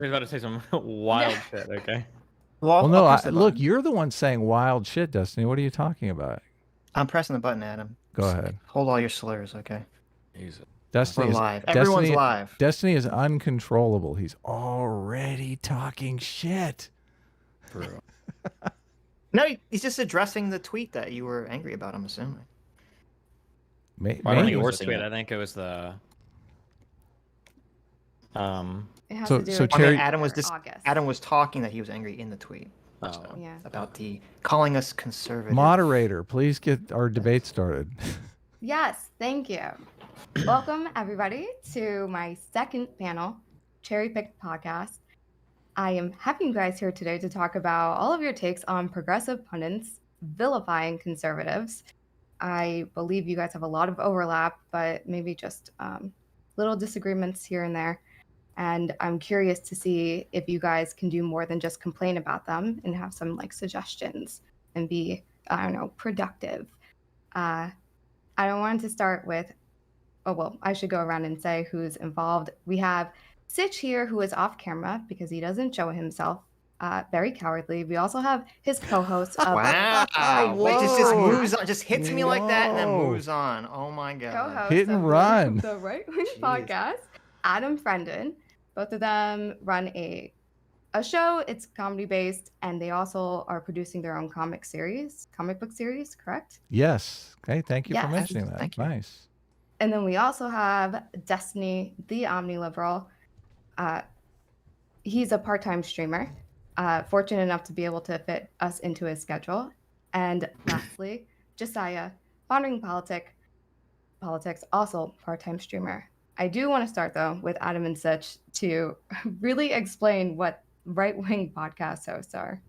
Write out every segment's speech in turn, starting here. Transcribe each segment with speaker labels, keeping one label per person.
Speaker 1: was about to say some wild shit. Okay.
Speaker 2: Well,
Speaker 3: no,
Speaker 2: I'll press the
Speaker 3: look,
Speaker 2: button.
Speaker 3: you're the one saying wild shit, Destiny. What are you talking about?
Speaker 2: I'm pressing the button, Adam.
Speaker 3: Go ahead.
Speaker 2: Hold all your slurs, okay?
Speaker 1: Jesus.
Speaker 3: Destiny
Speaker 2: We're
Speaker 3: is
Speaker 2: live. Everyone's
Speaker 3: Destiny,
Speaker 2: live.
Speaker 3: Destiny is uncontrollable. He's already talking shit.
Speaker 1: Bro.
Speaker 2: No, he's just addressing the tweet that you were angry about, I'm assuming.
Speaker 1: I don't think
Speaker 3: Maybe.
Speaker 1: it was
Speaker 4: Endorsing
Speaker 1: the tweet.
Speaker 4: it.
Speaker 1: I think it was the.
Speaker 5: It has
Speaker 3: So-
Speaker 5: to do
Speaker 3: so
Speaker 5: with
Speaker 3: Chaeiry-
Speaker 5: August.
Speaker 2: Adam was talking that he was angry in the tweet.
Speaker 1: Oh.
Speaker 2: So,
Speaker 5: Yeah.
Speaker 2: about the calling us conservative.
Speaker 3: Moderator, please get our debate started.
Speaker 5: Yes, thank you. Welcome everybody to my second panel, Cherry Picked Podcast. I am having you guys here today to talk about all of your takes on progressive pundits vilifying conservatives. I believe you guys have a lot of overlap, but maybe just little disagreements here and there. And I'm curious to see if you guys can do more than just complain about them and have some like suggestions and be, I don't know, productive. I don't want to start with, oh, well, I should go around and say who's involved. We have Sitch here, who is off camera because he doesn't show himself. Very cowardly. We also have his co-host.
Speaker 2: Wow. Wait, just
Speaker 3: Whoa.
Speaker 2: moves on. Just hits me like that and then
Speaker 3: Whoa.
Speaker 2: moves on. Oh my god.
Speaker 5: Co-host
Speaker 3: Hit and
Speaker 5: of
Speaker 3: run.
Speaker 5: the Right Wing
Speaker 2: Jeez.
Speaker 5: Podcast, Adam Friendon. Both of them run a show. It's comedy based, and they also are producing their own comic book series, correct?
Speaker 3: Yes. Okay. Thank you for
Speaker 5: Yes.
Speaker 3: mentioning that.
Speaker 2: Thank you.
Speaker 3: Nice.
Speaker 5: And then we also have Destiny, the omniliberal. He's a part-time streamer, fortunate enough to be able to fit us into his schedule. And lastly, Josiah, Pondering Politics, also part-time streamer. I do want to start though with Adam and Sitch to really explain what right-wing podcast hosts are.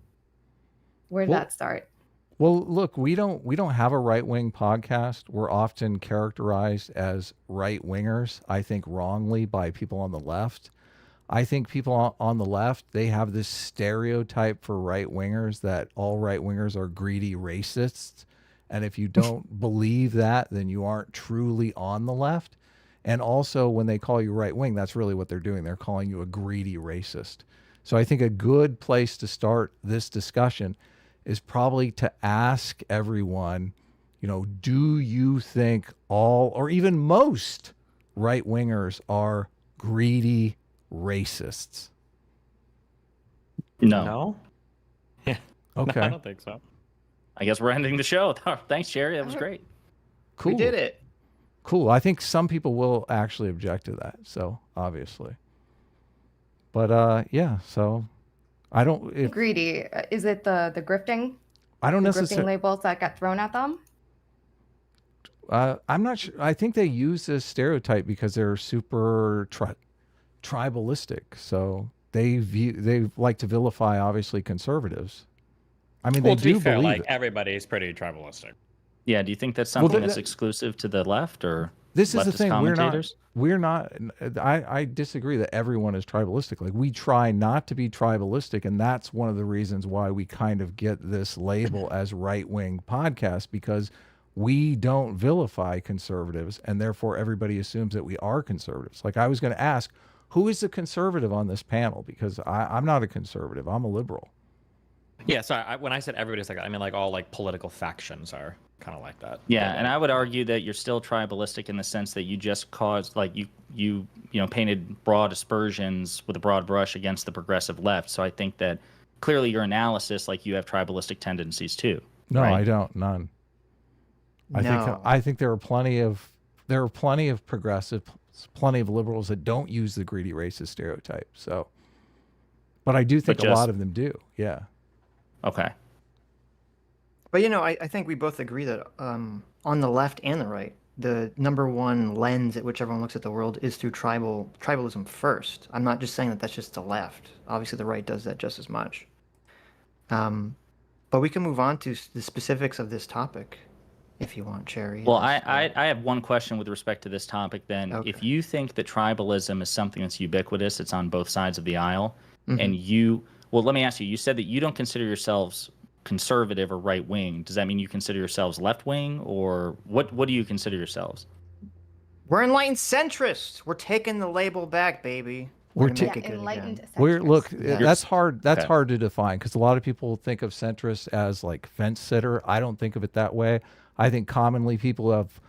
Speaker 5: Where did
Speaker 3: Well-
Speaker 5: that start?
Speaker 3: Well, look, we don't have a right-wing podcast. We're often characterized as right-wingers, I think wrongly by people on the left. I think people on the left, they have this stereotype for right-wingers that all right-wingers are greedy racists. And if you don't believe that, then you aren't truly on the left. And also when they call you right-wing, that's really what they're doing. They're calling you a greedy racist. So I think a good place to start this discussion is probably to ask everyone, do you think all or even most right-wingers are greedy racists?
Speaker 4: No.
Speaker 1: No. Yeah.
Speaker 3: Okay.
Speaker 1: No, I don't think so.
Speaker 4: I guess we're ending the show. Thanks, Chaeiry. That was great.
Speaker 3: Cool.
Speaker 2: We did it.
Speaker 3: Cool. I think some people will actually object to that. So obviously, but yeah. So I don't. If
Speaker 5: Greedy. Is it the grifting?
Speaker 3: I don't
Speaker 5: The grifting
Speaker 3: necessarily.
Speaker 5: labels that got thrown at them?
Speaker 3: I'm not sure. I think they use this stereotype because they're super tribalistic. So they like to vilify obviously conservatives. I mean,
Speaker 1: Well,
Speaker 3: they
Speaker 1: to be
Speaker 3: do
Speaker 1: fair,
Speaker 3: believe
Speaker 1: like
Speaker 3: it.
Speaker 1: everybody's pretty tribalistic.
Speaker 4: Yeah, do you think that's something that's
Speaker 3: that-
Speaker 4: exclusive to the left or
Speaker 3: This is the
Speaker 4: leftist
Speaker 3: thing.
Speaker 4: commentators?
Speaker 3: We're not. I disagree that everyone is tribalistic. Like we try not to be tribalistic, and that's one of the reasons why we kind of get this label as right-wing podcast, because we don't vilify conservatives, and therefore everybody assumes that we are conservatives. Like I was going to ask, who is the conservative on this panel? Because I'm not a conservative. I'm a liberal.
Speaker 1: Yeah. So when I said everybody's like that, I mean like all like political factions are kind of like that.
Speaker 4: Yeah,
Speaker 1: But,
Speaker 4: and I would argue that you're still tribalistic in the sense that you just caused, like you painted broad aspersions with a broad brush against the progressive left. So I think that clearly your analysis, like you have tribalistic tendencies too.
Speaker 3: No,
Speaker 4: right?
Speaker 3: I don't. None.
Speaker 2: No.
Speaker 3: I think there are plenty of progressive, plenty of liberals that don't use the greedy racist stereotype. So, but I do think
Speaker 4: But
Speaker 3: a lot
Speaker 4: just-
Speaker 3: of them do. Yeah.
Speaker 4: Okay.
Speaker 2: But I think we both agree that on the left and the right, the number one lens at which everyone looks at the world is through tribalism first. I'm not just saying that that's just the left. Obviously, the right does that just as much. But we can move on to the specifics of this topic, if you want, Chaeiry.
Speaker 4: Well, I have one question with respect to this topic then.
Speaker 2: Okay.
Speaker 4: If you think that tribalism is something that's ubiquitous, it's on both sides of the aisle,
Speaker 2: Mhm.
Speaker 4: and well, let me ask you, you said that you don't consider yourselves conservative or right wing. Does that mean you consider yourselves left wing, or what do you consider yourselves?
Speaker 2: We're enlightened centrists. We're taking the label back, baby.
Speaker 3: We're
Speaker 2: to
Speaker 3: t-
Speaker 2: make it good
Speaker 5: enlightened
Speaker 2: again.
Speaker 3: We're
Speaker 5: centrist.
Speaker 3: look.
Speaker 2: Yeah.
Speaker 3: That's hard. That's
Speaker 4: Okay.
Speaker 3: hard to define because a lot of people think of centrist as like fence sitter. I don't think of it that way. I think commonly people have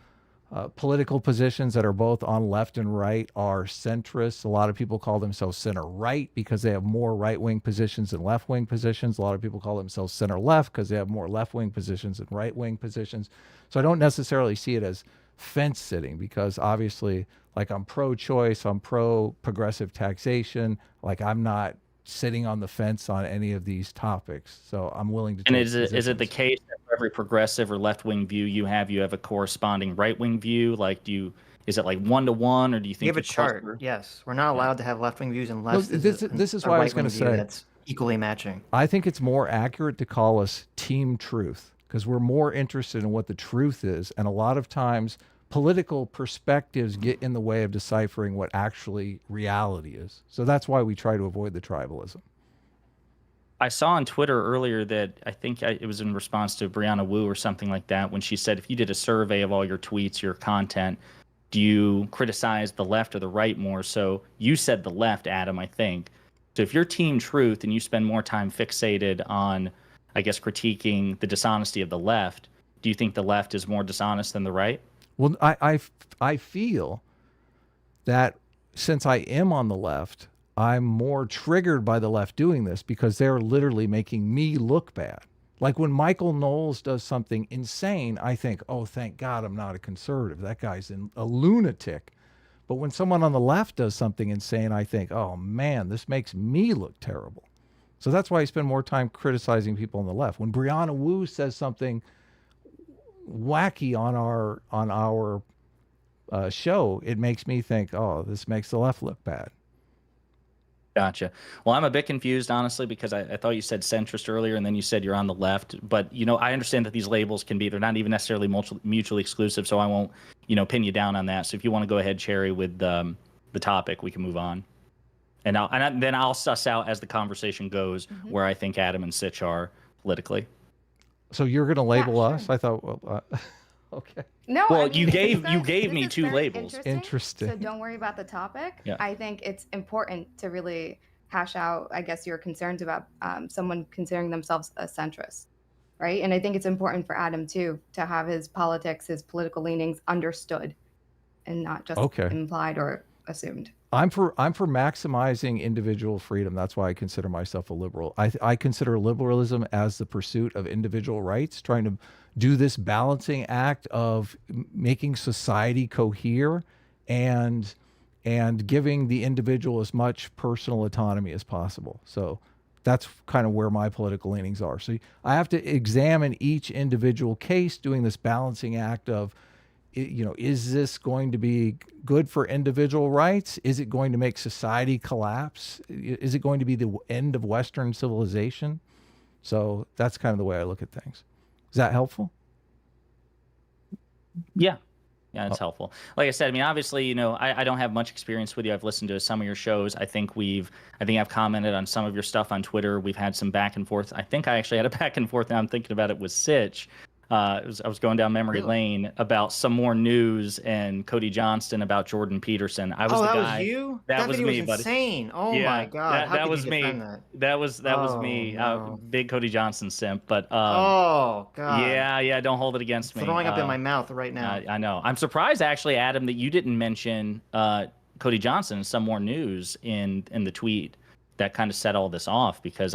Speaker 3: political positions that are both on left and right are centrists. A lot of people call themselves center right because they have more right wing positions than left wing positions. A lot of people call themselves center left because they have more left wing positions than right wing positions. So I don't necessarily see it as fence sitting because obviously, like, I'm pro choice, I'm pro progressive taxation. Like, I'm not sitting on the fence on any of these topics. So I'm willing to
Speaker 4: And
Speaker 3: take
Speaker 4: is it the
Speaker 3: positions.
Speaker 4: case that for every progressive or left wing view you have a corresponding right wing view? Like, is it like 1-to-1, or do you think
Speaker 2: You have a
Speaker 4: it's
Speaker 2: chart.
Speaker 4: cluster?
Speaker 2: Yes, we're not allowed to have left-wing views unless
Speaker 3: Well,
Speaker 2: there's
Speaker 3: this is
Speaker 2: a
Speaker 3: why I was
Speaker 2: right-wing
Speaker 3: gonna
Speaker 2: view
Speaker 3: say-
Speaker 2: that's equally matching.
Speaker 3: I think it's more accurate to call us team truth because we're more interested in what the truth is. And a lot of times political perspectives get in the way of deciphering what actually reality is. So that's why we try to avoid the tribalism.
Speaker 4: I saw on Twitter earlier that it was in response to Brianna Wu or something like that when she said, if you did a survey of all your tweets, your content, do you criticize the left or the right more? So you said the left, Adam, I think. So if you're team truth and you spend more time fixated on, I guess, critiquing the dishonesty of the left, do you think the left is more dishonest than the right?
Speaker 3: Well, I feel that since I am on the left, I'm more triggered by the left doing this because they're literally making me look bad. Like when Michael Knowles does something insane, I think, oh, thank God I'm not a conservative. That guy's a lunatic. But when someone on the left does something insane, I think, oh man, this makes me look terrible. So that's why I spend more time criticizing people on the left. When Brianna Wu says something wacky on our show, it makes me think, oh, this makes the left look bad.
Speaker 4: Gotcha. Well, I'm a bit confused, honestly, because I thought you said centrist earlier, and then you said you're on the left. But, I understand that these labels they're not even necessarily mutually exclusive, so I won't, pin you down on that. So if you want to go ahead, Chaeiry, with the topic, we can move on. And then I'll suss out as the conversation goes where I think Adam and Sitch are politically.
Speaker 3: So you're going to label
Speaker 5: sure.
Speaker 3: us? I thought, well, okay.
Speaker 5: No,
Speaker 4: Well,
Speaker 5: I mean,
Speaker 4: you gave
Speaker 5: this
Speaker 4: me
Speaker 5: is
Speaker 4: two
Speaker 5: very
Speaker 4: labels.
Speaker 3: Interesting.
Speaker 5: So don't worry about the topic.
Speaker 4: Yeah.
Speaker 5: I think it's important to really hash out, I guess, your concerns about someone considering themselves a centrist, right? And I think it's important for Adam too to have his politics, his political leanings understood, and not just implied or assumed.
Speaker 3: I'm for maximizing individual freedom. That's why I consider myself a liberal. I consider liberalism as the pursuit of individual rights, trying to do this balancing act of making society cohere and giving the individual as much personal autonomy as possible. So that's kind of where my political leanings are. So I have to examine each individual case, doing this balancing act of, is this going to be good for individual rights? Is it going to make society collapse? Is it going to be the end of Western civilization? So that's kind of the way I look at things. Is that helpful?
Speaker 4: Yeah, it's helpful. Like I said, I mean, obviously, I don't have much experience with you. I've listened to some of your shows. I think I've commented on some of your stuff on Twitter. We've had some back and forth. I think I actually had a back and forth, now I'm thinking about it, with Sitch. I was going down memory lane about some more news and Cody Johnston about Jordan Peterson. I was the
Speaker 2: that
Speaker 4: guy.
Speaker 2: was you?
Speaker 4: That was
Speaker 2: video
Speaker 4: me,
Speaker 2: was
Speaker 4: buddy.
Speaker 2: insane. Oh
Speaker 4: Yeah,
Speaker 2: my God. How
Speaker 4: that
Speaker 2: could
Speaker 4: was
Speaker 2: you
Speaker 4: me.
Speaker 2: defend that?
Speaker 4: That was me.
Speaker 2: No.
Speaker 4: Big Cody Johnston simp. But
Speaker 2: Oh God.
Speaker 4: yeah. Don't hold it against me.
Speaker 2: Throwing up in my mouth right now.
Speaker 4: I know. I'm surprised, actually, Adam, that you didn't mention Cody Johnston and some more news in the tweet that kind of set all this off, because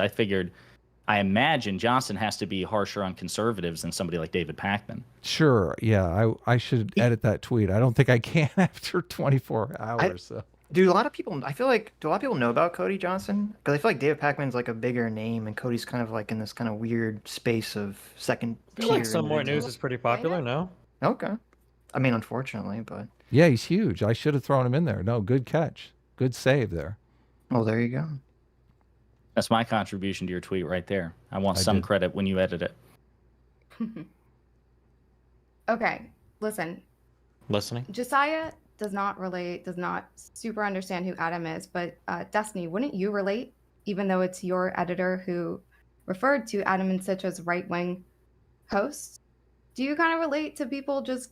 Speaker 4: I imagine Johnson has to be harsher on conservatives than somebody like David Pakman.
Speaker 3: Sure. Yeah. I should edit that tweet. I don't think I can after 24 hours.
Speaker 2: Do a lot of people know about Cody Johnson? Because I feel like David Pakman's like a bigger name, and Cody's kind of like in this kind of weird space of second
Speaker 1: I feel
Speaker 2: tier.
Speaker 1: like some more
Speaker 2: individual.
Speaker 1: news is pretty popular, no?
Speaker 2: Okay. I mean, unfortunately, but
Speaker 3: Yeah, he's huge. I should have thrown him in there. No, good catch. Good save there.
Speaker 2: well, there you go.
Speaker 4: That's my contribution to your tweet right there. I want some
Speaker 3: did.
Speaker 4: credit when you edit it.
Speaker 5: Okay, listen.
Speaker 1: Listening?
Speaker 5: Josiah does not super understand who Adam is, but Destiny, wouldn't you relate, even though it's your editor who referred to Adam and Sitch as right-wing hosts? Do you kind of relate to people just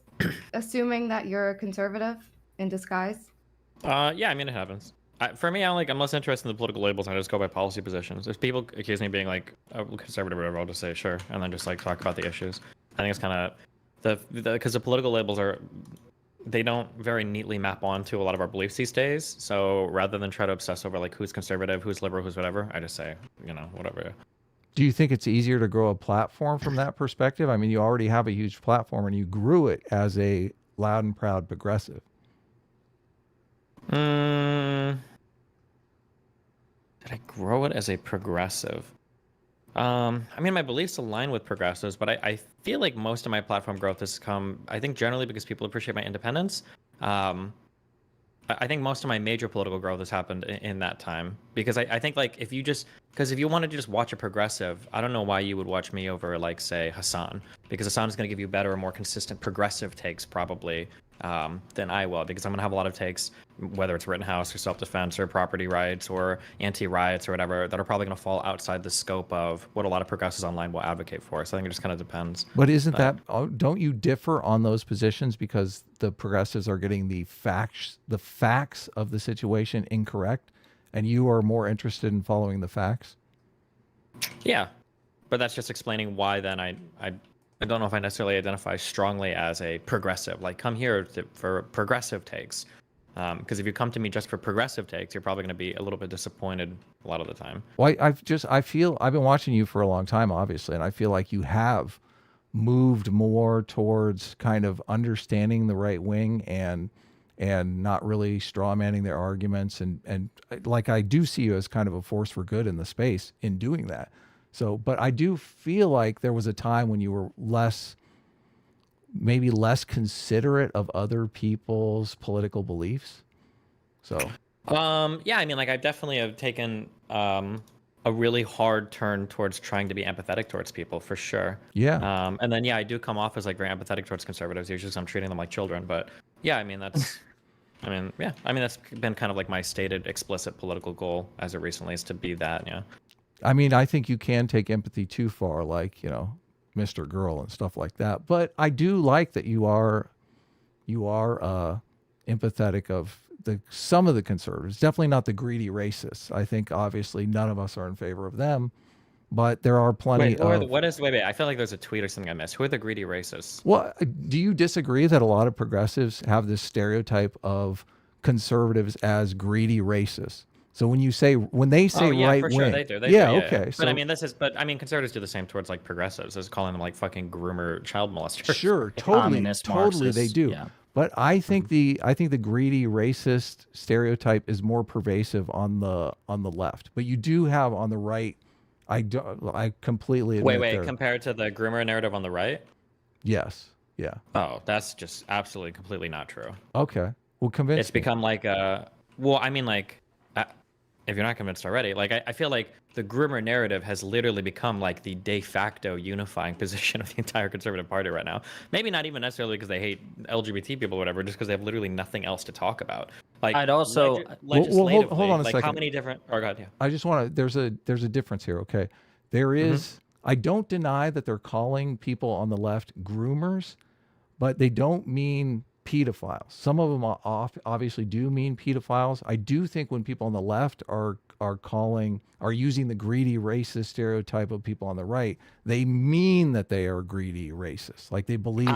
Speaker 5: assuming that you're a conservative in disguise?
Speaker 1: Yeah, I mean, it happens. For me, I'm less interested in the political labels. I just go by policy positions. If people accuse me of being like a conservative or whatever, I'll just say sure, and then just like talk about the issues. I think it's kind of because the political labels they don't very neatly map onto a lot of our beliefs these days. So rather than try to obsess over like who's conservative, who's liberal, who's whatever, I just say, whatever.
Speaker 3: Do you think it's easier to grow a platform from that perspective? I mean, you already have a huge platform and you grew it as a loud and proud progressive.
Speaker 1: Did I grow it as a progressive? I mean, my beliefs align with progressives, but I feel like most of my platform growth has come, I think, generally because people appreciate my independence. I think most of my major political growth has happened in that time because I think like if you wanted to just watch a progressive, I don't know why you would watch me over like say Hassan, because Hassan is going to give you better and more consistent progressive takes probably than I will, because I'm going to have a lot of takes, whether it's Rittenhouse or self-defense or property rights or anti-riots or whatever, that are probably going to fall outside the scope of what a lot of progressives online will advocate for. So I think it just kind of depends.
Speaker 3: But don't you differ on those positions because the progressives are getting the facts of the situation incorrect, and you are more interested in following the facts?
Speaker 1: Yeah, but that's just explaining why then I don't know if I necessarily identify strongly as a progressive. Like, come here for progressive takes. Because if you come to me just for progressive takes, you're probably going to be a little bit disappointed a lot of the time.
Speaker 3: Well, I've been watching you for a long time, obviously, and I feel like you have moved more towards kind of understanding the right wing and not really straw manning their arguments. And like, I do see you as kind of a force for good in the space in doing that. So, but I do feel like there was a time when you were maybe less considerate of other people's political beliefs. So,
Speaker 1: yeah, I mean, like I definitely have taken a really hard turn towards trying to be empathetic towards people for sure.
Speaker 3: Yeah.
Speaker 1: And then, yeah, I do come off as like very empathetic towards conservatives, usually because I'm treating them like children. But yeah, I mean, that's been kind of like my stated explicit political goal as of recently, is to be that. Yeah.
Speaker 3: I mean, I think you can take empathy too far, like, Mr. Girl and stuff like that. But I do like that you are empathetic of some of the conservatives. Definitely not the greedy racists. I think obviously none of us are in favor of them, but there are plenty
Speaker 1: wait,
Speaker 3: of.
Speaker 1: Wait. I feel like there's a tweet or something I missed. Who are the greedy racists?
Speaker 3: Well, do you disagree that a lot of progressives have this stereotype of conservatives as greedy racists? So when they say right
Speaker 1: for
Speaker 3: wing,
Speaker 1: sure, they do.
Speaker 3: Okay.
Speaker 1: But I mean, conservatives do the same towards like progressives, as calling them like fucking groomer child molesters.
Speaker 3: Sure,
Speaker 4: Communist,
Speaker 3: totally, they
Speaker 4: Marxist,
Speaker 3: do.
Speaker 4: yeah.
Speaker 3: But I think the greedy racist stereotype is more pervasive on the left. But you do have on the right. I completely admit.
Speaker 1: Wait. Compared to the groomer narrative on the right?
Speaker 3: Yes. Yeah.
Speaker 1: Oh, that's just absolutely completely not true.
Speaker 3: Okay. Well, convince
Speaker 1: It's
Speaker 3: me.
Speaker 1: become like if you're not convinced already, like I feel like the groomer narrative has literally become like the de facto unifying position of the entire conservative party right now. Maybe not even necessarily because they hate LGBT people or whatever, just because they have literally nothing else to talk about. Like,
Speaker 4: I'd also
Speaker 1: legislatively,
Speaker 3: hold on a
Speaker 1: like
Speaker 3: second.
Speaker 1: How many different? Oh God, yeah.
Speaker 3: I just want to. There's a difference here. Okay, there is. I don't deny that they're calling people on the left groomers, but they don't mean pedophiles. Some of them obviously do mean pedophiles. I do think when people on the left are using the greedy racist stereotype of people on the right, they mean that they are greedy racists. Like they believe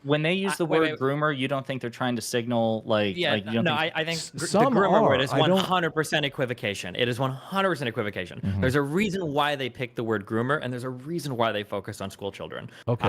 Speaker 4: when they use the word groomer, you don't think they're trying to signal like
Speaker 1: yeah,
Speaker 4: like you don't think
Speaker 1: I think
Speaker 3: some
Speaker 1: the groomer
Speaker 3: are.
Speaker 1: word is 100% equivocation. It is 100% equivocation.
Speaker 3: Mm-hmm.
Speaker 1: There's a reason why they picked the word groomer, and there's a reason why they focus on school children.
Speaker 3: Okay.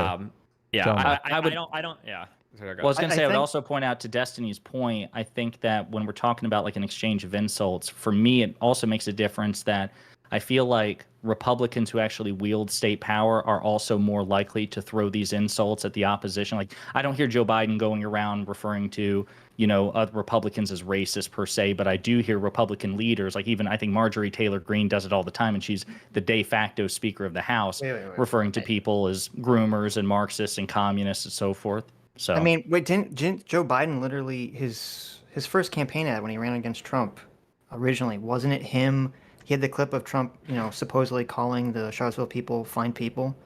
Speaker 1: Yeah,
Speaker 4: I don't.
Speaker 1: Yeah.
Speaker 4: Well, I was going to say, I would also point out to Destiny's point, I think that when we're talking about like an exchange of insults, for me, it also makes a difference that I feel like Republicans who actually wield state power are also more likely to throw these insults at the opposition. Like, I don't hear Joe Biden going around referring to, other Republicans as racist per se, but I do hear Republican leaders, like even I think Marjorie Taylor Greene does it all the time, and she's the de facto Speaker of the House, referring to people as groomers and Marxists and communists and so forth. So
Speaker 2: I mean, wait, didn't Joe Biden literally his first campaign ad when he ran against Trump originally, wasn't it him? He had the clip of Trump, supposedly calling the Charlottesville people fine people.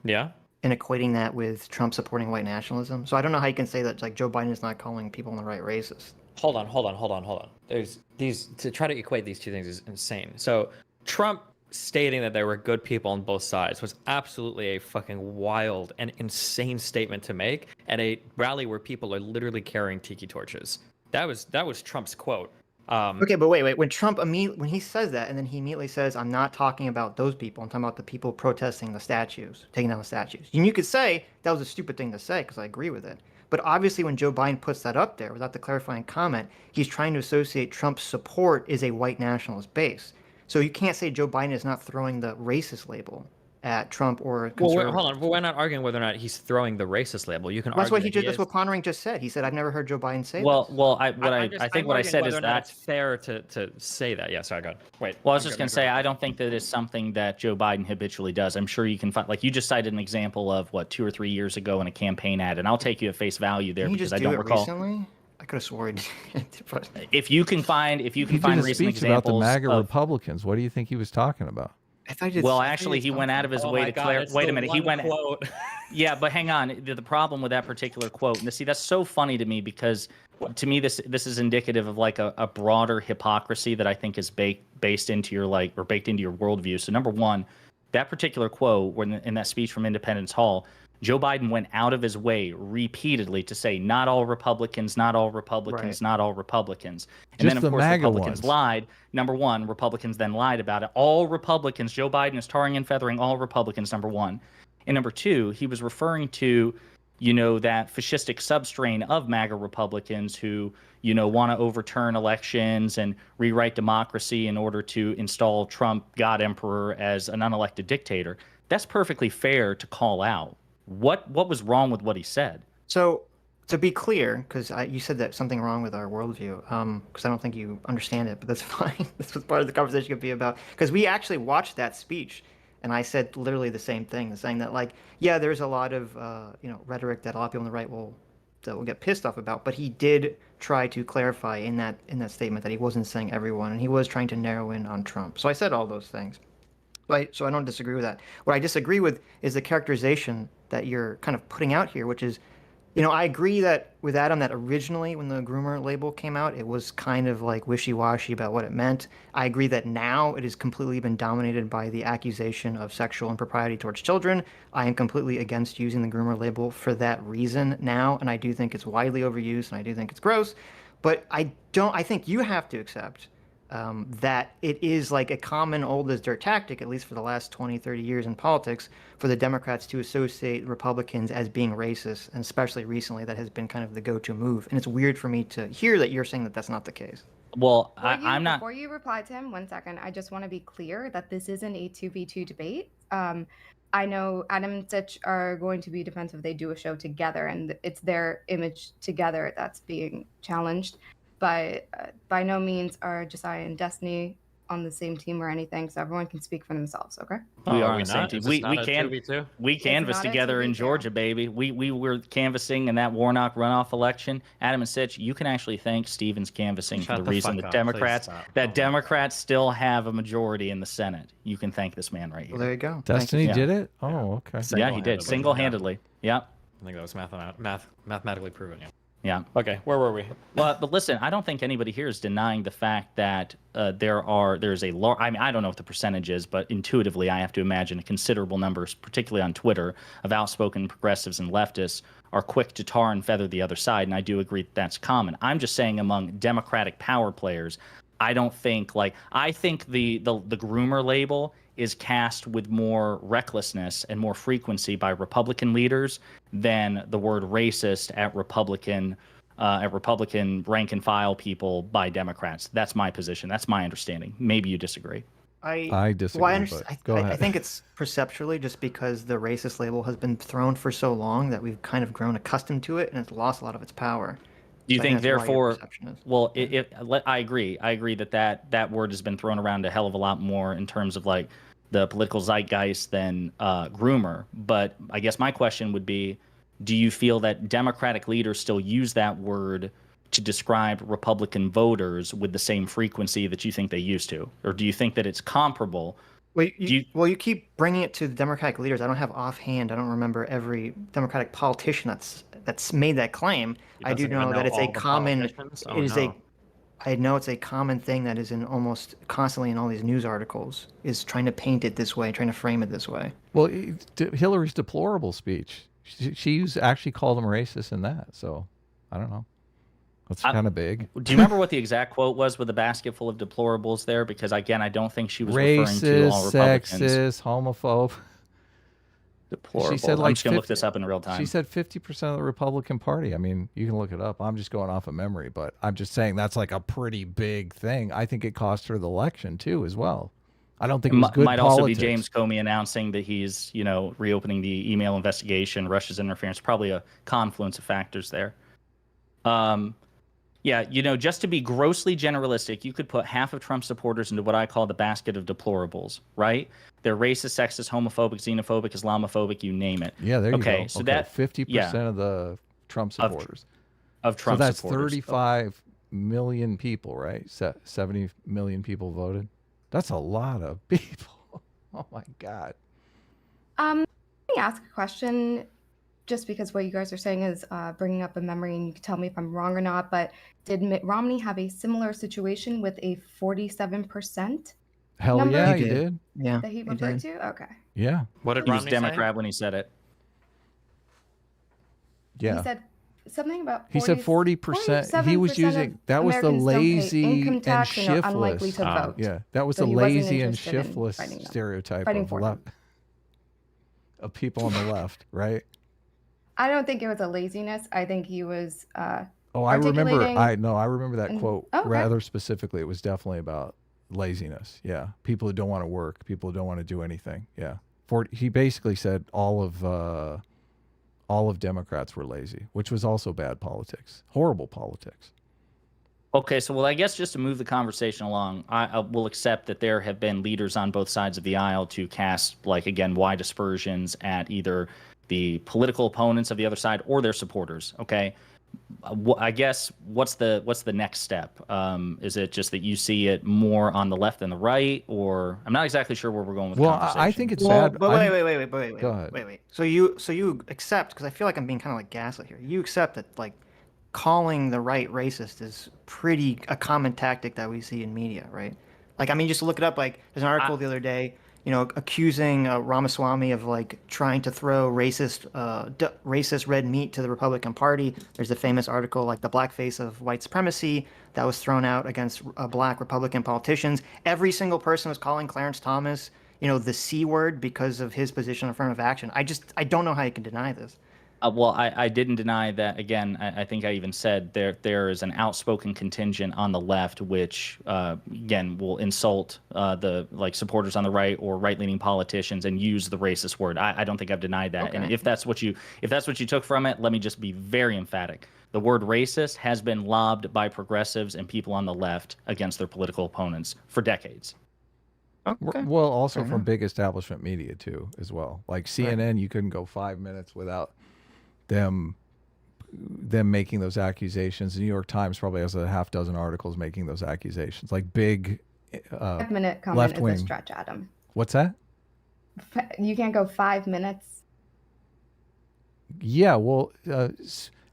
Speaker 1: Yeah.
Speaker 2: And equating that with Trump supporting white nationalism. So I don't know how you can say that like Joe Biden is not calling people on the right racist.
Speaker 1: hold on. There's these, to try to equate these two things is insane. So Trump stating that there were good people on both sides was absolutely a fucking wild and insane statement to make at a rally where people are literally carrying tiki torches. That was Trump's quote.
Speaker 2: Okay, but wait. When when he says that, and then he immediately says, "I'm not talking about those people. I'm talking about the people protesting the statues, taking down the statues." And you could say that was a stupid thing to say because I agree with it. But obviously, when Joe Biden puts that up there without the clarifying comment, he's trying to associate Trump's support is a white nationalist base. So you can't say Joe Biden is not throwing the racist label at Trump or conservatives.
Speaker 1: Hold on. We're not arguing whether or not he's throwing the racist label. You can
Speaker 2: That's
Speaker 1: argue
Speaker 2: what
Speaker 1: that he
Speaker 2: that's
Speaker 1: is.
Speaker 2: what Pondering just said. He said, "I've never heard Joe Biden say this."
Speaker 4: Well, I
Speaker 1: I'm
Speaker 4: think what I
Speaker 1: arguing
Speaker 4: said is
Speaker 1: whether or not
Speaker 4: that
Speaker 1: it's fair to say that. Yeah, sorry, go ahead. Wait.
Speaker 4: Well, I was just going to say, I don't think that it's something that Joe Biden habitually does. I'm sure you can find, like, you just cited an example of, 2 or 3 years ago in a campaign ad, and I'll take you at face value there
Speaker 2: Didn't he
Speaker 4: because
Speaker 2: just
Speaker 4: I don't recall.
Speaker 2: Recently? I could have sworn. But
Speaker 4: If you can find
Speaker 3: He did
Speaker 4: recent
Speaker 3: a speech about the
Speaker 4: examples
Speaker 3: MAGA
Speaker 4: of,
Speaker 3: Republicans. What do you think he was talking about?
Speaker 2: I thought you
Speaker 4: well, actually, he went out of his way to clear. Wait a minute, he went.
Speaker 1: Quote.
Speaker 4: Yeah, but hang on. The problem with that particular quote, and see, that's so funny to me because to me this is indicative of like a broader hypocrisy that I think is based into your baked into your worldview. So number one, that particular quote in that speech from Independence Hall, Joe Biden went out of his way repeatedly to say not all Republicans, not all Republicans, not all Republicans. And
Speaker 3: Just
Speaker 4: then,
Speaker 3: the
Speaker 4: of course,
Speaker 3: MAGA
Speaker 4: Republicans
Speaker 3: ones.
Speaker 4: lied. Number one, Republicans then lied about it. All Republicans, Joe Biden is tarring and feathering all Republicans, number one. And number two, he was referring to, that fascistic substrain of MAGA Republicans who, want to overturn elections and rewrite democracy in order to install Trump, God Emperor, as an unelected dictator. That's perfectly fair to call out. What was wrong with what he said?
Speaker 2: So, to be clear, because you said that something wrong with our worldview, because I don't think you understand it, but that's fine. That's what part of the conversation could be about. Because we actually watched that speech, and I said literally the same thing, saying that, there's a lot of, rhetoric that a lot of people on the right will get pissed off about, but he did try to clarify in that statement that he wasn't saying everyone, and he was trying to narrow in on Trump. So I said all those things. So I don't disagree with that. What I disagree with is the characterization that you're kind of putting out here, which is, I agree that with Adam that originally when the groomer label came out, it was kind of like wishy-washy about what it meant. I agree that now it has completely been dominated by the accusation of sexual impropriety towards children. I am completely against using the groomer label for that reason now, and I do think it's widely overused, and I do think it's gross. But I think you have to accept that it is like a common old as dirt tactic, at least for the last 20, 30 years in politics, for the Democrats to associate Republicans as being racist, and especially recently that has been kind of the go-to move. And it's weird for me to hear that you're saying that that's not the case.
Speaker 4: Well, I'm not.
Speaker 5: Before you reply to him, 1 second, I just want to be clear that this isn't a 2v2 debate. I know Adam and Sitch are going to be defensive. They do a show together, and it's their image together that's being challenged. But by no means are Josiah and Destiny on the same team or anything, so everyone can speak for themselves, okay?
Speaker 4: We are on
Speaker 1: we
Speaker 4: the same
Speaker 1: not?
Speaker 4: team.
Speaker 1: Is this not a 2v2?
Speaker 4: We canvassed
Speaker 5: not a
Speaker 4: together in
Speaker 5: 2v2.
Speaker 4: Georgia, baby. We were canvassing in that Warnock runoff election. Adam and Sitch, you can actually thank Stevens canvassing
Speaker 1: Shut
Speaker 4: for
Speaker 1: the
Speaker 4: the reason
Speaker 1: fuck
Speaker 4: that
Speaker 1: up.
Speaker 4: Democrats
Speaker 1: Please stop.
Speaker 4: that Democrats still have a majority in the Senate. You can thank this man right here.
Speaker 2: Well, there you go.
Speaker 3: Destiny
Speaker 4: Yeah.
Speaker 3: did it? Oh, okay.
Speaker 4: Yeah, he did single-handedly. Yeah.
Speaker 1: I think that was mathematically proven. Yeah.
Speaker 4: Yeah.
Speaker 1: Okay, where were we?
Speaker 4: Well, but listen, I don't think anybody here is denying the fact that there's a large. I mean, I don't know what the percentage is, but intuitively, I have to imagine a considerable number, particularly on Twitter, of outspoken progressives and leftists are quick to tar and feather the other side, and I do agree that's common. I'm just saying among Democratic power players, I don't think I think the groomer label is cast with more recklessness and more frequency by Republican leaders than the word racist at Republican rank and file people by Democrats. That's my position. That's my understanding. Maybe you disagree.
Speaker 3: I disagree.
Speaker 2: Well, I understand.
Speaker 3: But go ahead.
Speaker 2: I think it's perceptually just because the racist label has been thrown for so long that we've kind of grown accustomed to it, and it's lost a lot of its power.
Speaker 4: Do you
Speaker 2: So I
Speaker 4: think,
Speaker 2: that's why your
Speaker 4: therefore?
Speaker 2: perception is.
Speaker 4: Well, I agree. I agree that word has been thrown around a hell of a lot more in terms of the political zeitgeist than groomer. But I guess my question would be, do you feel that Democratic leaders still use that word to describe Republican voters with the same frequency that you think they used to? Or do you think that it's comparable
Speaker 2: Well, you keep bringing it to the Democratic leaders. I don't have offhand. I don't remember every Democratic politician that's made that claim.
Speaker 1: He
Speaker 2: I do
Speaker 1: doesn't even
Speaker 2: know that it's a
Speaker 1: all the
Speaker 2: common.
Speaker 1: politicians? Oh,
Speaker 2: It is
Speaker 1: no.
Speaker 2: I know it's a common thing that is in almost constantly in all these news articles. Is trying to paint it this way, trying to frame it this way.
Speaker 3: Well, Hillary's deplorable speech. She's actually called him racist in that. So I don't know. That's kind of big.
Speaker 4: Do you remember what the exact quote was with the basket full of deplorables there? Because again, I don't think she was referring to all
Speaker 3: Racist,
Speaker 4: Republicans.
Speaker 3: sexist, homophobe.
Speaker 4: Deplorable.
Speaker 3: She said,
Speaker 4: I'm
Speaker 3: like,
Speaker 4: just gonna look
Speaker 3: 50
Speaker 4: this up in real time.
Speaker 3: She said 50% of the Republican Party. I mean, you can look it up. I'm just going off of memory, but I'm just saying that's like a pretty big thing. I think it cost her the election too, as well. I don't think it was good
Speaker 4: might
Speaker 3: politics.
Speaker 4: also be James Comey announcing that he's, reopening the email investigation, Russia's interference. Probably a confluence of factors there. Yeah, just to be grossly generalistic, you could put half of Trump supporters into what I call the basket of deplorables, right? They're racist, sexist, homophobic, xenophobic, Islamophobic, you name it.
Speaker 3: Yeah, there you go.
Speaker 4: Okay, so that
Speaker 3: 50% of the Trump supporters.
Speaker 4: Of Trump
Speaker 3: so that's
Speaker 4: supporters.
Speaker 3: 35 million people, right? 70 million people voted. That's a lot of people. Oh my God.
Speaker 5: Let me ask a question, just because what you guys are saying is bringing up a memory, and you can tell me if I'm wrong or not, but did Mitt Romney have a similar situation with a 47%
Speaker 3: Hell
Speaker 5: number
Speaker 3: yeah,
Speaker 2: He
Speaker 3: he
Speaker 2: did.
Speaker 3: did.
Speaker 2: Yeah.
Speaker 5: that he
Speaker 2: he
Speaker 5: referred
Speaker 2: did.
Speaker 5: to? Okay.
Speaker 3: Yeah.
Speaker 1: What did
Speaker 4: He was
Speaker 1: Romney
Speaker 4: Democrat when he said it.
Speaker 3: Yeah.
Speaker 5: He said something about
Speaker 3: He said 40%. He was
Speaker 5: 47%
Speaker 3: using,
Speaker 5: of
Speaker 3: that was the
Speaker 5: Americans don't pay
Speaker 3: lazy
Speaker 5: income
Speaker 3: and
Speaker 5: tax and are unlikely
Speaker 3: shiftless.
Speaker 5: to vote.
Speaker 3: Yeah, that was
Speaker 5: So
Speaker 3: the
Speaker 5: he wasn't
Speaker 3: lazy and
Speaker 5: interested in
Speaker 3: shiftless
Speaker 5: fighting them,
Speaker 3: stereotype
Speaker 5: fighting
Speaker 3: of
Speaker 5: for
Speaker 3: left,
Speaker 5: them.
Speaker 3: of people on the left, right?
Speaker 5: I don't think it was a laziness. I think he was
Speaker 3: Oh, I remember.
Speaker 5: articulating.
Speaker 3: I remember that
Speaker 5: and-
Speaker 3: quote
Speaker 5: Oh, okay.
Speaker 3: rather specifically. It was definitely about laziness. Yeah, people who don't want to work, people who don't want to do anything. Yeah, he basically said all of Democrats were lazy, which was also bad politics, horrible politics.
Speaker 4: Okay, so I guess just to move the conversation along, I will accept that there have been leaders on both sides of the aisle to cast, wide aspersions at either the political opponents of the other side or their supporters. Okay, I guess what's the next step? Is it just that you see it more on the left than the right, or I'm not exactly sure where we're going with the
Speaker 3: Well,
Speaker 4: conversation.
Speaker 3: I think it's
Speaker 2: Well,
Speaker 3: sad.
Speaker 2: but
Speaker 3: I
Speaker 2: wait.
Speaker 3: Go ahead.
Speaker 2: Wait. So you accept, because I feel like I'm being kind of like gaslit here. You accept that calling the right racist is a common tactic that we see in media, right? Like, I mean, just look it up. Like, there's an article the other day, accusing Ramaswamy of trying to throw racist red meat to the Republican Party. There's a famous article, like the blackface of white supremacy, that was thrown out against black Republican politicians. Every single person was calling Clarence Thomas, the C word because of his position on affirmative action. I don't know how you can deny this.
Speaker 4: Well, I didn't deny that. Again, I think I even said there is an outspoken contingent on the left which, again, will insult the supporters on the right or right-leaning politicians and use the racist word. I don't think I've denied that.
Speaker 2: Okay.
Speaker 4: And if that's what you took from it, let me just be very emphatic. The word racist has been lobbed by progressives and people on the left against their political opponents for decades.
Speaker 2: Okay.
Speaker 3: Well, also
Speaker 2: Fair
Speaker 3: from
Speaker 2: enough.
Speaker 3: big establishment media too, as well. Like CNN, you couldn't go 5 minutes without them making those accusations. The New York Times probably has a half dozen articles making those accusations. Like big
Speaker 5: 5-minute comment
Speaker 3: left
Speaker 5: is a
Speaker 3: wing.
Speaker 5: stretch, Adam.
Speaker 3: What's that?
Speaker 5: You can't go 5 minutes.
Speaker 3: Yeah, well,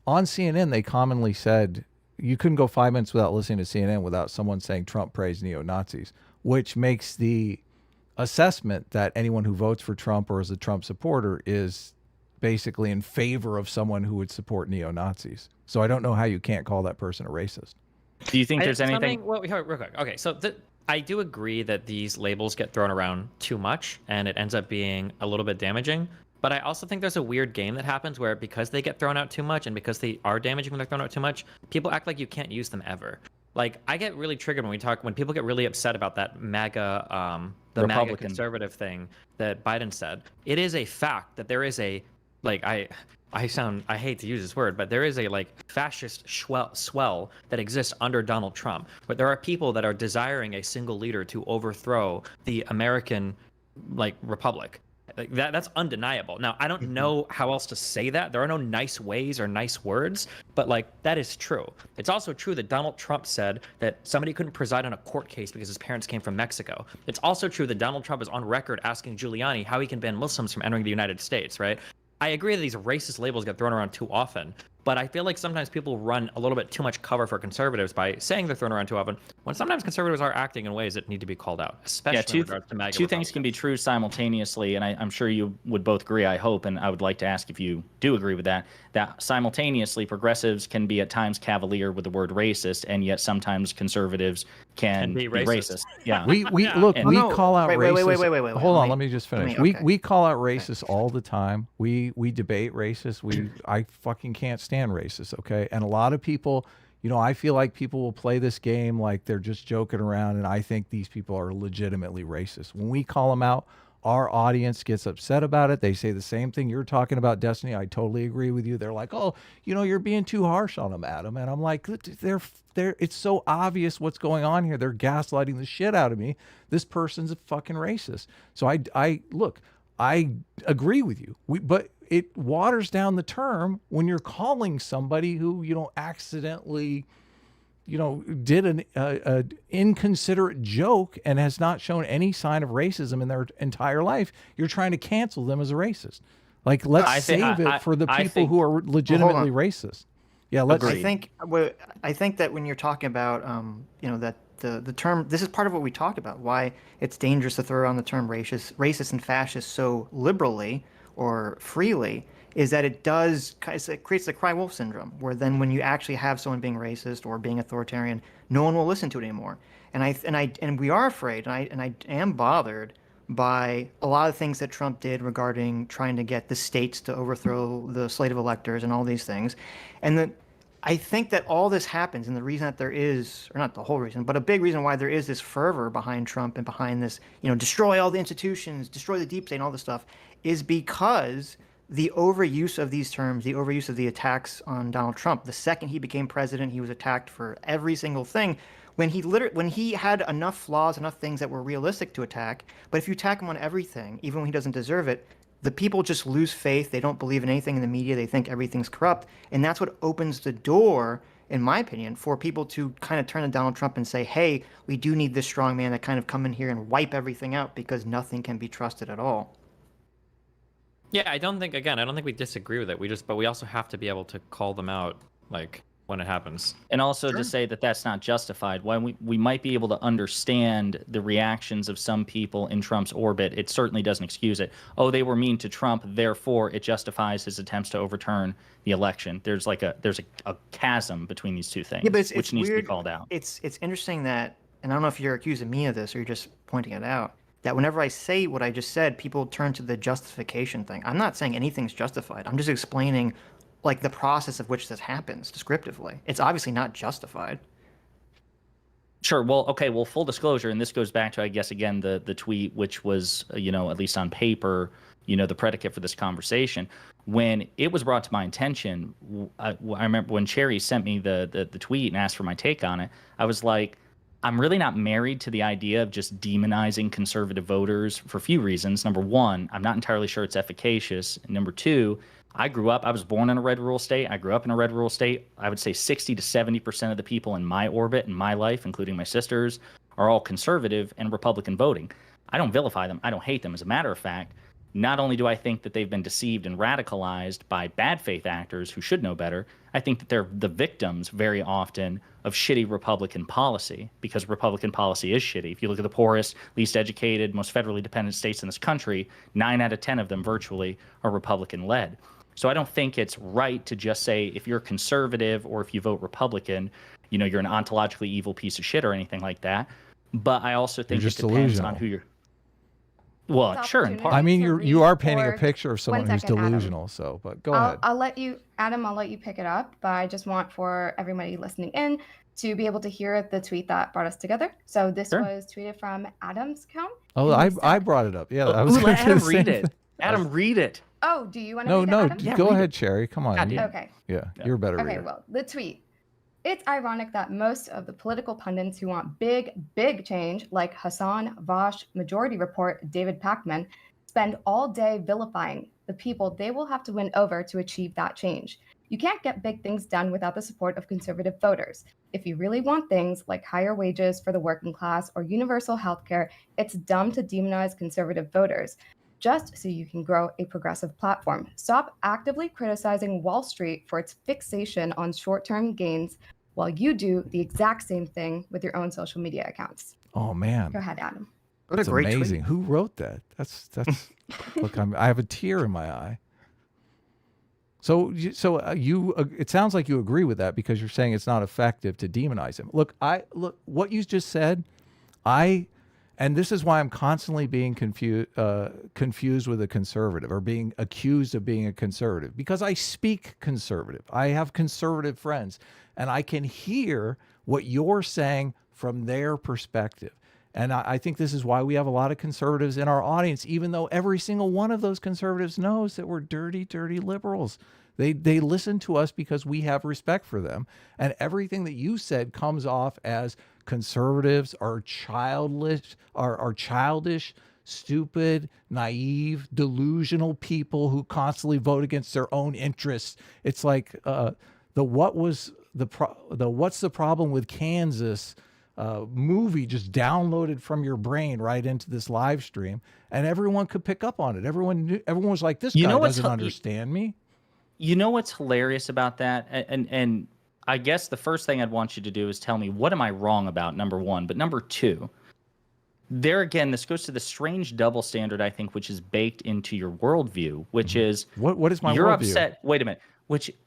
Speaker 3: on CNN they commonly said you couldn't go 5 minutes without listening to CNN without someone saying Trump praised neo-Nazis, which makes the assessment that anyone who votes for Trump or is a Trump supporter is basically in favor of someone who would support neo-Nazis. So I don't know how you can't call that person a racist.
Speaker 4: Do you think there's anything?
Speaker 1: Well, real quick. Okay, so I do agree that these labels get thrown around too much, and it ends up being a little bit damaging. But I also think there's a weird game that happens where because they get thrown out too much and because they are damaging when they're thrown out too much, people act like you can't use them ever. Like, I get really triggered when people get really upset about that MAGA, the MAGA
Speaker 4: Republican
Speaker 1: conservative thing that Biden said. It is a fact that there is a, I hate to use this word, but there is a fascist swell that exists under Donald Trump. But there are people that are desiring a single leader to overthrow the American republic. Like that's undeniable. Now, I don't know how else to say that. There are no nice ways or nice words, but like that is true. It's also true that Donald Trump said that somebody couldn't preside on a court case because his parents came from Mexico. It's also true that Donald Trump is on record asking Giuliani how he can ban Muslims from entering the United States, right? I agree that these racist labels get thrown around too often, but I feel like sometimes people run a little bit too much cover for conservatives by saying they're thrown around too often, when sometimes conservatives are acting in ways that need to be called out, especially in regards to MAGA
Speaker 4: two things can be
Speaker 1: Republicans.
Speaker 4: true simultaneously, and I'm sure you would both agree, I hope, and I would like to ask if you do agree with that simultaneously progressives can be at times cavalier with the word racist, and yet sometimes conservatives can be racist. Yeah.
Speaker 3: We look,
Speaker 4: And-
Speaker 3: we
Speaker 2: no,
Speaker 3: call out
Speaker 2: wait,
Speaker 3: racist.
Speaker 2: wait,
Speaker 3: Hold on,
Speaker 2: let
Speaker 3: let
Speaker 2: me-
Speaker 3: me just
Speaker 2: let
Speaker 3: finish.
Speaker 2: me- okay.
Speaker 3: We call out racists all the time. We debate racists. I fucking can't stand racists, okay? And a lot of people, you know, I feel like people will play this game like they're just joking around, and I think these people are legitimately racist. When we call them out, our audience gets upset about it. They say the same thing you're talking about, Destiny. I totally agree with you. They're like, "Oh, you know, you're being too harsh on them, Adam." And I'm like, they're it's so obvious what's going on here. They're gaslighting the shit out of me. This person's a fucking racist. So I look, I agree with you. But it waters down the term when you're calling somebody who, you know, accidentally, you know, did an inconsiderate joke and has not shown any sign of racism in their entire life. You're trying to cancel them as a racist. Like, let's save it for the people who are legitimately racist. Yeah, let's.
Speaker 4: Agreed.
Speaker 2: I think that when you're talking about, you know, that the term, this is part of what we talk about. Why it's dangerous to throw around the term racist and fascist so liberally or freely, is that it creates the cry wolf syndrome, where then when you actually have someone being racist or being authoritarian, no one will listen to it anymore. And we are afraid, and I am bothered by a lot of things that Trump did regarding trying to get the states to overthrow the slate of electors and all these things. And that I think that all this happens, and the reason that there is, or not the whole reason, but a big reason why there is this fervor behind Trump and behind this, you know, destroy all the institutions, destroy the deep state and all this stuff, is because the overuse of these terms, the overuse of the attacks on Donald Trump. The second he became president, he was attacked for every single thing. When he had enough flaws, enough things that were realistic to attack, but if you attack him on everything, even when he doesn't deserve it, the people just lose faith. They don't believe in anything in the media. They think everything's corrupt. And that's what opens the door, in my opinion, for people to kind of turn to Donald Trump and say, hey, we do need this strong man to kind of come in here and wipe everything out, because nothing can be trusted at all.
Speaker 1: Yeah, I don't think we disagree with it. But we also have to be able to call them out, like, when it happens.
Speaker 4: And also to say that that's not justified. While we might be able to understand the reactions of some people in Trump's orbit, it certainly doesn't excuse it. Oh, they were mean to Trump, therefore it justifies his attempts to overturn the election. There's a chasm between these two things,
Speaker 2: Yeah, but it's
Speaker 4: which needs
Speaker 2: weird.
Speaker 4: to be called out.
Speaker 2: It's interesting that, and I don't know if you're accusing me of this or you're just pointing it out, that whenever I say what I just said, people turn to the justification thing. I'm not saying anything's justified. I'm just explaining, like, the process of which this happens descriptively. It's obviously not justified.
Speaker 4: Sure. Well, okay. Well, full disclosure, and this goes back to, I guess, again, the tweet, which was, you know, at least on paper, you know, the predicate for this conversation. When it was brought to my attention, I remember when Chaeiry sent me the tweet and asked for my take on it, I was like, I'm really not married to the idea of just demonizing conservative voters for a few reasons. Number one, I'm not entirely sure it's efficacious. And number two, I was born in a red rural state. I grew up in a red rural state. I would say 60 to 70% of the people in my orbit, in my life, including my sisters, are all conservative and Republican voting. I don't vilify them. I don't hate them. As a matter of fact, not only do I think that they've been deceived and radicalized by bad faith actors who should know better, I think that they're the victims very often of shitty Republican policy, because Republican policy is shitty. If you look at the poorest, least educated, most federally dependent states in this country, 9 out of 10 of them virtually are Republican-led. So I don't think it's right to just say if you're conservative or if you vote Republican, you know, you're an ontologically evil piece of shit or anything like that. But I also think it depends on who you're. Well, sure, in part.
Speaker 3: I mean, you are painting a
Speaker 5: for
Speaker 3: picture of someone who's
Speaker 5: 1 second, Adam.
Speaker 3: delusional. So, but go ahead.
Speaker 5: I'll let you, Adam, I'll let you pick it up, but I just want for everybody listening in to be able to hear the tweet that brought us together. So this was tweeted from Adam's account.
Speaker 3: Oh, I brought it up. Yeah, I was
Speaker 4: let Adam
Speaker 3: say
Speaker 4: read it. Adam, read it.
Speaker 5: Oh, do you want to read
Speaker 3: No,
Speaker 5: that, Adam?
Speaker 3: go ahead, Chaeiry. Come on.
Speaker 5: Okay.
Speaker 3: Yeah, you're a better
Speaker 5: Okay,
Speaker 3: reader.
Speaker 5: well, the tweet. It's ironic that most of the political pundits who want big, big change, like Hassan, VAUSH, Majority Report, David Pakman, spend all day vilifying the people they will have to win over to achieve that change. You can't get big things done without the support of conservative voters. If you really want things like higher wages for the working class or universal healthcare, it's dumb to demonize conservative voters just so you can grow a progressive platform. Stop actively criticizing Wall Street for its fixation on short-term gains while you do the exact same thing with your own social media accounts.
Speaker 3: Oh man,
Speaker 5: Go ahead, Adam.
Speaker 2: What
Speaker 3: that's
Speaker 2: a great
Speaker 3: amazing.
Speaker 2: tweet.
Speaker 3: Who wrote that? That's look, I have a tear in my eye. So it sounds like you agree with that because you're saying it's not effective to demonize him. Look, what you just said, and this is why I'm constantly being confused with a conservative or being accused of being a conservative, because I speak conservative. I have conservative friends, and I can hear what you're saying from their perspective. And I think this is why we have a lot of conservatives in our audience, even though every single one of those conservatives knows that we're dirty, dirty liberals. They listen to us because we have respect for them. And everything that you said comes off as conservatives are childish, stupid, naive, delusional people who constantly vote against their own interests. It's like what's the problem with Kansas movie just downloaded from your brain right into this live stream, and everyone could pick up on it. Everyone was like, this guy doesn't understand me.
Speaker 4: You know what's hilarious about that? And I guess the first thing I'd want you to do is tell me, what am I wrong about, number one? But number two, there again, this goes to the strange double standard, I think, which is baked into your worldview, which is
Speaker 3: what is my
Speaker 4: you're
Speaker 3: worldview?
Speaker 4: upset. Wait a minute.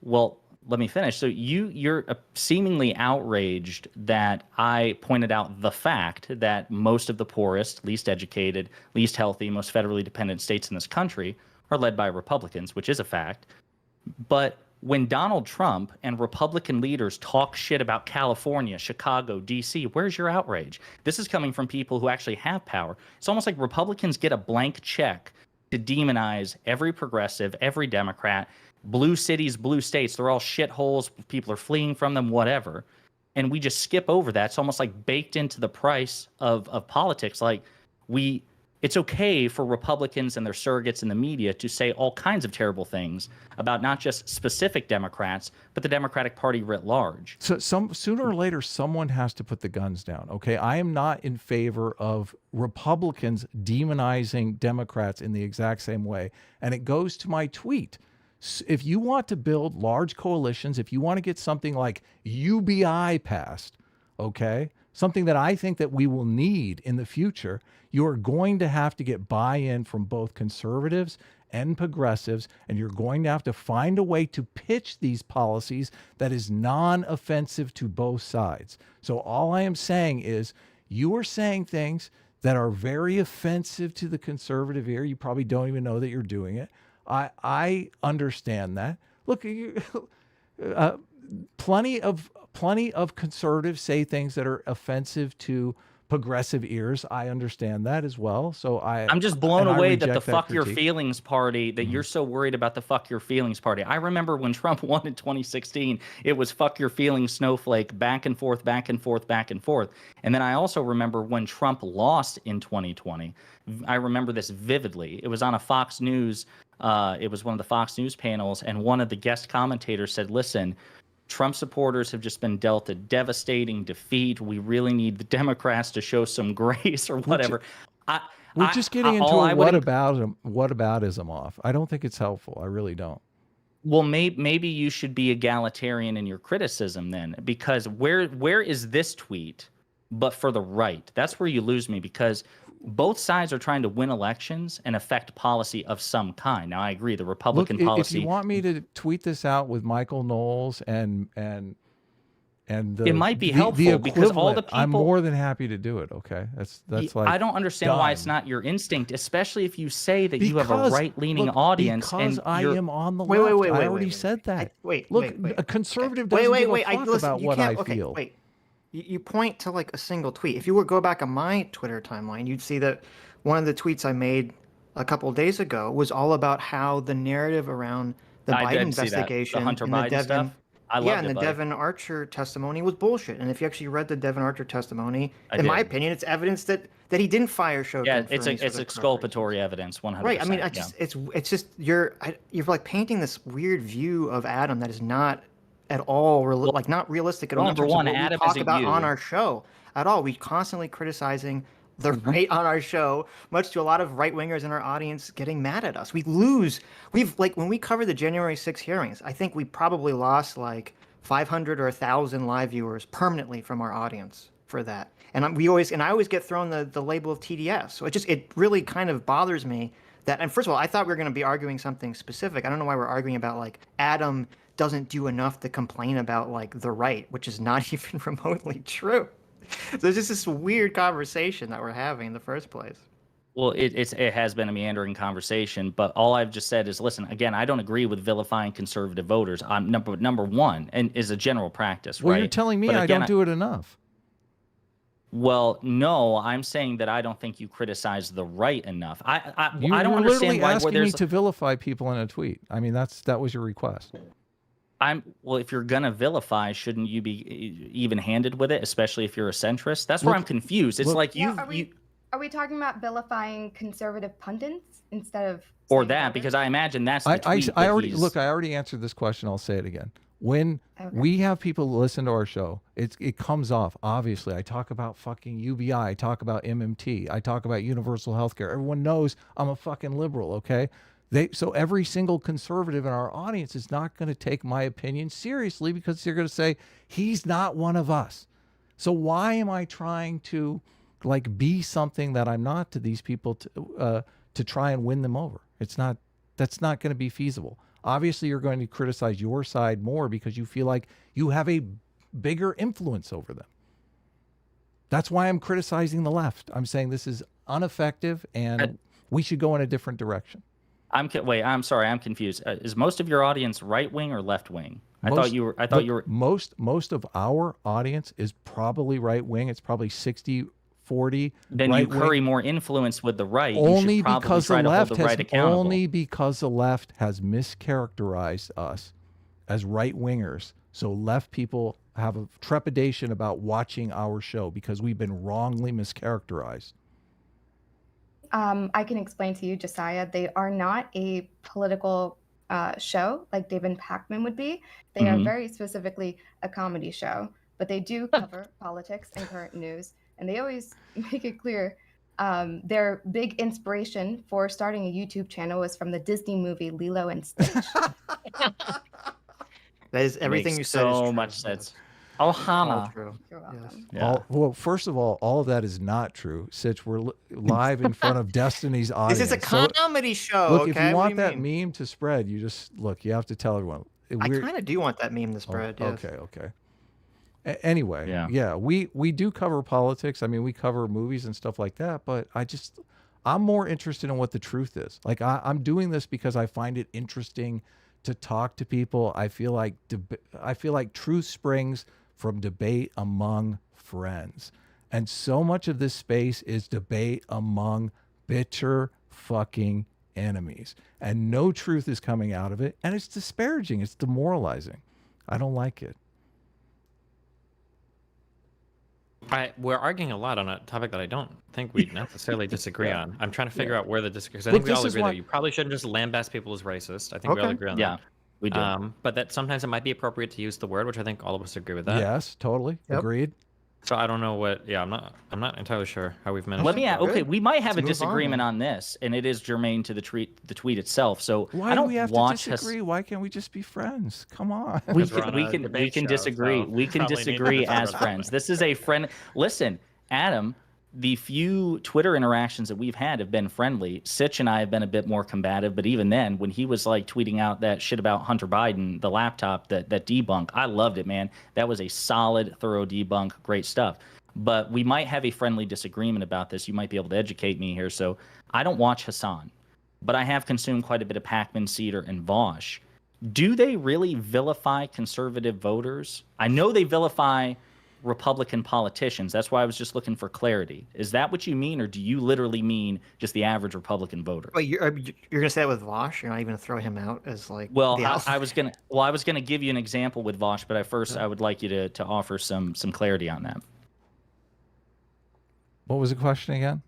Speaker 4: Well, let me finish. So you're seemingly outraged that I pointed out the fact that most of the poorest, least educated, least healthy, most federally dependent states in this country are led by Republicans, which is a fact. But when Donald Trump and Republican leaders talk shit about California, Chicago, D.C., where's your outrage? This is coming from people who actually have power. It's almost like Republicans get a blank check to demonize every progressive, every Democrat, blue cities, blue states. They're all shitholes. People are fleeing from them, whatever. And we just skip over that. It's almost like baked into the price of politics. Like it's okay for Republicans and their surrogates in the media to say all kinds of terrible things about not just specific Democrats, but the Democratic Party writ large.
Speaker 3: So sooner or later, someone has to put the guns down. Okay, I am not in favor of Republicans demonizing Democrats in the exact same way. And it goes to my tweet. If you want to build large coalitions, if you want to get something like UBI passed, okay, something that I think that we will need in the future, you are going to have to get buy-in from both conservatives and progressives, and you're going to have to find a way to pitch these policies that is non-offensive to both sides. So all I am saying is you are saying things that are very offensive to the conservative ear. You probably don't even know that you're doing it. I understand that. Look, plenty of conservatives say things that are offensive to progressive ears. I understand that as well. So I'm
Speaker 4: just blown away that the fuck your
Speaker 3: critique.
Speaker 4: Feelings party, that you're so worried about the fuck your feelings party. I remember when Trump won in 2016, it was fuck your feelings snowflake, back and forth, back and forth, back and forth. And then I also remember when Trump lost in 2020. I remember this vividly. It was on a Fox News. It was one of the Fox News panels, and one of the guest commentators said, listen, Trump supporters have just been dealt a devastating defeat. We really need the Democrats to show some grace or whatever.
Speaker 3: We're just getting into a whataboutism off. I don't think it's helpful. I really don't.
Speaker 4: Well, maybe you should be egalitarian in your criticism then, because where is this tweet but for the right? That's where you lose me, because both sides are trying to win elections and affect policy of some kind. Now, I agree, the Republican policy.
Speaker 3: If you want me to tweet this out with Michael Knowles and
Speaker 4: it might be helpful because all the people.
Speaker 3: I'm more than happy to do it. Okay, that's like
Speaker 4: I don't understand why it's not your instinct, especially if you say that you have a right-leaning audience.
Speaker 3: Because I am on the left.
Speaker 2: Wait,
Speaker 3: I already said that.
Speaker 2: Wait.
Speaker 3: A conservative doesn't give a fuck about what I feel.
Speaker 2: Wait. You point to like a single tweet. If you would go back on my Twitter timeline, you'd see that one of the tweets I made a couple of days ago was all about how the narrative around the Biden investigation,
Speaker 4: the Hunter
Speaker 2: and
Speaker 4: Biden stuff. I
Speaker 2: Yeah,
Speaker 4: loved
Speaker 2: and
Speaker 4: it,
Speaker 2: the
Speaker 4: buddy.
Speaker 2: Devin Archer testimony was bullshit. And if you actually read the Devin Archer testimony,
Speaker 4: I
Speaker 2: in my
Speaker 4: did.
Speaker 2: opinion, it's evidence that he didn't fire Shokin
Speaker 4: Yeah,
Speaker 2: for
Speaker 4: it's
Speaker 2: any sort
Speaker 4: it's
Speaker 2: of
Speaker 4: exculpatory evidence, 100%.
Speaker 2: Right. I mean,
Speaker 4: yeah.
Speaker 2: it's just you're like painting this weird view of Adam that is not at all like not realistic at all.
Speaker 4: number
Speaker 2: in terms
Speaker 4: one,
Speaker 2: of what
Speaker 4: Adam
Speaker 2: we talk
Speaker 4: isn't
Speaker 2: about on
Speaker 4: you.
Speaker 2: our show at all. We constantly criticizing the right on our show, much to a lot of right wingers in our audience getting mad at us. We've like when we covered the January 6 hearings, I think we probably lost like 500 or 1,000 live viewers permanently from our audience for that. And I always get thrown the label of TDS. So it really kind of bothers me that. And first of all, I thought we were going to be arguing something specific. I don't know why we're arguing about like Adam doesn't do enough to complain about like the right, which is not even remotely true. So it's just this weird conversation that we're having in the first place.
Speaker 4: Well, it has been a meandering conversation, but all I've just said is, listen, again, I don't agree with vilifying conservative voters on number one, and is a general practice,
Speaker 3: Well,
Speaker 4: right?
Speaker 3: you're telling me
Speaker 4: But
Speaker 3: I
Speaker 4: again,
Speaker 3: don't do it enough.
Speaker 4: Well, no, I'm saying that I don't think you criticize the right enough. I
Speaker 3: You
Speaker 4: don't
Speaker 3: were
Speaker 4: understand
Speaker 3: literally
Speaker 4: why
Speaker 3: asking me
Speaker 4: there's.
Speaker 3: to vilify people in a tweet. I mean, that was your request.
Speaker 4: Well, if you're gonna vilify, shouldn't you be even-handed with it, especially if you're a centrist? That's where I'm confused. It's like
Speaker 5: Well, are we talking about vilifying conservative pundits instead of
Speaker 4: or
Speaker 5: saying
Speaker 4: that,
Speaker 5: voters?
Speaker 4: because I imagine that's the tweet
Speaker 3: I
Speaker 4: that
Speaker 3: already
Speaker 4: he's-
Speaker 3: I already answered this question. I'll say it again. When
Speaker 5: Okay.
Speaker 3: we have people listen to our show, it comes off. Obviously, I talk about fucking UBI. I talk about MMT. I talk about universal health care. Everyone knows I'm a fucking liberal, okay? So every single conservative in our audience is not going to take my opinion seriously because they're going to say, he's not one of us. So why am I trying to like be something that I'm not to these people to try and win them over? That's not going to be feasible. Obviously, you're going to criticize your side more because you feel like you have a bigger influence over them. That's why I'm criticizing the left. I'm saying this is ineffective and we should go in a different direction.
Speaker 4: Wait, I'm sorry, I'm confused. Is most of your audience right wing or left wing? I thought you were.
Speaker 3: Most of our audience is probably right wing. It's probably 60-40.
Speaker 4: Then
Speaker 3: right
Speaker 4: you curry
Speaker 3: wing.
Speaker 4: more influence with the right.
Speaker 3: Only
Speaker 4: you should probably
Speaker 3: because
Speaker 4: try
Speaker 3: the
Speaker 4: to hold
Speaker 3: left
Speaker 4: the right accountable.
Speaker 3: only because the left has mischaracterized us as right wingers. So left people have a trepidation about watching our show because we've been wrongly mischaracterized.
Speaker 5: I can explain to you, Josiah, they are not a political show like David Pakman would be. They are very specifically a comedy show, but they do cover politics and current news. And they always make it clear their big inspiration for starting a YouTube channel was from the Disney movie Lilo and Stitch.
Speaker 2: That is everything
Speaker 4: Makes
Speaker 2: you said.
Speaker 4: so
Speaker 2: is true.
Speaker 4: much sense.
Speaker 2: That's
Speaker 4: Oh,
Speaker 2: all
Speaker 4: Hama.
Speaker 2: true.
Speaker 5: You're welcome.
Speaker 4: Yeah.
Speaker 3: Well, first of all of that is not true. Sitch, we're live in front of Destiny's audience.
Speaker 2: This is a
Speaker 3: So,
Speaker 2: comedy show.
Speaker 3: look,
Speaker 2: okay?
Speaker 3: if you
Speaker 2: What
Speaker 3: want
Speaker 2: do you
Speaker 3: that
Speaker 2: mean?
Speaker 3: meme to spread, you have to tell everyone.
Speaker 2: I kind of do want that meme to spread. Yes.
Speaker 3: Okay. Anyway,
Speaker 4: Yeah.
Speaker 3: we do cover politics. I mean, we cover movies and stuff like that, but I'm more interested in what the truth is. Like I'm doing this because I find it interesting to talk to people. I feel like truth springs from debate among friends. And so much of this space is debate among bitter fucking enemies. And no truth is coming out of it. And it's disparaging. It's demoralizing. I don't like it.
Speaker 1: We're arguing a lot on a topic that I don't think we necessarily disagree on. I'm trying to figure out where the disagreement. I
Speaker 3: Look,
Speaker 1: think we all
Speaker 3: this is
Speaker 1: agree
Speaker 3: why-
Speaker 1: that you probably shouldn't just lambast people as racist. I think we all
Speaker 2: Okay.
Speaker 1: agree on
Speaker 4: Yeah,
Speaker 1: that.
Speaker 4: we do.
Speaker 1: But that sometimes it might be appropriate to use the word, which I think all of us agree with that.
Speaker 3: Yes, totally.
Speaker 2: Yep.
Speaker 3: Agreed.
Speaker 1: So I don't know what. Yeah, I'm not entirely sure how we've managed.
Speaker 4: Let me add,
Speaker 2: Good.
Speaker 4: okay, we might have
Speaker 2: Let's
Speaker 4: a
Speaker 2: move on
Speaker 4: disagreement
Speaker 2: then.
Speaker 4: on this, and it is germane to the tweet itself. So
Speaker 3: Why
Speaker 4: I
Speaker 3: do
Speaker 4: don't
Speaker 3: we have
Speaker 4: watch
Speaker 3: to disagree? Why can't we just be friends? Come on.
Speaker 4: We
Speaker 1: Because we're
Speaker 4: can,
Speaker 1: on
Speaker 4: we
Speaker 1: a
Speaker 4: can, we
Speaker 1: debate
Speaker 4: can
Speaker 1: show,
Speaker 4: disagree.
Speaker 1: so
Speaker 4: We can
Speaker 1: probably need to
Speaker 4: disagree
Speaker 1: differ
Speaker 4: as
Speaker 1: that
Speaker 4: friends.
Speaker 1: way.
Speaker 4: This is a friend. Listen, Adam, the few Twitter interactions that we've had have been friendly. Sitch and I have been a bit more combative, but even then, when he was like tweeting out that shit about Hunter Biden, the laptop, that debunk, I loved it, man. That was a solid, thorough debunk. Great stuff. But we might have a friendly disagreement about this. You might be able to educate me here. So I don't watch Hassan, but I have consumed quite a bit of Pacman, Cedar, and VAUSH. Do they really vilify conservative voters? I know they vilify Republican politicians. That's why I was just looking for clarity. Is that what you mean, or do you literally mean just the average Republican voter?
Speaker 2: Wait, you're gonna say that with VAUSH? You're not even gonna throw him out as like
Speaker 4: Well,
Speaker 2: the alpha?
Speaker 4: I was gonna give you an example with VAUSH, but I would like you to offer some clarity on that.
Speaker 3: What was the question again?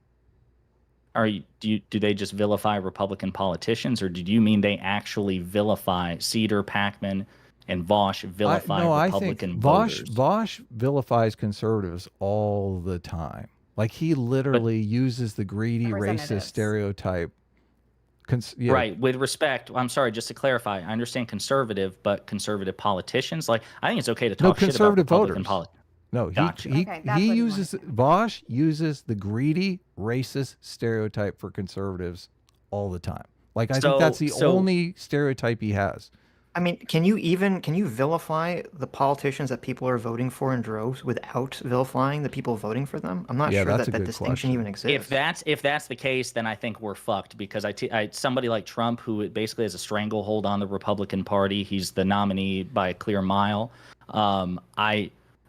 Speaker 4: Do they just vilify Republican politicians, or did you mean they actually vilify Cedar, Packman, and VAUSH vilify Republican voters?
Speaker 3: VAUSH vilifies conservatives all the time. Like he literally uses the greedy racist
Speaker 5: Representatives.
Speaker 3: stereotype.
Speaker 4: Right. With respect, I'm sorry, just to clarify, I understand conservative, but conservative politicians, like I think it's okay to talk shit about
Speaker 3: conservative
Speaker 4: Republican
Speaker 3: voters.
Speaker 4: politics.
Speaker 3: No,
Speaker 4: Gotcha.
Speaker 5: Okay, that's
Speaker 3: he
Speaker 5: what he
Speaker 3: uses
Speaker 5: wanted.
Speaker 3: VAUSH uses the greedy racist stereotype for conservatives all the time. Like I think that's the only stereotype he has.
Speaker 2: I mean, can you vilify the politicians that people are voting for in droves without vilifying the people voting for them? I'm not
Speaker 3: Yeah,
Speaker 2: sure
Speaker 3: that's
Speaker 2: that
Speaker 3: a
Speaker 2: that
Speaker 3: good
Speaker 2: distinction
Speaker 3: question.
Speaker 2: even exists.
Speaker 4: If that's the case, then I think we're fucked because somebody like Trump, who basically has a stranglehold on the Republican Party, he's the nominee by a clear mile.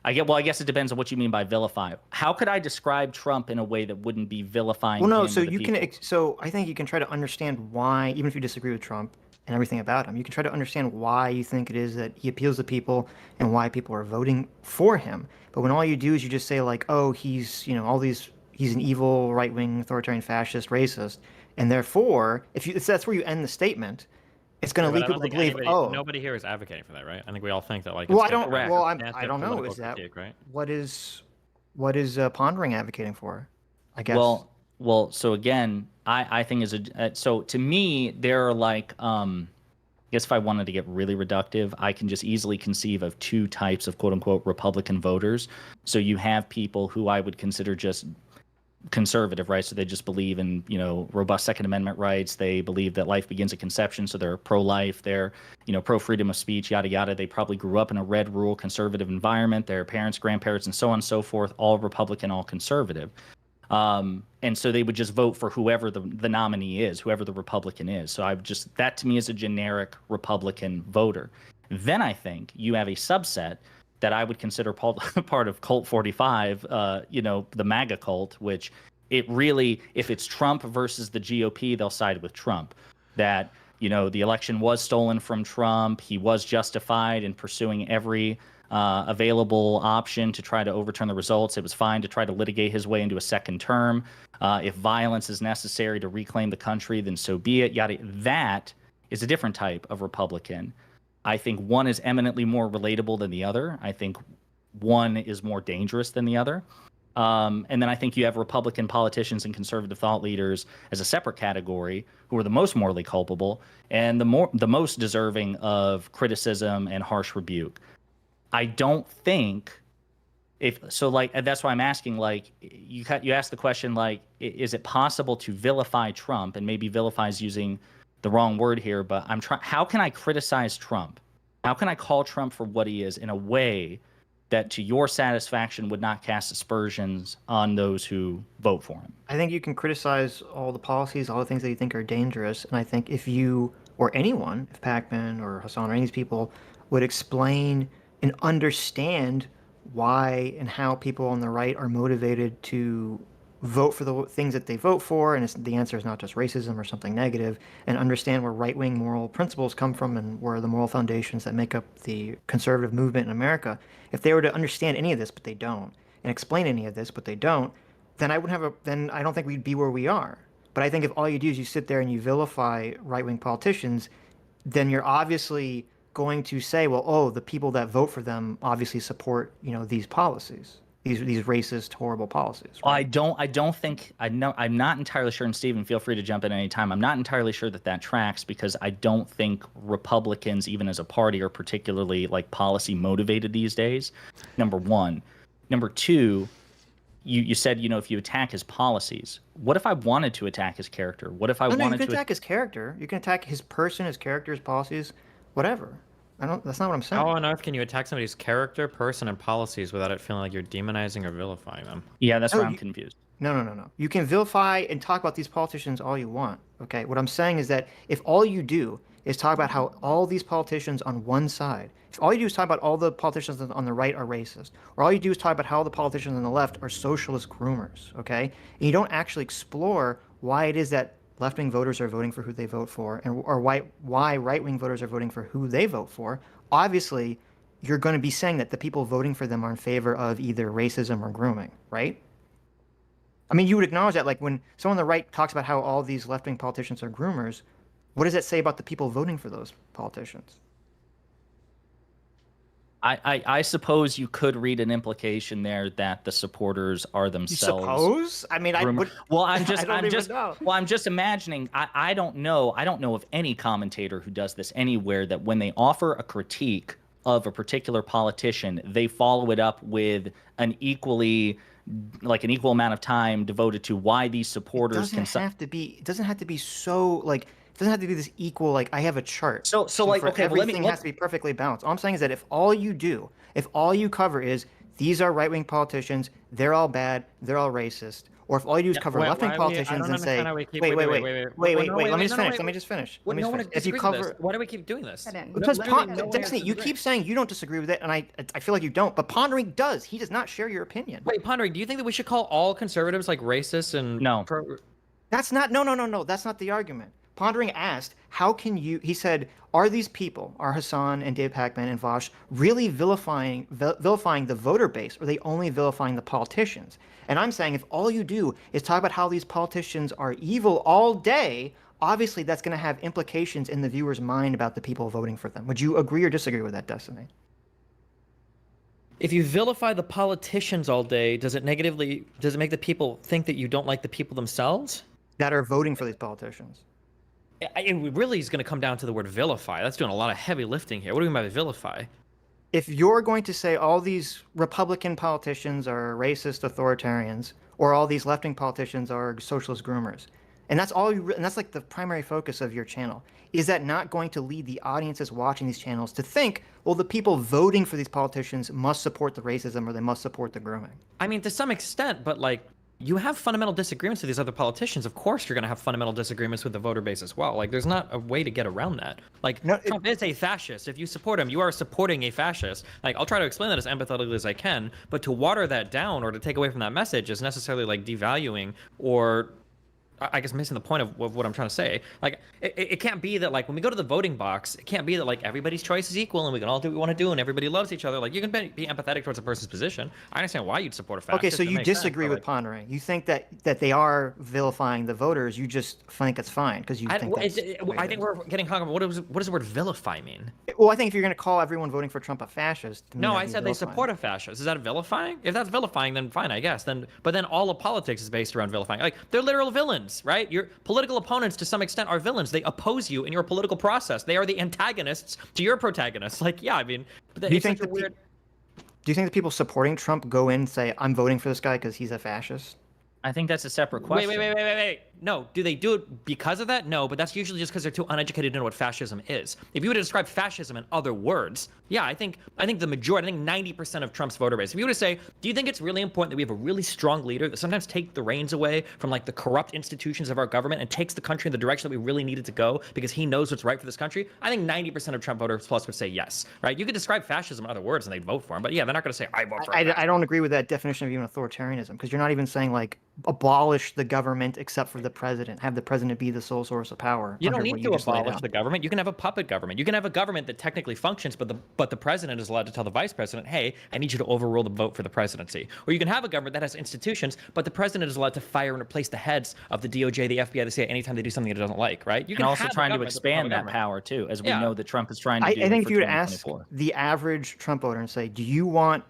Speaker 4: I guess it depends on what you mean by vilify. How could I describe Trump in a way that wouldn't be vilifying?
Speaker 2: Well, no.
Speaker 4: him
Speaker 2: So
Speaker 4: or the
Speaker 2: you
Speaker 4: people?
Speaker 2: can. So I think you can try to understand why, even if you disagree with Trump and everything about him, you can try to understand why you think it is that he appeals to people and why people are voting for him. But when all you do is you just say like, oh, he's he's an evil right-wing authoritarian fascist racist, and therefore, if that's where you end the statement, it's going to lead people to believe,
Speaker 1: nobody here is advocating for that, right? I think we all think that like.
Speaker 2: Well,
Speaker 1: it's
Speaker 2: I don't.
Speaker 1: different.
Speaker 2: Well,
Speaker 1: It's
Speaker 2: I don't know.
Speaker 1: political
Speaker 2: Is that
Speaker 1: critique, right?
Speaker 2: what is Pondering advocating for? I guess.
Speaker 4: Well. So again, I think so to me there are like I guess if I wanted to get really reductive, I can just easily conceive of two types of quote unquote Republican voters. So you have people who I would consider just conservative, right? So they just believe in, robust Second Amendment rights. They believe that life begins at conception. So they're pro-life. They're, pro freedom of speech, yada, yada. They probably grew up in a red, rural, conservative environment. Their parents, grandparents, and so on and so forth, all Republican, all conservative. And so they would just vote for whoever the nominee is, whoever the Republican is. So that to me is a generic Republican voter. Then I think you have a subset that I would consider part of Cult 45, the MAGA cult, which it really, if it's Trump versus the GOP, they'll side with Trump. That, the election was stolen from Trump. He was justified in pursuing every available option to try to overturn the results. It was fine to try to litigate his way into a second term. If violence is necessary to reclaim the country, then so be it. Yada. That is a different type of Republican. I think one is eminently more relatable than the other. I think one is more dangerous than the other. And then I think you have Republican politicians and conservative thought leaders as a separate category who are the most morally culpable and the most deserving of criticism and harsh rebuke. I don't think that's why I'm asking, you asked the question, is it possible to vilify Trump? And maybe vilify is using the wrong word here, but how can I criticize Trump? How can I call Trump for what he is in a way that to your satisfaction would not cast aspersions on those who vote for him?
Speaker 2: I think you can criticize all the policies, all the things that you think are dangerous, and I think if you or anyone, if Pac-Man or Hassan or any of these people would explain and understand why and how people on the right are motivated to vote for the things that they vote for, and the answer is not just racism or something negative, and understand where right-wing moral principles come from and where the moral foundations that make up the conservative movement in America, if they were to understand any of this, but they don't, and explain any of this, but they don't, then then I don't think we'd be where we are. But I think if all you do is you sit there and you vilify right-wing politicians, then you're obviously going to say, well, the people that vote for them obviously support, these policies. These racist, horrible policies. Right?
Speaker 4: I'm not entirely sure, and Stephen, feel free to jump in any time. I'm not entirely sure that tracks because I don't think Republicans, even as a party, are particularly policy motivated these days. Number one. Number two, you said, if you attack his policies, what if I wanted to attack his character? What if I wanted to...
Speaker 2: you can attack his character. You can attack his person, his character, his policies, whatever. That's not what I'm saying.
Speaker 1: How on earth can you attack somebody's character, person, and policies without it feeling like you're demonizing or vilifying them?
Speaker 4: Yeah, that's where I'm confused.
Speaker 2: No. You can vilify and talk about these politicians all you want, okay? What I'm saying is that if all you do is talk about how all these politicians on one side, if all you do is talk about all the politicians on the right are racist, or all you do is talk about how the politicians on the left are socialist groomers, okay? And you don't actually explore why it is that left-wing voters are voting for who they vote for, and or why right-wing voters are voting for who they vote for, obviously you're going to be saying that the people voting for them are in favor of either racism or grooming, right? I mean, you would acknowledge that, like, when someone on the right talks about how all these left-wing politicians are groomers, what does that say about the people voting for those politicians?
Speaker 4: I suppose you could read an implication there that the supporters are themselves.
Speaker 2: You suppose? I mean,
Speaker 4: well, I'm just,
Speaker 2: I don't even know.
Speaker 4: well, I'm just imagining. I don't know. I don't know of any commentator who does this anywhere that when they offer a critique of a particular politician, they follow it up with an equal amount of time devoted to why these supporters
Speaker 2: It doesn't have to be so like. It doesn't have to be this equal, like, I have a chart.
Speaker 4: So like, okay,
Speaker 2: everything has to be perfectly balanced. All I'm saying is that if all you cover is these are right-wing politicians, they're all bad, they're all racist, or if all you do is cover left-wing politicians and say, wait, let me just finish. If you cover,
Speaker 1: why do we keep doing this?
Speaker 2: because Destiny, you keep saying you don't disagree with it, and I feel like you don't, but Pondering does. He does not share your opinion.
Speaker 1: Wait, Pondering, do you think that we should call all conservatives like racist and
Speaker 4: No.
Speaker 2: That's not no. That's not the argument. Pondering asked, how can you, he said, are these people, are Hassan and Dave Packman and VAUSH, really vilifying the voter base, or are they only vilifying the politicians? And I'm saying if all you do is talk about how these politicians are evil all day, obviously that's going to have implications in the viewer's mind about the people voting for them. Would you agree or disagree with that, Destiny?
Speaker 1: If you vilify the politicians all day, does it make the people think that you don't like the people themselves?
Speaker 2: That are voting for these politicians.
Speaker 1: It really is going to come down to the word vilify. That's doing a lot of heavy lifting here. What do you mean by vilify?
Speaker 2: If you're going to say all these Republican politicians are racist authoritarians, or all these left-wing politicians are socialist groomers, and that's all and that's like the primary focus of your channel, is that not going to lead the audiences watching these channels to think, well, the people voting for these politicians must support the racism or they must support the grooming?
Speaker 1: I mean, to some extent, but like, you have fundamental disagreements with these other politicians. Of course, you're going to have fundamental disagreements with the voter base as well. Like, there's not a way to get around that. Like, no, Trump is a fascist. If you support him, you are supporting a fascist. Like, I'll try to explain that as empathetically as I can, but to water that down or to take away from that message is necessarily like devaluing or, I guess, missing the point of what I'm trying to say. Like, it can't be that, like, when we go to the voting box, it can't be that, like, everybody's choice is equal and we can all do what we want to do and everybody loves each other. Like, you can be empathetic towards a person's position. I understand why you'd support a fascist.
Speaker 2: Okay, so you disagree with Pondering. You think that they are vilifying the voters. You just think it's fine because you think that's...
Speaker 1: I think we're getting hung up. What does the word vilify mean?
Speaker 2: Well, I think if you're going to call everyone voting for Trump a fascist...
Speaker 1: No, I said they support a fascist. Is that vilifying? If that's vilifying, then fine, I guess. But then all of politics is based around vilifying. Like, they're literal villains, right? Your political opponents, to some extent, are villains. They oppose you in your political process. They are the antagonists to your protagonists. Like, yeah, I mean,
Speaker 2: do you think the people supporting Trump go in and say, I'm voting for this guy because he's a fascist?
Speaker 4: I think that's a separate question.
Speaker 1: Wait. No, do they do it because of that? No, but that's usually just because they're too uneducated to know what fascism is. If you were to describe fascism in other words, yeah, I think the majority, I think 90% of Trump's voter base, if you were to say, do you think it's really important that we have a really strong leader that sometimes takes the reins away from, like, the corrupt institutions of our government and takes the country in the direction that we really needed to go because he knows what's right for this country? I think 90% of Trump voters plus would say yes, right? You could describe fascism in other words and they'd vote for him, but yeah, they're not going to say, I vote for him.
Speaker 2: I don't agree with that definition of even authoritarianism, because you're not even saying, like, abolish the government except for the president, have the president be the sole source of power.
Speaker 1: You don't need to abolish the government. You can have a puppet government. You can have a government that technically functions, but the president is allowed to tell the vice president, hey, I need you to overrule the vote for the presidency. Or you can have a government that has institutions, but the president is allowed to fire and replace the heads of the DOJ, the FBI, the CIA anytime they do something it doesn't like, right? You can
Speaker 4: also trying to expand that power too, as we know that Trump is trying to do.
Speaker 2: I think if you were to ask the average Trump voter and say, do you want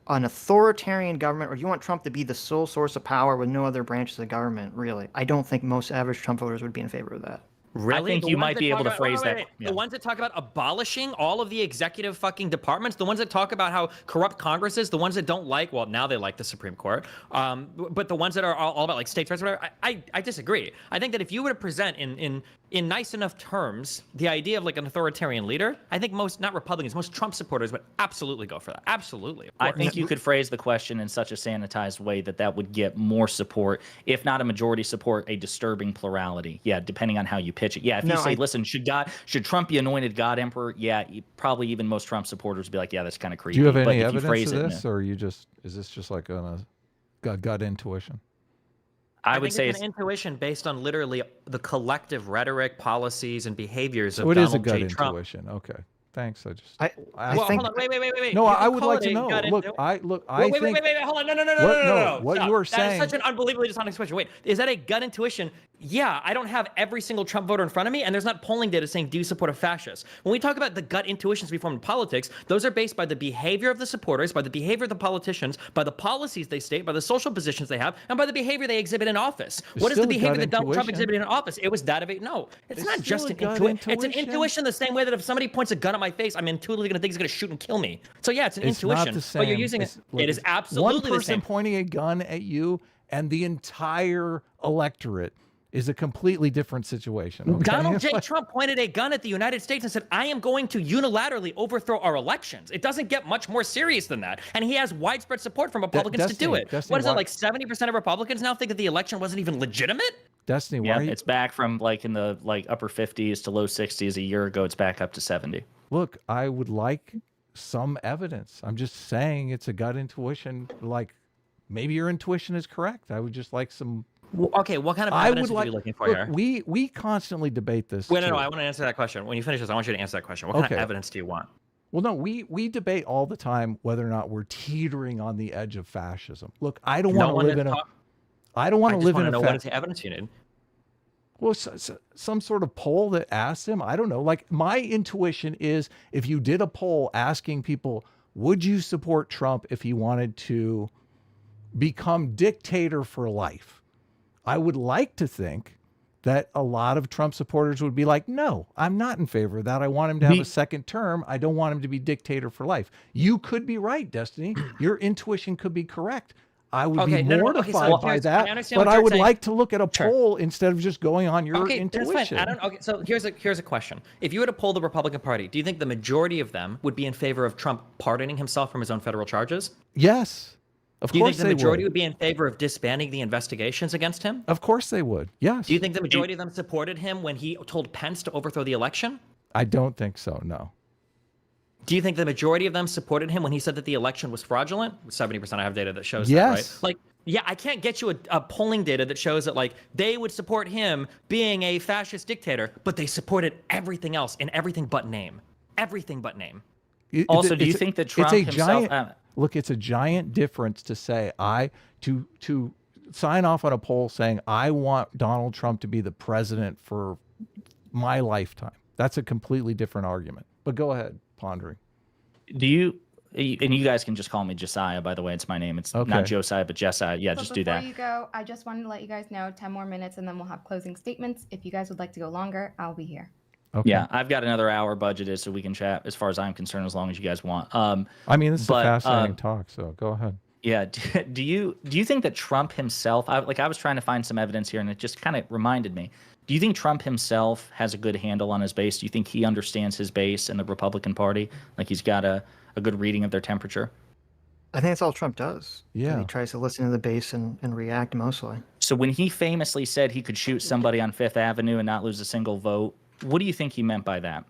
Speaker 2: an authoritarian government, or do you want Trump to be the sole source of power with no other branches of government, really? I don't think most average Trump voters would be in favor of that.
Speaker 1: Really?
Speaker 4: I think you might be able to phrase that.
Speaker 1: Yeah. The ones that talk about abolishing all of the executive fucking departments, the ones that talk about how corrupt Congress is, the ones that don't like, well, now they like the Supreme Court, but the ones that are all about, like, states' rights, whatever, I disagree. I think that if you were to present in nice enough terms the idea of, like, an authoritarian leader, I think most, not Republicans, most Trump supporters would absolutely go for that. Absolutely.
Speaker 4: I think you could phrase the question in such a sanitized way that would get more support, if not a majority support, a disturbing plurality. Yeah, depending on how you pitch it. Yeah, if you
Speaker 2: No,
Speaker 4: say,
Speaker 2: I-
Speaker 4: listen, should Trump be anointed God emperor? Yeah, probably even most Trump supporters would be like, yeah, that's kind of creepy.
Speaker 3: Do you have
Speaker 4: But
Speaker 3: any
Speaker 4: if you
Speaker 3: evidence
Speaker 4: phrase
Speaker 3: of
Speaker 4: it in
Speaker 3: this, or are you just is this just like a gut intuition?
Speaker 4: I
Speaker 1: think
Speaker 4: would say
Speaker 1: it's an intuition based on literally the collective rhetoric, policies, and behaviors
Speaker 3: So
Speaker 1: of
Speaker 3: it is a
Speaker 1: Donald
Speaker 3: gut
Speaker 1: J. Trump.
Speaker 3: intuition. Okay, thanks. I just
Speaker 2: I
Speaker 1: Well,
Speaker 2: think-
Speaker 1: hold on, wait.
Speaker 3: no,
Speaker 1: You
Speaker 3: I
Speaker 1: can
Speaker 3: would
Speaker 1: call
Speaker 3: like
Speaker 1: it
Speaker 3: to
Speaker 1: a
Speaker 3: know.
Speaker 1: gut
Speaker 3: Look,
Speaker 1: intu-
Speaker 3: I
Speaker 1: wait,
Speaker 3: think
Speaker 1: hold on, no,
Speaker 3: what
Speaker 1: stop.
Speaker 3: you were
Speaker 1: That
Speaker 3: saying.
Speaker 1: is such an unbelievably dishonest question. Wait, is that a gut intuition? Yeah, I don't have every single Trump voter in front of me, and there's not polling data saying, do you support a fascist? When we talk about the gut intuitions we form in politics, those are based by the behavior of the supporters, by the behavior of the politicians, by the policies they state, by the social positions they have, and by the behavior they exhibit in office.
Speaker 3: It's
Speaker 1: What is the
Speaker 3: still a
Speaker 1: behavior
Speaker 3: gut
Speaker 1: that Donald Trump
Speaker 3: intuition.
Speaker 1: exhibited in office? It was that of a, no, it's not
Speaker 3: still
Speaker 1: just
Speaker 3: a
Speaker 1: an
Speaker 3: gut
Speaker 1: intuition. It's an
Speaker 3: intuition.
Speaker 1: intuition the same way that if somebody points a gun at my face, I'm intuitively going to think he's going to shoot and kill me. So yeah, it's an
Speaker 3: It's
Speaker 1: intuition,
Speaker 3: not the same.
Speaker 1: but you're using it.
Speaker 3: Look,
Speaker 1: It is
Speaker 3: it's
Speaker 1: absolutely
Speaker 3: one
Speaker 1: the
Speaker 3: person
Speaker 1: same.
Speaker 3: pointing a gun at you, and the entire electorate is a completely different situation. Okay?
Speaker 1: Donald J. Trump pointed a gun at the United States and said, I am going to unilaterally overthrow our elections. It doesn't get much more serious than that. And he has widespread support from Republicans to do it.
Speaker 3: Destiny,
Speaker 1: What is it,
Speaker 3: why-
Speaker 1: like 70% of Republicans now think that the election wasn't even legitimate?
Speaker 3: Destiny, why
Speaker 4: Yeah,
Speaker 3: are you,
Speaker 4: it's back from like in the upper 50s to low 60s a year ago. It's back up to 70.
Speaker 3: look, I would like some evidence. I'm just saying it's a gut intuition. Like, maybe your intuition is correct. I would just like some.
Speaker 1: Okay, what kind of
Speaker 3: I
Speaker 1: evidence
Speaker 3: would
Speaker 1: would
Speaker 3: like.
Speaker 1: you be looking for
Speaker 3: Look,
Speaker 1: here?
Speaker 3: we constantly debate this.
Speaker 1: Wait, no,
Speaker 3: too.
Speaker 1: I want to answer that question. When you finish this, I want you to answer that question. What kind of
Speaker 3: Okay.
Speaker 1: evidence do you want?
Speaker 3: Well, no, we debate all the time whether or not we're teetering on the edge of fascism. Look, I don't want to live in a. I don't want
Speaker 1: I
Speaker 3: to
Speaker 1: just
Speaker 3: live
Speaker 1: want
Speaker 3: in
Speaker 1: to
Speaker 3: a.
Speaker 1: know what is the evidence you need.
Speaker 3: Well, some sort of poll that asked him. I don't know. Like, my intuition is, if you did a poll asking people, would you support Trump if he wanted to become dictator for life? I would like to think that a lot of Trump supporters would be like, no, I'm not in favor of that. I want him to have a second term. I don't want him to be dictator for life. You could be right, Destiny. Your intuition could be correct. I would be mortified by that, but I would like to look at a poll instead of just going on your intuition.
Speaker 1: That's fine. Okay, so here's a question. If you were to poll the Republican Party, do you think the majority of them would be in favor of Trump pardoning himself from his own federal charges?
Speaker 3: Yes. Of
Speaker 1: Do you
Speaker 3: course
Speaker 1: think the majority
Speaker 3: would.
Speaker 1: would be in favor of disbanding the investigations against him?
Speaker 3: Of course they would. Yes.
Speaker 1: Do you think the majority of them supported him when he told Pence to overthrow the election?
Speaker 3: I don't think so. No.
Speaker 1: Do you think the majority of them supported him when he said that the election was fraudulent? 70% I have data that shows
Speaker 3: Yes.
Speaker 1: that, right? Like, yeah, I can't get you a polling data that shows that, like, they would support him being a fascist dictator, but they supported everything else in everything but name. Everything but name.
Speaker 4: Also, do you think that Trump
Speaker 3: it's a
Speaker 4: himself?
Speaker 3: giant, look, it's a giant difference to say to sign off on a poll saying I want Donald Trump to be the president for my lifetime. That's a completely different argument. But go ahead, Pondering.
Speaker 4: Do you? And you guys can just call me Josiah, by the way. It's my name. It's
Speaker 3: Okay.
Speaker 4: not Josiah, but Josiah. Yeah,
Speaker 5: But
Speaker 4: just do that.
Speaker 5: Before you go, I just wanted to let you guys know 10 more minutes and then we'll have closing statements. If you guys would like to go longer, I'll be here.
Speaker 3: Okay.
Speaker 4: Yeah, I've got another hour budgeted, so we can chat as far as I'm concerned, as long as you guys want.
Speaker 3: I mean, this is
Speaker 4: but,
Speaker 3: a fascinating talk, so go ahead.
Speaker 4: Yeah. Do you think that Trump himself? I was trying to find some evidence here, and it just kind of reminded me. Do you think Trump himself has a good handle on his base? Do you think he understands his base and the Republican Party? Like he's got a good reading of their temperature?
Speaker 2: I think that's all Trump does.
Speaker 3: Yeah.
Speaker 2: He tries to listen to the base and react mostly.
Speaker 4: So when he famously said he could shoot somebody on Fifth Avenue and not lose a single vote, what do you think he meant by that?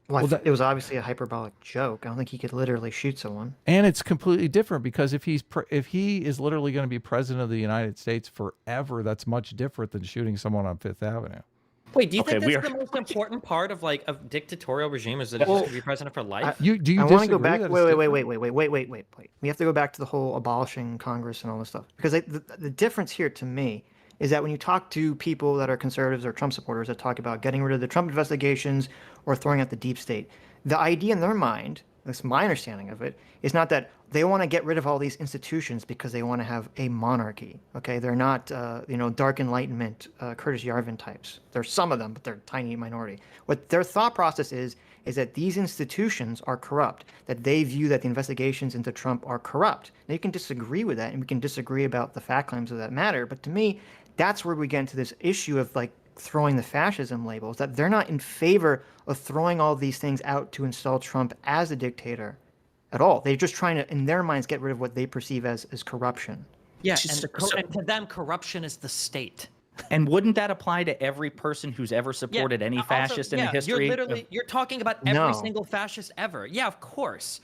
Speaker 2: Well,
Speaker 3: Well,
Speaker 2: it was obviously a hyperbolic joke. I don't think he could literally shoot someone.
Speaker 3: And it's completely different because if he is literally going to be president of the United States forever, that's much different than shooting someone on Fifth Avenue.
Speaker 1: Wait, do you
Speaker 4: Okay,
Speaker 1: think
Speaker 4: we
Speaker 1: that's
Speaker 4: are-
Speaker 1: the most important part of like a dictatorial regime is that it's just going to be president for life?
Speaker 3: Do you
Speaker 2: I want to
Speaker 3: disagree
Speaker 2: go back.
Speaker 3: that it's
Speaker 2: Wait.
Speaker 3: different?
Speaker 2: We have to go back to the whole abolishing Congress and all this stuff because the difference here to me is that when you talk to people that are conservatives or Trump supporters that talk about getting rid of the Trump investigations or throwing out the deep state, the idea in their mind, that's my understanding of it, is not that they want to get rid of all these institutions because they want to have a monarchy. Okay, they're not, dark enlightenment, Curtis Yarvin types. There's some of them, but they're a tiny minority. What their thought process is that these institutions are corrupt, that they view that the investigations into Trump are corrupt. Now, you can disagree with that, and we can disagree about the fact claims of that matter, but to me, that's where we get into this issue of like throwing the fascism labels, that they're not in favor of throwing all these things out to install Trump as a dictator at all. They're just trying to, in their minds, get rid of what they perceive as corruption.
Speaker 1: Yeah,
Speaker 4: Just-
Speaker 1: and to them, corruption is the state.
Speaker 4: And wouldn't that apply to every person who's ever supported any
Speaker 1: Also,
Speaker 4: fascist in the history?
Speaker 1: You're talking about every
Speaker 2: No.
Speaker 1: single fascist ever. Yeah, of course.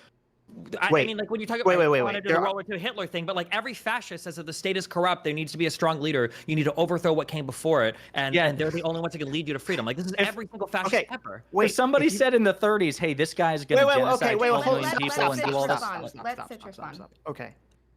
Speaker 1: I
Speaker 2: Wait.
Speaker 1: mean, like when you talk
Speaker 2: Wait,
Speaker 1: about
Speaker 2: wait,
Speaker 1: I
Speaker 2: wait,
Speaker 1: want to
Speaker 2: wait.
Speaker 1: do the
Speaker 2: There are-
Speaker 1: World War II Hitler thing, but like every fascist says that the state is corrupt, there needs to be a strong leader. You need to overthrow what came before it, and they're the only ones that can lead you to freedom. Like this is every single fascist ever.
Speaker 2: Wait,
Speaker 4: if somebody said in the 30s, "Hey, this guy's going to genocide 12 million people and do all this,"
Speaker 5: Let Sitch respond.
Speaker 2: Okay.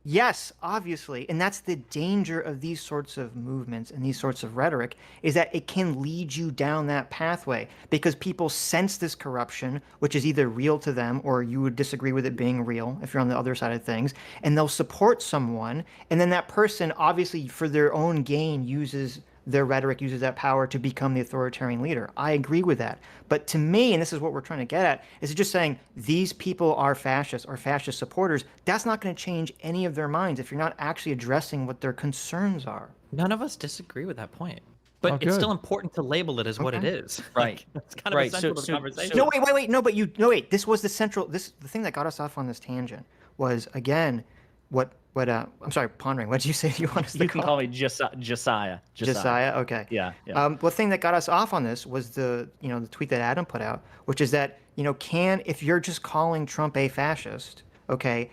Speaker 2: Yes, obviously, and that's the danger of these sorts of movements and these sorts of rhetoric, is that it can lead you down that pathway because people sense this corruption, which is either real to them or you would disagree with it being real if you're on the other side of things, and they'll support someone, and then that person obviously for their own gain uses their rhetoric, uses that power to become the authoritarian leader. I agree with that. But to me, and this is what we're trying to get at, is just saying these people are fascists or fascist supporters. That's not going to change any of their minds if you're not actually addressing what their concerns are.
Speaker 1: None of us disagree with that point. But
Speaker 3: Oh,
Speaker 1: it's
Speaker 3: good.
Speaker 1: still important to label it as what it is.
Speaker 4: Right.
Speaker 1: That's kind of
Speaker 4: Right.
Speaker 1: essential to the
Speaker 4: So-
Speaker 1: conversation.
Speaker 2: No, wait. No, but wait. This was the central. The thing that got us off on this tangent was again, what I'm sorry, Pondering. What did you say you want us to
Speaker 4: You can
Speaker 2: call
Speaker 4: call me Josiah.
Speaker 2: Josiah? Okay.
Speaker 4: Yeah.
Speaker 2: The thing that got us off on this was the tweet that Adam put out, which is that if you're just calling Trump a fascist, okay,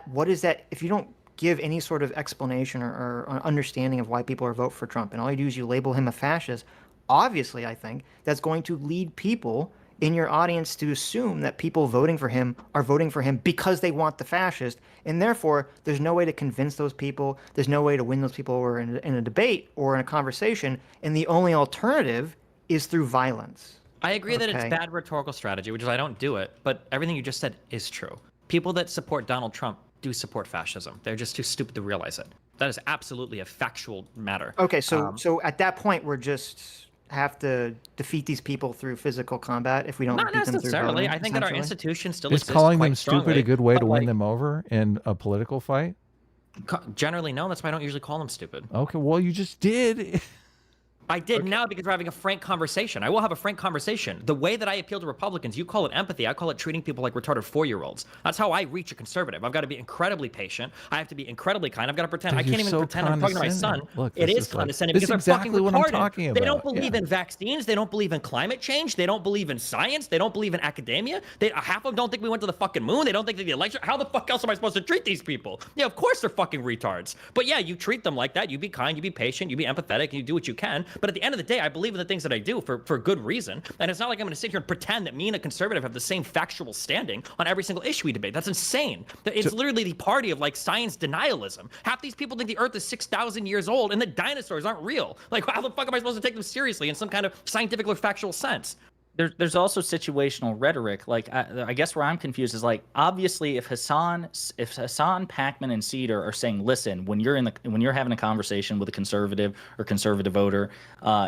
Speaker 2: what is that if you don't give any sort of explanation or understanding of why people are vote for Trump, and all you do is you label him a fascist, obviously I think that's going to lead people in your audience to assume that people voting for him are voting for him because they want the fascist, and therefore there's no way to convince those people, there's no way to win those people over in a debate or in a conversation, and the only alternative is through violence.
Speaker 1: I agree that it's
Speaker 2: Okay.
Speaker 1: bad rhetorical strategy, which is I don't do it, but everything you just said is true. People that support Donald Trump do support fascism. They're just too stupid to realize it. That is absolutely a factual matter.
Speaker 2: Okay, so at that point we're just have to defeat these people through physical combat if we don't
Speaker 1: Not
Speaker 2: beat them through
Speaker 1: necessarily.
Speaker 2: voting,
Speaker 1: I think that our
Speaker 2: essentially?
Speaker 1: institution still
Speaker 3: Is
Speaker 1: exists
Speaker 3: calling
Speaker 1: quite
Speaker 3: them stupid a
Speaker 1: strongly,
Speaker 3: good way
Speaker 1: but,
Speaker 3: to win
Speaker 1: like,
Speaker 3: them over in a political fight?
Speaker 1: Generally, no. That's why I don't usually call them stupid.
Speaker 3: Okay, well, you just did.
Speaker 1: I did now because we're having a frank conversation. I will have a frank conversation. The way that I appeal to Republicans, you call it empathy. I call it treating people like retarded 4-year-olds. That's how I reach a conservative. I've got to be incredibly patient. I have to be incredibly kind. I've got to pretend.
Speaker 3: Dude,
Speaker 1: I can't
Speaker 3: you're
Speaker 1: even
Speaker 3: so
Speaker 1: pretend I'm talking to my son.
Speaker 3: condescending. Look,
Speaker 1: It
Speaker 3: this
Speaker 1: is
Speaker 3: is like-
Speaker 1: condescending
Speaker 3: this
Speaker 1: because
Speaker 3: is
Speaker 1: they're fucking
Speaker 3: exactly what I'm
Speaker 1: retarded.
Speaker 3: talking
Speaker 1: They don't
Speaker 3: about,
Speaker 1: believe
Speaker 3: yeah.
Speaker 1: in vaccines. They don't believe in climate change. They don't believe in science. They don't believe in academia. Half of them don't think we went to the fucking moon. They don't think that the election. How the fuck else am I supposed to treat these people? Yeah, of course they're fucking retards. But yeah, you treat them like that. You be kind. You be patient. You be empathetic. And you do what you can. But at the end of the day, I believe in the things that I do for good reason. And it's not like I'm going to sit here and pretend that me and a conservative have the same factual standing on every single issue we debate. That's insane. It's literally the party of like science denialism. Half these people think the Earth is 6,000 years old and the dinosaurs aren't real. Like, how the fuck am I supposed to take them seriously in some kind of scientific or factual sense?
Speaker 4: There's also situational rhetoric. Like I guess where I'm confused is like obviously if Hassan, Packman, and Cedar are saying, listen, when you're having a conversation with a conservative or conservative voter,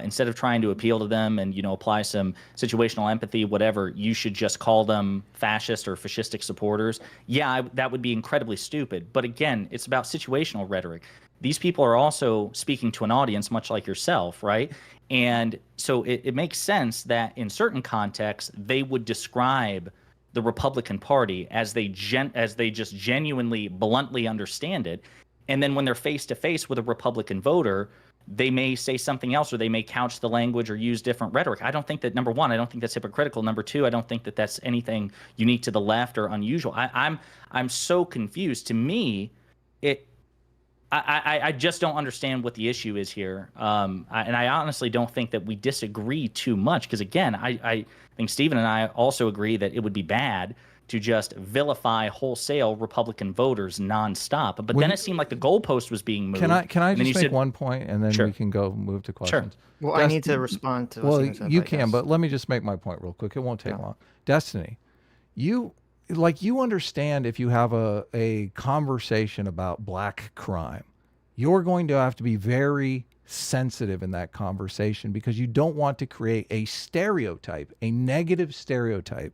Speaker 4: instead of trying to appeal to them and apply some situational empathy, whatever, you should just call them fascist or fascistic supporters. Yeah, that would be incredibly stupid. But again, it's about situational rhetoric. These people are also speaking to an audience much like yourself, right? And so it makes sense that in certain contexts, they would describe the Republican Party as they just genuinely, bluntly understand it. And then when they're face to face with a Republican voter, they may say something else, or they may couch the language or use different rhetoric. I don't think that, number one, I don't think that's hypocritical. Number two, I don't think that that's anything unique to the left or unusual. I'm so confused. To me, I just don't understand what the issue is here. And I honestly don't think that we disagree too much. Because again, I think Stephen and I also agree that it would be bad to just vilify wholesale Republican voters nonstop. But then it seemed like the goalpost was being moved.
Speaker 3: Can I
Speaker 4: and then
Speaker 3: just
Speaker 4: you
Speaker 3: make
Speaker 4: said,
Speaker 3: one point and then
Speaker 4: Sure.
Speaker 3: we can go move to questions?
Speaker 2: Well, I need to respond to.
Speaker 3: Well,
Speaker 2: Stephen said,
Speaker 3: you
Speaker 2: I
Speaker 3: can,
Speaker 2: guess.
Speaker 3: but let me just make my point real quick. It won't take long. Destiny, you understand if you have a conversation about black crime, you're going to have to be very sensitive in that conversation because you don't want to create a stereotype, a negative stereotype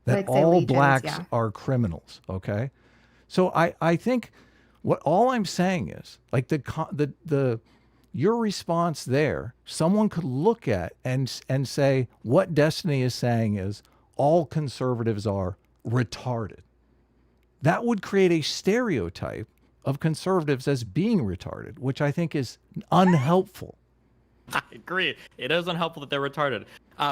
Speaker 3: that
Speaker 5: Like, say,
Speaker 3: all
Speaker 5: legions,
Speaker 3: blacks
Speaker 5: yeah.
Speaker 3: are criminals. Okay, so I think what all I'm saying is like your response there, someone could look at and say what Destiny is saying is all conservatives are retarded. That would create a stereotype of conservatives as being retarded, which I think is unhelpful.
Speaker 1: I agree. It is unhelpful that they're retarded.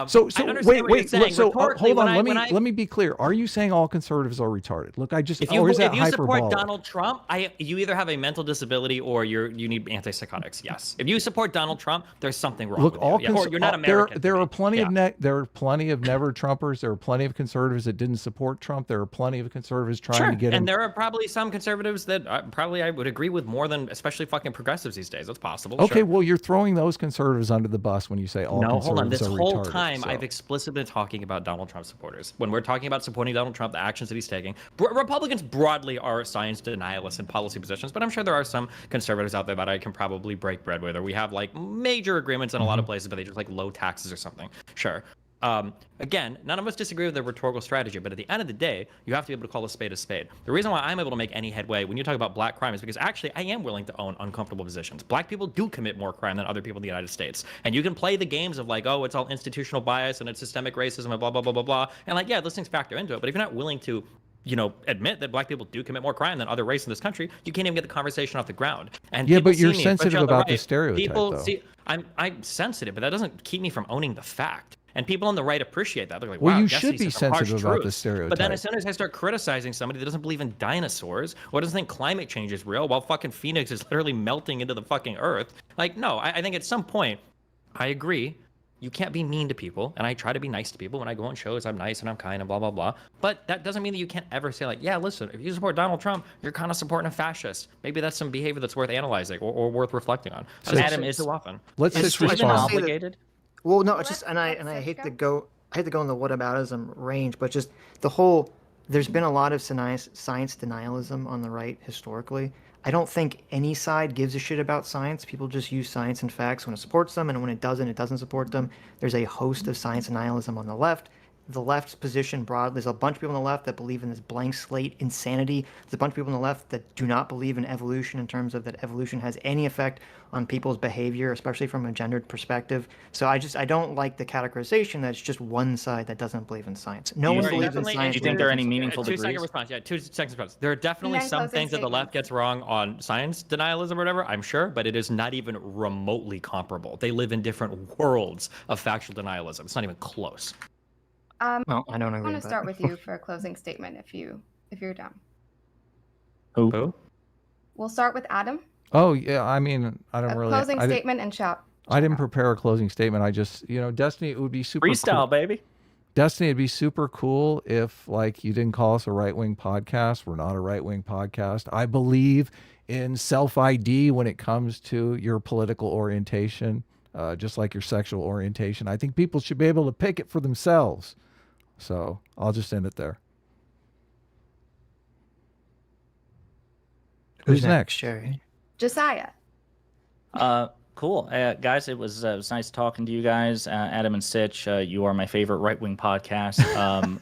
Speaker 3: So
Speaker 1: I understand
Speaker 3: wait,
Speaker 1: what you're
Speaker 3: wait.
Speaker 1: saying.
Speaker 3: So
Speaker 1: Rhetorically,
Speaker 3: hold on.
Speaker 1: when
Speaker 3: Let me be clear. Are you saying all conservatives are retarded? Look,
Speaker 1: if you,
Speaker 3: or is that
Speaker 1: if you support
Speaker 3: hyperbolic?
Speaker 1: Donald Trump, you either have a mental disability or you need antipsychotics. Yes. If you support Donald Trump, there's something wrong.
Speaker 3: Look,
Speaker 1: with
Speaker 3: all
Speaker 1: you. Or you're not
Speaker 3: there
Speaker 1: American.
Speaker 3: are plenty of
Speaker 1: Yeah.
Speaker 3: there are plenty of never Trumpers. There are plenty of conservatives that didn't support Trump. There are plenty of conservatives trying to get him.
Speaker 1: And there are probably some conservatives that I would agree with more than especially fucking progressives these days. That's possible.
Speaker 3: Okay,
Speaker 1: sure.
Speaker 3: well, you're throwing those conservatives under the bus when you say all
Speaker 1: No,
Speaker 3: conservatives
Speaker 1: hold on. This
Speaker 3: are
Speaker 1: whole
Speaker 3: retarded,
Speaker 1: time,
Speaker 3: so.
Speaker 1: I've explicitly been talking about Donald Trump supporters. When we're talking about supporting Donald Trump, the actions that he's taking, Republicans broadly are science denialists in policy positions, but I'm sure there are some conservatives out there that I can probably break bread with, or we have like major agreements in a lot of places, but they just like low taxes or something. Sure. Again, none of us disagree with the rhetorical strategy, but at the end of the day, you have to be able to call a spade a spade. The reason why I'm able to make any headway when you talk about black crime is because actually I am willing to own uncomfortable positions. Black people do commit more crime than other people in the United States. And you can play the games of like, oh, it's all institutional bias and it's systemic racism and blah, blah, blah, blah, blah. And like, yeah, those things factor into it. But if you're not willing to admit that black people do commit more crime than other races in this country, you can't even get the conversation off the ground. And
Speaker 3: Yeah, but
Speaker 1: people
Speaker 3: you're
Speaker 1: see me,
Speaker 3: sensitive
Speaker 1: especially on
Speaker 3: about the
Speaker 1: right,
Speaker 3: stereotype,
Speaker 1: People
Speaker 3: though.
Speaker 1: see, I'm sensitive, but that doesn't keep me from owning the fact. And people on the right appreciate that. They're like,
Speaker 3: Well,
Speaker 1: wow,
Speaker 3: you
Speaker 1: Destiny
Speaker 3: should be
Speaker 1: said some harsh
Speaker 3: sensitive about the
Speaker 1: truths.
Speaker 3: stereotype.
Speaker 1: But then as soon as I start criticizing somebody that doesn't believe in dinosaurs or doesn't think climate change is real while fucking Phoenix is literally melting into the fucking earth, like, no, I think at some point, I agree, you can't be mean to people. And I try to be nice to people. When I go on shows, I'm nice and I'm kind and blah, blah, blah. But that doesn't mean that you can't ever say like, yeah, listen, if you support Donald Trump, you're kind of supporting a fascist. Maybe that's some behavior that's worth analyzing or worth reflecting on.
Speaker 3: So
Speaker 4: Adam,
Speaker 1: is too often.
Speaker 3: Let's
Speaker 2: It's
Speaker 3: just
Speaker 2: just- I
Speaker 4: Stephen
Speaker 2: wanna
Speaker 3: respond.
Speaker 2: say that-
Speaker 4: obligated?
Speaker 2: Well, no, it's
Speaker 5: Let's-
Speaker 2: just, and I
Speaker 5: let's
Speaker 2: hate to
Speaker 5: Sitch
Speaker 2: go in the whataboutism range, but just the whole. There's been a lot of science denialism on the right historically. I don't think any side gives a shit about science. People just use science and facts when it supports them, and when it doesn't support them. There's a host of science denialism on the left. The left's position broadly, there's a bunch of people on the left that believe in this blank slate insanity. There's a bunch of people on the left that do not believe in evolution in terms of that evolution has any effect on people's behavior, especially from a gendered perspective. So I don't like the categorization that it's just one side that doesn't believe in science. No
Speaker 4: Do you
Speaker 2: one
Speaker 4: think-
Speaker 2: believes in
Speaker 1: definitely-
Speaker 2: science.
Speaker 4: do you think there are any
Speaker 2: believes in
Speaker 4: meaningful
Speaker 2: science.
Speaker 1: 2-second
Speaker 4: degrees?
Speaker 1: response. Yeah, 2 seconds response. There are definitely
Speaker 5: And then
Speaker 1: some
Speaker 5: closing
Speaker 1: things that the left
Speaker 5: statements.
Speaker 1: gets wrong on science denialism or whatever, I'm sure, but it is not even remotely comparable. They live in different worlds of factual denialism. It's not even close.
Speaker 2: Well, I don't
Speaker 5: I
Speaker 2: agree
Speaker 5: want
Speaker 2: with
Speaker 5: to
Speaker 2: that.
Speaker 5: start with you for a closing statement if you're down.
Speaker 1: Who?
Speaker 5: We'll start with Adam.
Speaker 3: Oh yeah, I mean, I don't
Speaker 5: A
Speaker 3: really.
Speaker 5: closing
Speaker 3: I, di-
Speaker 5: statement and shout.
Speaker 3: I didn't prepare a closing statement. I just, Destiny, it would be super
Speaker 4: Freestyle,
Speaker 3: cool.
Speaker 4: baby.
Speaker 3: Destiny, it'd be super cool if like you didn't call us a right-wing podcast. We're not a right-wing podcast. I believe in self-ID when it comes to your political orientation, just like your sexual orientation. I think people should be able to pick it for themselves. So I'll just end it there. Who's next?
Speaker 2: Sherry?
Speaker 5: Josiah.
Speaker 4: Cool. Guys, it was nice talking to you guys. Adam and Sitch, you are my favorite right-wing podcast.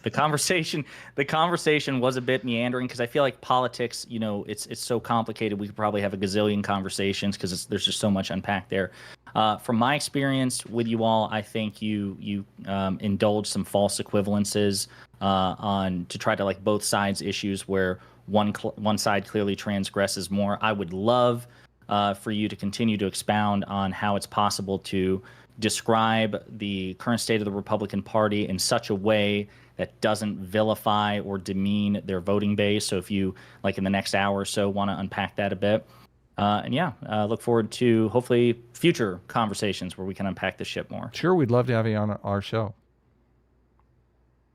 Speaker 4: The conversation was a bit meandering because I feel like politics, it's so complicated. We could probably have a gazillion conversations because there's just so much unpacked there. From my experience with you all, I think you indulge some false equivalences to try to like both sides' issues where one side clearly transgresses more. I would love for you to continue to expound on how it's possible to describe the current state of the Republican Party in such a way that doesn't vilify or demean their voting base. So if you, like in the next hour or so, want to unpack that a bit. Look forward to hopefully future conversations where we can unpack this shit more.
Speaker 3: Sure, we'd love to have you on our show.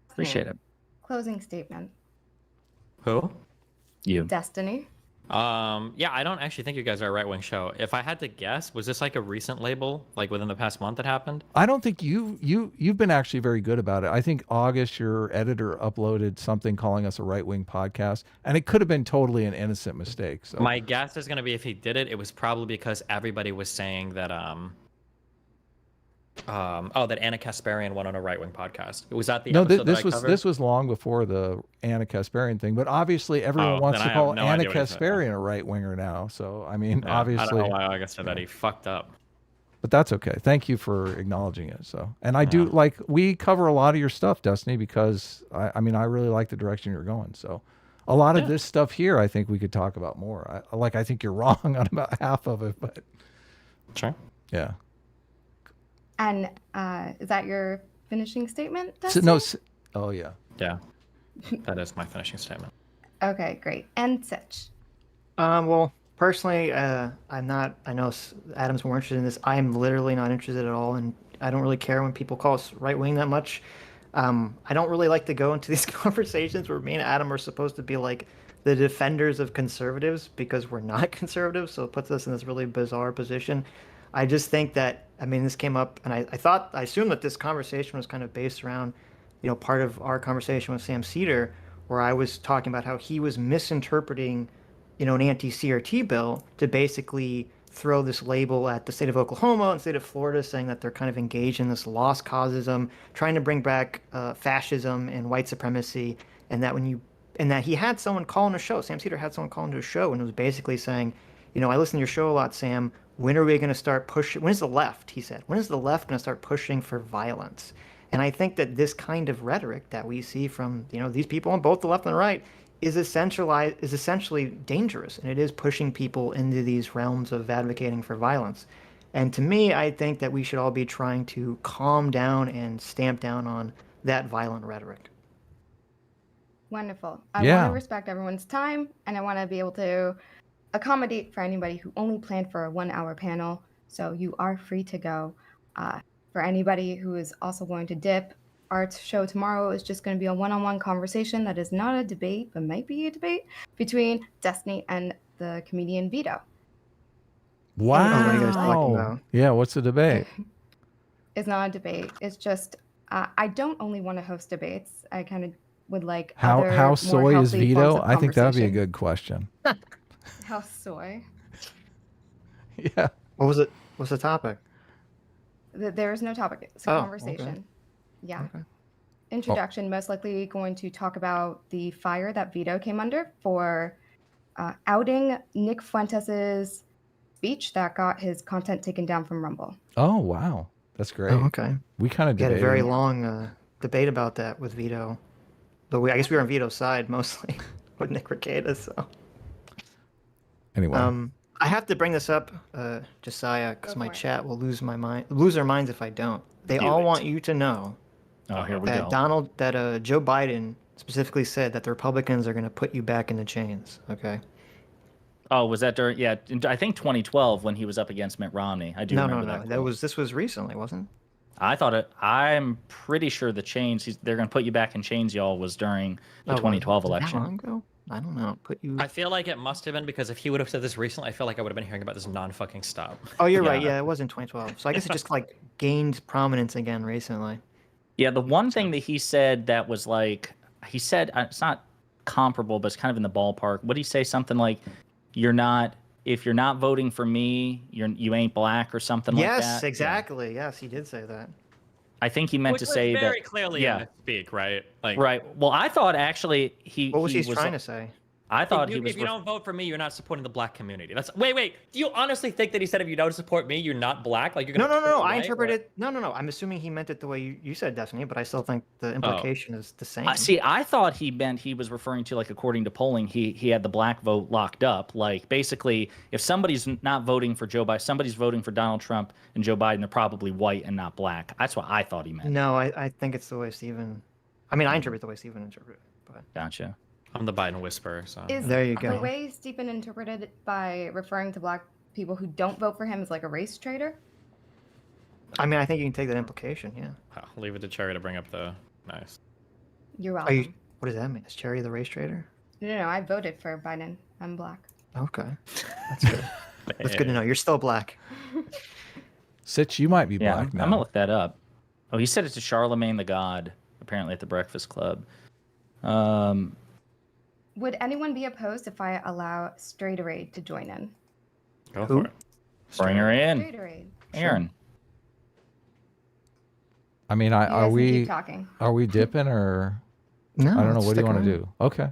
Speaker 4: Appreciate it.
Speaker 5: Closing statement.
Speaker 1: Who?
Speaker 4: You.
Speaker 5: Destiny.
Speaker 1: Yeah, I don't actually think you guys are a right-wing show. If I had to guess, was this like a recent label, like within the past month that happened?
Speaker 3: I don't think you've been actually very good about it. I think August, your editor, uploaded something calling us a right-wing podcast, and it could have been totally an innocent mistake. So
Speaker 1: My guess is going to be if he did it, it was probably because everybody was saying that that Anna Kasparian went on a right-wing podcast. Was that the
Speaker 3: no,
Speaker 1: episode
Speaker 3: this
Speaker 1: that I
Speaker 3: was
Speaker 1: covered?
Speaker 3: this was long before the Anna Kasparian thing. But obviously, everyone
Speaker 1: Oh,
Speaker 3: wants
Speaker 1: then
Speaker 3: to
Speaker 1: I
Speaker 3: call
Speaker 1: have no
Speaker 3: Anna
Speaker 1: idea what he said.
Speaker 3: Kasparian a right winger now. So I mean,
Speaker 1: Yeah,
Speaker 3: obviously,
Speaker 1: I don't know why August said that. He fucked up.
Speaker 3: but that's okay. Thank you for acknowledging it. So, and I do like we cover a lot of your stuff, Destiny, because I mean, I really like the direction you're going. So, a lot of this stuff here, I think we could talk about more. I think you're wrong on about half of it, but
Speaker 1: Sure.
Speaker 3: yeah.
Speaker 5: And is that your finishing statement,
Speaker 3: So,
Speaker 5: Dustin?
Speaker 3: no. Oh yeah.
Speaker 1: Yeah, that is my finishing statement.
Speaker 5: Okay, great. And Sitch.
Speaker 2: Well, personally, I'm not. I know Adam's more interested in this. I am literally not interested at all, and I don't really care when people call us right wing that much. I don't really like to go into these conversations where me and Adam are supposed to be like the defenders of conservatives because we're not conservatives, so it puts us in this really bizarre position. I just think that, I mean, this came up, and I assumed that this conversation was kind of based around, part of our conversation with Sam Cedar, where I was talking about how he was misinterpreting, an anti-CRT bill to basically throw this label at the state of Oklahoma and state of Florida, saying that they're kind of engaged in this lost causism, trying to bring back fascism and white supremacy, and that he had someone call in a show. Sam Cedar had someone call into a show and was basically saying, I listen to your show a lot, Sam. When are we going to start pushing? When is the left? He said. When is the left going to start pushing for violence? And I think that this kind of rhetoric that we see from these people on both the left and the right is essentially dangerous, and it is pushing people into these realms of advocating for violence. And to me, I think that we should all be trying to calm down and stamp down on that violent rhetoric.
Speaker 5: Wonderful. I
Speaker 3: Yeah.
Speaker 5: want to respect everyone's time, and I want to be able to accommodate for anybody who only planned for a 1-hour panel. So you are free to go. For anybody who is also going to dip, our show tomorrow is just going to be a one-on-one conversation that is not a debate, but might be a debate between Destiny and the comedian Vito.
Speaker 3: Wow.
Speaker 2: what are you guys talking about?
Speaker 3: Yeah. What's the debate?
Speaker 5: It's not a debate. It's just I don't only want to host debates. I kind of would like
Speaker 3: How
Speaker 5: other,
Speaker 3: how
Speaker 5: more
Speaker 3: soy is
Speaker 5: healthy forms
Speaker 3: Vito?
Speaker 5: of
Speaker 3: I think that would be a
Speaker 5: conversation.
Speaker 3: good question.
Speaker 5: How soy?
Speaker 3: Yeah.
Speaker 2: What was it? What's the topic?
Speaker 5: There is no topic. It's a
Speaker 2: Oh,
Speaker 5: conversation.
Speaker 2: okay.
Speaker 5: Yeah.
Speaker 2: Okay.
Speaker 5: Introduction, most likely going to talk about the fire that Vito came under for outing Nick Fuentes' speech that got his content taken down from Rumble.
Speaker 3: Oh wow, that's great.
Speaker 2: Oh, okay.
Speaker 3: We kind of
Speaker 2: We had a
Speaker 3: debated.
Speaker 2: very long debate about that with Vito. But I guess we were on Vito's side mostly with Nick Rekieta. So
Speaker 3: Anyway.
Speaker 2: I have to bring this up, Josiah, because
Speaker 5: Go
Speaker 2: my
Speaker 5: for it.
Speaker 2: chat will lose their minds if I don't. They
Speaker 4: Do
Speaker 2: all
Speaker 4: it.
Speaker 2: want you to know
Speaker 4: Oh, here we
Speaker 2: that
Speaker 4: go.
Speaker 2: Joe Biden specifically said that the Republicans are going to put you back in the chains. Okay.
Speaker 4: Oh, was that during? Yeah, I think 2012 when he was up against Mitt Romney. I do
Speaker 2: No.
Speaker 4: remember that. quote.
Speaker 2: This was recently, wasn't it?
Speaker 4: I thought it. I'm pretty sure the chains. They're going to put you back in chains, y'all. Was during the 2012
Speaker 2: Was it that
Speaker 4: election.
Speaker 2: long ago? I don't know. Put you.
Speaker 1: I feel like it must have been, because if he would have said this recently, I feel like I would have been hearing about this non-fucking stop.
Speaker 2: Oh, you're right.
Speaker 4: Yeah.
Speaker 2: Yeah, it was in 2012. So I guess it just like gained prominence again recently.
Speaker 4: Yeah, the one thing that he said that was like, he said it's not comparable, but it's kind of in the ballpark. What did he say? Something like, if you're not voting for me, you ain't black or something like that.
Speaker 2: Yes, exactly. Yes, he did say that.
Speaker 4: I think he meant
Speaker 1: Which
Speaker 4: to
Speaker 1: was
Speaker 4: say
Speaker 1: very
Speaker 4: that.
Speaker 1: clearly
Speaker 4: yeah.
Speaker 1: a misspeak, right? Like,
Speaker 4: Right. Well, I thought actually
Speaker 2: What was he trying to say?
Speaker 4: I thought
Speaker 1: if
Speaker 4: he was.
Speaker 1: you don't vote for me, you're not supporting the black community. That's wait. Do you honestly think that he said if you don't support me, you're not black? Like you're
Speaker 2: No.
Speaker 1: gonna
Speaker 2: I interpreted. No. I'm assuming he meant it the way you said, Destiny, but I still think the implication is the same.
Speaker 4: See, I thought he meant he was referring to, like, according to polling, he had the black vote locked up. Like, basically, if somebody's not voting for Joe Biden, somebody's voting for Donald Trump and Joe Biden, they're probably white and not black. That's what I thought he meant.
Speaker 2: No, I think it's the way Steven. I mean, I interpret the way Steven interpreted it, but
Speaker 4: Gotcha.
Speaker 1: I'm the Biden whisperer, so
Speaker 5: Is
Speaker 2: There you
Speaker 5: the
Speaker 2: go.
Speaker 5: way Stephen interpreted it by referring to black people who don't vote for him as like a race traitor?
Speaker 2: I mean, I think you can take that implication. Yeah.
Speaker 1: I'll leave it to Chaeiry to bring up the nice.
Speaker 5: You're
Speaker 2: Are
Speaker 5: welcome.
Speaker 2: you? What does that mean? Is Chaeiry the race trader?
Speaker 5: No, I voted for Biden. I'm black.
Speaker 2: Okay, that's good. That's good to know. You're still black.
Speaker 3: Sitch, you might be
Speaker 4: Yeah,
Speaker 3: black
Speaker 4: I'm
Speaker 3: now.
Speaker 4: gonna look that up. Oh, he said it to Charlemagne the God, apparently at the Breakfast Club.
Speaker 5: Would anyone be opposed if I allow Straighterade to join in?
Speaker 1: Go
Speaker 2: Who?
Speaker 1: for it.
Speaker 4: Bring her in,
Speaker 5: Straighterade.
Speaker 4: Aaron.
Speaker 3: I mean,
Speaker 5: You
Speaker 3: are
Speaker 5: guys can
Speaker 3: we
Speaker 5: keep talking.
Speaker 3: dipping or
Speaker 2: No,
Speaker 3: I don't know.
Speaker 2: let's
Speaker 3: What do you
Speaker 2: stick
Speaker 3: want to
Speaker 2: around.
Speaker 3: do? Okay.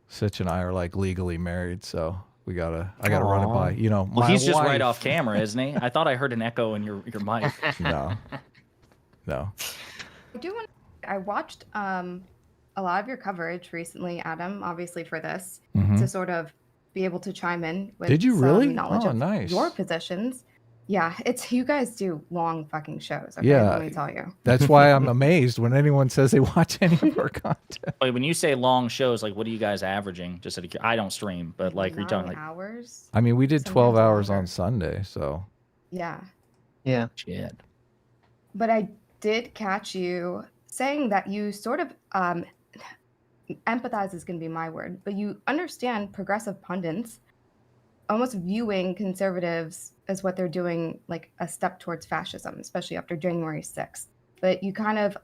Speaker 3: Sitch and I are like legally married, so I gotta run it by.
Speaker 4: Well,
Speaker 3: my
Speaker 4: he's just right
Speaker 3: wife-
Speaker 4: off camera, isn't he? I thought I heard an echo in your mic.
Speaker 3: No.
Speaker 5: I watched a lot of your coverage recently, Adam, obviously for this,
Speaker 3: Mhm.
Speaker 5: to sort of be able to chime in with
Speaker 3: Did you
Speaker 5: some
Speaker 3: really?
Speaker 5: knowledge
Speaker 3: Oh,
Speaker 5: of
Speaker 3: nice.
Speaker 5: your positions. Yeah, it's you guys do long fucking shows. Okay,
Speaker 3: Yeah.
Speaker 5: let me tell you.
Speaker 3: That's why I'm amazed when anyone says they watch any of our content.
Speaker 4: Wait, when you say long shows, like what are you guys averaging? Just out of I don't stream, but like are you talking
Speaker 5: 9
Speaker 4: like
Speaker 5: hours?
Speaker 3: I mean, we did 12
Speaker 5: Sometimes
Speaker 3: hours
Speaker 5: longer.
Speaker 3: on Sunday, so
Speaker 5: Yeah,
Speaker 2: Yeah.
Speaker 4: shit?
Speaker 5: but I did catch you saying that you sort of empathize is going to be my word, but you understand progressive pundits almost viewing conservatives as what they're doing, like a step towards fascism, especially after January 6th. But you kind of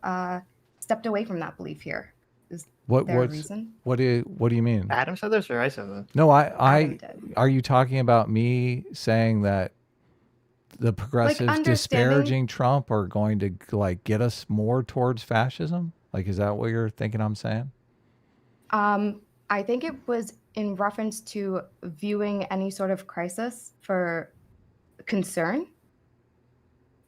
Speaker 5: stepped away from that belief here. Is there a reason?
Speaker 3: what do you mean?
Speaker 2: Adam said this, or I said that?
Speaker 3: No,
Speaker 5: Adam did.
Speaker 3: are you talking about me saying that the progressives
Speaker 5: understanding-
Speaker 3: disparaging Trump are going to like get us more towards fascism? Like, is that what you're thinking I'm saying?
Speaker 5: I think it was in reference to viewing any sort of crisis for concern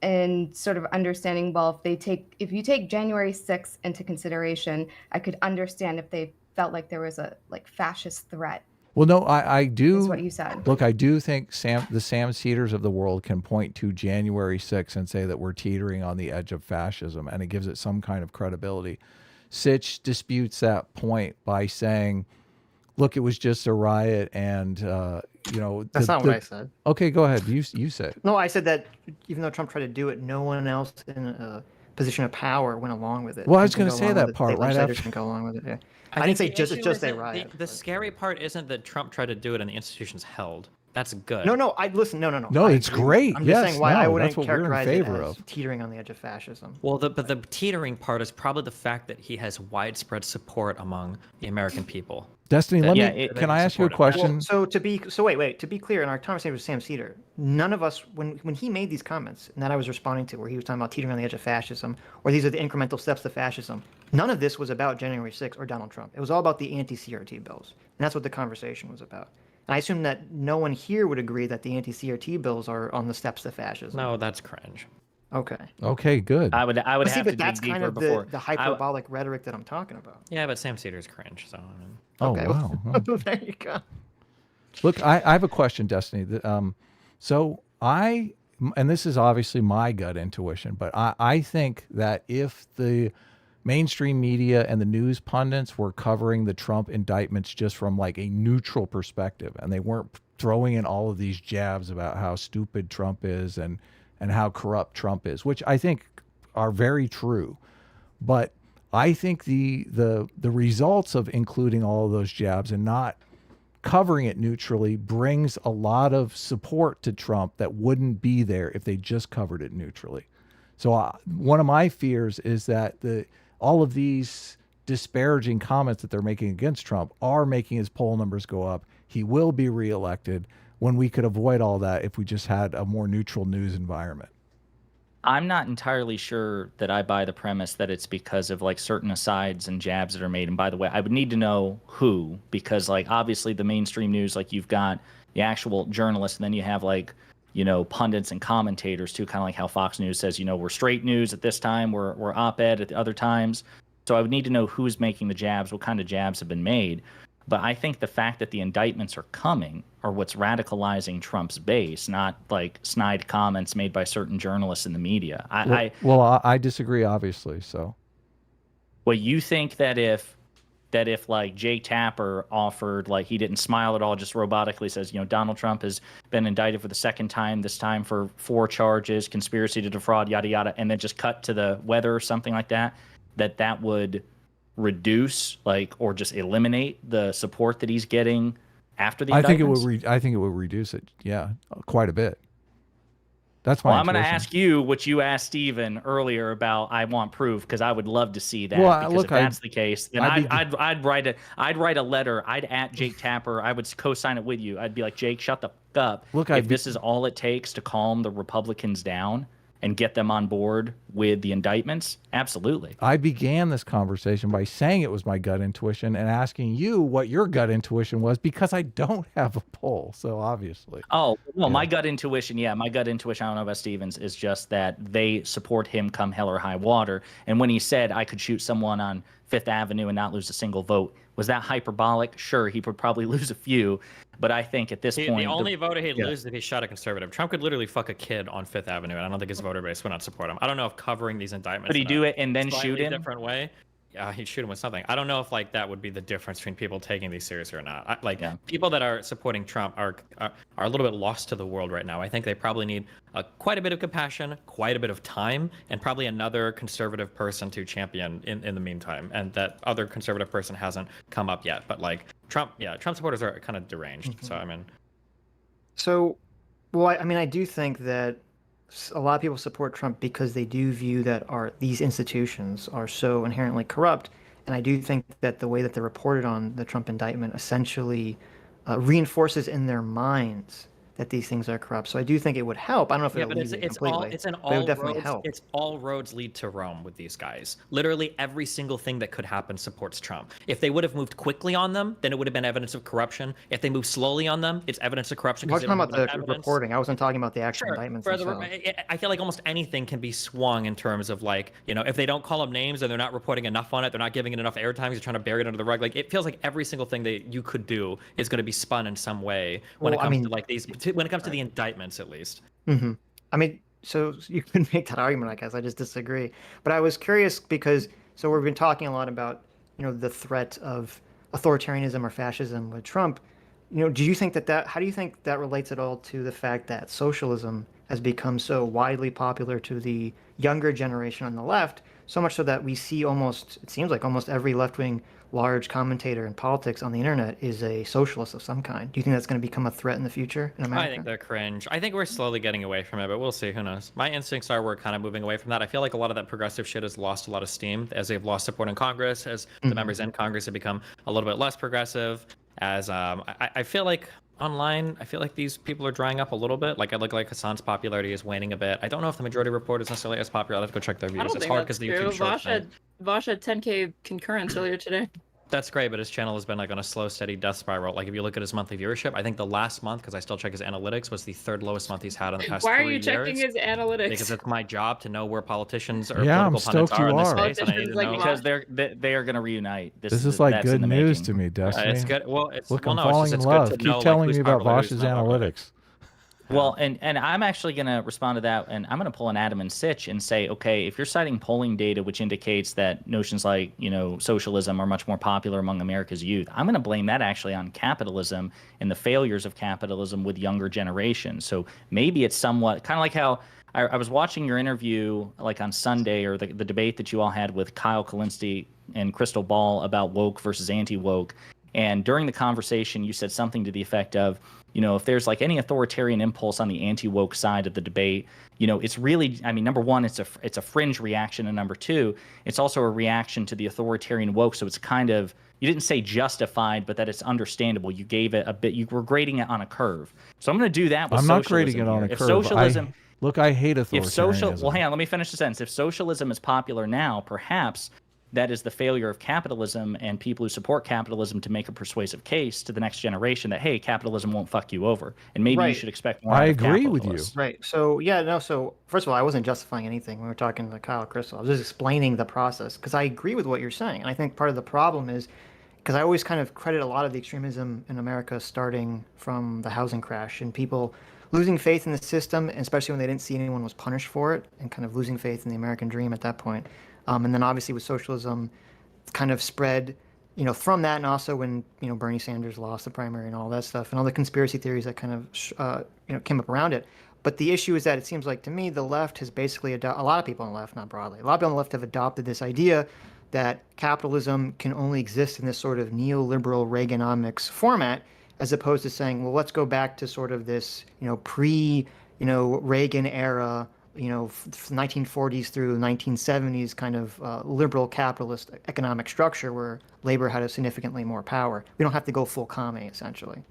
Speaker 5: and sort of understanding, well, if you take January 6th into consideration, I could understand if they felt like there was a like fascist threat.
Speaker 3: Well, no, I do.
Speaker 5: Is what you said.
Speaker 3: Look, I do think the Sam Cedars of the world can point to January 6th and say that we're teetering on the edge of fascism, and it gives it some kind of credibility. Sitch disputes that point by saying, look, it was just a riot, and
Speaker 2: That's not what I said.
Speaker 3: Okay, go ahead. You say it.
Speaker 2: No, I said that even though Trump tried to do it, no one else in a position of power went along with it.
Speaker 3: Well, I was
Speaker 2: Can
Speaker 3: going to
Speaker 2: go
Speaker 3: say
Speaker 2: along
Speaker 3: that
Speaker 2: with it.
Speaker 3: part
Speaker 2: State
Speaker 3: right
Speaker 2: legislators
Speaker 3: after.
Speaker 2: can go along with it. Yeah. I
Speaker 1: think
Speaker 2: didn't say
Speaker 1: the
Speaker 2: just
Speaker 1: issue
Speaker 2: a
Speaker 1: isn't-
Speaker 2: riot.
Speaker 1: The scary part isn't that Trump tried to do it and the institutions held. That's good.
Speaker 2: No, I listen. No.
Speaker 3: No,
Speaker 2: I
Speaker 3: it's
Speaker 2: agree.
Speaker 3: great.
Speaker 2: I'm just
Speaker 3: Yes,
Speaker 2: saying why
Speaker 3: no,
Speaker 2: I
Speaker 3: that's
Speaker 2: wouldn't
Speaker 3: what we're in
Speaker 2: characterize
Speaker 3: favor
Speaker 2: it as
Speaker 3: of.
Speaker 2: teetering on the edge of fascism.
Speaker 1: Well, but the teetering part is probably the fact that he has widespread support among the American people.
Speaker 3: Destiny, let
Speaker 4: Yeah,
Speaker 3: me.
Speaker 4: it-
Speaker 3: Can I ask you a
Speaker 1: supportive.
Speaker 3: question?
Speaker 2: Well, wait. To be clear, in our conversation with Sam Cedar, none of us, when he made these comments, and that I was responding to, where he was talking about teetering on the edge of fascism, or these are the incremental steps to fascism, none of this was about January 6th or Donald Trump. It was all about the anti-CRT bills, and that's what the conversation was about. And I assume that no one here would agree that the anti-CRT bills are on the steps to fascism.
Speaker 1: No, that's cringe.
Speaker 2: Okay.
Speaker 3: Okay, good.
Speaker 4: I would
Speaker 2: But
Speaker 4: have
Speaker 2: see,
Speaker 4: to
Speaker 2: but
Speaker 4: dig
Speaker 2: that's
Speaker 4: deeper
Speaker 2: kind of
Speaker 4: before.
Speaker 2: the hyperbolic rhetoric that I'm talking about.
Speaker 1: Yeah, but Sam Cedar's cringe, so I mean.
Speaker 3: Oh
Speaker 2: Okay.
Speaker 3: wow.
Speaker 2: There you go.
Speaker 3: Look, I have a question, Destiny. So and this is obviously my gut intuition, but I think that if the mainstream media and the news pundits were covering the Trump indictments just from like a neutral perspective, and they weren't throwing in all of these jabs about how stupid Trump is and how corrupt Trump is, which I think are very true, but I think the results of including all of those jabs and not covering it neutrally brings a lot of support to Trump that wouldn't be there if they just covered it neutrally. So one of my fears is that all of these disparaging comments that they're making against Trump are making his poll numbers go up. He will be reelected, when we could avoid all that if we just had a more neutral news environment.
Speaker 4: I'm not entirely sure that I buy the premise that it's because of like certain asides and jabs that are made. And by the way, I would need to know who, because like obviously the mainstream news, like you've got the actual journalists, and then you have like, pundits and commentators too, kind of like how Fox News says, we're straight news at this time, we're op-ed at the other times. So I would need to know who's making the jabs, what kind of jabs have been made. But I think the fact that the indictments are coming are what's radicalizing Trump's base, not like snide comments made by certain journalists in the media.
Speaker 3: I disagree, obviously. So,
Speaker 4: well, you think that if like Jake Tapper offered, like he didn't smile at all, just robotically says, Donald Trump has been indicted for the second time, this time for 4 charges, conspiracy to defraud, yada yada, and then just cut to the weather or something like that, that would reduce or just eliminate the support that he's getting after the indictments?
Speaker 3: I think it would reduce it, yeah, quite a bit. That's my
Speaker 4: Well, I'm going to
Speaker 3: intuition.
Speaker 4: ask you what you asked Steven earlier about I want proof, because I would love to see that.
Speaker 3: Well,
Speaker 4: because
Speaker 3: look,
Speaker 4: if that's the case, then I'd write a letter. I'd at Jake Tapper. I would co-sign it with you. I'd be like, Jake, shut the fuck up.
Speaker 3: Look,
Speaker 4: if this is all it takes to calm the Republicans down and get them on board with the indictments, absolutely.
Speaker 3: I began this conversation by saying it was my gut intuition and asking you what your gut intuition was, because I don't have a poll, so obviously.
Speaker 4: Oh, well,
Speaker 3: Yeah.
Speaker 4: my gut intuition, I don't know about Stevens, is just that they support him come hell or high water. And when he said I could shoot someone on Fifth Avenue and not lose a single vote, was that hyperbolic? Sure, he would probably lose a few. But I think at this point,
Speaker 1: The only voter he'd
Speaker 2: Yeah.
Speaker 1: lose is if he shot a conservative. Trump could literally fuck a kid on Fifth Avenue, and I don't think his voter base would not support him. I don't know if covering these indictments
Speaker 4: could he
Speaker 1: in
Speaker 4: do
Speaker 1: a
Speaker 4: it and then shoot
Speaker 1: slightly
Speaker 4: him?
Speaker 1: different way. Yeah, he'd shoot him with something. I don't know if like that would be the difference between people taking these seriously or not.
Speaker 4: Yeah.
Speaker 1: People that are supporting Trump are a little bit lost to the world right now. I think they probably need quite a bit of compassion, quite a bit of time, and probably another conservative person to champion in the meantime. And that other conservative person hasn't come up yet. But like Trump supporters are kind of deranged. So I mean,
Speaker 2: So, well, I mean, I do think that a lot of people support Trump because they do view that these institutions are so inherently corrupt, and I do think that the way that they're reported on the Trump indictment essentially reinforces in their minds that these things are corrupt. So I do think it would help. I don't know if
Speaker 1: yeah,
Speaker 2: it
Speaker 1: but
Speaker 2: alleviates it
Speaker 1: it's
Speaker 2: completely,
Speaker 1: it's an
Speaker 2: but it would
Speaker 1: all
Speaker 2: definitely
Speaker 1: roads.
Speaker 2: help.
Speaker 1: It's all roads lead to Rome with these guys. Literally every single thing that could happen supports Trump. If they would have moved quickly on them, then it would have been evidence of corruption. If they move slowly on them, it's evidence of corruption.
Speaker 2: I was
Speaker 1: because they
Speaker 2: talking
Speaker 1: don't
Speaker 2: about
Speaker 1: have
Speaker 2: the
Speaker 1: enough evidence.
Speaker 2: reporting. I wasn't talking about the actual
Speaker 1: Sure.
Speaker 2: indictments
Speaker 1: For the,
Speaker 2: themselves.
Speaker 1: I feel like almost anything can be swung in terms of like, you know, if they don't call them names and they're not reporting enough on it, they're not giving it enough airtime, you're trying to bury it under the rug. Like it feels like every single thing that you could do is going to be spun in some way when
Speaker 2: Well,
Speaker 1: it
Speaker 2: I
Speaker 1: comes
Speaker 2: mean,
Speaker 1: to like these, when it comes to the indictments at least.
Speaker 2: Mm-hmm. I mean, so you can make that argument, I guess. I just disagree. But I was curious because, so we've been talking a lot about, you know, the threat of authoritarianism or fascism with Trump. You know, do you think how do you think that relates at all to the fact that socialism has become so widely popular to the younger generation on the left, so much so that we see it seems like almost every left-wing large commentator in politics on the internet is a socialist of some kind. Do you think that's going to become a threat in the future in America?
Speaker 1: I think they're cringe. I think we're slowly getting away from it, but we'll see. Who knows? My instincts are we're kind of moving away from that. I feel like a lot of that progressive shit has lost a lot of steam as they've lost support in Congress, as the members in Congress have become a little bit less progressive. As I feel like online, I feel like these people are drying up a little bit. Like I look like Hassan's popularity is waning a bit. I don't know if the majority report is necessarily as popular. I'll have to go check their
Speaker 6: I
Speaker 1: views.
Speaker 6: don't
Speaker 1: It's
Speaker 6: think
Speaker 1: hard
Speaker 6: that's
Speaker 1: because the
Speaker 6: true.
Speaker 1: YouTube short thing.
Speaker 6: Vaush had 10K concurrence earlier today.
Speaker 1: That's great, but his channel has been like on a slow, steady death spiral. Like if you look at his monthly viewership, I think the last month, because I still check his analytics, was the third lowest month he's had in the past 3
Speaker 6: Why
Speaker 1: years.
Speaker 6: are you checking his analytics?
Speaker 1: Because it's my job to know where politicians or
Speaker 3: Yeah, I'm
Speaker 1: political pundits
Speaker 3: stoked
Speaker 1: are in
Speaker 3: you
Speaker 1: this
Speaker 3: are.
Speaker 1: space, and I need to
Speaker 6: Politicians like
Speaker 1: know.
Speaker 6: Vaush.
Speaker 4: Because they are going to reunite.
Speaker 3: This is like
Speaker 4: that's in
Speaker 3: good
Speaker 4: the
Speaker 3: news
Speaker 4: making.
Speaker 3: to me, Destiny.
Speaker 1: It's good. Well, it's
Speaker 3: Look,
Speaker 1: well,
Speaker 3: I'm
Speaker 1: no,
Speaker 3: falling in
Speaker 1: it's
Speaker 3: love.
Speaker 1: good to
Speaker 3: Keep
Speaker 1: know,
Speaker 3: telling
Speaker 1: who's
Speaker 3: me about
Speaker 1: popular, who's
Speaker 3: Vosh's
Speaker 1: not popular.
Speaker 3: analytics.
Speaker 4: Well, and I'm actually going to respond to that, and I'm going to pull an Adam and Sitch and say, okay, if you're citing polling data which indicates that notions like, you know, socialism are much more popular among America's youth, I'm going to blame that actually on capitalism and the failures of capitalism with younger generations. So maybe it's somewhat kind of like how I was watching your interview like on Sunday, or the debate that you all had with Kyle Kalinske and Crystal Ball about woke versus anti-woke. And during the conversation, you said something to the effect of, you know, if there's like any authoritarian impulse on the anti-woke side of the debate, you know, it's really, I mean, number one, it's a fringe reaction, and number two, it's also a reaction to the authoritarian woke. So it's kind of, you didn't say justified, but that it's understandable. You gave it a bit, you were grading it on a curve. So I'm going to do that with
Speaker 3: I'm not grading it
Speaker 4: socialism
Speaker 3: on a
Speaker 4: here. If
Speaker 3: curve.
Speaker 4: socialism,
Speaker 3: Look, I hate
Speaker 4: if
Speaker 3: authoritarianism.
Speaker 4: well, hang on, let me finish the sentence. If socialism is popular now, perhaps that is the failure of capitalism and people who support capitalism to make a persuasive case to the next generation that, hey, capitalism won't fuck you over. And maybe you
Speaker 2: Right.
Speaker 4: should expect more
Speaker 3: I
Speaker 4: out of
Speaker 3: agree with you.
Speaker 4: capitalists.
Speaker 2: Right. So yeah, no. So first of all, I wasn't justifying anything when we were talking to Kyle Crystal. I was just explaining the process because I agree with what you're saying, and I think part of the problem is because I always kind of credit a lot of the extremism in America starting from the housing crash and people losing faith in the system, and especially when they didn't see anyone was punished for it, and kind of losing faith in the American dream at that point. And then obviously with socialism, kind of spread, you know, from that, and also when, you know, Bernie Sanders lost the primary and all that stuff, and all the conspiracy theories that kind of you know, came up around it. But the issue is that it seems like to me the left has basically a lot of people on the left, not broadly, a lot of people on the left have adopted this idea that capitalism can only exist in this sort of neoliberal Reaganomics format, as opposed to saying, well, let's go back to sort of this, you know, Reagan era, you know, 1940s through 1970s kind of liberal capitalist economic structure where labor had a significantly more power. We don't have to go full commie, essentially.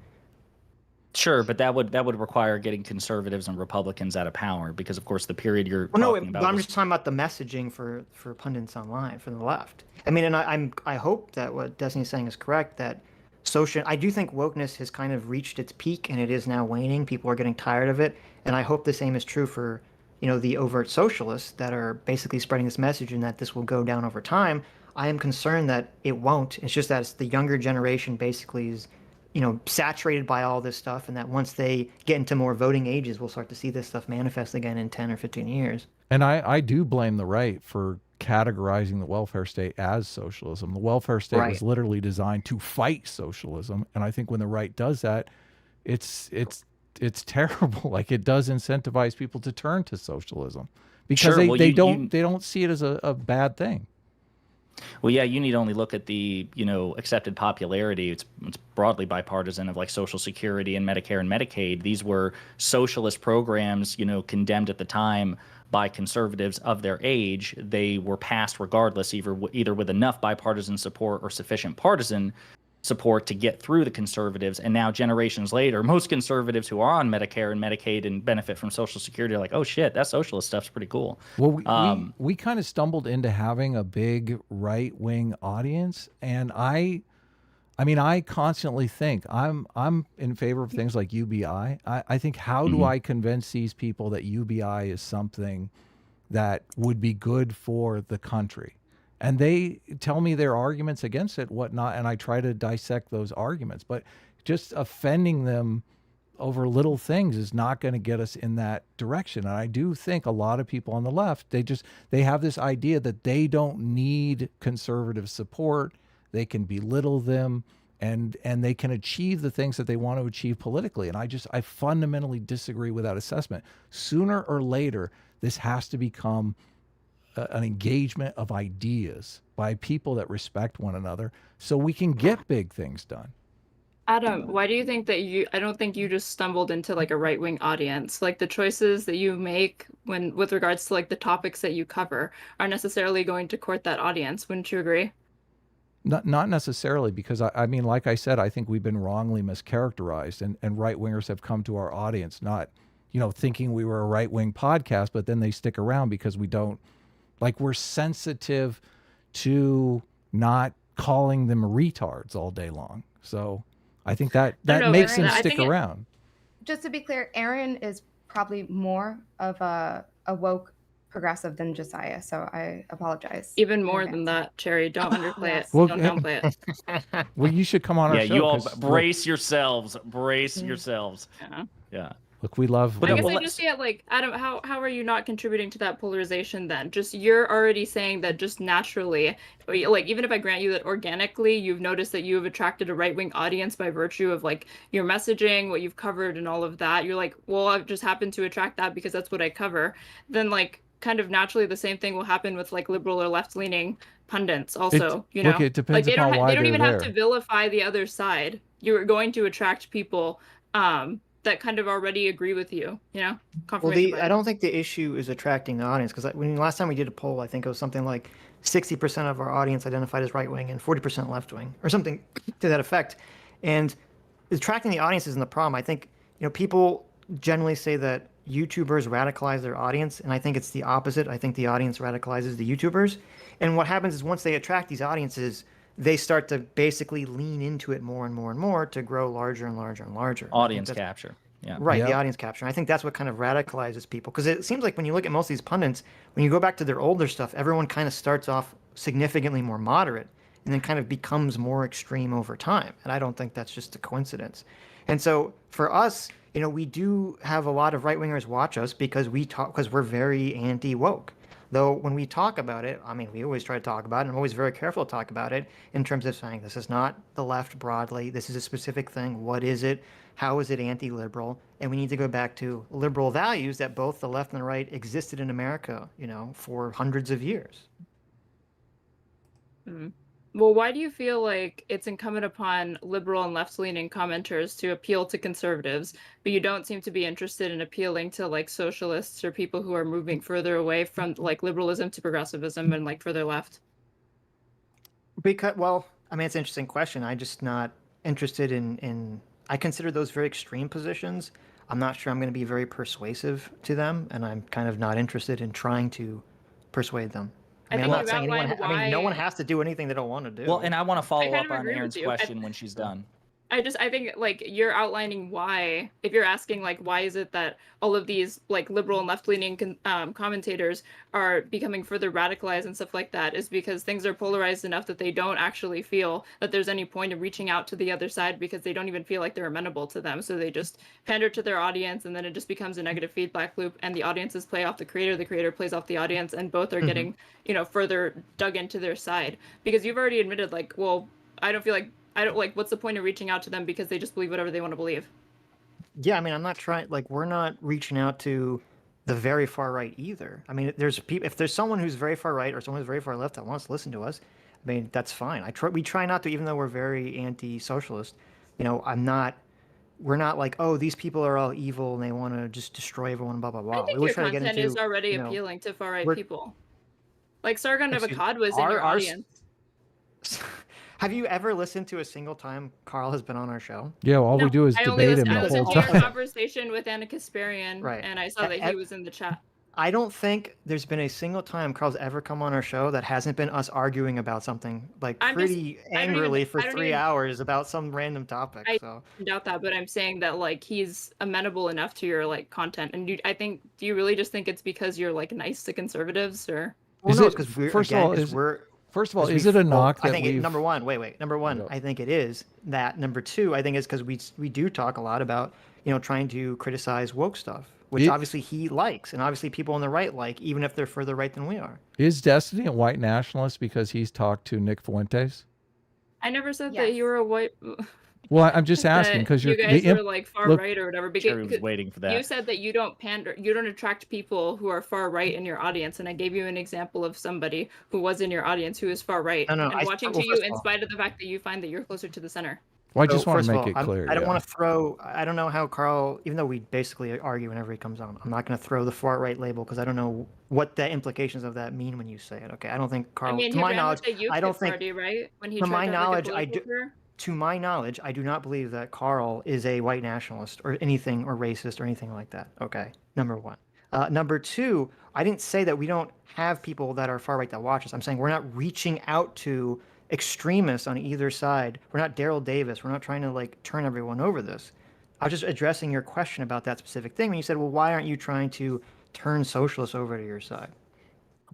Speaker 4: Sure, but that would require getting conservatives and Republicans out of power, because of course the period you're
Speaker 2: Well, no,
Speaker 4: talking about
Speaker 2: but I'm
Speaker 4: was-
Speaker 2: just talking about the messaging for pundits online, for the left. I mean, and I hope that what Destiny's saying is correct, that I do think wokeness has kind of reached its peak and it is now waning. People are getting tired of it, and I hope the same is true for, you know, the overt socialists that are basically spreading this message and that this will go down over time. I am concerned that it won't. It's just that it's the younger generation basically is saturated by all this stuff, and that once they get into more voting ages, we'll start to see this stuff manifest again in 10 or 15 years.
Speaker 3: And I do blame the right for categorizing the welfare state as socialism. The welfare state was literally designed to fight socialism, and I think when the right does that, it's terrible. Like, it does incentivize people to turn to socialism because they don't see it as a bad thing.
Speaker 4: Well, yeah, you need only look at the, accepted popularity. It's broadly bipartisan of like Social Security and Medicare and Medicaid. These were socialist programs, condemned at the time by conservatives of their age. They were passed regardless, either with enough bipartisan support or sufficient partisan support to get through the conservatives. And now generations later, most conservatives who are on Medicare and Medicaid and benefit from Social Security are like, oh shit, that socialist stuff's pretty cool.
Speaker 3: Well, we kind of stumbled into having a big right-wing audience, and I constantly think I'm in favor of things like UBI. I think, how do I convince these people that UBI is something that would be good for the country? And they tell me their arguments against it, whatnot, and I try to dissect those arguments. But just offending them over little things is not going to get us in that direction. And I do think a lot of people on the left, they have this idea that they don't need conservative support. They can belittle them, and they can achieve the things that they want to achieve politically. And I fundamentally disagree with that assessment. Sooner or later, this has to become an engagement of ideas by people that respect one another so we can get big things done.
Speaker 6: Adam, why do you think that I don't think you just stumbled into like a right-wing audience? Like, the choices that you make with regards to like the topics that you cover are necessarily going to court that audience. Wouldn't you agree?
Speaker 3: Not necessarily, because I mean, like I said, I think we've been wrongly mischaracterized, and right-wingers have come to our audience, not, thinking we were a right-wing podcast, but then they stick around because we're sensitive to not calling them retards all day long. So I think that makes them stick around.
Speaker 5: Just to be clear, Aaron is probably more of a woke progressive than Josiah, so I apologize.
Speaker 6: Even more than that, Chaeiry. Don't underplay it.
Speaker 3: Well,
Speaker 6: Don't downplay it.
Speaker 3: Well, you should come on our show.
Speaker 4: Yeah, you all brace yourselves. Brace yourselves. Yeah.
Speaker 3: Look, we love.
Speaker 6: I guess I just like, Adam, how are you not contributing to that polarization then? Just, you're already saying that just naturally, like, even if I grant you that organically you've noticed that you have attracted a right-wing audience by virtue of like your messaging, what you've covered and all of that, you're like, well, I've just happened to attract that because that's what I cover. Then like, kind of naturally the same thing will happen with like liberal or left-leaning pundits also.
Speaker 3: Look, it depends
Speaker 6: like,
Speaker 3: upon why
Speaker 6: they don't even
Speaker 3: there.
Speaker 6: have to vilify the other side. You're going to attract people that kind of already agree with you,
Speaker 2: Well, I don't think the issue is attracting the audience, because last time we did a poll, I think it was something like 60% of our audience identified as right-wing and 40% left-wing, or something to that effect. And attracting the audience isn't the problem. I think, people generally say that YouTubers radicalize their audience, and I think it's the opposite. I think the audience radicalizes the YouTubers. And what happens is, once they attract these audiences, they start to basically lean into it more and more and more to grow larger and larger and larger.
Speaker 4: Audience capture. Yeah.
Speaker 2: Right,
Speaker 3: Yep.
Speaker 2: the audience capture. And I think that's what kind of radicalizes people. Because it seems like when you look at most of these pundits, when you go back to their older stuff, everyone kind of starts off significantly more moderate and then kind of becomes more extreme over time. And I don't think that's just a coincidence. And so for us, we do have a lot of right-wingers watch us because we're very anti-woke. Though when we talk about it, I mean, we always try to talk about it, and I'm always very careful to talk about it in terms of saying this is not the left broadly. This is a specific thing. What is it? How is it anti-liberal? And we need to go back to liberal values that both the left and the right existed in America, for hundreds of years.
Speaker 6: Mm-hmm. Well, why do you feel like it's incumbent upon liberal and left-leaning commenters to appeal to conservatives, but you don't seem to be interested in appealing to like socialists or people who are moving further away from like liberalism to progressivism and like further left?
Speaker 2: Because, well, I mean, it's an interesting question. I'm just not interested in I consider those very extreme positions. I'm not sure I'm going to be very persuasive to them, and I'm kind of not interested in trying to persuade them. I mean, I'm not saying no one has to do anything they don't want to do.
Speaker 4: Well, and I want to follow
Speaker 6: kind
Speaker 4: up
Speaker 6: of
Speaker 4: on
Speaker 6: agree with
Speaker 4: Aaron's
Speaker 6: you.
Speaker 4: question when she's done.
Speaker 6: I think like you're outlining why, if you're asking like why is it that all of these like liberal and left-leaning commentators are becoming further radicalized and stuff like that, is because things are polarized enough that they don't actually feel that there's any point in reaching out to the other side, because they don't even feel like they're amenable to them. So they just pander to their audience, and then it just becomes a negative feedback loop, and the audiences play off the creator plays off the audience, and both are getting, you know, further dug into their side. Because you've already admitted like, well, I don't like, what's the point of reaching out to them, because they just believe whatever they want to believe.
Speaker 2: Yeah, I mean, I'm not trying, like, we're not reaching out to the very far right either. I mean, there's people, if there's someone who's very far right or someone who's very far left that wants to listen to us, I mean, that's fine. We try not to, even though we're very anti-socialist, you know, we're not like, oh, these people are all evil and they want to just destroy everyone, blah, blah, blah.
Speaker 6: I think
Speaker 2: We
Speaker 6: your
Speaker 2: try to get
Speaker 6: content
Speaker 2: into,
Speaker 6: is already
Speaker 2: you know,
Speaker 6: appealing to far-right
Speaker 2: we're-
Speaker 6: people. Like Sargon of
Speaker 2: Excuse-
Speaker 6: Akkad was in your
Speaker 2: ours-
Speaker 6: audience.
Speaker 2: Have you ever listened to a single time Carl has been on our show?
Speaker 3: Yeah, all we do is
Speaker 6: I only
Speaker 3: debate him
Speaker 6: listened,
Speaker 3: the
Speaker 6: I
Speaker 3: whole
Speaker 6: listened to your
Speaker 3: time.
Speaker 6: conversation with Anna Kasparian,
Speaker 2: Right.
Speaker 6: and I saw that he was in the chat.
Speaker 2: I don't think there's been a single time Carl's ever come on our show that hasn't been us arguing about something like
Speaker 6: I'm just-
Speaker 2: pretty
Speaker 6: I don't
Speaker 2: angrily
Speaker 6: even-
Speaker 2: for
Speaker 6: I don't
Speaker 2: 3
Speaker 6: even-
Speaker 2: hours about some random topic.
Speaker 6: I
Speaker 2: So
Speaker 6: doubt that, but I'm saying that like he's amenable enough to your like content. And do you really just think it's because you're like nice to conservatives, or?
Speaker 2: well,
Speaker 3: Is
Speaker 2: no,
Speaker 3: it-
Speaker 2: it's because we're
Speaker 3: first of
Speaker 2: again,
Speaker 3: all,
Speaker 2: 'cause
Speaker 3: is-
Speaker 2: we're
Speaker 3: First of all,
Speaker 2: 'cause
Speaker 3: is
Speaker 2: we-
Speaker 3: it a
Speaker 2: well,
Speaker 3: knock
Speaker 2: I
Speaker 3: that
Speaker 2: think
Speaker 3: we've...
Speaker 2: number one. Wait. Number one,
Speaker 3: Yeah.
Speaker 2: I think it is that. Number two, I think it's because we do talk a lot about, you know, trying to criticize woke stuff, which
Speaker 3: It-
Speaker 2: obviously he likes, and obviously people on the right like, even if they're further right than we are.
Speaker 3: Is Destiny a white nationalist because he's talked to Nick Fuentes?
Speaker 6: I never said
Speaker 5: Yes.
Speaker 6: that you were a white.
Speaker 3: Well, I'm just asking
Speaker 6: that
Speaker 3: because
Speaker 6: you
Speaker 3: you're
Speaker 6: guys
Speaker 3: the
Speaker 6: were like far
Speaker 3: look-
Speaker 6: right or whatever.
Speaker 4: Chaeiry was
Speaker 6: Because
Speaker 4: waiting for that.
Speaker 6: you said that you don't pander, you don't attract people who are far right in your audience, and I gave you an example of somebody who was in your audience who is far right,
Speaker 2: No,
Speaker 6: and watching
Speaker 2: well,
Speaker 6: to you
Speaker 2: first of
Speaker 6: in
Speaker 2: all-
Speaker 6: spite of the fact that you find that you're closer to the center.
Speaker 3: Well, I
Speaker 2: So,
Speaker 3: just want
Speaker 2: first
Speaker 3: to
Speaker 2: of
Speaker 3: make
Speaker 2: all,
Speaker 3: it clear.
Speaker 2: I don't
Speaker 3: yeah.
Speaker 2: want to throw. I don't know how Carl. Even though we basically argue whenever he comes on, I'm not going to throw the far right label because I don't know what the implications of that mean when you say it. Okay, I don't think Carl.
Speaker 6: I mean,
Speaker 2: to
Speaker 6: he
Speaker 2: my
Speaker 6: ran
Speaker 2: knowledge,
Speaker 6: with the
Speaker 2: I don't
Speaker 6: UKIP
Speaker 2: think.
Speaker 6: party, right? When he
Speaker 2: to
Speaker 6: tried
Speaker 2: my
Speaker 6: to have, like, a
Speaker 2: knowledge, I
Speaker 6: political
Speaker 2: do.
Speaker 6: career.
Speaker 2: To my knowledge, I do not believe that Carl is a white nationalist or anything or racist or anything like that. Okay, number one. Number two, I didn't say that we don't have people that are far right that watch us. I'm saying we're not reaching out to extremists on either side. We're not Daryl Davis. We're not trying to like turn everyone over this. I was just addressing your question about that specific thing when you said, well, why aren't you trying to turn socialists over to your side?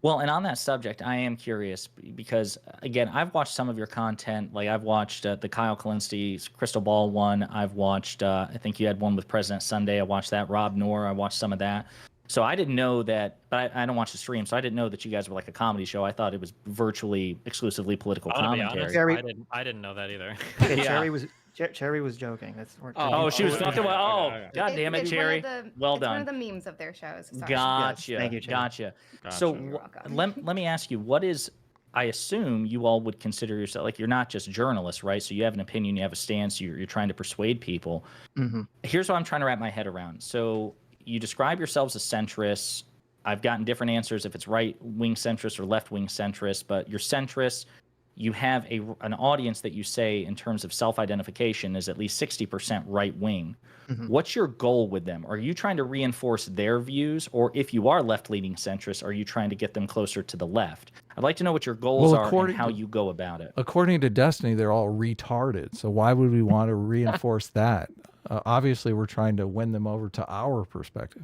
Speaker 4: Well, and on that subject, I am curious because, again, I've watched some of your content. Like, I've watched the Kyle Kalinski's Crystal Ball one. I've watched, I think you had one with President Sunday. I watched that. Rob Noor, I watched some of that. So I didn't know that, but I don't watch the stream, so I didn't know that you guys were like a comedy show. I thought it was virtually exclusively political
Speaker 1: I'm gonna be
Speaker 4: commentary.
Speaker 1: honest,
Speaker 2: Very-
Speaker 1: I didn't know that either.
Speaker 2: Okay,
Speaker 4: Yeah.
Speaker 2: Chaeiry was joking. That's
Speaker 4: Oh, she was
Speaker 1: okay,
Speaker 4: fucking.
Speaker 1: okay,
Speaker 4: Oh,
Speaker 1: okay.
Speaker 4: god damn it,
Speaker 5: It's
Speaker 4: Chaeiry. Well
Speaker 5: it's one
Speaker 4: done.
Speaker 5: of the memes of their shows. Sorry.
Speaker 4: Gotcha.
Speaker 2: Thank you, Chaeiry.
Speaker 4: Gotcha.
Speaker 1: Gotcha.
Speaker 4: So
Speaker 5: You're welcome.
Speaker 4: let me ask you, what is? I assume you all would consider yourself like you're not just journalists, right? So you have an opinion, you have a stance, you're trying to persuade people.
Speaker 2: Mm-hmm.
Speaker 4: Here's what I'm trying to wrap my head around. So you describe yourselves as centrists. I've gotten different answers if it's right wing centrist or left wing centrist, but you're centrist. You have an audience that you say in terms of self-identification is at least 60% right wing.
Speaker 2: Mhm.
Speaker 4: What's your goal with them? Are you trying to reinforce their views? Or if you are left-leaning centrist, are you trying to get them closer to the left? I'd like to know what your goals
Speaker 3: Well,
Speaker 4: are and
Speaker 3: according
Speaker 4: how
Speaker 3: to-
Speaker 4: you go about it.
Speaker 3: According to Destiny, they're all retarded. So why would we want to reinforce that? Obviously, we're trying to win them over to our perspective.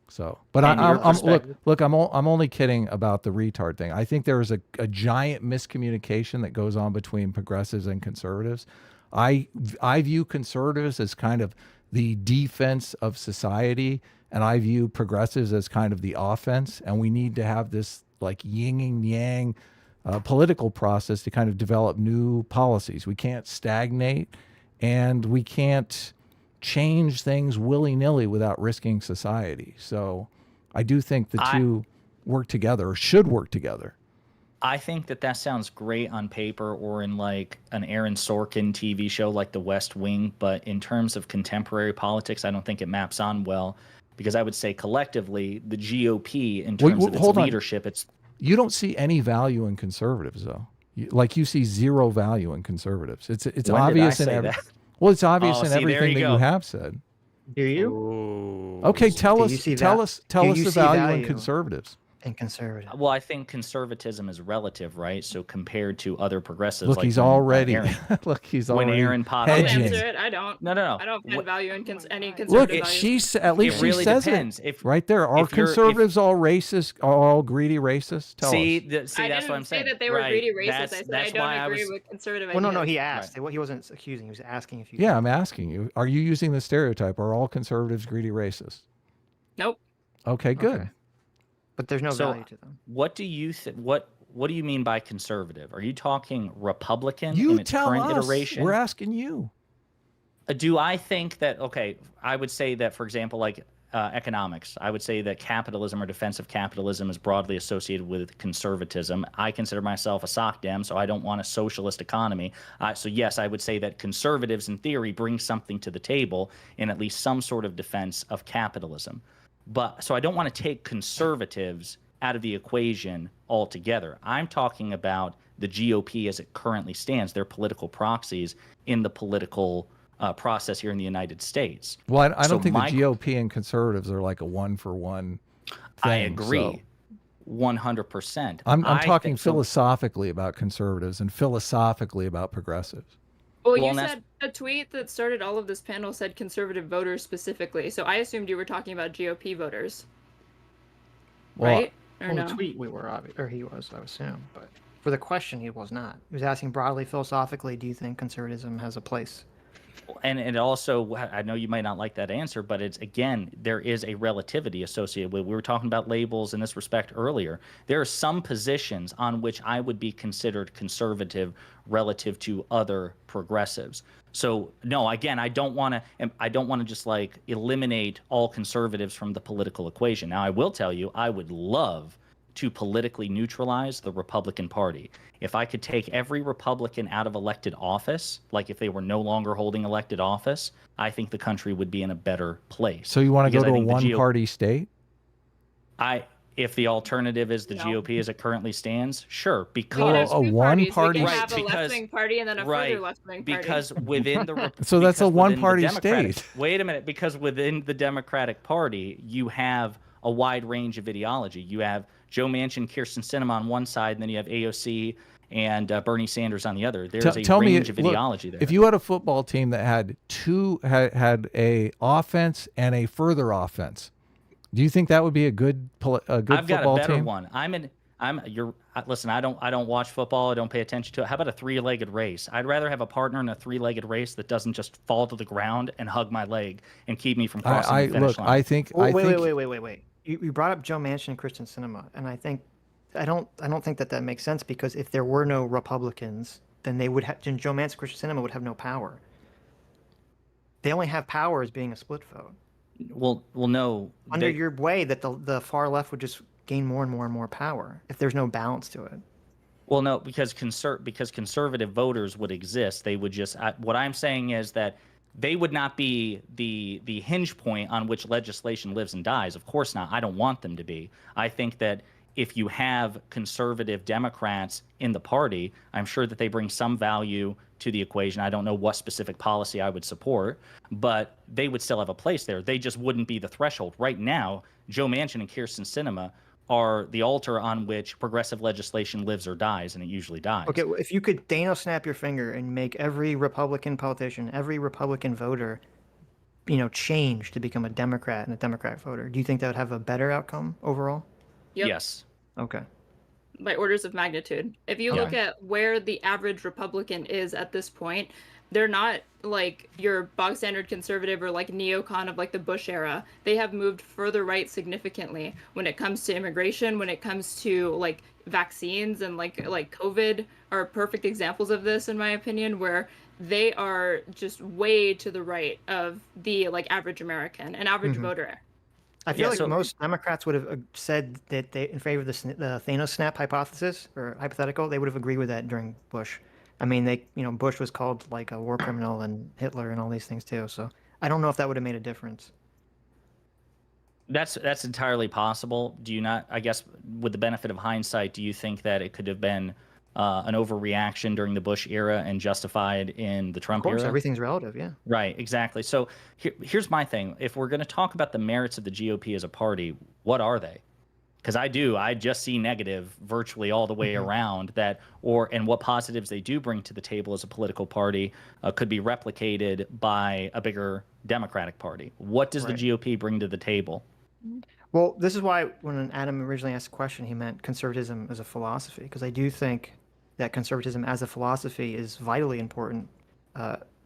Speaker 3: So, but
Speaker 2: And your
Speaker 3: I'm
Speaker 2: perspective.
Speaker 3: look, I'm only kidding about the retard thing. I think there is a giant miscommunication that goes on between progressives and conservatives. I view conservatives as kind of the defense of society, and I view progressives as kind of the offense. And we need to have this like yin and yang political process to kind of develop new policies. We can't stagnate, and we can't change things willy-nilly without risking society. So I do think the two work together, or should work together.
Speaker 4: I think that sounds great on paper or in like an Aaron Sorkin TV show like The West Wing, but in terms of contemporary politics, I don't think it maps on well, because I would say collectively the GOP in terms of its
Speaker 3: hold on.
Speaker 4: leadership, it's
Speaker 3: You don't see any value in conservatives, though. Like you see zero value in conservatives. It's
Speaker 4: When did
Speaker 3: obvious
Speaker 4: I
Speaker 3: in
Speaker 4: say
Speaker 3: every.
Speaker 4: that?
Speaker 3: Well, it's obvious
Speaker 4: Oh,
Speaker 3: in
Speaker 4: see, there
Speaker 3: everything
Speaker 4: you
Speaker 3: that
Speaker 4: go.
Speaker 3: you have said.
Speaker 2: Do you?
Speaker 1: Ooh.
Speaker 3: Okay, tell
Speaker 2: Do
Speaker 3: us.
Speaker 2: you see
Speaker 3: Tell
Speaker 2: that?
Speaker 3: us. Tell
Speaker 2: Do
Speaker 3: us
Speaker 2: you
Speaker 3: the
Speaker 2: see
Speaker 3: value in
Speaker 2: value?
Speaker 3: conservatives.
Speaker 2: and conservative.
Speaker 4: Well, I think conservatism is relative, right? So compared to other progressives,
Speaker 3: Look,
Speaker 4: like
Speaker 3: he's
Speaker 4: when,
Speaker 3: already
Speaker 4: Aaron,
Speaker 3: look, he's
Speaker 4: when
Speaker 3: already
Speaker 4: Aaron popped
Speaker 6: I'll
Speaker 4: in.
Speaker 3: hedging.
Speaker 6: answer it. I don't.
Speaker 4: No.
Speaker 6: I don't find
Speaker 4: What-
Speaker 6: value in any
Speaker 3: Look,
Speaker 6: conservative values.
Speaker 3: she's at least
Speaker 4: It
Speaker 3: she
Speaker 4: really
Speaker 3: says
Speaker 4: depends.
Speaker 3: it
Speaker 4: If
Speaker 3: right there. Are
Speaker 4: if you're- if-
Speaker 3: conservatives all racist? All greedy racists? Tell
Speaker 4: see,
Speaker 3: us.
Speaker 4: see,
Speaker 6: I
Speaker 4: that's
Speaker 6: didn't
Speaker 4: what I'm
Speaker 6: say
Speaker 4: saying.
Speaker 6: that they were
Speaker 4: right.
Speaker 6: greedy racists. I said I
Speaker 4: that's
Speaker 6: don't
Speaker 4: why
Speaker 6: agree
Speaker 4: I was.
Speaker 6: with conservative
Speaker 2: Well,
Speaker 6: ideas.
Speaker 2: no, he asked. He wasn't accusing. He was asking if you.
Speaker 3: Yeah, I'm asking you. Are you using the stereotype? Are all conservatives greedy racists?
Speaker 6: Nope.
Speaker 3: Okay, good.
Speaker 2: Okay. But there's no
Speaker 4: So,
Speaker 2: value to them.
Speaker 4: What do you What do you mean by conservative? Are you talking Republican
Speaker 3: You
Speaker 4: in its
Speaker 3: tell
Speaker 4: current
Speaker 3: us.
Speaker 4: iteration?
Speaker 3: We're asking you.
Speaker 4: Do I think that, okay, I would say that, for example, like economics, I would say that capitalism or defensive capitalism is broadly associated with conservatism. I consider myself a soc dem, so I don't want a socialist economy. So yes, I would say that conservatives in theory bring something to the table in at least some sort of defense of capitalism. But so I don't want to take conservatives out of the equation altogether. I'm talking about the GOP as it currently stands, their political proxies in the political process here in the United States.
Speaker 3: Well, I
Speaker 4: So
Speaker 3: don't think
Speaker 4: my-
Speaker 3: the GOP and conservatives are like a one-for-one thing.
Speaker 4: I agree,
Speaker 3: so
Speaker 4: 100%.
Speaker 3: I'm
Speaker 4: I
Speaker 3: talking
Speaker 4: think so.
Speaker 3: philosophically about conservatives and philosophically about progressives.
Speaker 6: Well,
Speaker 4: Well,
Speaker 6: you
Speaker 4: and that's-
Speaker 6: said a tweet that started all of this panel said conservative voters specifically. So I assumed you were talking about GOP voters,
Speaker 3: Well,
Speaker 6: right? Or
Speaker 2: Well,
Speaker 6: no?
Speaker 2: the tweet we were, or he was, I assume. But for the question, he was not. He was asking broadly, philosophically, do you think conservatism has a place?
Speaker 4: And also, I know you might not like that answer, but it's, again, there is a relativity associated with. We were talking about labels in this respect earlier. There are some positions on which I would be considered conservative relative to other progressives. So no, again, I don't want to just like eliminate all conservatives from the political equation. Now, I will tell you, I would love to politically neutralize the Republican Party. If I could take every Republican out of elected office, like if they were no longer holding elected office, I think the country would be in a better place.
Speaker 3: so you want to go
Speaker 4: Because I
Speaker 3: to a
Speaker 4: think the
Speaker 3: one-party state?
Speaker 4: If the alternative is the
Speaker 6: No.
Speaker 4: GOP as it currently stands, sure,
Speaker 6: We can
Speaker 4: because
Speaker 6: have
Speaker 3: a
Speaker 6: two
Speaker 3: one-party-
Speaker 6: parties. We can
Speaker 4: Right,
Speaker 6: have a
Speaker 4: because-
Speaker 6: left-wing party and then a further
Speaker 4: right,
Speaker 6: left-wing party.
Speaker 4: because within the
Speaker 3: So that's a
Speaker 4: because within the
Speaker 3: one-party
Speaker 4: Democratic-
Speaker 3: state.
Speaker 4: Wait a minute, because within the Democratic Party, you have a wide range of ideology. You have Joe Manchin, Kirsten Sinema on one side, and then you have AOC and Bernie Sanders on the other. There's a
Speaker 3: Tell me,
Speaker 4: range of
Speaker 3: look,
Speaker 4: ideology there.
Speaker 3: if you had a football team that had had a offense and a further offense, do you think that would be a good
Speaker 4: I've got
Speaker 3: football
Speaker 4: a better
Speaker 3: team?
Speaker 4: one. Listen, I don't watch football. I don't pay attention to it. How about a three-legged race? I'd rather have a partner in a three-legged race that doesn't just fall to the ground and hug my leg and keep me from crossing the finish line.
Speaker 3: I think
Speaker 2: Wait,
Speaker 3: I think
Speaker 2: wait. You brought up Joe Manchin and Christian Sinema, and I don't think that makes sense, because if there were no Republicans, then they would have Joe Manchin and Christian Sinema would have no power. They only have power as being a split vote.
Speaker 4: Well, no.
Speaker 2: Under your way, that the far left would just gain more and more and more power if there's no balance to it.
Speaker 4: Well, no, because conservative voters would exist. They would just. What I'm saying is that they would not be the hinge point on which legislation lives and dies. Of course not. I don't want them to be. I think that if you have conservative Democrats in the party, I'm sure that they bring some value to the equation. I don't know what specific policy I would support, but they would still have a place there. They just wouldn't be the threshold. Right now, Joe Manchin and Kirsten Sinema are the altar on which progressive legislation lives or dies, and it usually dies.
Speaker 2: Okay, if you could snap your finger and make every Republican politician, every Republican voter, change to become a Democrat and a Democrat voter, do you think that would have a better outcome overall?
Speaker 6: Yep.
Speaker 4: Yes.
Speaker 2: Okay.
Speaker 6: By orders of magnitude. If you look at where the average Republican is at this point, they're not like your bog standard conservative or like neocon of like the Bush era. They have moved further right significantly when it comes to immigration, when it comes to like vaccines, and like COVID are perfect examples of this, in my opinion, where they are just way to the right of the like average American, an average voter.
Speaker 2: I feel like
Speaker 4: so-
Speaker 2: most Democrats would have said that they, in favor of the Thanos snap hypothesis or hypothetical, they would have agreed with that during Bush. I mean, Bush was called like a war criminal and Hitler and all these things too. So I don't know if that would have made a difference.
Speaker 4: That's entirely possible. Do you not, I guess, with the benefit of hindsight, do you think that it could have been an overreaction during the Bush era and justified in the
Speaker 2: Of
Speaker 4: Trump
Speaker 2: course,
Speaker 4: era?
Speaker 2: everything's relative. Yeah.
Speaker 4: Right, exactly. So here's my thing. If we're going to talk about the merits of the GOP as a party, what are they? because I just see negative virtually all the way around that, and what positives they do bring to the table as a political party could be replicated by a bigger Democratic Party. What does the GOP bring to the table?
Speaker 2: Well, this is why when Adam originally asked the question, he meant conservatism as a philosophy, because I do think that conservatism as a philosophy is vitally important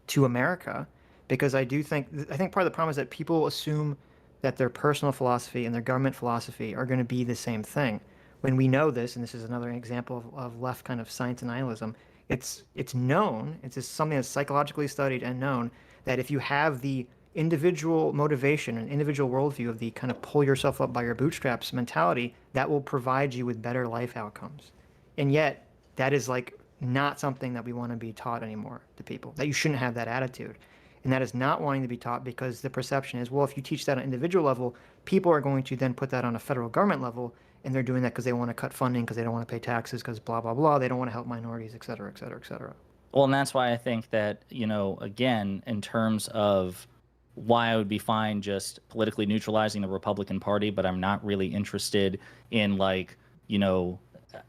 Speaker 2: to America, because I think part of the problem is that people assume that their personal philosophy and their government philosophy are going to be the same thing. When we know this, and this is another example of left kind of science and nihilism, it's known, it's just something that's psychologically studied and known, that if you have the individual motivation and individual worldview of the kind of pull yourself up by your bootstraps mentality, that will provide you with better life outcomes. And yet, that is like not something that we want to be taught anymore to people, that you shouldn't have that attitude. And that is not wanting to be taught, because the perception is, well, if you teach that on an individual level, people are going to then put that on a federal government level, and they're doing that because they want to cut funding, because they don't want to pay taxes, because blah, blah, blah. They don't want to help minorities, et cetera, et cetera, et cetera.
Speaker 4: Well, and that's why I think that, again, in terms of why I would be fine just politically neutralizing the Republican Party, but I'm not really interested in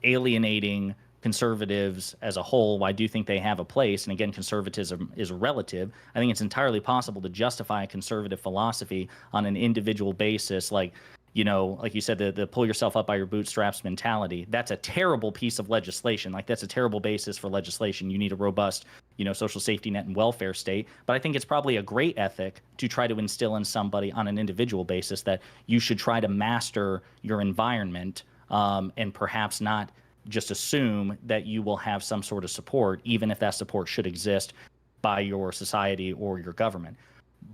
Speaker 4: alienating conservatives as a whole. I do think they have a place, and again, conservatism is relative. I think it's entirely possible to justify a conservative philosophy on an individual basis, like you said, the pull yourself up by your bootstraps mentality. That's a terrible piece of legislation. Like, that's a terrible basis for legislation. You need a robust, social safety net and welfare state. But I think it's probably a great ethic to try to instill in somebody on an individual basis that you should try to master your environment, and perhaps not just assume that you will have some sort of support, even if that support should exist by your society or your government.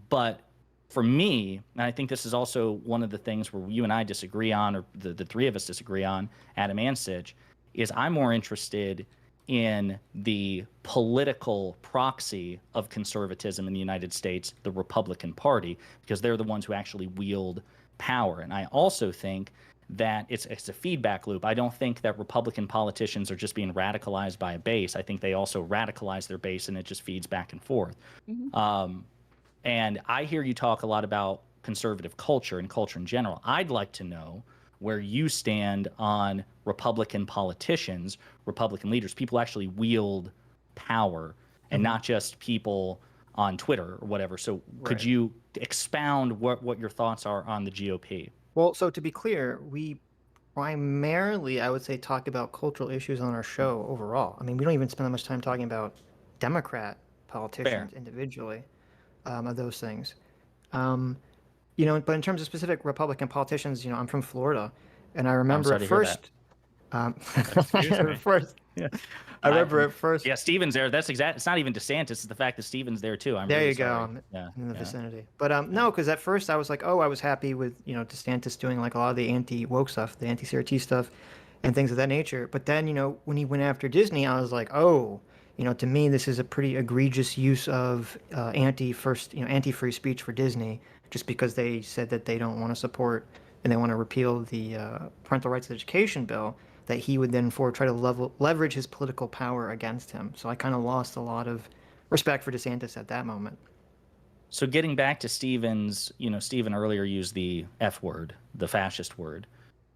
Speaker 4: But for me, and I think this is also one of the things where you and I disagree on, or the three of us disagree on, Adam and Sitch, is I'm more interested in the political proxy of conservatism in the United States, the Republican Party, because they're the ones who actually wield power. And I also think that it's a feedback loop. I don't think that Republican politicians are just being radicalized by a base. I think they also radicalize their base, and it just feeds back and forth. And I hear you talk a lot about conservative culture and culture in general. I'd like to know where you stand on Republican politicians, Republican leaders, people who actually wield power, and not just people on Twitter or whatever. So could you expound what your thoughts are on the GOP?
Speaker 2: Well, so to be clear, we primarily, I would say, talk about cultural issues on our show overall. I mean, we don't even spend that much time talking about Democrat politicians individually, of those things. But in terms of specific Republican politicians, I'm from Florida, and I remember at first. I remember at first.
Speaker 4: Yeah, Stephen's there. That's exact. It's not even DeSantis. It's the fact that Stephen's there too. I'm
Speaker 2: there.
Speaker 4: Really
Speaker 2: you
Speaker 4: sorry.
Speaker 2: go. In the vicinity. But no, because at first I was like, I was happy with DeSantis doing like a lot of the anti-woke stuff, the anti-CRT stuff, and things of that nature. But then when he went after Disney, I was like, to me this is a pretty egregious use of anti-free speech for Disney, just because they said that they don't want to support and they want to repeal the parental rights education bill, that he would then try to leverage his political power against him. So I kind of lost a lot of respect for DeSantis at that moment.
Speaker 4: So getting back to Stephen's, Stephen earlier used the F word, the fascist word.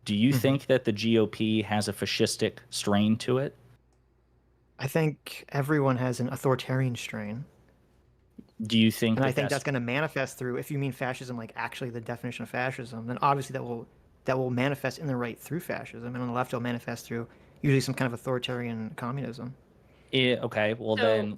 Speaker 4: Do you think that the GOP has a fascistic strain to it?
Speaker 2: I think everyone has an authoritarian strain.
Speaker 4: Do you think
Speaker 2: and I think that's going to manifest through, if you mean fascism, like actually the definition of fascism, then obviously that will manifest in the right through fascism, and on the left it'll manifest through usually some kind of authoritarian communism.
Speaker 4: Okay, well so, then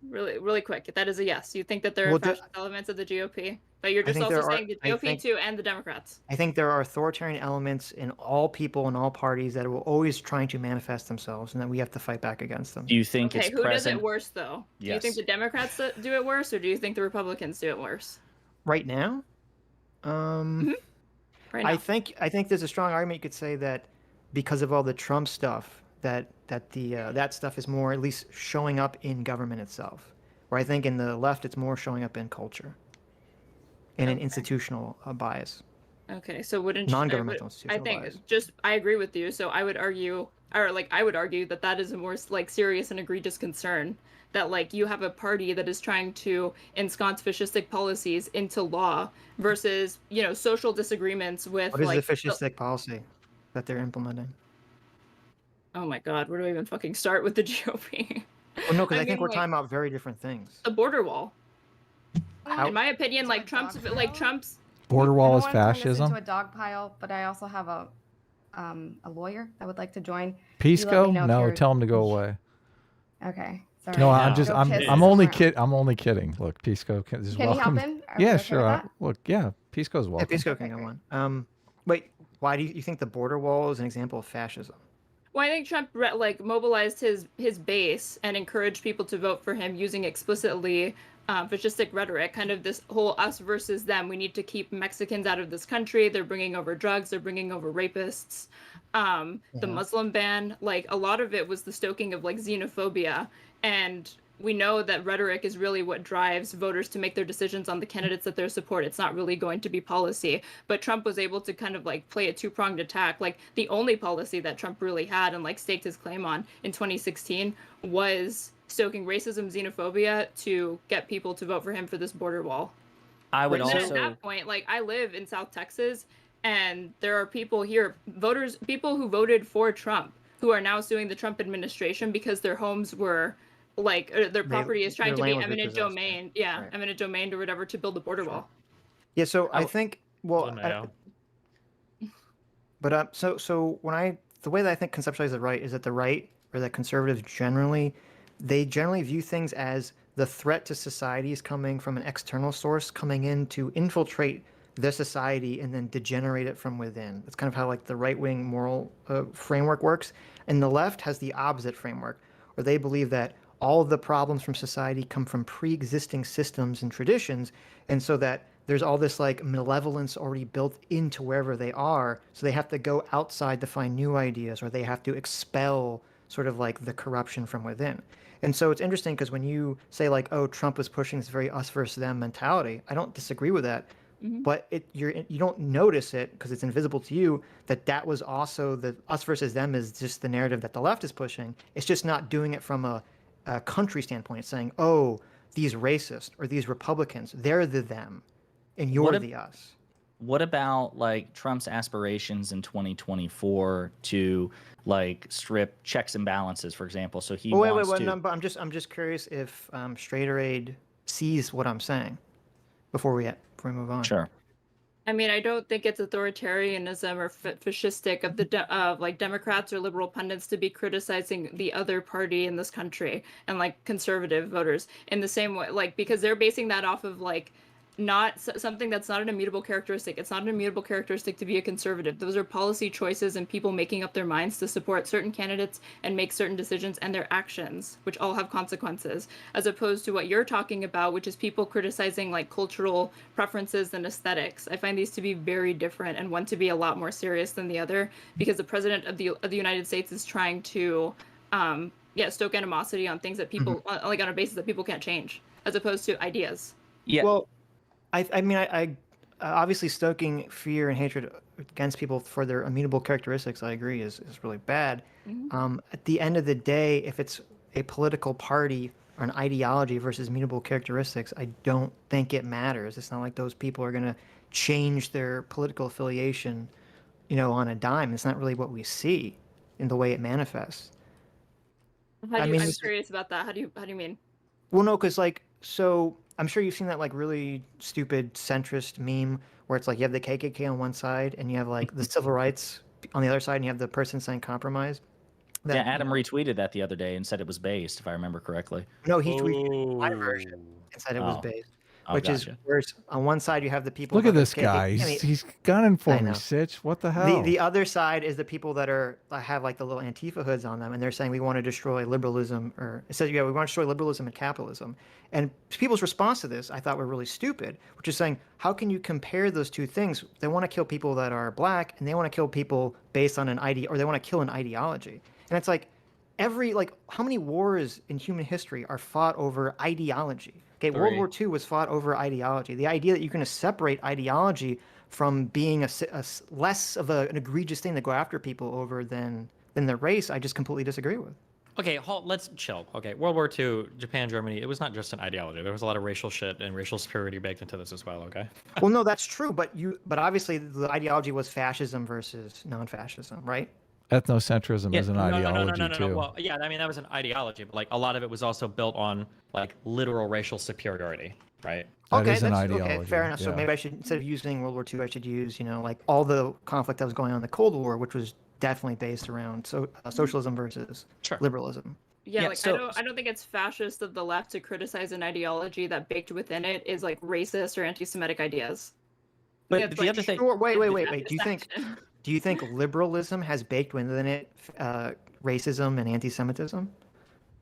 Speaker 6: really quick, that is a yes. You think that there are fascist elements of the GOP, but you're just also saying the GOP too and the Democrats.
Speaker 2: I think there are authoritarian elements in all people and all parties that will always trying to manifest themselves, and that we have to fight back against them.
Speaker 4: Do you think it's
Speaker 6: who
Speaker 4: present?
Speaker 6: Does it worse though? Do you think the Democrats do it worse, or do you think the Republicans do it worse?
Speaker 2: Right now? Right now. I think there's a strong argument you could say that because of all the Trump stuff, that stuff is more at least showing up in government itself. Where I think in the left it's more showing up in culture, and an institutional bias.
Speaker 6: Okay, so wouldn't
Speaker 2: non-governmental institutional bias.
Speaker 6: I agree with you. So I would argue that that is a more like serious and egregious concern that like you have a party that is trying to ensconce fascistic policies into law versus, you know, social disagreements with
Speaker 2: What is
Speaker 6: like
Speaker 2: the fascistic policy that they're implementing?
Speaker 6: oh my god, where do I even fucking start with the GOP?
Speaker 2: Well, no, because I, think
Speaker 6: mean,
Speaker 2: we're
Speaker 6: like,
Speaker 2: talking about very different things.
Speaker 6: the border wall.
Speaker 2: How-
Speaker 6: In my opinion,
Speaker 5: It's
Speaker 6: like
Speaker 5: a
Speaker 6: Trump's
Speaker 5: dog
Speaker 6: Trump's
Speaker 3: Border
Speaker 5: I
Speaker 3: wall
Speaker 5: don't
Speaker 3: is
Speaker 5: wanna turn this
Speaker 3: fascism.
Speaker 5: into a dog pile, but I also have a lawyer that would like to join.
Speaker 3: Pisco?
Speaker 5: know if
Speaker 3: No,
Speaker 5: you're-
Speaker 3: tell him to go away.
Speaker 5: Okay. Sorry.
Speaker 3: No,
Speaker 1: No.
Speaker 3: I'm just
Speaker 5: Go
Speaker 3: I'm
Speaker 5: piss
Speaker 3: I'm only
Speaker 5: somewhere
Speaker 3: I'm only kidding. Look, Pisco is
Speaker 5: Can you help
Speaker 3: welcome.
Speaker 5: him? Are
Speaker 3: Yeah,
Speaker 5: we okay
Speaker 3: sure.
Speaker 5: with that?
Speaker 3: Look, yeah, Pisco's
Speaker 2: Yeah,
Speaker 3: welcome.
Speaker 2: Pisco
Speaker 5: Okay,
Speaker 2: can go
Speaker 5: great.
Speaker 2: on. Wait, why do you think the border wall is an example of fascism?
Speaker 6: Well, I think Trump like mobilized his base and encouraged people to vote for him using explicitly fascistic rhetoric, kind of this whole us versus them. We need to keep Mexicans out of this country. They're bringing over drugs. They're bringing over rapists. The Muslim ban, like a lot of it was the stoking of like xenophobia, and we know that rhetoric is really what drives voters to make their decisions on the candidates that they support. It's not really going to be policy. But Trump was able to kind of like play a two-pronged attack. Like the only policy that Trump really had and like staked his claim on in 2016 was stoking racism, xenophobia to get people to vote for him for this border wall.
Speaker 4: I would
Speaker 6: And then
Speaker 4: also
Speaker 6: at that point, like I live in South Texas, and there are people here, people who voted for Trump, who are now suing the Trump administration because their homes were like their property is trying to
Speaker 2: their
Speaker 6: be
Speaker 2: land was
Speaker 6: eminent
Speaker 2: repossessed,
Speaker 6: domain, yeah,
Speaker 2: right.
Speaker 6: eminent domain or whatever to build the border wall.
Speaker 2: Yeah, so I
Speaker 4: Oh,
Speaker 2: think well,
Speaker 1: LMAO.
Speaker 2: but so the way that I think conceptualize the right is that the right or that conservatives generally generally view things as the threat to society is coming from an external source coming in to infiltrate the society and then degenerate it from within. That's kind of how like the right-wing moral framework works, and the left has the opposite framework, where they believe that all of the problems from society come from pre-existing systems and traditions, and so that there's all this like malevolence already built into wherever they are, so they have to go outside to find new ideas, or they have to expel sort of like the corruption from within. And so it's interesting because when you say like, oh, Trump was pushing this very us versus them mentality, I don't disagree with that. But you don't notice it because it's invisible to you that was also the us versus them is just the narrative that the left is pushing. It's just not doing it from a country standpoint. It's saying, oh, these racists or these Republicans, they're the them, and you're the us.
Speaker 4: What about like Trump's aspirations in 2024 to like strip checks and balances, for example? So he wants to.
Speaker 2: No, but I'm just curious if Straighter Aid sees what I'm saying before we move on.
Speaker 4: Sure.
Speaker 6: I mean, I don't think it's authoritarianism or fascistic of of like Democrats or liberal pundits to be criticizing the other party in this country and like conservative voters in the same way, like because they're basing that off of like not something that's not an immutable characteristic. It's not an immutable characteristic to be a conservative. Those are policy choices and people making up their minds to support certain candidates and make certain decisions and their actions, which all have consequences, as opposed to what you're talking about, which is people criticizing like cultural preferences and aesthetics. I find these to be very different and one to be a lot more serious than the other, because the president of the United States is trying to stoke animosity on things that people like on a basis that people can't change, as opposed to ideas.
Speaker 4: Yeah.
Speaker 2: Well, I mean, I obviously stoking fear and hatred against people for their immutable characteristics, I agree, is really bad. At the end of the day, if it's a political party or an ideology versus immutable characteristics, I don't think it matters. It's not like those people are going to change their political affiliation, on a dime. It's not really what we see in the way it manifests.
Speaker 6: I'm curious about that. How do you mean?
Speaker 2: Well, no, because so I'm sure you've seen that like really stupid centrist meme where it's like you have the KKK on one side and you have like the civil rights on the other side and you have the person saying compromise.
Speaker 4: Yeah, Adam retweeted that the other day and said it was based, if I remember correctly.
Speaker 2: No, he tweeted my version and said it was based. Which is worse. On one side, you have the people.
Speaker 3: Look at this guy. He's gunning for me, Sitch. What the hell?
Speaker 2: The other side is the people that have like the little Antifa hoods on them, and they're saying we want to destroy liberalism, or it says, we want to destroy liberalism and capitalism. And people's response to this, I thought, were really stupid, which is saying, how can you compare those two things? They want to kill people that are black, and they want to kill people based on or they want to kill an ideology. And it's like, how many wars in human history are fought over ideology? Okay, World War II was fought over ideology. The idea that you're going to separate ideology from being a less of an egregious thing to go after people over than their race, I just completely disagree with.
Speaker 1: Okay, let's chill. Okay, World War II, Japan, Germany, it was not just an ideology. There was a lot of racial shit and racial superiority baked into this as well, okay?
Speaker 2: Well, no, that's true, but obviously the ideology was fascism versus non-fascism, right?
Speaker 3: Ethnocentrism is an ideology too.
Speaker 1: Well, yeah, I mean, that was an ideology, but like a lot of it was also built on like literal racial superiority, right?
Speaker 3: That is an
Speaker 2: Okay,
Speaker 3: ideology.
Speaker 2: fair enough. So
Speaker 3: yeah.
Speaker 2: maybe I should, instead of using World War II, I should use, like all the conflict that was going on in the Cold War, which was definitely based around socialism versus liberalism.
Speaker 6: Yeah,
Speaker 1: Yeah,
Speaker 6: like
Speaker 1: so-
Speaker 6: I don't think it's fascist of the left to criticize an ideology that baked within it is like racist or anti-Semitic ideas.
Speaker 1: But
Speaker 6: That's,
Speaker 1: the
Speaker 6: like,
Speaker 1: other thing,
Speaker 2: Sure, wait.
Speaker 6: fascist
Speaker 2: Do you think liberalism has baked within it racism and anti-Semitism?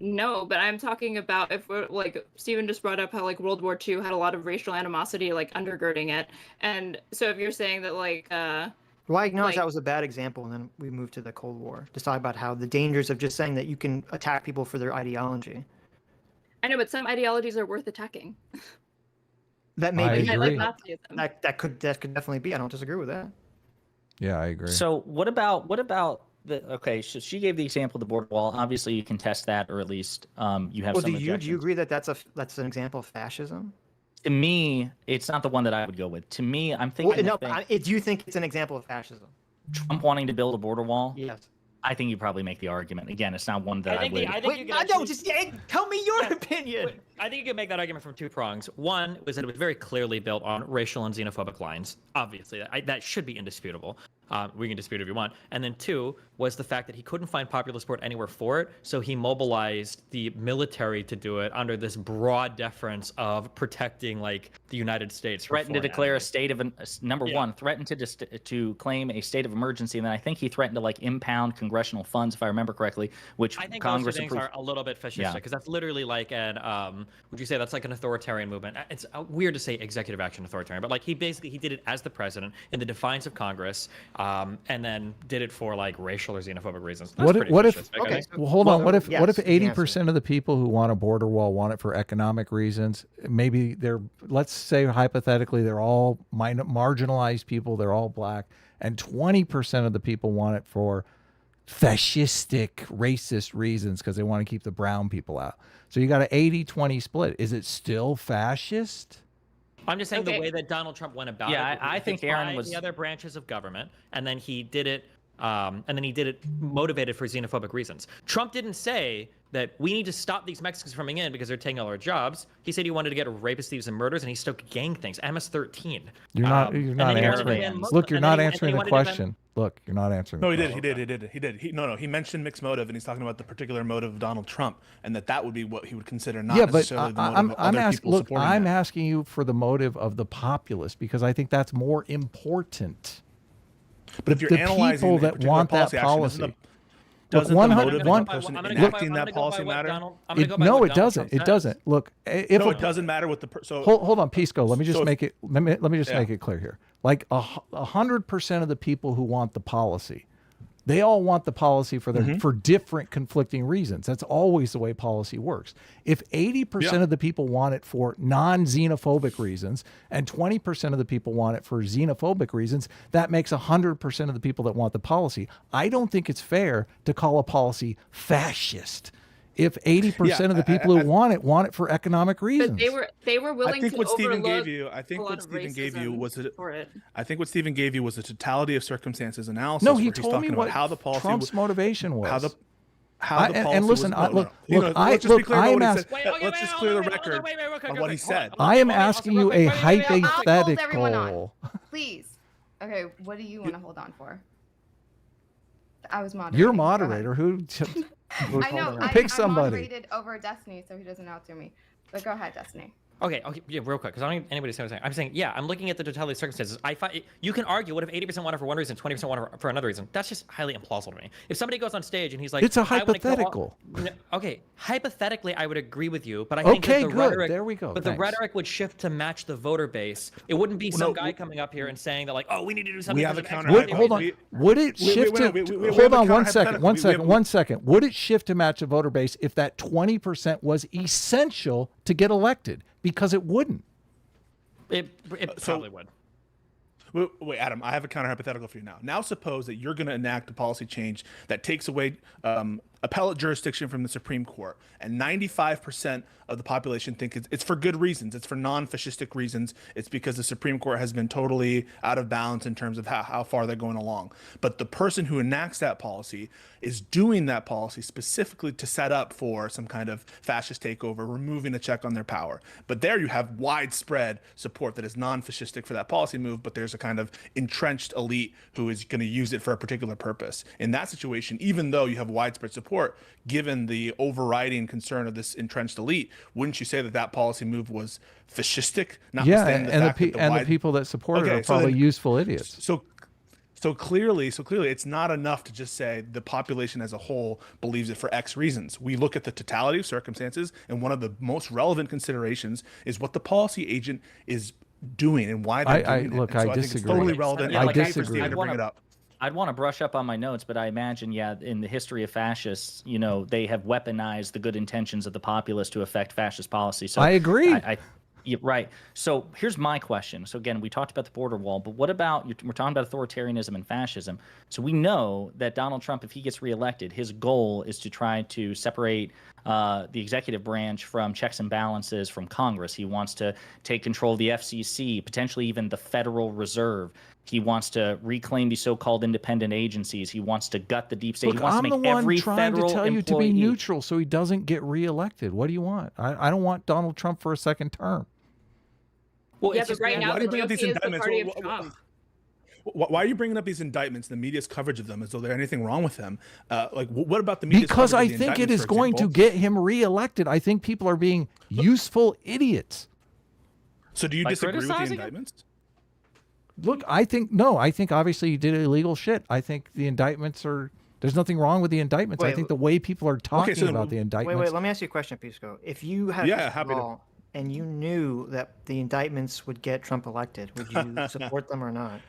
Speaker 6: No, but I'm talking about if we're like Stephen just brought up how like World War II had a lot of racial animosity like undergirding it, and so if you're saying that like
Speaker 2: Well, I acknowledge
Speaker 6: like-
Speaker 2: that was a bad example, and then we moved to the Cold War to talk about how the dangers of just saying that you can attack people for their ideology.
Speaker 6: I know, but some ideologies are worth attacking.
Speaker 2: That
Speaker 3: I
Speaker 2: may be
Speaker 6: Yeah,
Speaker 3: agree.
Speaker 6: like Nazism.
Speaker 2: that could definitely be. I don't disagree with that.
Speaker 3: Yeah, I agree.
Speaker 4: So what about the? Okay, so she gave the example of the border wall. Obviously, you can test that, or at least you have
Speaker 2: Well,
Speaker 4: some
Speaker 2: do you
Speaker 4: objections.
Speaker 2: agree that that's an example of fascism?
Speaker 4: To me, it's not the one that I would go with. To me, I'm
Speaker 2: Well,
Speaker 4: thinking
Speaker 2: no,
Speaker 4: the thing-
Speaker 2: do you think it's an example of fascism?
Speaker 4: Trump wanting to build a border wall.
Speaker 2: Yes.
Speaker 4: I think you probably make the argument. Again, it's not one that I would.
Speaker 2: Wait, no, just tell me your opinion.
Speaker 1: I think you can make that argument from two prongs. One was that it was very clearly built on racial and xenophobic lines. Obviously, that should be indisputable. We can dispute if you want. And then two was the fact that he couldn't find popular support anywhere for it, so he mobilized the military to do it under this broad deference of protecting like the United States. from
Speaker 4: Threatened to
Speaker 1: foreign
Speaker 4: declare a
Speaker 1: enemies.
Speaker 4: state of number one. Threatened to claim a state of emergency, and then I think he threatened to like impound congressional funds, if I remember correctly, which
Speaker 1: I think
Speaker 4: Congress
Speaker 1: those things
Speaker 4: approved.
Speaker 1: are a little bit fascistic
Speaker 4: Yeah.
Speaker 1: because that's literally like an would you say that's like an authoritarian movement? It's weird to say executive action authoritarian, but like he did it as the president in the defiance of Congress, and then did it for like racial or xenophobic reasons. That's
Speaker 3: What
Speaker 1: pretty
Speaker 3: if
Speaker 1: fascistic, I
Speaker 2: okay,
Speaker 1: think.
Speaker 2: so-
Speaker 3: well, hold on.
Speaker 2: Well,
Speaker 3: What if
Speaker 2: yes,
Speaker 3: what if
Speaker 2: is the answer.
Speaker 3: 80% of the people who want a border wall want it for economic reasons? Maybe let's say hypothetically they're all marginalized people, they're all black, and 20% of the people want it for fascistic, racist reasons because they want to keep the brown people out. So you got an 80-20 split. Is it still fascist?
Speaker 1: I'm just saying
Speaker 6: Okay.
Speaker 1: the way that Donald Trump went about
Speaker 4: Yeah,
Speaker 1: it.
Speaker 4: I think Aaron
Speaker 1: defied
Speaker 4: was-
Speaker 1: the other branches of government, and then he did it. Motivated for xenophobic reasons. Trump didn't say that we need to stop these Mexicans coming in because they're taking all our jobs. He said he wanted to get rid of rapists, thieves, and murders, and he stoked gang things. MS-13.
Speaker 3: You're not
Speaker 1: and
Speaker 3: you're
Speaker 1: then
Speaker 3: not
Speaker 1: he wanted to
Speaker 3: answering.
Speaker 1: ban Muslims,
Speaker 3: Look, you're
Speaker 1: and then
Speaker 3: not
Speaker 1: he- and then
Speaker 3: answering
Speaker 1: he
Speaker 3: the
Speaker 1: wanted to ban-
Speaker 3: question. Look, you're not answering.
Speaker 7: No,
Speaker 3: the
Speaker 7: he did.
Speaker 3: question.
Speaker 7: He did. No. He mentioned mixed motive, and he's talking about the particular motive of Donald Trump, and that would be what he would consider not
Speaker 3: Yeah, but
Speaker 7: necessarily the motive
Speaker 3: I'm
Speaker 7: of other
Speaker 3: asking.
Speaker 7: people
Speaker 3: Look,
Speaker 7: supporting
Speaker 3: I'm
Speaker 7: that.
Speaker 3: asking you for the motive of the populace because I think that's more important.
Speaker 7: But if you're
Speaker 3: the
Speaker 7: analyzing
Speaker 3: people
Speaker 7: a
Speaker 3: that
Speaker 7: particular
Speaker 3: want that
Speaker 7: action,
Speaker 3: policy.
Speaker 7: doesn't the
Speaker 3: 100
Speaker 7: motive of
Speaker 3: one-
Speaker 7: the person
Speaker 1: I'm gonna go by-
Speaker 7: enacting
Speaker 1: I'm
Speaker 7: that
Speaker 1: gonna go by
Speaker 7: policy
Speaker 1: what
Speaker 7: matter?
Speaker 1: Donald- I'm gonna go by
Speaker 3: No,
Speaker 1: what
Speaker 3: it
Speaker 1: Donald
Speaker 3: doesn't.
Speaker 1: Trump
Speaker 3: It doesn't.
Speaker 1: says.
Speaker 3: Look, if
Speaker 7: No, it doesn't matter what the so
Speaker 3: hold on, Pisco. Let me just
Speaker 7: so if-
Speaker 3: make it. Let me just
Speaker 7: Yeah.
Speaker 3: make it clear here. Like 100% of the people who want the policy, they all want the policy for their for different conflicting reasons. That's always the way policy works. If 80% of the people want it for non-xenophobic reasons and 20% of the people want it for xenophobic reasons, that makes 100% of the people that want the policy. I don't think it's fair to call a policy fascist if 80% of the people who want it for economic reasons.
Speaker 6: But they were willing
Speaker 7: I think
Speaker 6: to
Speaker 7: what Stephen
Speaker 6: overlook
Speaker 7: gave you, I
Speaker 6: a
Speaker 7: think
Speaker 6: lot
Speaker 7: what
Speaker 6: of
Speaker 7: Stephen gave you
Speaker 6: racism
Speaker 7: was a,
Speaker 6: for it.
Speaker 7: I think what Stephen gave you was a totality of circumstances analysis.
Speaker 3: No, he
Speaker 7: where he's
Speaker 3: told me
Speaker 7: talking
Speaker 3: what
Speaker 7: about how the policy
Speaker 3: Trump's motivation was.
Speaker 7: how the
Speaker 3: and listen,
Speaker 7: was,
Speaker 3: let's just be clear
Speaker 7: about
Speaker 3: I'm
Speaker 7: what he
Speaker 3: asking.
Speaker 7: said. Let's just clear the record of what he said.
Speaker 3: I am asking you a
Speaker 5: I'll hold everyone on.
Speaker 3: hypothetical.
Speaker 5: Please. Okay, what do you want to hold on for? I was moderating.
Speaker 3: You're
Speaker 5: Go ahead.
Speaker 3: moderator. Who?
Speaker 5: I know.
Speaker 3: Pick
Speaker 5: I
Speaker 3: somebody.
Speaker 5: moderated over Destiny, so he doesn't outdo me. But go ahead, Destiny.
Speaker 1: Okay, yeah, real quick, because I don't need anybody to say what I'm saying. I'm saying, yeah, I'm looking at the totality of circumstances. I find you can argue, what if 80% want it for one reason, 20% want it for another reason? That's just highly implausible to me. If somebody goes on stage and he's like,
Speaker 3: It's a
Speaker 1: "I wanna kill all-"
Speaker 3: hypothetical.
Speaker 1: No, okay, hypothetically, I would agree with you, but I think
Speaker 3: Okay,
Speaker 1: that the
Speaker 3: good.
Speaker 1: rhetoric,
Speaker 3: There we go.
Speaker 1: But
Speaker 3: Thanks.
Speaker 1: the rhetoric would shift to match the voter base. It wouldn't be some guy coming up here and saying that, like, oh, we need to do something.
Speaker 7: We have
Speaker 1: because
Speaker 7: a
Speaker 1: of X,
Speaker 7: counter-
Speaker 1: Y,
Speaker 3: Would,
Speaker 1: Z
Speaker 3: hold on.
Speaker 1: reason."
Speaker 3: Would it shift to?
Speaker 7: we
Speaker 3: Hold
Speaker 7: have a
Speaker 3: on one
Speaker 7: counter
Speaker 3: second. One
Speaker 7: hypothetical.
Speaker 3: second. One second. Would it shift to match the voter base if that 20% was essential to get elected? Because it wouldn't.
Speaker 1: It
Speaker 7: So-
Speaker 1: probably would.
Speaker 7: Wait, Adam, I have a counter hypothetical for you now. Now suppose that you're going to enact a policy change that takes away appellate jurisdiction from the Supreme Court, and 95% of the population think it's for good reasons. It's for non-fascistic reasons. It's because the Supreme Court has been totally out of bounds in terms of how far they're going along. But the person who enacts that policy is doing that policy specifically to set up for some kind of fascist takeover, removing a check on their power. But there you have widespread support that is non-fascistic for that policy move, but there's a kind of entrenched elite who is going to use it for a particular purpose. In that situation, even though you have widespread support, given the overriding concern of this entrenched elite, wouldn't you say that that policy move was fascistic?
Speaker 3: Yeah, and the people that support it are probably useful idiots.
Speaker 7: So clearly, it's not enough to just say the population as a whole believes it for X reasons. We look at the totality of circumstances, and one of the most relevant considerations is what the policy agent is doing and why they're doing it.
Speaker 3: Look,
Speaker 7: I
Speaker 3: I disagree.
Speaker 7: think it's totally relevant.
Speaker 4: Yeah,
Speaker 3: I disagree.
Speaker 7: To bring it up.
Speaker 4: I'd want to brush up on my notes, but I imagine, yeah, in the history of fascists, you know, they have weaponized the good intentions of the populace to affect fascist policy. So
Speaker 3: I agree.
Speaker 4: Yeah, right. So here's my question. So again, we talked about the border wall, but what about, we're talking about authoritarianism and fascism. So we know that Donald Trump, if he gets reelected, his goal is to try to separate the executive branch from checks and balances from Congress. He wants to take control of the FCC, potentially even the Federal Reserve. He wants to reclaim these so-called independent agencies. He wants to gut the deep state.
Speaker 3: Look,
Speaker 4: he wants
Speaker 3: I'm
Speaker 4: to make
Speaker 3: the one
Speaker 4: every
Speaker 3: trying to
Speaker 4: federal
Speaker 3: tell you to be
Speaker 4: employee
Speaker 3: neutral so he doesn't get reelected. What do you want? I don't want Donald Trump for a second term.
Speaker 4: Well,
Speaker 6: Yeah,
Speaker 4: it's
Speaker 6: but
Speaker 4: just,
Speaker 6: right now
Speaker 7: why do
Speaker 6: the
Speaker 7: you bring up
Speaker 6: GOP
Speaker 7: these
Speaker 6: is the
Speaker 7: indictments?
Speaker 6: party of Trump.
Speaker 7: Why are you bringing up these indictments, the media's coverage of them, as though there's anything wrong with them? Like, what about the media's
Speaker 3: Because
Speaker 7: coverage
Speaker 3: I
Speaker 7: of the
Speaker 3: think it
Speaker 7: indictments,
Speaker 3: is
Speaker 7: for
Speaker 3: going to
Speaker 7: example?
Speaker 3: get him reelected. I think people are being useful idiots.
Speaker 7: So do you
Speaker 4: By
Speaker 7: disagree with the
Speaker 4: criticizing him?
Speaker 7: indictments?
Speaker 3: Look, I think obviously he did illegal shit. I think the indictments are, there's nothing wrong with the indictments. I
Speaker 2: Wait,
Speaker 3: think the way people are talking
Speaker 7: so then
Speaker 3: about the indictments.
Speaker 2: Wait, let me ask you a question, Pisco. If you had
Speaker 7: Yeah,
Speaker 2: a
Speaker 7: happy to.
Speaker 2: law and you knew that the indictments would get Trump elected, would you support them or not?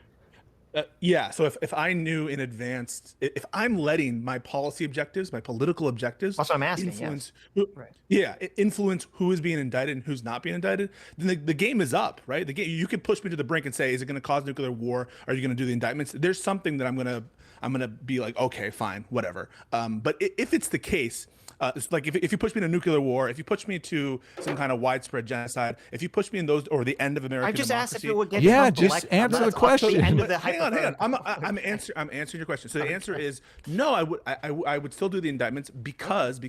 Speaker 7: Yeah, so if I knew in advance, if I'm letting my policy objectives, my political objectives,
Speaker 2: That's what I'm asking,
Speaker 7: influence,
Speaker 2: Right.
Speaker 7: influence who is being indicted and who's not being indicted, then the game is up, right? The game, you could push me to the brink and say, is it going to cause nuclear war? Are you going to do the indictments? There's something that I'm gonna be like, okay, fine, whatever. But if it's the case. It's like if you push me to nuclear war, if you push me to some kind of widespread genocide, if you push me in those or the end of American
Speaker 2: I just asked if
Speaker 7: democracy,
Speaker 2: it would get
Speaker 3: Yeah,
Speaker 2: Trump
Speaker 3: just
Speaker 2: elected.
Speaker 3: answer the
Speaker 2: That's also
Speaker 3: question.
Speaker 2: The end of the
Speaker 7: hang on.
Speaker 2: hypothetical.
Speaker 7: I'm answering your question. So the answer is no. I would still do the indictments because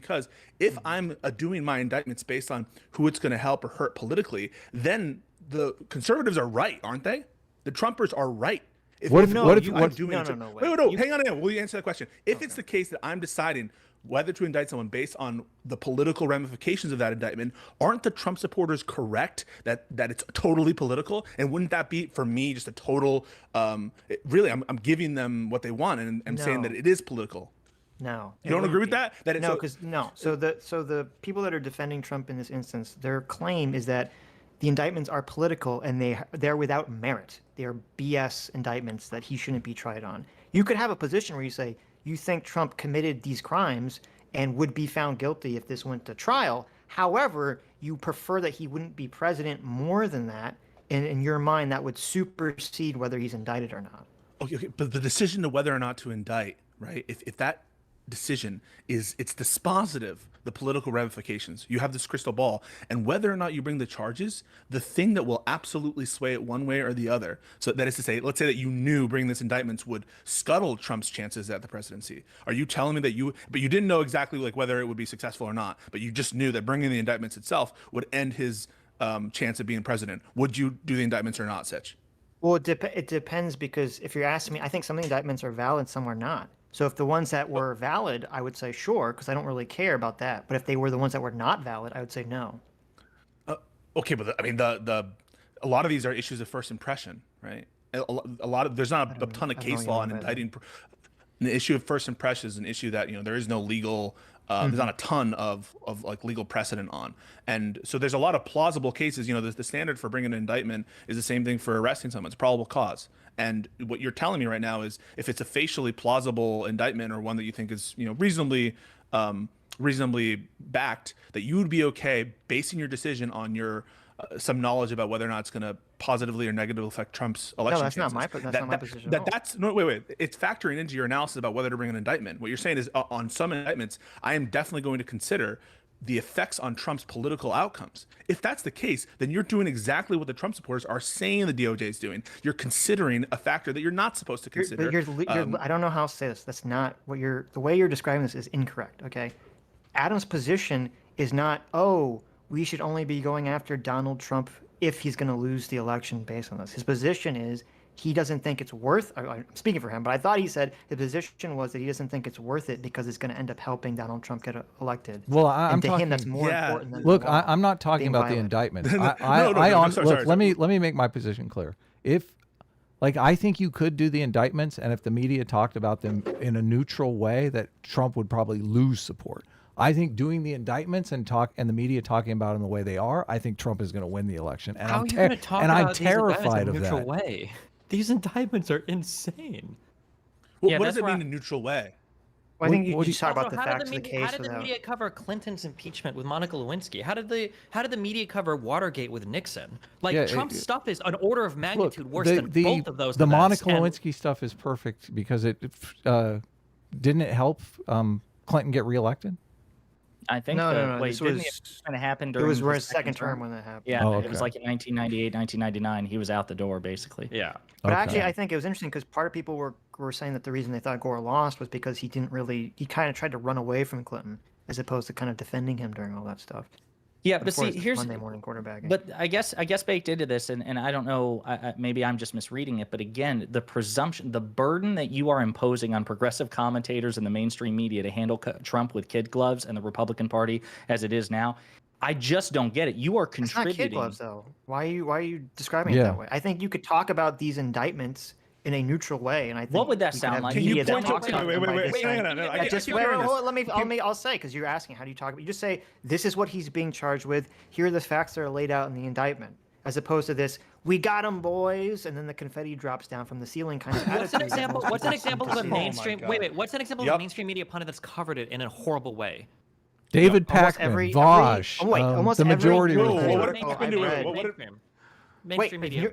Speaker 7: if I'm doing my indictments based on who it's going to help or hurt politically, then the conservatives are right, aren't they? The Trumpers are right.
Speaker 3: What if-
Speaker 2: No,
Speaker 3: what if-
Speaker 2: you-
Speaker 3: what-
Speaker 2: no,
Speaker 7: Wait,
Speaker 2: You-
Speaker 7: hang on. Will you answer that question? If it's the case that I'm deciding whether to indict someone based on the political ramifications of that indictment, aren't the Trump supporters correct that it's totally political? And wouldn't that be, for me, just a total, really, I'm giving them what they want and I'm saying
Speaker 2: No.
Speaker 7: that it is political.
Speaker 2: No.
Speaker 7: You don't agree with that? That it's
Speaker 2: No,
Speaker 7: so-
Speaker 2: because So the people that are defending Trump in this instance, their claim is that the indictments are political and they're without merit. They are BS indictments that he shouldn't be tried on. You could have a position where you say you think Trump committed these crimes and would be found guilty if this went to trial. However, you prefer that he wouldn't be president more than that. And in your mind, that would supersede whether he's indicted or not.
Speaker 7: Okay, but the decision to whether or not to indict, right? If that decision it's dispositive, the political ramifications. You have this crystal ball, and whether or not you bring the charges, the thing that will absolutely sway it one way or the other. So that is to say, let's say that you knew bringing this indictments would scuttle Trump's chances at the presidency. Are you telling me that you didn't know exactly like whether it would be successful or not, but you just knew that bringing the indictments itself would end his chance of being president? Would you do the indictments or not, Sitch?
Speaker 2: Well, it depends, because if you're asking me, I think some of the indictments are valid, some are not. So if the ones that were valid, I would say sure, because I don't really care about that. But if they were the ones that were not valid, I would say no.
Speaker 7: Okay, but I mean, a lot of these are issues of first impression, right? A lot of there's not a ton of
Speaker 2: I don't
Speaker 7: case
Speaker 2: know
Speaker 7: law
Speaker 2: what
Speaker 7: on
Speaker 2: you mean by that.
Speaker 7: indicting. The issue of first impression is an issue that there is no legal. There's not a ton of like legal precedent on, and so there's a lot of plausible cases. The standard for bringing an indictment is the same thing for arresting someone. It's probable cause. And what you're telling me right now is if it's a facially plausible indictment or one that you think is reasonably backed, that you would be okay basing your decision on your some knowledge about whether or not it's going to positively or negatively affect Trump's election.
Speaker 2: No, that's not
Speaker 7: chances.
Speaker 2: my not my position. at all.
Speaker 7: That's no wait. It's factoring into your analysis about whether to bring an indictment. What you're saying is on some indictments, I am definitely going to consider the effects on Trump's political outcomes. If that's the case, then you're doing exactly what the Trump supporters are saying the DOJ is doing. You're considering a factor that you're not supposed to consider.
Speaker 2: I don't know how to say this. That's not what the way you're describing this is incorrect. Okay, Adam's position is not, oh, we should only be going after Donald Trump if he's going to lose the election based on this. His position is he doesn't think it's worth. I'm speaking for him, but I thought he said the position was that he doesn't think it's worth it because it's going to end up helping Donald Trump get elected.
Speaker 3: Well,
Speaker 2: and to
Speaker 3: talking,
Speaker 2: him that's more important than
Speaker 3: look.
Speaker 2: the law
Speaker 3: I'm not talking
Speaker 2: being
Speaker 3: about the
Speaker 2: violent.
Speaker 3: indictments.
Speaker 7: I'm sorry,
Speaker 3: look. Let me make my position clear. If like I think you could do the indictments, and if the media talked about them in a neutral way, that Trump would probably lose support. I think doing the indictments and the media talking about them the way they are, I think Trump is going to win the election. And
Speaker 1: How are you going to talk about these
Speaker 3: terrified
Speaker 1: indictments
Speaker 3: of
Speaker 1: in a neutral
Speaker 3: that.
Speaker 1: way? These indictments are insane.
Speaker 7: Well,
Speaker 1: Yeah,
Speaker 7: what
Speaker 1: that's
Speaker 7: does it
Speaker 1: where
Speaker 7: mean in a neutral way?
Speaker 2: Well, I think you
Speaker 3: what do
Speaker 2: just talk about the
Speaker 1: Also,
Speaker 2: facts of the case
Speaker 1: How did the
Speaker 2: without.
Speaker 1: media cover Clinton's impeachment with Monica Lewinsky? How did the media cover Watergate with Nixon? Like
Speaker 3: Yeah,
Speaker 1: Trump's stuff is an order of
Speaker 3: Look,
Speaker 1: magnitude worse than both of those.
Speaker 3: The
Speaker 1: events.
Speaker 3: Monica Lewinsky stuff is perfect because it didn't it help Clinton get reelected?
Speaker 4: I think
Speaker 2: No.
Speaker 4: wait,
Speaker 2: This
Speaker 4: didn't
Speaker 2: was
Speaker 4: it kind of happen
Speaker 2: it
Speaker 4: during
Speaker 2: was
Speaker 4: his
Speaker 2: his second term when that happened.
Speaker 4: Yeah,
Speaker 3: Oh,
Speaker 4: it was
Speaker 3: okay.
Speaker 4: like in 1998, 1999. He was out the door basically.
Speaker 1: Yeah.
Speaker 2: But
Speaker 3: Okay.
Speaker 2: actually, I think it was interesting because part of people were saying that the reason they thought Gore lost was because he kind of tried to run away from Clinton as opposed to kind of defending him during all that stuff.
Speaker 4: Yeah,
Speaker 2: Of
Speaker 4: but see,
Speaker 2: course,
Speaker 4: here's
Speaker 2: Monday morning quarterbacking.
Speaker 4: But I guess baked into this, and I don't know, maybe I'm just misreading it, but again, the presumption, the burden that you are imposing on progressive commentators and the mainstream media to handle Trump with kid gloves and the Republican Party as it is now, I just don't get it. You are
Speaker 2: It's not
Speaker 4: contributing.
Speaker 2: kid gloves, though. Why are you describing it
Speaker 3: Yeah.
Speaker 2: that way? I think you could talk about these indictments in a neutral way, and I think
Speaker 4: What would that
Speaker 2: we could
Speaker 4: sound
Speaker 2: have
Speaker 4: like?
Speaker 7: Can you
Speaker 2: media that
Speaker 7: point to
Speaker 2: talks about
Speaker 7: wait,
Speaker 2: them by just saying-
Speaker 7: no,
Speaker 2: Yeah,
Speaker 7: I
Speaker 2: just
Speaker 7: get
Speaker 2: wait,
Speaker 7: where
Speaker 2: hold
Speaker 7: this-
Speaker 2: on, I'll say because you're asking how do you talk about. You just say this is what he's being charged with. Here are the facts that are laid out in the indictment, as opposed to this. We got him, boys, and then the confetti drops down from the ceiling kind of
Speaker 1: What's an
Speaker 2: attitude that
Speaker 1: example?
Speaker 2: most
Speaker 1: What's an
Speaker 2: people seem
Speaker 1: example
Speaker 2: to
Speaker 1: of a
Speaker 2: see.
Speaker 1: mainstream?
Speaker 7: God.
Speaker 1: Wait. What's an example of
Speaker 7: Yep.
Speaker 1: a mainstream media pundit that's covered it in a horrible way?
Speaker 3: David
Speaker 2: Almost
Speaker 3: Pakman, VAUSH,
Speaker 2: almost
Speaker 3: the
Speaker 2: every
Speaker 3: majority
Speaker 2: New York
Speaker 3: report.
Speaker 2: Times article I've read-
Speaker 1: Mainstream.
Speaker 2: Wait,
Speaker 1: Mainstream media.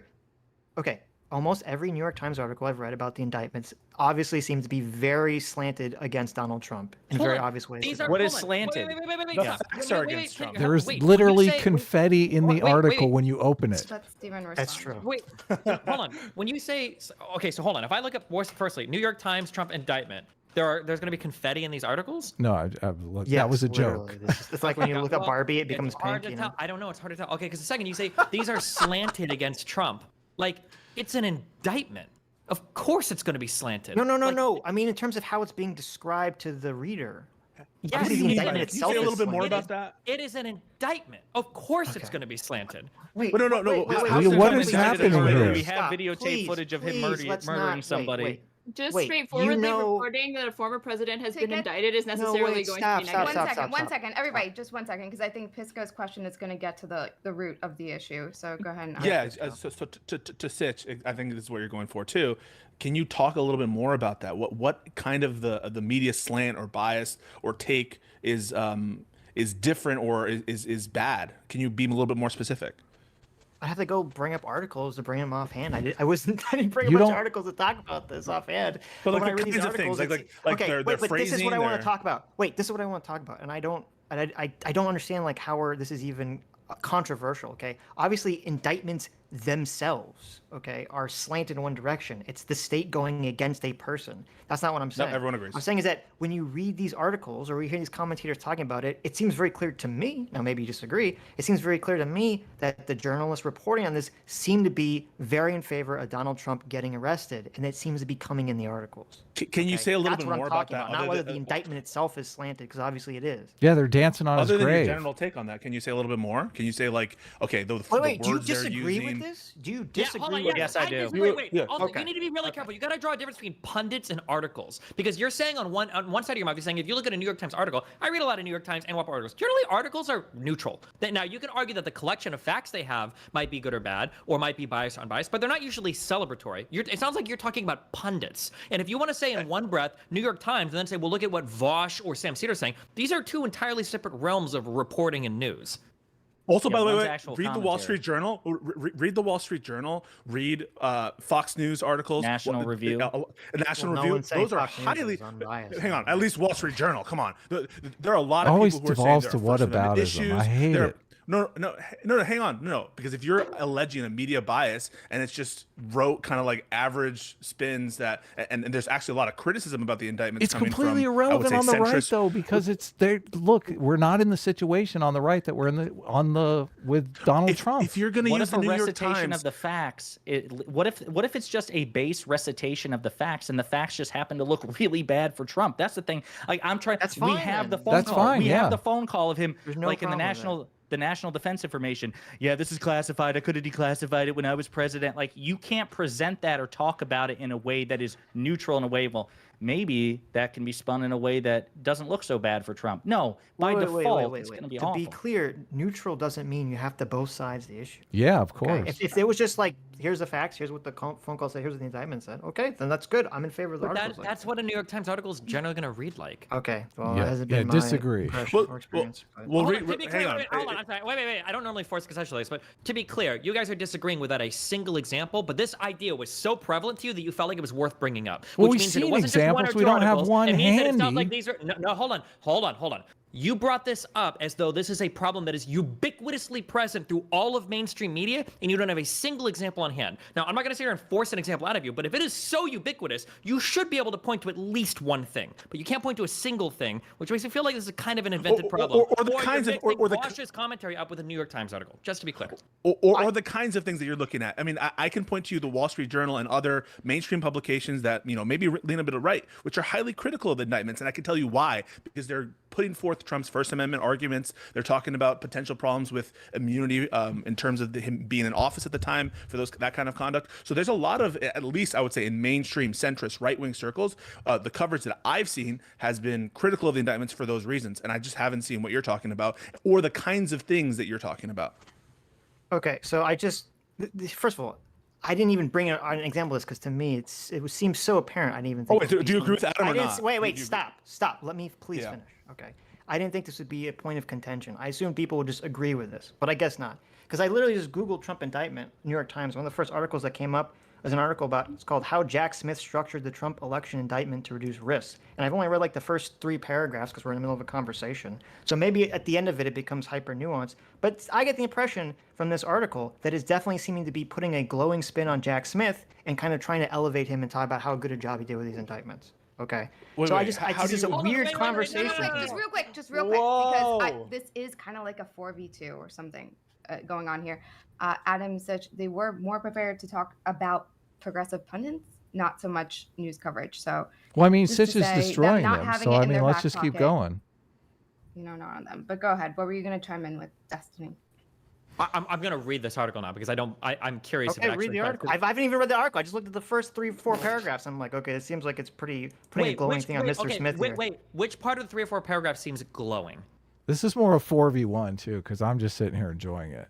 Speaker 2: okay. Almost every New York Times article I've read about the indictments obviously seems to be very slanted against Donald Trump in
Speaker 1: Hold
Speaker 2: very
Speaker 1: on.
Speaker 2: obvious ways.
Speaker 1: These are
Speaker 4: What is
Speaker 1: hold on.
Speaker 4: slanted?
Speaker 1: Wait.
Speaker 7: The
Speaker 1: Stop.
Speaker 7: facts
Speaker 1: Wait,
Speaker 7: are
Speaker 1: wait, wait,
Speaker 7: against Trump.
Speaker 3: There's
Speaker 1: wait, when you
Speaker 3: literally
Speaker 1: say-
Speaker 3: confetti in the
Speaker 1: wait,
Speaker 3: article
Speaker 1: wait.
Speaker 3: when you open it.
Speaker 5: Let Steven respond.
Speaker 2: That's true.
Speaker 1: Wait, hold on. When you say okay, so hold on. If I look up firstly, New York Times Trump indictment, there's going to be confetti in these articles.
Speaker 3: No, that
Speaker 2: Yes,
Speaker 3: was a joke.
Speaker 2: literally. It's like when you look up
Speaker 1: Well,
Speaker 2: Barbie, it
Speaker 1: it's
Speaker 2: becomes
Speaker 1: hard
Speaker 2: pink.
Speaker 1: to
Speaker 2: You
Speaker 1: tell.
Speaker 2: know?
Speaker 1: I don't know. It's hard to tell. Okay, because the second you say these are slanted against Trump, like it's an indictment. Of course, it's going to be slanted.
Speaker 2: No.
Speaker 1: Like,
Speaker 2: I mean, in terms of how it's being described to the reader.
Speaker 1: Yes,
Speaker 2: Obviously,
Speaker 7: What do
Speaker 2: the
Speaker 7: you mean by
Speaker 2: indictment
Speaker 7: that? Can you
Speaker 2: itself
Speaker 7: say a
Speaker 2: is
Speaker 7: little bit more
Speaker 2: slanted.
Speaker 7: about that?
Speaker 1: It is an indictment. Of course, it's
Speaker 2: Okay.
Speaker 1: going to be slanted.
Speaker 2: Wait,
Speaker 7: But no.
Speaker 3: What is happening here?
Speaker 4: We have videotape footage of him murdering somebody.
Speaker 6: Just
Speaker 2: Wait,
Speaker 6: straightforwardly
Speaker 2: you know-
Speaker 6: reporting that a former president has
Speaker 5: Take
Speaker 6: been
Speaker 5: it-
Speaker 6: indicted is
Speaker 2: No,
Speaker 6: necessarily
Speaker 2: wait,
Speaker 6: going
Speaker 2: stop,
Speaker 6: to be
Speaker 2: stop,
Speaker 6: negative.
Speaker 2: stop.
Speaker 5: One second, everybody, just 1 second, because I think Pisco's question is going to get to the root of the issue. So go ahead. And
Speaker 7: Yeah, so to Sitch, I think this is what you're going for too. Can you talk a little bit more about that? What kind of the media slant or bias or take is different or is bad? Can you be a little bit more specific?
Speaker 2: I have to go bring up articles to bring them offhand. I didn't bring a
Speaker 3: You
Speaker 2: bunch of
Speaker 3: don't-
Speaker 2: articles to talk about this offhand.
Speaker 7: But, like,
Speaker 2: when I
Speaker 7: the
Speaker 2: read these
Speaker 7: kinds of things,
Speaker 2: articles,
Speaker 7: like
Speaker 2: it's- okay,
Speaker 7: their
Speaker 2: wait, but this is what I want
Speaker 7: phrasing,
Speaker 2: to talk about. Wait, this is what I want to talk about, and I don't understand like how this is even controversial. Okay, obviously indictments themselves, okay, are slanted in one direction. It's the state going against a person. That's not what I'm saying.
Speaker 7: everyone agrees.
Speaker 2: I'm saying is that when you read these articles or we hear these commentators talking about it, it seems very clear to me, now maybe you disagree, it seems very clear to me that the journalists reporting on this seem to be very in favor of Donald Trump getting arrested, and it seems to be coming in the articles.
Speaker 7: Can you
Speaker 2: Okay?
Speaker 7: say a little
Speaker 2: That's
Speaker 7: bit
Speaker 2: what
Speaker 7: more
Speaker 2: I'm
Speaker 7: about
Speaker 2: talking
Speaker 7: that?
Speaker 2: Not
Speaker 7: other
Speaker 2: whether
Speaker 7: than-
Speaker 2: the indictment itself is slanted, because obviously it is.
Speaker 3: Yeah, they're dancing on
Speaker 7: Other
Speaker 3: his
Speaker 7: than your
Speaker 3: grave.
Speaker 7: general take on that, can you say a little bit more? Can you say like, okay, the
Speaker 2: Wait, do you
Speaker 7: words they're
Speaker 2: disagree
Speaker 7: using...
Speaker 2: with this? Do you
Speaker 1: Yeah, hold
Speaker 2: disagree
Speaker 1: on,
Speaker 2: with
Speaker 4: Yes, I do.
Speaker 1: disagree. Wait.
Speaker 7: Yeah.
Speaker 1: Also,
Speaker 2: Okay.
Speaker 1: you need to be really careful. You got to draw a difference between pundits and articles, because you're saying on one side of your mouth, you're saying if you look at a New York Times article, I read a lot of New York Times and WAPA articles. Generally, articles are neutral. Now, you can argue that the collection of facts they have might be good or bad, or might be biased or unbiased, but they're not usually celebratory. It sounds like you're talking about pundits. And if you want to say in one breath New York Times and then say, well, look at what VAUSH or Sam Cedar are saying, these are two entirely separate realms of reporting and news.
Speaker 7: Also,
Speaker 4: Yeah,
Speaker 7: by the way,
Speaker 4: one's actual
Speaker 7: read the Wall Street Journal. Read the Wall Street Journal. Read Fox News articles.
Speaker 4: National Review.
Speaker 7: National
Speaker 2: No
Speaker 7: Review.
Speaker 2: one's saying
Speaker 7: Those are
Speaker 2: Fox News
Speaker 7: highly.
Speaker 2: is unbiased.
Speaker 7: Hang on, at least Wall Street Journal. Come on, there are a lot of
Speaker 3: Always
Speaker 7: people who are saying
Speaker 3: devolves
Speaker 7: there
Speaker 3: to
Speaker 7: are First Amendment
Speaker 3: whataboutism.
Speaker 7: issues.
Speaker 3: I hate it.
Speaker 7: No, hang on, no, because if you're alleging a media bias and it's just rote kind of like average spins that, and there's actually a lot of criticism about the indictments.
Speaker 3: It's
Speaker 7: coming
Speaker 3: completely
Speaker 7: from, I would
Speaker 3: irrelevant
Speaker 7: say,
Speaker 3: on the right
Speaker 7: centrist-
Speaker 3: though, because it's there. Look, we're not in the situation on the right that we're in with Donald Trump.
Speaker 7: If you're going to
Speaker 4: What
Speaker 7: use
Speaker 4: if
Speaker 7: the
Speaker 4: a
Speaker 7: New York
Speaker 4: recitation
Speaker 7: Times,
Speaker 4: of the facts? What if it's just a base recitation of the facts, and the facts just happen to look really bad for Trump? That's the thing. Like I'm trying.
Speaker 2: That's
Speaker 4: We
Speaker 2: fine,
Speaker 4: have the
Speaker 2: then.
Speaker 4: phone
Speaker 3: That's
Speaker 4: call.
Speaker 3: fine,
Speaker 4: We
Speaker 3: yeah.
Speaker 4: have the phone call of him,
Speaker 2: There's no
Speaker 4: like in the
Speaker 2: problem with
Speaker 4: national defense information. Yeah, this is classified. I could have declassified it when I was president. Like you can't present that or talk about it in a way that is neutral, in a way. Well, maybe that can be spun in a way that doesn't look so bad for Trump. No, by default, it's going to be
Speaker 2: To
Speaker 4: awful.
Speaker 2: be clear, neutral doesn't mean you have to both sides the issue.
Speaker 3: Yeah, of
Speaker 2: Okay?
Speaker 3: course.
Speaker 2: If it was just like, here's the facts, here's what the phone call said, here's what the indictment said, okay, then that's good. I'm in favor of the
Speaker 1: But
Speaker 2: articles. like
Speaker 1: that's
Speaker 2: that.
Speaker 1: what a New York Times article is generally going to read like.
Speaker 2: Okay, well,
Speaker 3: Yeah,
Speaker 2: it hasn't
Speaker 3: yeah,
Speaker 2: been my
Speaker 3: disagree.
Speaker 2: impression or experience. but-
Speaker 7: well,
Speaker 1: Hold
Speaker 7: read,
Speaker 1: on, to be
Speaker 7: hang
Speaker 1: clear,
Speaker 7: on.
Speaker 1: hold on, I'm sorry. Wait. I don't normally force contextualize, but to be clear, you guys are disagreeing without a single example, but this idea was so prevalent to you that you felt like it was worth bringing up.
Speaker 3: Well,
Speaker 1: which
Speaker 3: we've
Speaker 1: means that it
Speaker 3: seen
Speaker 1: wasn't just one or
Speaker 3: examples.
Speaker 1: two
Speaker 3: We don't have
Speaker 1: articles.
Speaker 3: one
Speaker 1: It means that it's not
Speaker 3: handy.
Speaker 1: like these are no, hold on. You brought this up as though this is a problem that is ubiquitously present through all of mainstream media, and you don't have a single example on hand. Now, I'm not going to sit here and force an example out of you, but if it is so ubiquitous, you should be able to point to at least one thing. But you can't point to a single thing, which makes me feel like this is kind of an invented problem.
Speaker 7: or the kinds of- or the-
Speaker 1: VAUSH's commentary up with a New York Times article, just to be clear.
Speaker 7: Or the kinds of things that you're looking at. I mean, I can point to you the Wall Street Journal and other mainstream publications that, maybe lean a bit of right, which are highly critical of the indictments. And I can tell you why, because they're putting forth Trump's First Amendment arguments. They're talking about potential problems with immunity in terms of him being in office at the time for that kind of conduct. So there's a lot of, at least I would say in mainstream centrist right-wing circles, the coverage that I've seen has been critical of the indictments for those reasons. And I just haven't seen what you're talking about or the kinds of things that you're talking about.
Speaker 2: Okay, so first of all, I didn't even bring an example of this because to me it seems so apparent. I didn't even think.
Speaker 7: Wait, do you agree with Adam or not?
Speaker 2: Wait, stop. Let me please
Speaker 7: Yeah.
Speaker 2: finish. Okay, I didn't think this would be a point of contention. I assumed people would just agree with this, but I guess not. Because I literally just Googled Trump indictment, New York Times. One of the first articles that came up was an article it's called "How Jack Smith Structured the Trump Election Indictment to Reduce Risks." And I've only read like the first 3 paragraphs because we're in the middle of a conversation. So maybe at the end of it, it becomes hyper nuanced. But I get the impression from this article that it's definitely seeming to be putting a glowing spin on Jack Smith and kind of trying to elevate him and talk about how good a job he did with these indictments. Okay.
Speaker 7: Wait,
Speaker 2: so
Speaker 7: wait,
Speaker 2: I just,
Speaker 7: how
Speaker 2: it's
Speaker 7: do
Speaker 2: just
Speaker 7: you-
Speaker 2: a
Speaker 1: Hold on,
Speaker 2: weird
Speaker 1: wait,
Speaker 2: conversation.
Speaker 5: Just real quick, because this is kind of like a 4v2 or something going on here. Adam Sitch, they were more prepared to talk about progressive pundits, not so much news coverage. So,
Speaker 3: Well, I mean,
Speaker 5: just to
Speaker 3: Sitch is
Speaker 5: say, them
Speaker 3: destroying
Speaker 5: not
Speaker 3: them.
Speaker 5: having
Speaker 3: So,
Speaker 5: it
Speaker 3: I
Speaker 5: in
Speaker 3: mean,
Speaker 5: their
Speaker 3: let's
Speaker 5: back
Speaker 3: just keep
Speaker 5: pocket,
Speaker 3: going.
Speaker 5: not on them. But go ahead. What were you going to chime in with, Destiny?
Speaker 1: I'm going to read this article now because I'm curious.
Speaker 2: Okay,
Speaker 1: if it
Speaker 2: read
Speaker 1: actually
Speaker 2: the article. I haven't even read the article. I just looked at the first 3-4 paragraphs. I'm like, okay, it seems like it's putting a glowing thing on Mr. Smith here.
Speaker 1: Wait. Which part of the 3 or 4 paragraphs seems glowing?
Speaker 3: This is more a 4v1 too, because I'm just sitting here enjoying it.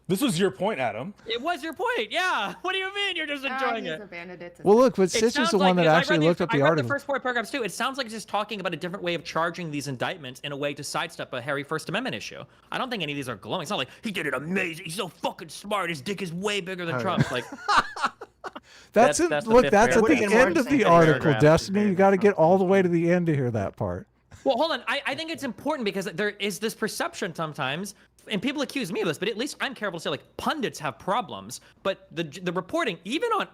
Speaker 7: This was your point, Adam.
Speaker 1: It was your point, yeah. What do you mean you're just enjoying
Speaker 5: He's
Speaker 1: it?
Speaker 5: abandoned it to
Speaker 3: Well, look, but
Speaker 1: It
Speaker 3: Sitch is
Speaker 1: sounds
Speaker 3: the
Speaker 1: like
Speaker 3: one that
Speaker 1: because I
Speaker 3: actually
Speaker 1: read
Speaker 3: looked up the
Speaker 1: I read
Speaker 3: article.
Speaker 1: the first 4 paragraphs too. It sounds like it's just talking about a different way of charging these indictments in a way to sidestep a hairy First Amendment issue. I don't think any of these are glowing. It's not like he did it amazing. He's so fucking smart. His dick is way bigger than Trump's. Like,
Speaker 3: That's
Speaker 4: the
Speaker 3: look,
Speaker 4: fifth
Speaker 3: that's at
Speaker 2: paragraph.
Speaker 3: the
Speaker 2: Would've been more
Speaker 3: end of the
Speaker 2: interesting
Speaker 3: article,
Speaker 1: paragraph.
Speaker 3: Destiny. You got to get all the way to the end to hear that part.
Speaker 1: well, hold on. I think it's important because there is this perception sometimes, and people accuse me of this, but at least I'm careful to say like pundits have problems. But the reporting,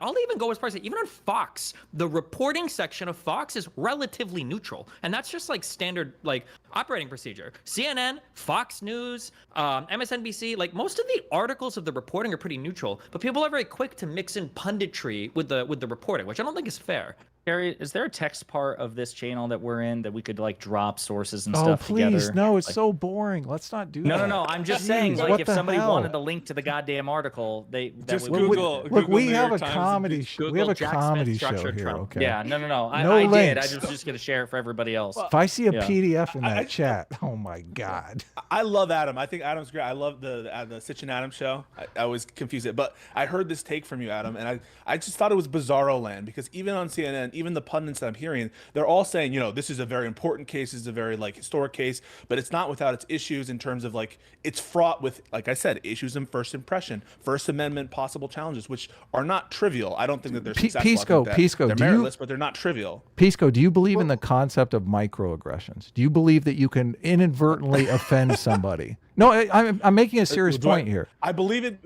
Speaker 1: I'll even go as far as say, even on Fox, the reporting section of Fox is relatively neutral, and that's just like standard like operating procedure. CNN, Fox News, MSNBC, like most of the articles of the reporting are pretty neutral, but people are very quick to mix in punditry with the reporting, which I don't think is fair.
Speaker 4: Chaeiry, is there a text part of this channel that we're in that we could like drop sources and
Speaker 3: Oh,
Speaker 4: stuff
Speaker 3: please,
Speaker 4: together?
Speaker 3: no, it's
Speaker 4: Like-
Speaker 3: so boring. Let's not do that.
Speaker 4: No. I'm just
Speaker 3: Jeez,
Speaker 4: saying, like,
Speaker 3: what
Speaker 4: if
Speaker 3: the
Speaker 4: somebody
Speaker 3: hell?
Speaker 4: wanted the link to the goddamn article,
Speaker 7: Just
Speaker 4: would-
Speaker 7: Google.
Speaker 3: Look,
Speaker 7: Google
Speaker 3: we
Speaker 7: New
Speaker 3: have
Speaker 7: York
Speaker 3: a
Speaker 7: Times
Speaker 3: comedy
Speaker 7: and
Speaker 3: show. We
Speaker 1: Google
Speaker 3: have a
Speaker 1: Jack Smith
Speaker 3: comedy show
Speaker 1: structured
Speaker 3: here,
Speaker 1: Trump.
Speaker 3: okay?
Speaker 4: Yeah, no.
Speaker 3: No
Speaker 4: I did. I
Speaker 3: links.
Speaker 4: was just gonna share it for everybody else.
Speaker 3: If I see a
Speaker 4: Yeah.
Speaker 3: PDF in that chat, oh my god.
Speaker 7: I love Adam. I think Adam's great. I love the Sitch and Adam show. I was confused it, but I heard this take from you, Adam, and I just thought it was bizarro land because even on CNN, even the pundits that I'm hearing, they're all saying, this is a very important case, this is a very like historic case, but it's not without its issues in terms of like it's fraught with, like I said, issues in first impression, First Amendment possible challenges, which are not trivial. I don't think that they're successful.
Speaker 3: Pisco,
Speaker 7: they're meritless, but they're not trivial.
Speaker 3: Pisco, do you believe in the concept of microaggressions? Do you believe that you can inadvertently offend somebody? No, I'm making a serious point here.
Speaker 7: I believe it.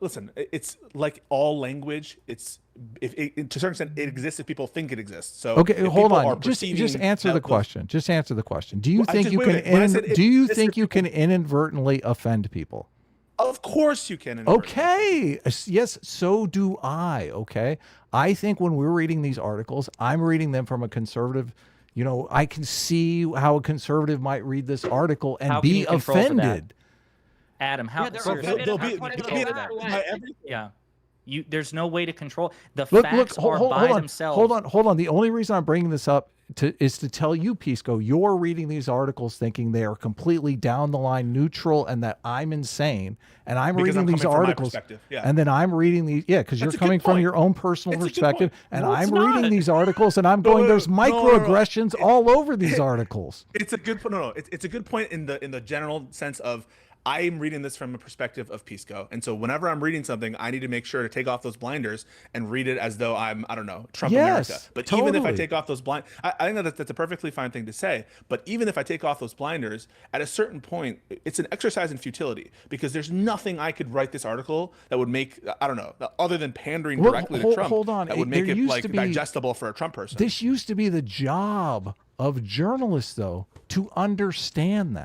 Speaker 7: Listen, it's like all language. It's to a certain extent it exists if people think it exists. So
Speaker 3: okay, hold on. Just answer the question. Just answer the question. Do you think you can? Do you think you can inadvertently offend people?
Speaker 7: Of course you can.
Speaker 3: Okay. Yes, so do I. Okay. I think when we're reading these articles, I'm reading them from a conservative. You know, I can see how a conservative might read this article and be offended.
Speaker 4: Adam, how? Yeah. There's no way to control the facts by themselves.
Speaker 3: Hold on. The only reason I'm bringing this up is to tell you, Pisco, you're reading these articles thinking they are completely down the line neutral and that I'm insane. And I'm reading these articles, and then I'm reading these, because you're coming from your own personal perspective, and I'm reading these articles, and I'm going, there's microaggressions all over these articles.
Speaker 7: It's a good point. No, it's a good point in the general sense of, I'm reading this from a perspective of Pisco. And so whenever I'm reading something, I need to make sure to take off those blinders and read it as though I'm, I don't know, Trump America. But even if I take off those blinders, I think that's a perfectly fine thing to say. But even if I take off those blinders, at a certain point, it's an exercise in futility, because there's nothing I could write this article that would make, I don't know, other than pandering directly to Trump, that would make it like digestible for a Trump person.
Speaker 3: This used to be the job of journalists, though, to understand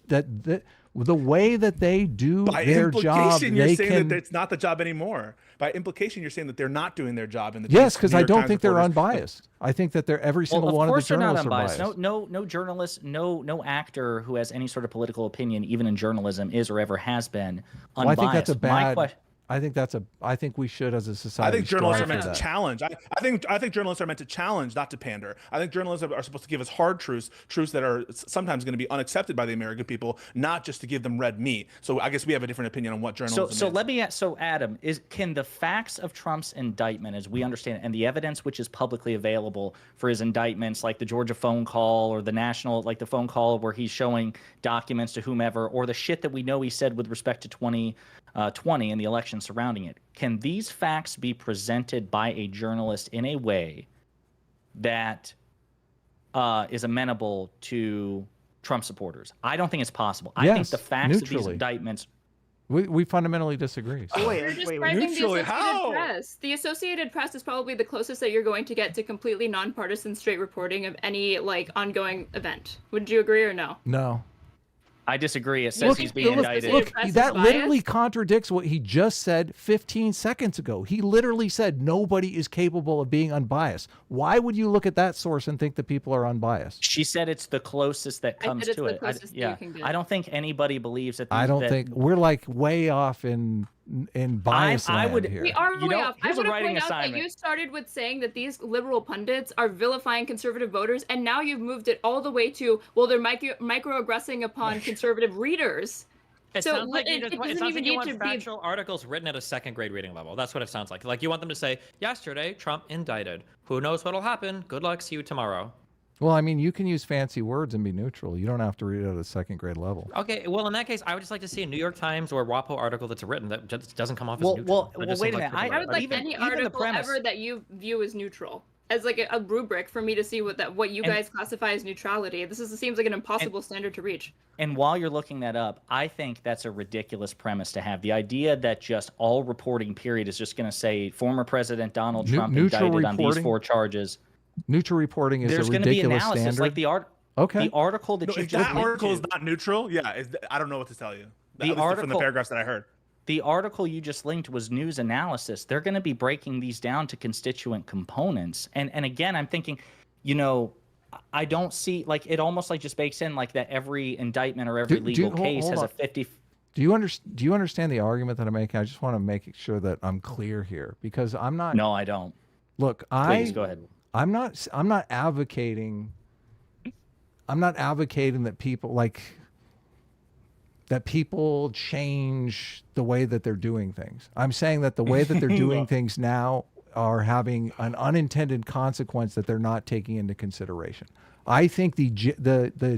Speaker 3: that, that the way that they do their job,
Speaker 7: you're saying that it's not the job anymore. By implication, you're saying that they're not doing their job in the
Speaker 3: yes, because I don't think they're unbiased. I think that every single one of the journalists
Speaker 4: are unbiased. No journalist, no actor who has any sort of political opinion, even in journalism, is or ever has been unbiased.
Speaker 3: Well, I think that's a bad. I think we should, as a society.
Speaker 7: I think journalists are meant to challenge. I think journalists are meant to challenge, not to pander. I think journalists are supposed to give us hard truths that are sometimes going to be unaccepted by the American people, not just to give them red meat. So I guess we have a different opinion on what journalism is.
Speaker 4: So let me ask. So Adam, can the facts of Trump's indictment, as we understand it, and the evidence which is publicly available for his indictments, like the Georgia phone call or the national, like the phone call where he's showing documents to whomever, or the shit that we know he said with respect to 2020 and the election surrounding it, can these facts be presented by a journalist in a way that is amenable to Trump supporters? I don't think it's possible. I think the facts of these indictments.
Speaker 3: We fundamentally disagree.
Speaker 6: So. You're describing the Associated Press. The Associated Press is probably the closest that you're going to get to completely nonpartisan, straight reporting of any ongoing event. Would you agree or no?
Speaker 3: No.
Speaker 4: I disagree. It says he's being indicted.
Speaker 3: Look, that literally contradicts what he just said 15 seconds ago. He literally said nobody is capable of being unbiased. Why would you look at that source and think that people are unbiased?
Speaker 4: She said it's the closest that comes to it. I don't think anybody believes that.
Speaker 3: I don't think we're like way off in bias land here.
Speaker 6: We are way off. I would point out that you started with saying that these liberal pundits are vilifying conservative voters, and now you've moved it all the way to, well, they're microaggressing upon conservative readers.
Speaker 1: It sounds like you want factual articles written at a second grade reading level. That's what it sounds like. Like you want them to say, yesterday, Trump indicted. Who knows what'll happen? Good luck. See you tomorrow.
Speaker 3: Well, I mean, you can use fancy words and be neutral. You don't have to read it at a second grade level.
Speaker 1: Okay, well, in that case, I would just like to see a New York Times or WAPO article that's written that just doesn't come off as neutral.
Speaker 4: Well, wait a minute.
Speaker 6: I would like any article ever that you view as neutral, as like a rubric for me to see what you guys classify as neutrality. This seems like an impossible standard to reach.
Speaker 4: And while you're looking that up, I think that's a ridiculous premise to have. The idea that just all reporting period is just going to say former President Donald Trump indicted on these 4 charges.
Speaker 3: Neutral reporting is
Speaker 4: There's
Speaker 3: a ridiculous
Speaker 4: analysis,
Speaker 3: standard.
Speaker 4: Like the article that you
Speaker 7: if
Speaker 4: just
Speaker 7: that article is not neutral, I don't know what to tell you.
Speaker 4: The article
Speaker 7: from the paragraphs that I heard.
Speaker 4: The article you just linked was news analysis. They're going to be breaking these down to constituent components. And again, I'm thinking, I don't see it almost just bakes in like that every indictment or every legal case has a 50.
Speaker 3: Do you understand the argument that I'm making? I just want to make sure that I'm clear here, because I'm not.
Speaker 4: No, I don't.
Speaker 3: Look,
Speaker 4: Please go ahead.
Speaker 3: I'm not advocating that people change the way that they're doing things. I'm saying that the way that they're doing things now are having an unintended consequence that they're not taking into consideration. I think the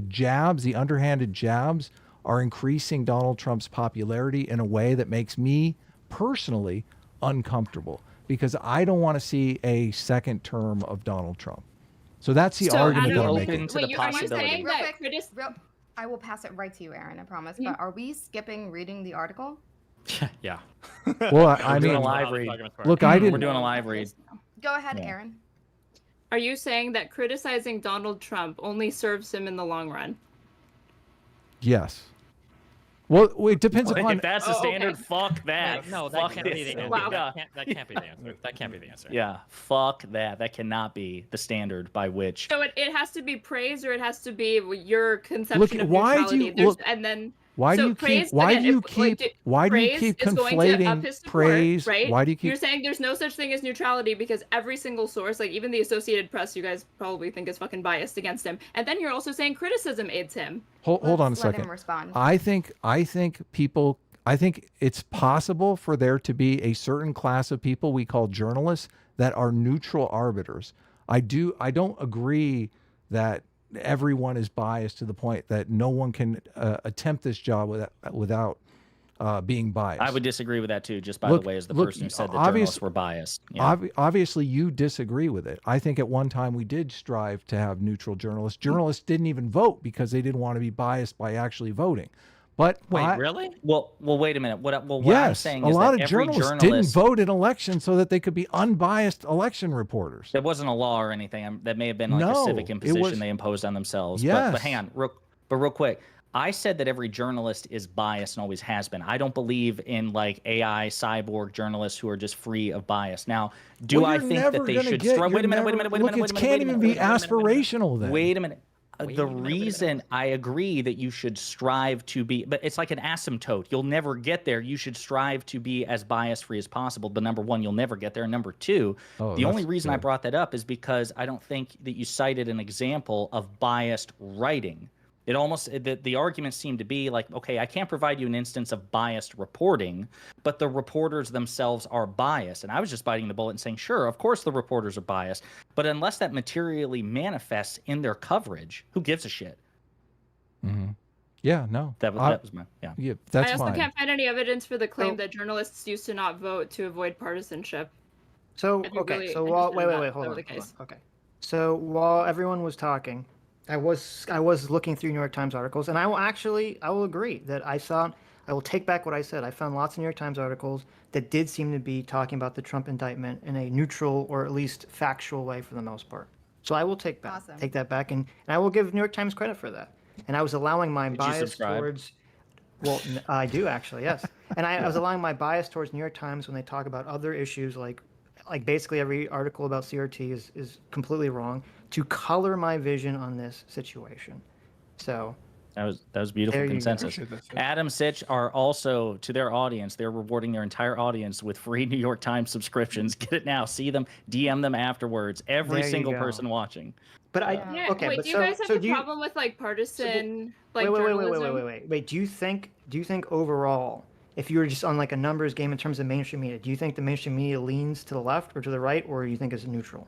Speaker 3: jabs, the underhanded jabs, are increasing Donald Trump's popularity in a way that makes me personally uncomfortable, because I don't want to see a second term of Donald Trump. So that's the argument
Speaker 4: Adam,
Speaker 3: that I'm
Speaker 4: open
Speaker 3: making.
Speaker 4: to the
Speaker 5: Wait, are you
Speaker 4: possibility.
Speaker 5: saying
Speaker 6: Real
Speaker 5: that
Speaker 6: quick,
Speaker 5: I will pass it right to you, Aaron, I promise.
Speaker 6: Mhm.
Speaker 5: But are we skipping reading the article?
Speaker 1: Yeah.
Speaker 3: Well, I
Speaker 4: We're doing a
Speaker 3: mean,
Speaker 4: live read.
Speaker 3: look, I
Speaker 4: We're
Speaker 3: didn't.
Speaker 4: doing a live read.
Speaker 5: Go ahead,
Speaker 4: Yeah.
Speaker 5: Aaron.
Speaker 6: Are you saying that criticizing Donald Trump only serves him in the long run?
Speaker 3: Yes. Well, it depends
Speaker 4: If
Speaker 3: upon.
Speaker 4: that's the
Speaker 6: Oh, okay.
Speaker 4: standard, fuck that.
Speaker 1: No,
Speaker 4: fuck
Speaker 1: that can't be the answer.
Speaker 6: Wow.
Speaker 1: That can't be the answer. That can't be the answer.
Speaker 4: Yeah, fuck that. That cannot be the standard by which.
Speaker 6: So it has to be praise, or it has to be your conception of
Speaker 3: why do
Speaker 6: neutrality.
Speaker 3: you-
Speaker 6: There's-
Speaker 3: look,
Speaker 6: and then
Speaker 3: Why do
Speaker 6: so
Speaker 3: you keep?
Speaker 6: praise,
Speaker 3: Why
Speaker 6: again,
Speaker 3: do you
Speaker 6: if, like,
Speaker 3: keep? Why do you
Speaker 6: praise
Speaker 3: keep
Speaker 6: is going to up
Speaker 3: conflating
Speaker 6: his support,
Speaker 3: praise?
Speaker 6: right?
Speaker 3: Why do you keep?
Speaker 6: You're saying there's no such thing as neutrality because every single source, like even the Associated Press, you guys probably think is fucking biased against him. And then you're also saying criticism aids him.
Speaker 3: Hold on a
Speaker 5: Let's let
Speaker 3: second.
Speaker 5: him respond.
Speaker 3: I think people. I think it's possible for there to be a certain class of people we call journalists that are neutral arbiters. I don't agree that everyone is biased to the point that no one can attempt this job without being biased.
Speaker 4: I would disagree with that too, just by
Speaker 3: Look-
Speaker 4: the way, as the
Speaker 3: look,
Speaker 4: person who said that
Speaker 3: obvious-
Speaker 4: journalists were biased. Yeah.
Speaker 3: Obviously, you disagree with it. I think at one time we did strive to have neutral journalists. Journalists didn't even vote because they didn't want to be biased by actually voting. But
Speaker 1: Wait, really?
Speaker 4: Well, wait a minute. What I'm
Speaker 3: Yes,
Speaker 4: saying
Speaker 3: a
Speaker 4: is
Speaker 3: lot
Speaker 4: that
Speaker 3: of
Speaker 4: every
Speaker 3: journalists didn't
Speaker 4: journalist.
Speaker 3: vote in elections so that they could be unbiased election reporters.
Speaker 4: There wasn't a law or anything. That may have been like a
Speaker 3: No,
Speaker 4: civic
Speaker 3: it
Speaker 4: imposition
Speaker 3: was-
Speaker 4: they imposed on themselves.
Speaker 3: Yes.
Speaker 4: But hang on, real quick. I said that every journalist is biased and always has been. I don't believe in like AI cyborg journalists who are just free of bias. Now, do
Speaker 3: Well,
Speaker 4: I
Speaker 3: you're
Speaker 4: think
Speaker 3: never
Speaker 4: that they
Speaker 3: gonna
Speaker 4: should
Speaker 3: get-
Speaker 4: strive?
Speaker 3: you're
Speaker 4: Wait a minute,
Speaker 3: never-
Speaker 4: wait a minute, wait a
Speaker 3: look,
Speaker 4: minute, wait a
Speaker 3: it
Speaker 4: minute,
Speaker 3: can't
Speaker 4: wait a
Speaker 3: even
Speaker 4: minute,
Speaker 3: be
Speaker 4: wait a minute, wait a minute.
Speaker 3: aspirational then.
Speaker 4: Wait a minute.
Speaker 1: Wait
Speaker 4: The
Speaker 1: a minute, wait a minute.
Speaker 4: reason I agree that you should strive to be, but it's like an asymptote. You'll never get there. You should strive to be as bias free as possible. But number one, you'll never get there. And number two,
Speaker 3: Oh,
Speaker 4: the only
Speaker 3: that's
Speaker 4: reason I
Speaker 3: good.
Speaker 4: brought that up is because I don't think that you cited an example of biased writing. It almost, the argument seemed to be like, okay, I can't provide you an instance of biased reporting, but the reporters themselves are biased. And I was just biting the bullet and saying, sure, of course the reporters are biased, but unless that materially manifests in their coverage, who gives a shit?
Speaker 3: Mm-hmm. Yeah, no.
Speaker 4: That was my, yeah.
Speaker 3: Yeah, that's
Speaker 6: I also
Speaker 3: fine.
Speaker 6: can't find any evidence for the claim
Speaker 2: So-
Speaker 6: that journalists used to not vote to avoid partisanship.
Speaker 2: So
Speaker 6: I'd be
Speaker 2: okay,
Speaker 6: really
Speaker 2: so while
Speaker 6: interested in that,
Speaker 2: wait,
Speaker 6: if
Speaker 2: hold
Speaker 6: that
Speaker 2: on,
Speaker 6: were the
Speaker 2: hold on.
Speaker 6: case.
Speaker 2: Okay, so while everyone was talking, I was looking through New York Times articles, and I will agree that I will take back what I said. I found lots of New York Times articles that did seem to be talking about the Trump indictment in a neutral or at least factual way for the most part. So I will take
Speaker 5: Awesome.
Speaker 2: that back, and I will give New York Times credit for that. And I was allowing my
Speaker 4: Did you
Speaker 2: bias
Speaker 4: subscribe?
Speaker 2: towards. Well, I do actually, yes. And I was allowing my bias towards New York Times when they talk about other issues, like basically every article about CRT is completely wrong, to color my vision on this situation. So
Speaker 4: That was beautiful
Speaker 2: There you go.
Speaker 4: consensus.
Speaker 7: Appreciate that, Sitch.
Speaker 4: Adam Sitch are also, to their audience, they're rewarding their entire audience with free New York Times subscriptions. Get it now. See them, DM them afterwards. Every
Speaker 2: There you
Speaker 4: single
Speaker 2: go.
Speaker 4: person watching.
Speaker 2: But
Speaker 5: Yeah.
Speaker 2: okay,
Speaker 6: wait,
Speaker 2: but
Speaker 6: do you
Speaker 2: so
Speaker 6: guys have
Speaker 2: so
Speaker 6: a
Speaker 2: do you
Speaker 6: problem with like partisan like
Speaker 2: wait,
Speaker 6: journalism?
Speaker 2: wait. Do you think overall, if you were just on like a numbers game in terms of mainstream media, do you think the mainstream media leans to the left or to the right, or do you think it's neutral?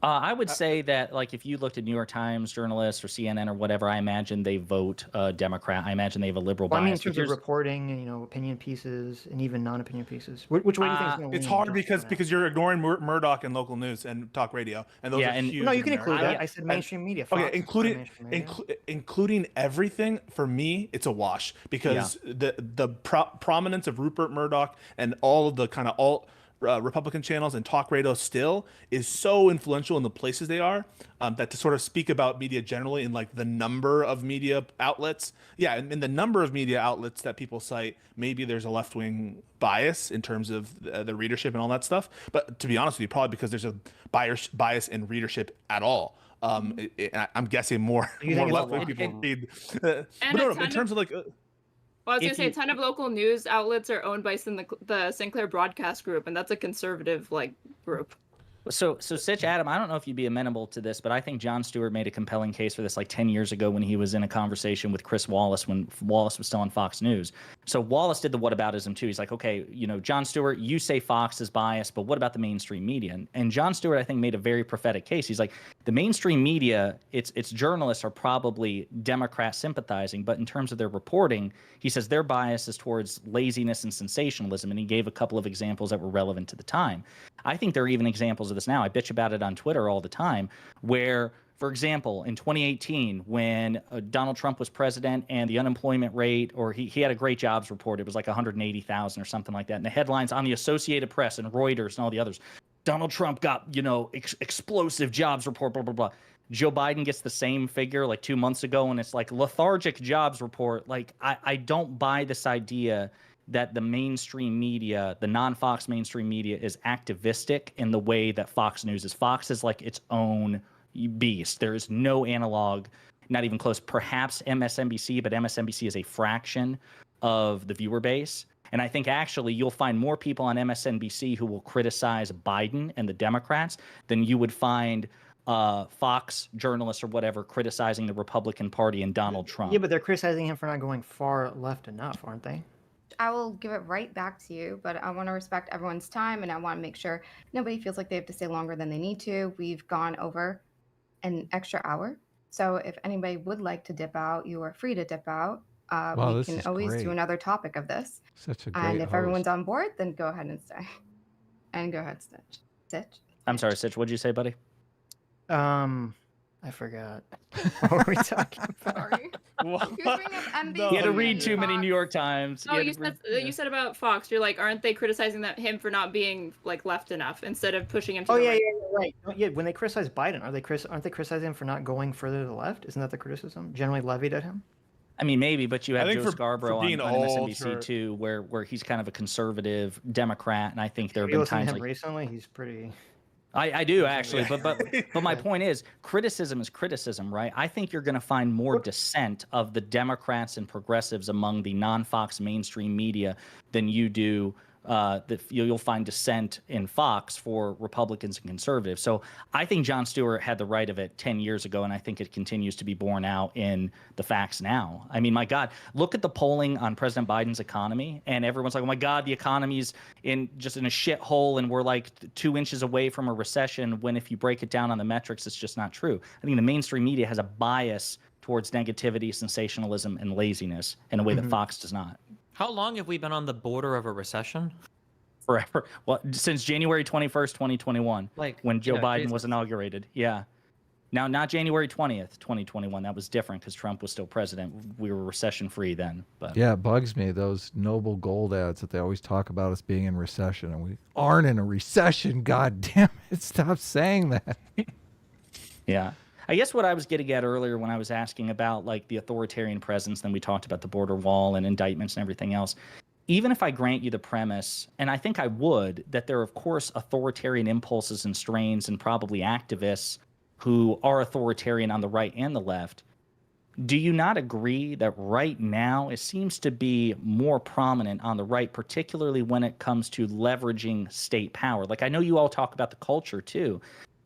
Speaker 4: I would say that, like, if you looked at New York Times journalists or CNN or whatever, I imagine they vote Democrat. I imagine they have a liberal
Speaker 2: Well, I mean, in
Speaker 4: bias.
Speaker 2: terms of reporting and opinion pieces and even non-opinion pieces, which way do you think it's going to
Speaker 7: It's
Speaker 2: lean
Speaker 7: hard
Speaker 2: towards
Speaker 7: because
Speaker 2: that?
Speaker 7: you're ignoring Murdoch and local news and talk radio, and those
Speaker 4: Yeah,
Speaker 7: are
Speaker 4: and-
Speaker 7: huge.
Speaker 2: No, you
Speaker 7: in
Speaker 2: can include
Speaker 7: America.
Speaker 2: that. I said mainstream media. Fox
Speaker 7: Okay,
Speaker 2: is part of
Speaker 7: including
Speaker 2: mainstream media.
Speaker 7: including everything for me, it's a wash because the prominence of Rupert Murdoch and all of the kind of alt Republican channels and talk radio still is so influential in the places they are that to sort of speak about media generally in like the number of media outlets, in the number of media outlets that people cite, maybe there's a left-wing bias in terms of the readership and all that stuff. But to be honest with you, probably because there's a bias in readership at all. I'm guessing more
Speaker 2: You think it's a
Speaker 7: left-wing
Speaker 2: lot?
Speaker 7: people read.
Speaker 6: And
Speaker 7: But
Speaker 6: a
Speaker 7: no,
Speaker 6: ton
Speaker 7: in
Speaker 6: of-
Speaker 7: terms of like.
Speaker 6: Well, I was
Speaker 4: If
Speaker 6: gonna say
Speaker 4: you-
Speaker 6: a ton of local news outlets are owned by the Sinclair Broadcast Group, and that's a conservative like group.
Speaker 4: So Sitch, Adam, I don't know if you'd be amenable to this, but I think Jon Stewart made a compelling case for this like 10 years ago when he was in a conversation with Chris Wallace when Wallace was still on Fox News. So Wallace did the whataboutism too. He's like, okay, you know, Jon Stewart, you say Fox is biased, but what about the mainstream media? And Jon Stewart, I think, made a very prophetic case. He's like, the mainstream media, its journalists are probably Democrat sympathizing, but in terms of their reporting, he says their bias is towards laziness and sensationalism. And he gave a couple of examples that were relevant to the time. I think there are even examples of this now. I bitch about it on Twitter all the time, where, for example, in 2018, when Donald Trump was president and the unemployment rate, or he had a great jobs report, it was like 180,000 or something like that. And the headlines on the Associated Press and Reuters and all the others, Donald Trump got, you know, explosive jobs report, blah, blah, blah. Joe Biden gets the same figure like 2 months ago, and it's like lethargic jobs report. Like, I don't buy this idea that the mainstream media, the non-Fox mainstream media, is activistic in the way that Fox News is. Fox is like its own beast. There is no analog, not even close. Perhaps MSNBC, but MSNBC is a fraction of the viewer base. And I think actually you'll find more people on MSNBC who will criticize Biden and the Democrats than you would find Fox journalists or whatever criticizing the Republican Party and Donald Trump.
Speaker 2: Yeah, but they're criticizing him for not going far left enough, aren't they?
Speaker 5: I will give it right back to you, but I want to respect everyone's time, and I want to make sure nobody feels like they have to stay longer than they need to. We've gone over an extra hour. So if anybody would like to dip out, you are free to dip out.
Speaker 3: Wow,
Speaker 5: we
Speaker 3: this
Speaker 5: can
Speaker 3: is
Speaker 5: always
Speaker 3: great.
Speaker 5: do another topic of this.
Speaker 3: Such a great
Speaker 5: And if
Speaker 3: host.
Speaker 5: everyone's on board, then go ahead and stay. And go ahead, Sitch. Sitch.
Speaker 4: I'm sorry, Sitch, what'd you say, buddy?
Speaker 2: I forgot. What were we talking about?
Speaker 5: Sorry. He was bringing up NBC
Speaker 4: You had to
Speaker 5: and
Speaker 4: read too many
Speaker 5: Fox.
Speaker 4: New York Times.
Speaker 6: Oh,
Speaker 4: had
Speaker 6: you
Speaker 4: to read-
Speaker 6: said you said about Fox. You're like, aren't they criticizing him for not being like left enough instead of pushing him to
Speaker 2: Oh
Speaker 6: the
Speaker 2: yeah,
Speaker 6: right?
Speaker 2: yeah, right. Yeah, when they criticize Biden, aren't they criticizing him for not going further to the left? Isn't that the criticism generally levied at him?
Speaker 4: I mean, maybe, but you have
Speaker 7: think
Speaker 4: Joe
Speaker 7: for
Speaker 4: Scarborough on
Speaker 7: being old
Speaker 4: MSNBC
Speaker 7: or-
Speaker 4: too, where he's kind of a conservative Democrat, and I think there have
Speaker 2: You
Speaker 4: been
Speaker 2: listen to
Speaker 4: times
Speaker 2: him
Speaker 4: like
Speaker 2: recently. He's pretty.
Speaker 4: I do actually, but my point is, criticism is criticism, right? I think you're going to find more dissent of the Democrats and progressives among the non-Fox mainstream media than you do. That you'll find dissent in Fox for Republicans and conservatives. So I think Jon Stewart had the right of it 10 years ago, and I think it continues to be borne out in the facts now. I mean, my God, look at the polling on President Biden's economy, and everyone's like, oh my God, the economy's in a shithole, and we're like 2 inches away from a recession, when if you break it down on the metrics, it's just not true. I think the mainstream media has a bias towards negativity, sensationalism, and laziness in a way that Fox does not.
Speaker 1: How long have we been on the border of a recession?
Speaker 4: Forever. Well, since January 21st, 2021,
Speaker 1: Like,
Speaker 4: when Joe
Speaker 1: yeah,
Speaker 4: Biden
Speaker 1: Jesus.
Speaker 4: was inaugurated. Yeah. Now, not January 20th, 2021. That was different because Trump was still president. We were recession free then. But
Speaker 3: Yeah, it bugs me, those Noble Gold ads that they always talk about us being in recession, and we aren't in a recession. God damn it. Stop saying that.
Speaker 4: yeah. I guess what I was getting at earlier when I was asking about like the authoritarian presence, then we talked about the border wall and indictments and everything else. Even if I grant you the premise, and I think I would, that there are, of course, authoritarian impulses and strains and probably activists who are authoritarian on the right and the left, do you not agree that right now it seems to be more prominent on the right, particularly when it comes to leveraging state power? Like, I know you all talk about the culture too,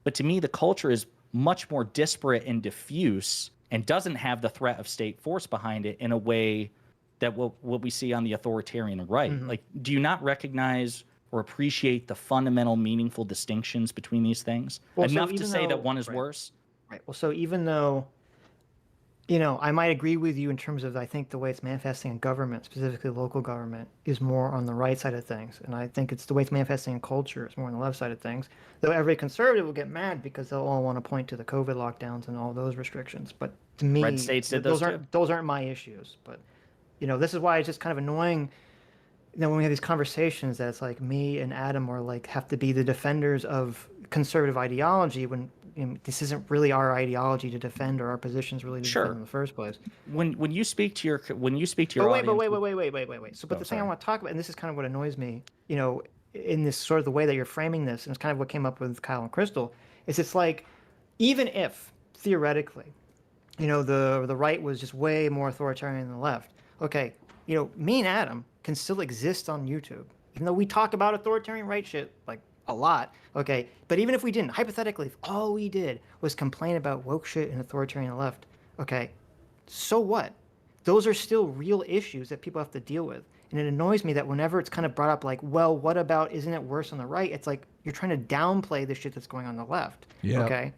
Speaker 4: but to me, the culture is much more disparate and diffuse and doesn't have the threat of state force behind it in a way that what we see on the authoritarian right. Like, do you not recognize or appreciate the fundamental meaningful distinctions between these things
Speaker 2: Well, so
Speaker 4: enough to
Speaker 2: even
Speaker 4: say that
Speaker 2: though-
Speaker 4: one is
Speaker 2: right.
Speaker 4: worse?
Speaker 2: Right. Well, so even though, I might agree with you in terms of, I think the way it's manifesting in government, specifically local government, is more on the right side of things. And I think it's the way it's manifesting in culture is more on the left side of things. Though every conservative will get mad because they'll all want to point to the COVID lockdowns and all those restrictions. But to me,
Speaker 4: Red states did those too.
Speaker 2: those aren't my issues. But, this is why it's just kind of annoying, when we have these conversations that it's like me and Adam are like, have to be the defenders of conservative ideology when this isn't really our ideology to defend, or our positions really to
Speaker 4: Sure.
Speaker 2: defend in the first place.
Speaker 4: When you speak to your
Speaker 2: But
Speaker 4: audience,
Speaker 2: wait. So, but the thing I want to talk about, and this is kind of what annoys me, in this sort of the way that you're framing this, and it's kind of what came up with Kyle and Crystal, is it's like, even if theoretically, the right was just way more authoritarian than the left. Okay, me and Adam can still exist on YouTube, even though we talk about authoritarian right shit like a lot. Okay, but even if we didn't, hypothetically, if all we did was complain about woke shit and authoritarian left, okay, so what? Those are still real issues that people have to deal with. And it annoys me that whenever it's kind of brought up like, well, what about, isn't it worse on the right? It's like you're trying to downplay the shit that's going on the left.
Speaker 3: Yeah.
Speaker 2: Okay.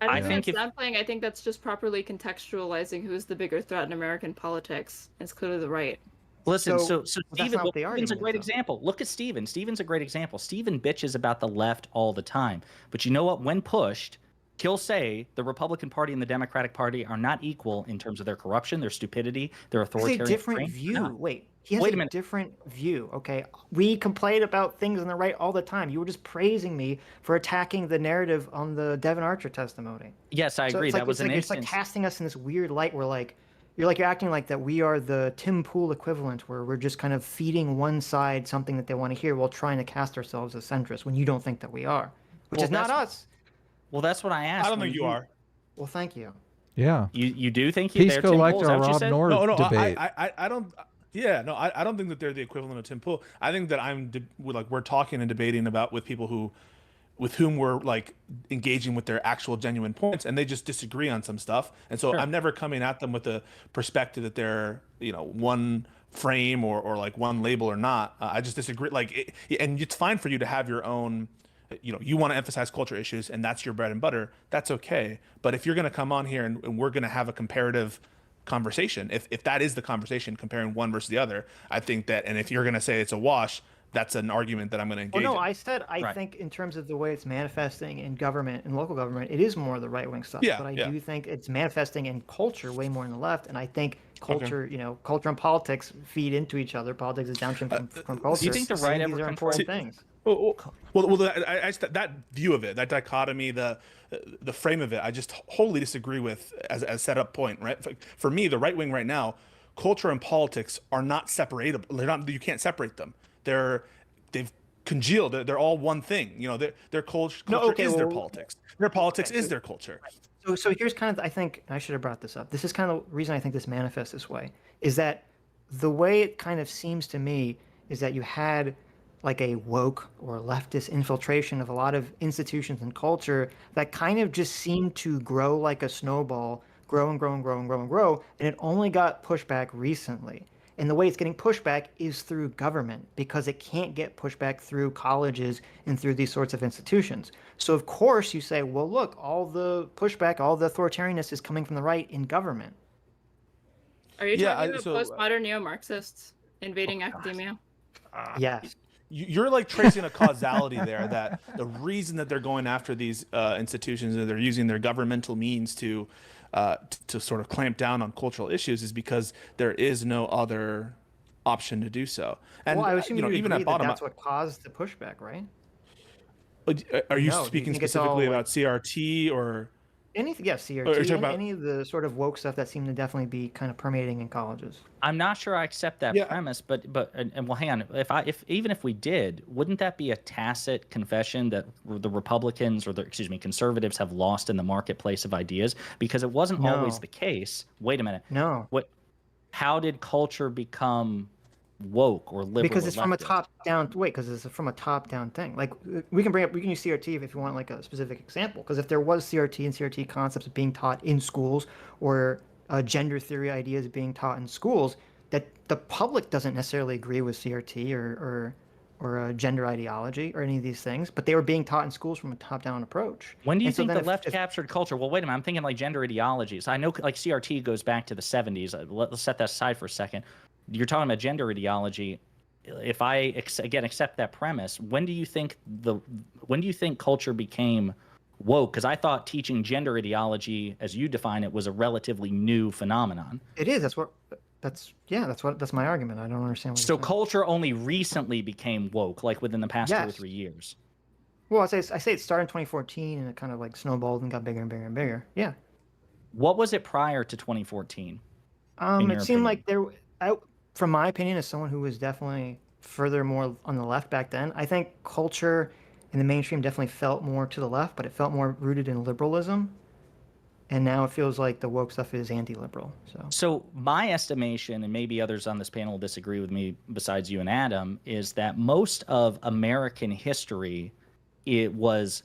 Speaker 6: I don't
Speaker 4: I
Speaker 6: think
Speaker 4: think
Speaker 6: that's downplaying. I think that's just properly contextualizing who's the bigger threat in American politics. It's clearly the right.
Speaker 4: Listen,
Speaker 2: So-
Speaker 4: so
Speaker 2: that's
Speaker 4: Steven,
Speaker 2: not
Speaker 4: well,
Speaker 2: the
Speaker 4: Steven's a
Speaker 2: argument,
Speaker 4: great
Speaker 2: though.
Speaker 4: example. Look at Steven. Steven's a great example. Steven bitches about the left all the time. But you know what? When pushed, he'll say the Republican Party and the Democratic Party are not equal in terms of their corruption, their stupidity, their
Speaker 2: It's
Speaker 4: authoritarian.
Speaker 2: a different
Speaker 4: reign.
Speaker 2: view.
Speaker 4: No.
Speaker 2: Wait, he has
Speaker 4: Wait a
Speaker 2: a
Speaker 4: minute.
Speaker 2: different view. Okay, we complain about things on the right all the time. You were just praising me for attacking the narrative on the Devin Archer testimony.
Speaker 4: Yes, I
Speaker 2: So
Speaker 4: agree.
Speaker 2: it's
Speaker 4: That
Speaker 2: like,
Speaker 4: was
Speaker 2: it's
Speaker 4: an
Speaker 2: like, it's like
Speaker 4: instance.
Speaker 2: casting us in this weird light where like you're acting like that we are the Tim Pool equivalent where we're just kind of feeding one side something that they want to hear while trying to cast ourselves as centrists when you don't think that we are, which
Speaker 4: Well,
Speaker 2: is not
Speaker 4: that's-
Speaker 2: us.
Speaker 4: Well, that's what I asked.
Speaker 7: I don't
Speaker 4: when
Speaker 7: think you are.
Speaker 2: Well, thank you.
Speaker 3: Yeah.
Speaker 4: You do think you?
Speaker 3: Pisco liked our Rob Nord
Speaker 7: No,
Speaker 3: debate.
Speaker 7: I don't. Yeah, no, I don't think that they're the equivalent of Tim Pool. I think that we're talking and debating about with people with whom we're like engaging with their actual genuine points, and they just disagree on some stuff. And so
Speaker 4: Sure.
Speaker 7: I'm never coming at them with the perspective that they're one frame or like one label or not. I just disagree. And it's fine for you to have your own. You want to emphasize culture issues, and that's your bread and butter. That's okay. But if you're going to come on here and we're going to have a comparative conversation, if that is the conversation, comparing one versus the other, I think that, and if you're going to say it's a wash, that's an argument that I'm going to engage
Speaker 2: Well, no,
Speaker 7: in.
Speaker 2: I said I
Speaker 4: Right.
Speaker 2: think in terms of the way it's manifesting in government and local government, it is more the right wing stuff.
Speaker 7: Yeah,
Speaker 2: but I
Speaker 7: yeah.
Speaker 2: do think it's manifesting in culture way more in the left. And I think culture, culture and politics feed into each other. Politics is downstream from culture.
Speaker 4: do you think the right
Speaker 2: and
Speaker 4: ever
Speaker 2: these are
Speaker 4: controls-
Speaker 2: important things?
Speaker 7: That view of it, that dichotomy, the frame of it, I just wholly disagree with as a setup point, right? For me, the right wing right now, culture and politics are not separatable. They're not. You can't separate them. They've congealed. They're all one thing. Their culture is their politics. Their politics is their culture.
Speaker 2: So here's kind of, I think, I should have brought this up. This is kind of the reason I think this manifests this way, is that the way it kind of seems to me is that you had like a woke or leftist infiltration of a lot of institutions and culture that kind of just seemed to grow like a snowball, grow and grow and grow and grow and grow, and it only got pushback recently. And the way it's getting pushback is through government because it can't get pushback through colleges and through these sorts of institutions. So of course you say, well, look, all the pushback, all the authoritarianness is coming from the right in government.
Speaker 6: Are you
Speaker 7: Yeah,
Speaker 6: talking about
Speaker 7: so,
Speaker 6: postmodern neo-Marxists invading academia?
Speaker 2: Yes.
Speaker 7: You're like tracing a causality there, that the reason that they're going after these institutions and they're using their governmental means to sort of clamp down on cultural issues is because there is no other option to do so. And
Speaker 2: Well, I assume you
Speaker 7: even
Speaker 2: agree
Speaker 7: at
Speaker 2: that
Speaker 7: bottom,
Speaker 2: that's what caused the pushback, right?
Speaker 7: are you
Speaker 2: No, do you
Speaker 7: speaking
Speaker 2: think it's all,
Speaker 7: specifically
Speaker 2: like-
Speaker 7: about CRT or?
Speaker 2: Anything, yeah, CRT,
Speaker 7: you're talking
Speaker 2: and
Speaker 7: about-
Speaker 2: any of the sort of woke stuff that seemed to definitely be kind of permeating in colleges.
Speaker 4: I'm not sure I accept that
Speaker 7: Yeah.
Speaker 4: premise, but well, hang on. If even if we did, wouldn't that be a tacit confession that the Republicans or conservatives have lost in the marketplace of ideas? Because it wasn't always
Speaker 2: No.
Speaker 4: the case. Wait a minute.
Speaker 2: No,
Speaker 4: How did culture become woke or liberal?
Speaker 2: because
Speaker 4: or
Speaker 2: it's from a
Speaker 4: leftist?
Speaker 2: top-down. Wait, because it's from a top-down thing. Like we can use CRT if you want like a specific example. Because if there was CRT and CRT concepts being taught in schools or gender theory ideas being taught in schools, that the public doesn't necessarily agree with CRT or gender ideology or any of these things, but they were being taught in schools from a top-down approach.
Speaker 4: When do you
Speaker 2: And so
Speaker 4: think
Speaker 2: then
Speaker 4: the
Speaker 2: if-
Speaker 4: left
Speaker 2: if-
Speaker 4: captured culture? Well, wait a minute. I'm thinking like gender ideologies. I know like CRT goes back to the 70s. Let's set that aside for a second. You're talking about gender ideology. If I again accept that premise, when do you think culture became woke? Because I thought teaching gender ideology, as you define it, was a relatively new phenomenon.
Speaker 2: It is. That's my argument. I don't understand. What
Speaker 4: So
Speaker 2: you're saying.
Speaker 4: culture only recently became woke, like within the past 2 or
Speaker 2: Yes.
Speaker 4: 3 years.
Speaker 2: Well, I say it started in 2014 and it kind of like snowballed and got bigger and bigger and bigger. Yeah.
Speaker 4: What was it prior to 2014? in your
Speaker 2: It seemed
Speaker 4: opinion?
Speaker 2: like from my opinion, as someone who was definitely further more on the left back then, I think culture in the mainstream definitely felt more to the left, but it felt more rooted in liberalism. And now it feels like the woke stuff is anti-liberal.
Speaker 4: So my estimation, and maybe others on this panel will disagree with me besides you and Adam, is that most of American history, it was,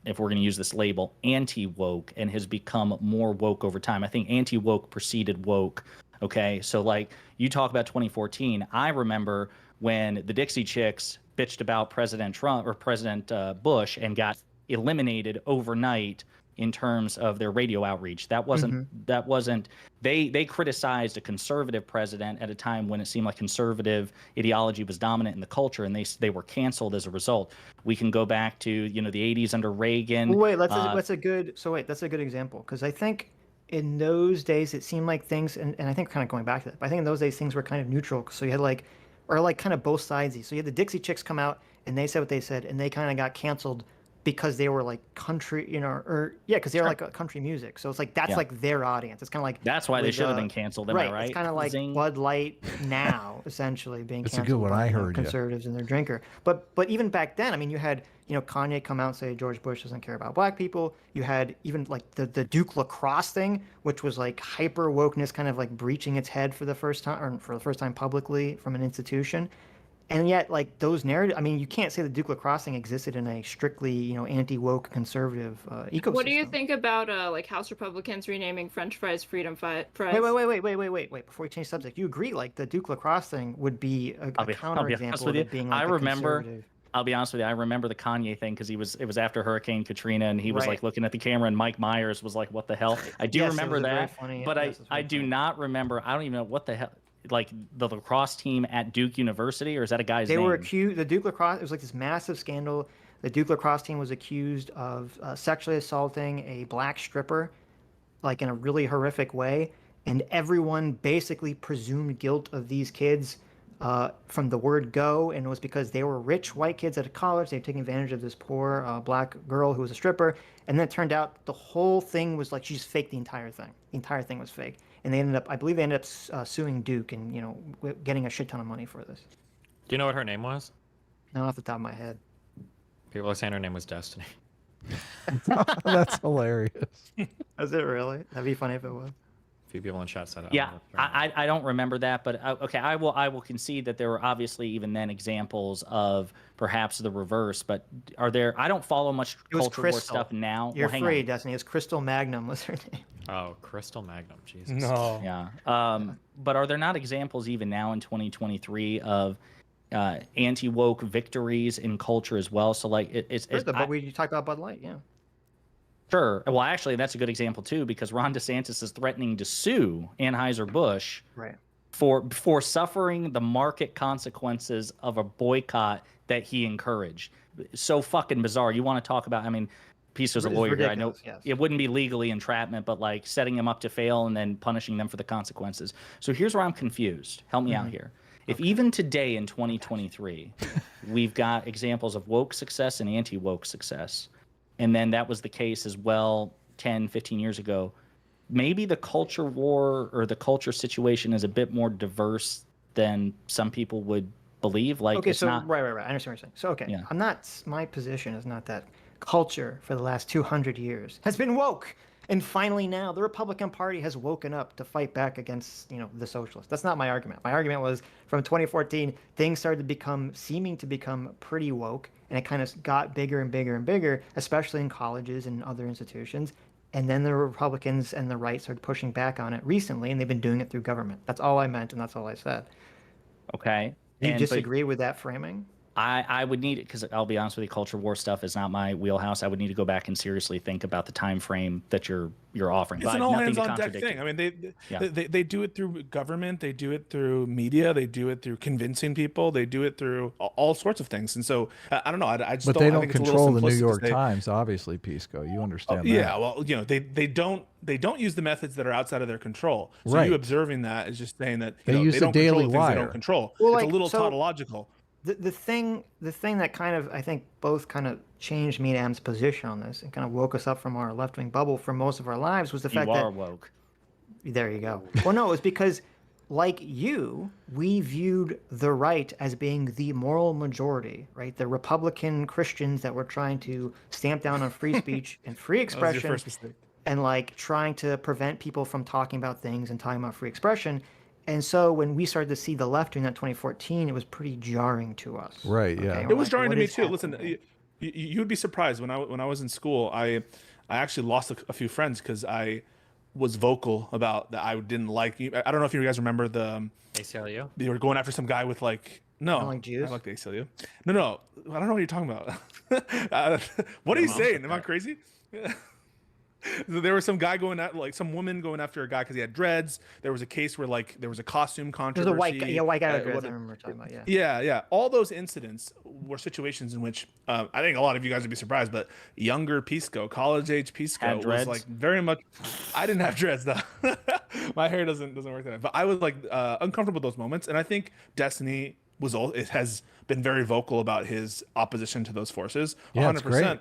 Speaker 4: if we're going to use this label, anti-woke and has become more woke over time. I think anti-woke preceded woke Okay, so like you talk about 2014, I remember when the Dixie Chicks bitched about President Trump or President Bush and got eliminated overnight in terms of their radio outreach. That wasn't they criticized a conservative president at a time when it seemed like conservative ideology was dominant in the culture, and they were canceled as a result. We can go back to the 80s under Reagan.
Speaker 2: Well, wait, that's a good example, because I think in those days it seemed like things, and I think kind of going back to that, but I think in those days things were kind of neutral. So you had kind of both sides. So you had the Dixie Chicks come out and they said what they said, and they kind of got canceled because they were like country, because they were like country music. So it's like that's like their audience. It's kind of like
Speaker 4: that's why they should have been canceled. Am I right?
Speaker 2: It's kind of like
Speaker 4: Zing.
Speaker 2: Bud Light now, essentially being
Speaker 3: That's
Speaker 2: canceled
Speaker 3: a good one.
Speaker 2: by
Speaker 3: I heard
Speaker 2: conservatives and their drinker. But even back then, I mean, you had Kanye come out and say George Bush doesn't care about black people. You had even like the Duke lacrosse thing, which was like hyper wokeness, kind of like breaching its head for the first time publicly from an institution. And yet, like those narratives, I mean, you can't say the Duke lacrosse thing existed in a strictly, anti-woke conservative ecosystem.
Speaker 6: What do you think about like House Republicans renaming French fries Freedom Fries?
Speaker 2: Wait. Before we change subject, you agree like the Duke lacrosse thing would be a counterexample of it being like conservative.
Speaker 4: I'll be honest with you. I remember the Kanye thing because it was after Hurricane Katrina, and he was like looking at the camera, and Mike Myers was like, "What the hell?" I do remember that, but I do not remember. I don't even know what the hell. Like the lacrosse team at Duke University, or is that a guy's name?
Speaker 2: They were accused. The Duke lacrosse. It was like this massive scandal. The Duke lacrosse team was accused of sexually assaulting a black stripper, like in a really horrific way, and everyone basically presumed guilt of these kids from the word go, and it was because they were rich white kids at a college. They were taking advantage of this poor black girl who was a stripper, and then it turned out the whole thing was like she just faked the entire thing. The entire thing was fake. And I believe they ended up suing Duke and, getting a shit ton of money for this.
Speaker 1: Do you know what her name was?
Speaker 2: Not off the top of my head.
Speaker 1: People are saying her name was Destiny.
Speaker 3: That's hilarious.
Speaker 2: Is it really? That'd be funny if it was.
Speaker 1: A few people in chat said it.
Speaker 4: Yeah, I don't remember that, but okay, I will concede that there were obviously even then examples of perhaps the reverse. But are there? I don't follow much culture war stuff now.
Speaker 2: You're free, Destiny. It's Crystal Magnum was her name.
Speaker 1: Oh, Crystal Magnum, Jesus.
Speaker 7: No.
Speaker 4: Yeah. But are there not examples even now in 2023 of anti-woke victories in culture as well? So like
Speaker 2: but we talked about Bud Light, yeah.
Speaker 4: Sure. Well, actually, that's a good example too, because Ron DeSantis is threatening to sue Anheuser-Busch for suffering the market consequences of a boycott that he encouraged. So fucking bizarre. You want to talk about? I mean, Pisco's a lawyer here. I know it wouldn't be legally entrapment, but like setting them up to fail and then punishing them for the consequences. So here's where I'm confused. Help me out here. If even today in 2023, we've got examples of woke success and anti-woke success, and then that was the case as well 10, 15 years ago, maybe the culture war or the culture situation is a bit more diverse than some people would believe. Like,
Speaker 2: okay,
Speaker 4: it's
Speaker 2: so
Speaker 4: not...
Speaker 2: right. I understand what you're saying. So, okay, my position is not that culture for the last 200 years has been woke. And finally now the Republican Party has woken up to fight back against, the socialists. That's not my argument. My argument was from 2014, things started seeming to become pretty woke, and it kind of got bigger and bigger and bigger, especially in colleges and other institutions. And then the Republicans and the right started pushing back on it recently, and they've been doing it through government. That's all I meant, and that's all I said.
Speaker 4: Okay.
Speaker 2: Do you disagree with that framing?
Speaker 4: I would need it, because I'll be honest with you, culture war stuff is not my wheelhouse. I would need to go back and seriously think about the time frame that you're offering.
Speaker 7: It's an all hands on deck thing. I mean, they do it through government, they do it through media, they do it through convincing people, they do it through all sorts of things. And so I don't know. I just
Speaker 3: but they don't control the New York Times, obviously, Pisco. You understand that?
Speaker 7: Yeah. Well, they don't use the methods that are outside of their control. So you observing that is just saying that
Speaker 3: they use the Daily Wire.
Speaker 7: They don't control.
Speaker 2: Well,
Speaker 7: it's a little tautological.
Speaker 2: The thing that kind of, I think, both kind of changed me and Am's position on this and kind of woke us up from our left-wing bubble for most of our lives was the fact that...
Speaker 4: You are woke.
Speaker 2: There you go. Well, no, it was because, like you, we viewed the right as being the moral majority, right? The Republican Christians that were trying to stamp down on free speech and free expression.
Speaker 7: That was your first mistake.
Speaker 2: And, like, trying to prevent people from talking about things and talking about free expression. And so when we started to see the left during that 2014, it was pretty jarring to us.
Speaker 3: Right, yeah.
Speaker 2: Okay?
Speaker 7: It was jarring to me too.
Speaker 2: Happening?
Speaker 7: Listen, you would be surprised when I was in school. I actually lost a few friends because I was vocal about that I didn't like. I don't know if you guys remember the
Speaker 1: ACLU.
Speaker 7: they were going after some guy with like no,
Speaker 2: Kinda like Jews?
Speaker 7: I like the ACLU. No, I don't know what you're talking about. What are you saying? Am I crazy? So there was some guy going at like some woman going after a guy because he had dreads. There was a case where like there was a costume controversy.
Speaker 2: There's a white guy, white guy with dreads.
Speaker 7: what-
Speaker 2: I remember talking about. Yeah.
Speaker 7: Yeah. All those incidents were situations in which I think a lot of you guys would be surprised, but younger Pisco, college age Pisco,
Speaker 4: Had
Speaker 7: was
Speaker 4: dreads?
Speaker 7: like very much. I didn't have dreads though. My hair doesn't work that way. But I was like uncomfortable with those moments, and I think Destiny it has been very vocal about his opposition to those forces.
Speaker 3: Yeah, it's
Speaker 7: 100%.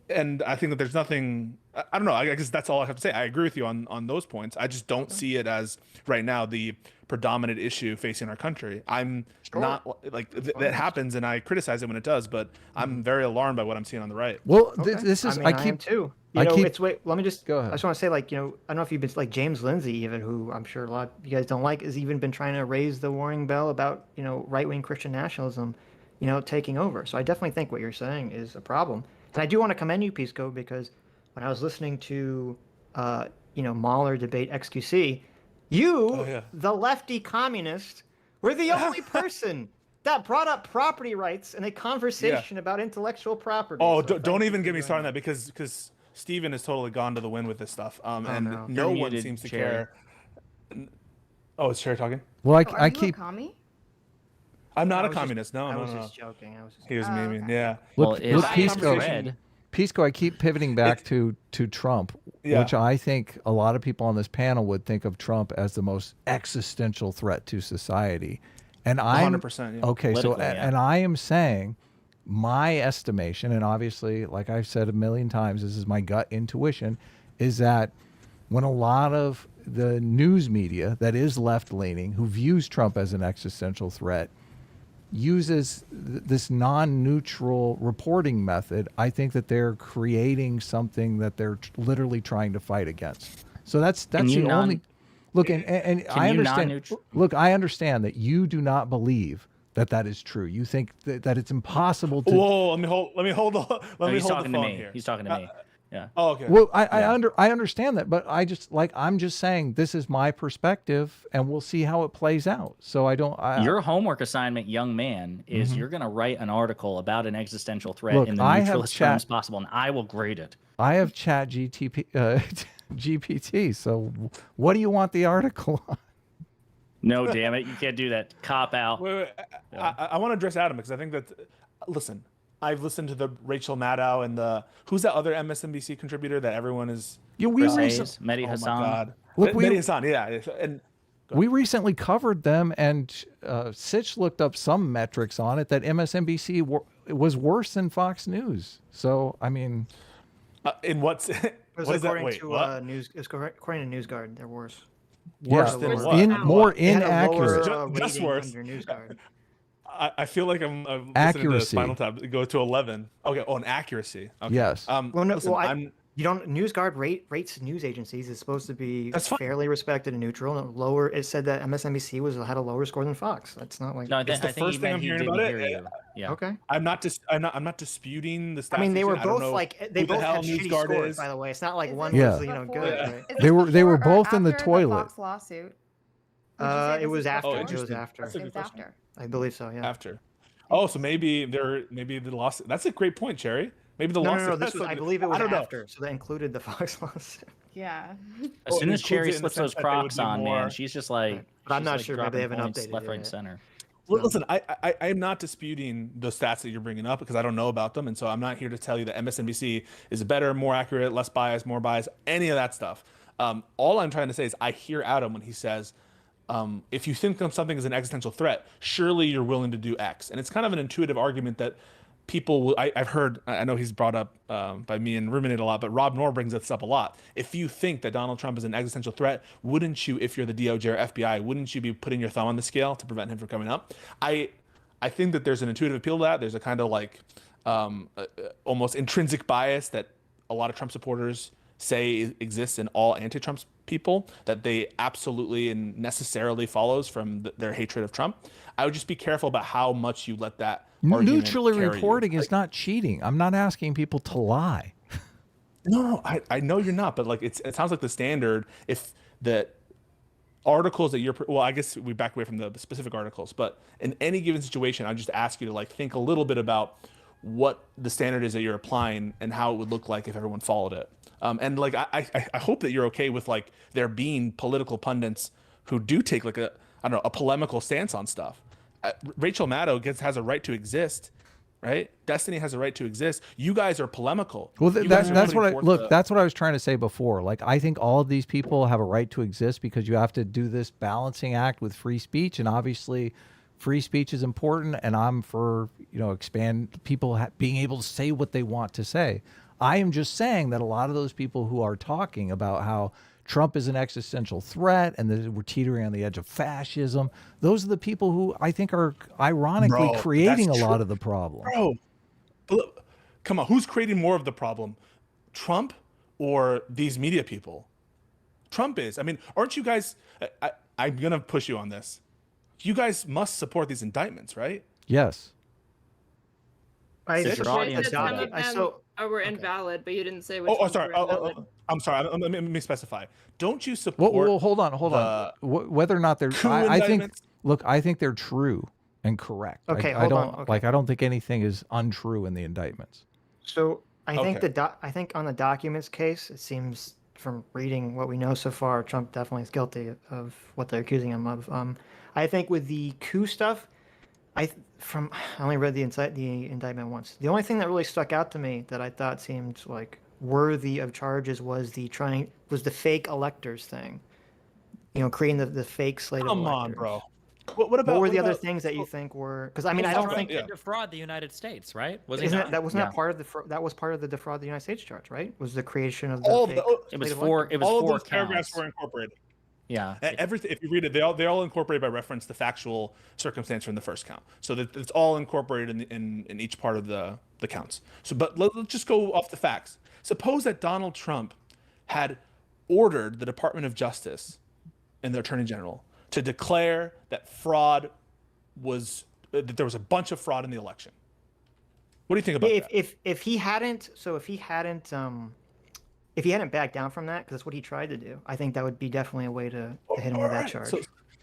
Speaker 7: And I think that there's nothing. I don't know. I guess that's all I have to say. I agree with you on those points. I just don't see it as right now the predominant issue facing our country. I'm not like that happens, and I criticize it when it does. But I'm very alarmed by what I'm seeing on the right.
Speaker 3: Well,
Speaker 2: Okay.
Speaker 3: this is
Speaker 2: I am too. You know, it's wait. Let me just
Speaker 3: Go ahead.
Speaker 2: I just want to say, like, you know, I don't know if you've been like James Lindsay, even who I'm sure a lot of you guys don't like, has even been trying to raise the warning bell about, you know, right wing Christian nationalism, you know, taking over. So I definitely think what you're saying is a problem. And I do want to commend you, Pisco, because when I was listening to, you know, Mahler debate XQC, you, the lefty communist, were the only person that brought up property rights in a conversation about intellectual property.
Speaker 7: Oh,
Speaker 2: So
Speaker 7: don't even get me
Speaker 2: doing
Speaker 7: started on that because Steven has totally gone to the wind with this stuff. And
Speaker 2: no.
Speaker 7: no
Speaker 4: You're
Speaker 7: one
Speaker 4: muted,
Speaker 7: seems to
Speaker 4: Chaeiry.
Speaker 7: care. Oh, it's Chaeiry talking?
Speaker 3: Well,
Speaker 5: Oh, are
Speaker 3: I
Speaker 5: you
Speaker 3: keep
Speaker 5: a commie?
Speaker 7: I'm not
Speaker 2: I
Speaker 7: a
Speaker 2: was just-
Speaker 7: communist. No.
Speaker 2: I was just joking. I was just
Speaker 7: He was
Speaker 5: Oh,
Speaker 7: memeing.
Speaker 5: okay.
Speaker 7: Yeah.
Speaker 4: Well,
Speaker 3: look,
Speaker 4: if
Speaker 3: look,
Speaker 4: I
Speaker 3: Pisco.
Speaker 4: read,
Speaker 3: Pisco, I keep pivoting back to Trump,
Speaker 7: Yeah.
Speaker 3: which I think a lot of people on this panel would think of Trump as the most existential threat to society. And I'm
Speaker 7: 100%. Yeah.
Speaker 3: okay. So,
Speaker 4: Politically, yeah.
Speaker 3: and I am saying my estimation, and obviously, like I've said a million times, this is my gut intuition, is that when a lot of the news media that is left leaning, who views Trump as an existential threat, uses this non-neutral reporting method, I think that they're creating something that they're literally trying to fight against. So that's
Speaker 4: you
Speaker 3: the only look. And I
Speaker 4: you
Speaker 3: understand.
Speaker 4: non-neutral-
Speaker 3: Look, I understand that you do not believe that is true. You think that it's impossible to.
Speaker 7: Whoa, let me hold the
Speaker 4: he's
Speaker 7: phone
Speaker 4: talking to me.
Speaker 7: here.
Speaker 4: He's talking to me. Yeah.
Speaker 7: Oh, okay.
Speaker 3: Well, I understand that, but I'm just saying this is my perspective, and we'll see how it plays out. So I don't.
Speaker 4: Your homework assignment, young man, is you're going to write an article about an existential threat
Speaker 3: Look,
Speaker 4: in the
Speaker 3: I have
Speaker 4: neutralist terms possible, and I will grade it.
Speaker 3: I have Chat GPT. So what do you want the article on?
Speaker 4: No, damn it, you can't do that. Cop out.
Speaker 7: Wait. I want to address Adam because I think that. Listen, I've listened to the Rachel Maddow and the who's that other MSNBC contributor that everyone is.
Speaker 3: Yeah, we
Speaker 4: Chris
Speaker 3: recently,
Speaker 4: Hayes, Mehdi
Speaker 7: Oh my
Speaker 4: Hassan.
Speaker 7: God.
Speaker 3: Look,
Speaker 7: Mehdi Hassan, yeah, and
Speaker 3: we recently covered them, and Sitch looked up some metrics on it that MSNBC was worse than Fox News. So I mean,
Speaker 7: in what's
Speaker 2: It was
Speaker 7: what is that?
Speaker 2: according
Speaker 7: Wait,
Speaker 2: to
Speaker 7: what?
Speaker 2: according to NewsGuard, they're worse.
Speaker 7: Worse
Speaker 3: yeah,
Speaker 7: than
Speaker 6: Worse
Speaker 7: what?
Speaker 6: than
Speaker 3: more
Speaker 2: They had a
Speaker 3: inaccurate.
Speaker 2: lower,
Speaker 7: Just
Speaker 2: rating
Speaker 7: worse.
Speaker 2: under NewsGuard.
Speaker 7: I feel like I'm listening to
Speaker 3: Accuracy.
Speaker 7: Spinal Tap go to 11. Okay, on accuracy. Okay.
Speaker 3: Yes.
Speaker 2: Well, no,
Speaker 7: listen,
Speaker 2: well,
Speaker 7: I'm
Speaker 2: you don't. NewsGuard rates news agencies. It's supposed to be
Speaker 7: That's fine.
Speaker 2: fairly respected and neutral. And lower. It said that MSNBC had a lower score than Fox. That's not like.
Speaker 4: No,
Speaker 7: It's the
Speaker 4: I think
Speaker 7: first
Speaker 4: he
Speaker 7: thing
Speaker 4: meant
Speaker 7: I'm
Speaker 4: he
Speaker 7: hearing
Speaker 4: didn't
Speaker 7: about
Speaker 4: hear
Speaker 7: it.
Speaker 4: you. Yeah.
Speaker 2: Okay.
Speaker 7: I'm not disputing the stats.
Speaker 2: I mean, they were
Speaker 7: I don't
Speaker 2: both
Speaker 7: know
Speaker 2: like they
Speaker 7: who the
Speaker 2: both
Speaker 7: hell
Speaker 2: had shitty
Speaker 7: NewsGuard
Speaker 2: scores.
Speaker 7: is.
Speaker 2: By the way, it's not like
Speaker 5: Is
Speaker 2: one
Speaker 5: this
Speaker 2: was
Speaker 5: before-
Speaker 2: good.
Speaker 7: Yeah.
Speaker 2: Right?
Speaker 5: Is
Speaker 3: They were-
Speaker 5: this
Speaker 3: they were
Speaker 5: before or
Speaker 3: both in the
Speaker 5: after
Speaker 3: toilet.
Speaker 5: Fox lawsuit. Would you say
Speaker 2: It
Speaker 5: this
Speaker 2: was
Speaker 5: is
Speaker 2: after.
Speaker 5: before?
Speaker 2: It was
Speaker 7: interesting.
Speaker 2: after.
Speaker 7: That's a
Speaker 5: It
Speaker 7: good
Speaker 5: was
Speaker 7: question.
Speaker 5: after.
Speaker 2: I believe so. Yeah.
Speaker 7: After. Oh, so maybe the lawsuit. That's a great point, Chaeiry. Maybe the
Speaker 2: No,
Speaker 7: lawsuit.
Speaker 2: no, no. This
Speaker 7: has
Speaker 2: was. I
Speaker 7: something-
Speaker 2: believe it was
Speaker 7: I don't know.
Speaker 2: after. So that included the Fox lawsuit.
Speaker 5: Yeah.
Speaker 4: As
Speaker 7: Oh,
Speaker 4: soon
Speaker 7: it
Speaker 4: as
Speaker 7: includes
Speaker 4: Chaeiry
Speaker 7: it in the
Speaker 4: slips
Speaker 7: sense
Speaker 4: those
Speaker 7: that they would
Speaker 4: Crocs
Speaker 7: be
Speaker 4: on,
Speaker 7: more-
Speaker 4: man, she's just like.
Speaker 2: But I'm
Speaker 4: she's
Speaker 2: not
Speaker 4: like
Speaker 2: sure. Maybe they
Speaker 4: dropping
Speaker 2: haven't
Speaker 4: points
Speaker 2: updated
Speaker 4: left,
Speaker 2: it
Speaker 4: right, and
Speaker 2: yet.
Speaker 4: center.
Speaker 7: Well, listen, I am not disputing the stats that you're bringing up because I don't know about them, and so I'm not here to tell you that MSNBC is better, more accurate, less biased, more biased, any of that stuff. All I'm trying to say is I hear Adam when he says, if you think of something as an existential threat, surely you're willing to do X, and it's kind of an intuitive argument that people will. I've heard. I know he's brought up by me and Ruminate a lot, but Rob Noor brings this up a lot. If you think that Donald Trump is an existential threat, wouldn't you, if you're the DOJ or FBI, wouldn't you be putting your thumb on the scale to prevent him from coming up? I think that there's an intuitive appeal to that. There's a kind of like almost intrinsic bias that a lot of Trump supporters say exists in all anti-Trump people that they absolutely and necessarily follows from their hatred of Trump. I would just be careful about how much you let that argument
Speaker 3: Neutrally
Speaker 7: carry you.
Speaker 3: reporting is not cheating. I'm not asking people to lie.
Speaker 7: No, I know you're not, but like it sounds like the standard if the articles that you're well, I guess we back away from the specific articles, but in any given situation, I just ask you to like think a little bit about what the standard is that you're applying and how it would look like if everyone followed it. And like I hope that you're okay with like there being political pundits who do take like a I don't know a polemical stance on stuff. Rachel Maddow has a right to exist. Right, Destiny has a right to exist. You guys are polemical.
Speaker 3: Well,
Speaker 7: You guys
Speaker 3: that's
Speaker 7: are
Speaker 3: what I
Speaker 7: putting
Speaker 3: look.
Speaker 7: forth
Speaker 3: That's what I was trying to say before. Like, I think all of these people have a right to exist because you have to do this balancing act with free speech, and obviously, free speech is important. And I'm for expand people being able to say what they want to say. I am just saying that a lot of those people who are talking about how Trump is an existential threat and that we're teetering on the edge of fascism, those are the people who I think are ironically
Speaker 7: Bro,
Speaker 3: creating a
Speaker 7: that's
Speaker 3: lot
Speaker 7: true.
Speaker 3: of the problem.
Speaker 7: Bro, but look, come on, who's creating more of the problem, Trump or these media people? Trump is. I mean, aren't you guys? I'm gonna push you on this. You guys must support these indictments, right?
Speaker 3: Yes.
Speaker 2: I
Speaker 4: Does your audience
Speaker 6: Some
Speaker 4: know
Speaker 6: of
Speaker 4: that?
Speaker 6: them were invalid, but you didn't say which
Speaker 7: Oh,
Speaker 6: ones
Speaker 7: sorry.
Speaker 6: were invalid.
Speaker 7: I'm sorry. Let me specify. Don't you support?
Speaker 3: Well, hold on. Whether or not they're,
Speaker 7: coup
Speaker 3: I think,
Speaker 7: indictments?
Speaker 3: look, I think they're true and correct.
Speaker 2: Okay,
Speaker 3: I
Speaker 2: hold
Speaker 3: don't
Speaker 2: on, okay.
Speaker 3: like. I don't think anything is untrue in the indictments.
Speaker 2: So I think
Speaker 7: Okay.
Speaker 2: I think on the documents case, it seems from reading what we know so far, Trump definitely is guilty of what they're accusing him of. I think with the coup stuff, I only read the indictment once. The only thing that really stuck out to me that I thought seemed like worthy of charges was the fake electors thing. Creating the fake slate of
Speaker 7: Come
Speaker 2: electors.
Speaker 7: on, bro. What about
Speaker 2: What were the
Speaker 7: what
Speaker 2: other
Speaker 7: about-
Speaker 2: things that you think were? Because I mean,
Speaker 1: He
Speaker 2: I
Speaker 1: was
Speaker 2: don't
Speaker 1: trying
Speaker 2: think
Speaker 1: to
Speaker 7: yeah.
Speaker 1: defraud the United States, right? Was he
Speaker 2: isn't
Speaker 1: not?
Speaker 2: that wasn't
Speaker 4: Yeah.
Speaker 2: that part of that was part of the defraud the United States charge, right? Was the creation of the
Speaker 7: all
Speaker 2: fake
Speaker 7: the,
Speaker 4: It was
Speaker 2: slate of
Speaker 4: four.
Speaker 2: electors?
Speaker 4: It was
Speaker 7: all of
Speaker 4: four
Speaker 7: those paragraphs
Speaker 4: counts.
Speaker 7: were incorporated.
Speaker 4: Yeah.
Speaker 7: Everything, if you read it, they all incorporated by reference the factual circumstance from the first count. So that it's all incorporated in each part of the counts. So, but let's just go off the facts. Suppose that Donald Trump had ordered the Department of Justice and the Attorney General to declare that that there was a bunch of fraud in the election. What do you think about that?
Speaker 2: If he hadn't backed down from that, because that's what he tried to do, I think that would be definitely a way to hit him with that
Speaker 7: Alright,
Speaker 2: charge.
Speaker 7: so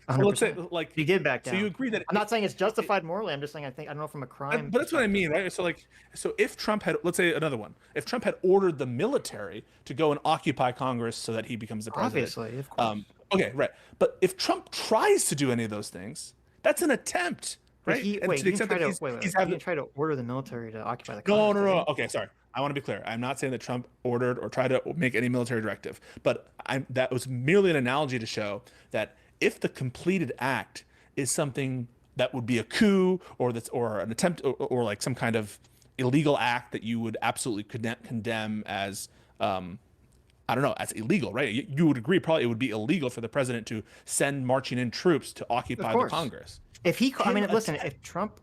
Speaker 2: 100%.
Speaker 7: let's say like
Speaker 2: he did back down.
Speaker 7: So you agree that
Speaker 2: I'm not saying it's justified morally. I'm just saying I don't know from a crime.
Speaker 7: But that's what I mean, right? So if Trump had, let's say another one, if Trump had ordered the military to go and occupy Congress so that he becomes the president,
Speaker 2: Obviously, of course.
Speaker 7: okay, right. But if Trump tries to do any of those things, that's an attempt,
Speaker 2: But
Speaker 7: right?
Speaker 2: he,
Speaker 7: And
Speaker 2: wait,
Speaker 7: to
Speaker 2: he
Speaker 7: the
Speaker 2: didn't
Speaker 7: extent
Speaker 2: try
Speaker 7: that
Speaker 2: to
Speaker 7: he's
Speaker 2: he
Speaker 7: having,
Speaker 2: didn't try to order the military to occupy the
Speaker 7: no,
Speaker 2: Congress.
Speaker 7: no,
Speaker 2: did
Speaker 7: no.
Speaker 2: he?
Speaker 7: Okay, sorry. I want to be clear. I'm not saying that Trump ordered or tried to make any military directive, but that was merely an analogy to show that if the completed act is something that would be a coup or an attempt or like some kind of illegal act that you would absolutely condemn as I don't know, as illegal, right? You would agree probably it would be illegal for the president to send marching in troops to occupy the
Speaker 2: course.
Speaker 7: Congress.
Speaker 2: If he, I mean,
Speaker 7: Him
Speaker 2: listen,
Speaker 7: attack-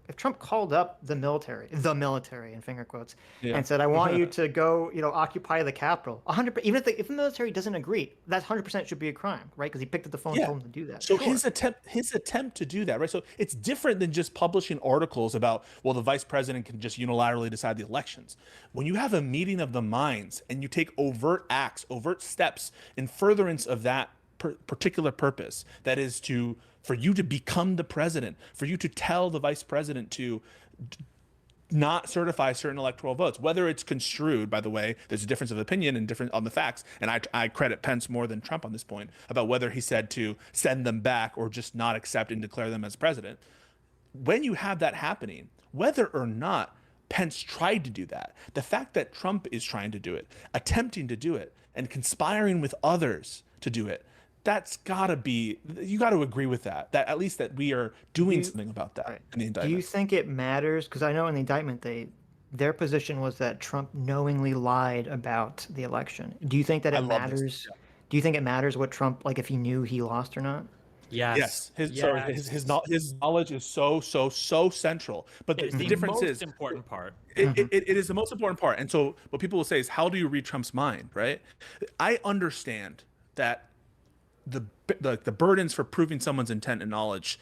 Speaker 2: if Trump called up the military in finger quotes,
Speaker 7: Yeah.
Speaker 2: and said, "I want you to go, occupy the Capitol," 100%. Even if the military doesn't agree, that 100% should be a crime, right? Because he picked up the phone and
Speaker 7: Yeah.
Speaker 2: told him to do that.
Speaker 7: So
Speaker 2: Sure.
Speaker 7: his attempt to do that, right? So it's different than just publishing articles about, well, the vice president can just unilaterally decide the elections. When you have a meeting of the minds and you take overt acts, overt steps in furtherance of that particular purpose, that is for you to become the president, for you to tell the vice president to not certify certain electoral votes, whether it's construed, by the way, there's a difference of opinion and different on the facts. And I credit Pence more than Trump on this point about whether he said to send them back or just not accept and declare them as president. When you have that happening, whether or not Pence tried to do that, the fact that Trump is trying to do it, attempting to do it, and conspiring with others to do it, that's gotta be, you got to agree with that at least that we are doing something about that
Speaker 2: Right.
Speaker 7: in the indictment.
Speaker 2: Do you think it matters? Because I know in the indictment their position was that Trump knowingly lied about the election. Do you think that
Speaker 7: I
Speaker 2: it
Speaker 7: love this.
Speaker 2: matters? Do you think it matters what Trump, like, if he knew he lost or not?
Speaker 1: Yes.
Speaker 7: Yes, his knowledge is so central. But
Speaker 1: It's
Speaker 7: the difference
Speaker 1: most
Speaker 7: is
Speaker 1: important part.
Speaker 7: it is the most important part. And so what people will say is, how do you read Trump's mind, right? I understand that the burdens for proving someone's intent and knowledge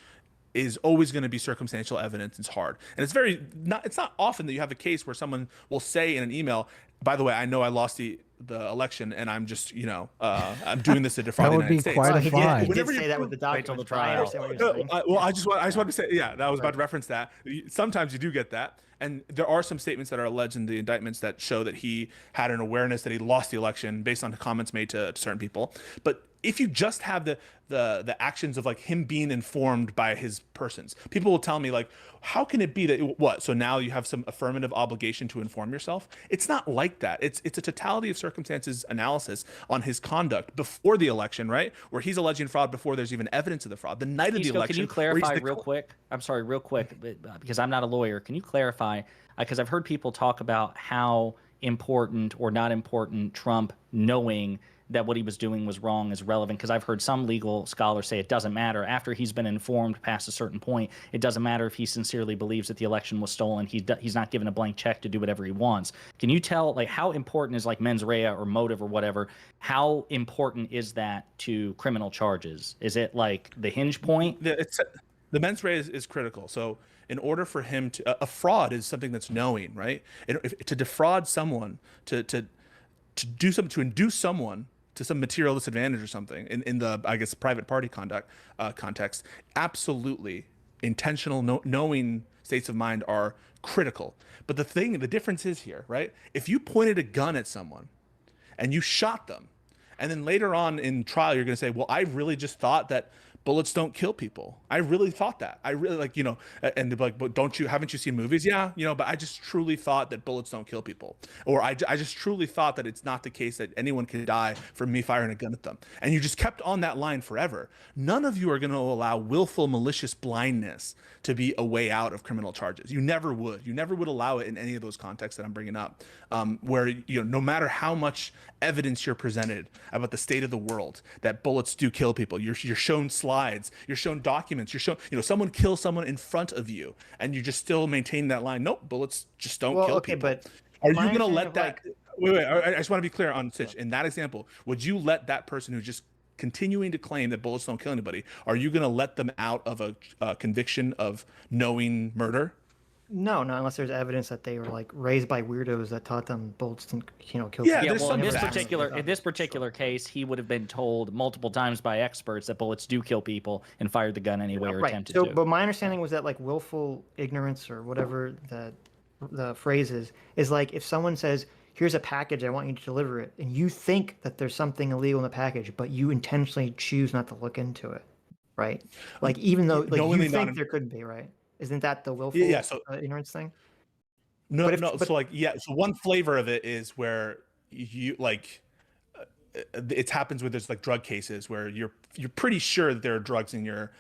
Speaker 7: is always going to be circumstantial evidence. It's hard, and it's not often that you have a case where someone will say in an email, by the way, I know I lost the the election, and I'm just, I'm doing this to defraud
Speaker 3: That
Speaker 7: the
Speaker 3: would be
Speaker 7: United States.
Speaker 3: quite a
Speaker 2: He
Speaker 3: fine.
Speaker 2: did, he
Speaker 7: Whenever
Speaker 2: did
Speaker 7: you
Speaker 2: say that
Speaker 7: prove-
Speaker 2: with the
Speaker 4: Wait till the
Speaker 2: documents. but I
Speaker 4: trial.
Speaker 2: understand what you're saying.
Speaker 7: Well, I just wanted to say, yeah, that was about
Speaker 2: Right.
Speaker 7: to reference that. Sometimes you do get that, and there are some statements that are alleged in the indictments that show that he had an awareness that he lost the election based on the comments made to certain people. But if you just have the actions of like him being informed by his persons, people will tell me like, how can it be that what? So now you have some affirmative obligation to inform yourself? It's not like that. It's a totality of circumstances analysis on his conduct before the election, right? Where he's alleging fraud before there's even evidence of the fraud. The night of the
Speaker 4: Isco,
Speaker 7: election.
Speaker 4: can you
Speaker 7: where he's
Speaker 4: clarify
Speaker 7: the-
Speaker 4: real quick? I'm sorry, real quick, because I'm not a lawyer. Can you clarify? Because I've heard people talk about how important or not important Trump knowing that what he was doing was wrong is relevant, because I've heard some legal scholars say it doesn't matter after he's been informed past a certain point. It doesn't matter if he sincerely believes that the election was stolen. He's not given a blank check to do whatever he wants. Can you tell like how important is like mens rea or motive or whatever? How important is that to criminal charges? Is it like the hinge point?
Speaker 7: The mens rea is critical. So in order for him to, a fraud is something that's knowing, right? To defraud someone, to do something, to induce someone to some material disadvantage or something in the, I guess, private party context, absolutely intentional, knowing states of mind are critical. But the difference is here, right? If you pointed a gun at someone and you shot them, and then later on in trial, you're going to say, well, I really just thought that bullets don't kill people. I really thought that. I really and they're like, but haven't you seen movies? Yeah, but I just truly thought that bullets don't kill people. Or I just truly thought that it's not the case that anyone can die from me firing a gun at them. And you just kept on that line forever. None of you are going to allow willful, malicious blindness to be a way out of criminal charges. You never would. You never would allow it in any of those contexts that I'm bringing up, where, no matter how much evidence you're presented about the state of the world, that bullets do kill people, you're shown slides, you're shown documents, you're shown, someone kills someone in front of you, and you just still maintain that line. Nope, bullets just don't kill people.
Speaker 2: But
Speaker 7: are you going to let that? Wait. I just want to be clear on Sitch. In that example, would you let that person who's just continuing to claim that bullets don't kill anybody, are you going to let them out of a conviction of knowing murder?
Speaker 2: No, not unless there's evidence that they were like raised by weirdos that taught them bullets didn't, kill
Speaker 7: Yeah,
Speaker 2: people.
Speaker 7: there's
Speaker 4: Well,
Speaker 7: some
Speaker 4: in this particular case, he would have been told multiple times by experts that bullets do kill people and fired the gun anyway or attempted to.
Speaker 2: But my understanding was that like willful ignorance or whatever the phrase is like if someone says, here's a package, I want you to deliver it, and you think that there's something illegal in the package, but you intentionally choose not to look into it, right? Like even though you think there could be, right? Isn't that the willful ignorance thing?
Speaker 7: No. So one flavor of it is where you like it happens with there's like drug cases where you're pretty sure that there are drugs in your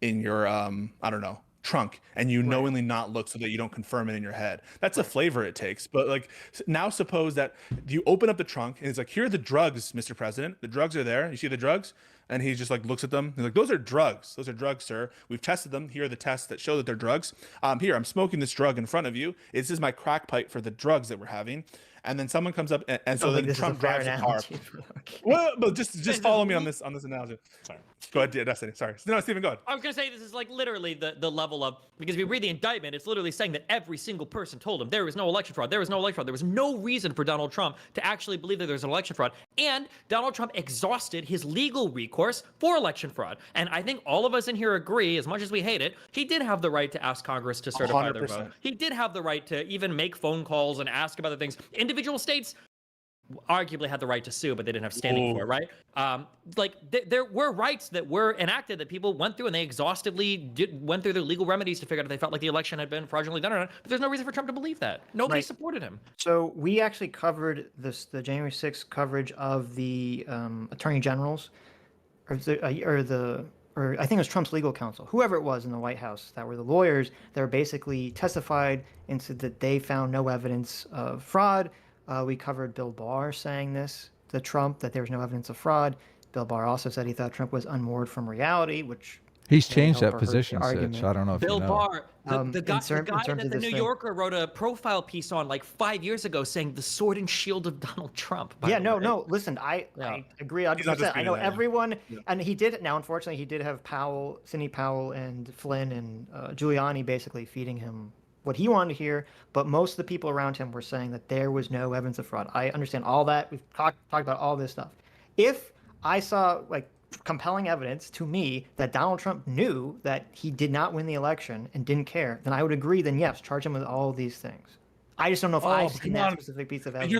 Speaker 7: I don't know, trunk, and you knowingly not look so that you don't confirm it in your head. That's a flavor it takes. But like now suppose that you open up the trunk and it's like, here are the drugs, Mr. President. The drugs are there. You see the drugs? And he just like looks at them. He's like, those are drugs. Those are drugs, sir. We've tested them. Here are the tests that show that they're drugs. Here, I'm smoking this drug in front of you. This is my crack pipe for the drugs that we're having. And then someone comes up and so then Trump drives the car. Well, but just follow me on this analogy. Sorry. Go ahead, Destiny. Sorry. No, Stephen, go ahead.
Speaker 1: I was going to say this is like literally the level of, because if you read the indictment, it's literally saying that every single person told him there was no election fraud. There was no election fraud. There was no reason for Donald Trump to actually believe that there was an election fraud. And Donald Trump exhausted his legal recourse for election fraud. And I think all of us in here agree, as much as we hate it, he did have the right to ask Congress to certify their vote. He did have the right to even make phone calls and ask about the things. Individual states arguably had the right to sue, but they didn't have standing for it, right? There were rights that were enacted that people went through, and they exhaustively went through their legal remedies to figure out if they felt like the election had been fraudulently done or not. But there's no reason for Trump to believe that. Nobody supported him.
Speaker 2: So we actually covered the January 6th coverage of the attorney generals, or I think it was Trump's legal counsel, whoever it was in the White House, that were the lawyers that were basically testified and said that they found no evidence of fraud. We covered Bill Barr saying this to Trump, that there was no evidence of fraud. Bill Barr also said he thought Trump was unmoored from reality, which
Speaker 3: he's changed that position, Sitch. I don't know if
Speaker 1: Bill
Speaker 3: you know.
Speaker 1: Barr, the guy that the New
Speaker 2: thing.
Speaker 1: Yorker wrote a profile piece on like 5 years ago saying the sword and shield of Donald Trump.
Speaker 2: No, listen, I agree 100%. I know everyone, and he did, now unfortunately, he did have Sidney Powell and Flynn and Giuliani basically feeding him what he wanted to hear, but most of the people around him were saying that there was no evidence of fraud. I understand all that. We've talked about all this stuff. If I saw like compelling evidence to me that Donald Trump knew that he did not win the election and didn't care, then I would agree. Then yes, charge him with all of these things. I just don't know if I've seen that specific piece of evidence.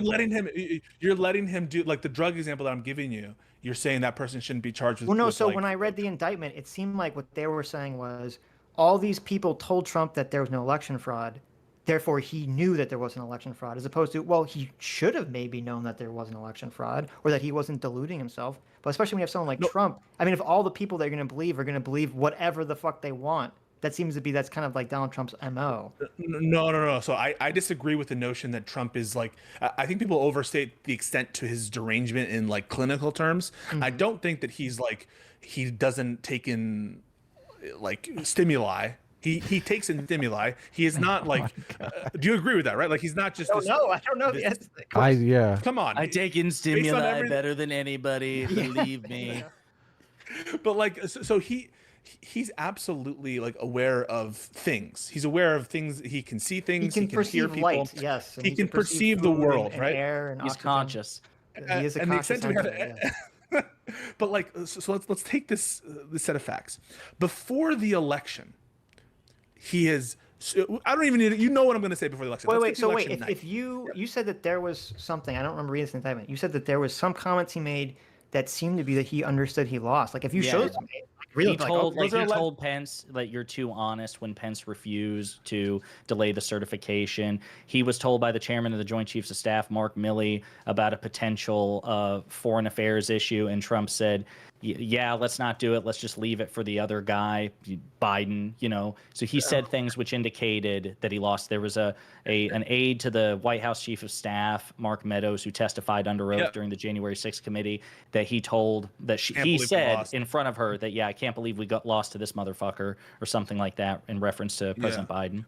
Speaker 7: You're letting him do like the drug example that I'm giving you. You're saying that person shouldn't be charged with.
Speaker 2: Well, no.
Speaker 7: with,
Speaker 2: So
Speaker 7: like,
Speaker 2: when I read the indictment, it seemed like what they were saying was all these people told Trump that there was no election fraud. Therefore, he knew that there was an election fraud, as opposed to, well, he should have maybe known that there was an election fraud or that he wasn't deluding himself. But especially when you have someone like Trump, I mean, if all the people they're going to believe are going to believe whatever the fuck they want, that seems to be, that's kind of like Donald Trump's MO.
Speaker 7: No. So I disagree with the notion that Trump is like, I think people overstate the extent to his derangement in like clinical terms. I don't think that he's like, he doesn't take in like stimuli. He takes in stimuli. He is not like. Do you agree with that? Right? Like he's not just.
Speaker 2: I don't know the answer.
Speaker 3: Yeah.
Speaker 7: Come on.
Speaker 8: I take in stimuli better than anybody. Believe me.
Speaker 7: But like, so he's absolutely like aware of things. He's aware of things. He can see things. He can hear people.
Speaker 2: Light, yes.
Speaker 7: He can perceive the world,
Speaker 2: and
Speaker 7: right?
Speaker 2: Air and
Speaker 8: He's
Speaker 2: oxygen.
Speaker 8: conscious.
Speaker 2: He is a conscious entity, yeah.
Speaker 7: But like, so let's take this set of facts. Before the election, he is. I don't even need. You know what I'm going to say before the election.
Speaker 2: Wait. So wait, if you said that there was something, I don't remember reading this indictment. You said that there was some comments he made that seemed to be that he understood he lost. Like if you showed it to me,
Speaker 4: he told Pence that you're too honest when Pence refused to delay the certification. He was told by the chairman of the Joint Chiefs of Staff, Mark Milley, about a potential foreign affairs issue, and Trump said, yeah, let's not do it. Let's just leave it for the other guy, Biden, you know. So he said things which indicated that he lost. There was an aide to the White House Chief of Staff, Mark Meadows, who testified under oath during the January 6th committee, that he told that he said in front of her that, yeah, I can't believe we got lost to this motherfucker or something like that in reference to President Biden.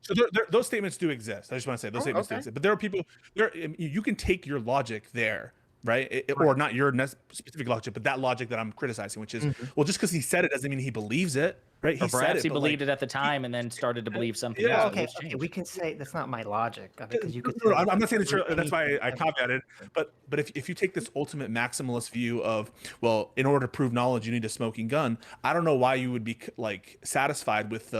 Speaker 7: So those statements do exist. I just want to say those statements do exist. But there are people, you can take your logic there. Right? Or not your specific logic, but that logic that I'm criticizing, which is, well, just because he said it doesn't mean he believes it, right?
Speaker 4: Or perhaps he believed it at the time and then started to believe something else.
Speaker 2: Okay, we can say that's not my logic. Because you could
Speaker 7: I'm not saying that's why I caveated, but if you take this ultimate maximalist view of, well, in order to prove knowledge, you need a smoking gun, I don't know why you would be like satisfied with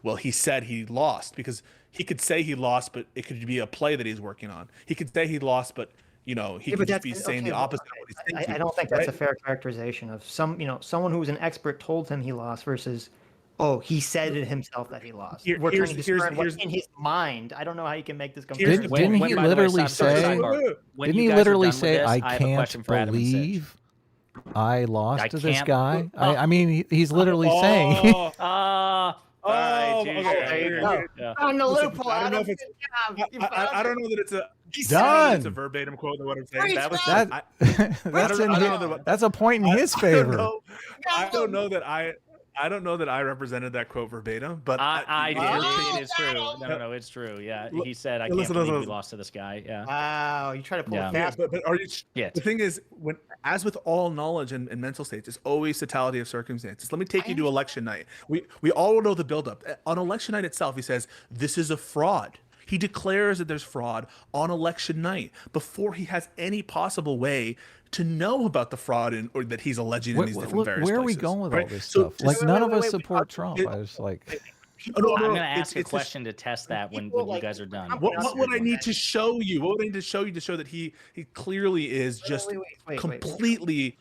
Speaker 7: well, he said he lost, because he could say he lost, but it could be a play that he's working on. He could say he lost, but he could just be saying the opposite of what he's thinking.
Speaker 2: I don't think that's a fair characterization of someone who was an expert told him he lost versus, oh, he said it himself that he lost. We're trying to discern what's in his mind. I don't know how you can make this comparison.
Speaker 3: Didn't he literally say, I can't believe I lost to this guy? I mean, he's literally saying.
Speaker 2: On the loophole.
Speaker 7: I don't know if it's. I don't know that it's a.
Speaker 3: Done.
Speaker 7: It's a verbatim quote of what I'm saying.
Speaker 3: That's a point in his favor.
Speaker 7: I don't know that I represented that quote verbatim, but
Speaker 4: I did. It's true. No, it's true. Yeah, he said, "I can't believe we lost to this guy." Yeah.
Speaker 2: Wow, you try to pull it fast.
Speaker 7: But are you? Yeah. The thing is, as with all knowledge and mental states, it's always totality of circumstances. Let me take you to election night. We all know the buildup. On election night itself, he says, "This is a fraud." He declares that there's fraud on election night before he has any possible way to know about the fraud or that he's alleging in these different various places.
Speaker 3: Where are we going with all this stuff? Like, none of us support Trump. I was like...
Speaker 4: I'm going to ask a question to test that when you guys are done.
Speaker 7: What would I need to show you? What would I need to show you to show that he clearly is just completely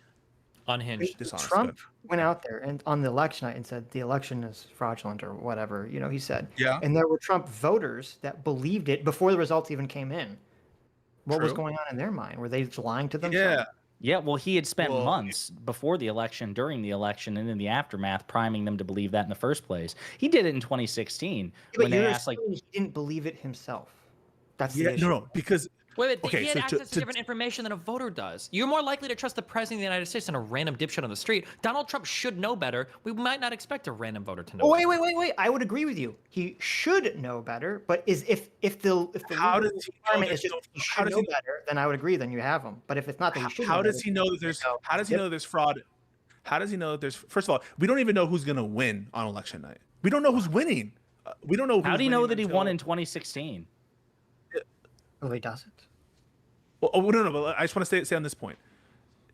Speaker 1: unhinged?
Speaker 7: Dishonest.
Speaker 2: Trump went out there and on the election night and said the election is fraudulent or whatever, he said.
Speaker 7: Yeah.
Speaker 2: And there were Trump voters that believed it before the results even came in. What was going on in their mind? Were they just lying to themselves?
Speaker 4: Yeah, well, he had spent months before the election, during the election, and in the aftermath, priming them to believe that in the first place. He did it in 2016 when they asked, like,
Speaker 2: he didn't believe it himself. That's the issue.
Speaker 7: No, because
Speaker 1: Wait, he had access to different information than a voter does. You're more likely to trust the president of the United States than a random dipshit on the street. Donald Trump should know better. We might not expect a random voter to know.
Speaker 2: Wait. I would agree with you. He should know better. But if the requirement is just he should know better, then I would agree. Then you have him. But if it's not that he should,
Speaker 7: how does he know that there's? How does he know there's fraud? How does he know that there's? First of all, we don't even know who's going to win on election night. We don't know who's winning. we don't know.
Speaker 4: How
Speaker 7: who's
Speaker 4: do you know
Speaker 7: winning
Speaker 4: that he won
Speaker 7: until-
Speaker 4: in 2016?
Speaker 2: Oh, he doesn't.
Speaker 7: Well, oh no, but I just want to stay on this point.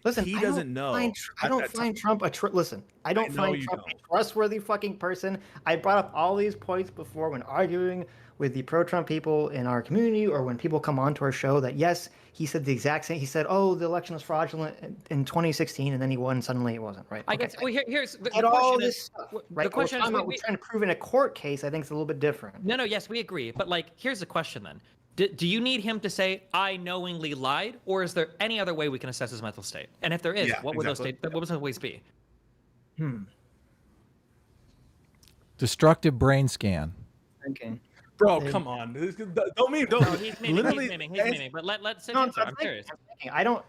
Speaker 2: Listen,
Speaker 7: He
Speaker 2: I
Speaker 7: doesn't
Speaker 2: don't
Speaker 7: know
Speaker 2: Find, I
Speaker 7: at
Speaker 2: don't
Speaker 7: that
Speaker 2: find Trump a listen. I don't
Speaker 7: know
Speaker 2: find
Speaker 7: you
Speaker 2: Trump
Speaker 7: don't.
Speaker 2: a trustworthy fucking person. I brought up all these points before when arguing with the pro-Trump people in our community, or when people come onto our show. That yes, he said the exact same. He said, "Oh, the election was fraudulent in 2016," and then he won. And suddenly, it wasn't. Right?
Speaker 1: I guess. Well, here's the
Speaker 2: Get all
Speaker 1: question
Speaker 2: this
Speaker 1: is,
Speaker 2: stuff,
Speaker 1: the
Speaker 2: right?
Speaker 1: question is,
Speaker 2: we're trying to prove in a court case. I think it's a little bit different.
Speaker 1: No, yes, we agree. But like, here's the question then: do you need him to say I knowingly lied, or is there any other way we can assess his mental state? And if there is,
Speaker 7: Yeah,
Speaker 1: what would
Speaker 7: exactly.
Speaker 1: what would those ways be?
Speaker 3: Destructive brain scan.
Speaker 2: Thinking.
Speaker 7: Bro, come on. Don't mean. Don't.
Speaker 1: No, he's memeing. But let's
Speaker 2: No,
Speaker 1: answer. I'm curious.
Speaker 2: I don't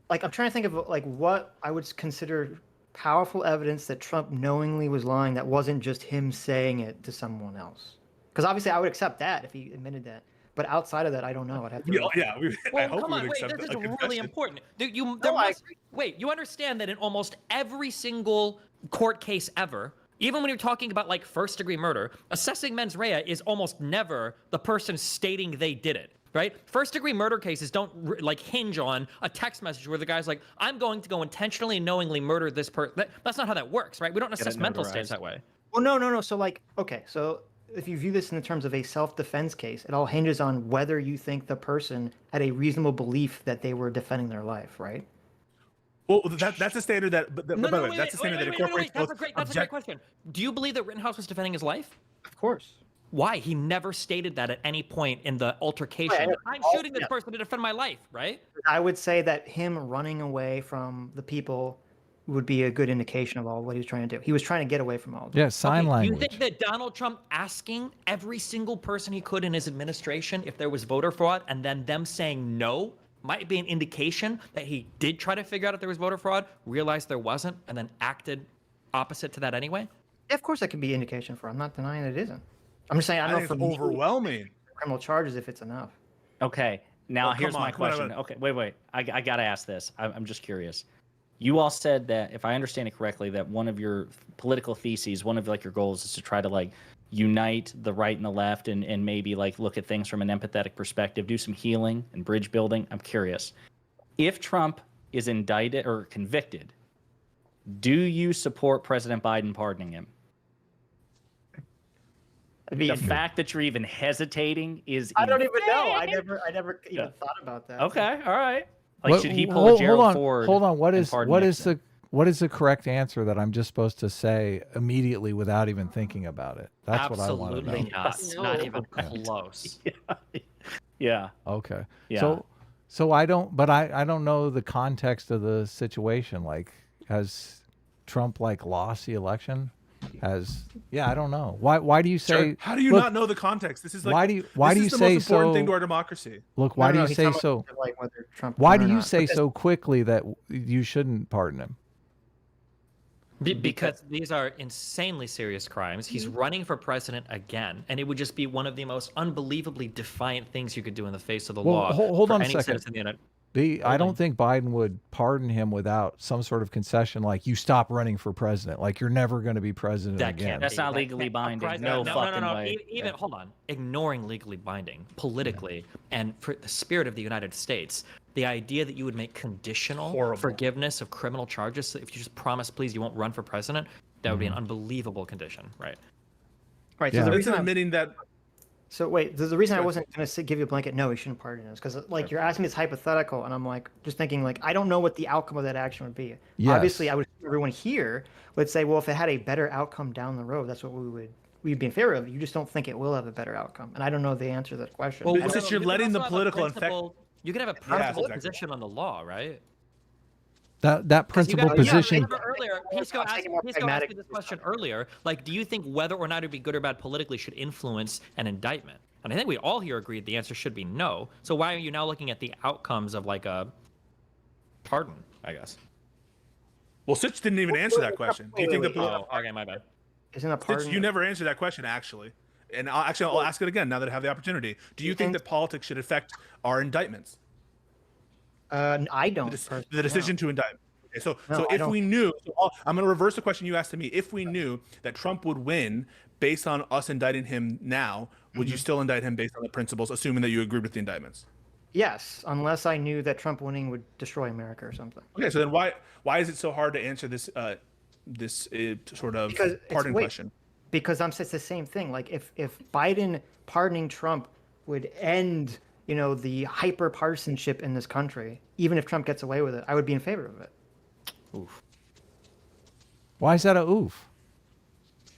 Speaker 2: like. I'm trying to think of like what I would consider powerful evidence that Trump knowingly was lying. That wasn't just him saying it to someone else. Because obviously, I would accept that if he admitted that. But outside of that, I don't know. I'd have to.
Speaker 7: Yeah. I
Speaker 1: Well,
Speaker 7: hope
Speaker 1: come
Speaker 7: we
Speaker 1: on,
Speaker 7: would
Speaker 1: wait.
Speaker 7: accept
Speaker 1: This
Speaker 7: a
Speaker 1: is really
Speaker 7: confession.
Speaker 1: important. There
Speaker 2: I
Speaker 1: must, wait, you understand that in almost every single court case ever, even when you're talking about like first-degree murder, assessing mens rea is almost never the person stating they did it. Right? First-degree murder cases don't like hinge on a text message where the guy's like, "I'm going to go intentionally and knowingly murder this person." That's not how that works, right? We don't assess mental states that way.
Speaker 2: Well, no. So like, okay, so if you view this in the terms of a self-defense case, it all hinges on whether you think the person had a reasonable belief that they were defending their life, right?
Speaker 7: Well, that's a standard that. But
Speaker 1: No,
Speaker 7: by the way,
Speaker 1: wait,
Speaker 7: that's a standard that incorporates
Speaker 1: That's
Speaker 7: both
Speaker 1: a great question. Do you believe that Rittenhouse was defending his life?
Speaker 2: Of course.
Speaker 1: Why? He never stated that at any point in the altercation.
Speaker 2: Right,
Speaker 1: I'm shooting this person to defend my life, right?
Speaker 2: I would say that him running away from the people would be a good indication of all what he was trying to do. He was trying to get away from all of them.
Speaker 3: Yeah, sign language.
Speaker 1: You think that Donald Trump asking every single person he could in his administration if there was voter fraud and then them saying no might be an indication that he did try to figure out if there was voter fraud, realized there wasn't, and then acted opposite to that anyway?
Speaker 2: Yeah, of course that could be indication for. I'm not denying it isn't. I'm just saying I
Speaker 7: I
Speaker 2: don't know
Speaker 7: think
Speaker 2: for
Speaker 7: it's overwhelming.
Speaker 2: criminal charges if it's enough.
Speaker 4: Okay, now
Speaker 7: Oh,
Speaker 4: here's
Speaker 7: come
Speaker 4: my
Speaker 7: on, come on,
Speaker 4: question.
Speaker 7: come on.
Speaker 4: Okay, wait. I got to ask this. I'm just curious. You all said that, if I understand it correctly, that one of your political theses, one of like your goals is to try to like unite the right and the left and maybe like look at things from an empathetic perspective, do some healing and bridge building. I'm curious. If Trump is indicted or convicted, do you support President Biden pardoning him? The fact that you're even hesitating is
Speaker 2: I don't even know. I never even thought about that.
Speaker 4: Okay, all right. Like,
Speaker 3: What-
Speaker 4: should he pull a Gerald Ford?
Speaker 3: Hold on. What
Speaker 4: and
Speaker 3: is
Speaker 4: pardon
Speaker 3: the
Speaker 4: Nixon?
Speaker 3: correct answer that I'm just supposed to say immediately without even thinking about it? That's what I want to
Speaker 1: Absolutely
Speaker 3: know.
Speaker 1: not.
Speaker 6: No.
Speaker 1: Not even close.
Speaker 4: Yeah.
Speaker 3: Okay.
Speaker 4: Yeah.
Speaker 3: So I don't know the context of the situation. Like, has Trump like lost the election? I don't know. Why do you say?
Speaker 7: Sure. How do you
Speaker 3: look,
Speaker 7: not know the context? This is like
Speaker 3: why do you
Speaker 7: this
Speaker 3: say
Speaker 7: is the most important
Speaker 3: so?
Speaker 7: thing to our democracy.
Speaker 3: Look, why do you
Speaker 2: he's
Speaker 3: say
Speaker 2: talking
Speaker 3: so?
Speaker 2: about, like, whether Trump
Speaker 3: Why
Speaker 2: won
Speaker 3: do
Speaker 2: or
Speaker 3: you
Speaker 2: not,
Speaker 3: say
Speaker 2: because-
Speaker 3: so quickly that you shouldn't pardon him?
Speaker 1: Because these are insanely serious crimes. He's running for president again, and it would just be one of the most unbelievably defiant things you could do in the face of the
Speaker 3: Well,
Speaker 1: law.
Speaker 3: hold
Speaker 1: for
Speaker 3: on a
Speaker 1: any
Speaker 3: second.
Speaker 1: citizen in the United-
Speaker 3: I don't think Biden would pardon him without some sort of concession, like you stop running for president, like you're never going to be president
Speaker 1: That
Speaker 3: again.
Speaker 1: can't
Speaker 4: That's
Speaker 1: be.
Speaker 4: not
Speaker 1: That
Speaker 4: legally
Speaker 1: can't-
Speaker 4: binding.
Speaker 1: No,
Speaker 4: No fucking way.
Speaker 1: Even hold on. Ignoring legally binding politically and for the spirit of the United States, the idea that you would make conditional
Speaker 7: Horrible.
Speaker 1: forgiveness of criminal charges, so if you just promise, please, you won't run for president, that would be an unbelievable condition, right?
Speaker 2: Right.
Speaker 3: Yeah.
Speaker 2: So the
Speaker 7: It's
Speaker 2: reason
Speaker 7: admitting that.
Speaker 2: So wait, the reason I wasn't going to give you a blanket no, he shouldn't pardon us, because like you're asking me this hypothetical, and I'm like just thinking like I don't know what the outcome of that action would be.
Speaker 3: Yes.
Speaker 2: Obviously, I would everyone here would say, well, if it had a better outcome down the road, that's what we'd be in favor of. You just don't think it will have a better outcome, and I don't know the answer to that question.
Speaker 7: Well,
Speaker 2: I don't-
Speaker 7: since you're
Speaker 1: you can
Speaker 7: letting the
Speaker 1: also have a
Speaker 7: political infect-
Speaker 1: principle- You can have a principled
Speaker 7: exactly.
Speaker 1: position on the law, right?
Speaker 3: That principal
Speaker 1: You
Speaker 3: position.
Speaker 1: remember earlier, Pisco
Speaker 2: I'm
Speaker 1: asked
Speaker 2: taking more
Speaker 1: me this
Speaker 2: pragmatic
Speaker 1: question earlier. Like, do you think whether or not it'd be good or bad politically should influence an indictment? And I think we all here agreed the answer should be no. So why are you now looking at the outcomes of like a pardon, I guess?
Speaker 7: Well, Sitch didn't even answer that question. Do you think the
Speaker 1: Oh, okay, my bad.
Speaker 2: Isn't a
Speaker 7: Sitch,
Speaker 2: pardon?
Speaker 7: you never answered that question actually, and I'll ask it again now that I have the opportunity. Do you think that politics should affect our indictments?
Speaker 2: I don't.
Speaker 7: The
Speaker 2: personally,
Speaker 7: decision to indict. So
Speaker 2: No,
Speaker 7: so
Speaker 2: I
Speaker 7: if
Speaker 2: don't.
Speaker 7: we knew, I'm going to reverse the question you asked to me. If we knew that Trump would win based on us indicting him now, would you still indict him based on the principles, assuming that you agreed with the indictments?
Speaker 2: Yes, unless I knew that Trump winning would destroy America or something.
Speaker 7: Okay, so then why is it so hard to answer this sort of
Speaker 2: Because
Speaker 7: pardon question?
Speaker 2: Because it's the same thing. Like if Biden pardoning Trump would end, the hyper partisanship in this country, even if Trump gets away with it, I would be in favor of it.
Speaker 1: Oof.
Speaker 3: Why is that a oof?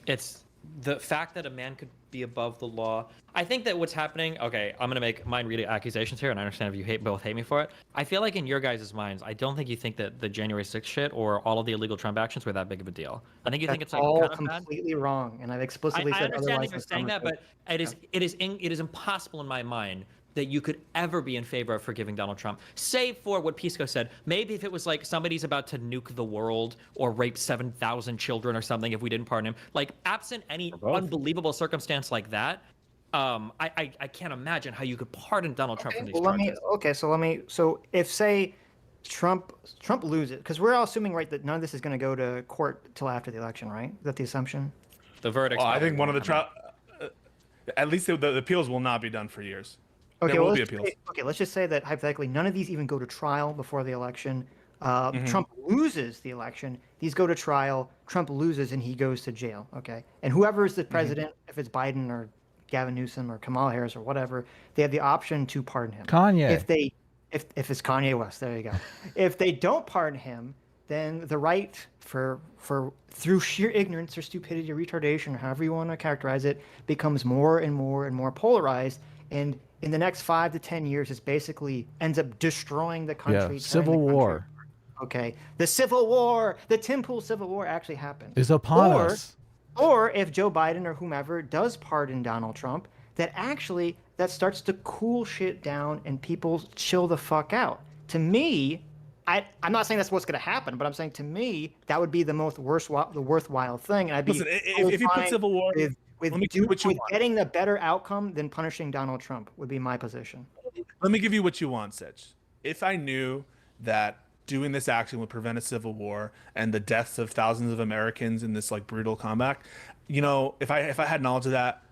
Speaker 1: It's the fact that a man could be above the law. I think that what's happening, okay, I'm going to make mind reading accusations here, and I understand if you both hate me for it. I feel like in your guys' minds, I don't think you think that the January 6th shit or all of the illegal Trump actions were that big of a deal. I think you think it's like
Speaker 2: all
Speaker 1: kind of bad.
Speaker 2: completely wrong, and I've explicitly
Speaker 1: I
Speaker 2: said
Speaker 1: understand
Speaker 2: otherwise.
Speaker 1: that you're saying that, but it is impossible in my mind that you could ever be in favor of forgiving Donald Trump, save for what Pisco said. Maybe if it was like somebody's about to nuke the world or rape 7,000 children or something, if we didn't pardon him, like absent any unbelievable circumstance like that, I can't imagine how you could pardon Donald Trump from these charges.
Speaker 2: So if say Trump loses, because we're all assuming, right, that none of this is going to go to court till after the election, right? Is that the assumption?
Speaker 1: The verdict.
Speaker 7: Well, I think one of the at least the appeals will not be done for years.
Speaker 2: Okay,
Speaker 7: there will
Speaker 2: well,
Speaker 7: be appeals.
Speaker 2: let's just say that hypothetically none of these even go to trial before the election. Trump loses the election. These go to trial. Trump loses and he goes to jail. Okay, and whoever is the president, if it's Biden or Gavin Newsom or Kamala Harris or whatever, they have the option to pardon him.
Speaker 3: Kanye.
Speaker 2: If it's Kanye West, there you go. If they don't pardon him, then the right for through sheer ignorance or stupidity or retardation or however you want to characterize it becomes more and more and more polarized, and in the next 5 to 10 years, it basically ends up destroying the country.
Speaker 3: Yeah, civil war.
Speaker 2: Okay, the Civil War, the Tim Pool Civil War actually happened.
Speaker 3: Is upon us.
Speaker 2: Or if Joe Biden or whomever does pardon Donald Trump, that starts to cool shit down and people chill the fuck out. To me, I'm not saying that's what's going to happen, but I'm saying to me that would be the worthwhile thing, and I'd be
Speaker 7: Listen, if you put civil war
Speaker 2: with getting the better outcome than punishing Donald Trump would be my position.
Speaker 7: Let me give you what you want, Sitch. If I knew that doing this action would prevent a civil war and the deaths of thousands of Americans in this like brutal combat, if I had knowledge of that,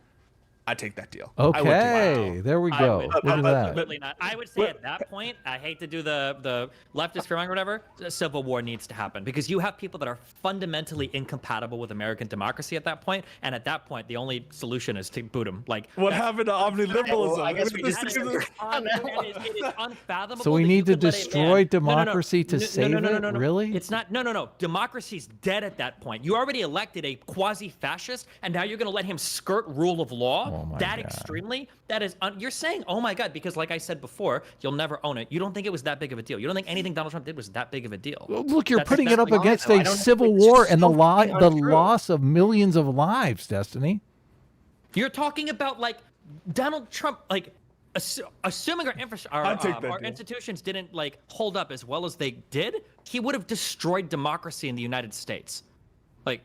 Speaker 7: I'd take that deal.
Speaker 3: Okay, there we go. Look at that.
Speaker 1: Absolutely not. I would say at that point, I hate to do the leftist fearing or whatever, the civil war needs to happen because you have people that are fundamentally incompatible with American democracy at that point, and at that point, the only solution is to boot them. Like
Speaker 7: what happened to omniliberalism?
Speaker 2: I guess we just
Speaker 1: it is unfathomable.
Speaker 3: So we
Speaker 1: that
Speaker 3: need
Speaker 1: you
Speaker 3: to
Speaker 1: could let a
Speaker 3: destroy
Speaker 1: man-
Speaker 3: democracy to save it?
Speaker 1: No.
Speaker 3: Really?
Speaker 1: It's not. No. Democracy's dead at that point. You already elected a quasi-fascist, and now you're going to let him skirt rule of law.
Speaker 3: Oh my
Speaker 1: that
Speaker 3: God.
Speaker 1: extremely? That is. You're saying, oh my God, because like I said before, you'll never own it. You don't think it was that big of a deal. You don't think anything Donald Trump did was that big of a deal.
Speaker 3: Look, you're
Speaker 1: That's
Speaker 3: putting it up
Speaker 1: exactly
Speaker 3: against
Speaker 2: why, though. I
Speaker 3: a
Speaker 2: don't
Speaker 3: civil
Speaker 2: think it's
Speaker 3: war
Speaker 2: just
Speaker 3: and the
Speaker 2: so untrue.
Speaker 3: loss of millions of lives, Destiny.
Speaker 1: You're talking about like Donald Trump, like assuming our institutions didn't like hold up as well as they did, he would have destroyed democracy in the United States. Like,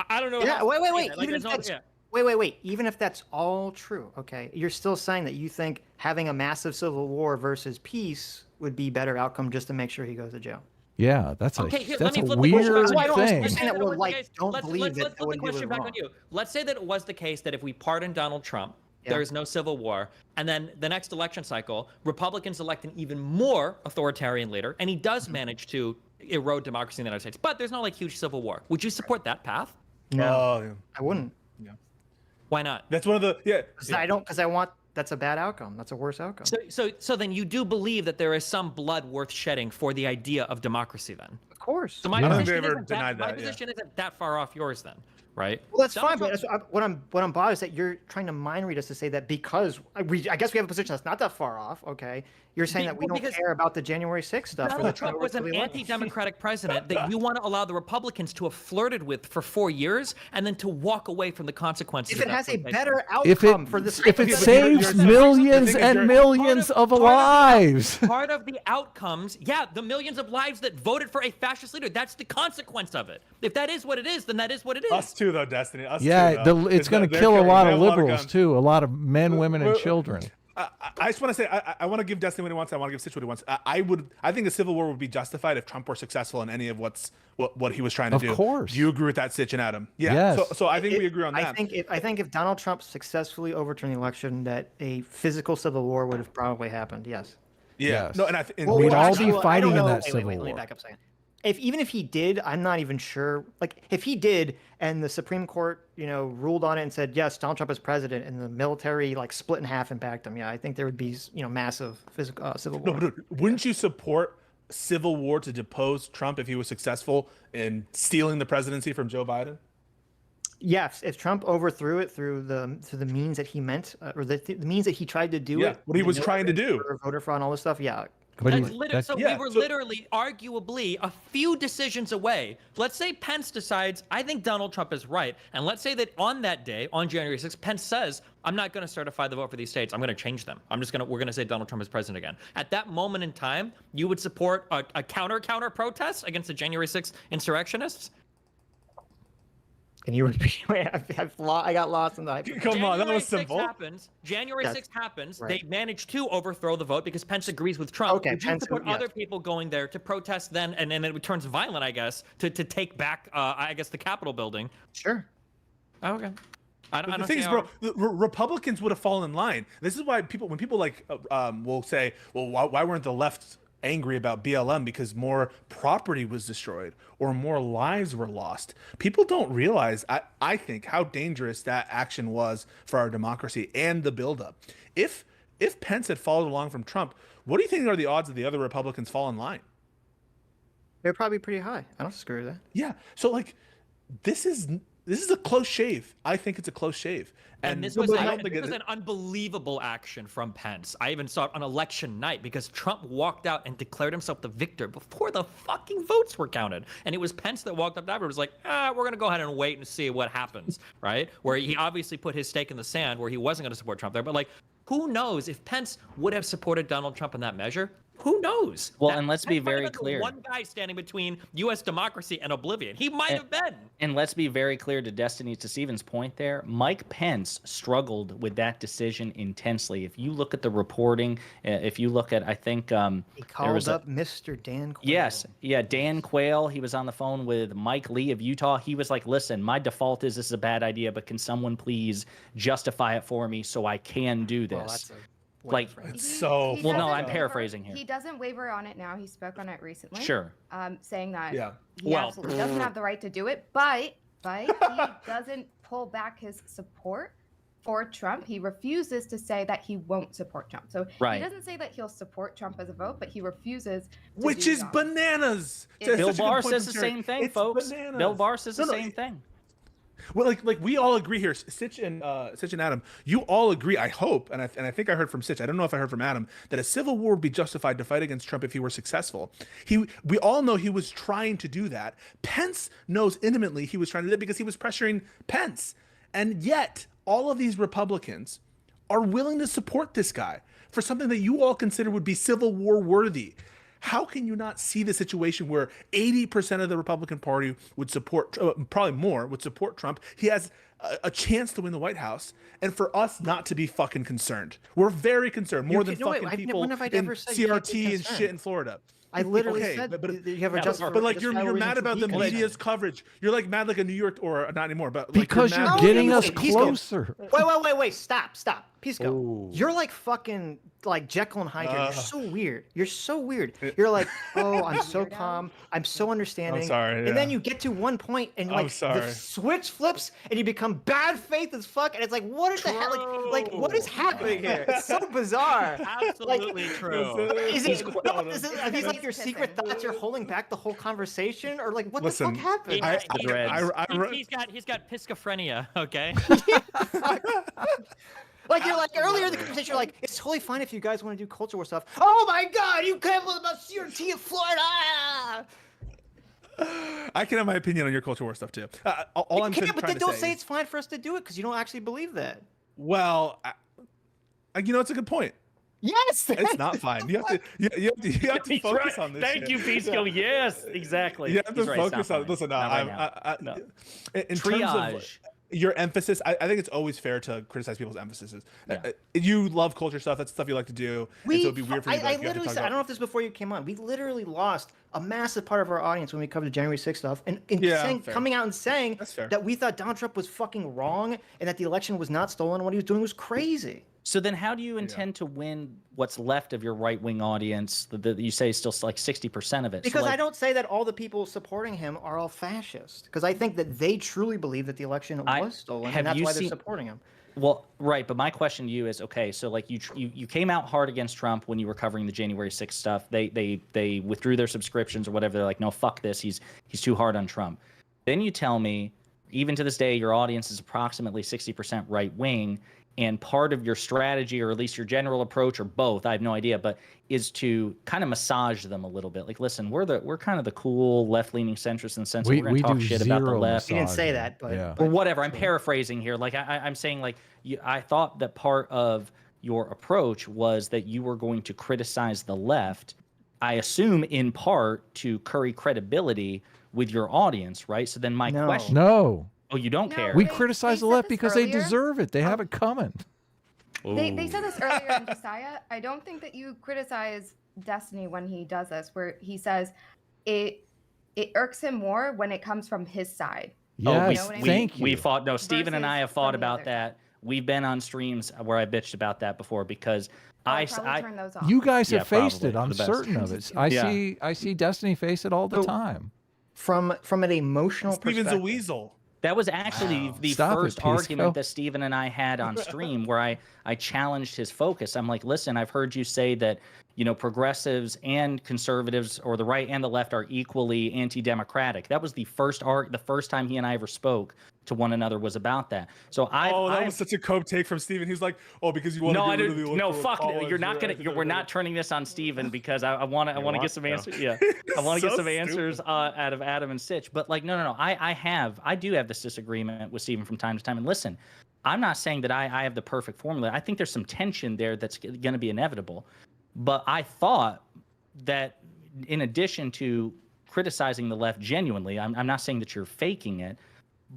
Speaker 1: I don't know.
Speaker 2: Yeah, wait.
Speaker 1: Like,
Speaker 2: Wait. Even if that's all true, okay, you're still saying that you think having a massive civil war versus peace would be better outcome just to make sure he goes to jail.
Speaker 3: Yeah, that's
Speaker 1: Okay, here,
Speaker 3: a
Speaker 1: let me flip
Speaker 3: weird
Speaker 1: the question back on you.
Speaker 3: thing.
Speaker 1: Let's say that it was the
Speaker 2: Like,
Speaker 1: case-
Speaker 2: don't
Speaker 1: let's
Speaker 2: believe that
Speaker 1: flip
Speaker 2: that
Speaker 1: the
Speaker 2: wouldn't be
Speaker 1: question back
Speaker 2: wrong.
Speaker 1: on you. Let's say that it was the case that if we pardon Donald Trump,
Speaker 2: Yeah.
Speaker 1: there is no civil war, and then the next election cycle, Republicans elect an even more authoritarian leader, and he does manage to erode democracy in the United States, but there's no like huge civil war. Would you support that path?
Speaker 2: No, I wouldn't.
Speaker 1: Why not?
Speaker 7: That's one of the
Speaker 2: Because I want that's a bad outcome. That's a worse outcome.
Speaker 1: So then you do believe that there is some blood worth shedding for the idea of democracy then?
Speaker 2: Of course.
Speaker 1: So my
Speaker 7: I don't think
Speaker 1: position,
Speaker 7: they ever
Speaker 1: isn't
Speaker 7: denied
Speaker 1: that, my
Speaker 7: that, yeah.
Speaker 1: position isn't that far off yours then, right?
Speaker 2: Well, that's
Speaker 1: Donald
Speaker 2: fine, but
Speaker 1: Trump-
Speaker 2: what I'm bothered is that you're trying to mind read us to say that because I guess we have a position that's not that far off. Okay, you're saying that we don't
Speaker 1: because
Speaker 2: care about the January 6th stuff.
Speaker 1: Donald Trump was an anti-democratic president that you want to allow the Republicans to have flirted with for 4 years and then to walk away from the consequences.
Speaker 2: If
Speaker 1: of
Speaker 2: it
Speaker 1: that
Speaker 2: has a
Speaker 1: flirtation.
Speaker 2: better
Speaker 3: If
Speaker 2: outcome
Speaker 3: it
Speaker 2: for the
Speaker 3: saves millions and millions of lives.
Speaker 1: Part of the outcomes, the millions of lives that voted for a fascist leader, that's the consequence of it. If that is what it is, then that is what it is.
Speaker 7: Us too, though, Destiny. Us
Speaker 3: Yeah,
Speaker 7: too, though.
Speaker 3: it's going to
Speaker 7: They're
Speaker 3: kill a
Speaker 7: killing-
Speaker 3: lot
Speaker 7: they
Speaker 3: of
Speaker 7: have a lot of
Speaker 3: liberals
Speaker 7: guns.
Speaker 3: too. A lot of men, women, and children.
Speaker 7: I just want to say I want to give Destiny what he wants. I want to give Sitch what he wants. I think a civil war would be justified if Trump were successful in any of what he was trying to do.
Speaker 3: Of course.
Speaker 7: Do you agree with that, Sitch and Adam? Yeah.
Speaker 3: Yes.
Speaker 7: So I think we agree on that.
Speaker 2: I think if Donald Trump successfully overturned the election, that a physical civil war would have probably happened. Yes.
Speaker 7: Yeah.
Speaker 3: Yes.
Speaker 7: No, and
Speaker 3: We'd all
Speaker 2: actually,
Speaker 3: be
Speaker 2: well, I
Speaker 3: fighting
Speaker 2: don't
Speaker 3: in
Speaker 2: know.
Speaker 3: that civil
Speaker 2: Let me
Speaker 3: war.
Speaker 2: back up a second. Even if he did, I'm not even sure. Like, if he did, and the Supreme Court, ruled on it and said yes, Donald Trump is president, and the military split in half and backed him, yeah, I think there would be massive civil war.
Speaker 7: No, but wouldn't you support civil war to depose Trump if he was successful in stealing the presidency from Joe Biden?
Speaker 2: Yes, if Trump overthrew it through the means that he meant, or the means that he tried to do it.
Speaker 7: What he was trying to do.
Speaker 2: Voter fraud and all this stuff, yeah.
Speaker 3: But
Speaker 1: That's
Speaker 3: he's-
Speaker 1: literally,
Speaker 3: that's-
Speaker 1: so we were literally, arguably, a few decisions away. Let's say Pence decides, I think Donald Trump is right. And let's say that on that day, on January 6th, Pence says, I'm not going to certify the vote for these states. I'm going to change them. We're going to say Donald Trump is president again. At that moment in time, you would support a counter protest against the January 6th insurrectionists?
Speaker 2: Can you repeat? I got lost in the.
Speaker 7: Come on, that was simple.
Speaker 1: January 6th happens.
Speaker 2: Right.
Speaker 1: They manage to overthrow the vote because Pence agrees with Trump.
Speaker 2: Okay,
Speaker 1: Would you
Speaker 2: Pence,
Speaker 1: support
Speaker 2: yes.
Speaker 1: other people going there to protest then, and then it turns violent, I guess, to take back, I guess, the Capitol building?
Speaker 2: Sure.
Speaker 1: Oh, okay. I don't
Speaker 7: The thing
Speaker 1: see
Speaker 7: is,
Speaker 1: how-
Speaker 7: bro, the Republicans would have fallen in line. This is why when people will say, well, why weren't the left angry about BLM? Because more property was destroyed or more lives were lost. People don't realize, I think, how dangerous that action was for our democracy and the buildup. If Pence had followed along from Trump, what do you think are the odds that the other Republicans fall in line?
Speaker 2: They're probably pretty high. I don't disagree with that.
Speaker 7: Yeah. So this is a close shave. I think it's a close shave.
Speaker 1: And this was an unbelievable action from Pence. I even saw it on election night because Trump walked out and declared himself the victor before the fucking votes were counted. And it was Pence that walked up after and was like, we're going to go ahead and wait and see what happens, right? Where he obviously put his stake in the sand where he wasn't going to support Trump there. But who knows if Pence would have supported Donald Trump in that measure? Who knows?
Speaker 4: Well, and let's be very
Speaker 1: might have been
Speaker 4: clear.
Speaker 1: the one guy standing between U.S. democracy and oblivion. He might have been.
Speaker 4: And let's be very clear to Stephen's point there. Mike Pence struggled with that decision intensely. If you look at the reporting, if you look at, I think
Speaker 2: He called up Mr. Dan Quayle.
Speaker 4: Yes, yeah, Dan Quayle. He was on the phone with Mike Lee of Utah. He was like, "Listen, my default is this is a bad idea, but can someone please justify it for me so I can do this?"
Speaker 2: Well, that's a
Speaker 4: like,
Speaker 7: so
Speaker 4: well, no,
Speaker 5: doesn't
Speaker 4: I'm
Speaker 5: waver.
Speaker 4: paraphrasing here.
Speaker 5: He doesn't waver on it now. He spoke on it recently.
Speaker 4: Sure.
Speaker 5: Saying that
Speaker 7: Yeah.
Speaker 5: he absolutely doesn't have the right to do it, but he doesn't pull back his support for Trump. He refuses to say that he won't support Trump. So
Speaker 4: Right.
Speaker 5: he doesn't say that he'll support Trump as a vote, but he refuses to
Speaker 7: Which
Speaker 5: do
Speaker 7: is
Speaker 5: that.
Speaker 7: bananas.
Speaker 5: It's
Speaker 4: Bill
Speaker 7: Such a good
Speaker 4: Barr
Speaker 7: point
Speaker 4: says
Speaker 7: from
Speaker 4: the
Speaker 7: Chaeiry.
Speaker 4: same thing,
Speaker 7: It's
Speaker 4: folks.
Speaker 7: bananas.
Speaker 4: Bill Barr says the
Speaker 7: No,
Speaker 4: same thing.
Speaker 7: Well, like we all agree here, Sitch and Adam. You all agree, I hope, and I think I heard from Sitch. I don't know if I heard from Adam that a civil war would be justified to fight against Trump if he were successful. We all know he was trying to do that. Pence knows intimately he was trying to do that because he was pressuring Pence, and yet all of these Republicans are willing to support this guy for something that you all consider would be civil war worthy. How can you not see the situation where 80% of the Republican Party would support, probably more, would support Trump? He has a chance to win the White House, and for us not to be fucking concerned. We're very concerned, more than fucking people in CRT and shit in Florida.
Speaker 2: I literally
Speaker 7: Okay,
Speaker 2: said
Speaker 7: but-
Speaker 2: you have a
Speaker 7: you're mad about the media's coverage. You're mad like a New York, or not anymore, but
Speaker 3: Because
Speaker 7: you're
Speaker 3: you're
Speaker 7: mad-
Speaker 3: getting
Speaker 2: No,
Speaker 3: us
Speaker 2: he's good.
Speaker 3: closer.
Speaker 2: Wait, stop. Pisco.
Speaker 3: Oh.
Speaker 2: You're like fucking Jekyll and Hyde. You're so weird. You're so weird. You're like, oh, I'm so
Speaker 5: Weirdo.
Speaker 2: calm. I'm so understanding.
Speaker 7: I'm sorry,
Speaker 2: And then
Speaker 7: yeah.
Speaker 2: you get to one point and
Speaker 7: I'm
Speaker 2: the
Speaker 7: sorry.
Speaker 2: switch flips and you become bad faith as fuck. And it's like, what is the hell? Like what is happening here? It's so bizarre.
Speaker 1: Absolutely true.
Speaker 2: Is it,
Speaker 7: No,
Speaker 2: are these like your secret thoughts you're holding back the whole conversation? Or like what
Speaker 7: Listen,
Speaker 2: the fuck happened?
Speaker 1: He's got piscophrenia, okay?
Speaker 2: Like you're like earlier in the conversation, you're like, it's totally fine if you guys want to do culture war stuff. Oh my god, you can't believe about CRT in Florida.
Speaker 7: I can have my opinion on your culture war stuff too. All I'm
Speaker 2: You
Speaker 7: trying
Speaker 2: can't, but then
Speaker 7: to
Speaker 2: don't
Speaker 7: say
Speaker 2: say
Speaker 7: is-
Speaker 2: it's fine for us to do it because you don't actually believe that.
Speaker 7: Well, it's a good point.
Speaker 2: Yes,
Speaker 7: It's not fine. You have to focus on this.
Speaker 4: Thank you, Pisco. Yes, exactly.
Speaker 7: You have to
Speaker 4: He's right, it's
Speaker 7: focus
Speaker 4: not
Speaker 7: on.
Speaker 4: fine.
Speaker 7: Listen,
Speaker 4: Not right now. No.
Speaker 7: in terms of
Speaker 4: Triage.
Speaker 7: your emphasis. I think it's always fair to criticize people's emphases.
Speaker 4: Yeah.
Speaker 7: You love culture stuff. That's stuff you like to do. And so it'd be weird for you to,
Speaker 2: I
Speaker 7: like, you have to
Speaker 2: literally
Speaker 7: talk
Speaker 2: said, I
Speaker 7: about-
Speaker 2: don't know if this was before you came on. We literally lost a massive part of our audience when we covered the January 6th stuff, and
Speaker 7: Yeah,
Speaker 2: saying,
Speaker 7: fair.
Speaker 2: coming out and saying
Speaker 7: That's fair.
Speaker 2: that we thought Donald Trump was fucking wrong and that the election was not stolen and what he was doing was crazy.
Speaker 4: So then how do you intend to win what's left of your right-wing audience that you say is still like 60% of it?
Speaker 2: Because
Speaker 4: so, like,
Speaker 2: I don't say that all the people supporting him are all fascist. Because I think that they truly believe that the election was stolen,
Speaker 4: have
Speaker 2: and that's
Speaker 4: you
Speaker 2: why
Speaker 4: seen-
Speaker 2: they're supporting him.
Speaker 4: Well, right, but my question to you is, okay, so like you came out hard against Trump when you were covering the January 6th stuff. They withdrew their subscriptions or whatever. They're like, no, fuck this. He's too hard on Trump. Then you tell me, even to this day, your audience is approximately 60% right wing, and part of your strategy, or at least your general approach, or both, I have no idea, but is to kind of massage them a little bit. Like, listen, we're kind of the cool left-leaning centrists in the sense that we're going to talk shit about the left.
Speaker 2: He didn't say that, but
Speaker 3: yeah.
Speaker 4: Or whatever. I'm paraphrasing here. Like I'm saying, like I thought that part of your approach was that you were going to criticize the left. I assume in part to curry credibility with your audience, right? So then my
Speaker 2: No.
Speaker 4: question.
Speaker 3: No,
Speaker 4: Oh, you don't
Speaker 5: No,
Speaker 4: care.
Speaker 3: we
Speaker 5: They-
Speaker 3: criticize
Speaker 5: they
Speaker 3: the
Speaker 5: said
Speaker 3: left
Speaker 5: this
Speaker 3: because they
Speaker 5: earlier.
Speaker 3: deserve it. They have it coming.
Speaker 5: They said this earlier in Josiah. I don't think that you criticize Destiny when he does this, where he says it irks him more when it comes from his side.
Speaker 3: Yes,
Speaker 5: you know what I mean?
Speaker 3: thank you.
Speaker 4: We fought. No, Steven and I
Speaker 5: Versus
Speaker 4: have fought
Speaker 5: from the
Speaker 4: about
Speaker 5: other
Speaker 4: that. We've been on streams where I bitched about that before because
Speaker 5: I'll probably turn those off.
Speaker 3: You guys have
Speaker 4: Yeah,
Speaker 3: faced
Speaker 4: probably,
Speaker 3: it.
Speaker 4: for
Speaker 3: I'm
Speaker 4: the best.
Speaker 3: certain of it.
Speaker 4: Yeah.
Speaker 3: I see Destiny face it all the
Speaker 2: So-
Speaker 3: time.
Speaker 2: from an emotional
Speaker 7: Steven's
Speaker 2: perspective.
Speaker 7: a weasel.
Speaker 4: That was actually the
Speaker 3: Stop it,
Speaker 4: first
Speaker 3: Pisco.
Speaker 4: argument that Steven and I had on stream where I challenged his focus. I'm like, listen, I've heard you say that, progressives and conservatives, or the right and the left, are equally anti-democratic. That was the first time he and I ever spoke to one another was about that. So
Speaker 7: That was such a cope take from Steven. He's like, oh, because you want
Speaker 4: no,
Speaker 7: to
Speaker 4: I
Speaker 7: get rid of the
Speaker 4: didn't. No,
Speaker 7: electoral
Speaker 4: fuck.
Speaker 7: college,
Speaker 4: You're not
Speaker 7: or
Speaker 4: gonna.
Speaker 7: anything
Speaker 4: We're
Speaker 7: like
Speaker 4: not turning this on Steven because I want to get some answers. Yeah, I want to
Speaker 7: So
Speaker 4: get some
Speaker 7: stupid.
Speaker 4: answers out of Adam and Sitch. But like, no. I do have this disagreement with Steven from time to time. And listen, I'm not saying that I have the perfect formula. I think there's some tension there that's going to be inevitable. But I thought that in addition to criticizing the left genuinely, I'm not saying that you're faking it.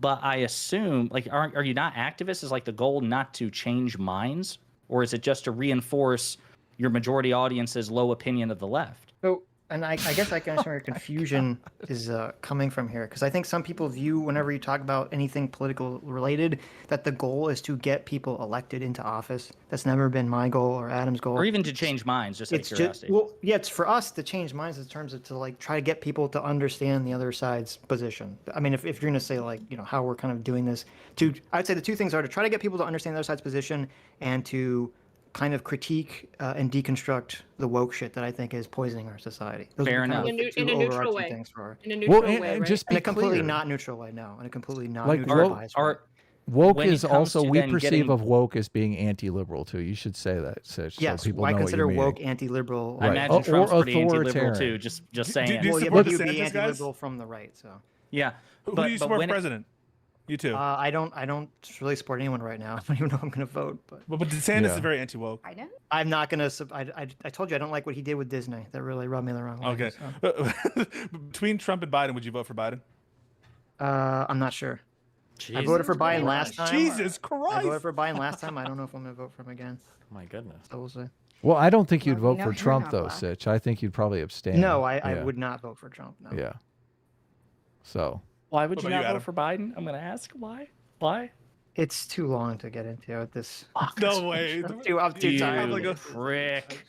Speaker 4: But I assume, like, are you not activists? Is like the goal not to change minds, or is it just to reinforce your majority audience's low opinion of the left?
Speaker 2: So, and I guess I can understand where your confusion is coming from here, because I think some people view, whenever you talk about anything political related, that the goal is to get people elected into office. That's never been my goal or Adam's goal.
Speaker 4: Or even to change minds, just out of
Speaker 2: It's just,
Speaker 4: curiosity.
Speaker 2: well, yeah, it's for us to change minds in terms of to like try to get people to understand the other side's position. I mean, if you're going to say like, how we're kind of doing this, I'd say the two things are to try to get people to understand the other side's position and to kind of critique and deconstruct the woke shit that I think is poisoning our society. Those
Speaker 4: Fair
Speaker 2: are kind
Speaker 4: enough.
Speaker 2: of the two
Speaker 6: In a neutral
Speaker 2: overarching
Speaker 6: way.
Speaker 2: things for our,
Speaker 6: In a neutral
Speaker 3: Well,
Speaker 6: way, right?
Speaker 3: just
Speaker 2: in
Speaker 3: be
Speaker 2: a completely
Speaker 3: clear.
Speaker 2: not neutral way, no. In a completely not
Speaker 3: Like,
Speaker 2: neutral
Speaker 3: woke-
Speaker 2: biased way.
Speaker 3: Woke
Speaker 4: When it
Speaker 3: is
Speaker 4: comes
Speaker 3: also
Speaker 4: to
Speaker 3: we
Speaker 4: then
Speaker 3: perceive
Speaker 4: getting-
Speaker 3: of woke as being anti-liberal too. You should say that, Sitch,
Speaker 2: Yes,
Speaker 3: so people
Speaker 2: I
Speaker 3: know
Speaker 2: consider
Speaker 3: what you're
Speaker 2: woke
Speaker 3: meaning.
Speaker 2: anti-liberal.
Speaker 4: I
Speaker 3: Right.
Speaker 4: imagine
Speaker 3: Or
Speaker 4: Trump's pretty anti-liberal
Speaker 3: authoritarian.
Speaker 4: too. Just
Speaker 7: Do
Speaker 4: saying.
Speaker 7: you
Speaker 2: Well, yeah,
Speaker 7: support
Speaker 2: but he would be
Speaker 7: DeSantis, guys?
Speaker 2: anti-liberal from the right, so.
Speaker 4: Yeah.
Speaker 7: Who do you support
Speaker 4: when
Speaker 7: for president? You too.
Speaker 2: I don't really support anyone right now. I don't even know if I'm going to vote, but
Speaker 7: but DeSantis
Speaker 3: Yeah.
Speaker 7: is very anti-woke.
Speaker 5: Biden?
Speaker 2: I'm not going to. I told you I don't like what he did with Disney. That really rubbed me the wrong way.
Speaker 7: Okay.
Speaker 2: so.
Speaker 7: Between Trump and Biden, would you vote for Biden?
Speaker 2: I'm not sure. I voted for Biden last time.
Speaker 7: Jesus
Speaker 2: I
Speaker 7: Christ!
Speaker 2: voted for Biden last time. I don't know if I'm going to vote for him again.
Speaker 1: My goodness.
Speaker 2: So we'll see.
Speaker 3: Well, I don't think you'd
Speaker 5: Well,
Speaker 3: vote
Speaker 5: you
Speaker 3: for
Speaker 5: know you're
Speaker 3: Trump
Speaker 5: not
Speaker 3: though,
Speaker 5: black.
Speaker 3: Sitch. I think you'd probably abstain.
Speaker 2: No, I
Speaker 3: Yeah.
Speaker 2: would not vote for Trump. No.
Speaker 3: Yeah. So
Speaker 4: Why would
Speaker 7: What
Speaker 4: you
Speaker 7: about
Speaker 4: not
Speaker 7: you,
Speaker 4: vote
Speaker 7: Adam?
Speaker 4: for Biden? I'm going to ask why. Why?
Speaker 2: It's too long to get into at this.
Speaker 7: No way.
Speaker 2: I'm too tired.
Speaker 7: like a-
Speaker 4: prick.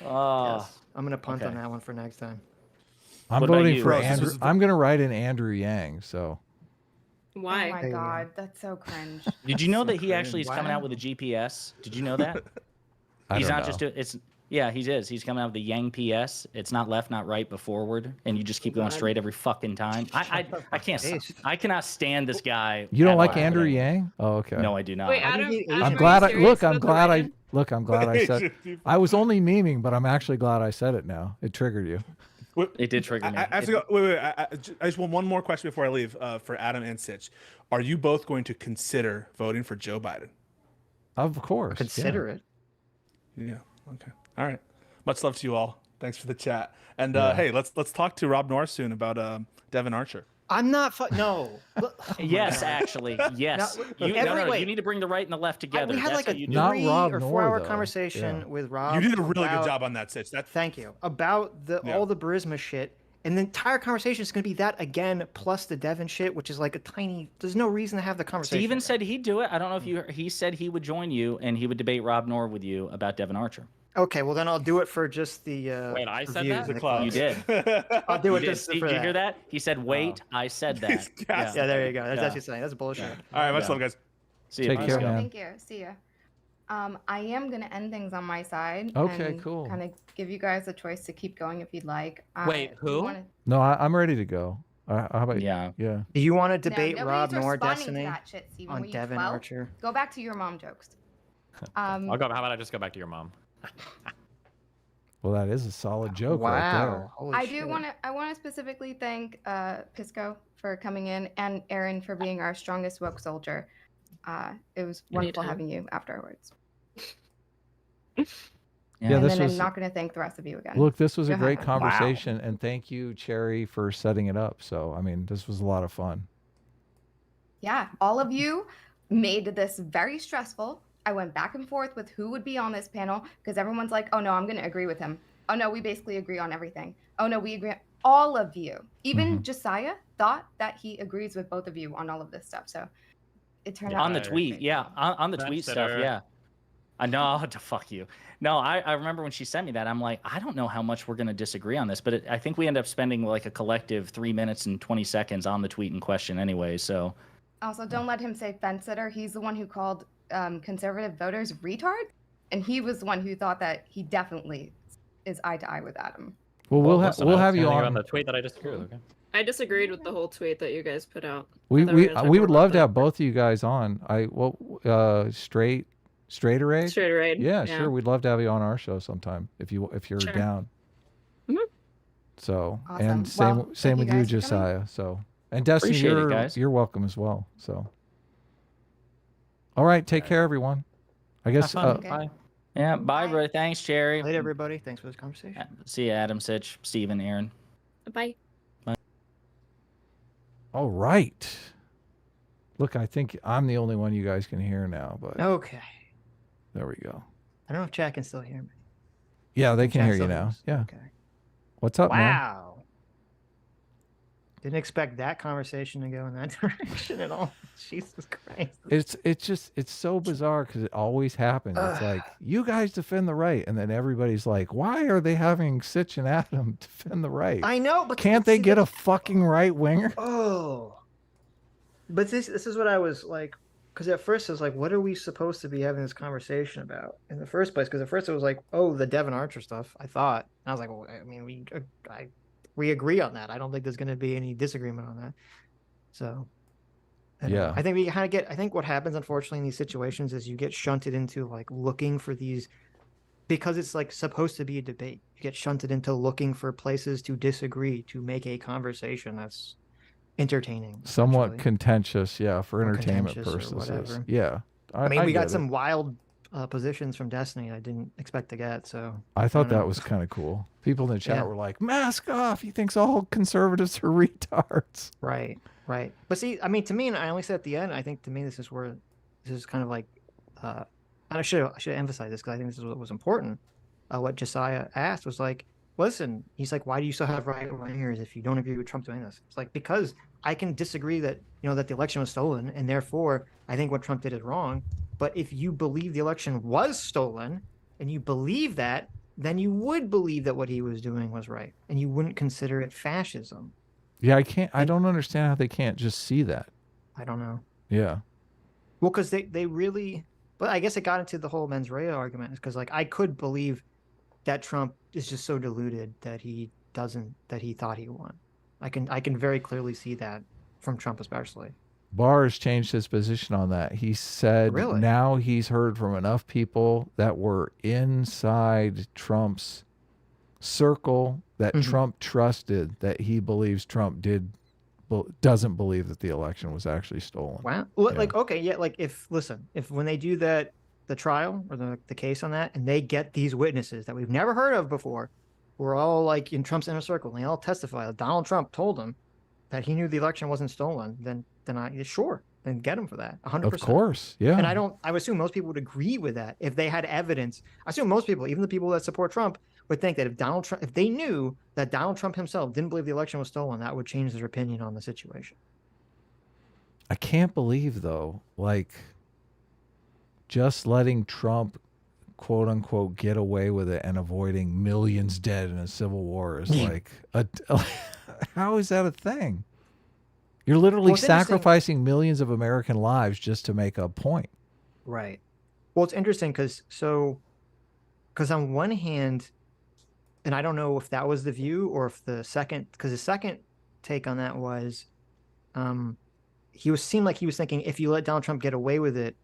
Speaker 4: Oh.
Speaker 2: Yes. I'm going to punt on
Speaker 4: okay.
Speaker 2: that one for next time.
Speaker 3: I'm
Speaker 4: What about
Speaker 3: voting
Speaker 4: you?
Speaker 3: for
Speaker 7: Rose, this
Speaker 3: Andrew.
Speaker 7: was the-
Speaker 3: I'm going to write in Andrew Yang. So
Speaker 6: Why?
Speaker 5: Oh my
Speaker 2: Hey,
Speaker 5: god, that's so cringe.
Speaker 4: Did you know
Speaker 2: So
Speaker 4: that he actually is
Speaker 2: cringe.
Speaker 4: coming
Speaker 2: Wow.
Speaker 4: out with a GPS? Did you know that?
Speaker 3: I
Speaker 4: He's
Speaker 3: don't
Speaker 4: not
Speaker 3: know.
Speaker 4: just doing it's yeah, he is. He's coming out with the Yang PS. It's not left, not right, but forward, and you just keep going straight every fucking time. I can't
Speaker 2: Jeez.
Speaker 4: I cannot stand this guy.
Speaker 3: You don't
Speaker 4: at
Speaker 3: like
Speaker 4: all.
Speaker 3: Andrew Yang? Oh, okay.
Speaker 4: No, I do not.
Speaker 6: Wait,
Speaker 2: Why do
Speaker 6: Adam,
Speaker 2: you hate
Speaker 6: Adam,
Speaker 2: Asians?
Speaker 3: I'm
Speaker 6: are
Speaker 3: glad.
Speaker 6: you
Speaker 3: I
Speaker 6: serious
Speaker 3: look. I'm
Speaker 6: about the
Speaker 3: glad.
Speaker 6: write-in?
Speaker 3: I'm glad I said. I was only memeing, but I'm actually glad I said it now. It triggered you.
Speaker 4: It did trigger me.
Speaker 7: I have to go. Wait. I just want one more question before I leave for Adam and Sitch. Are you both going to consider voting for Joe Biden?
Speaker 3: Of course.
Speaker 2: Consider it.
Speaker 7: Yeah. Okay. All right. Much love to you all. Thanks for the chat. And
Speaker 3: Yeah.
Speaker 7: hey, let's talk to Rob Norris soon about Devin Archer.
Speaker 2: I'm not. No. Look- oh my
Speaker 4: Yes,
Speaker 2: God.
Speaker 4: actually, yes.
Speaker 2: No,
Speaker 4: You,
Speaker 2: every-
Speaker 4: no,
Speaker 2: wait.
Speaker 4: you need to bring the right and the left together.
Speaker 2: We had
Speaker 4: That's
Speaker 2: like a
Speaker 4: what you do.
Speaker 3: Not
Speaker 2: 3
Speaker 3: Rob
Speaker 2: or
Speaker 3: Noor,
Speaker 2: 4 hour
Speaker 3: though.
Speaker 2: conversation
Speaker 3: Yeah.
Speaker 2: with Rob.
Speaker 7: You did a really
Speaker 2: about-
Speaker 7: good job on that, Sitch.
Speaker 2: Thank you. About all the Barisma shit. And the entire conversation is going to be that again, plus the Devon shit, which is like a tiny. There's no reason to have the conversation.
Speaker 4: Steven
Speaker 2: there.
Speaker 4: said he'd do it. I don't know if you. He said he would join you and he would debate Rob Noor with you about Devon Archer.
Speaker 2: Okay, well then I'll do it for just the.
Speaker 1: Wait, I said
Speaker 2: views
Speaker 1: that?
Speaker 2: and
Speaker 7: The club.
Speaker 4: You did.
Speaker 2: I'll do it
Speaker 4: You did.
Speaker 2: just
Speaker 4: Did
Speaker 2: for
Speaker 4: you
Speaker 2: that.
Speaker 4: hear that? He said, "Wait, I said that."
Speaker 7: Yeah.
Speaker 2: Yeah, there you go. That's
Speaker 4: Yeah.
Speaker 2: actually saying that's bullshit.
Speaker 7: All right, much
Speaker 4: Yeah.
Speaker 7: love, guys.
Speaker 4: See you.
Speaker 3: Take
Speaker 4: Let's
Speaker 3: care,
Speaker 4: go.
Speaker 3: man.
Speaker 5: Thank you. See ya. I am gonna end things on my side.
Speaker 3: Okay,
Speaker 5: and
Speaker 3: cool.
Speaker 5: Kind of give you guys a choice to keep going if you'd like.
Speaker 1: Wait,
Speaker 5: If you
Speaker 1: who?
Speaker 5: wanna-
Speaker 3: No, I'm ready to go. How about you?
Speaker 4: Yeah.
Speaker 3: Yeah.
Speaker 2: Do you want to
Speaker 5: No,
Speaker 2: debate
Speaker 5: nobody's
Speaker 2: Rob Noor
Speaker 5: responding to
Speaker 2: Destiny
Speaker 5: that shit, Steven.
Speaker 2: on
Speaker 5: Were you
Speaker 2: Devon
Speaker 5: 12?
Speaker 2: Archer?
Speaker 5: Go back to your mom jokes.
Speaker 1: I'll go. How about I just go back to your mom?
Speaker 3: Well, that is a solid joke right
Speaker 2: Wow. Holy
Speaker 5: I
Speaker 2: shit.
Speaker 5: do want to. I want to specifically thank Pisco for coming in and Aaron for being our strongest woke soldier. It was wonderful
Speaker 6: Anytime.
Speaker 5: having you afterwards.
Speaker 3: Yeah,
Speaker 5: And
Speaker 3: this
Speaker 5: then
Speaker 3: was.
Speaker 5: I'm not going to thank the rest of you again.
Speaker 3: Look, this was a
Speaker 5: Go
Speaker 3: great
Speaker 5: ahead.
Speaker 3: conversation, and thank you, Chaeiry, for setting it up. So, I mean, this was a lot of fun.
Speaker 5: Yeah, all of you made this very stressful. I went back and forth with who would be on this panel because everyone's like, oh no, I'm going to agree with him. Oh no, we basically agree on everything. Oh no, we agree. All of you, even Josiah, thought that he agrees with both of you on all of this stuff. So it turned out
Speaker 4: On the
Speaker 1: Right.
Speaker 4: tweet, yeah. On the
Speaker 1: That's
Speaker 4: tweet stuff,
Speaker 1: better.
Speaker 4: yeah. I know to fuck you. No, I remember when she sent me that. I'm like, I don't know how much we're gonna disagree on this, but I think we end up spending like a collective 3 minutes and 20 seconds on the tweet in question anyway. So
Speaker 5: Also, don't let him say fence sitter. He's the one who called conservative voters retard, and he was the one who thought that he definitely is eye to eye with Adam.
Speaker 3: Well,
Speaker 1: listen,
Speaker 3: we'll
Speaker 1: I was
Speaker 3: have you
Speaker 1: commenting
Speaker 3: on.
Speaker 1: the tweet that I disagree with. Okay.
Speaker 6: I disagreed with the whole tweet that you guys put out.
Speaker 3: We
Speaker 6: I thought we were gonna talk
Speaker 3: would
Speaker 6: more
Speaker 3: love
Speaker 6: about
Speaker 3: to have both of you guys on. Straighter Age?
Speaker 6: Straight raid.
Speaker 3: Yeah, sure. We'd love to have you on our show sometime if you're
Speaker 6: Sure.
Speaker 3: down.
Speaker 6: Mhm.
Speaker 3: So
Speaker 5: Awesome.
Speaker 3: and same
Speaker 5: Well,
Speaker 3: same
Speaker 5: thank
Speaker 3: with
Speaker 5: you
Speaker 3: you,
Speaker 5: guys for coming.
Speaker 3: Josiah. So and Destiny,
Speaker 4: Appreciate it, guys.
Speaker 3: you're welcome as well. So all right, take care, everyone. I guess
Speaker 1: Have fun.
Speaker 5: Okay.
Speaker 1: Bye.
Speaker 4: yeah, bye,
Speaker 5: Bye.
Speaker 4: bro. Thanks, Chaeiry.
Speaker 2: Later, everybody. Thanks for this conversation.
Speaker 4: See you, Adam, Sitch, Steven, Aaron.
Speaker 6: Bye.
Speaker 3: all right. Look, I think I'm the only one you guys can hear now, but
Speaker 2: Okay.
Speaker 3: there we go.
Speaker 2: I don't know if Chad can still hear me.
Speaker 3: Yeah, they can
Speaker 2: Chad
Speaker 3: hear you
Speaker 2: still
Speaker 3: now.
Speaker 2: hears.
Speaker 3: Yeah.
Speaker 2: Okay.
Speaker 3: What's up, man?
Speaker 2: Wow. Didn't expect that conversation to go in that direction at all. Jesus Christ.
Speaker 3: It's so bizarre because it always happens. It's like you guys defend the right, and then everybody's like, "Why are they having Sitch and Adam defend the right?
Speaker 2: I know, but
Speaker 3: Can't they
Speaker 2: see,
Speaker 3: get a fucking right winger?"
Speaker 2: Oh. But this is what I was like, because at first I was like, what are we supposed to be having this conversation about in the first place? Because at first it was like, oh, the Devon Archer stuff, I thought. And I was like, well, I mean, we agree on that. I don't think there's going to be any disagreement on that. So, I don't know.
Speaker 3: Yeah.
Speaker 2: I think we kind of get, I think what happens, unfortunately, in these situations is you get shunted into like looking for these, because it's like supposed to be a debate. You get shunted into looking for places to disagree, to make a conversation that's entertaining.
Speaker 3: Somewhat
Speaker 2: essentially.
Speaker 3: contentious, yeah, for
Speaker 2: Or
Speaker 3: entertainment
Speaker 2: contentious or
Speaker 3: purposes.
Speaker 2: whatever.
Speaker 3: Yeah.
Speaker 2: I mean, we
Speaker 3: get
Speaker 2: got
Speaker 3: it.
Speaker 2: some wild positions from Destiny I didn't expect to get. So
Speaker 3: I thought
Speaker 2: don't know.
Speaker 3: that was kind of cool. People in the chat
Speaker 2: Yeah.
Speaker 3: were like, "Mask off! He thinks all conservatives are retards."
Speaker 2: right. But see, I mean, to me, and I only said at the end, I think to me this is where this is kind of like, and I should emphasize this because I think this is what was important. What Josiah asked was like, listen, he's like, why do you still have right wingers if you don't agree with Trump doing this? It's like, because I can disagree that, that the election was stolen, and therefore I think what Trump did is wrong. But if you believe the election was stolen and you believe that, then you would believe that what he was doing was right, and you wouldn't consider it fascism.
Speaker 3: Yeah, I don't understand how they can't just see that.
Speaker 2: I don't know.
Speaker 3: Yeah.
Speaker 2: Well, because they really, but I guess it got into the whole mens rea argument, because like I could believe that Trump is just so deluded that he thought he won. I can very clearly see that from Trump especially.
Speaker 3: Barr has changed his position on that. He said
Speaker 2: Really?
Speaker 3: now he's heard from enough people that were inside Trump's circle that
Speaker 2: Mhm.
Speaker 3: Trump trusted that he believes Trump doesn't believe that the election was actually stolen.
Speaker 2: Wow. Well,
Speaker 3: Yeah.
Speaker 2: like, okay, yeah, like if when they do the trial or the case on that, and they get these witnesses that we've never heard of before, we're all like in Trump's inner circle, and they all testify that Donald Trump told them that he knew the election wasn't stolen, then sure, then get him for that. 100%.
Speaker 3: Of course, yeah.
Speaker 2: And I would assume most people would agree with that if they had evidence. I assume most people, even the people that support Trump, would think that if they knew that Donald Trump himself didn't believe the election was stolen, that would change their opinion on the situation.
Speaker 3: I can't believe though, like, just letting Trump, quote unquote, get away with it and avoiding millions dead in a civil war is like how is that a thing? You're literally sacrificing millions of American lives just to make a point.
Speaker 2: Right. Well, it's interesting because on one hand, and I don't know if that was the view or if the second take on that was, seemed like he was thinking if you let Donald Trump get away with it,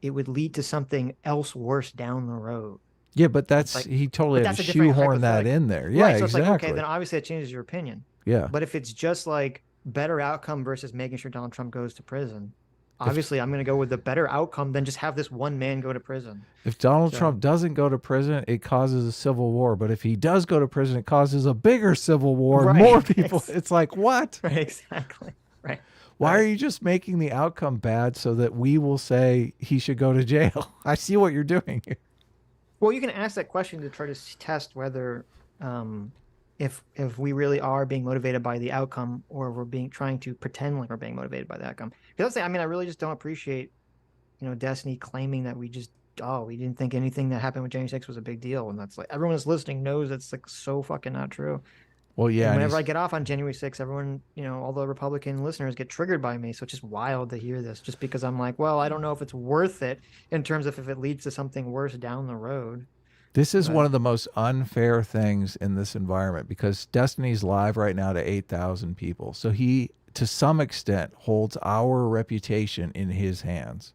Speaker 2: it would lead to something else worse down the road.
Speaker 3: Yeah, but he totally had to shoehorn that in there. Yeah,
Speaker 2: right, so
Speaker 3: exactly.
Speaker 2: It's like, okay, then obviously that changes your opinion.
Speaker 3: Yeah.
Speaker 2: But if it's just like better outcome versus making sure Donald Trump goes to prison, obviously I'm going to go with the better outcome than just have this one man go to prison.
Speaker 3: If Donald Trump doesn't go to prison, it causes a civil war. But if he does go to prison, it causes a bigger civil war. Right. More people. It's like, what?
Speaker 2: Right, exactly. Right.
Speaker 3: Why are you just making the outcome bad so that we will say he should go to jail? I see what you're doing here.
Speaker 2: Well, you can ask that question to try to test whether if we really are being motivated by the outcome or we're trying to pretend like we're being motivated by the outcome. Because I really just don't appreciate, Destiny claiming that we didn't think anything that happened with January 6th was a big deal. And that's like, everyone that's listening knows that's like so fucking not true.
Speaker 3: Well, yeah.
Speaker 2: And whenever I get off on January 6th, everyone, all the Republican listeners get triggered by me. So it's just wild to hear this just because I'm like, well, I don't know if it's worth it in terms of if it leads to something worse down the road.
Speaker 3: This is one of the most unfair things in this environment because Destiny's live right now to 8,000 people. So he, to some extent, holds our reputation in his hands.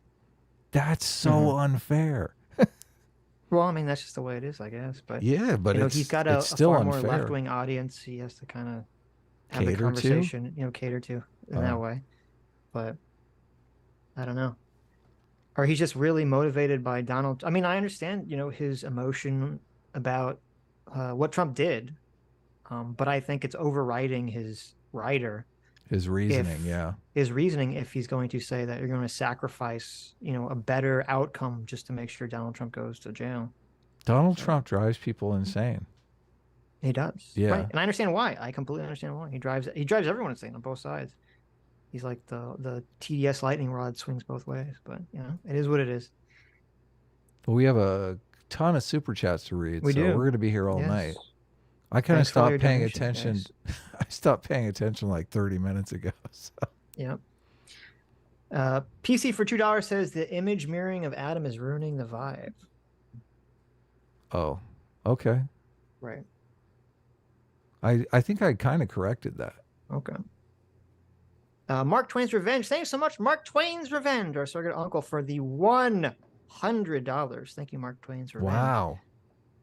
Speaker 3: That's so unfair.
Speaker 2: Well, that's just the way it is, I guess. But
Speaker 3: yeah, but
Speaker 2: he's got a
Speaker 3: still
Speaker 2: far
Speaker 3: unfair.
Speaker 2: more left-wing audience. He has to kind of have the conversation, cater to in that way. But I don't know. Or he's just really motivated by Donald. I understand, his emotion about what Trump did, but I think it's overriding his
Speaker 3: his reasoning.
Speaker 2: His reasoning, if he's going to say that you're going to sacrifice, a better outcome just to make sure Donald Trump goes to jail.
Speaker 3: Donald Trump drives people insane.
Speaker 2: He does.
Speaker 3: Yeah.
Speaker 2: Right? And I understand why. I completely understand why. He drives everyone insane on both sides. He's like the TDS lightning rod swings both ways, but it is what it is.
Speaker 3: Well, we have a ton of super chats to read, so we're going to be here all night. I kind of stopped paying attention. I stopped paying attention like 30 minutes ago. So.
Speaker 2: Yeah. PC for $2 says the image mirroring of Adam is ruining the vibe.
Speaker 3: Oh, okay.
Speaker 2: Right.
Speaker 3: I think I kind of corrected that.
Speaker 2: Okay. Mark Twain's Revenge. Thanks so much, Mark Twain's Revenge, our surrogate uncle, for the $100. Thank you, Mark Twain's Revenge.
Speaker 3: Wow.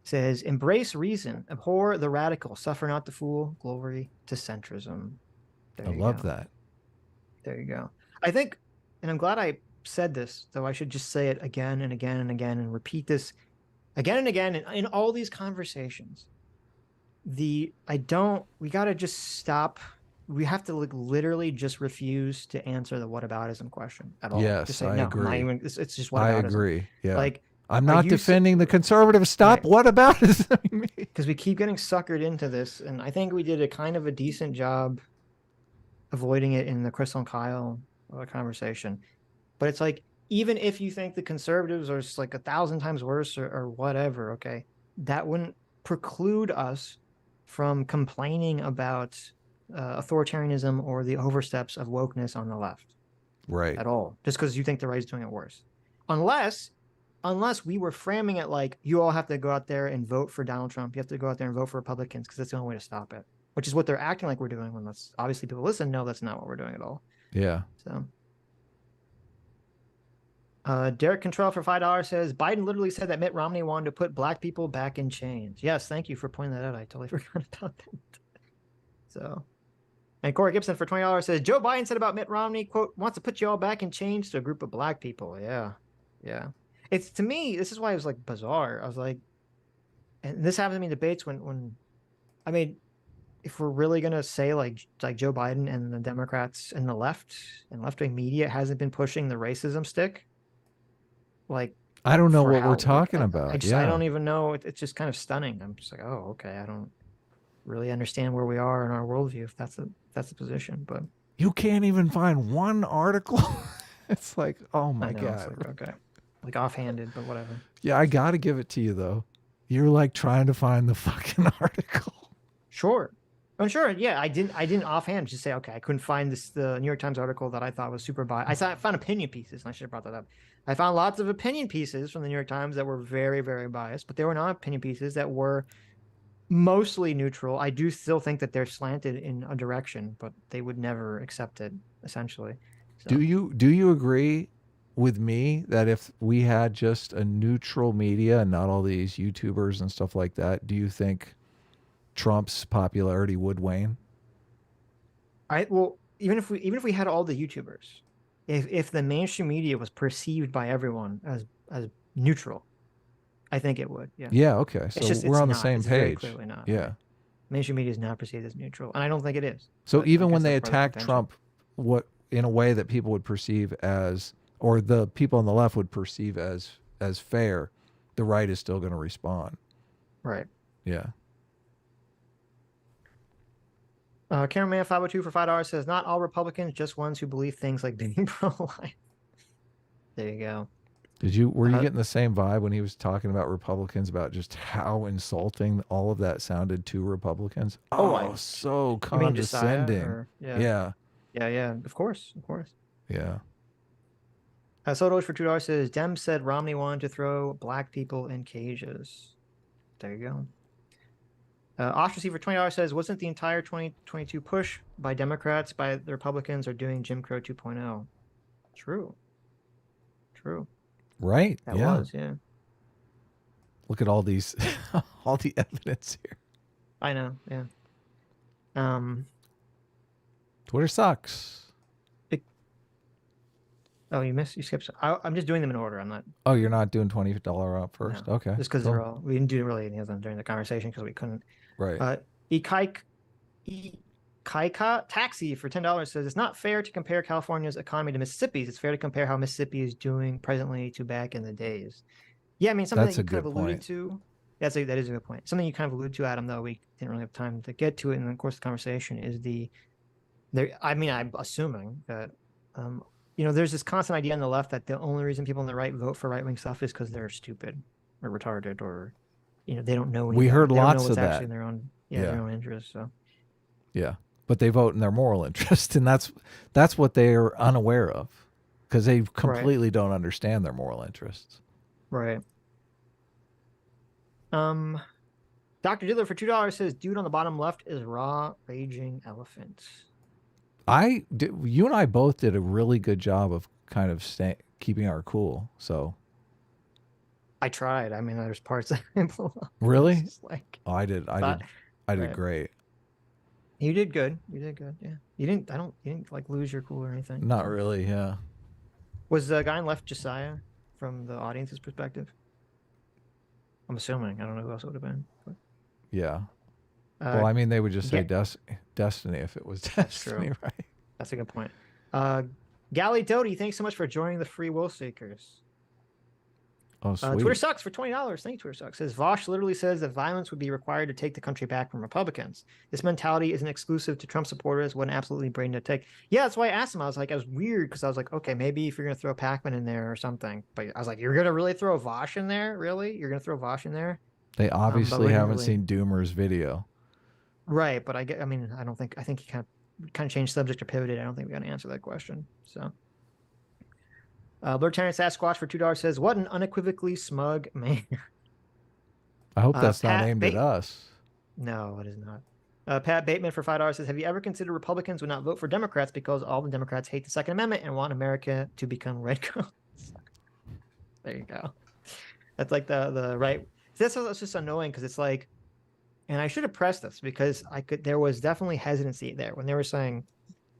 Speaker 2: Says, embrace reason, abhor the radical, suffer not the fool, glory to centrism.
Speaker 3: I love that.
Speaker 2: There you go. I think, and I'm glad I said this, though I should just say it again and again and again and repeat this again and again in all these conversations. We got to just stop. We have to literally just refuse to answer the whataboutism question at all.
Speaker 3: Yes,
Speaker 2: just say,
Speaker 3: I agree.
Speaker 2: It's just whataboutism.
Speaker 3: I agree. Yeah.
Speaker 2: Like,
Speaker 3: I'm not defending the conservative. Stop. Right. What about it?
Speaker 2: Because we keep getting suckered into this, and I think we did a kind of a decent job avoiding it in the Crystal and Kyle conversation. But it's like, even if you think the conservatives are just like 1,000 times worse or whatever, okay, that wouldn't preclude us from complaining about authoritarianism or the oversteps of wokeness on the left.
Speaker 3: Right.
Speaker 2: At all. Just because you think the right is doing it worse. Unless we were framing it like you all have to go out there and vote for Donald Trump. You have to go out there and vote for Republicans because that's the only way to stop it, which is what they're acting like we're doing when that's obviously people listen. No, that's not what we're doing at all.
Speaker 3: Yeah.
Speaker 2: So Derek Control for $5 says Biden literally said that Mitt Romney wanted to put black people back in chains. Yes, thank you for pointing that out. I totally forgot about that. So, and Corey Gibson for $20 says Joe Biden said about Mitt Romney, quote, wants to put you all back in chains to a group of black people. Yeah. It's, to me, this is why it was like bizarre. I was like, and this happened to me in debates when I made if we're really gonna say like Joe Biden and the Democrats and the left and left-wing media hasn't been pushing the racism stick, like
Speaker 3: I don't know
Speaker 2: for
Speaker 3: what
Speaker 2: how
Speaker 3: we're
Speaker 2: like,
Speaker 3: talking
Speaker 2: I
Speaker 3: about.
Speaker 2: just I
Speaker 3: Yeah.
Speaker 2: don't even know. It's just kind of stunning. I'm just like, oh, okay. I don't really understand where we are in our worldview if that's the position. But
Speaker 3: You can't even find one article. It's like, oh my
Speaker 2: I know
Speaker 3: God.
Speaker 2: it's like okay, like offhanded, but whatever.
Speaker 3: Yeah, I got to give it to you though. You're like trying to find the fucking article.
Speaker 2: Sure. I'm sure. Yeah, I didn't offhand just say okay. I couldn't find the New York Times article that I thought was super biased. I found opinion pieces, and I should have brought that up. I found lots of opinion pieces from the New York Times that were very, very biased, but they were not opinion pieces that were mostly neutral. I do still think that they're slanted in a direction, but they would never accept it. Essentially. So.
Speaker 3: Do you agree with me that if we had just a neutral media and not all these YouTubers and stuff like that, do you think Trump's popularity would wane?
Speaker 2: Well, even if we had all the YouTubers, if the mainstream media was perceived by everyone as neutral, I think it would. Yeah.
Speaker 3: Yeah. Okay. So we're on the same
Speaker 2: it's very
Speaker 3: page.
Speaker 2: clearly not.
Speaker 3: Yeah.
Speaker 2: Mainstream media is not perceived as neutral, and I don't think it is.
Speaker 3: So
Speaker 2: But I
Speaker 3: even
Speaker 2: guess
Speaker 3: when they
Speaker 2: that's part of the
Speaker 3: attack
Speaker 2: contention.
Speaker 3: Trump, what in a way that people would perceive as, or the people on the left would perceive as fair, the right is still going to respond.
Speaker 2: Right.
Speaker 3: Yeah.
Speaker 2: Cameraman 502 for $5 says, not all Republicans, just ones who believe things like being pro-life. There you go.
Speaker 3: Were you getting the same vibe when he was talking about Republicans, about just how insulting all of that sounded to Republicans? So
Speaker 2: You mean Josiah,
Speaker 3: condescending.
Speaker 2: or-
Speaker 3: Yeah.
Speaker 2: Yeah. Of course.
Speaker 3: Yeah.
Speaker 2: Sodos for $2 says, Dem said Romney wanted to throw black people in cages. There you go. Ostracy for $20 says, wasn't the entire 2022 push by Democrats, by the Republicans, are doing Jim Crow 2.0? True.
Speaker 3: Right.
Speaker 2: That
Speaker 3: yeah.
Speaker 2: was, yeah.
Speaker 3: Look at all these, all the evidence here.
Speaker 2: I know, yeah.
Speaker 3: Twitter sucks.
Speaker 2: Oh, you skipped. I'm just doing them in order. I'm not.
Speaker 3: Oh, you're not doing $20 up first?
Speaker 2: No,
Speaker 3: Okay.
Speaker 2: Just because
Speaker 3: cool.
Speaker 2: they're all. We didn't do really any of them during the conversation because we couldn't.
Speaker 3: Right.
Speaker 2: Ikaika Taxi for $10 says it's not fair to compare California's economy to Mississippi's. It's fair to compare how Mississippi is doing presently to back in the days. Yeah, I mean something
Speaker 3: That's
Speaker 2: that
Speaker 3: a
Speaker 2: you kind of
Speaker 3: good
Speaker 2: alluded
Speaker 3: point.
Speaker 2: to. That is a good point. Something you kind of alluded to, Adam. Though we didn't really have time to get to it in the course of the conversation is I mean, I'm assuming that there's this constant idea on the left that the only reason people on the right vote for right-wing stuff is because they're stupid or retarded or, they don't know.
Speaker 3: We heard
Speaker 2: they don't know
Speaker 3: lots
Speaker 2: what's
Speaker 3: of that.
Speaker 2: actually in their own, their own interest. So
Speaker 3: Yeah. But they vote in their moral interest, and that's what they're unaware of, because they completely don't understand their moral interests.
Speaker 2: Right. Dr. Diddler for $2 says, dude on the bottom left is raw raging elephant.
Speaker 3: You and I both did a really good job of kind of keeping our cool. So
Speaker 2: I tried. I mean, there's parts that I blew up.
Speaker 3: Really?
Speaker 2: Like,
Speaker 3: I did great.
Speaker 2: You did good. Yeah. You didn't like lose your cool or anything.
Speaker 3: Not really. Yeah.
Speaker 2: Was the guy on left Josiah from the audience's perspective? I'm assuming. I don't know who else it would have been. But,
Speaker 3: yeah. Well, I mean, they would just say Destiny if it was Destiny,
Speaker 2: true.
Speaker 3: right?
Speaker 2: That's a good point. Gally Doty, thanks so much for joining the Free Will Seekers.
Speaker 3: Oh, sweet.
Speaker 2: Twitter Sucks for $20. Thank you, Twitter Sucks. Says VAUSH literally says that violence would be required to take the country back from Republicans. This mentality isn't exclusive to Trump supporters. What an absolutely brain dead take. Yeah, that's why I asked him. I was weird because I was like, okay, maybe if you're gonna throw Pac-Man in there or something. But I was like, you're gonna really throw VAUSH in there? Really? You're gonna throw VAUSH in there?
Speaker 3: They obviously haven't
Speaker 2: really
Speaker 3: seen Doomer's video.
Speaker 2: Right, but I think he kind of changed subject or pivoted. I don't think we got to answer that question. So, Blurtarian Sasquatch for $2 says, "What an unequivocally smug man."
Speaker 3: I hope that's not
Speaker 2: Pat
Speaker 3: aimed at us.
Speaker 2: No, it is not. Pat Bateman for $5 says, "Have you ever considered Republicans would not vote for Democrats because all the Democrats hate the Second Amendment and want America to become red coats?" There you go. That's like the right. That's just annoying because it's like. And I should have pressed this because there was definitely hesitancy there when they were saying,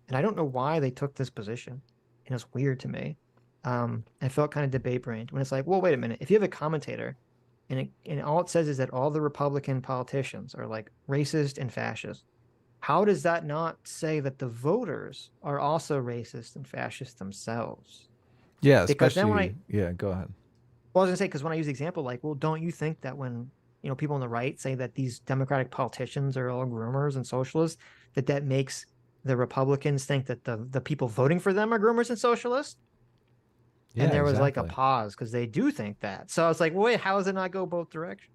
Speaker 2: and I don't know why they took this position. And it's weird to me. I felt kind of debate brained when it's like, well, wait a minute. If you have a commentator and all it says is that all the Republican politicians are like racist and fascist, how does that not say that the voters are also racist and fascist themselves?
Speaker 3: Yeah,
Speaker 2: Because then
Speaker 3: especially, yeah, go ahead.
Speaker 2: Well, I was gonna say, because when I use the example, like, well, don't you think that when people on the right say that these Democratic politicians are all groomers and socialists, that makes the Republicans think that the people voting for them are groomers and socialists?
Speaker 3: Yeah,
Speaker 2: And there was like a
Speaker 3: exactly.
Speaker 2: pause because they do think that. So I was like, well, wait, how does it not go both directions?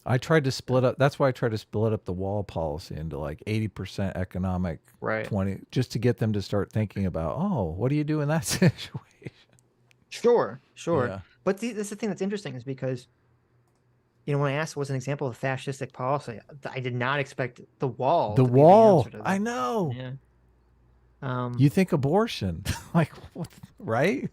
Speaker 3: I tried to split up. That's why I tried to split up the wall policy into like 80% economic,
Speaker 2: Right.
Speaker 3: 20, just to get them to start thinking about, oh, what do you do in that situation?
Speaker 2: Sure.
Speaker 3: Yeah.
Speaker 2: But that's the thing that's interesting is because, when I asked what's an example of fascistic policy, I did not expect the wall
Speaker 3: The
Speaker 2: to be the
Speaker 3: wall.
Speaker 2: answer to that.
Speaker 3: I know.
Speaker 2: Yeah.
Speaker 3: You think abortion, like, what, right?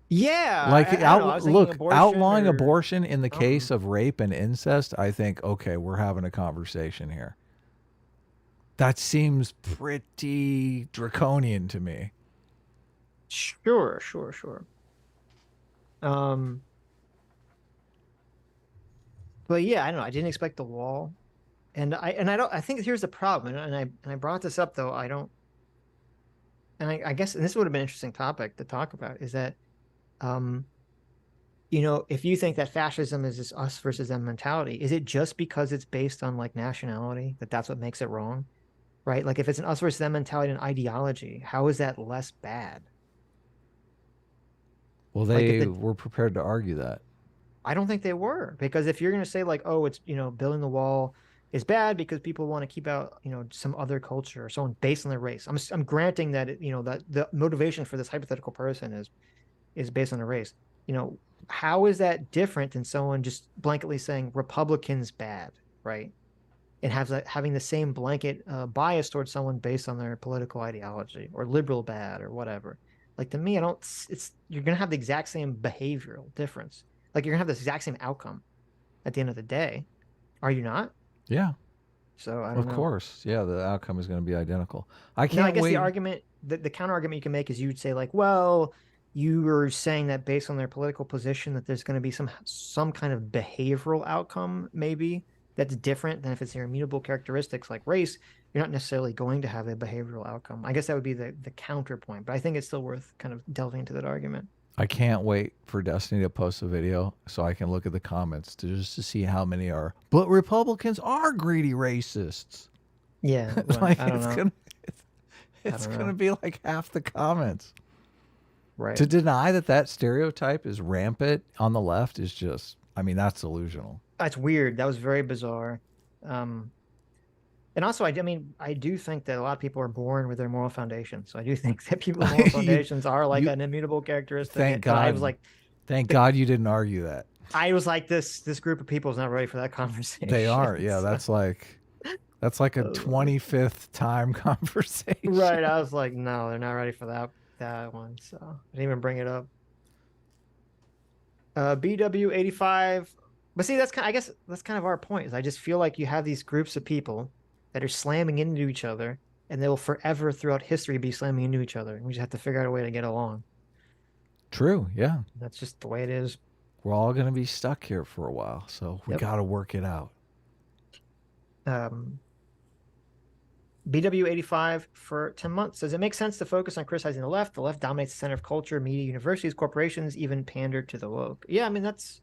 Speaker 2: Yeah.
Speaker 3: Like,
Speaker 2: I don't know, I was thinking
Speaker 3: look,
Speaker 2: abortion
Speaker 3: outlawing
Speaker 2: or
Speaker 3: abortion in the case
Speaker 2: something.
Speaker 3: of rape and incest, I think, okay, we're having a conversation here. That seems pretty draconian to me.
Speaker 2: Sure. But yeah, I don't know. I didn't expect the wall, and I think here's the problem, and I brought this up though. I don't, and I guess and this would have been an interesting topic to talk about is that, if you think that fascism is this us versus them mentality, is it just because it's based on like nationality that's what makes it wrong, right? Like if it's an us versus them mentality and ideology, how is that less bad?
Speaker 3: Well, they were prepared to argue that.
Speaker 2: I don't think they were, because if you're going to say like, oh, it's, building the wall is bad because people want to keep out, some other culture or someone based on their race. I'm granting that, that the motivation for this hypothetical person is based on a race. How is that different than someone just blanketly saying Republicans bad, right? And having the same blanket bias towards someone based on their political ideology, or liberal bad or whatever. Like, to me, you're going to have the exact same behavioral difference. Like, you're gonna have the exact same outcome at the end of the day, are you not?
Speaker 3: Yeah.
Speaker 2: So I don't
Speaker 3: Of
Speaker 2: know.
Speaker 3: course, yeah, the outcome is going to be identical. I
Speaker 2: Now, I
Speaker 3: can't
Speaker 2: guess
Speaker 3: wait.
Speaker 2: the argument, the counter argument you can make is you'd say like, well, you were saying that based on their political position that there's going to be some kind of behavioral outcome maybe that's different than if it's their immutable characteristics like race. You're not necessarily going to have a behavioral outcome. I guess that would be the counterpoint, but I think it's still worth kind of delving into that argument.
Speaker 3: I can't wait for Destiny to post a video so I can look at the comments to see how many are. But Republicans are greedy racists.
Speaker 2: Yeah,
Speaker 3: like
Speaker 2: I don't know.
Speaker 3: It's gonna be like half the comments.
Speaker 2: Right.
Speaker 3: To deny that stereotype is rampant on the left is just, I mean, that's delusional.
Speaker 2: That's weird. That was very bizarre. And also, I do think that a lot of people are born with their moral foundation. So I do think that people's moral foundations are like an immutable characteristic.
Speaker 3: Thank God.
Speaker 2: I was like,
Speaker 3: thank God you didn't argue that.
Speaker 2: I was like, this group of people is not ready for that conversation.
Speaker 3: They are. Yeah, that's like a 25th time conversation.
Speaker 2: Right. I was like, no, they're not ready for that one. So I didn't even bring it up. BW85. But see, I guess that's kind of our point. Is I just feel like you have these groups of people that are slamming into each other, and they will forever throughout history be slamming into each other. We just have to figure out a way to get along.
Speaker 3: True, yeah.
Speaker 2: That's just the way it is.
Speaker 3: We're all going to be stuck here for a while, so we got to work it out.
Speaker 2: BW85 for 10 months says, it makes sense to focus on criticizing the left. The left dominates the center of culture, media, universities, corporations, even pander to the woke. Yeah, I mean, that's,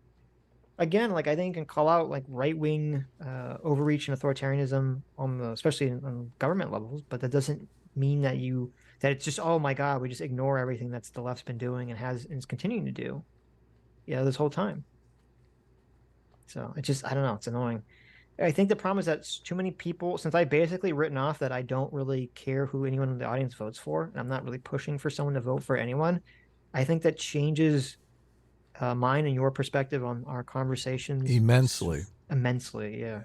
Speaker 2: again, like, I think you can call out like right-wing overreach and authoritarianism especially on government levels, but that doesn't mean that it's just, oh my God, we just ignore everything that's the left's been doing and is continuing to do, this whole time. So it's just, I don't know, it's annoying. I think the problem is that too many people, since I've basically written off that I don't really care who anyone in the audience votes for, and I'm not really pushing for someone to vote for anyone, I think that changes mine and your perspective on our conversations
Speaker 3: immensely,
Speaker 2: yeah,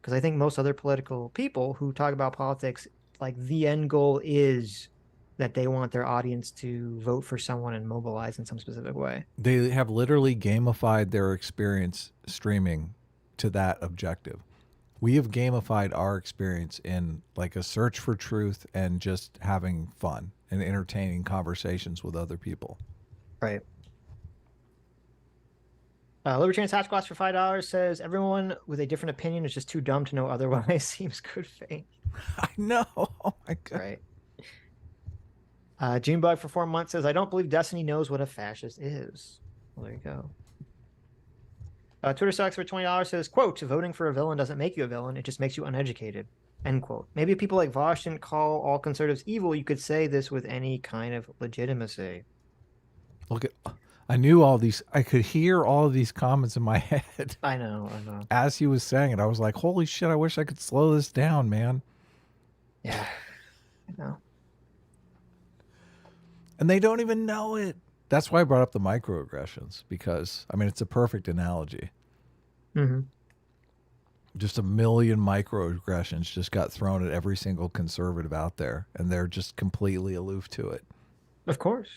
Speaker 2: because I think most other political people who talk about politics, like, the end goal is that they want their audience to vote for someone and mobilize in some specific way.
Speaker 3: They have literally gamified their experience streaming to that objective. We have gamified our experience in like a search for truth and just having fun and entertaining conversations with other people.
Speaker 2: Right. Libertarian Sasquatch for $5 says everyone with a different opinion is just too dumb to know otherwise. Seems good faith.
Speaker 3: I know. Oh my god.
Speaker 2: Right. Junebug for 4 months says, I don't believe Destiny knows what a fascist is. Well, there you go. Twitter Sucks for $20 says, quote, voting for a villain doesn't make you a villain. It just makes you uneducated. End quote. Maybe people like VAUSH didn't call all conservatives evil. You could say this with any kind of legitimacy.
Speaker 3: Look at, I knew all these, I could hear all of these comments in my head.
Speaker 2: I know.
Speaker 3: As he was saying it, I was like, holy shit, I wish I could slow this down, man.
Speaker 2: Yeah. I know.
Speaker 3: And they don't even know it. That's why I brought up the microaggressions, because, I mean, it's a perfect analogy.
Speaker 2: Mm-hmm.
Speaker 3: Just a million microaggressions just got thrown at every single conservative out there, and they're just completely aloof to it.
Speaker 2: Of course.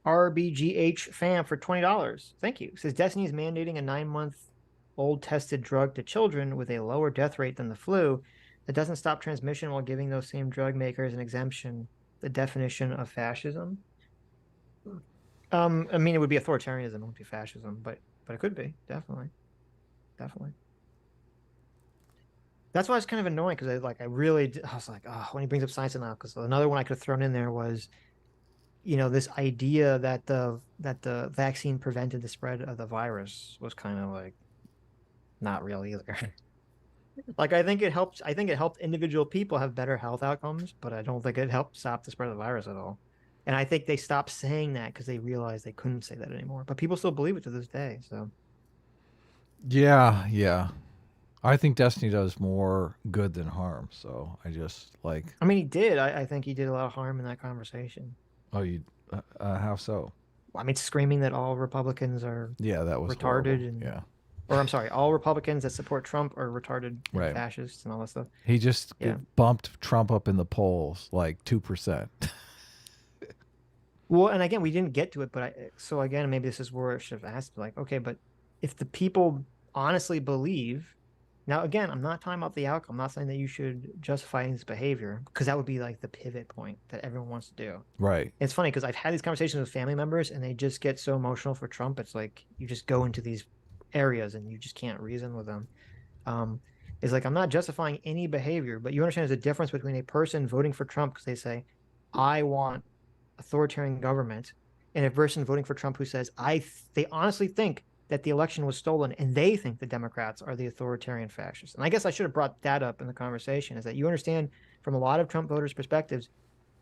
Speaker 2: RBGH fam for $20. Thank you. Says Destiny is mandating a 9-month-old tested drug to children with a lower death rate than the flu that doesn't stop transmission while giving those same drug makers an exemption. The definition of fascism. I mean, it would be authoritarianism, it wouldn't be fascism, but it could be, definitely. That's why it's kind of annoying, because I was like, oh, when he brings up science and now, because another one I could have thrown in there was, this idea that the vaccine prevented the spread of the virus was kind of like not real either. Like, I think it helped individual people have better health outcomes, but I don't think it helped stop the spread of the virus at all. And I think they stopped saying that because they realized they couldn't say that anymore. But people still believe it to this day. So
Speaker 3: Yeah. I think Destiny does more good than harm. So I just like.
Speaker 2: I mean, he did. I think he did a lot of harm in that conversation.
Speaker 3: Oh, you? How so?
Speaker 2: I mean, screaming that all Republicans are
Speaker 3: that was
Speaker 2: retarded
Speaker 3: horrible.
Speaker 2: or I'm sorry, all Republicans that support Trump are retarded
Speaker 3: Right.
Speaker 2: fascists and all that stuff.
Speaker 3: He just bumped Trump up in the polls like 2%.
Speaker 2: Well, and again, we didn't get to it, but so again, maybe this is where I should have asked, like, okay, but if the people honestly believe, now again, I'm not talking about the outcome. I'm not saying that you should justify his behavior, because that would be like the pivot point that everyone wants to do.
Speaker 3: Right.
Speaker 2: It's funny because I've had these conversations with family members, and they just get so emotional for Trump. It's like you just go into these areas and you just can't reason with them. It's like, I'm not justifying any behavior, but you understand there's a difference between a person voting for Trump because they say, I want authoritarian government, and a person voting for Trump who says they honestly think that the election was stolen, and they think the Democrats are the authoritarian fascists. And I guess I should have brought that up in the conversation, is that you understand from a lot of Trump voters' perspectives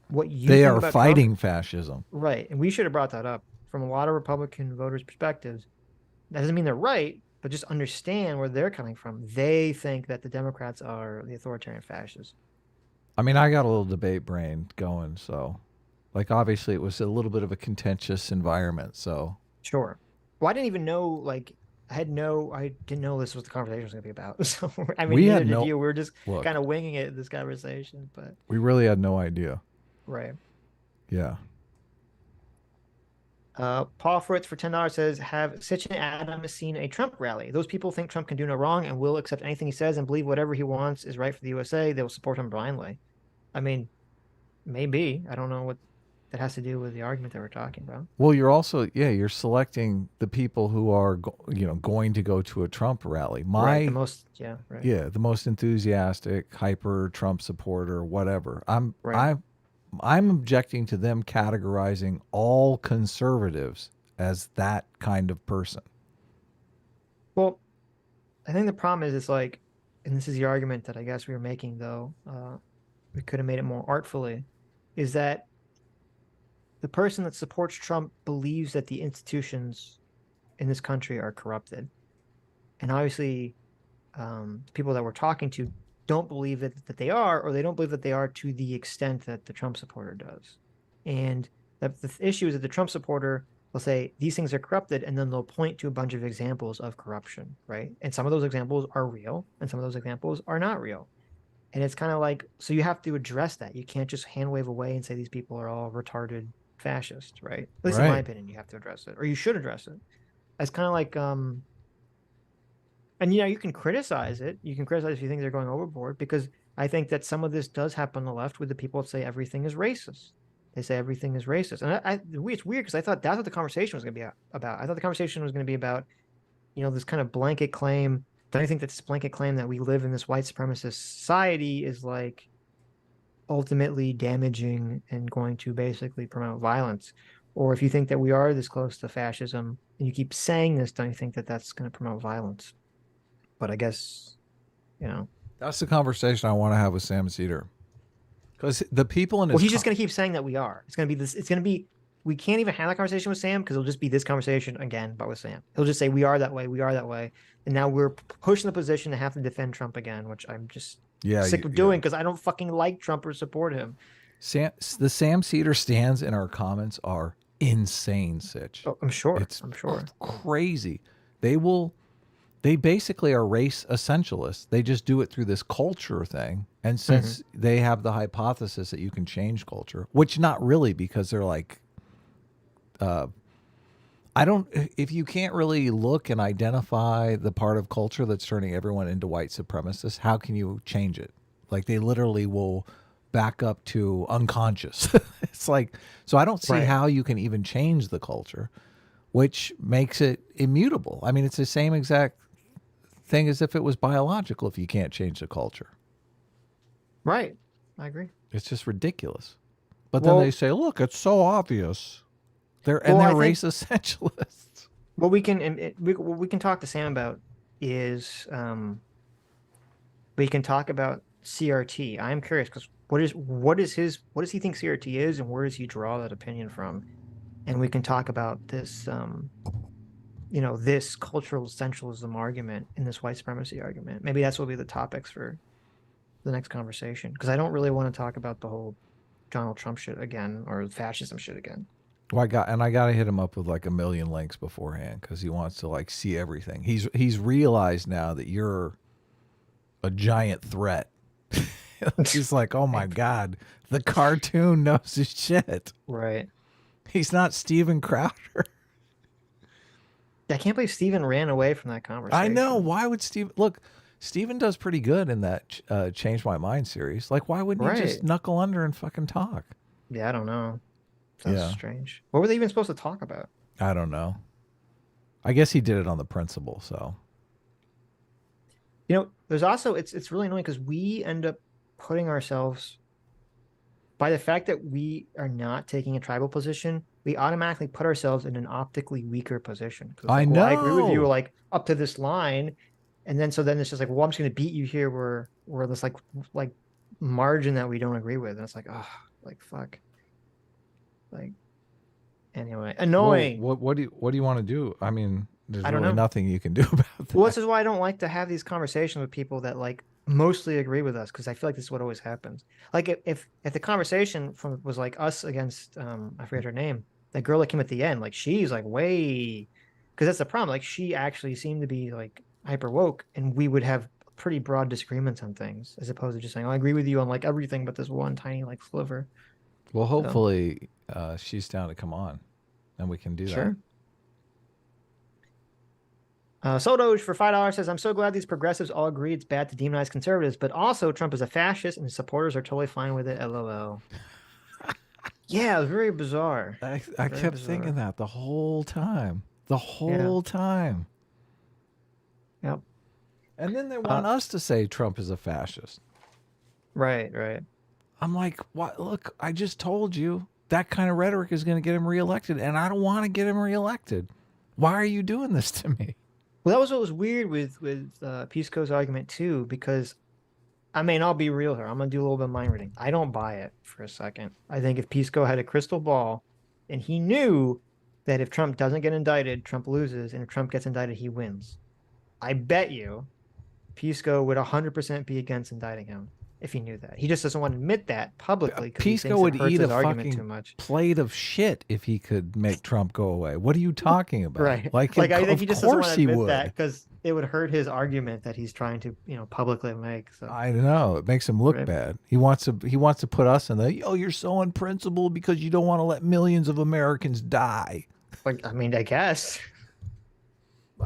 Speaker 2: what you
Speaker 3: they
Speaker 2: think
Speaker 3: are
Speaker 2: about
Speaker 3: fighting
Speaker 2: Trump,
Speaker 3: fascism.
Speaker 2: right? And we should have brought that up from a lot of Republican voters' perspectives. That doesn't mean they're right, but just understand where they're coming from. They think that the Democrats are the authoritarian fascists.
Speaker 3: I mean, I got a little debate brain going, so like obviously it was a little bit of a contentious environment. So
Speaker 2: sure. Well, I didn't even know, like, I didn't know this was the conversation was going to be about. So, I mean, neither did you. We were just kind of winging it, this conversation, but
Speaker 3: we really had no idea.
Speaker 2: Right.
Speaker 3: Yeah.
Speaker 2: Paul Fritz for $10 says, have Sitch and Adam seen a Trump rally? Those people think Trump can do no wrong and will accept anything he says and believe whatever he wants is right for the USA. They will support him blindly. I mean, maybe. I don't know what that has to do with the argument that we're talking about.
Speaker 3: Well, you're also, you're selecting the people who are, going to go to a Trump rally.
Speaker 2: The most
Speaker 3: enthusiastic, hyper Trump supporter, whatever. I'm objecting to them categorizing all conservatives as that kind of person.
Speaker 2: Well, I think the problem is, it's like, and this is the argument that I guess we were making, though, we could have made it more artfully, is that the person that supports Trump believes that the institutions in this country are corrupted. And obviously, the people that we're talking to don't believe that they are, or they don't believe that they are to the extent that the Trump supporter does. And the issue is that the Trump supporter will say these things are corrupted, and then they'll point to a bunch of examples of corruption, right? And some of those examples are real, and some of those examples are not real. And it's kind of like, so you have to address that. You can't just hand wave away and say these people are all retarded fascists, right? At least in my opinion, you have to address it, or you should address it. It's kind of like, and you can criticize it. You can criticize if you think they're going overboard, because I think that some of this does happen on the left with the people that say everything is racist. They say everything is racist, and it's weird because I thought that's what the conversation was going to be about. I thought the conversation was going to be about, this kind of blanket claim. Don't you think that this blanket claim that we live in this white supremacist society is like ultimately damaging and going to basically promote violence? Or if you think that we are this close to fascism and you keep saying this, don't you think that that's going to promote violence? But I guess,
Speaker 3: That's the conversation I want to have with Sam Cedar. Because the people in his...
Speaker 2: Well, he's just going to keep saying that we are. It's going to be this. It's going to be... We can't even have that conversation with Sam because it'll just be this conversation again, but with Sam. He'll just say, we are that way, we are that way. And now we're pushing the position to have to defend Trump again, which I'm just sick of doing because I don't fucking like Trump or support him.
Speaker 3: The Sam Cedar stands in our comments are insane, Sitch.
Speaker 2: Oh, I'm sure.
Speaker 3: I'm sure. Crazy. They basically are race essentialists. They just do it through this culture thing. And since they have the hypothesis that you can change culture, which not really, because they're like, if you can't really look and identify the part of culture that's turning everyone into white supremacists, how can you change it? Like they literally will back up to unconscious. It's like, so I don't see how you can even change the culture, which makes it immutable. I mean, it's the same exact thing as if it was biological if you can't change the culture.
Speaker 2: Right. I agree.
Speaker 3: It's just ridiculous. But then they say, look, it's so obvious. They're race essentialists.
Speaker 2: What we can talk to Sam about is we can talk about CRT. I'm curious because what does he think CRT is, and where does he draw that opinion from? And we can talk about this this cultural essentialism argument and this white supremacy argument. Maybe that's what will be the topics for the next conversation, because I don't really want to talk about the whole Donald Trump shit again or fascism shit again.
Speaker 3: Well, I got to hit him up with like a million links beforehand because he wants to like see everything. He's realized now that you're a giant threat. He's like, oh my God, the cartoon knows his shit.
Speaker 2: Right.
Speaker 3: He's not Steven Crowder.
Speaker 2: I can't believe Steven ran away from that conversation.
Speaker 3: I know. Why would Steven... Look, Steven does pretty good in that Change My Mind series. Like, why wouldn't he just knuckle under and fucking talk?
Speaker 2: Yeah, I don't know. Sounds strange. What were they even supposed to talk about?
Speaker 3: I don't know. I guess he did it on the principle, so...
Speaker 2: There's also... It's really annoying because we end up putting ourselves... By the fact that we are not taking a tribal position, we automatically put ourselves in an optically weaker position.
Speaker 3: I know.
Speaker 2: I agree with you, like, up to this line, and then it's just like, well, I'm just going to beat you here where this like margin that we don't agree with, and it's like, oh, like, fuck. Like, anyway, annoying.
Speaker 3: Well, what do you want to do? I mean, there's
Speaker 2: I don't
Speaker 3: really
Speaker 2: know.
Speaker 3: nothing you can do about that.
Speaker 2: Well, this is why I don't like to have these conversations with people that like mostly agree with us, because I feel like this is what always happens. Like if the conversation was like us against I forget her name, that girl that came at the end, like she's like way, because that's the problem. Like she actually seemed to be like hyper woke, and we would have pretty broad disagreements on things, as opposed to just saying, oh, I agree with you on like everything but this one tiny like sliver.
Speaker 3: Well, hopefully she's down to come on, and we can do that.
Speaker 2: Sure. Sodoge for $5 says, I'm so glad these progressives all agree it's bad to demonize conservatives, but also Trump is a fascist and his supporters are totally fine with it. LOL. Yeah, it was very bizarre.
Speaker 3: I kept thinking that the whole time. The whole time.
Speaker 2: Yep.
Speaker 3: And then they want us to say Trump is a fascist.
Speaker 2: Right.
Speaker 3: I'm like, what? Look, I just told you that kind of rhetoric is going to get him reelected, and I don't want to get him reelected. Why are you doing this to me?
Speaker 2: Well, that was what was weird with Pisco's argument too, because, I mean, I'll be real here. I'm going to do a little bit of mind reading. I don't buy it for a second. I think if Pisco had a crystal ball and he knew that if Trump doesn't get indicted, Trump loses, and if Trump gets indicted, he wins, I bet you Pisco would 100% be against indicting him if he knew that. He just doesn't want to admit that publicly because
Speaker 3: Pisco would eat a
Speaker 2: argument too
Speaker 3: fucking
Speaker 2: much.
Speaker 3: plate of shit if he could make Trump go away. What are you talking about?
Speaker 2: Right.
Speaker 3: Like
Speaker 2: I think he just doesn't want to admit
Speaker 3: would.
Speaker 2: that because it would hurt his argument that he's trying to, publicly make. So
Speaker 3: I know. It makes him look bad. He wants to put us in the, oh, you're so unprincipled because you don't want to let millions of Americans die.
Speaker 2: Like, I mean, I guess.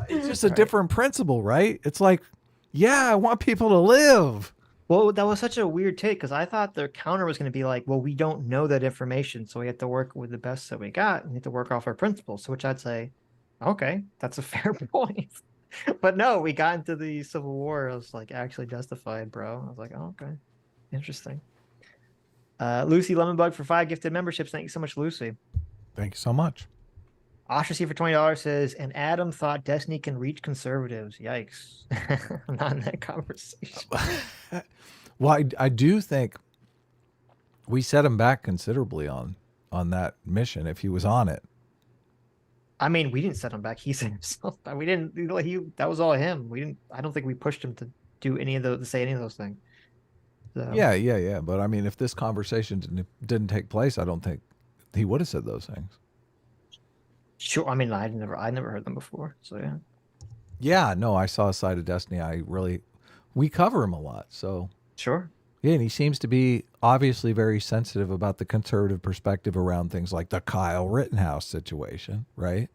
Speaker 3: It's just a different principle, right? It's like, yeah, I want people to live.
Speaker 2: Well, that was such a weird take because I thought the counter was going to be like, well, we don't know that information, so we have to work with the best that we got and we have to work off our principles. So which I'd say, okay, that's a fair point. But no, we got into the Civil War. It was like actually justified, bro. I was like, oh, okay, interesting. Lucy Lemonbug for 5 gifted memberships. Thank you so much, Lucy.
Speaker 3: Thank you so much.
Speaker 2: Ostracy for $20 says, and Adam thought Destiny can reach conservatives. Yikes. I'm not in that conversation.
Speaker 3: Well, I do think we set him back considerably on that mission if he was on it.
Speaker 2: I mean, we didn't set him back. He set himself back. We didn't. That was all him. We didn't. I don't think we pushed him to do any of those, to say any of those things. So,
Speaker 3: Yeah. But I mean, if this conversation didn't take place, I don't think he would have said those things.
Speaker 2: Sure. I mean, I never heard them before. So yeah.
Speaker 3: Yeah. No, I saw a side of Destiny. We cover him a lot. So
Speaker 2: Sure.
Speaker 3: yeah, and he seems to be obviously very sensitive about the conservative perspective around things like the Kyle Rittenhouse situation, right?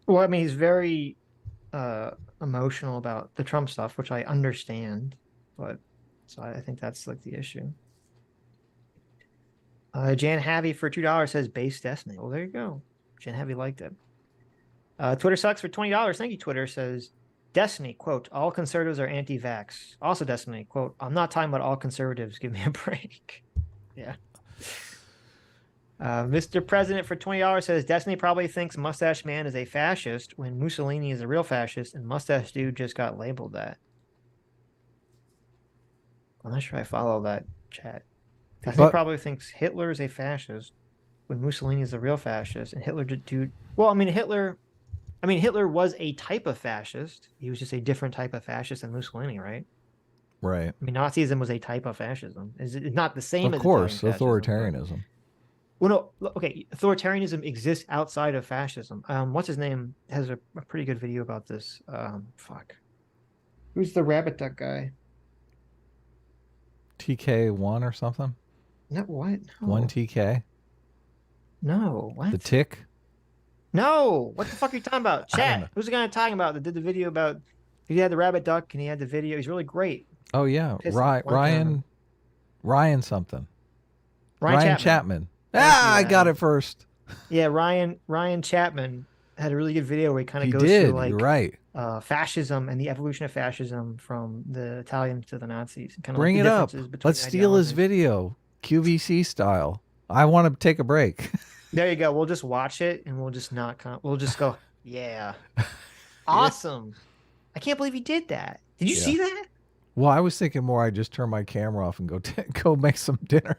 Speaker 2: Well, I mean, he's very emotional about the Trump stuff, which I understand, but so I think that's like the issue. Jan Havy for $2 says base Destiny. Well, there you go. Jan Havy liked it. Twitter sucks for $20. Thank you, Twitter. Says Destiny, quote, all conservatives are anti-vax. Also Destiny, quote, I'm not talking about all conservatives. Give me a break. Yeah. Mr. President for $20 says Destiny probably thinks Mustache Man is a fascist when Mussolini is a real fascist and Mustache Dude just got labeled that. I'm not sure I follow that chat. Destiny probably thinks Hitler is a fascist when Mussolini is a real fascist and Hitler dude. Well, I mean, Hitler was a type of fascist. He was just a different type of fascist than Mussolini, right?
Speaker 3: Right.
Speaker 2: I mean, Nazism was a type of fascism. It's not the same.
Speaker 3: Of course, authoritarianism.
Speaker 2: Well, no, okay. Authoritarianism exists outside of fascism. What's his name has a pretty good video about this. Fuck. Who's the rabbit duck guy?
Speaker 3: TK1 or something?
Speaker 2: No, what? No.
Speaker 3: 1TK?
Speaker 2: No, what?
Speaker 3: The Tick?
Speaker 2: No, what the fuck are you talking about? Chat. Who's the guy I'm talking about that did the video about? He had the rabbit duck and he had the video. He's really great.
Speaker 3: Oh yeah, Ryan something.
Speaker 2: Ryan
Speaker 3: Chapman. I got it first.
Speaker 2: Yeah, Ryan Chapman had a really good video where he kind of goes
Speaker 3: through
Speaker 2: like
Speaker 3: you're right.
Speaker 2: Fascism and the evolution of fascism from the Italians to the Nazis. And kind of
Speaker 3: Bring
Speaker 2: like
Speaker 3: it up. Let's steal his video, QVC style. I want to take a break.
Speaker 2: There you go. We'll just watch it and we'll just not. We'll just go. Yeah, awesome. I can't believe he did that. Did you see that?
Speaker 3: Well, I was thinking more. I just turn my camera off and go make some dinner.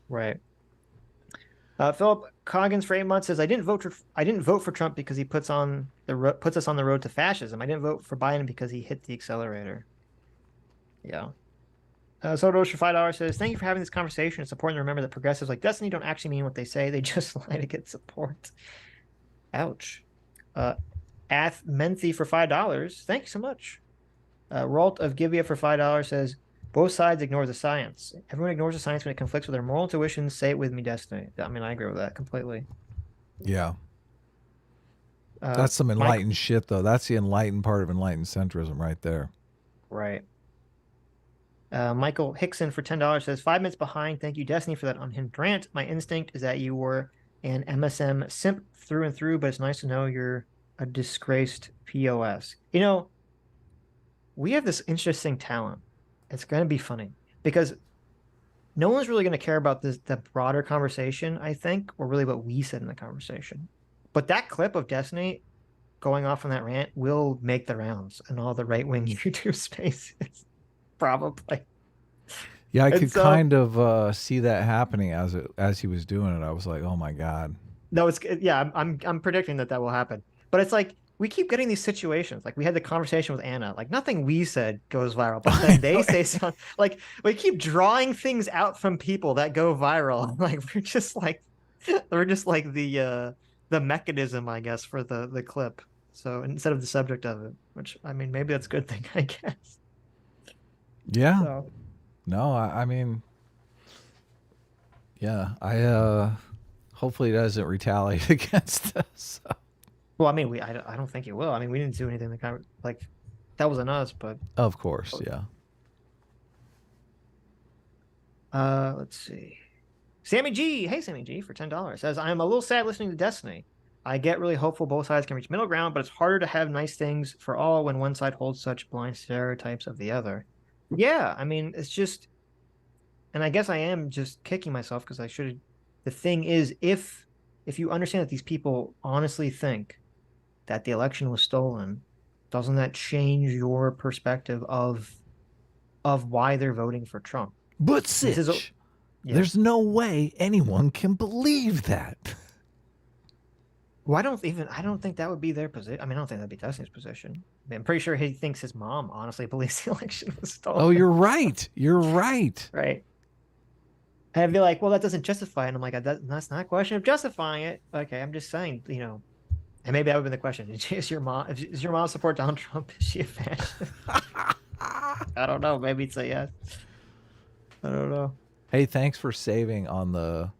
Speaker 2: Right. Philip Coggins for 8 months says I didn't vote for Trump because he puts us on the road to fascism. I didn't vote for Biden because he hit the accelerator. Yeah. Sodos for $5 says thank you for having this conversation. It's important to remember that progressives like Destiny don't actually mean what they say. They just lie to get support. Ouch. Ath Menthy for $5. Thank you so much. Ralt of Givia for $5 says both sides ignore the science. Everyone ignores the science when it conflicts with their moral intuition. Say it with me, Destiny. I mean, I agree with that completely.
Speaker 3: Yeah. That's some enlightened shit, though. That's the enlightened part of enlightened centrism right there.
Speaker 2: Right. Michael Hickson for $10 says 5 minutes behind. Thank you, Destiny, for that unhinged rant. My instinct is that you were an MSM simp through and through, but it's nice to know you're a disgraced POS. You know, we have this interesting talent. It's going to be funny because no one's really going to care about the broader conversation, I think, or really what we said in the conversation. But that clip of Destiny going off on that rant will make the rounds in all the right-wing YouTube spaces, probably.
Speaker 3: Yeah, I could kind of see that happening as he was doing it. I was like, oh my God.
Speaker 2: No, I'm predicting that will happen. But it's like we keep getting these situations. Like we had the conversation with Anna. Like nothing we said goes viral, but then they say something. Like we keep drawing things out from people that go viral. Like we're just like the mechanism, I guess, for the clip. So instead of the subject of it, which I mean, maybe that's a good thing, I guess.
Speaker 3: Yeah.
Speaker 2: So.
Speaker 3: No, I mean, yeah. I hopefully it doesn't retaliate against us. So.
Speaker 2: Well, I mean, I don't think it will. I mean, we didn't do anything like that wasn't us, but
Speaker 3: of course, yeah.
Speaker 2: Let's see. Sammy G, hey Sammy G, for $10 says, I'm a little sad listening to Destiny. I get really hopeful both sides can reach middle ground, but it's harder to have nice things for all when one side holds such blind stereotypes of the other. Yeah, I mean, it's just, and I guess I am just kicking myself because I should. The thing is, if you understand that these people honestly think that the election was stolen, doesn't that change your perspective of why they're voting for Trump?
Speaker 3: But Sitch, there's no way anyone can believe that.
Speaker 2: Well, I don't think that would be their position. I mean, I don't think that'd be Destiny's position. I mean, I'm pretty sure he thinks his mom honestly believes the election was stolen.
Speaker 3: Oh, you're right. You're right.
Speaker 2: Right. And I'd be like, well, that doesn't justify it. And I'm like, that's not a question of justifying it. Okay, I'm just saying, and maybe that would have been the question. Does your mom support Donald Trump? Is she a fascist? I don't know. Maybe it's a yes. I don't know.
Speaker 3: Hey, thanks for saving on the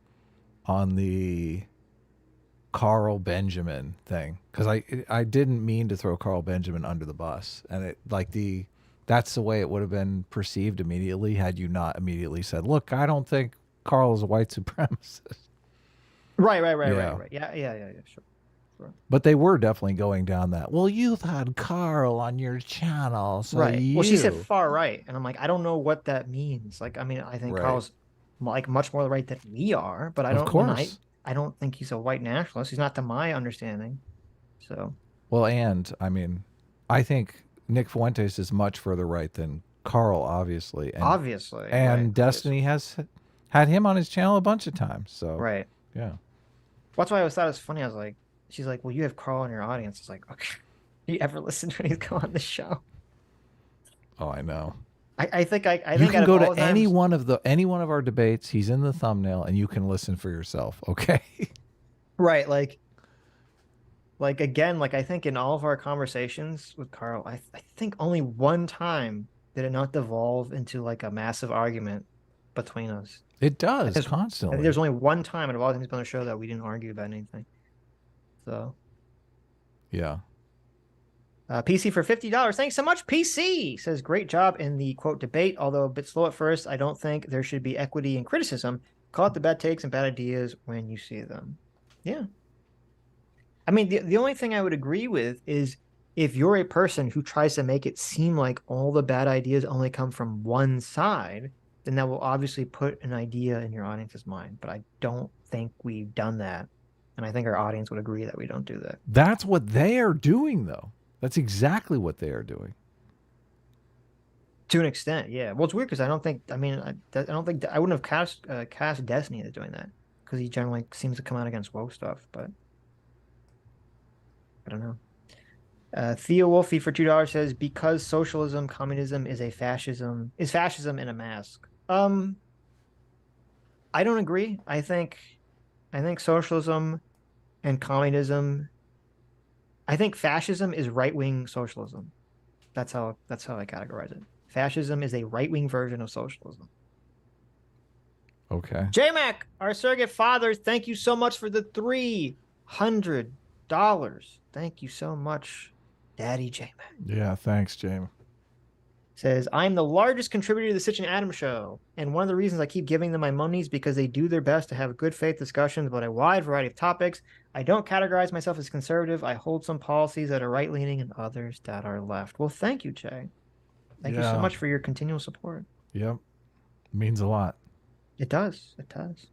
Speaker 3: Carl Benjamin thing, because I didn't mean to throw Carl Benjamin under the bus, and that's the way it would have been perceived immediately had you not immediately said, look, I don't think Carl is a white supremacist.
Speaker 2: Right. Yeah, sure.
Speaker 3: But they were definitely going down that, well, you've had Carl on your channel, so
Speaker 2: right. Well, she said far right, and I'm like, I don't know what that means. Like, I mean, I think Carl's like much more right than we are, but I don't think he's a white nationalist. He's not, to my understanding. So. Well,
Speaker 3: and I mean, I think Nick Fuentes is much further right than Carl, obviously. And Destiny has had him on his channel a bunch of times. So.
Speaker 2: Right.
Speaker 3: Yeah.
Speaker 2: That's why I always thought it was funny. I was like, she's like, well, you have Carl in your audience. It's like, okay, do you ever listen to when he's go on the show?
Speaker 3: Oh, I know.
Speaker 2: I think
Speaker 3: you can go to any one of our debates. He's in the thumbnail, and you can listen for yourself. Okay.
Speaker 2: Right. Like again, I think in all of our conversations with Carl, I think only one time did it not devolve into like a massive argument between us.
Speaker 3: It does constantly.
Speaker 2: There's only one time in all the things on the show that we didn't argue about anything. So.
Speaker 3: Yeah.
Speaker 2: PC for $50. Thanks so much, PC. Says, great job in the, quote, debate. Although a bit slow at first, I don't think there should be equity in criticism. Call it the bad takes and bad ideas when you see them. Yeah. I mean, the only thing I would agree with is if you're a person who tries to make it seem like all the bad ideas only come from one side, then that will obviously put an idea in your audience's mind. But I don't think we've done that. And I think our audience would agree that we don't do that.
Speaker 3: That's what they are doing, though. That's exactly what they are doing.
Speaker 2: To an extent, yeah. Well, it's weird because I don't think. I mean, I wouldn't have cast Destiny as doing that because he generally seems to come out against woke stuff. But I don't know. Theo Wolfie for $2 says, because socialism, communism is fascism in a mask. I don't agree. I think socialism and communism. I think fascism is right-wing socialism. That's how I categorize it. Fascism is a right-wing version of socialism.
Speaker 3: Okay.
Speaker 2: J-Mac, our surrogate father, thank you so much for the $300. Thank you so much, Daddy J-Mac.
Speaker 3: Yeah, thanks, James.
Speaker 2: Says, I'm the largest contributor to the Sitch and Adam show, and one of the reasons I keep giving them my money is because they do their best to have good faith discussions about a wide variety of topics. I don't categorize myself as conservative. I hold some policies that are right-leaning and others that are left. Well, thank you, Jay. Thank you so much for your continual support.
Speaker 3: Yep. It means a lot.
Speaker 2: It does. It does.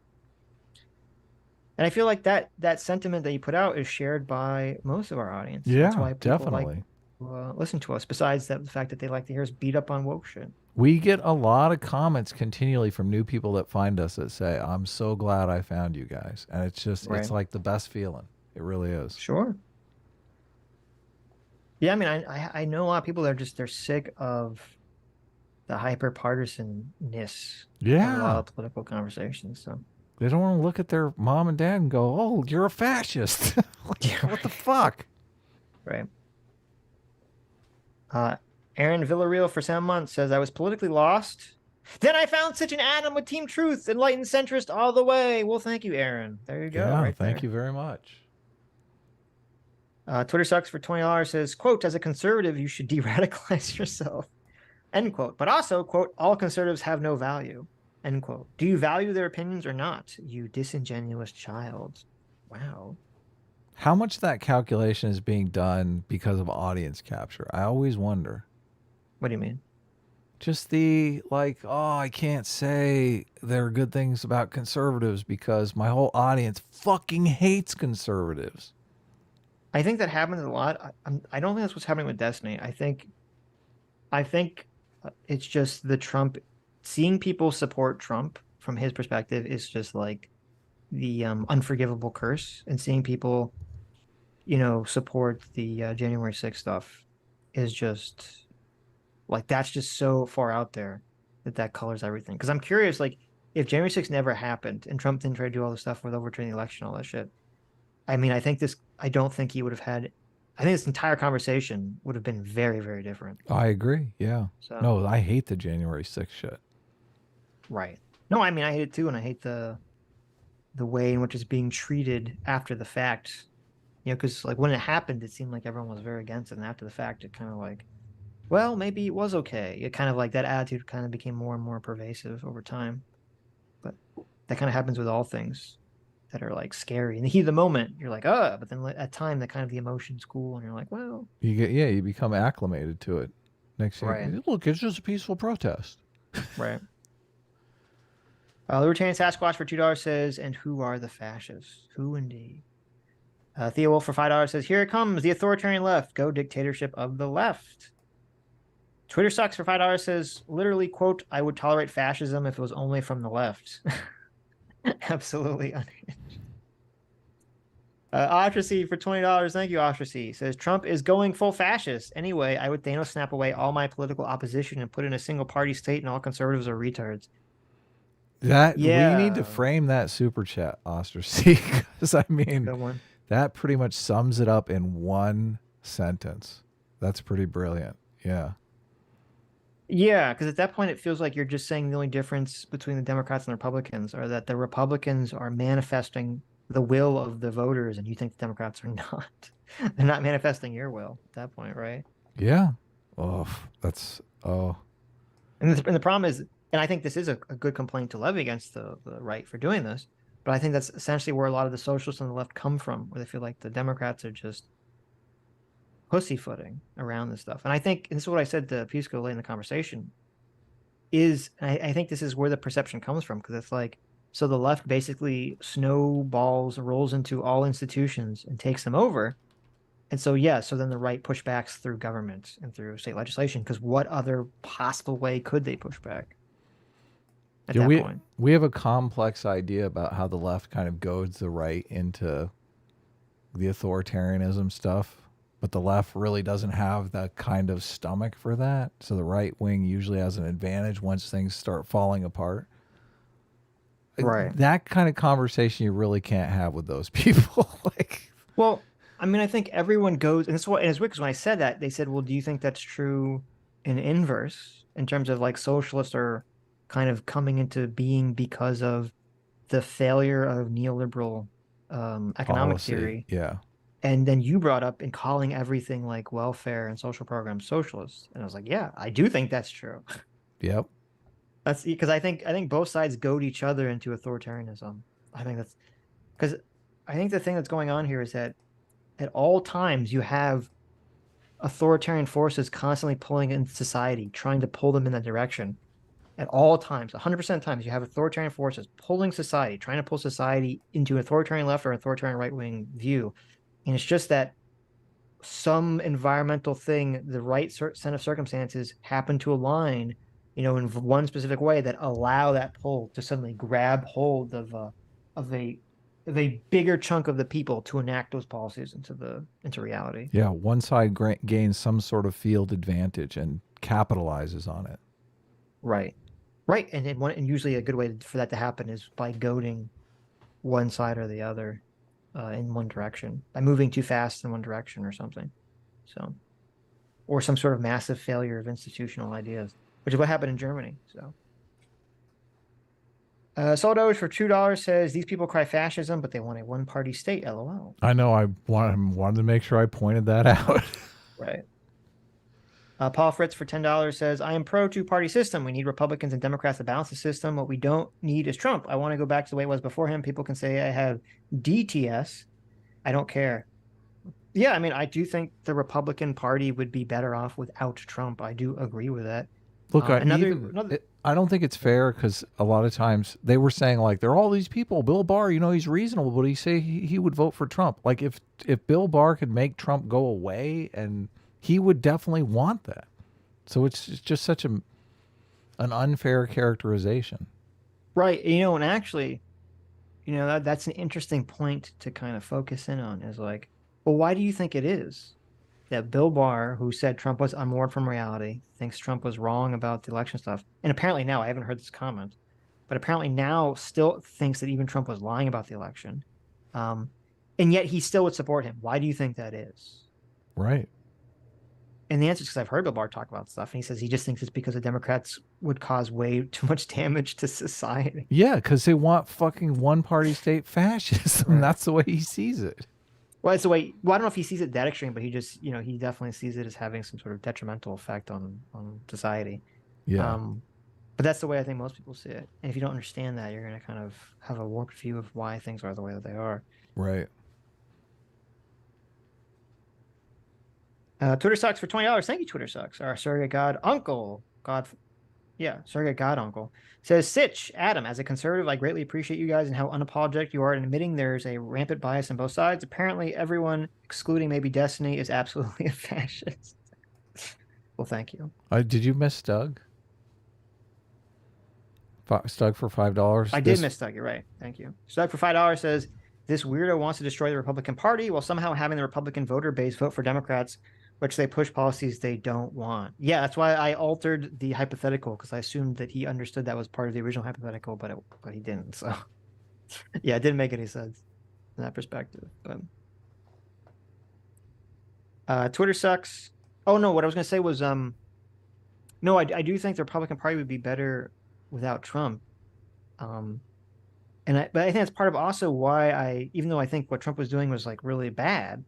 Speaker 2: And I feel like that sentiment that you put out is shared by most of our audience.
Speaker 3: Yeah,
Speaker 2: that's why people
Speaker 3: definitely.
Speaker 2: Listen to us, besides the fact that they like to hear us beat up on woke shit.
Speaker 3: We get a lot of comments continually from new people that find us that say, I'm so glad I found you guys. And it's just, it's like the best feeling. It really is.
Speaker 2: Sure. Yeah, I mean, I know a lot of people that they're sick of the hyper-partisanness of a lot of political conversations. So
Speaker 3: they don't want to look at their mom and dad and go, oh, you're a fascist. What the fuck?
Speaker 2: Right. Aaron Villarreal for 7 months says, I was politically lost. Then I found Sitch and Adam with Team Truth, enlightened centrist all the way. Well, thank you, Aaron. There you go.
Speaker 3: Yeah, thank you very much.
Speaker 2: Twitter Sucks for $20 says, quote, as a conservative, you should de-radicalize yourself, end quote. But also, quote, all conservatives have no value. End quote. Do you value their opinions or not, you disingenuous child? Wow.
Speaker 3: How much of that calculation is being done because of audience capture? I always wonder.
Speaker 2: What do you mean?
Speaker 3: Just the, like, oh, I can't say there are good things about conservatives because my whole audience fucking hates conservatives.
Speaker 2: I think that happens a lot. I don't think that's what's happening with Destiny. I think it's just the Trump, seeing people support Trump from his perspective is just like the unforgivable curse, and seeing people, support the January 6th stuff is just like, that's just so far out there that colors everything. Because I'm curious, like, if January 6th never happened and Trump didn't try to do all the stuff with overturning the election, all that shit, I mean, I don't think he would have had, I think this entire conversation would have been very, very different.
Speaker 3: I agree. Yeah.
Speaker 2: So,
Speaker 3: No, I hate the January 6th shit.
Speaker 2: right. No, I mean, I hate it too. And I hate the way in which it's being treated after the fact, because like when it happened, it seemed like everyone was very against it. And after the fact, it kind of like, well, maybe it was okay. It kind of like that attitude kind of became more and more pervasive over time. But that kind of happens with all things that are like scary. In the heat of the moment, you're like, but then at time, that kind of the emotion's cool, and you're like, well,
Speaker 3: You become acclimated to it. Next thing,
Speaker 2: right.
Speaker 3: Look, it's just a peaceful protest.
Speaker 2: Right. Libertarian Sasquatch for $2 says, and who are the fascists? Who indeed? Theo Wolf for $5 says, here it comes, the authoritarian left. Go dictatorship of the left. Twitter Sucks for $5 says, literally, quote, I would tolerate fascism if it was only from the left. Absolutely unhinged. Ostracy for $20. Thank you, Ostracy. Says, Trump is going full fascist. Anyway, I would Thanos snap away all my political opposition and put in a single party state, and all conservatives are retards.
Speaker 3: We need to frame that super chat, Ostracy, because I mean,
Speaker 2: Good one.
Speaker 3: that pretty much sums it up in one sentence. That's pretty brilliant. Yeah.
Speaker 2: Yeah, because at that point, it feels like you're just saying the only difference between the Democrats and the Republicans are that the Republicans are manifesting the will of the voters, and you think the Democrats are not. They're not manifesting your will at that point, right?
Speaker 3: Yeah. And
Speaker 2: the problem is, and I think this is a good complaint to levy against the right for doing this, but I think that's essentially where a lot of the socialists on the left come from, where they feel like the Democrats are just pussyfooting around this stuff. And I think, and this is what I said to Pisco late in the conversation, I think this is where the perception comes from, because it's like, so the left basically snowballs, rolls into all institutions and takes them over. And so, so then the right pushbacks through government and through state legislation, because what other possible way could they push back at that point?
Speaker 3: We have a complex idea about how the left kind of goads the right into the authoritarianism stuff. But the left really doesn't have that kind of stomach for that. So the right wing usually has an advantage once things start falling apart.
Speaker 2: Right.
Speaker 3: That kind of conversation you really can't have with those people.
Speaker 2: Well, I mean, I think everyone goes, and it's weird because when I said that, they said, well, do you think that's true in inverse, in terms of like socialists are kind of coming into being because of the failure of neoliberal economic theory?
Speaker 3: Yeah.
Speaker 2: And then you brought up in calling everything like welfare and social programs socialist. And I was like, yeah, I do think that's true.
Speaker 3: Yep.
Speaker 2: That's because I think both sides goad each other into authoritarianism. I think that's because I think the thing that's going on here is that at all times you have authoritarian forces constantly pulling in society, trying to pull them in that direction. At all times, 100% of times, you have authoritarian forces pulling society, trying to pull society into an authoritarian left or authoritarian right-wing view. And it's just that some environmental thing, the right set of circumstances happen to align, in one specific way that allow that pull to suddenly grab hold of a bigger chunk of the people to enact those policies into reality.
Speaker 3: Yeah, one side gains some sort of field advantage and capitalizes on it.
Speaker 2: Right. And usually a good way for that to happen is by goading one side or the other in one direction, by moving too fast in one direction or something. So, or some sort of massive failure of institutional ideas, which is what happened in Germany. So, Soldoge for $2 says, these people cry fascism, but they want a one-party state, LOL.
Speaker 3: I know. I wanted to make sure I pointed that out.
Speaker 2: Right. Paul Fritz for $10 says, I am pro two-party system. We need Republicans and Democrats to balance the system. What we don't need is Trump. I want to go back to the way it was before him. People can say I have DTS. I don't care. Yeah, I mean, I do think the Republican Party would be better off without Trump. I do agree with that.
Speaker 3: Look, I don't think it's fair because a lot of times they were saying like there are all these people. Bill Barr, you know, he's reasonable, but he say he would vote for Trump. Like if Bill Barr could make Trump go away, and he would definitely want that. So it's just such an unfair characterization.
Speaker 2: Right. You know, and actually, you know, that's an interesting point to kind of focus in on is like, well, why do you think it is that Bill Barr, who said Trump was unmoored from reality, thinks Trump was wrong about the election stuff, and apparently now, I haven't heard this comment, but apparently now still thinks that even Trump was lying about the election, and yet he still would support him. Why do you think that is?
Speaker 3: Right.
Speaker 2: And the answer is because I've heard Bill Barr talk about stuff, and he says he just thinks it's because the Democrats would cause way too much damage to society.
Speaker 3: Yeah, because they want fucking one-party state fascism. Right. That's the way he sees it.
Speaker 2: Well, it's the way. Well, I don't know if he sees it that extreme, but he just, you know, he definitely sees it as having some sort of detrimental effect on society.
Speaker 3: Yeah.
Speaker 2: But that's the way I think most people see it. And if you don't understand that, you're going to kind of have a warped view of why things are the way that they are.
Speaker 3: Right.
Speaker 2: Twitter Sucks for $20. Thank you, Twitter Sucks. Our surrogate god uncle, surrogate god uncle says, Sitch, Adam, as a conservative, I greatly appreciate you guys and how unapologetic you are in admitting there's a rampant bias on both sides. Apparently, everyone, excluding maybe Destiny, is absolutely a fascist. Well, thank you.
Speaker 3: Did you miss Doug? Stug for $5.
Speaker 2: I did miss Doug. You're right. Thank you. Stug for $5 says, this weirdo wants to destroy the Republican Party while somehow having the Republican voter base vote for Democrats, which they push policies they don't want. Yeah, that's why I altered the hypothetical, because I assumed that he understood that was part of the original hypothetical, but he didn't. So, yeah, it didn't make any sense in that perspective. But Twitter Sucks. Oh no, what I was going to say was, no, I do think the Republican Party would be better without Trump. But I think that's part of also why even though I think what Trump was doing was like really bad,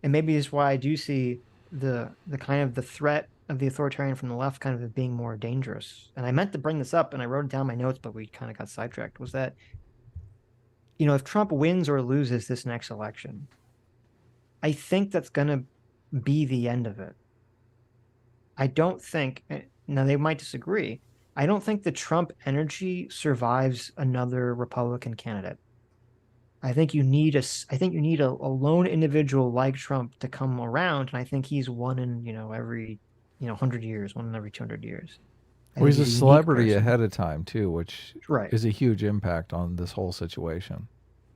Speaker 2: and maybe it's why I do see the kind of the threat of the authoritarian from the left kind of being more dangerous. And I meant to bring this up, and I wrote it down in my notes, but we kind of got sidetracked, was that, you know, if Trump wins or loses this next election, I think that's going to be the end of it. I don't think, now they might disagree, I don't think the Trump energy survives another Republican candidate. I think you need a lone individual like Trump to come around, and I think he's one in, every 100 years, one in every 200 years.
Speaker 3: Well, he's a celebrity ahead of time too, which
Speaker 2: right.
Speaker 3: is a huge impact on this whole situation.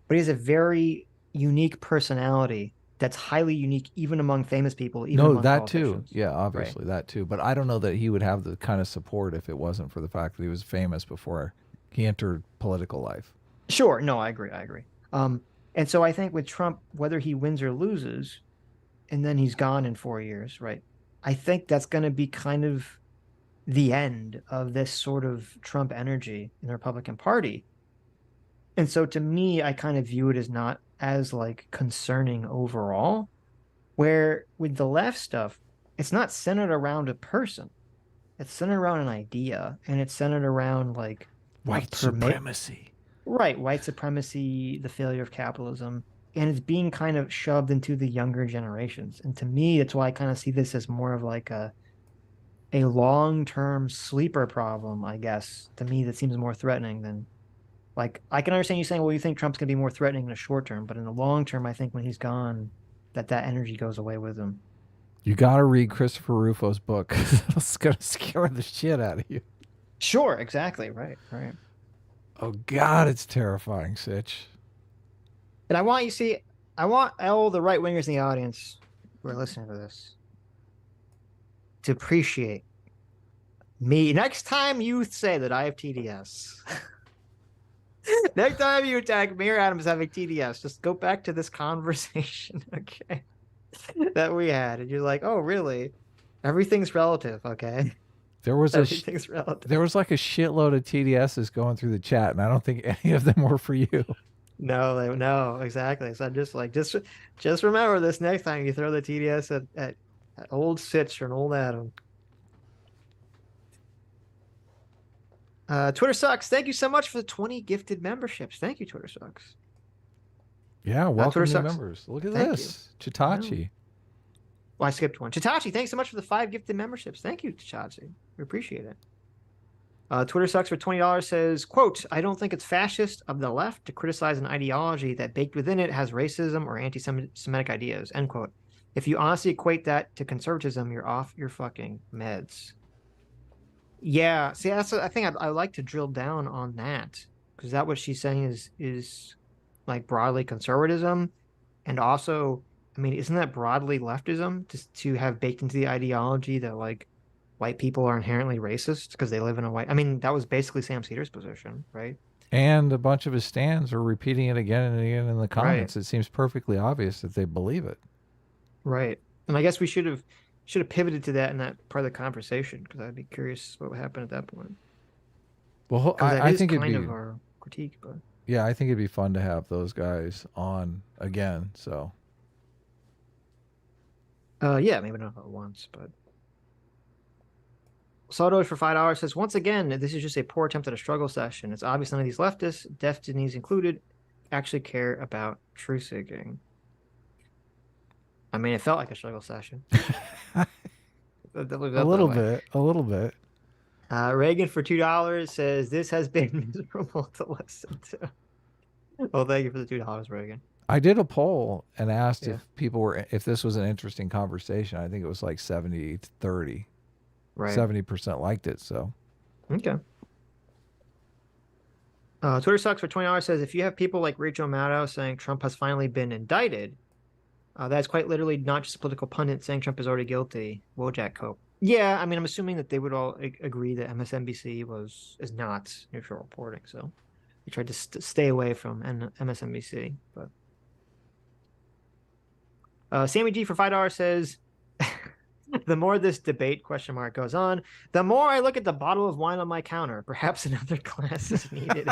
Speaker 2: But he has a very unique personality that's highly unique even among famous people. Even among
Speaker 3: that too.
Speaker 2: politicians.
Speaker 3: Yeah, obviously that too. But I don't know that he would have the kind of support if it wasn't for the fact that he was famous before he entered political life.
Speaker 2: Sure. No, I agree. And so I think with Trump, whether he wins or loses, and then he's gone in 4 years, right? I think that's going to be kind of the end of this sort of Trump energy in the Republican Party. And so to me, I kind of view it as not as like concerning overall, where with the left stuff, it's not centered around a person. It's centered around an idea, and it's centered around like
Speaker 3: white supremacy.
Speaker 2: Right, white supremacy, the failure of capitalism, and it's being kind of shoved into the younger generations. And to me, that's why I kind of see this as more of like a long-term sleeper problem, I guess. To me, that seems more threatening than, like, I can understand you saying, well, you think Trump's going to be more threatening in the short term, but in the long term, I think when he's gone, that energy goes away with him.
Speaker 3: You got to read Christopher Rufo's book. It's going to scare the shit out of you.
Speaker 2: Sure, exactly, right.
Speaker 3: Oh, God, it's terrifying, Sitch.
Speaker 2: And I want all the right-wingers in the audience who are listening to this to appreciate me. Next time you say that I have TDS, next time you attack me or Adam as having TDS, just go back to this conversation, okay, that we had. And you're like, oh, really? Everything's relative, okay?
Speaker 3: There was
Speaker 2: there
Speaker 3: was like a shitload of TDSs going through the chat, and I don't think any of them were for you. No, exactly. So I'm just like, just remember this next time you throw the TDS
Speaker 2: Old Sitch and old Adam. Twitter Sucks. Thank you so much for the 20 gifted memberships. Thank you, Twitter Sucks.
Speaker 3: Yeah, welcome
Speaker 2: Twitter
Speaker 3: new
Speaker 2: sucks.
Speaker 3: members. Look at
Speaker 2: Thank
Speaker 3: this. Chitachi.
Speaker 2: Well, I skipped one. Chitachi, thanks so much for the 5 gifted memberships. Thank you, Chitachi. We appreciate it. Twitter Sucks for $20 says, quote, I don't think it's fascist of the left to criticize an ideology that baked within it has racism or anti-Semitic ideas, end quote. If you honestly equate that to conservatism, you're off your fucking meds. Yeah, see, that's I think I'd like to drill down on that, because that what she's saying is like broadly conservatism, and also, I mean, isn't that broadly leftism to have baked into the ideology that like white people are inherently racist because they live in a white? I mean, that was basically Sam Cedars' position, right?
Speaker 3: And a bunch of his stands are repeating it again and again in the comments.
Speaker 2: Right.
Speaker 3: It seems perfectly obvious that they believe it.
Speaker 2: Right. And I guess we should have pivoted to that in that part of the conversation, because I'd be curious what would happen at that point.
Speaker 3: Well,
Speaker 2: I
Speaker 3: think it'd
Speaker 2: kind
Speaker 3: be
Speaker 2: of our critique, but
Speaker 3: yeah, I think it'd be fun to have those guys on again. So
Speaker 2: yeah, maybe not at once, but Soto for $5 says, once again, this is just a poor attempt at a struggle session. It's obvious none of these leftists, Destinies included, actually care about truth seeking. I mean, it felt like a struggle session.
Speaker 3: a little bit.
Speaker 2: Reagan for $2 says, this has been miserable to listen to. Well, thank you for the $2, Reagan.
Speaker 3: I did a poll and asked
Speaker 2: Yeah.
Speaker 3: if this was an interesting conversation. I think it was like 70-30.
Speaker 2: Right.
Speaker 3: 70% liked it. So
Speaker 2: Okay. Twitter Sucks for $20 says, if you have people like Rachel Maddow saying Trump has finally been indicted, that's quite literally not just a political pundit saying Trump is already guilty. Wojak cope. Yeah, I mean, I'm assuming that they would all agree that MSNBC is not neutral reporting, so they tried to stay away from MSNBC. But Sammy G for $5 says, the more this debate goes on, the more I look at the bottle of wine on my counter. Perhaps another glass is needed.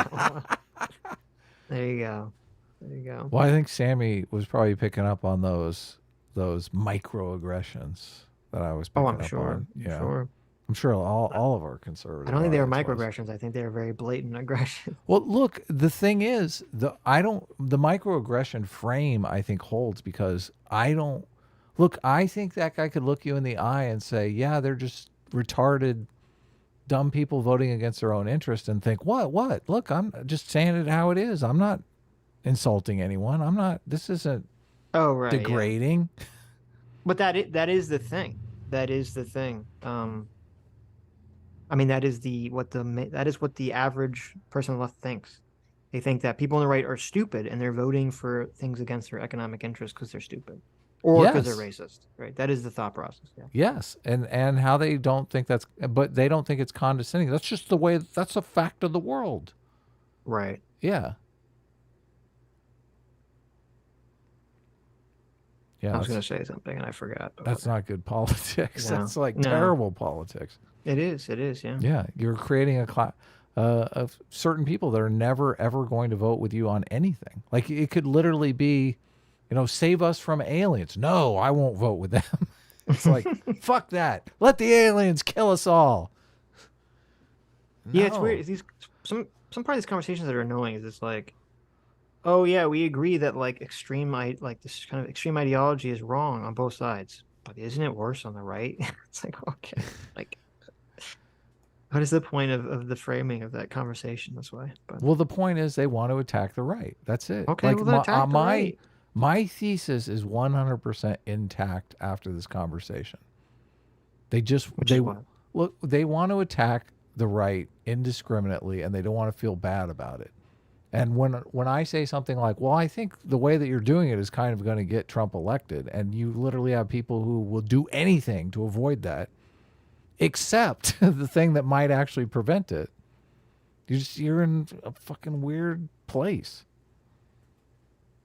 Speaker 2: There you go. There you go.
Speaker 3: well, I think Sammy was probably picking up on those microaggressions that I was picking
Speaker 2: I'm
Speaker 3: up
Speaker 2: sure.
Speaker 3: on. Yeah.
Speaker 2: Sure.
Speaker 3: I'm sure all of our conservative.
Speaker 2: I don't think they were
Speaker 3: audience was.
Speaker 2: microaggressions. I think they were very blatant aggression.
Speaker 3: Well, look, the thing is, the microaggression frame I think holds because I think that guy could look you in the eye and say, yeah, they're just retarded, dumb people voting against their own interest, and think, what? Look, I'm just saying it how it is. I'm not insulting anyone. I'm not. This isn't degrading.
Speaker 2: Yeah. But that is the thing. That is the thing. I mean, that is what the average person on the left thinks. They think that people on the right are stupid and they're voting for things against their economic interests because they're stupid, or because they're racist. Right? That is the thought process. Yeah.
Speaker 3: Yes, and how they don't think but they don't think it's condescending. That's just the way. That's a fact of the world.
Speaker 2: Right.
Speaker 3: Yeah. Yeah.
Speaker 2: I was going to say something and I forgot.
Speaker 3: That's not good politics.
Speaker 2: No.
Speaker 3: That's like
Speaker 2: No.
Speaker 3: terrible politics.
Speaker 2: It is. Yeah.
Speaker 3: Yeah, you're creating a class of certain people that are never ever going to vote with you on anything. Like it could literally be, save us from aliens. No, I won't vote with them. It's like fuck that. Let the aliens kill us all.
Speaker 2: Yeah, it's
Speaker 3: No.
Speaker 2: weird. Some part of these conversations that are annoying is it's like, oh yeah, we agree that like this kind of extreme ideology is wrong on both sides, but isn't it worse on the right? It's like, okay, like, what is the point of the framing of that conversation this way? But
Speaker 3: Well, the point is they want to attack the right. That's it.
Speaker 2: okay,
Speaker 3: Like
Speaker 2: well, then attack the right.
Speaker 3: my thesis is 100% intact after this conversation. They they want to attack the right indiscriminately, and they don't want to feel bad about it. And when I say something like, well, I think the way that you're doing it is kind of going to get Trump elected, and you literally have people who will do anything to avoid that, except the thing that might actually prevent it, you're in a fucking weird place.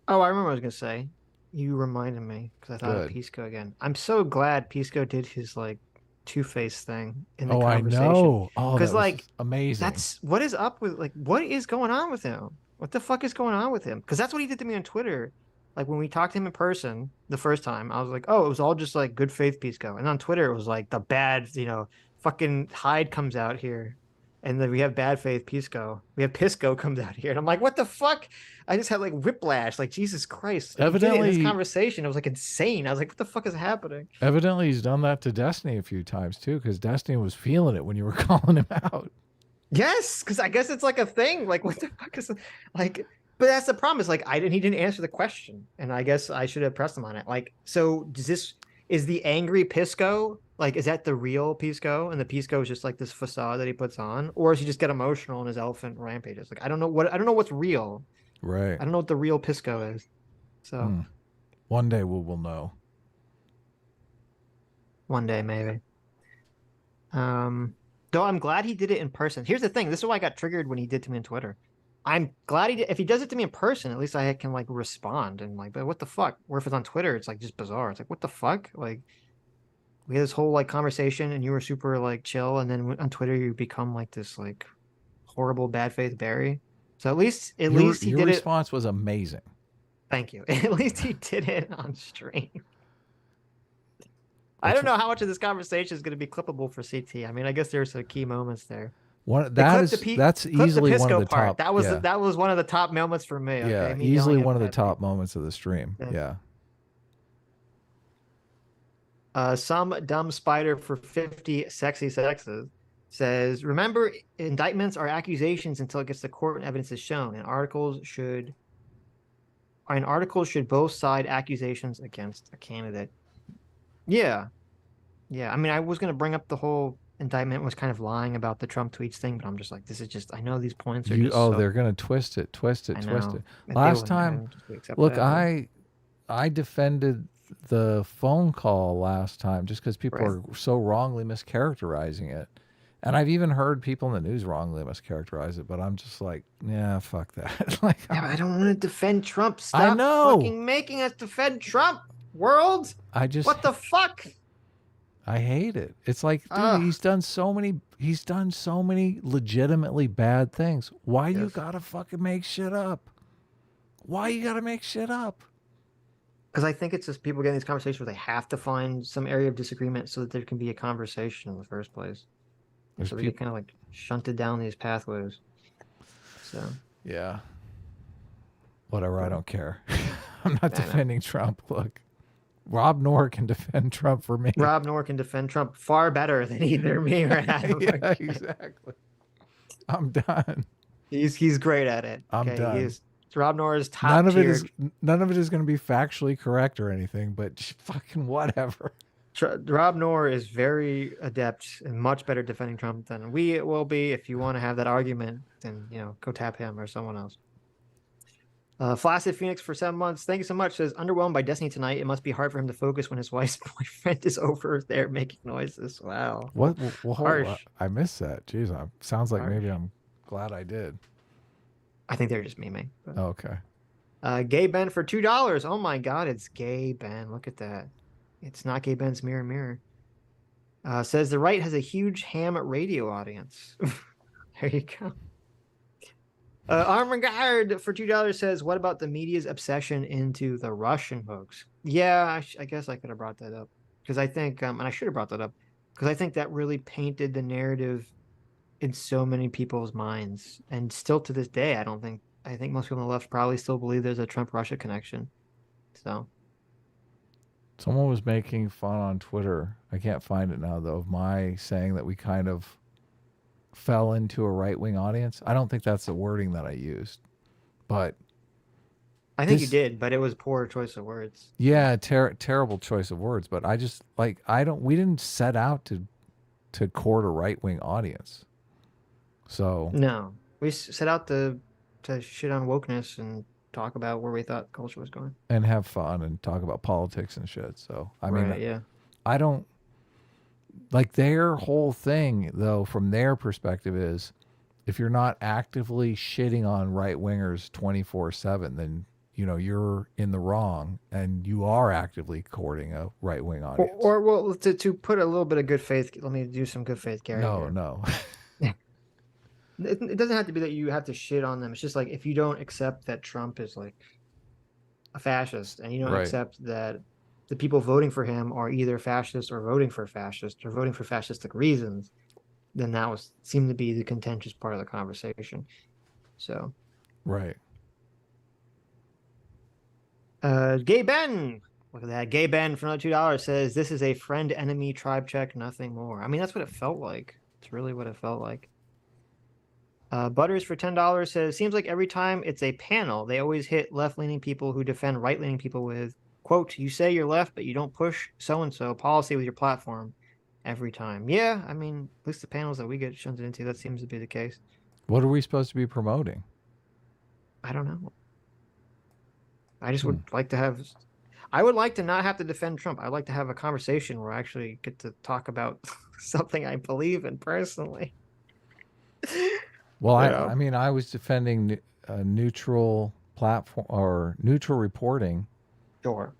Speaker 2: Oh, I remember what I was gonna say. You reminded me because I thought of
Speaker 3: Good.
Speaker 2: Pisco again. I'm so glad Pisco did his like Two-Face thing in the
Speaker 3: Oh, I
Speaker 2: conversation.
Speaker 3: know. Oh,
Speaker 2: because
Speaker 3: that was
Speaker 2: like
Speaker 3: amazing.
Speaker 2: that's what is up with what is going on with him? What the fuck is going on with him? Because that's what he did to me on Twitter. like when we talked to him in person the first time, I was like, oh, it was all just like good faith Pisco. And on Twitter, it was like the bad, fucking Hyde comes out here. And then we have bad faith Pisco. We have Pisco comes out here. And I'm like, what the fuck? I just had like whiplash. Like, Jesus Christ. Like,
Speaker 3: Evidently,
Speaker 2: in this conversation, it was like insane. I was like, what the fuck is happening?
Speaker 3: Evidently, he's done that to Destiny a few times too, because Destiny was feeling it when you were calling him out.
Speaker 2: Yes, because I guess it's like a thing. Like, what the fuck is like? But that's the problem. Is like he didn't answer the question, and I guess I should have pressed him on it. Like, so is the angry Pisco, like, is that the real Pisco, and the Pisco is just like this facade that he puts on, or does he just get emotional in his elephant rampages? Like, I don't know what's real.
Speaker 3: Right.
Speaker 2: I don't know what the real Pisco is. So
Speaker 3: one day we'll know.
Speaker 2: One day maybe. Though I'm glad he did it in person. Here's the thing. This is why I got triggered when he did to me on Twitter. I'm glad he did. If he does it to me in person, at least I can like respond and like, but what the fuck? Or if it's on Twitter, it's like just bizarre. It's like, what the fuck? Like, we had this whole like conversation and you were super like chill, and then on Twitter you become like this like horrible bad faith Barry. So at least he
Speaker 3: your
Speaker 2: did it.
Speaker 3: response was amazing.
Speaker 2: Thank you. At least he did it on stream. I don't know how much of this conversation is going to be clippable for CT. I mean, I guess there's some key moments there.
Speaker 3: That's easily one of the top.
Speaker 2: That was one of the top moments for me.
Speaker 3: Yeah,
Speaker 2: okay?
Speaker 3: easily one of the top moments of the stream.
Speaker 2: Yeah.
Speaker 3: Yeah.
Speaker 2: Some dumb spider for 50 sexy sexes says, remember, indictments are accusations until it gets to court and evidence is shown. And articles should both side accusations against a candidate. Yeah. I mean, I was going to bring up the whole indictment was kind of lying about the Trump tweets thing, but I'm just like, I know these points are
Speaker 3: they're going to twist it. Last time, look, I defended the phone call last time just because people are so wrongly mischaracterizing it. And I've even heard people in the news wrongly mischaracterize it, but I'm just like, yeah, fuck that. Like,
Speaker 2: yeah, but I don't want to defend Trump. Stop
Speaker 3: I know.
Speaker 2: fucking making us defend Trump. World, what the fuck?
Speaker 3: I hate it. It's like, dude, he's done so many legitimately bad things. Why you gotta fucking make shit up? Why you gotta make shit up?
Speaker 2: Because I think it's just people getting these conversations where they have to find some area of disagreement so that there can be a conversation in the first place. So they get kind of like shunted down these pathways. So
Speaker 3: yeah, whatever. I don't care. I'm not defending Trump. Look. Rob Noor can defend Trump for me.
Speaker 2: Rob Noor can defend Trump far better than either me or Adam.
Speaker 3: Yeah, exactly. I'm done.
Speaker 2: He's great at it.
Speaker 3: I'm done.
Speaker 2: Rob Noor is top
Speaker 3: none
Speaker 2: tier.
Speaker 3: None of it is going to be factually correct or anything, but fucking whatever.
Speaker 2: Rob Noor is very adept and much better defending Trump than we will be. If you want to have that argument, then go tap him or someone else. Flaccid Phoenix for 7 months. Thank you so much. Says, underwhelmed by Destiny tonight. It must be hard for him to focus when his wife's boyfriend is over there making noises. Wow.
Speaker 3: What? Well, I missed that. Jeez, sounds like maybe I'm glad I did.
Speaker 2: I think they're just memeing. But...
Speaker 3: Okay.
Speaker 2: Gay Ben for $2. Oh my God, it's Gay Ben. Look at that. It's not Gay Ben's Mirror. Says the right has a huge ham radio audience. There you go. Armagard for $2 says, what about the media's obsession into the Russian hoax? Yeah, I guess I could have brought that up because I think, and I should have brought that up because I think that really painted the narrative in so many people's minds. And still to this day, I think most people on the left probably still believe there's a Trump-Russia connection. So.
Speaker 3: Someone was making fun on Twitter. I can't find it now, though, of my saying that we kind of fell into a right-wing audience. I don't think that's the wording that I used, but
Speaker 2: I think you did, but it was poor choice of words.
Speaker 3: Yeah, terrible choice of words, but I just we didn't set out to court a right-wing audience. So
Speaker 2: no, we set out to shit on wokeness and talk about where we thought culture was going
Speaker 3: and have fun and talk about politics and shit. So I mean,
Speaker 2: yeah,
Speaker 3: I don't. Like their whole thing, though, from their perspective is if you're not actively shitting on right-wingers 24/7, then, you're in the wrong and you are actively courting a right-wing audience.
Speaker 2: Or well, to put a little bit of good faith, let me do some good faith, Gary.
Speaker 3: No.
Speaker 2: It doesn't have to be that you have to shit on them. It's just like if you don't accept that Trump is like a fascist, and you don't
Speaker 3: Right.
Speaker 2: accept that the people voting for him are either fascist or voting for fascist or voting for fascistic reasons, then that seemed to be the contentious part of the conversation. So,
Speaker 3: Right.
Speaker 2: Gay Ben, look at that. Gay Ben for another $2 says, "This is a friend enemy tribe check, nothing more." I mean, that's what it felt like. It's really what it felt like. Butters for $10 says, "Seems like every time it's a panel, they always hit left-leaning people who defend right-leaning people with, quote, you say you're left, but you don't push so-and-so policy with your platform every time." Yeah, I mean, at least the panels that we get shunted into, that seems to be the case.
Speaker 3: What are we supposed to be promoting?
Speaker 2: I don't know. I just would like to have... I would like to not have to defend Trump. I'd like to have a conversation where I actually get to talk about something I believe in personally.
Speaker 3: Well,
Speaker 2: Yeah.
Speaker 3: I mean, I was defending a neutral platform or neutral reporting.
Speaker 2: Sure.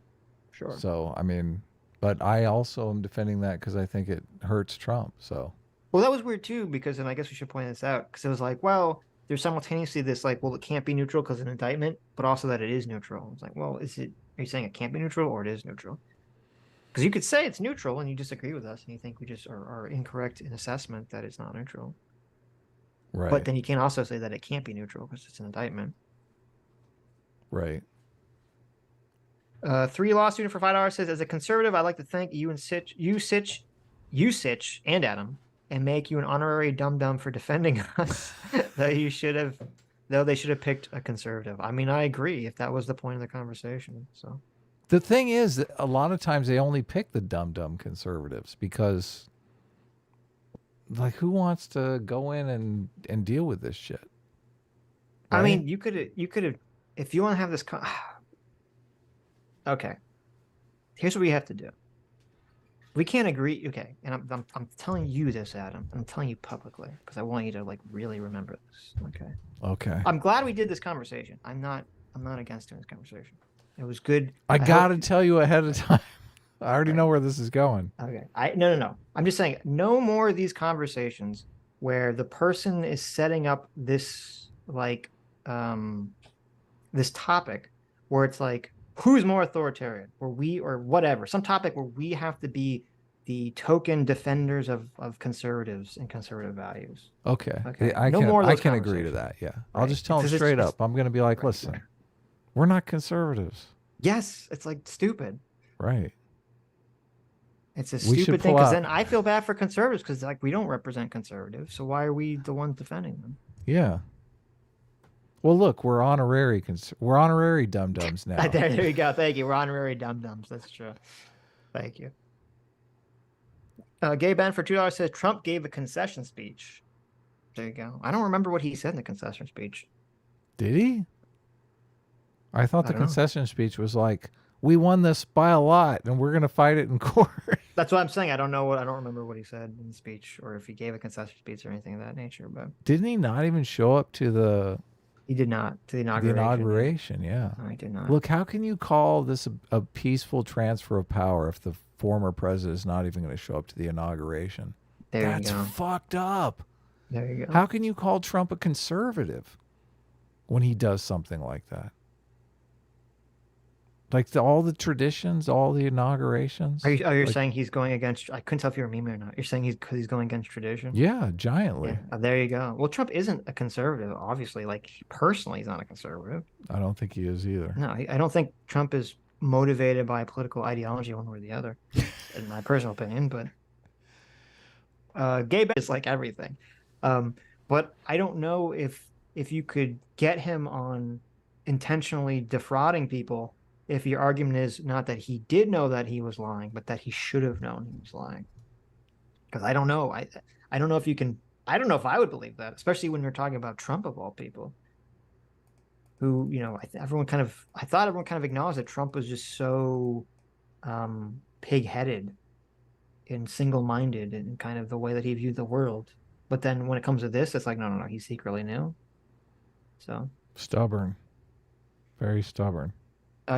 Speaker 3: So, I mean, but I also am defending that because I think it hurts Trump. So,
Speaker 2: Well, that was weird too, because, and I guess we should point this out, because it was like, well, there's simultaneously this like, well, it can't be neutral because of an indictment, but also that it is neutral. It's like, well, are you saying it can't be neutral or it is neutral? Because you could say it's neutral and you disagree with us and you think we just are incorrect in assessment that it's not neutral.
Speaker 3: right.
Speaker 2: But then you can also say that it can't be neutral because it's an indictment.
Speaker 3: right.
Speaker 2: 3 Law Student for $5 says, "As a conservative, I'd like to thank you and Sitch, and Adam, and make you an honorary dum-dum for defending us, though they should have picked a conservative." I mean, I agree if that was the point of the conversation. So
Speaker 3: The thing is that a lot of times they only pick the dumb conservatives because, like, who wants to go in and deal with this shit?
Speaker 2: I
Speaker 3: Right?
Speaker 2: mean, you could have, if you want to have this. Okay, here's what we have to do. We can't agree. Okay, and I'm telling you this, Adam. I'm telling you publicly because I want you to like really remember this. Okay.
Speaker 3: Okay.
Speaker 2: I'm glad we did this conversation. I'm not against doing this conversation. It was good.
Speaker 3: I
Speaker 2: hope-
Speaker 3: got to tell you ahead of time. I already
Speaker 2: Okay.
Speaker 3: know where this is going.
Speaker 2: Okay. No. I'm just saying no more of these conversations where the person is setting up this like this topic where it's like, who's more authoritarian, or we, or whatever, some topic where we have to be the token defenders of conservatives and conservative values.
Speaker 3: Okay.
Speaker 2: Okay.
Speaker 3: I
Speaker 2: No
Speaker 3: can,
Speaker 2: more of
Speaker 3: I
Speaker 2: those
Speaker 3: can agree to
Speaker 2: conversations.
Speaker 3: that. Yeah. I'll
Speaker 2: Right.
Speaker 3: just tell them
Speaker 2: Because it's
Speaker 3: straight
Speaker 2: just-
Speaker 3: up. I'm going to be like,
Speaker 2: Right.
Speaker 3: listen, we're not conservatives.
Speaker 2: Yes, it's like stupid.
Speaker 3: Right.
Speaker 2: It's a
Speaker 3: We should
Speaker 2: stupid thing
Speaker 3: pull
Speaker 2: because
Speaker 3: out-
Speaker 2: then I feel bad for conservatives because like we don't represent conservatives, so why are we the ones defending them?
Speaker 3: Yeah. Well, look, we're honorary dum-dums now.
Speaker 2: There you go. Thank you. We're honorary dum-dums. That's true. Thank you. Gay Ben for $2 says Trump gave a concession speech. There you go. I don't remember what he said in the concession speech.
Speaker 3: Did he? I thought
Speaker 2: I
Speaker 3: the
Speaker 2: don't know.
Speaker 3: concession speech was like, we won this by a lot and we're going to fight it in court.
Speaker 2: That's what I'm saying. I don't remember what he said in the speech or if he gave a concession speech or anything of that nature, but
Speaker 3: Didn't he not even show up to the
Speaker 2: he did not to the
Speaker 3: the
Speaker 2: inauguration.
Speaker 3: inauguration? Yeah.
Speaker 2: No, he did not.
Speaker 3: Look, how can you call this a peaceful transfer of power if the former president is not even going to show up to the inauguration?
Speaker 2: There
Speaker 3: That's
Speaker 2: you go.
Speaker 3: fucked up.
Speaker 2: There you go.
Speaker 3: How can you call Trump a conservative when he does something like that? Like all the traditions, all the inaugurations.
Speaker 2: You're
Speaker 3: like,
Speaker 2: saying he's going against? I couldn't tell if you were me or not. You're saying he's going against tradition?
Speaker 3: Yeah, giantly.
Speaker 2: Yeah, there you go. Well, Trump isn't a conservative, obviously. Like personally, he's not a conservative.
Speaker 3: I don't think he is either.
Speaker 2: No, I don't think Trump is motivated by political ideology one way or the other, in my personal opinion. But gay Ben is like everything. But I don't know if you could get him on intentionally defrauding people if your argument is not that he did know that he was lying, but that he should have known he was lying. Because I don't know. I don't know if you can. I don't know if I would believe that, especially when you're talking about Trump of all people. Who, you know, I thought everyone kind of acknowledged that Trump was just so pig-headed and single-minded in kind of the way that he viewed the world. But then when it comes to this, it's like, no, he secretly knew. So
Speaker 3: Stubborn. Very stubborn.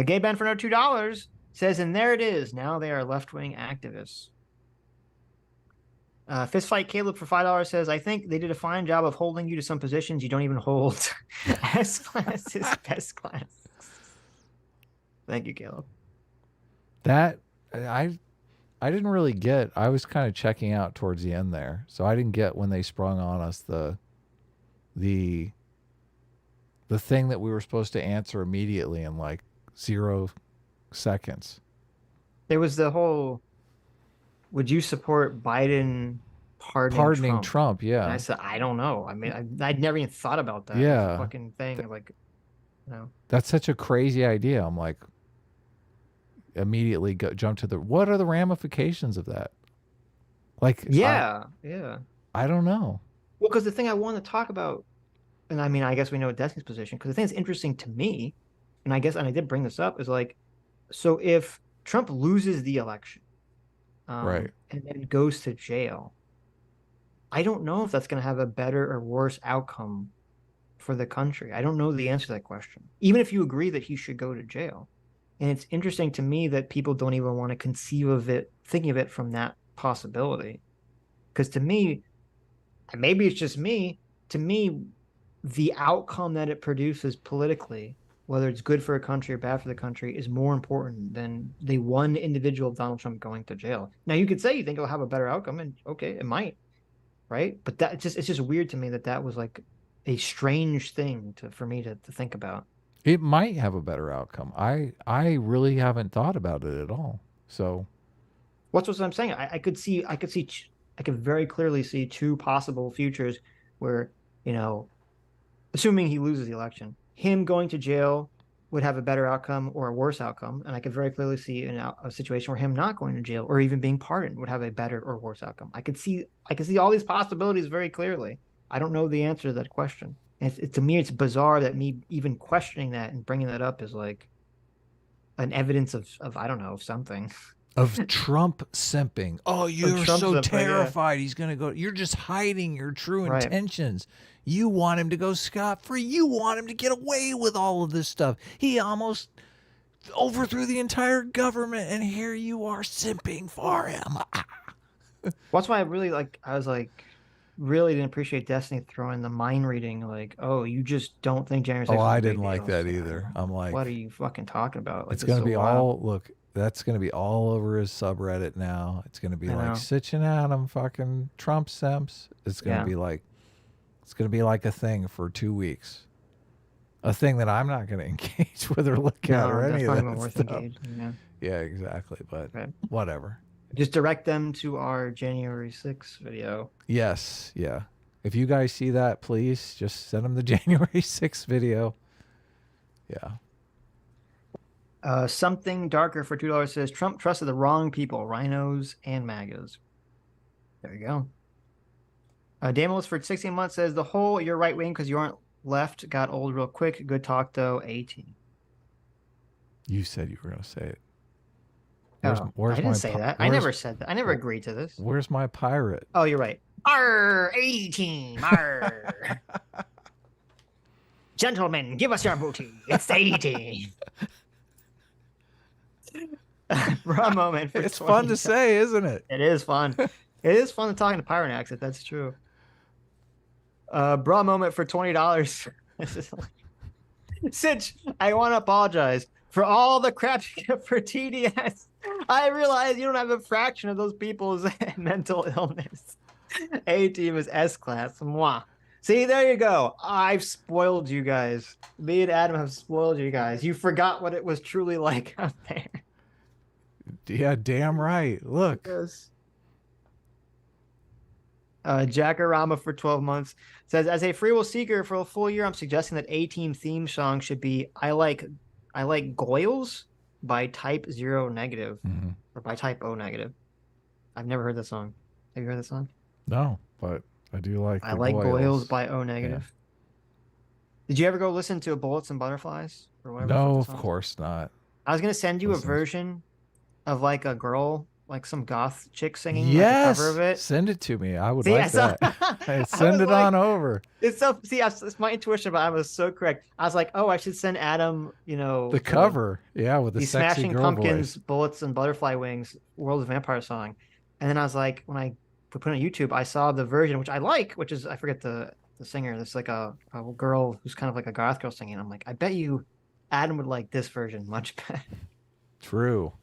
Speaker 2: Gay Ben for another $2 says, and there it is. Now they are left-wing activists. Fist Fight Caleb for $5 says, I think they did a fine job of holding you to some positions you don't even hold. S class is best class. Thank you, Caleb.
Speaker 3: That I didn't really get. I was kind of checking out towards the end there, so I didn't get when they sprung on us the thing that we were supposed to answer immediately in like 0 seconds.
Speaker 2: There was the whole, would you support Biden pardoning Trump?
Speaker 3: Yeah.
Speaker 2: And I said, I don't know. I mean, I'd never even thought about that.
Speaker 3: Yeah.
Speaker 2: It's a fucking thing. Like, you know.
Speaker 3: That's such a crazy idea. I'm like, immediately jump to what are the ramifications of that? Like,
Speaker 2: yeah.
Speaker 3: I don't know.
Speaker 2: Well, because the thing I want to talk about, and I mean, I guess we know Destiny's position, because the thing that's interesting to me, and I did bring this up, is like, so if Trump loses the election,
Speaker 3: right,
Speaker 2: and then goes to jail, I don't know if that's going to have a better or worse outcome for the country. I don't know the answer to that question, even if you agree that he should go to jail. And it's interesting to me that people don't even want to conceive of it, thinking of it from that possibility. Because to me, and maybe it's just me, to me, the outcome that it produces politically, whether it's good for a country or bad for the country, is more important than the one individual of Donald Trump going to jail. Now, you could say you think it'll have a better outcome, and okay, it might, right? But it's just weird to me that was like a strange thing for me to think about.
Speaker 3: It might have a better outcome. I really haven't thought about it at all. So,
Speaker 2: what's what I'm saying? I could very clearly see two possible futures where, you know, assuming he loses the election, him going to jail would have a better outcome or a worse outcome, and I could very clearly see a situation where him not going to jail or even being pardoned would have a better or worse outcome. I could see all these possibilities very clearly. I don't know the answer to that question. And to me, it's bizarre that me even questioning that and bringing that up is like an evidence of I don't know, of something.
Speaker 3: Of Trump simping. Oh, you're so
Speaker 2: simping,
Speaker 3: terrified he's going to go. You're just hiding your true intentions. You want him to go scot-free. You want him to get away with all of this stuff. He almost overthrew the entire government, and here you are simping for him.
Speaker 2: That's why I was really didn't appreciate Destiny throwing the mind reading, like, oh, you just don't think January 6th.
Speaker 3: Oh, I didn't like that either. I'm like,
Speaker 2: what are you fucking talking about? Like,
Speaker 3: it's going to be all, look, that's going to be all over his subreddit now. It's going to be like Sitch and Adam fucking Trump simps. It's going to be like, it's going to be like a thing for 2 weeks. A thing that I'm not going to engage with or look at or any of that stuff. Yeah, exactly. But whatever.
Speaker 2: Just direct them to our January 6th video.
Speaker 3: Yes, yeah. If you guys see that, please just send them the January 6th video. Yeah.
Speaker 2: Something Darker for $2 says, Trump trusted the wrong people, rhinos and MAGAs. There you go. Damalus for 16 months says, the whole you're right wing because you aren't left got old real quick. Good talk, though. 18.
Speaker 3: You said you were going to say it.
Speaker 2: I didn't say that. I never said that. I never agreed to this.
Speaker 3: Where's my pirate?
Speaker 2: Oh, you're right. Arr, 18. Arr. Gentlemen, give us your booty. It's 18. Raw moment.
Speaker 3: It's fun to say, isn't it?
Speaker 2: It is fun. It is fun to talk in a pirate accent. That's true. Bra moment for $20. Sitch, I want to apologize for all the crap you get for TDS. I realize you don't have a fraction of those people's mental illness. A team is S class. Mwah. See, there you go. I've spoiled you guys. Me and Adam have spoiled you guys. You forgot what it was truly like out there.
Speaker 3: Yeah, damn right. Look.
Speaker 2: Yes. Jackarama for 12 months says, as a free will seeker for a full year, I'm suggesting that A-Team theme song should be I like Goyles by Type 0 Negative, or by Type O Negative. I've never heard that song. Have you heard that song?
Speaker 3: No, but I do like
Speaker 2: I like Goyles by O Negative. Yeah. Did you ever go listen to Bullets and Butterflies? Or whatever?
Speaker 3: No, of course not.
Speaker 2: I was going to send you a version of like a girl, like some goth chick singing
Speaker 3: yes,
Speaker 2: like a cover of it.
Speaker 3: Send it to me. I would like that. Hey, send it on over.
Speaker 2: It's so it's my intuition, but I was so correct. I was like, oh, I should send Adam,
Speaker 3: the cover, with the sexy
Speaker 2: Smashing
Speaker 3: girl
Speaker 2: Pumpkins,
Speaker 3: voice.
Speaker 2: Bullets and Butterfly Wings, World of Vampire song, and then I was like, when I put it on YouTube, I saw the version which I like, which is I forget the singer. It's like a girl who's kind of like a goth girl singing. I'm like, I bet you Adam would like this version much better.
Speaker 3: True.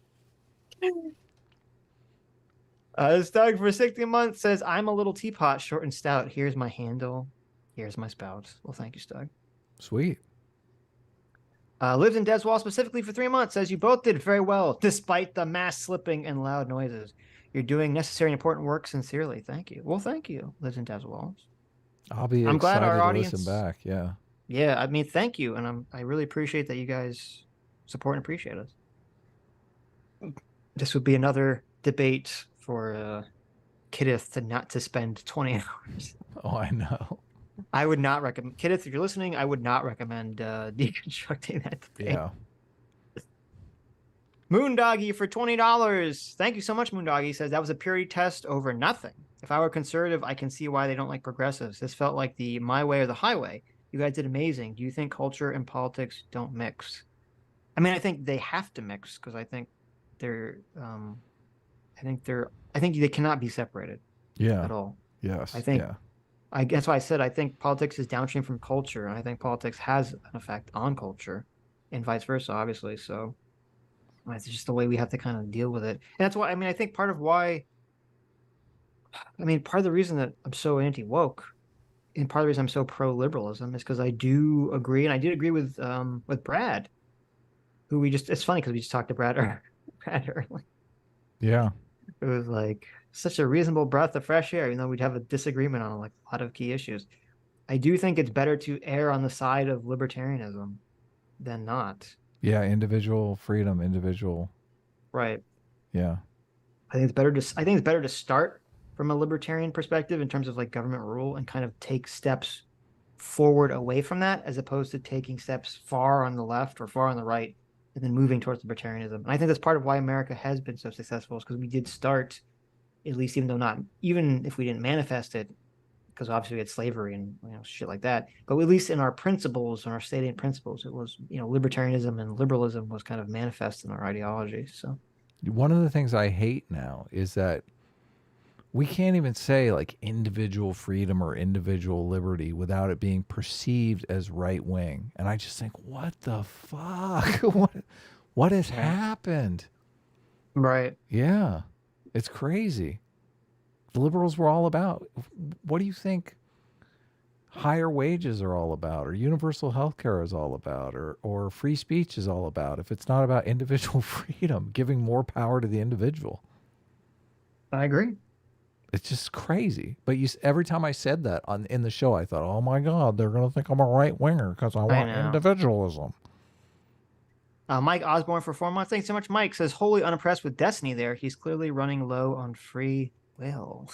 Speaker 2: This Doug for 60 months says, I'm a little teapot, short and stout. Here's my handle. Here's my spout. Well, thank you, Stug.
Speaker 3: Sweet.
Speaker 2: Lives in Deswall specifically for 3 months. Says, you both did very well, despite the mass slipping and loud noises. You're doing necessary and important work sincerely. Thank you. Well, thank you, Lives in Deswall.
Speaker 3: I'm
Speaker 2: glad
Speaker 3: excited
Speaker 2: our
Speaker 3: to
Speaker 2: audience...
Speaker 3: listen back. Yeah.
Speaker 2: Yeah, I mean, thank you. And I really appreciate that you guys support and appreciate us. This would be another debate for Kidith not to spend 20 hours.
Speaker 3: Oh, I know.
Speaker 2: I would not recommend, Kidith, if you're listening, I would not recommend deconstructing that debate.
Speaker 3: Yeah.
Speaker 2: Moondoggy for $20. Thank you so much, Moondoggy. Says, that was a purity test over nothing. If I were conservative, I can see why they don't like progressives. This felt like the my way or the highway. You guys did amazing. Do you think culture and politics don't mix? I mean, I think they have to mix because I think they're, I think they cannot be separated.
Speaker 3: Yeah.
Speaker 2: At all.
Speaker 3: Yes.
Speaker 2: I think.
Speaker 3: Yeah.
Speaker 2: That's why I said I think politics is downstream from culture, and I think politics has an effect on culture, and vice versa, obviously. So it's just the way we have to kind of deal with it, and that's why I think part of the reason that I'm so anti-woke, and part of the reason I'm so pro-liberalism is because I do agree, and I did agree with Brad, who it's funny because we just talked to Brad earlier.
Speaker 3: Yeah.
Speaker 2: It was like such a reasonable breath of fresh air, even though we'd have a disagreement on like a lot of key issues. I do think it's better to err on the side of libertarianism than not.
Speaker 3: Yeah, individual freedom, individual.
Speaker 2: Right.
Speaker 3: Yeah.
Speaker 2: I think it's better to start from a libertarian perspective in terms of like government rule and kind of take steps forward away from that, as opposed to taking steps far on the left or far on the right and then moving towards libertarianism. And I think that's part of why America has been so successful, is because we did start, at least even if we didn't manifest it, because obviously we had slavery and shit like that, but at least in our principles and our salient principles, it was, libertarianism and liberalism was kind of manifest in our ideology. So
Speaker 3: one of the things I hate now is that we can't even say like individual freedom or individual liberty without it being perceived as right wing. And I just think, what the fuck? What has happened?
Speaker 2: Right.
Speaker 3: Yeah. It's crazy. The liberals were all about, what do you think higher wages are all about, or universal health care is all about, or free speech is all about, if it's not about individual freedom, giving more power to the individual?
Speaker 2: I agree.
Speaker 3: It's just crazy. But every time I said that in the show, I thought, oh my God, they're going to think I'm a right winger because I want individualism.
Speaker 2: Mike Osborne for 4 months. Thanks so much, Mike. Says, wholly unimpressed with Destiny there. He's clearly running low on free will.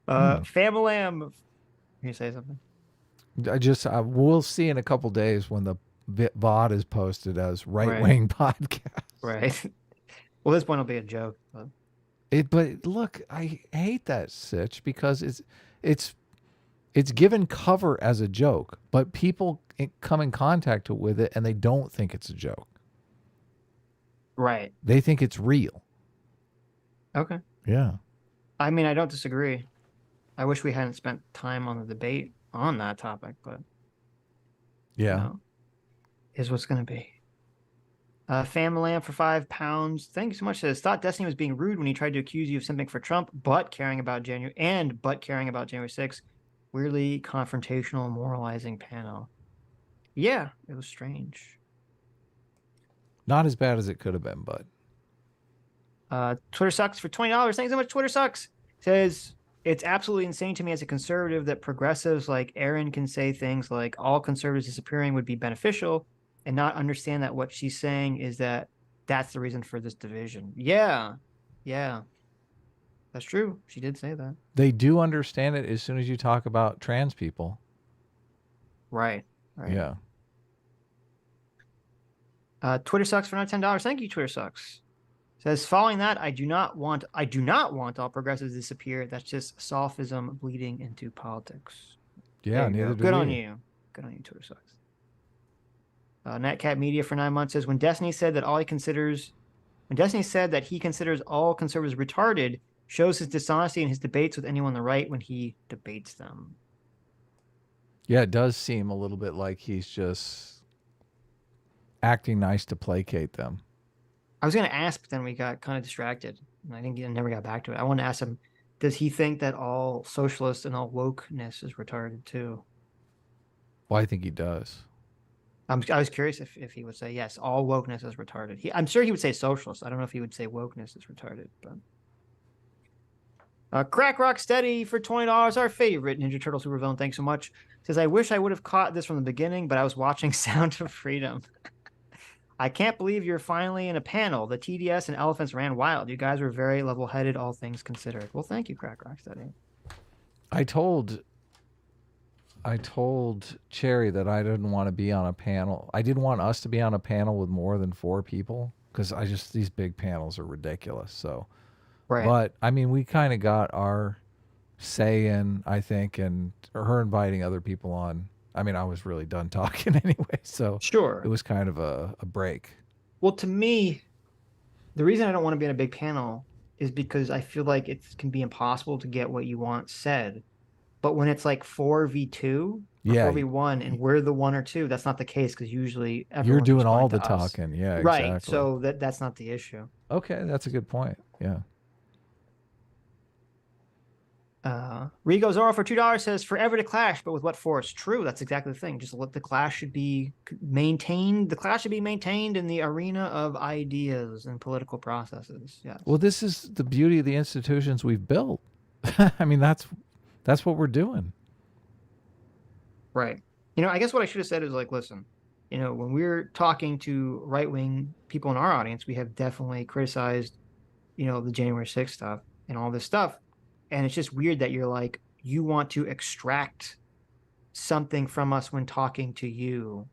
Speaker 2: Famalam. Can you say something?
Speaker 3: We'll see in a couple days when the VOD is posted as right-wing podcast.
Speaker 2: Right. Well, this one will be a joke.
Speaker 3: But look, I hate that, Sitch, because it's given cover as a joke, but people come in contact with it and they don't think it's a joke.
Speaker 2: Right.
Speaker 3: They think it's real.
Speaker 2: Okay.
Speaker 3: Yeah.
Speaker 2: I mean, I don't disagree. I wish we hadn't spent time on the debate on that topic, but
Speaker 3: yeah,
Speaker 2: is what's going to be. Family for £5. Thank you so much. Says, thought Destiny was being rude when he tried to accuse you of something for Trump, but caring about January 6th. Weirdly confrontational, moralizing panel. Yeah, it was strange.
Speaker 3: Not as bad as it could have been, but.
Speaker 2: Twitter sucks for $20. Thanks so much, Twitter sucks. Says, it's absolutely insane to me as a conservative that progressives like Aaron can say things like all conservatives disappearing would be beneficial and not understand that what she's saying is that that's the reason for this division. Yeah. That's true. She did say that.
Speaker 3: They do understand it as soon as you talk about trans people.
Speaker 2: Right.
Speaker 3: Yeah.
Speaker 2: Twitter sucks for another $10. Thank you, Twitter sucks. Says, following that, I do not want all progressives to disappear. That's just sophism bleeding into politics.
Speaker 3: Yeah, neither do we.
Speaker 2: Good on you. Good on you, Twitter sucks. Natcat Media for 9 months says, when Destiny said that he considers all conservatives retarded, shows his dishonesty in his debates with anyone on the right when he debates them.
Speaker 3: Yeah, it does seem a little bit like he's just acting nice to placate them.
Speaker 2: I was going to ask, but then we got kind of distracted. And I never got back to it. I want to ask him, does he think that all socialists and all wokeness is retarded too?
Speaker 3: Well, I think he does.
Speaker 2: I was curious if he would say, yes, all wokeness is retarded. I'm sure he would say socialist. I don't know if he would say wokeness is retarded. But Crack Rock Steady for $20, our favorite Ninja Turtle supervillain. Thanks so much. Says, I wish I would have caught this from the beginning, but I was watching Sound of Freedom. I can't believe you're finally in a panel. The TDS and elephants ran wild. You guys were very level-headed, all things considered. Well, thank you, Crack Rock Steady. I told Chaeiry that I didn't want to be on a panel. I didn't want us to be on a panel with more than 4 people because these big panels are ridiculous. So, right. But I mean, we kind of got our say in, I think, and her inviting other people on. I mean, I was really done talking anyway, so sure, it was kind of a break. Well, to me, the reason I don't want to be on a big panel is because I feel like it can be impossible to get what you want said. But when it's like 4v2, yeah, 4v1, and we're the 1 or 2, that's not the case because usually you're doing all the talking. Yeah, right. Exactly. So that's not the issue. Okay, that's a good point. Yeah. Rigo Zoro for $2 says forever to clash, but with what force? True, that's exactly the thing. Just let the clash should be maintained. The clash should be maintained in the arena of ideas and political processes. Yes. Well, this is the beauty of the institutions we've built. I mean, that's what we're doing. Right. You know, I guess what I should have said is like, listen, you know, when we're talking to right-wing people in our audience, we have definitely criticized, you know, the January 6th stuff and all this stuff. And it's just weird that you're like, you want to extract something from us when talking to you.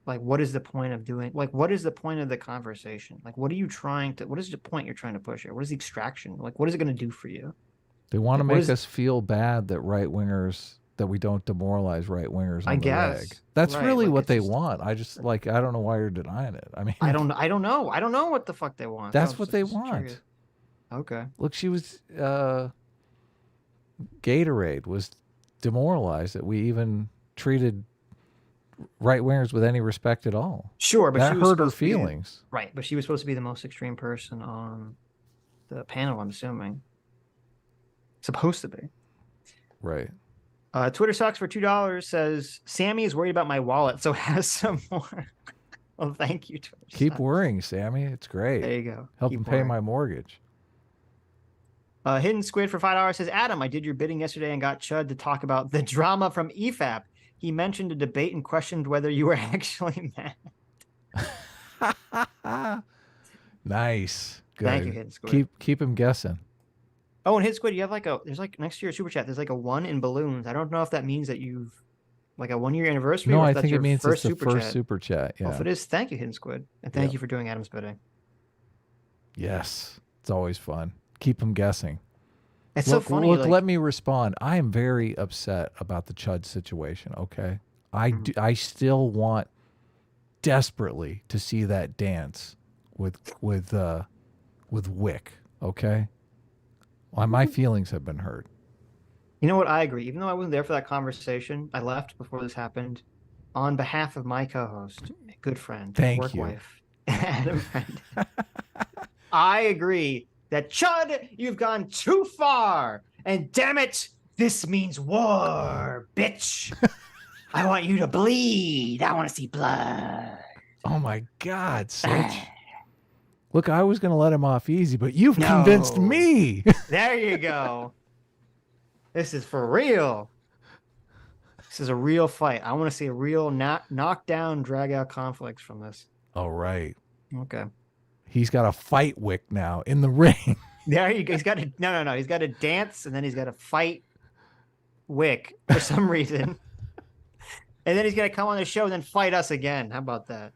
Speaker 2: Like, what is the point of doing, like, what is the point of the conversation? Like, what is the point you're trying to push here? What is the extraction? Like, what is it going to do for you? They want to make us feel bad that right-wingers, that we don't demoralize right-wingers on the reg. That's really what they want. I don't know why you're denying it. I mean, I don't know. I don't know what the fuck they want. That's what they want. Curious. Okay. Look, she was, Gatorade was demoralized that we even treated right-wingers with any respect at all. Sure, but that hurt her feelings. Right, but she was supposed to be the most extreme person on the panel, I'm assuming. Supposed to be. Right. Twitter Sucks for $2 says, Sammy is worried about my wallet, so has some more. Well, thank you, Twitter Keep Sucks. Worrying, Sammy. It's great. There you go. Help him pay my mortgage. Hidden Squid for $5 says, Adam, I did your bidding yesterday and got Chud to talk about the drama from EFAP. He mentioned a debate and questioned whether you were actually mad. Nice. Good. Thank you, Hidden Squid. Keep him guessing. Oh, and Hidden Squid, you have there's next to your super chat, there's like a 1 in balloons. I don't know if that means that you've like a 1-year anniversary. No, or if I think it means it's the first super chat. Yeah. Well, if it is, thank you, Hidden Squid. And thank you for doing Adam's bidding. Yes. It's always fun. Keep them guessing. It's so funny. Look, let me respond. I am very upset about the Chud situation. Okay, I still want desperately to see that dance with Wick. Okay, my feelings have been hurt. You know what? I agree. Even though I wasn't there for that conversation, I left before this happened. On behalf of my co-host, good friend, work wife, Adam Friend, I agree. That Chud, you've gone too far. And damn it, this means war, bitch. I want you to bleed. I want to see blood. Oh my God, Sitch. Look, I was going to let him off easy, but you've convinced me. There you go. This is for real. This is a real fight. I want to see a real knockdown, drag out conflicts from this. All right. Okay. He's got to fight Wick now in the ring. There you go. He's got to no. He's got to dance and then he's got to fight Wick for some reason. And then he's going to come on the show and then fight us again. How about that?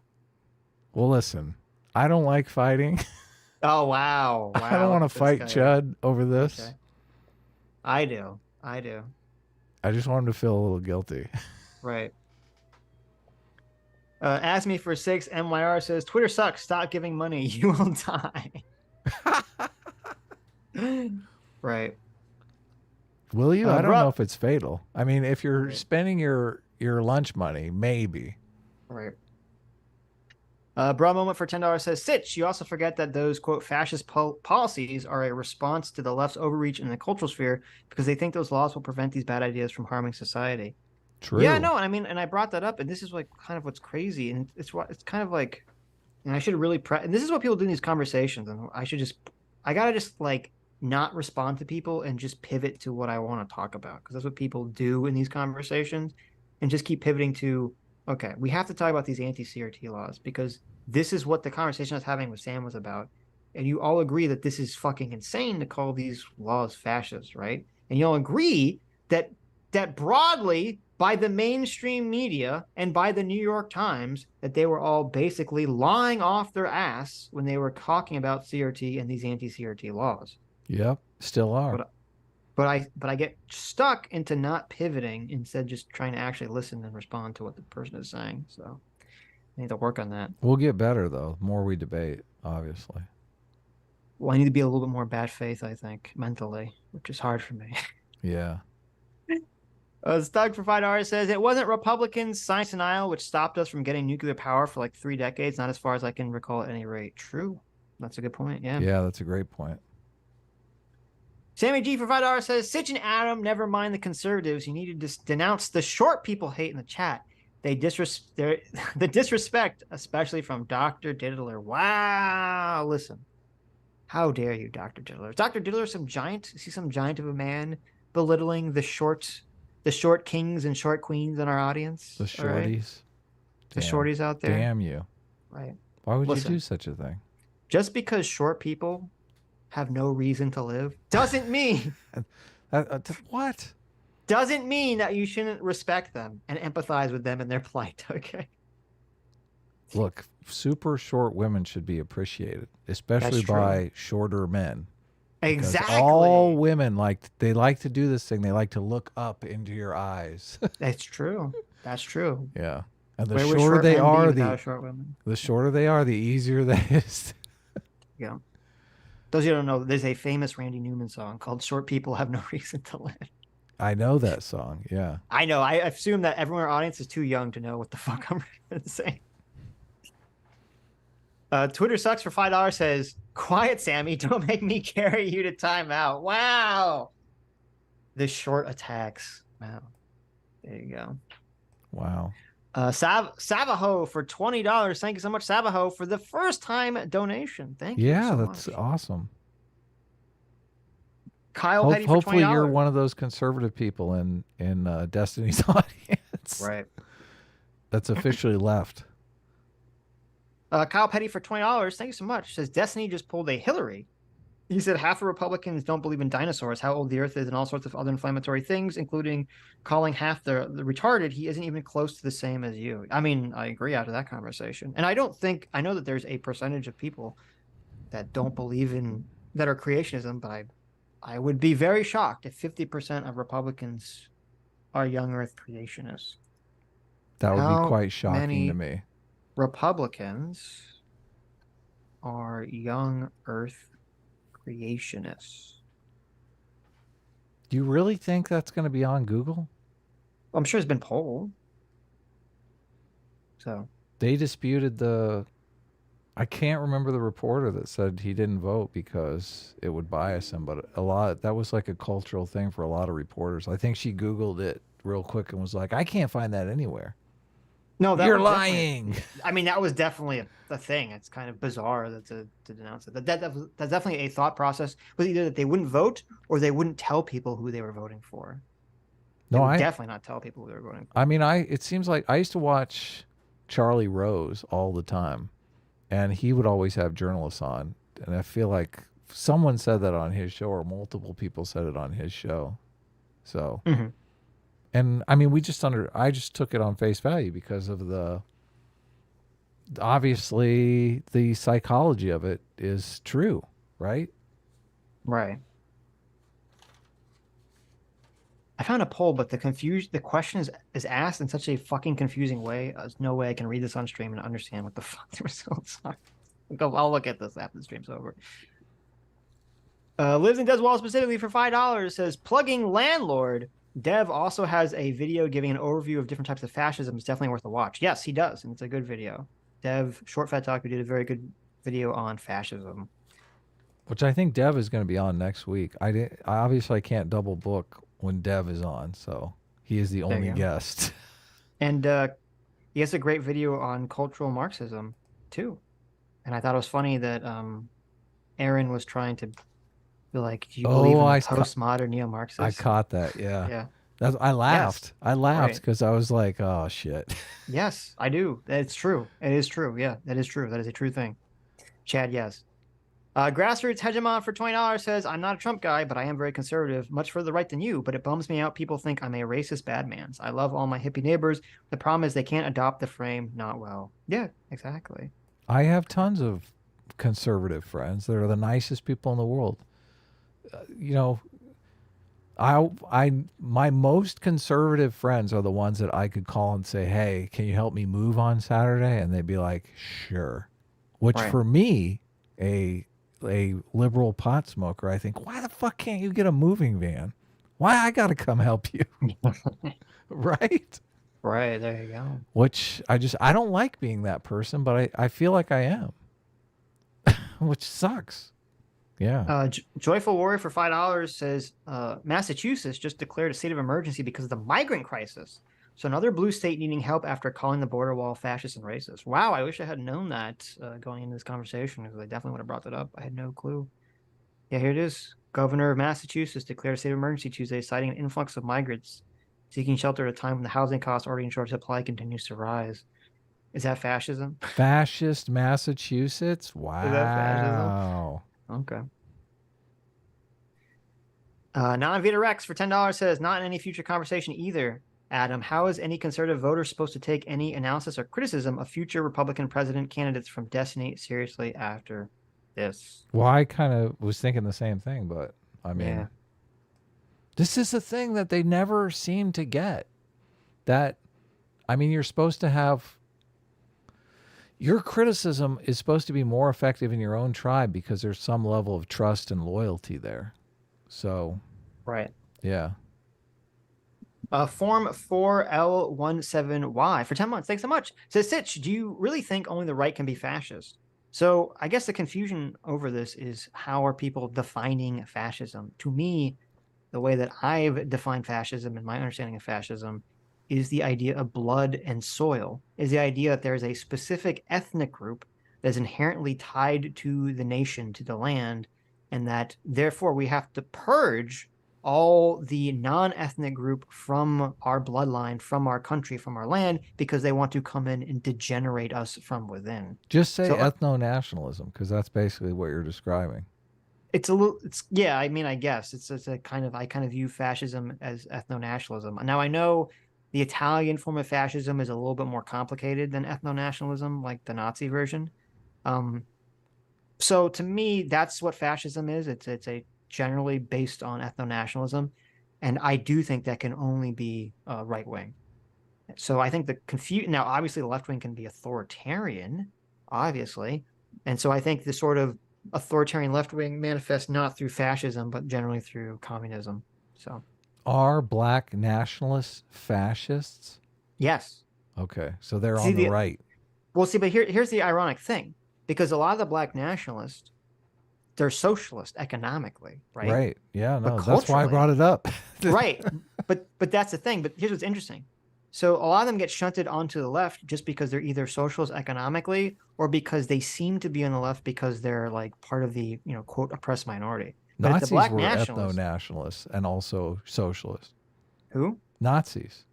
Speaker 2: Well, listen, I don't like fighting. Oh, wow. I don't want to fight Chud over this. Okay. I do. I just want him to feel a little guilty. Right. Ask me for 6. MYR says, Twitter sucks. Stop giving money. You will die. Right.
Speaker 3: Will you? I don't
Speaker 2: Rob-
Speaker 3: know if it's fatal. I mean, if you're spending your lunch money, maybe.
Speaker 2: Right. Bra Moment for $10 says, Sitch, you also forget that those, quote, fascist policies are a response to the left's overreach in the cultural sphere because they think those laws will prevent these bad ideas from harming society.
Speaker 3: True.
Speaker 2: Yeah, no, I mean, and I brought that up, and this is like kind of what's crazy, and it's kind of like, and I should really and this is what people do in these conversations, and I gotta just like not respond to people and just pivot to what I want to talk about, because that's what people do in these conversations, and just keep pivoting to, okay, we have to talk about these anti-CRT laws because this is what the conversation I was having with Sam was about. And you all agree that this is fucking insane to call these laws fascist, right? And you all agree that broadly by the mainstream media and by the New York Times, that they were all basically lying off their ass when they were talking about CRT and these anti-CRT laws.
Speaker 3: Yep, still are.
Speaker 2: But I get stuck into not pivoting, instead just trying to actually listen and respond to what the person is saying. So I need to work on that.
Speaker 3: We'll get better though. The more we debate, obviously.
Speaker 2: Well, I need to be a little bit more bad faith, I think, mentally, which is hard for me.
Speaker 3: Yeah.
Speaker 2: Stug for $5 says, it wasn't Republicans' science denial which stopped us from getting nuclear power for like 3 decades, not as far as I can recall at any rate. True. That's a good point. Yeah.
Speaker 3: Yeah, that's a great point.
Speaker 2: Sammy G for $5 says, Sitch and Adam, never mind the conservatives. You need to denounce the short people hate in the chat. The disrespect, especially from Dr. Diddler. Wow. Listen. How dare you, Dr. Diddler? Is Dr. Diddler some giant? Is he some giant of a man belittling the short kings and short queens in our audience?
Speaker 3: The shorties.
Speaker 2: Right? The shorties out there.
Speaker 3: Damn you.
Speaker 2: Right.
Speaker 3: Why would
Speaker 2: Listen,
Speaker 3: you do such a thing?
Speaker 2: Just because short people have no reason to live doesn't mean
Speaker 3: what?
Speaker 2: Doesn't mean that you shouldn't respect them and empathize with them in their plight. Okay.
Speaker 3: Look, super short women should be appreciated, especially
Speaker 2: That's true.
Speaker 3: by shorter men. Because
Speaker 2: Exactly.
Speaker 3: all women like to do this thing. They like to look up into your eyes.
Speaker 2: That's true. That's true.
Speaker 3: Yeah. And the
Speaker 2: Where would
Speaker 3: shorter
Speaker 2: short
Speaker 3: they
Speaker 2: men be
Speaker 3: are,
Speaker 2: without short women?
Speaker 3: the shorter they are, the easier that is.
Speaker 2: Yeah. Those of you who don't know, there's a famous Randy Newman song called Short People Have No Reason to Live.
Speaker 3: I know that song. Yeah.
Speaker 2: I know. I assume that everyone in our audience is too young to know what the fuck I'm going to say. Twitter Sucks for $5 says, quiet, Sammy. Don't make me carry you to timeout. Wow. The short attacks. Wow. There you go.
Speaker 3: Wow.
Speaker 2: Savaho for $20. Thank you so much, Savaho, for the first time donation. Thank you.
Speaker 3: Yeah,
Speaker 2: so
Speaker 3: that's
Speaker 2: much.
Speaker 3: awesome.
Speaker 2: Kyle Petty for $20.
Speaker 3: Hopefully you're one of those conservative people in Destiny's audience.
Speaker 2: Right.
Speaker 3: That's officially left.
Speaker 2: Kyle Petty for $20. Thank you so much. Says Destiny just pulled a Hillary. He said half the Republicans don't believe in dinosaurs, how old the Earth is, and all sorts of other inflammatory things, including calling half the retarded. He isn't even close to the same as you. I mean, I agree after that conversation. And I know that there's a percentage of people that don't believe that are creationism, but I would be very shocked if 50% of Republicans are young Earth creationists.
Speaker 3: That would
Speaker 2: How
Speaker 3: be quite shocking
Speaker 2: many
Speaker 3: to me.
Speaker 2: Republicans are young Earth creationists?
Speaker 3: Do you really think that's going to be on Google?
Speaker 2: I'm sure it's been polled. So
Speaker 3: They disputed I can't remember the reporter that said he didn't vote because it would bias him, but that was like a cultural thing for a lot of reporters. I think she Googled it real quick and was like, I can't find that anywhere.
Speaker 2: no,
Speaker 3: You're
Speaker 2: was
Speaker 3: lying.
Speaker 2: I mean, that was definitely a thing. It's kind of bizarre to denounce it. That's definitely a thought process. Was either that they wouldn't vote or they wouldn't tell people who they were voting for. They would definitely not tell people who they were voting for.
Speaker 3: I mean, it seems like I used to watch Charlie Rose all the time, and he would always have journalists on, and I feel like someone said that on his show, or multiple people said it on his show. So, and I mean, I just took it on face value because of obviously the psychology of it is true, right?
Speaker 2: Right. I found a poll, but the question is asked in such a fucking confusing way. There's no way I can read this on stream and understand what the fuck the results are. I'll look at this after the stream's over. Lives and Does Well specifically for $5 says plugging landlord. Dev also has a video giving an overview of different types of fascism. It's definitely worth a watch. Yes, he does, and it's a good video. Dev, Short Fat Talk, who did a very good video on fascism.
Speaker 3: Which I think Dev is going to be on next week. I obviously can't double book when Dev is on, so he is the
Speaker 2: There
Speaker 3: only
Speaker 2: you go.
Speaker 3: guest.
Speaker 2: And he has a great video on cultural Marxism, too. And I thought it was funny that Aaron was trying to be like, do you believe in the postmodern neo-Marxists?
Speaker 3: I caught that, yeah.
Speaker 2: Yeah.
Speaker 3: I laughed.
Speaker 2: Yes.
Speaker 3: I laughed
Speaker 2: Right.
Speaker 3: because I was like, oh, shit.
Speaker 2: Yes, I do. It's true. It is true. Yeah, that is true. That is a true thing. Chad, yes. Grassroots Hegemon for $20 says, I'm not a Trump guy, but I am very conservative, much further right than you, but it bums me out. People think I'm a racist badmans. I love all my hippie neighbors. The problem is they can't adopt the frame not well. Yeah, exactly.
Speaker 3: I have tons of conservative friends that are the nicest people in the world. You know, my most conservative friends are the ones that I could call and say, hey, can you help me move on Saturday? And they'd be like, sure. Which
Speaker 2: Right.
Speaker 3: for me, a liberal pot smoker, I think, why the fuck can't you get a moving van? Why I got to come help you? Right?
Speaker 2: Right, there you go.
Speaker 3: Which I don't like being that person, but I feel like I am. Which sucks. Yeah.
Speaker 2: Joyful Warrior for $5 says Massachusetts just declared a state of emergency because of the migrant crisis. So another blue state needing help after calling the border wall fascist and racist. Wow, I wish I had known that going into this conversation, because I definitely would have brought that up. I had no clue. Yeah, here it is. Governor of Massachusetts declared a state of emergency Tuesday, citing an influx of migrants seeking shelter at a time when the housing cost already in short supply continues to rise. Is that fascism?
Speaker 3: Fascist Massachusetts? Wow.
Speaker 2: Is that fascism? Okay. Non-Vita Rex for $10 says, not in any future conversation either. Adam, how is any conservative voter supposed to take any analysis or criticism of future Republican president candidates from Destiny seriously after this?
Speaker 3: Well, I kind of was thinking the same thing, but I mean,
Speaker 2: Yeah.
Speaker 3: this is the thing that they never seem to get. That, I mean, you're supposed to have, your criticism is supposed to be more effective in your own tribe because there's some level of trust and loyalty there. So,
Speaker 2: Right.
Speaker 3: yeah.
Speaker 2: Form 4L17Y for 10 months. Thanks so much. Says Sitch, do you really think only the right can be fascist? So I guess the confusion over this is, how are people defining fascism? To me, the way that I've defined fascism and my understanding of fascism is the idea of blood and soil, is the idea that there is a specific ethnic group that is inherently tied to the nation, to the land, and that therefore we have to purge all the non-ethnic group from our bloodline, from our country, from our land, because they want to come in and degenerate us from within.
Speaker 3: Just say
Speaker 2: So,
Speaker 3: ethno-nationalism, because that's basically what you're describing.
Speaker 2: It's a little, yeah, I mean, I guess it's a kind of, I kind of view fascism as ethno-nationalism. Now, I know the Italian form of fascism is a little bit more complicated than ethno-nationalism, like the Nazi version. So to me, that's what fascism is. It's a generally based on ethno-nationalism, and I do think that can only be right wing. So I think the now obviously the left wing can be authoritarian, obviously, and so I think the sort of authoritarian left wing manifests not through fascism but generally through communism. So
Speaker 3: are black nationalists fascists?
Speaker 2: Yes.
Speaker 3: Okay, so they're on the right.
Speaker 2: Well, see, but here's the ironic thing, because a lot of the black nationalists, they're socialist economically, right?
Speaker 3: Right. Yeah, no,
Speaker 2: But
Speaker 3: that's why I brought it up.
Speaker 2: Right. But that's the thing. But here's what's interesting. So a lot of them get shunted onto the left just because they're either socialist economically or because they seem to be on the left because they're like part of the, quote, oppressed minority. But
Speaker 3: Nazis
Speaker 2: the black
Speaker 3: were
Speaker 2: nationalists,
Speaker 3: ethno-nationalists and also socialists.
Speaker 2: who?
Speaker 3: Nazis.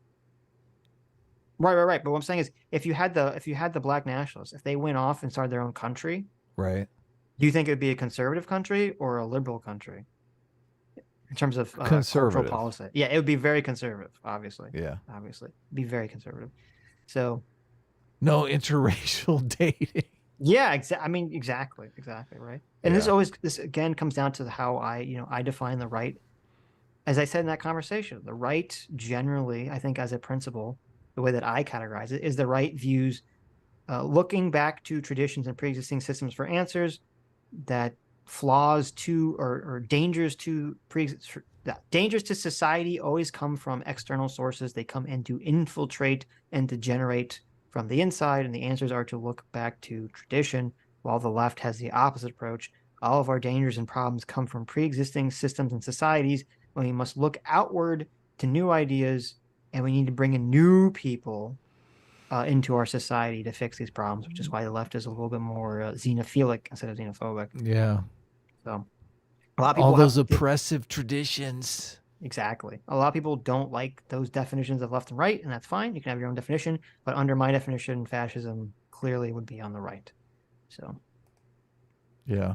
Speaker 2: Right. But what I'm saying is, if you had the black nationalists, if they went off and started their own country,
Speaker 3: Right.
Speaker 2: do you think it would be a conservative country or a liberal country in terms of
Speaker 3: Conservative.
Speaker 2: cultural policy? Yeah, it would be very conservative, obviously.
Speaker 3: Yeah.
Speaker 2: Obviously, be very conservative. So
Speaker 3: no interracial dating.
Speaker 2: yeah, exactly, right. And
Speaker 3: Yeah.
Speaker 2: this again comes down to how I define the right. As I said in that conversation, the right generally, I think as a principle, the way that I categorize it is the right views looking back to traditions and pre-existing systems for answers that flaws to or dangers to dangers to society always come from external sources. They come in to infiltrate and degenerate from the inside, and the answers are to look back to tradition, while the left has the opposite approach. All of our dangers and problems come from pre-existing systems and societies, when we must look outward to new ideas, and we need to bring in new people into our society to fix these problems, which is why the left is a little bit more xenophilic instead of xenophobic.
Speaker 3: Yeah.
Speaker 2: So a lot of people
Speaker 3: All those oppressive traditions.
Speaker 2: Exactly. A lot of people don't like those definitions of left and right, and that's fine. You can have your own definition, but under my definition, fascism clearly would be on the right. So,
Speaker 3: yeah.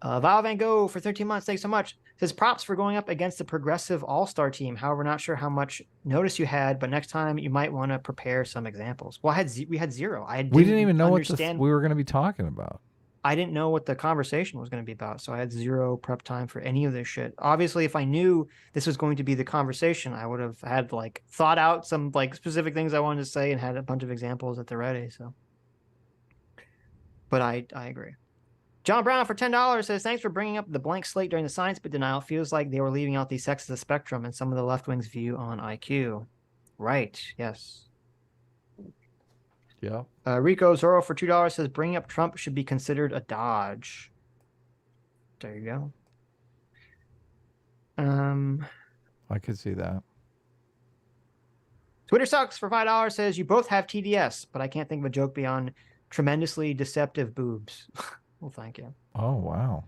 Speaker 2: Val Van Gogh for 13 months. Thanks so much. Says props for going up against the progressive all-star team. However, not sure how much notice you had, but next time you might want to prepare some examples. Well, we had zero.
Speaker 3: We didn't even know what we were going to be talking about.
Speaker 2: I didn't know what the conversation was going to be about, so I had zero prep time for any of this shit. Obviously, if I knew this was going to be the conversation, I would have had like thought out some like specific things I wanted to say and had a bunch of examples at the ready. So, but I agree. John Brown for $10 says, thanks for bringing up the blank slate during the science bit denial. Feels like they were leaving out the sex of the spectrum and some of the left wing's view on IQ. Right. Yes.
Speaker 3: Yeah.
Speaker 2: Rico Zorro for $2 says bringing up Trump should be considered a dodge. There you go.
Speaker 3: I could see that.
Speaker 2: Twitter sucks for $5 says you both have TDS, but I can't think of a joke beyond tremendously deceptive boobs. Well, thank you.
Speaker 3: Oh, wow.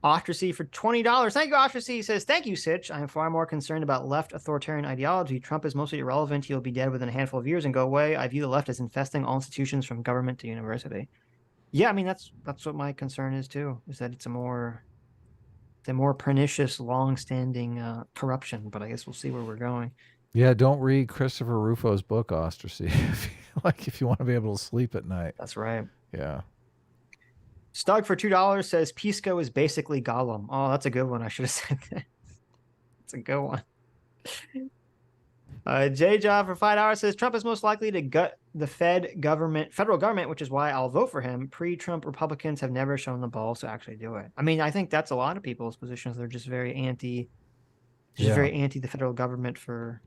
Speaker 2: Ostracy for $20. Thank you, Ostracy. Says, thank you, Sitch. I am far more concerned about left authoritarian ideology. Trump is mostly irrelevant. He'll be dead within a handful of years and go away. I view the left as infesting all institutions from government to university. Yeah, I mean, that's what my concern is, too, is that it's a more pernicious, long-standing corruption. But I guess we'll see where we're going.
Speaker 3: Yeah, don't read Christopher Rufo's book, Ostracy, if you want to be able to sleep at night.
Speaker 2: That's right.
Speaker 3: Yeah.
Speaker 2: Stug for $2 says Pisco is basically Gollum. Oh, that's a good one. I should have said that. That's a good one. J-Job for $5 says Trump is most likely to gut the federal government, which is why I'll vote for him. Pre-Trump Republicans have never shown the balls to actually do it. I mean, I think that's a lot of people's positions. They're just very anti the federal government for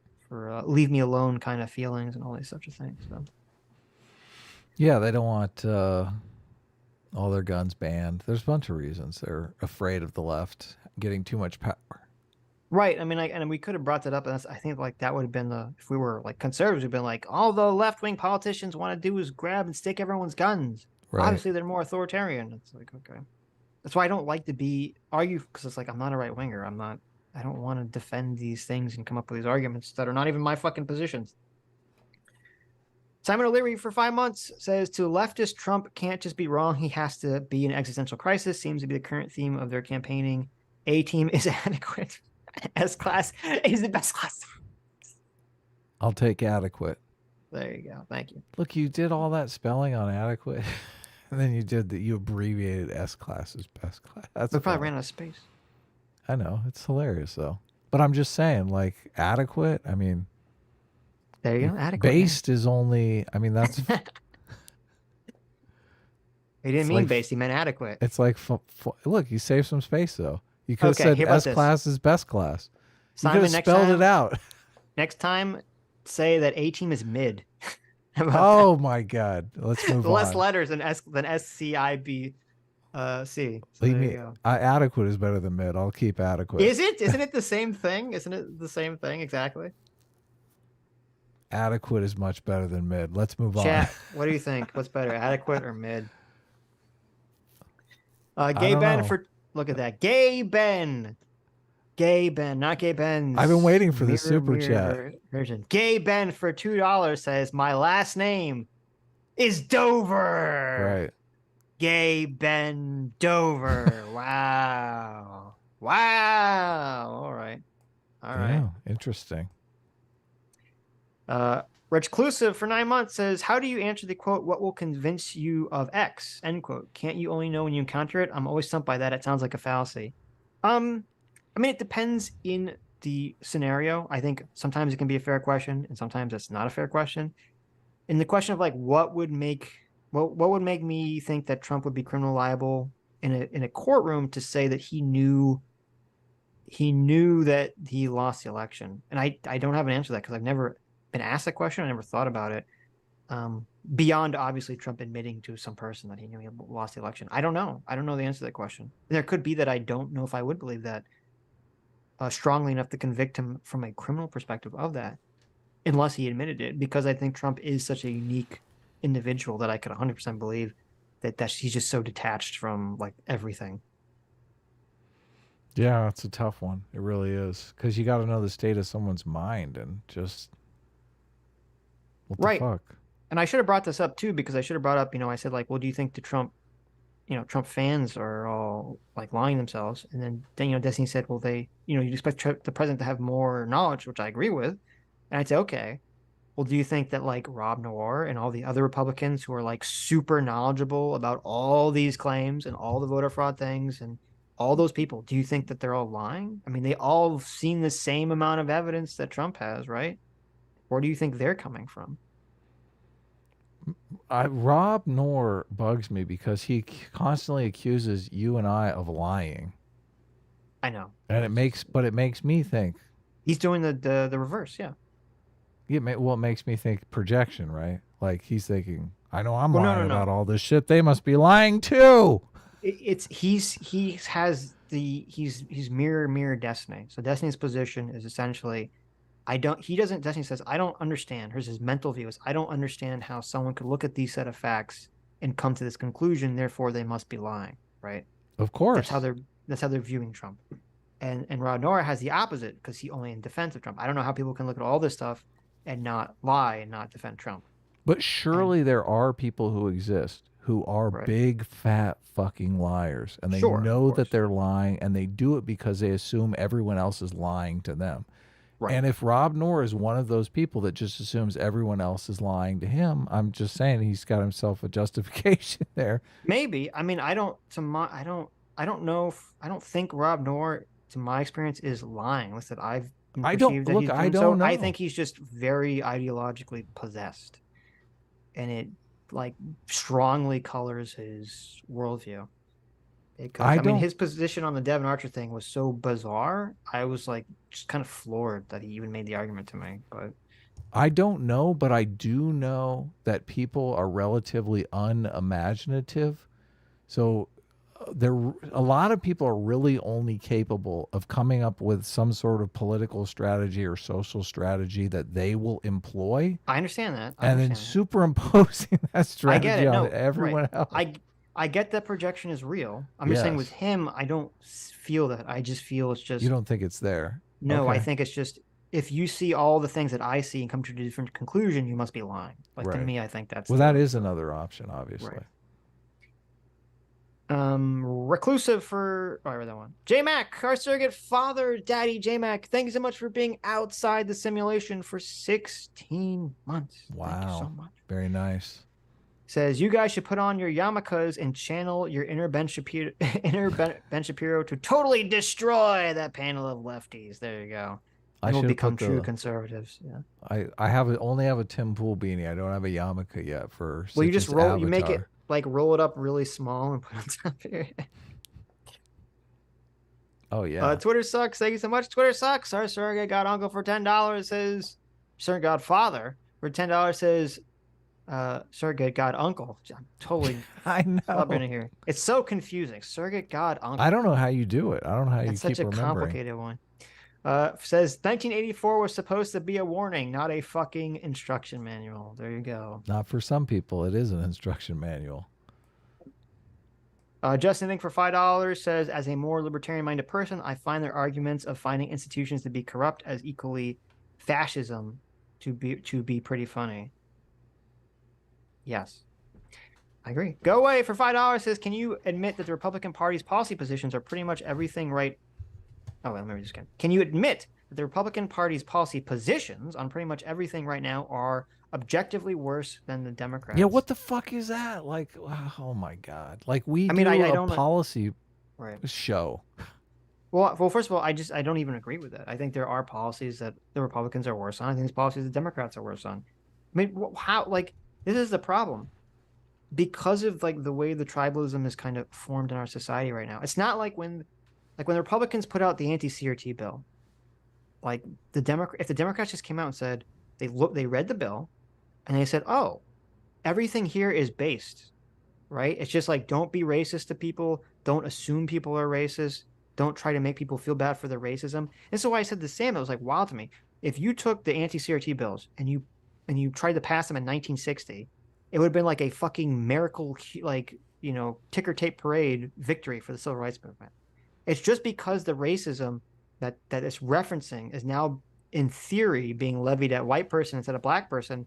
Speaker 2: leave me alone kind of feelings and all these such a things. So.
Speaker 3: Yeah, they don't want all their guns banned. There's a bunch of reasons. They're afraid of the left getting too much power.
Speaker 2: Right. I mean, and we could have brought that up. And I think like that would have been if we were like conservatives, we've been like, all the left-wing politicians want to do is grab and stick everyone's guns. Right. Obviously, they're more authoritarian. It's like, okay. That's why I don't like to argue, because it's like, I'm not a right-winger. I don't want to defend these things and come up with these arguments that are not even my fucking positions. Simon O'Leary for 5 months says, to leftist, Trump can't just be wrong. He has to be an existential crisis. Seems to be the current theme of their campaigning. A-team is adequate. S-class is the best class.
Speaker 3: I'll take adequate.
Speaker 2: There you go. Thank you.
Speaker 3: Look, you did all that spelling on adequate. And then you abbreviated S-class as best class.
Speaker 2: We probably ran out of space.
Speaker 3: I know. It's hilarious, though. But I'm just saying, like, adequate, I mean...
Speaker 2: There you go. Adequate.
Speaker 3: Based is only, I mean, that's...
Speaker 2: He didn't mean based. He meant adequate.
Speaker 3: It's like, look, you saved some space, though. You could have said S-class is best class. You could have spelled it out.
Speaker 2: Next time, say that A-team is mid.
Speaker 3: Oh, my God. Let's move on.
Speaker 2: Less letters than S-C-I-B. C. So
Speaker 3: Leave me. Adequate is better than mid. I'll keep adequate.
Speaker 2: Is it? Isn't it the same thing? Isn't it the same thing exactly?
Speaker 3: Adequate is much better than mid. Let's move
Speaker 2: Chat,
Speaker 3: on.
Speaker 2: what do you think? What's better, adequate or mid? Gay Ben for look at that. Gay Ben. Gay Ben, not Gay Ben.
Speaker 3: I've been waiting for the super chat
Speaker 2: version. Gay Ben for $2 says my last name is Dover.
Speaker 3: Right.
Speaker 2: Gay Ben Dover. Wow. Wow. All right. All right.
Speaker 3: Yeah, interesting.
Speaker 2: Reclusive for 9 months says, how do you answer the quote, what will convince you of X? End quote. Can't you only know when you encounter it? I'm always stumped by that. It sounds like a fallacy. I mean, it depends in the scenario. I think sometimes it can be a fair question and sometimes it's not a fair question. In the question of like, what would make me think that Trump would be criminal liable in a courtroom to say that he knew that he lost the election. And I don't have an answer to that because I've never been asked that question. I never thought about it. Beyond obviously Trump admitting to some person that he knew he lost the election. I don't know. I don't know the answer to that question. There could be that I don't know if I would believe that strongly enough to convict him from a criminal perspective of that, unless he admitted it, because I think Trump is such a unique individual that I could 100% believe that he's just so detached from like everything.
Speaker 3: Yeah, it's a tough one. It really is, because you got to know the state of someone's mind and just what the fuck.
Speaker 2: And I should have brought this up too, because I should have brought up, I said like, well, do you think the Trump fans are all like lying themselves? And then Destiny said, well, you'd expect the president to have more knowledge, which I agree with. And I'd say, okay, well, do you think that like Rob Noir and all the other Republicans who are like super knowledgeable about all these claims and all the voter fraud things and all those people, do you think that they're all lying? I mean, they all have seen the same amount of evidence that Trump has, right? Where do you think they're coming from?
Speaker 3: Rob Noir bugs me because he constantly accuses you and I of lying.
Speaker 2: I know.
Speaker 3: And it makes me think.
Speaker 2: He's doing the reverse, yeah.
Speaker 3: It makes me think projection, right? Like he's thinking, I know I'm lying about all this shit. They must be lying too.
Speaker 2: He's mirror Destiny. So Destiny's position is essentially, Destiny says, I don't understand. Here's his mental view is, I don't understand how someone could look at these set of facts and come to this conclusion, therefore they must be lying, right?
Speaker 3: Of course.
Speaker 2: That's how they're viewing Trump. And Rod Nora has the opposite, because he only in defense of Trump. I don't know how people can look at all this stuff and not lie and not defend Trump.
Speaker 3: But surely there are people who exist who are big, fat fucking liars. And they know that they're lying, and they do it because they assume everyone else is lying to them. Right. And if Rob Noir is one of those people that just assumes everyone else is lying to him, I'm just saying he's got himself a justification there.
Speaker 2: Maybe. I mean, I don't know. I don't think Rob Noir, to my experience, is lying. Listen, I don't know. I think he's just very ideologically possessed, and it like strongly colors his worldview. I mean, his position on the Devin Archer thing was so bizarre. I was like just kind of floored that he even made the argument to me. But
Speaker 3: I don't know, but I do know that people are relatively unimaginative. So a lot of people are really only capable of coming up with some sort of political strategy or social strategy that they will employ.
Speaker 2: I understand that.
Speaker 3: Then superimposing that strategy on everyone else.
Speaker 2: I get that projection is real. I'm just saying with him, I don't feel that. I just feel it's just...
Speaker 3: You don't think it's there?
Speaker 2: No, I think it's just, if you see all the things that I see and come to a different conclusion, you must be lying. Like, to me, I think that's...
Speaker 3: Well, that is another option, obviously.
Speaker 2: Reclusive for... Oh, I read that one. J-Mac, our surrogate father, Daddy J-Mac, thank you so much for being outside the simulation for 16 months.
Speaker 3: Wow.
Speaker 2: Thank you so much.
Speaker 3: Very nice.
Speaker 2: Says, you guys should put on your yarmulkes and channel your inner Ben Shapiro to totally destroy that panel of lefties. There you go. I will become true conservatives. Yeah.
Speaker 3: I only have a Tim Pool beanie. I don't have a yarmulke yet for.
Speaker 2: Well, you just roll. Avatar. You make it like roll it up really small and put it on top here.
Speaker 3: Oh yeah.
Speaker 2: Twitter sucks. Thank you so much. Twitter sucks. Our surrogate god uncle for $10 says, surrogate godfather for $10 says. Surrogate god uncle. I'm totally
Speaker 3: I know
Speaker 2: in here. It's so confusing. Surrogate god uncle.
Speaker 3: I don't know how you do it. I don't know how you keep
Speaker 2: remembering. That's such a complicated one. Says 1984 was supposed to be a warning, not a fucking instruction manual. There you go.
Speaker 3: Not for some people. It is an instruction manual.
Speaker 2: Justin Think for $5 says, as a more libertarian-minded person, I find their arguments of finding institutions to be corrupt as equally fascism to be pretty funny. Yes, I agree. Go away for $5 says, can you admit that the Republican Party's policy positions are pretty much everything right? Oh, well, let me just get. Can you admit that the Republican Party's policy positions on pretty much everything right now are objectively worse than the Democrats?
Speaker 3: Yeah, what the fuck is that? Like, oh my God! Like I don't policy show.
Speaker 2: Well, first of all, I don't even agree with that. I think there are policies that the Republicans are worse on. I think there's policies the Democrats are worse on. I mean, how like. This is the problem. because of like the way the tribalism is kind of formed in our society right now. It's not like when the Republicans put out the anti-CRT bill, like if the Democrats just came out and said they read the bill and they said, oh, everything here is based, right? It's just like, don't be racist to people. Don't assume people are racist. Don't try to make people feel bad for their racism. And so why I said the same, it was like wild to me. If you took the anti-CRT bills and you tried to pass them in 1960, it would have been like a fucking miracle, like, you know, ticker tape parade victory for the civil rights movement. It's just because the racism that it's referencing is now in theory being levied at white person instead of black person.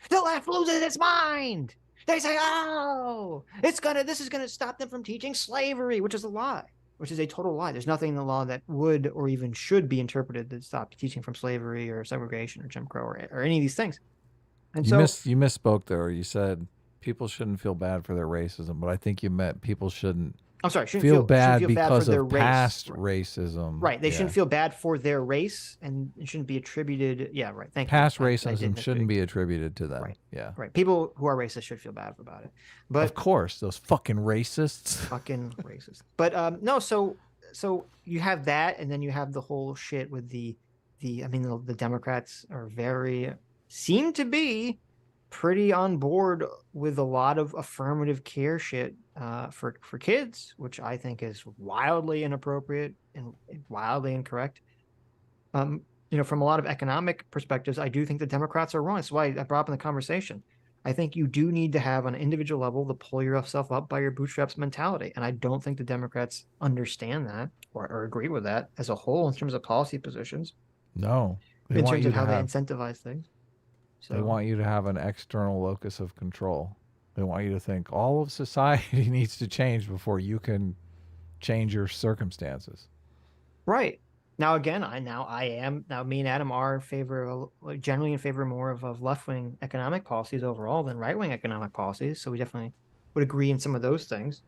Speaker 2: The left loses its mind. They say, oh, this is gonna stop them from teaching slavery, which is a lie, which is a total lie. There's nothing in the law that would or even should be interpreted to stop teaching from slavery or segregation or Jim Crow or any of these things. And
Speaker 3: you misspoke there. You said people shouldn't feel bad for their racism, but I think you meant people shouldn't.
Speaker 2: I'm sorry,
Speaker 3: feel bad because
Speaker 2: for their
Speaker 3: of past racism.
Speaker 2: Right. They shouldn't feel bad for their race, and it shouldn't be attributed. Yeah, right. Thank you.
Speaker 3: Past racism shouldn't be attributed to them.
Speaker 2: Right.
Speaker 3: Yeah.
Speaker 2: Right. People who are racist should feel bad about it. But
Speaker 3: of course, those fucking racists.
Speaker 2: Fucking racist. But no, so you have that, and then you have the whole shit with the Democrats are seem to be pretty on board with a lot of affirmative care shit for kids, which I think is wildly inappropriate and wildly incorrect. You know, from a lot of economic perspectives, I do think the Democrats are wrong. That's why I brought up in the conversation. I think you do need to have on an individual level the pull yourself up by your bootstraps mentality. And I don't think the Democrats understand that or agree with that as a whole in terms of policy positions.
Speaker 3: No.
Speaker 2: In terms of how they incentivize things. So
Speaker 3: they want you to have an external locus of control. They want you to think all of society needs to change before you can change your circumstances.
Speaker 2: Right. Now, again, me and Adam are in favor of, generally in favor more of left-wing economic policies overall than right-wing economic policies. So we definitely would agree in some of those things.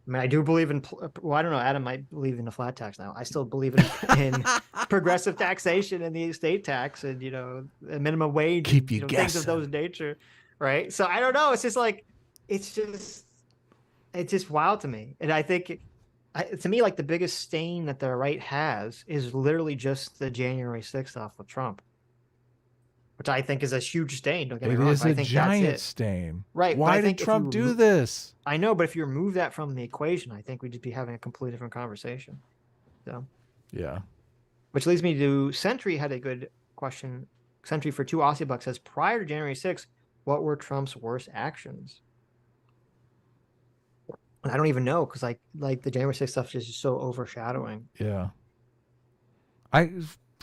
Speaker 2: I mean, I do believe in, well, I don't know, Adam might believe in the flat tax now. I still believe in progressive taxation and the estate tax and, you know, a minimum wage.
Speaker 3: Keep you guessing.
Speaker 2: Things of those nature, right? So I don't know. It's just like, it's just wild to me. And I think, to me, like the biggest stain that the right has is literally just the January 6th off of Trump, which I think is a huge stain. Don't get me wrong.
Speaker 3: It is a giant stain.
Speaker 2: Right.
Speaker 3: Why did Trump do this?
Speaker 2: I know, but if you remove that from the equation, I think we'd just be having a completely different conversation. So,
Speaker 3: yeah.
Speaker 2: Which leads me to Sentry had a good question. Sentry for 2 Aussie bucks says, prior to January 6th, what were Trump's worst actions? And I don't even know because like the January 6th stuff is just so overshadowing.
Speaker 3: Yeah.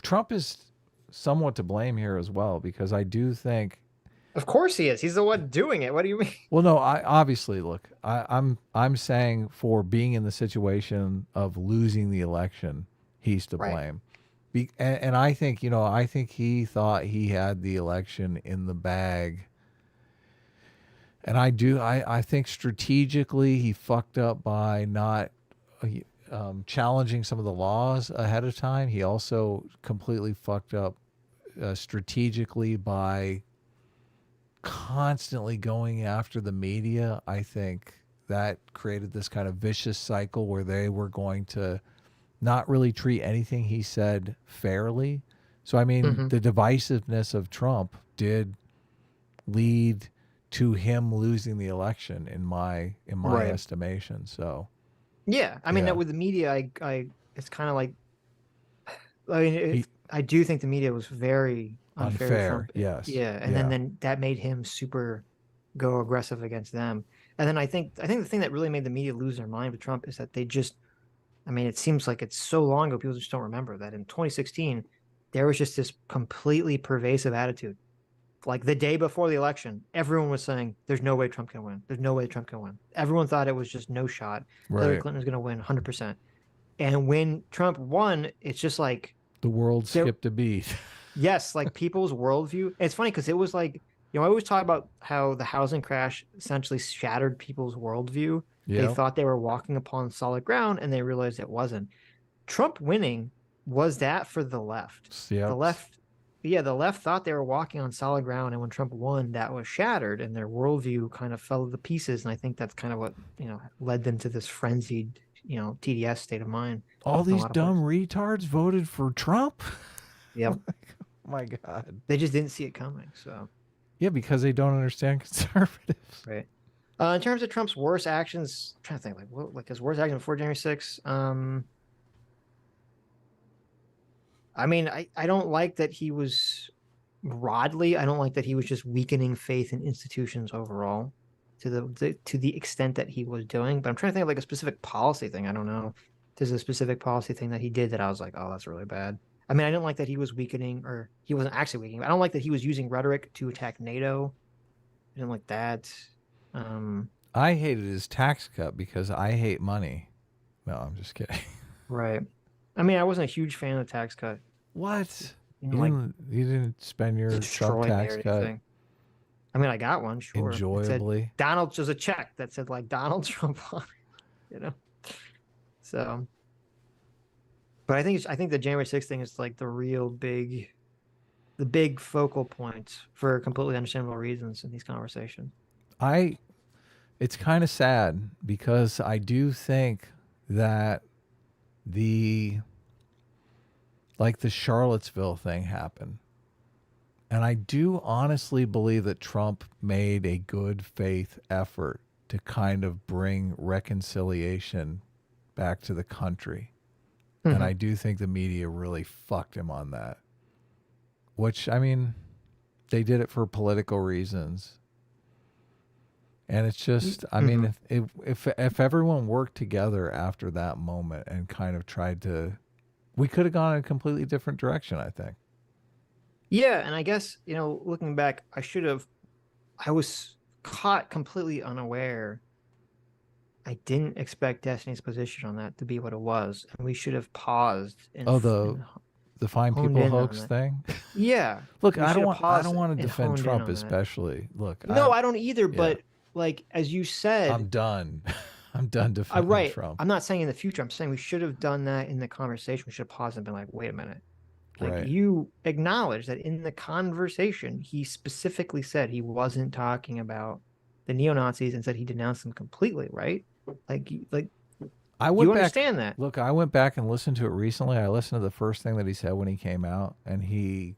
Speaker 3: Trump is somewhat to blame here as well, because I do think,
Speaker 2: of course he is. He's the one doing it. What do you mean?
Speaker 3: Well, no, obviously look, I'm saying for being in the situation of losing the election, he's to blame. And I think, you know, I think he thought he had the election in the bag. And I think strategically he fucked up by not challenging some of the laws ahead of time. He also completely fucked up strategically by constantly going after the media. I think that created this kind of vicious cycle where they were going to not really treat anything he said fairly. So, I mean, the divisiveness of Trump did lead to him losing the election in my estimation. So
Speaker 2: yeah, I mean, with the media, I it's kind of like, I mean, I do think the media was very unfair.
Speaker 3: Yes.
Speaker 2: Yeah, and then that made him super go aggressive against them. And then I think the thing that really made the media lose their mind with Trump is that they just, I mean, it seems like it's so long ago, people just don't remember that in 2016 there was just this completely pervasive attitude. Like the day before the election, everyone was saying, there's no way Trump can win. There's no way Trump can win. Everyone thought it was just no shot. Hillary Clinton was going to win 100%. And when Trump won, it's just like...
Speaker 3: the world skipped a beat.
Speaker 2: Yes, like people's worldview. And it's funny because it was like, you know, I always talk about how the housing crash essentially shattered people's worldview. They thought they were walking upon solid ground and they realized it wasn't. Trump winning was that for the left. The left yeah, the left thought they were walking on solid ground, and when Trump won, that was shattered, and their worldview kind of fell to pieces. And I think that's kind of what led them to this frenzied, TDS state of mind.
Speaker 3: All
Speaker 2: in a
Speaker 3: these
Speaker 2: lot of
Speaker 3: dumb
Speaker 2: places.
Speaker 3: retards voted for Trump.
Speaker 2: Yep,
Speaker 3: Oh my God.
Speaker 2: they just didn't see it coming. So
Speaker 3: Yeah, because they don't understand conservatives.
Speaker 2: right. In terms of Trump's worst actions, I'm trying to think like his worst action before January 6th. I mean, I don't like that he was broadly. I don't like that he was just weakening faith in institutions overall, to the extent that he was doing. But I'm trying to think of like a specific policy thing. I don't know. There's a specific policy thing that he did that I was like, oh, that's really bad. I mean, I didn't like that he was weakening, or he wasn't actually weakening. I don't like that he was using rhetoric to attack NATO. I didn't like that.
Speaker 3: I hated his tax cut because I hate money. No, I'm just kidding.
Speaker 2: Right. I mean, I wasn't a huge fan of the tax cut.
Speaker 3: What?
Speaker 2: You
Speaker 3: You
Speaker 2: know, like
Speaker 3: didn't spend your Trump
Speaker 2: destroying me
Speaker 3: tax
Speaker 2: or
Speaker 3: cut
Speaker 2: anything. I mean, I got one, sure. It said
Speaker 3: enjoyably.
Speaker 2: Donald, there's a check that said like Donald Trump on it, So, but I think the January 6th thing is like the big focal point for completely understandable reasons in these conversations.
Speaker 3: It's kind of sad because I do think that the Charlottesville thing happened. And I do honestly believe that Trump made a good faith effort to kind of bring reconciliation back to the country.
Speaker 2: Mm-hmm.
Speaker 3: And I do think the media really fucked him on that. Which, I mean, they did it for political reasons. And it's just, I mean, if everyone worked together after that moment and kind of tried to, we could have gone in a completely different direction, I think.
Speaker 2: Yeah, and I guess, looking back, I was caught completely unaware. I didn't expect Destiny's position on that to be what it was, and we should have paused.
Speaker 3: The fine people hoax thing.
Speaker 2: Yeah.
Speaker 3: Look, I don't want to defend Trump, especially. Look,
Speaker 2: no, I don't either. But like as you said,
Speaker 3: I'm done. I'm done defending Trump.
Speaker 2: I'm not saying in the future. I'm saying we should have done that in the conversation. We should have paused and been like, wait a minute. Like you acknowledge that in the conversation, he specifically said he wasn't talking about the neo-Nazis and said he denounced them completely, right? I went back, understand that.
Speaker 3: Look, I went back and listened to it recently. I listened to the first thing that he said when he came out, and he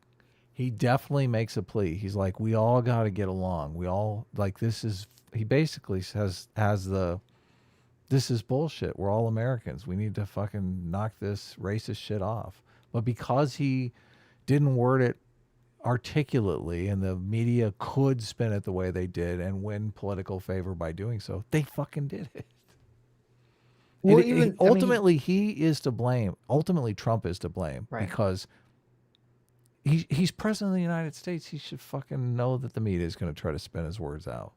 Speaker 3: definitely makes a plea. He's like, we all got to get along. We all he basically says this is bullshit. We're all Americans. We need to fucking knock this racist shit off. But because he didn't word it articulately and the media could spin it the way they did and win political favor by doing so, they fucking did it. Well, ultimately, he is to blame. Ultimately, Trump is to blame because he's president of the United States. He should fucking know that the media is going to try to spin his words out.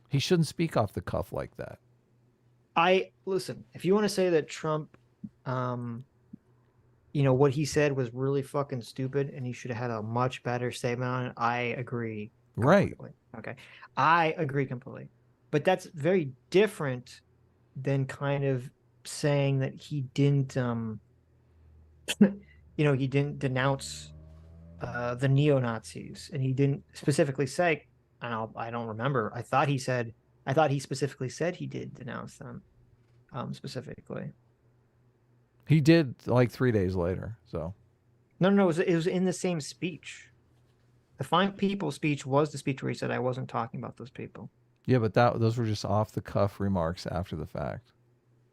Speaker 3: He shouldn't speak off the cuff like that.
Speaker 2: Listen, if you want to say that Trump, what he said was really fucking stupid and he should have had a much better statement on it, I agree.
Speaker 3: Right.
Speaker 2: Okay. I agree completely. But that's very different than kind of saying that he didn't, he didn't denounce the neo-Nazis, and he didn't specifically say, I don't remember. I thought he specifically said he did denounce them, specifically.
Speaker 3: He did like 3 days later. So
Speaker 2: no, it was in the same speech. The Fine People speech was the speech where he said I wasn't talking about those people.
Speaker 3: Yeah, but those were just off the cuff remarks after the fact.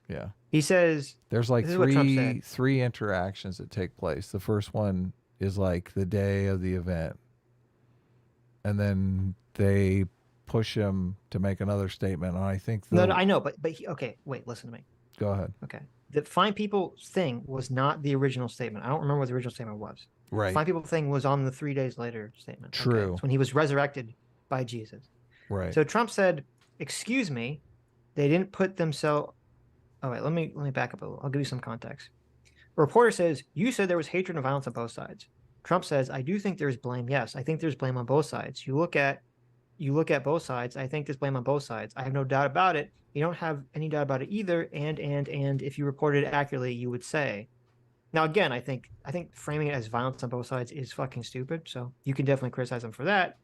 Speaker 3: Yeah.
Speaker 2: He says
Speaker 3: there's like three interactions that take place. The first one is like the day of the event. And then they push him to make another statement. And I think
Speaker 2: No, I know, but okay, wait, listen to me.
Speaker 3: Go ahead.
Speaker 2: Okay. The Fine People thing was not the original statement. I don't remember what the original statement was.
Speaker 3: Right.
Speaker 2: The Fine People thing was on the 3 days later statement.
Speaker 3: True.
Speaker 2: Okay? It's when he was resurrected by Jesus.
Speaker 3: Right.
Speaker 2: So Trump said, excuse me, they didn't put themselves. Oh, wait, let me back up a little. I'll give you some context. A reporter says, you said there was hatred and violence on both sides. Trump says, I do think there's blame. Yes, I think there's blame on both sides. You look at both sides. I think there's blame on both sides. I have no doubt about it. You don't have any doubt about it either. And if you reported it accurately, you would say. Now, again, I think framing it as violence on both sides is fucking stupid. So you can definitely criticize them for that.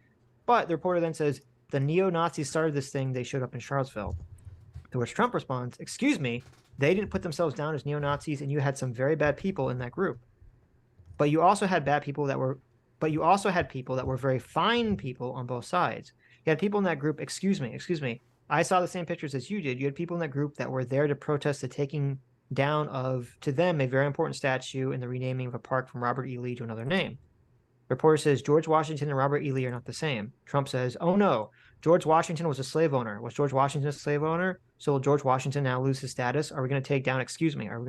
Speaker 2: But the reporter then says the neo-Nazis started this thing. They showed up in Charlottesville. To which Trump responds, "Excuse me, they didn't put themselves down as neo-Nazis, and you had some very bad people in that group. But you also had people that were very fine people on both sides. You had people in that group. Excuse me. I saw the same pictures as you did. You had people in that group that were there to protest the taking down of, to them, a very important statue and the renaming of a park from Robert E. Lee to another name. The reporter says George Washington and Robert E. Lee are not the same. Trump says, oh no, George Washington was a slave owner. Was George Washington a slave owner? So will George Washington now lose his status? Are we going to take down, are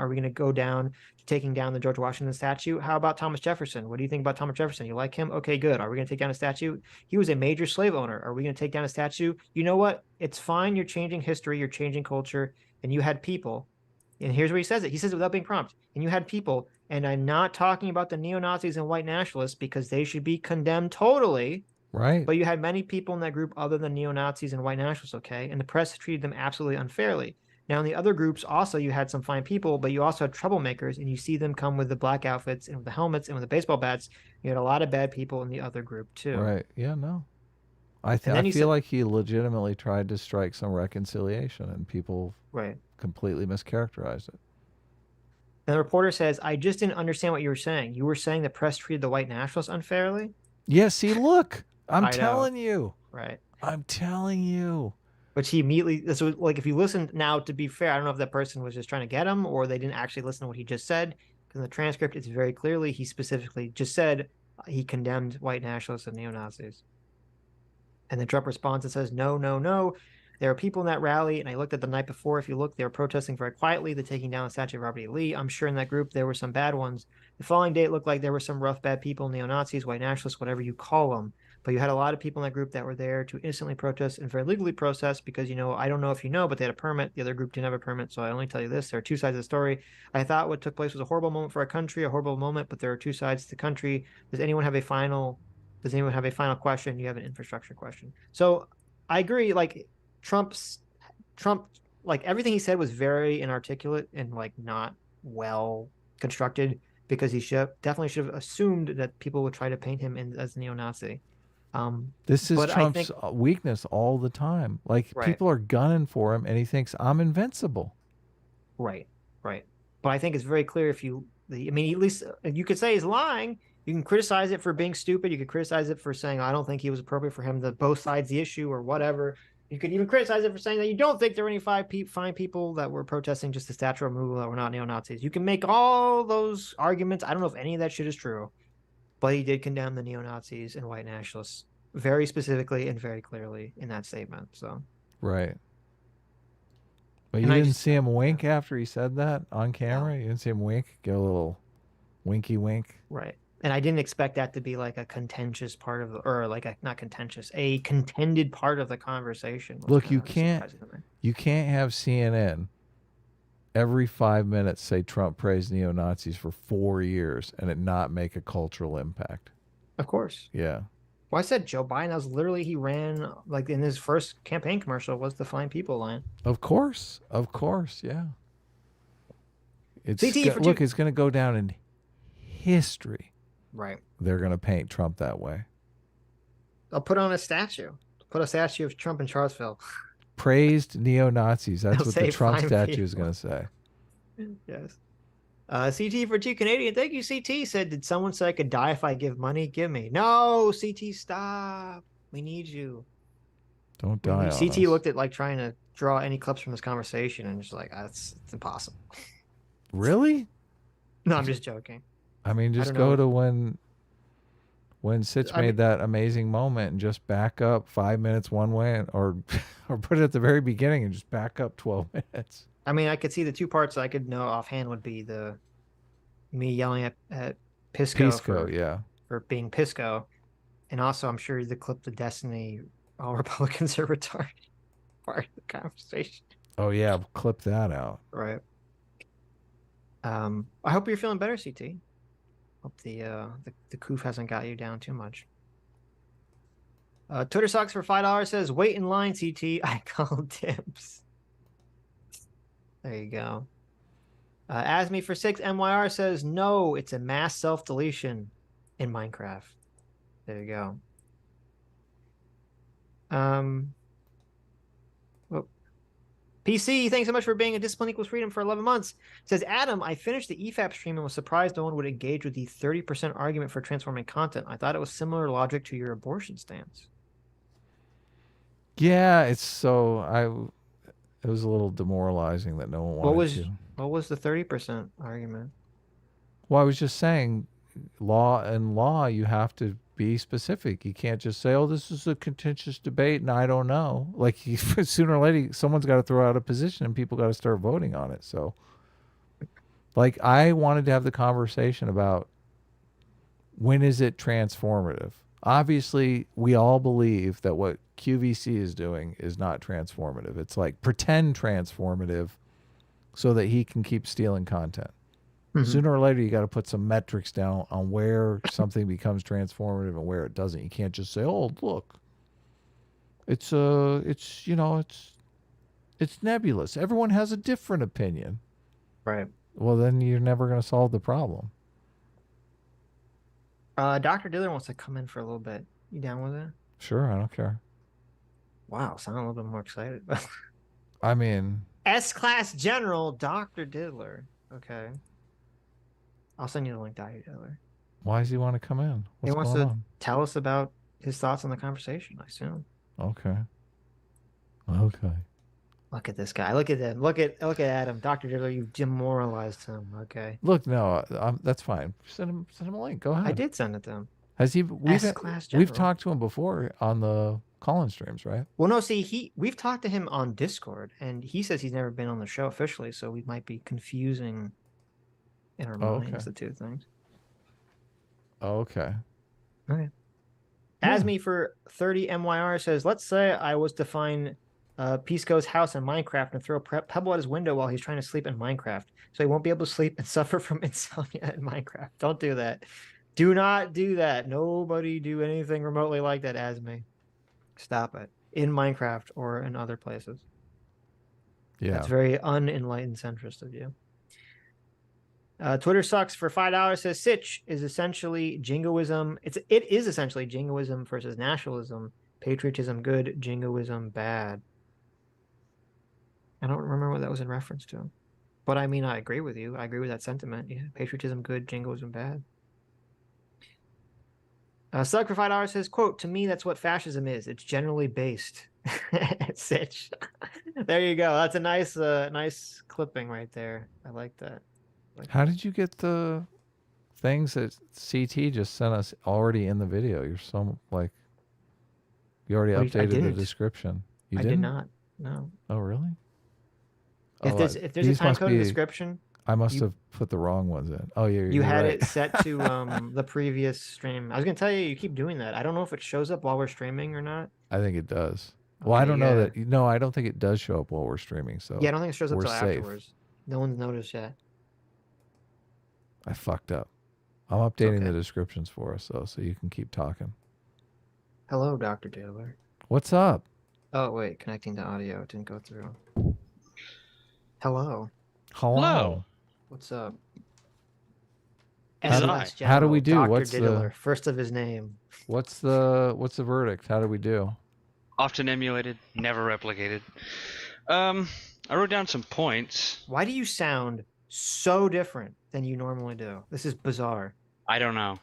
Speaker 2: we going to go down to taking down the George Washington statue? How about Thomas Jefferson? What do you think about Thomas Jefferson? You like him? Okay, good. Are we going to take down a statue? He was a major slave owner. Are we going to take down a statue? You know what? It's fine. You're changing history. You're changing culture. And you had people. And here's where he says it. He says it without being prompt. And you had people. And I'm not talking about the neo-Nazis and white nationalists because they should be condemned totally.
Speaker 3: Right.
Speaker 2: But you had many people in that group other than neo-Nazis and white nationalists, okay? And the press treated them absolutely unfairly. Now, in the other groups, also, you had some fine people, but you also had troublemakers, and you see them come with the black outfits and with the helmets and with the baseball bats. You had a lot of bad people in the other group, too.
Speaker 3: Right. Yeah, no. I feel like he legitimately tried to strike some reconciliation, and people completely mischaracterized it.
Speaker 2: And the reporter says, I just didn't understand what you were saying. You were saying the press treated the white nationalists unfairly?
Speaker 3: Yeah, see, look. I'm telling you.
Speaker 2: Right.
Speaker 3: I'm telling you.
Speaker 2: Which he immediately, this was like, if you listen now, to be fair, I don't know if that person was just trying to get him or they didn't actually listen to what he just said. Because in the transcript, it's very clearly, he specifically just said he condemned white nationalists and neo-Nazis. And then Trump responds and says, no, no, no. There are people in that rally, and I looked at the night before. If you look, they were protesting very quietly. They're taking down the statue of Robert E. Lee. I'm sure in that group there were some bad ones. The following day, it looked like there were some rough, bad people, neo-Nazis, white nationalists, whatever you call them. But you had a lot of people in that group that were there to innocently protest and very legally protest because, you know, I don't know if you know, but they had a permit. The other group didn't have a permit. So I only tell you this. There are two sides of the story. I thought what took place was a horrible moment for our country, a horrible moment, but there are two sides to the country. Does anyone have a final question? You have an infrastructure question. So I agree. Like Trump, like everything he said was very inarticulate and like not well constructed because he definitely should have assumed that people would try to paint him as neo-Nazi.
Speaker 3: This is Trump's weakness all the time. Like people are gunning for him and he thinks I'm invincible.
Speaker 2: Right. But I think it's very clear at least you could say he's lying. You can criticize it for being stupid. You could criticize it for saying, I don't think he was appropriate for him to both sides the issue or whatever. You could even criticize it for saying that you don't think there were any fine people that were protesting just the statue removal that were not neo-Nazis. You can make all those arguments. I don't know if any of that shit is true, but he did condemn the neo-Nazis and white nationalists very specifically and very clearly in that statement. So
Speaker 3: right. But you didn't see him wink after he said that on camera? You didn't see him wink? Get a little winky wink?
Speaker 2: Right. And I didn't expect that to be like a contentious part of not contentious, a contended part of the conversation.
Speaker 3: Look, you can't have CNN every 5 minutes say Trump praised neo-Nazis for 4 years and it not make a cultural impact.
Speaker 2: Of course.
Speaker 3: Yeah.
Speaker 2: Well, I said Joe Biden, that was literally, he ran, like in his first campaign commercial was the fine people line.
Speaker 3: Of course, yeah. It's going to go down in history.
Speaker 2: Right.
Speaker 3: They're going to paint Trump that way.
Speaker 2: I'll put on a statue. Put a statue of Trump in Charlottesville.
Speaker 3: Praised neo-Nazis. That's what the Trump statue is going to say.
Speaker 2: Yes. CT for G Canadian. Thank you, CT. Said, did someone say I could die if I give money? Give me. No, CT, stop. We need you.
Speaker 3: Don't die.
Speaker 2: CT looked at like trying to draw any clips from this conversation and just like, it's impossible.
Speaker 3: Really?
Speaker 2: No, I'm just joking.
Speaker 3: I mean, just go to when Sitch made that amazing moment and just back up 5 minutes one way, or put it at the very beginning and just back up 12 minutes.
Speaker 2: I mean, I could see the two parts I could know offhand would be me yelling at Pisco for being Pisco, and also I'm sure the clip the Destiny all Republicans are retarded part of the conversation.
Speaker 3: Oh yeah, clip that out.
Speaker 2: Right. I hope you're feeling better, CT. Hope the coof hasn't got you down too much. Twitter Socks for $5 says, wait in line, CT. I call dibs. There you go. Asme for 6 MYR says no, it's a mass self-deletion in Minecraft. There you go. Oh. PC, thanks so much for being a Discipline Equals Freedom for 11 months. Says Adam, I finished the EFAP stream and was surprised no one would engage with the 30% argument for transforming content. I thought it was similar logic to your abortion stance.
Speaker 3: Yeah, it's so it was a little demoralizing that no one wanted to.
Speaker 2: What was the 30% argument?
Speaker 3: Well, I was just saying, law, you have to be specific. You can't just say, "Oh, this is a contentious debate," and I don't know. Like sooner or later, someone's got to throw out a position, and people got to start voting on it. So, like, I wanted to have the conversation about when is it transformative. Obviously, we all believe that what QVC is doing is not transformative. It's like pretend transformative so that he can keep stealing content. Mm-hmm. Sooner or later, you got to put some metrics down on where something becomes transformative and where it doesn't. You can't just say, "Oh, look, it's nebulous. Everyone has a different opinion."
Speaker 2: Right.
Speaker 3: Well, then you're never going to solve the problem.
Speaker 2: Dr. Diller wants to come in for a little bit. You down with it?
Speaker 3: Sure, I don't care.
Speaker 2: Wow, sound a little bit more excited.
Speaker 3: I mean,
Speaker 2: S-Class General Dr. Diddler. Okay. I'll send you the link, Dr. Diddler.
Speaker 3: Why does he want to come in?
Speaker 2: He wants to tell us about his thoughts on the conversation, I assume.
Speaker 3: Okay.
Speaker 2: Look at this guy. Look at him. Look at Adam. Dr. Diddler, you've demoralized him. Okay.
Speaker 3: Look, no, that's fine. Send him a link. Go ahead.
Speaker 2: I did send it to him.
Speaker 3: Has he?
Speaker 2: S-Class
Speaker 3: We've talked to him before on the call-in streams, right?
Speaker 2: Well, no. See, we've talked to him on Discord, and he says he's never been on the show officially, so we might be confusing in our minds the two things.
Speaker 3: Okay.
Speaker 2: Asme for 30 MYR says, let's say I was to find Pisco's house in Minecraft and throw a pebble at his window while he's trying to sleep in Minecraft, so he won't be able to sleep and suffer from insomnia in Minecraft. Don't do that. Do not do that. Nobody do anything remotely like that, Asme. Stop it. In Minecraft or in other places. Yeah. That's very unenlightened centrist of you. Twitter sucks for $5 says Sitch is essentially jingoism. It is essentially jingoism versus nationalism. Patriotism good, jingoism bad. I don't remember what that was in reference to. But I mean, I agree with you. I agree with that sentiment. Yeah, patriotism good, jingoism bad. Suck for $5 says, quote, to me, that's what fascism is. It's generally based. Sitch. There you go. That's a nice clipping right there. I like that.
Speaker 3: How did you get the things that CT just sent us already in the video? You're so you already updated the description. I
Speaker 2: did not. No.
Speaker 3: Oh, really?
Speaker 2: If there's a time code in the description,
Speaker 3: I must have put the wrong ones in. Oh, yeah,
Speaker 2: you had
Speaker 3: right.
Speaker 2: it set to the previous stream. I was gonna tell you, you keep doing that. I don't know if it shows up while we're streaming or not.
Speaker 3: I think it does. Well, I don't know that. No, I don't think it does show up while we're streaming. So
Speaker 2: yeah, I don't think it shows up until afterwards. No one's noticed yet.
Speaker 3: I fucked up. I'm updating the descriptions for us, though, so you can keep talking.
Speaker 2: Hello, Dr. Taylor.
Speaker 3: What's up?
Speaker 2: Oh, wait. Connecting to audio. It didn't go through. Hello.
Speaker 3: Hello.
Speaker 2: What's up?
Speaker 3: How do we do?
Speaker 2: Dr.
Speaker 3: What's
Speaker 2: Diddler, first of his name.
Speaker 3: What's the verdict? How do we do?
Speaker 9: Often emulated, never replicated. I wrote down some points.
Speaker 2: Why do you sound so different than you normally do? This is bizarre.
Speaker 9: I don't know.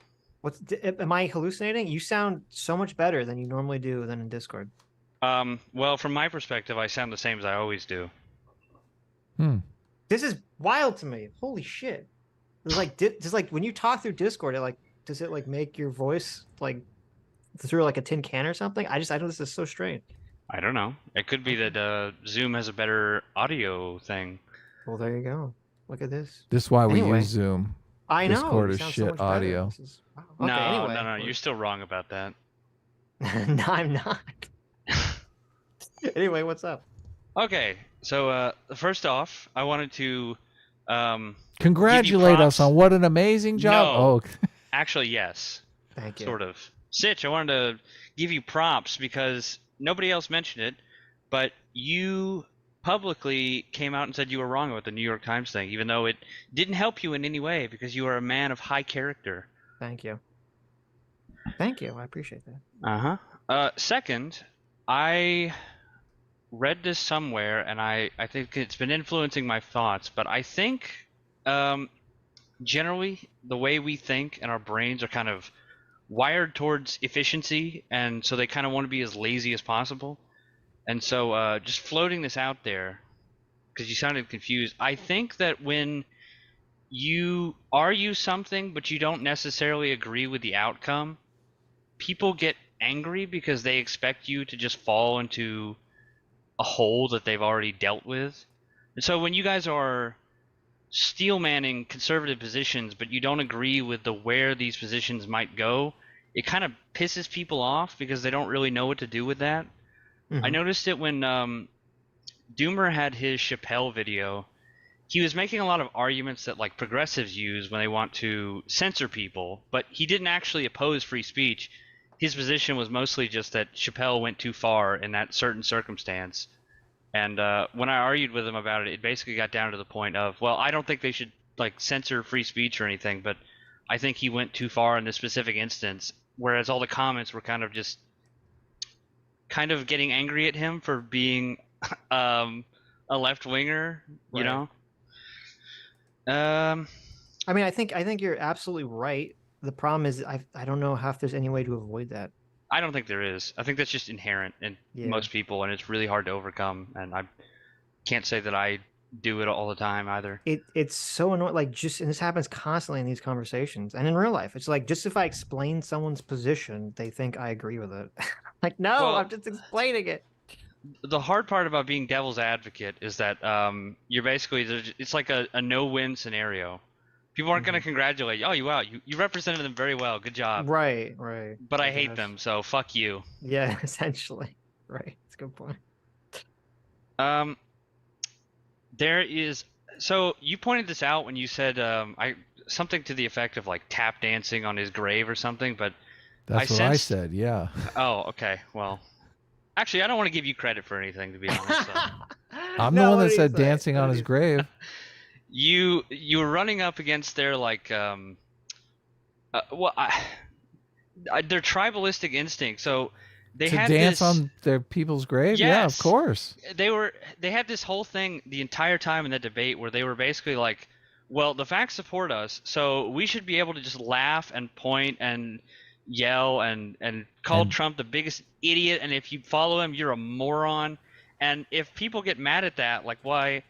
Speaker 2: Am I hallucinating? You sound so much better than you normally do than in Discord.
Speaker 9: Well, from my perspective, I sound the same as I always do.
Speaker 2: This is wild to me. Holy shit. It's like when you talk through Discord, does it make your voice through a tin can or something? I know this is so strange.
Speaker 9: I don't know. It could be that Zoom has a better audio thing.
Speaker 2: Well, there you go. Look at this.
Speaker 3: This is why we use Zoom.
Speaker 2: I know.
Speaker 3: Discord is shit audio.
Speaker 9: Wow. Okay, no. You're still wrong about that.
Speaker 2: No, I'm not. Anyway, what's up?
Speaker 9: Okay, so first off, I wanted to
Speaker 3: congratulate us on what an amazing job.
Speaker 9: No,
Speaker 3: oh,
Speaker 9: actually, yes.
Speaker 2: Thank you.
Speaker 9: Sort of. Sitch, I wanted to give you props because nobody else mentioned it, but you publicly came out and said you were wrong about the New York Times thing, even though it didn't help you in any way because you are a man of high character.
Speaker 2: Thank you. Thank you. I appreciate that.
Speaker 9: Second, I read this somewhere, and I think it's been influencing my thoughts, but I think generally the way we think and our brains are kind of wired towards efficiency, and so they kind of want to be as lazy as possible. And so just floating this out there, because you sounded confused, I think that when you argue something but you don't necessarily agree with the outcome, people get angry because they expect you to just fall into a hole that they've already dealt with. And so when you guys are steel manning conservative positions but you don't agree with where these positions might go, it kind of pisses people off because they don't really know what to do with that. I noticed it when Doomer had his Chappelle video. He was making a lot of arguments that like progressives use when they want to censor people, but he didn't actually oppose free speech. His position was mostly just that Chappelle went too far in that certain circumstance. And when I argued with him about it, it basically got down to the point of, well, I don't think they should like censor free speech or anything, but I think he went too far in this specific instance. Whereas all the comments were kind of getting angry at him for being a left winger, you know.
Speaker 2: I mean, I think you're absolutely right. The problem is I don't know if there's any way to avoid that.
Speaker 9: I don't think there is. I think that's just inherent in most people, and it's really hard to overcome. And I can't say that I do it all the time either.
Speaker 2: It's so annoying. Like and this happens constantly in these conversations and in real life. It's like just if I explain someone's position, they think I agree with it. Like, no, well, I'm just explaining it.
Speaker 9: The hard part about being devil's advocate is that you're basically it's like a no-win scenario. People aren't going to congratulate you. Oh, you represented them very well. Good job.
Speaker 2: Right.
Speaker 9: But I hate them, so fuck you.
Speaker 2: Yeah, essentially. Right. That's a good point.
Speaker 9: There is. So you pointed this out when you said something to the effect of like tap dancing on his grave or something, but
Speaker 3: that's what I said. Yeah.
Speaker 9: Oh, okay. Well, actually, I don't want to give you credit for anything, to be honest. So.
Speaker 3: I'm the one that said dancing on his grave.
Speaker 9: You were running up against their like their tribalistic instinct. So they had
Speaker 3: dance on their people's grave.
Speaker 9: Yes,
Speaker 3: yeah, of course.
Speaker 9: They had this whole thing the entire time in that debate where they were basically like, well, the facts support us, so we should be able to just laugh and point and yell and call Trump the biggest idiot, and if you follow him, you're a moron. And if people get mad at that, like why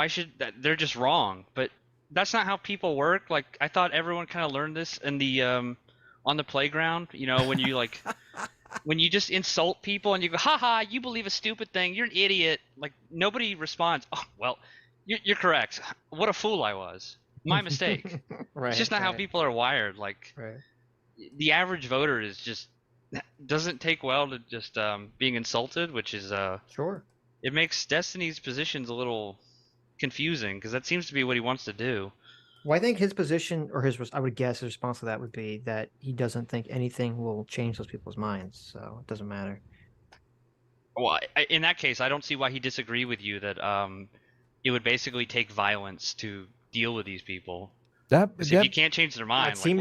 Speaker 9: should that? They're just wrong. But that's not how people work. Like I thought everyone kind of learned this in the on the playground. You know, when you like when you just insult people and you go, haha, you believe a stupid thing, you're an idiot. Like nobody responds. Oh, well, you're correct. What a fool I was. My mistake.
Speaker 2: Right.
Speaker 9: It's just not how people are wired. Like the average voter is just doesn't take well to just being insulted, which is
Speaker 2: sure.
Speaker 9: It makes Destiny's positions a little confusing because that seems to be what he wants to do.
Speaker 2: Well, I think his position, or I would guess his response to that would be that he doesn't think anything will change those people's minds, so it doesn't matter.
Speaker 9: Well, in that case, I don't see why he disagreed with you that it would basically take violence to deal with these people. If you can't change their mind, what can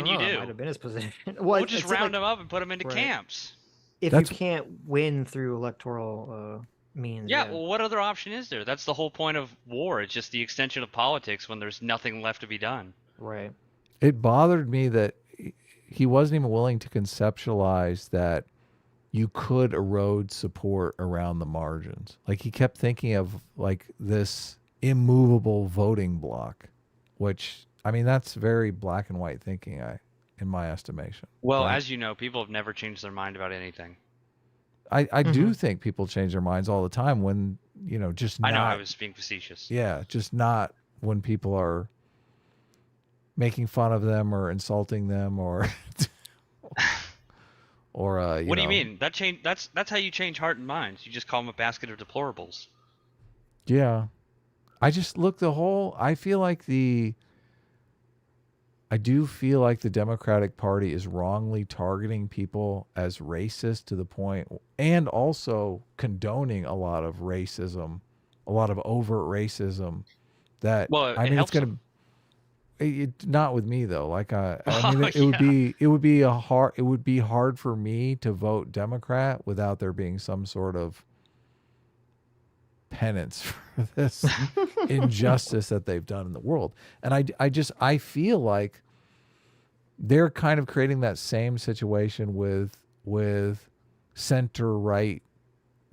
Speaker 9: you do?
Speaker 2: That might have been his position.
Speaker 9: We'll just round them up and put them into camps.
Speaker 2: If you can't win through electoral means.
Speaker 9: Yeah, well, what other option is there? That's the whole point of war. It's just the extension of politics when there's nothing left to be done.
Speaker 2: Right.
Speaker 3: It bothered me that he wasn't even willing to conceptualize that you could erode support around the margins. Like he kept thinking of like this immovable voting block, which I mean that's very black and white thinking, in my estimation.
Speaker 9: Well, as you know, people have never changed their mind about anything.
Speaker 3: I do think people change their minds all the time when, you know, just not.
Speaker 9: I know, I was being facetious.
Speaker 3: Yeah, just not when people are making fun of them or insulting them or
Speaker 9: what do you mean? That's how you change heart and minds. You just call them a basket of deplorables.
Speaker 3: Yeah. I just look I feel like I do feel like the Democratic Party is wrongly targeting people as racist to the point, and also condoning a lot of racism, a lot of overt racism. That
Speaker 9: Well,
Speaker 3: I
Speaker 9: it
Speaker 3: mean, it's
Speaker 9: helps
Speaker 3: gonna. Not with me though. Like I mean,
Speaker 9: Oh,
Speaker 3: it would be hard for me to vote Democrat without there being some sort of penance for this injustice that they've done in the world. And I feel like they're kind of creating that same situation with center right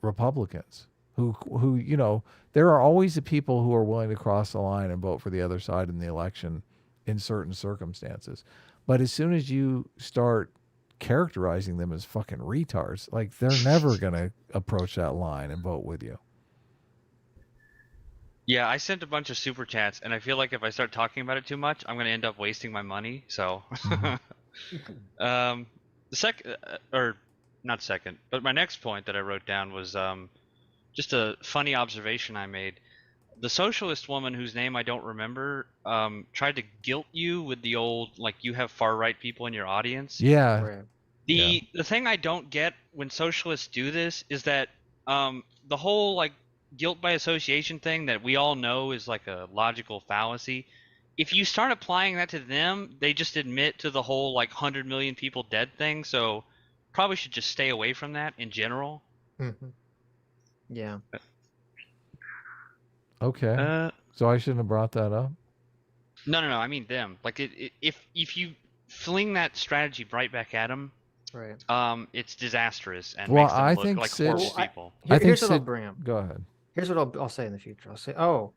Speaker 3: Republicans who you know, there are always the people who are willing to cross the line and vote for the other side in the election in certain circumstances. But as soon as you start characterizing them as fucking retards, like they're never going to approach that line and vote with you.
Speaker 9: Yeah, I sent a bunch of super chats, and I feel like if I start talking about it too much, I'm gonna end up wasting my money. So, the or not second, but my next point that I wrote down was just a funny observation I made. The socialist woman whose name I don't remember tried to guilt you with the old like you have far right people in your audience.
Speaker 3: Yeah.
Speaker 2: Right.
Speaker 9: The thing I don't get when socialists do this is that the whole like guilt by association thing that we all know is like a logical fallacy. If you start applying that to them, they just admit to the whole like 100 million people dead thing. So probably should just stay away from that in general.
Speaker 2: Mm-hmm. Yeah.
Speaker 3: Okay. So I shouldn't have brought that up.
Speaker 9: No. I mean them. Like if you fling that strategy right back at them,
Speaker 2: right?
Speaker 9: It's disastrous and
Speaker 3: Well,
Speaker 9: makes them
Speaker 3: I
Speaker 9: look
Speaker 3: think
Speaker 9: like
Speaker 3: Sitch-
Speaker 9: horrible people.
Speaker 2: Here's what I'll bring up.
Speaker 3: Go ahead.
Speaker 2: Here's what I'll say in the future. I'll say, "Oh,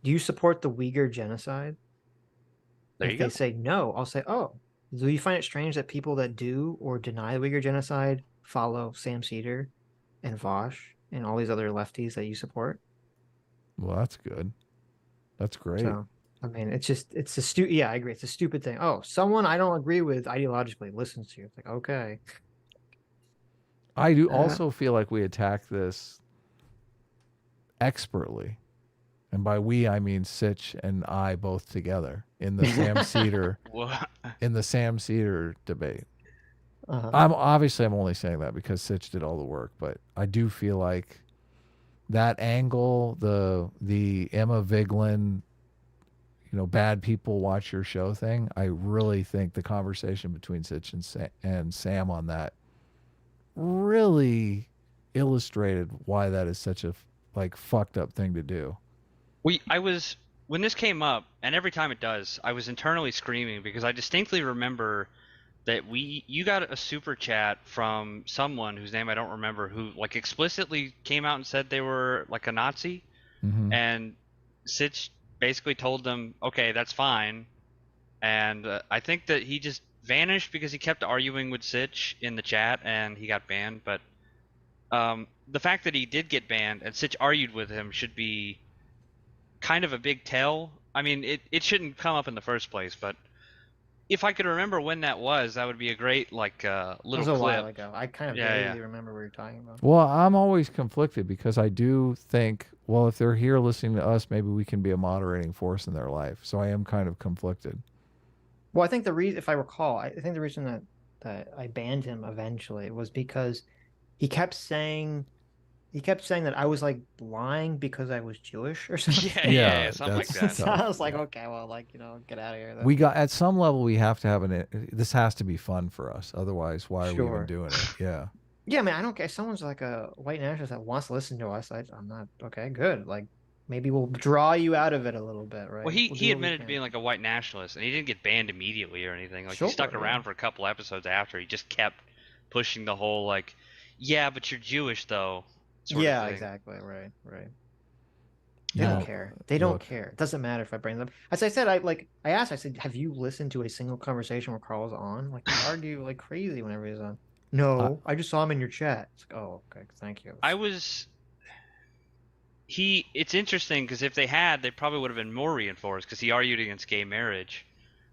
Speaker 2: do you support the Uyghur genocide?"
Speaker 9: There
Speaker 2: if
Speaker 9: you
Speaker 2: they
Speaker 9: go.
Speaker 2: say no, I'll say, "Oh, do you find it strange that people that do or deny the Uyghur genocide follow Sam Cedar and VAUSH and all these other lefties that you support?"
Speaker 3: Well, that's good. That's great.
Speaker 2: So, I mean, it's a yeah, I agree. It's a stupid thing. Oh, someone I don't agree with ideologically listens to you. It's like, okay.
Speaker 3: I do also feel like we attack this expertly. And by we, I mean Sitch and I both together in the Sam Cedar debate. I'm only saying that because Sitch did all the work, but I do feel like that angle, the Emma Vigeland, you know, bad people watch your show thing, I really think the conversation between Sitch and Sam on that really illustrated why that is such a like fucked up thing to do.
Speaker 9: When this came up, and every time it does, I was internally screaming because I distinctly remember that you got a super chat from someone whose name I don't remember who like explicitly came out and said they were like a Nazi, and Sitch basically told them, okay, that's fine, and I think that he just vanished because he kept arguing with Sitch in the chat and he got banned. But the fact that he did get banned and Sitch argued with him should be kind of a big tell. I mean, it shouldn't come up in the first place, but if I could remember when that was, that would be a great like little clip.
Speaker 2: It was a while ago. I kind of vaguely remember what you're talking about.
Speaker 3: Well, I'm always conflicted because I do think, well, if they're here listening to us, maybe we can be a moderating force in their life. So I am kind of conflicted.
Speaker 2: Well, I think the reason, if I recall, I think the reason that I banned him eventually was because he kept saying that I was like lying because I was Jewish or something.
Speaker 9: Yeah, something like that.
Speaker 2: So I was like, okay, well, like, you know, get out of here. Then.
Speaker 3: We got at some level we have to have this has to be fun for us. Otherwise, why are we even doing it? Yeah.
Speaker 2: Yeah, I mean, I don't care. If someone's like a white nationalist that wants to listen to us, I'm not okay. Good. Like, maybe we'll draw you out of it a little bit, right?
Speaker 9: Well, he admitted to being like a white nationalist, and he didn't get banned immediately or anything. Like he stuck around for a couple episodes after. He just kept pushing the whole like, yeah, but you're Jewish though.
Speaker 2: Yeah, exactly. Right. They don't care. They don't care. It doesn't matter if I bring them. As I said, I asked. I said, have you listened to a single conversation where Carl's on? Like, they argue like crazy whenever he's on. No, I just saw him in your chat. It's like, oh, okay, thank you.
Speaker 9: It's interesting because if they had, they probably would have been more reinforced because he argued against gay marriage.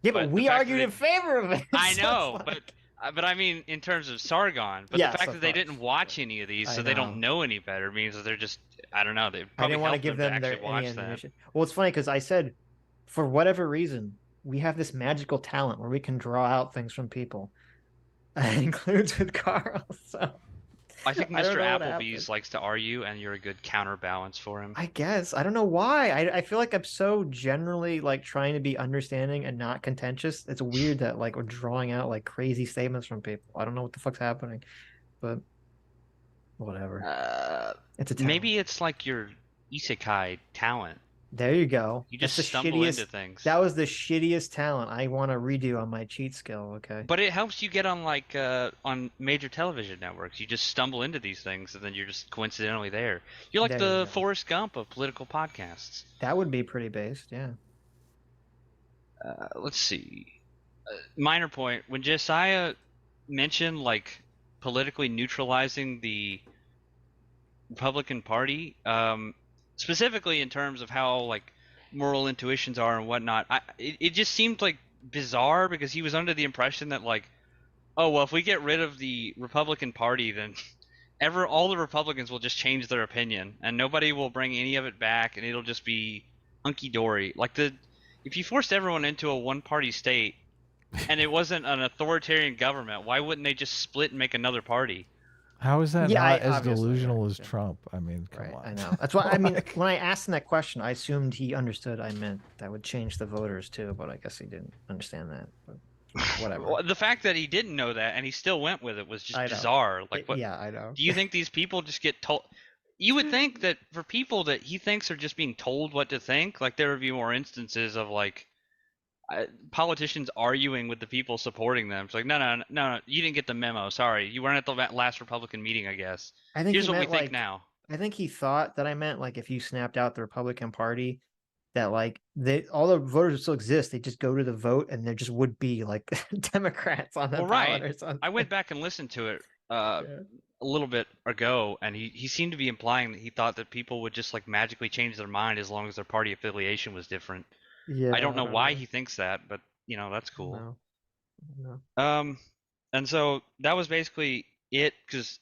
Speaker 2: Yeah, but we argued in favor of it.
Speaker 9: I know, but I mean in terms of Sargon. But the fact that they didn't watch any of these, so they don't know any better, means that they're just, I don't know. They probably
Speaker 2: I didn't want to give them any ammunition. Well, it's funny because I said, for whatever reason, we have this magical talent where we can draw out things from people. That includes with Carl. So
Speaker 9: I think
Speaker 2: I don't
Speaker 9: Mr.
Speaker 2: know what
Speaker 9: Applebee's
Speaker 2: happened.
Speaker 9: likes to argue, and you're a good counterbalance for him.
Speaker 2: I guess. I don't know why. I feel like I'm so generally like trying to be understanding and not contentious. It's weird that like we're drawing out like crazy statements from people. I don't know what the fuck's happening, but whatever. It's a talent.
Speaker 9: Maybe it's like your isekai talent.
Speaker 2: There you go.
Speaker 9: You
Speaker 2: That's
Speaker 9: just
Speaker 2: the
Speaker 9: stumble
Speaker 2: shittiest.
Speaker 9: into things.
Speaker 2: That was the shittiest talent. I want to redo on my cheat skill. Okay.
Speaker 9: But it helps you get on like on major television networks. You just stumble into these things, and then you're just coincidentally there. You're like
Speaker 2: There you
Speaker 9: the
Speaker 2: go.
Speaker 9: Forrest Gump of political podcasts.
Speaker 2: That would be pretty based. Yeah.
Speaker 9: Let's see. Minor point: when Josiah mentioned like politically neutralizing the Republican Party, specifically in terms of how like moral intuitions are and whatnot, it just seemed like bizarre because he was under the impression that like, oh well, if we get rid of the Republican Party, then all the Republicans will just change their opinion and nobody will bring any of it back, and it'll just be hunky dory. Like if you forced everyone into a one-party state and it wasn't an authoritarian government, why wouldn't they just split and make another party?
Speaker 3: How is that
Speaker 2: Yeah,
Speaker 3: not as
Speaker 2: obviously,
Speaker 3: delusional
Speaker 2: yeah,
Speaker 3: as
Speaker 2: yeah.
Speaker 3: Trump? I mean, come
Speaker 2: Right.
Speaker 3: on.
Speaker 2: I know. That's why I mean when I asked him that question, I assumed he understood I meant that would change the voters too, but I guess he didn't understand that. But whatever.
Speaker 9: Well, the fact that he didn't know that and he still went with it was just
Speaker 2: I know.
Speaker 9: bizarre. Like, what?
Speaker 2: Yeah, I know.
Speaker 9: Do you think these people just get told? You would think that for people that he thinks are just being told what to think, like there would be more instances of like politicians arguing with the people supporting them. It's like, no, you didn't get the memo. Sorry, you weren't at the last Republican meeting, I guess.
Speaker 2: I think
Speaker 9: Here's
Speaker 2: he
Speaker 9: what we
Speaker 2: meant,
Speaker 9: think
Speaker 2: like,
Speaker 9: now.
Speaker 2: I think he thought that I meant like if you snapped out the Republican Party, that like all the voters would still exist. They just go to the vote, and there just would be like Democrats on the
Speaker 9: Well,
Speaker 2: ballot
Speaker 9: right.
Speaker 2: or something.
Speaker 9: I went back and listened to it
Speaker 2: Yeah.
Speaker 9: a little bit ago, and he seemed to be implying that he thought that people would just like magically change their mind as long as their party affiliation was different.
Speaker 2: Yeah,
Speaker 9: I don't know why he thinks that, but you know, that's cool.
Speaker 2: No.
Speaker 9: And so that was basically it, because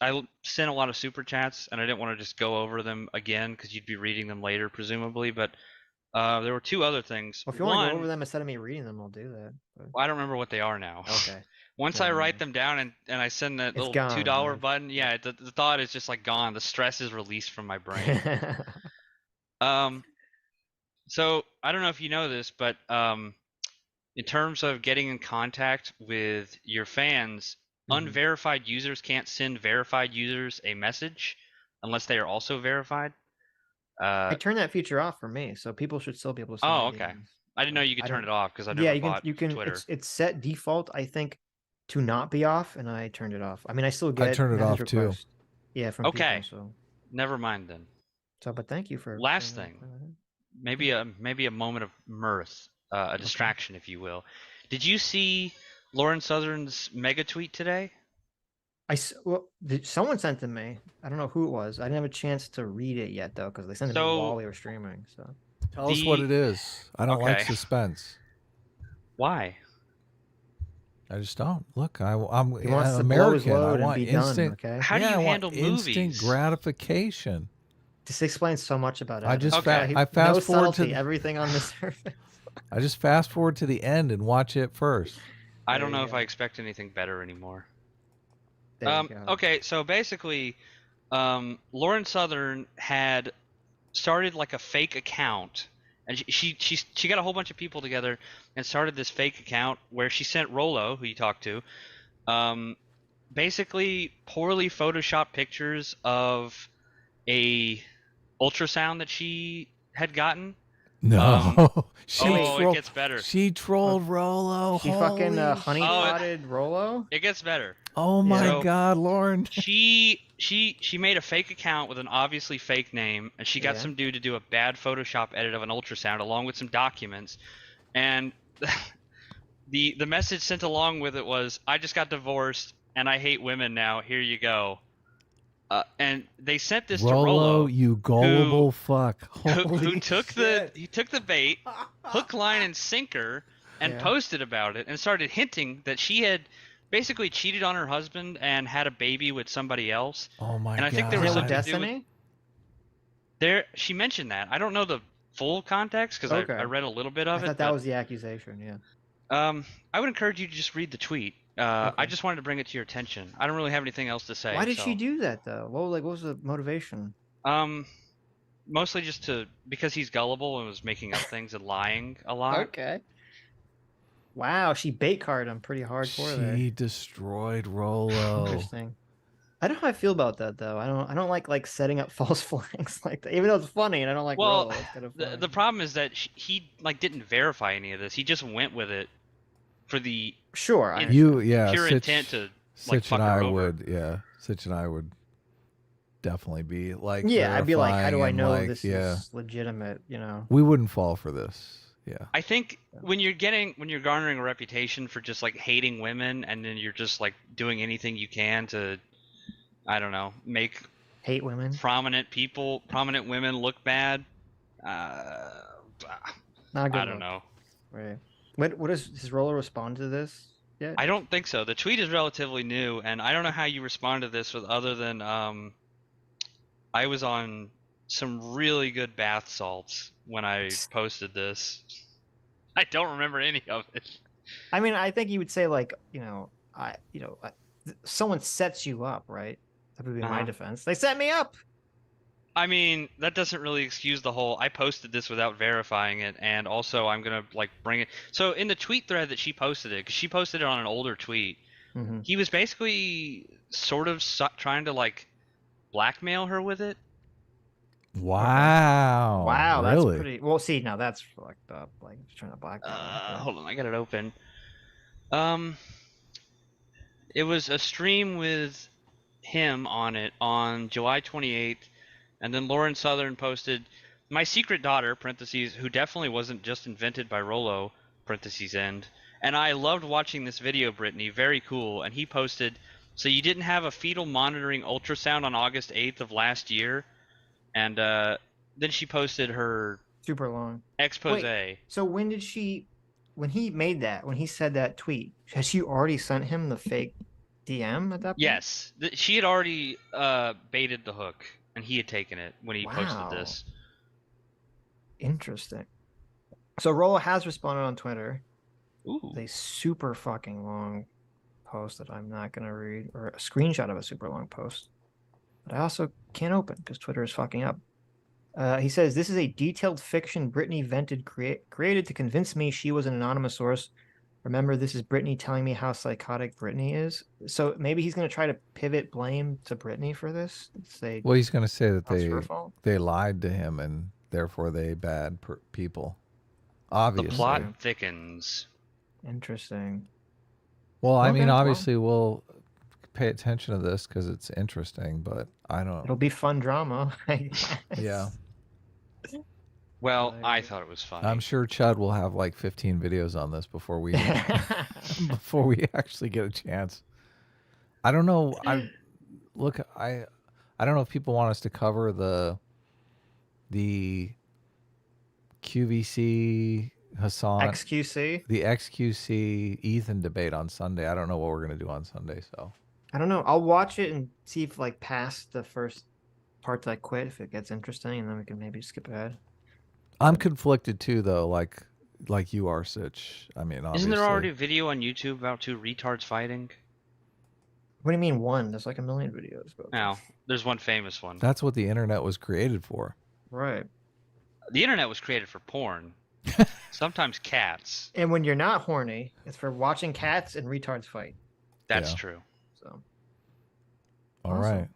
Speaker 9: I sent a lot of super chats and I didn't want to just go over them again because you'd be reading them later presumably, but there were two other things.
Speaker 2: Well, if you want to go over them instead of me reading them, I'll do that. But...
Speaker 9: I don't remember what they are now.
Speaker 2: Okay.
Speaker 9: Once I write them down and I send that little
Speaker 2: gone,
Speaker 9: $2
Speaker 2: right?
Speaker 9: button, yeah, the thought is just like gone. The stress is released from my brain. So I don't know if you know this, but in terms of getting in contact with your fans, unverified users can't send verified users a message unless they are also verified.
Speaker 2: I turned that feature off for me, so people should still be able to send
Speaker 9: Oh,
Speaker 2: me
Speaker 9: okay.
Speaker 2: DMs.
Speaker 9: I didn't know you could turn it off because I
Speaker 2: Yeah,
Speaker 9: never bought
Speaker 2: you can.
Speaker 9: Twitter.
Speaker 2: It's set default, I think, to not be off, and I turned it off. I mean, I still get
Speaker 3: turned it
Speaker 2: message
Speaker 3: off, too.
Speaker 2: requests. Yeah, from
Speaker 9: Okay.
Speaker 2: people. So,
Speaker 9: Never mind then.
Speaker 2: but thank you for
Speaker 9: Last
Speaker 2: pointing
Speaker 9: thing.
Speaker 2: that out.
Speaker 9: Maybe a moment of mirth, a distraction, if you will. Did you see Lauren Southern's mega tweet today?
Speaker 2: Someone sent it to me. I don't know who it was. I didn't have a chance to read it yet though, because they sent it to me while we were streaming. So
Speaker 3: Tell us what it is. I don't like suspense.
Speaker 9: Why?
Speaker 3: I just don't. Look, I'm
Speaker 2: he wants to blow his
Speaker 3: American. I
Speaker 2: load and
Speaker 3: want
Speaker 2: be
Speaker 3: instant.
Speaker 2: done. Okay.
Speaker 9: How do you
Speaker 3: I want
Speaker 9: handle
Speaker 3: instant
Speaker 9: movies?
Speaker 3: gratification.
Speaker 2: This explains so much about it.
Speaker 3: I just
Speaker 9: Okay.
Speaker 3: I fast
Speaker 2: no
Speaker 3: forward
Speaker 2: subtlety,
Speaker 3: to
Speaker 2: everything on the surface.
Speaker 3: I just fast forward to the end and watch it first.
Speaker 9: I don't
Speaker 2: There
Speaker 9: know
Speaker 2: you
Speaker 9: if
Speaker 2: go.
Speaker 9: I expect anything better anymore.
Speaker 2: There you go.
Speaker 9: Okay, so basically, Lauren Southern had started like a fake account, and she got a whole bunch of people together and started this fake account where she sent Rolo, who you talked to, basically poorly photoshopped pictures of a ultrasound that she had gotten.
Speaker 3: No,
Speaker 9: it gets better.
Speaker 3: She trolled Rolo.
Speaker 2: She fucking
Speaker 3: Holy
Speaker 2: honey potted Rolo.
Speaker 9: It gets better.
Speaker 3: Oh my
Speaker 9: So,
Speaker 3: God, Lauren.
Speaker 9: She made a fake account with an obviously fake name, and she got some dude to do a bad Photoshop edit of an ultrasound along with some documents, and the message sent along with it was, "I just got divorced and I hate women now. Here you go." And they sent this to Rolo,
Speaker 3: you gullible fuck.
Speaker 9: who took the bait, hook, line, and sinker, and posted about it and started hinting that she had basically cheated on her husband and had a baby with somebody else.
Speaker 3: Oh my God.
Speaker 9: And I think there was
Speaker 2: Is it
Speaker 9: something
Speaker 2: with
Speaker 9: to do
Speaker 2: Destiny?
Speaker 9: with she mentioned that. I don't know full context because
Speaker 2: Okay.
Speaker 9: I read a little bit
Speaker 2: I
Speaker 9: of it.
Speaker 2: thought that was the accusation. Yeah.
Speaker 9: I would encourage you to just read the tweet. I just wanted to bring it to your attention. I don't really have anything else to say.
Speaker 2: Why did
Speaker 9: so,
Speaker 2: she do that though? What was the motivation?
Speaker 9: Mostly just because he's gullible and was making up things and lying a lot.
Speaker 2: Okay. Wow, she bait carded him pretty hardcore there.
Speaker 3: She destroyed Rolo.
Speaker 2: Interesting. I don't know how I feel about that though. I don't like setting up false flags like that. Even though it's funny and I don't like
Speaker 9: Well,
Speaker 2: Rolo, it's kind of funny.
Speaker 9: the problem is that he like didn't verify any of this. He just went with it for the
Speaker 2: Sure.
Speaker 9: pure
Speaker 3: Sitch,
Speaker 9: intent to like
Speaker 3: Sitch
Speaker 9: fuck
Speaker 3: and
Speaker 9: her
Speaker 3: I
Speaker 9: over.
Speaker 3: would, Sitch and I would definitely be like,
Speaker 2: Yeah, I'd be like, how do I
Speaker 3: verifying and,
Speaker 2: know
Speaker 3: like,
Speaker 2: this
Speaker 3: yeah,
Speaker 2: is legitimate? You know.
Speaker 3: we wouldn't fall for this. Yeah.
Speaker 9: I think when you're garnering a reputation for just like hating women, and then you're just like doing anything you can to, I don't know, make
Speaker 2: Hate women.
Speaker 9: prominent women look bad.
Speaker 2: Not a good
Speaker 9: I don't
Speaker 2: look.
Speaker 9: know.
Speaker 2: Right. What does Rolo respond to this yet?
Speaker 9: I don't think so. The tweet is relatively new, and I don't know how you respond to this with other than I was on some really good bath salts when I posted this. I don't remember any of it.
Speaker 2: I mean, I think you would say like, someone sets you up, right? That would be my defense. They set me up.
Speaker 9: I mean, that doesn't really excuse the whole I posted this without verifying it, and also I'm gonna like bring it. So in the tweet thread that she posted it, because she posted it on an older tweet, he was basically sort of trying to like blackmail her with it.
Speaker 3: Wow.
Speaker 2: Wow,
Speaker 3: really?
Speaker 2: that's pretty. Well, see, now that's fucked up. Like trying to blackmail.
Speaker 9: Hold on, I got it open. It was a stream with him on it on July 28th, and then Lauren Southern posted, "My secret daughter (parentheses) who definitely wasn't just invented by Rolo (parentheses end). And I loved watching this video, Brittany. Very cool." And he posted, "So you didn't have a fetal monitoring ultrasound on August 8th of last year?" And then she posted her
Speaker 2: Super long
Speaker 9: expose.
Speaker 2: Wait, so when he made that, when he said that tweet, has she already sent him the fake DM at that point?
Speaker 9: Yes, she had already baited the hook, and he had taken it when he posted this.
Speaker 2: Interesting. So Rolo has responded on Twitter.
Speaker 9: Ooh.
Speaker 2: With a super fucking long post that I'm not gonna read, or a screenshot of a super long post. But I also can't open because Twitter is fucking up. He says, "This is a detailed fiction Brittany vented created to convince me she was an anonymous source. Remember, this is Brittany telling me how psychotic Brittany is." So maybe he's going to try to pivot blame to Brittany for this. Say,
Speaker 3: well, he's going to say that
Speaker 2: that's her fault.
Speaker 3: they lied to him and therefore they bad people. Obviously.
Speaker 9: The plot thickens.
Speaker 2: Interesting.
Speaker 3: Well, I mean,
Speaker 2: well.
Speaker 3: obviously we'll pay attention to this because it's interesting, but I don't.
Speaker 2: It'll be fun drama. I guess.
Speaker 3: Yeah.
Speaker 9: Well, I thought it was funny.
Speaker 3: I'm sure Chud will have like 15 videos on this before we before we actually get a chance. I don't know. I don't know if people want us to cover the QVC Hassan
Speaker 2: XQC.
Speaker 3: the XQC Ethan debate on Sunday. I don't know what we're gonna do on Sunday, so
Speaker 2: I don't know. I'll watch it and see if like past the first part that I quit, if it gets interesting, and then we can maybe skip ahead.
Speaker 3: I'm conflicted too, though, like you are, Sitch. I mean, obviously.
Speaker 9: Isn't there already a video on YouTube about two retards fighting?
Speaker 2: What do you mean one? There's like a million videos. But...
Speaker 9: No, there's one famous one.
Speaker 3: That's what the internet was created for.
Speaker 2: Right.
Speaker 9: The internet was created for porn. Sometimes cats.
Speaker 2: And when you're not horny, it's for watching cats and retards fight.
Speaker 9: That's true.
Speaker 2: So.
Speaker 3: All right.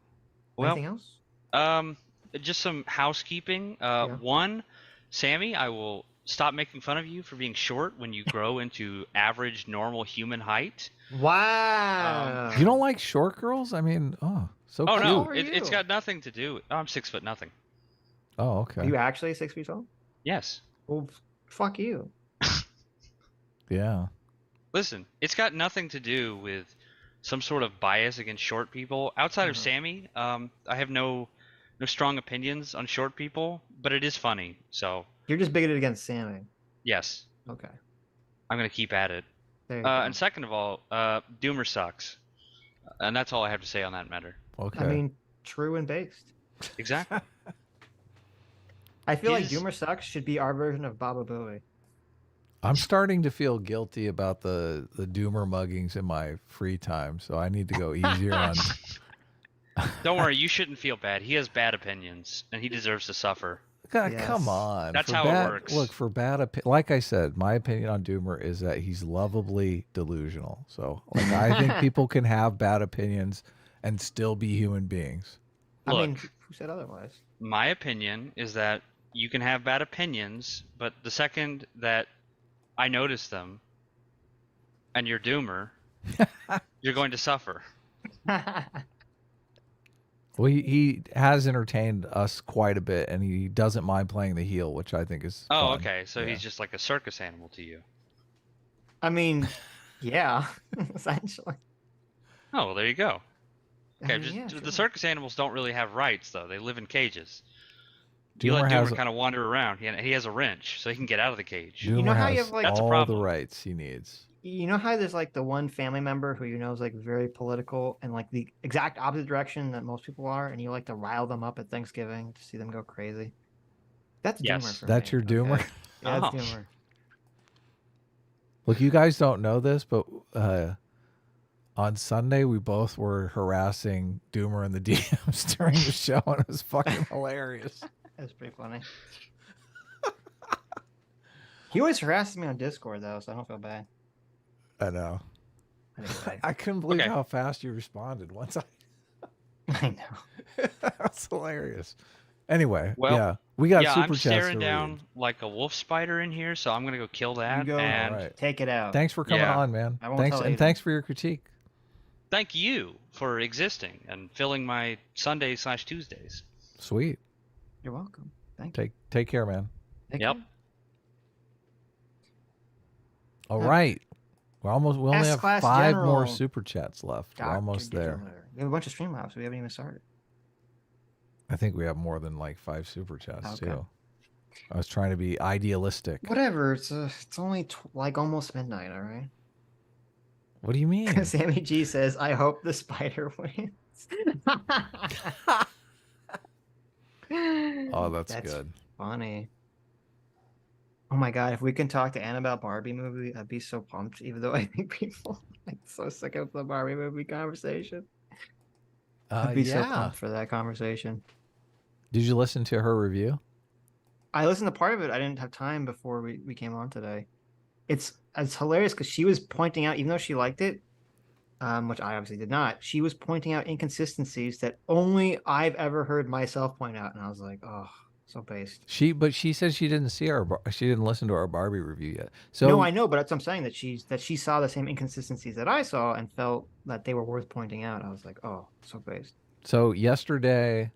Speaker 9: Well,
Speaker 2: anything else?
Speaker 9: Just some housekeeping. One, Sammy, I will stop making fun of you for being short when you grow into average, normal human height.
Speaker 2: Wow.
Speaker 3: You don't like short girls? I mean, so
Speaker 9: oh
Speaker 3: cute.
Speaker 9: no, it's got nothing to do. I'm 6 foot nothing.
Speaker 3: Oh, okay.
Speaker 2: Are you actually 6 feet tall?
Speaker 9: Yes.
Speaker 2: Well, fuck you.
Speaker 3: Yeah.
Speaker 9: Listen, it's got nothing to do with some sort of bias against short people. Outside of Sammy, I have no strong opinions on short people, but it is funny. So
Speaker 2: you're just bigoted against Sammy.
Speaker 9: Yes.
Speaker 2: Okay.
Speaker 9: I'm gonna keep at it.
Speaker 2: There you go.
Speaker 9: And second of all, Doomer sucks, and that's all I have to say on that matter.
Speaker 3: Okay.
Speaker 2: I mean, true and based.
Speaker 9: Exactly.
Speaker 2: I feel like
Speaker 9: His-
Speaker 2: Doomer Sucks should be our version of Baba Booey.
Speaker 3: I'm starting to feel guilty about the Doomer muggings in my free time, so I need to go easier on.
Speaker 9: Don't worry, you shouldn't feel bad. He has bad opinions, and he deserves to suffer.
Speaker 3: God,
Speaker 2: Yes.
Speaker 3: come on.
Speaker 9: That's
Speaker 3: For
Speaker 9: how it
Speaker 3: bad,
Speaker 9: works.
Speaker 3: Look, for bad like I said, my opinion on Doomer is that he's lovably delusional. So, like, I think people can have bad opinions and still be human beings.
Speaker 2: I mean,
Speaker 9: Look.
Speaker 2: who said otherwise?
Speaker 9: My opinion is that you can have bad opinions, but the second that I notice them and you're Doomer, you're going to suffer.
Speaker 3: Well, he has entertained us quite a bit, and he doesn't mind playing the heel, which I think is
Speaker 9: Oh,
Speaker 3: fun.
Speaker 9: okay. So
Speaker 3: Yeah.
Speaker 9: he's just like a circus animal to you.
Speaker 2: I mean, yeah, essentially.
Speaker 9: Oh, well, there you go. Okay,
Speaker 2: I mean, yeah,
Speaker 9: the
Speaker 2: sure.
Speaker 9: circus animals don't really have rights, though. They live in cages. You
Speaker 3: Doomer
Speaker 9: let
Speaker 3: has
Speaker 9: Doomer kind of wander around. He has a wrench, so he can get out of the cage.
Speaker 3: Doomer
Speaker 2: know how you
Speaker 3: has
Speaker 2: have, like-
Speaker 9: That's a
Speaker 3: all the
Speaker 9: problem.
Speaker 3: rights he needs.
Speaker 2: You know how there's like the one family member who you know is like very political and like the exact opposite direction that most people are, and you like to rile them up at Thanksgiving to see them go crazy? That's Doomer
Speaker 9: Yes.
Speaker 2: for
Speaker 3: That's
Speaker 2: me,
Speaker 3: your Doomer?
Speaker 2: okay? Yeah, that's
Speaker 9: Oh.
Speaker 2: Doomer.
Speaker 3: Look, you guys don't know this, but on Sunday we both were harassing Doomer in the DMs during the show, and it was fucking hilarious.
Speaker 2: That's pretty funny. He always harasses me on Discord though, so I don't feel bad.
Speaker 3: I know.
Speaker 2: Anyway,
Speaker 3: I couldn't believe
Speaker 9: Okay.
Speaker 3: how fast you responded once
Speaker 2: I know.
Speaker 3: That's hilarious. Anyway,
Speaker 9: Well,
Speaker 3: yeah, we got
Speaker 9: Yeah,
Speaker 3: super
Speaker 9: I'm
Speaker 3: chats
Speaker 9: staring
Speaker 3: to
Speaker 9: down
Speaker 3: read.
Speaker 9: like a wolf spider in here, so I'm gonna go kill that.
Speaker 2: You go.
Speaker 9: And
Speaker 3: All right.
Speaker 2: Take it out.
Speaker 3: Thanks for coming
Speaker 9: Yeah.
Speaker 3: on, man.
Speaker 2: I won't
Speaker 3: Thanks,
Speaker 2: tell
Speaker 3: and
Speaker 2: Aiden.
Speaker 3: thanks for your critique.
Speaker 9: thank you for existing and filling my Sundays/Tuesdays.
Speaker 3: Sweet.
Speaker 2: You're welcome. Thank you.
Speaker 3: Take care, man.
Speaker 2: Take
Speaker 9: Yep.
Speaker 2: care.
Speaker 3: All
Speaker 2: Yeah.
Speaker 3: right. We only have
Speaker 2: S-Class
Speaker 3: 5 more
Speaker 2: General.
Speaker 3: super chats left. We're
Speaker 2: Dr.
Speaker 3: almost there.
Speaker 2: Diddler. We have a bunch of stream labs. We haven't even started.
Speaker 3: I think we have more than like 5 super chats
Speaker 2: Okay.
Speaker 3: too. I was trying to be idealistic.
Speaker 2: Whatever. It's only like almost midnight. All right.
Speaker 3: What do you mean?
Speaker 2: Sammy G says, "I hope the spider wins."
Speaker 3: Oh, that's good.
Speaker 2: Funny. Oh my god! If we can talk to Anna about Barbie movie, I'd be so pumped. Even though I think people are like so sick of the Barbie movie conversation. I'd be so
Speaker 3: Yeah.
Speaker 2: pumped for that conversation.
Speaker 3: Did you listen to her review?
Speaker 2: I listened to part of it. I didn't have time before we came on today. It's hilarious because she was pointing out, even though she liked it, which I obviously did not, she was pointing out inconsistencies that only I've ever heard myself point out, and I was like, oh, so based.
Speaker 3: But she said she didn't she didn't listen to our Barbie review yet. So
Speaker 2: No, I know, but that's what I'm saying, that she saw the same inconsistencies that I saw and felt that they were worth pointing out. I was like, oh, so based.
Speaker 3: So yesterday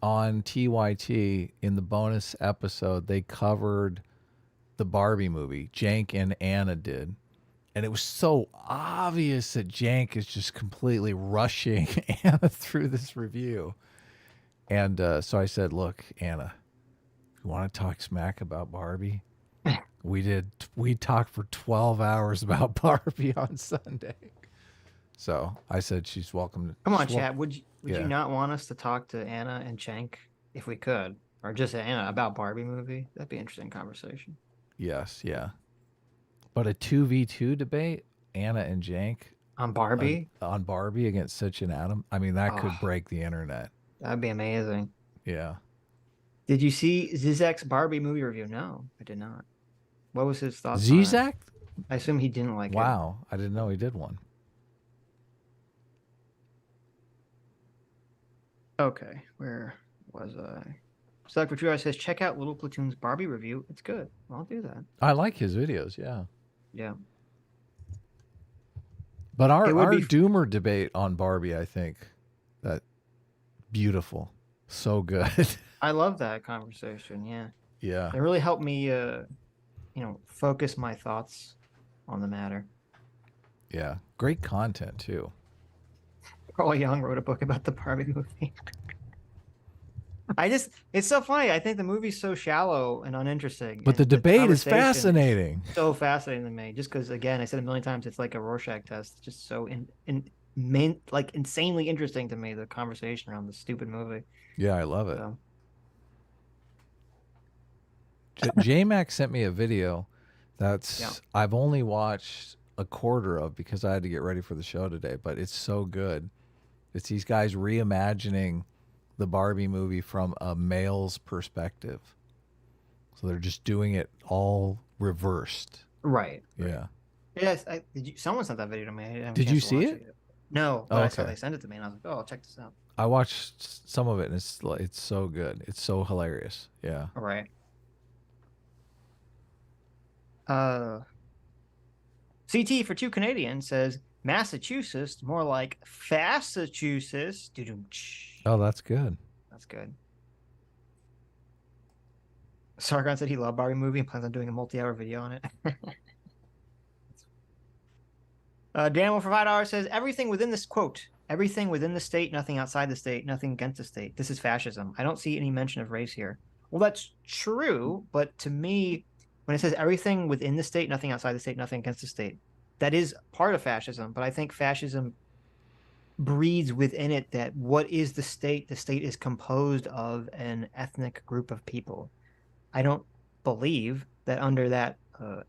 Speaker 3: on TYT in the bonus episode, they covered the Barbie movie. Jank and Anna did. And it was so obvious that Jank is just completely rushing Anna through this review. And so I said, look, Anna, you want to talk smack about Barbie? We talked for 12 hours about Barbie on Sunday. So I said she's welcome.
Speaker 2: Come on,
Speaker 3: she's wel-
Speaker 2: chat. Would
Speaker 3: Yeah.
Speaker 2: you not want us to talk to Anna and Chank if we could? Or just Anna about Barbie movie? That'd be an interesting conversation.
Speaker 3: Yes, yeah. But a 2v2 debate, Anna and Jank
Speaker 2: On Barbie?
Speaker 3: on Barbie against Sitch and Adam. I mean, that could
Speaker 2: Oh.
Speaker 3: break the internet.
Speaker 2: That'd be amazing.
Speaker 3: Yeah.
Speaker 2: Did you see Zizek's Barbie movie review? No, I did not. What was his thoughts on it?
Speaker 3: Zizek?
Speaker 2: I assume he didn't like it.
Speaker 3: Wow, I didn't know he did one.
Speaker 2: Okay, where was I? Select for True says, check out Little Platoon's Barbie review. It's good. I'll do that.
Speaker 3: I like his videos, yeah.
Speaker 2: Yeah.
Speaker 3: But
Speaker 2: It would
Speaker 3: our
Speaker 2: be-
Speaker 3: Doomer debate on Barbie, I think, that beautiful, so good.
Speaker 2: I love that conversation. Yeah.
Speaker 3: Yeah,
Speaker 2: It really helped me, focus my thoughts on the matter.
Speaker 3: yeah, great content too.
Speaker 2: Carl Young wrote a book about the Barbie movie. It's so funny. I think the movie's so shallow and uninteresting.
Speaker 3: But the
Speaker 2: and
Speaker 3: debate is
Speaker 2: conversation
Speaker 3: fascinating.
Speaker 2: So fascinating to me, just because, again, I said a million times, it's like a Rorschach test. It's just so insanely interesting to me, the conversation around this stupid movie.
Speaker 3: Yeah, I love it.
Speaker 2: So,
Speaker 3: JMac sent me a video that's I've only watched a quarter of because I had to get ready for the show today, but it's so good. It's these guys reimagining the Barbie movie from a male's perspective. So they're just doing it all reversed.
Speaker 2: Right.
Speaker 3: Yeah.
Speaker 2: Yes, someone sent that video to me. I didn't have a
Speaker 3: Did you
Speaker 2: chance to
Speaker 3: see
Speaker 2: watch
Speaker 3: it?
Speaker 2: yet. No, but
Speaker 3: Oh,
Speaker 2: I saw
Speaker 3: okay.
Speaker 2: they sent it to me, and I was like, "Oh, I'll check this out."
Speaker 3: I watched some of it, and it's so good. It's so hilarious. Yeah.
Speaker 2: All right. CT for 2 Canadians says Massachusetts, more like Fassachusetts.
Speaker 3: Oh, that's good.
Speaker 2: That's good. Sargon said he loved Barbie movie and plans on doing a multi-hour video on it. Daniel for $5 says everything within this quote. Everything within the state, nothing outside the state, nothing against the state. This is fascism. I don't see any mention of race here. Well, that's true, but to me, when it says everything within the state, nothing outside the state, nothing against the state, that is part of fascism. But I think fascism breeds within it that what is the state? The state is composed of an ethnic group of people. I don't believe that under that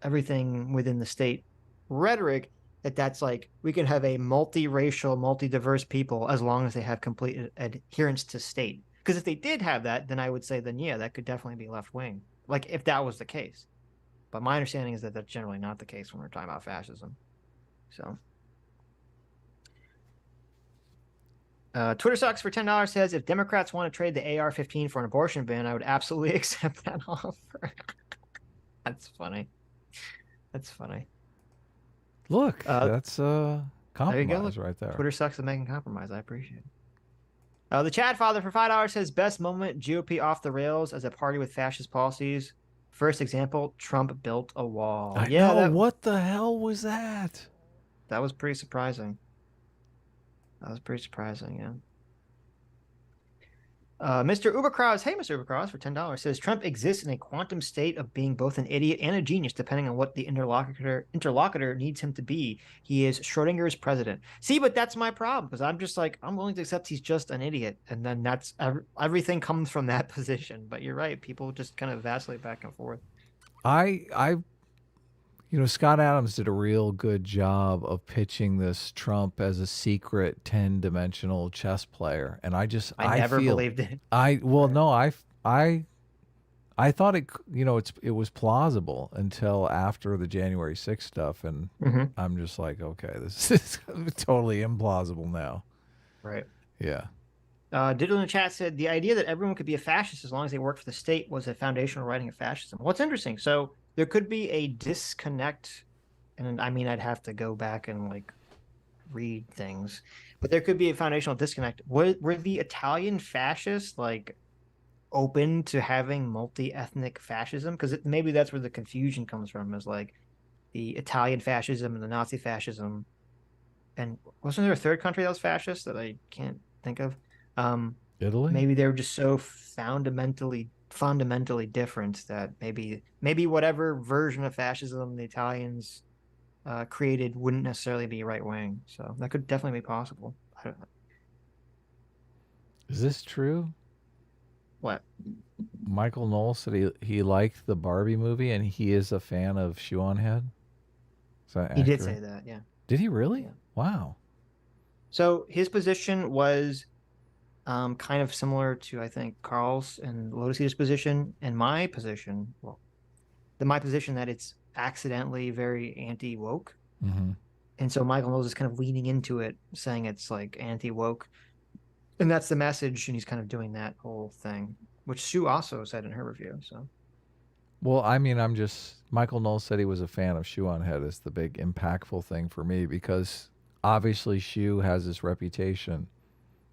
Speaker 2: everything within the state rhetoric, that's like we can have a multiracial, multi-diverse people as long as they have complete adherence to state. Because if they did have that, then I would say, then yeah, that could definitely be left wing. Like if that was the case. But my understanding is that that's generally not the case when we're talking about fascism. So, Twitter Sucks for $10 says if Democrats want to trade the AR-15 for an abortion ban, I would absolutely accept that offer. That's funny. That's funny.
Speaker 3: Look, that's compromise
Speaker 2: there
Speaker 3: right there.
Speaker 2: Twitter Sucks at making compromise. I appreciate it. The Chad Father for $5 says best moment GOP off the rails as a party with fascist policies. First example, Trump built a wall.
Speaker 3: I know. What the hell was that?
Speaker 2: That was pretty surprising. That was pretty surprising, yeah. Mr. Ubercross, hey, Mr. Ubercross, for $10 says Trump exists in a quantum state of being both an idiot and a genius, depending on what the interlocutor needs him to be. He is Schrodinger's president. See, but that's my problem, because I'm just like, I'm willing to accept he's just an idiot, and then that's everything comes from that position. But you're right, people just kind of vacillate back and forth.
Speaker 3: Scott Adams did a real good job of pitching this Trump as a secret 10-dimensional chess player, and I never
Speaker 2: believed it.
Speaker 3: I thought it was plausible until after the January 6th stuff, and I'm just like, okay, this is totally implausible now.
Speaker 2: Right.
Speaker 3: Yeah.
Speaker 2: Diddle in the chat said the idea that everyone could be a fascist as long as they work for the state was a foundational writing of fascism. What's interesting, so there could be a disconnect, and I mean, I'd have to go back and like read things, but there could be a foundational disconnect. Were the Italian fascists like open to having multi-ethnic fascism? Because maybe that's where the confusion comes from, is like the Italian fascism and the Nazi fascism. And wasn't there a third country that was fascist that I can't think of?
Speaker 3: Italy?
Speaker 2: Maybe they were just so fundamentally different that maybe whatever version of fascism the Italians created wouldn't necessarily be right wing. So that could definitely be possible. I don't know.
Speaker 3: Is this true?
Speaker 2: What?
Speaker 3: Michael Knowles said he liked the Barbie movie and he is a fan of Shoe on Head. Is that
Speaker 2: He
Speaker 3: accurate?
Speaker 2: did say that, yeah.
Speaker 3: Did he really?
Speaker 2: Yeah.
Speaker 3: Wow.
Speaker 2: So his position was kind of similar to, I think, Carl's and Lotus Eater's position, and my position, my position that it's accidentally very anti-woke.
Speaker 3: Mm-hmm.
Speaker 2: And so Michael Knowles is kind of leaning into it, saying it's like anti-woke. And that's the message, and he's kind of doing that whole thing, which Sue also said in her review. So,
Speaker 3: well, I mean, Michael Knowles said he was a fan of Shoe on Head is the big impactful thing for me, because obviously Shoe has this reputation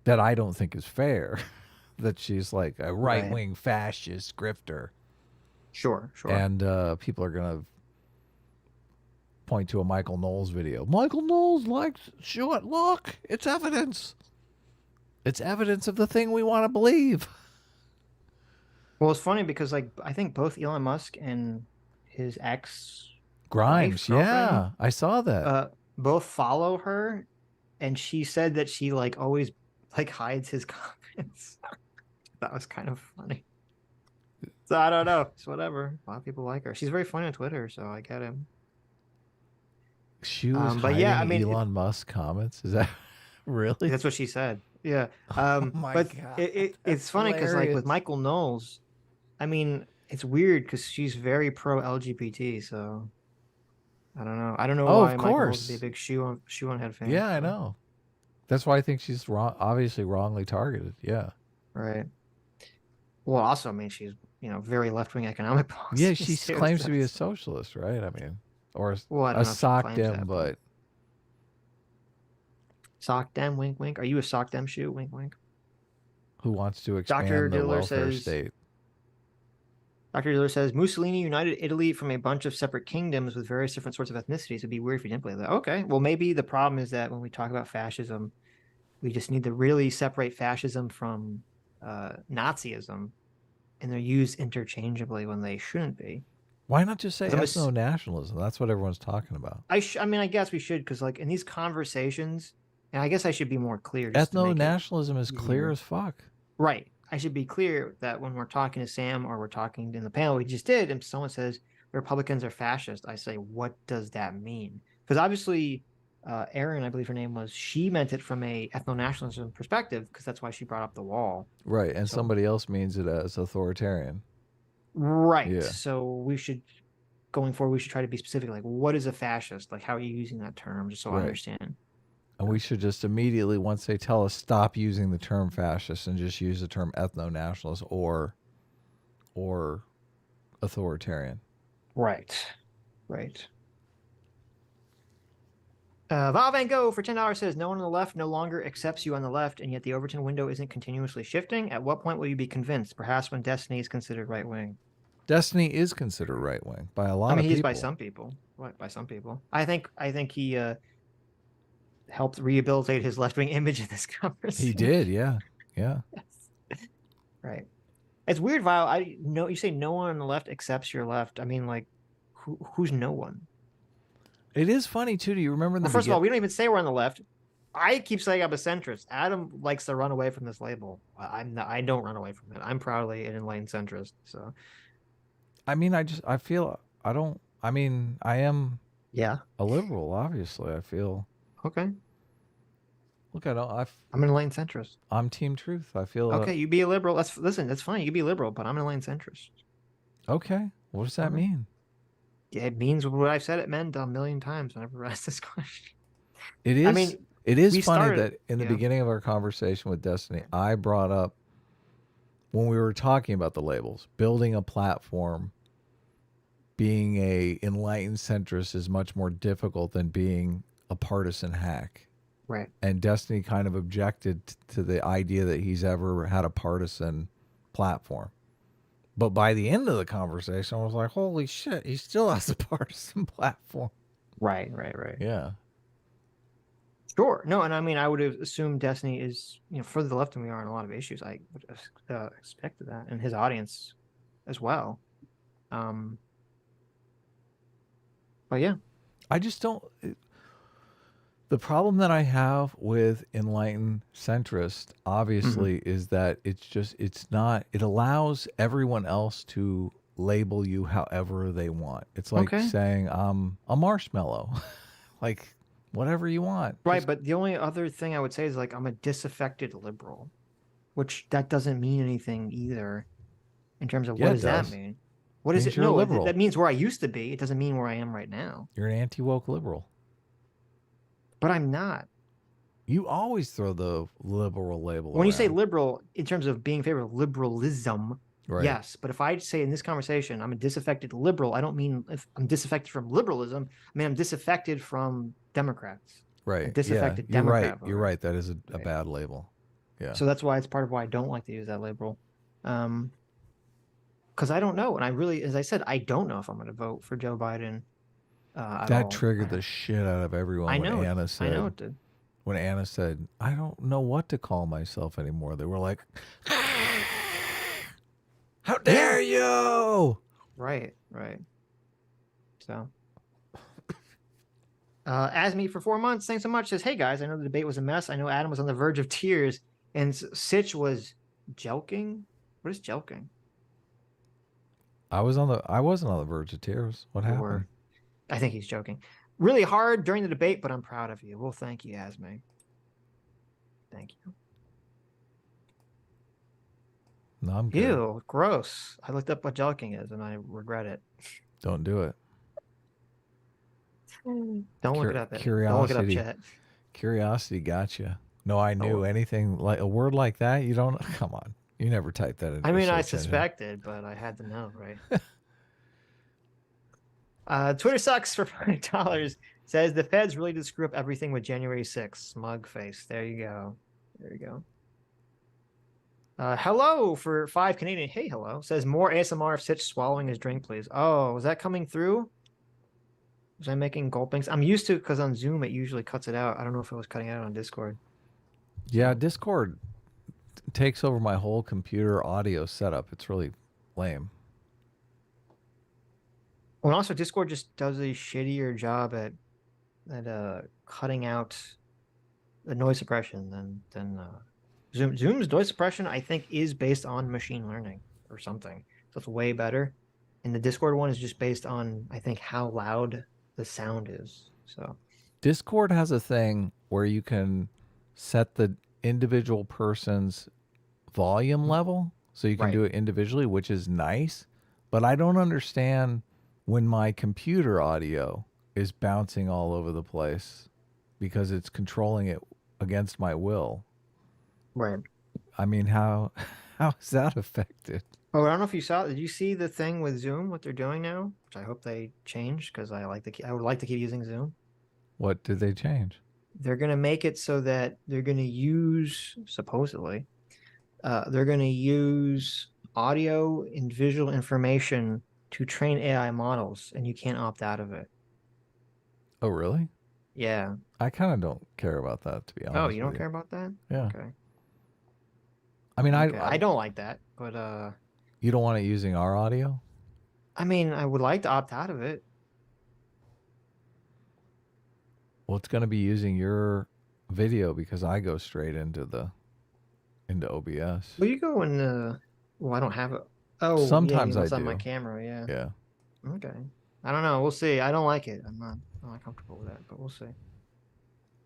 Speaker 3: that I don't think is fair, that she's like a right-wing fascist grifter.
Speaker 2: Sure.
Speaker 3: And people are going to point to a Michael Knowles video. Michael Knowles likes Shoe. Look, it's evidence. It's evidence of the thing we want to believe.
Speaker 2: Well, it's funny because like I think both Elon Musk and his ex
Speaker 3: Grimes, yeah, I saw that.
Speaker 2: Both follow her, and she said that she like always like hides his comments. That was kind of funny. So I don't know. It's whatever. A lot of people like her. She's very funny on Twitter, so I get him.
Speaker 3: She was
Speaker 2: but
Speaker 3: hiding
Speaker 2: yeah, I mean,
Speaker 3: Elon Musk comments. Is that really?
Speaker 2: that's what she said. Yeah.
Speaker 3: my
Speaker 2: But
Speaker 3: God,
Speaker 2: it's
Speaker 3: that's
Speaker 2: funny because like with
Speaker 3: hilarious.
Speaker 2: Michael Knowles, I mean, it's weird because she's very pro LGBT. So I don't know. I don't know
Speaker 3: Oh,
Speaker 2: why
Speaker 3: of
Speaker 2: Michael Knowles would be a
Speaker 3: course.
Speaker 2: big shoe on head fan.
Speaker 3: Yeah, I
Speaker 2: so,
Speaker 3: know. That's why I think she's wrong, obviously wrongly targeted. Yeah.
Speaker 2: Right. Well, also, I mean, she's very left wing economic
Speaker 3: Yeah,
Speaker 2: policies
Speaker 3: she
Speaker 2: too.
Speaker 3: claims to be a
Speaker 2: So,
Speaker 3: socialist, right? I mean, or
Speaker 2: well, I
Speaker 3: a
Speaker 2: don't know if she
Speaker 3: sock
Speaker 2: claims
Speaker 3: dem,
Speaker 2: that,
Speaker 3: but
Speaker 2: sock dem, wink, wink. Are you a sock dem shoe, wink, wink?
Speaker 3: who wants to
Speaker 2: Dr.
Speaker 3: expand the
Speaker 2: Diddler
Speaker 3: welfare
Speaker 2: says.
Speaker 3: state?
Speaker 2: Dr. Diddler says Mussolini united Italy from a bunch of separate kingdoms with various different sorts of ethnicities. It'd be weird if you didn't believe that. Okay, well, maybe the problem is that when we talk about fascism, we just need to really separate fascism from Nazism, and they're used interchangeably when they shouldn't be.
Speaker 3: Why not just say
Speaker 2: 'Cause I'm a
Speaker 3: ethno-nationalism? That's what everyone's talking about.
Speaker 2: I mean, I guess we should, because like in these conversations, and I guess I should be more clear. Just to make it
Speaker 3: Ethno-nationalism is clear
Speaker 2: easier.
Speaker 3: as fuck.
Speaker 2: Right. I should be clear that when we're talking to Sam or we're talking in the panel we just did, and someone says Republicans are fascist, I say, what does that mean? Because obviously, Erin, I believe her name was, she meant it from a ethno-nationalism perspective, because that's why she brought up the wall.
Speaker 3: Right, and
Speaker 2: So-
Speaker 3: somebody else means it as authoritarian.
Speaker 2: Right.
Speaker 3: Yeah.
Speaker 2: So we should, going forward, we should try to be specific. Like, what is a fascist? Like, how are you using that term? Just so I
Speaker 3: Right.
Speaker 2: understand.
Speaker 3: And we should just immediately, once they tell us, stop using the term fascist and just use the term ethno-nationalist or authoritarian.
Speaker 2: Right. Right. Val Van Gogh for $10 says, no one on the left no longer accepts you on the left, and yet the Overton window isn't continuously shifting. At what point will you be convinced? Perhaps when Destiny is considered right-wing.
Speaker 3: Destiny is considered right-wing by a lot of
Speaker 2: I mean,
Speaker 3: people.
Speaker 2: he is by some people. What, by some people? I think he helped rehabilitate his left-wing image in this conversation.
Speaker 3: He did, yeah. Yeah.
Speaker 2: Yes. Right. It's weird, Val. I know you say no one on the left accepts your left. I mean, like, who's no one?
Speaker 3: It is funny, too. Do you remember in the
Speaker 2: Well, first of all, we don't even say we're on the left. I keep saying I'm a centrist. Adam likes to run away from this label. I'm not, I don't run away from it. I'm proudly an enlightened centrist. So,
Speaker 3: I mean, I am
Speaker 2: yeah.
Speaker 3: a liberal, obviously. I feel.
Speaker 2: Okay.
Speaker 3: Look,
Speaker 2: I'm an enlightened centrist.
Speaker 3: I'm Team Truth. I feel.
Speaker 2: Okay, you be a liberal. That's fine. You can be a liberal, but I'm an enlightened centrist.
Speaker 3: Okay. What does that mean?
Speaker 2: Yeah, it means what I've said it meant a million times whenever I asked this question.
Speaker 3: It is.
Speaker 2: I mean,
Speaker 3: it is
Speaker 2: we
Speaker 3: funny
Speaker 2: started-
Speaker 3: that in the
Speaker 2: yeah.
Speaker 3: beginning of our conversation with Destiny, I brought up when we were talking about the labels, building a platform, being a enlightened centrist is much more difficult than being a partisan hack.
Speaker 2: Right.
Speaker 3: And Destiny kind of objected to the idea that he's ever had a partisan platform. But by the end of the conversation, I was like, holy shit, he still has a partisan platform.
Speaker 2: Right.
Speaker 3: Yeah.
Speaker 2: Sure. No, and I mean, I would have assumed Destiny is, further left than we are on a lot of issues. I would have expected that, and his audience as well. But yeah.
Speaker 3: I just don't. The problem that I have with enlightened centrist, obviously, is that it's not, it allows everyone else to label you however they want. It's like saying, I'm a marshmallow. Like, whatever you want.
Speaker 2: Right, but the only other thing I would say is like I'm a disaffected liberal, which that doesn't mean anything either in terms of what does that mean? What is it?
Speaker 3: You're a
Speaker 2: No,
Speaker 3: liberal.
Speaker 2: that means where I used to be. It doesn't mean where I am right now.
Speaker 3: You're an anti-woke liberal.
Speaker 2: But I'm not.
Speaker 3: You always throw the liberal label
Speaker 2: When you say
Speaker 3: around.
Speaker 2: liberal, in terms of being in favor of liberalism,
Speaker 3: Right.
Speaker 2: yes. But if I say in this conversation I'm a disaffected liberal, I don't mean if I'm disaffected from liberalism. I mean I'm disaffected from Democrats.
Speaker 3: Right.
Speaker 2: Disaffected
Speaker 3: You're
Speaker 2: Democrat
Speaker 3: right.
Speaker 2: voter.
Speaker 3: You're right. That is a bad label. Yeah.
Speaker 2: So that's why it's part of why I don't like to use that label. Because I don't know. And I really, as I said, I don't know if I'm going to vote for Joe Biden.
Speaker 3: That triggered the shit out of everyone
Speaker 2: I
Speaker 3: when
Speaker 2: know
Speaker 3: Anna said.
Speaker 2: I know it did.
Speaker 3: When Anna said, I don't know what to call myself anymore. They were like, how dare you?
Speaker 2: Right. So, Asmi for 4 months, thanks so much, says, hey guys, I know the debate was a mess. I know Adam was on the verge of tears and Sitch was jelking. What is jelking?
Speaker 3: I wasn't on the verge of tears. What
Speaker 2: You
Speaker 3: happened?
Speaker 2: were. I think he's joking. Really hard during the debate, but I'm proud of you. Well, thank you, Asme. Thank you.
Speaker 3: No, I'm good.
Speaker 2: Ew, gross. I looked up what jelliking is and I regret it.
Speaker 3: Don't do it.
Speaker 2: Don't look it up. Don't look it up,
Speaker 3: Curiosity.
Speaker 2: chat.
Speaker 3: Curiosity got you. No, I knew anything like a word like that. You don't. Come on. You never typed that in.
Speaker 2: I mean, I
Speaker 3: search engine.
Speaker 2: suspected, but I had to know, right? Twitter sucks for $5. Says the feds really did screw up everything with January 6th. Smug face. There you go. There you go. Hello for 5 Canadian. Hey, hello. Says more ASMR of Sitch swallowing his drink, please. Oh, was that coming through? Was I making gulpings? I'm used to it because on Zoom it usually cuts it out. I don't know if it was cutting out on Discord.
Speaker 3: Yeah, Discord takes over my whole computer audio setup. It's really lame.
Speaker 2: Well, also Discord just does a shittier job at cutting out the noise suppression than Zoom. Zoom's noise suppression, I think, is based on machine learning or something. So it's way better. And the Discord one is just based on, I think, how loud the sound is. So
Speaker 3: Discord has a thing where you can set the individual person's volume level, so you can do it individually, which is nice. But I don't understand when my computer audio is bouncing all over the place because it's controlling it against my will.
Speaker 2: Right.
Speaker 3: I mean, how is that affected?
Speaker 2: Oh, I don't know if you saw. Did you see the thing with Zoom? What they're doing now, which I hope they change because I would like to keep using Zoom.
Speaker 3: What did they change?
Speaker 2: They're going to make it so that they're going to use, supposedly, they're going to use audio and visual information to train AI models, and you can't opt out of it.
Speaker 3: Oh, really?
Speaker 2: Yeah.
Speaker 3: I kind of don't care about that, to be honest.
Speaker 2: Oh, you don't care about that?
Speaker 3: Yeah.
Speaker 2: Okay.
Speaker 3: I mean,
Speaker 2: Okay. I don't like that, but
Speaker 3: you don't want it using our audio?
Speaker 2: I mean, I would like to opt out of it.
Speaker 3: Well, it's going to be using your video because I go straight into OBS.
Speaker 2: Well, you go in the. Well, I don't have it. Oh,
Speaker 3: sometimes
Speaker 2: yeah,
Speaker 3: I
Speaker 2: it's on
Speaker 3: do.
Speaker 2: my camera. Yeah.
Speaker 3: Yeah.
Speaker 2: Okay. I don't know. We'll see. I don't like it. I'm not comfortable with that, but we'll see.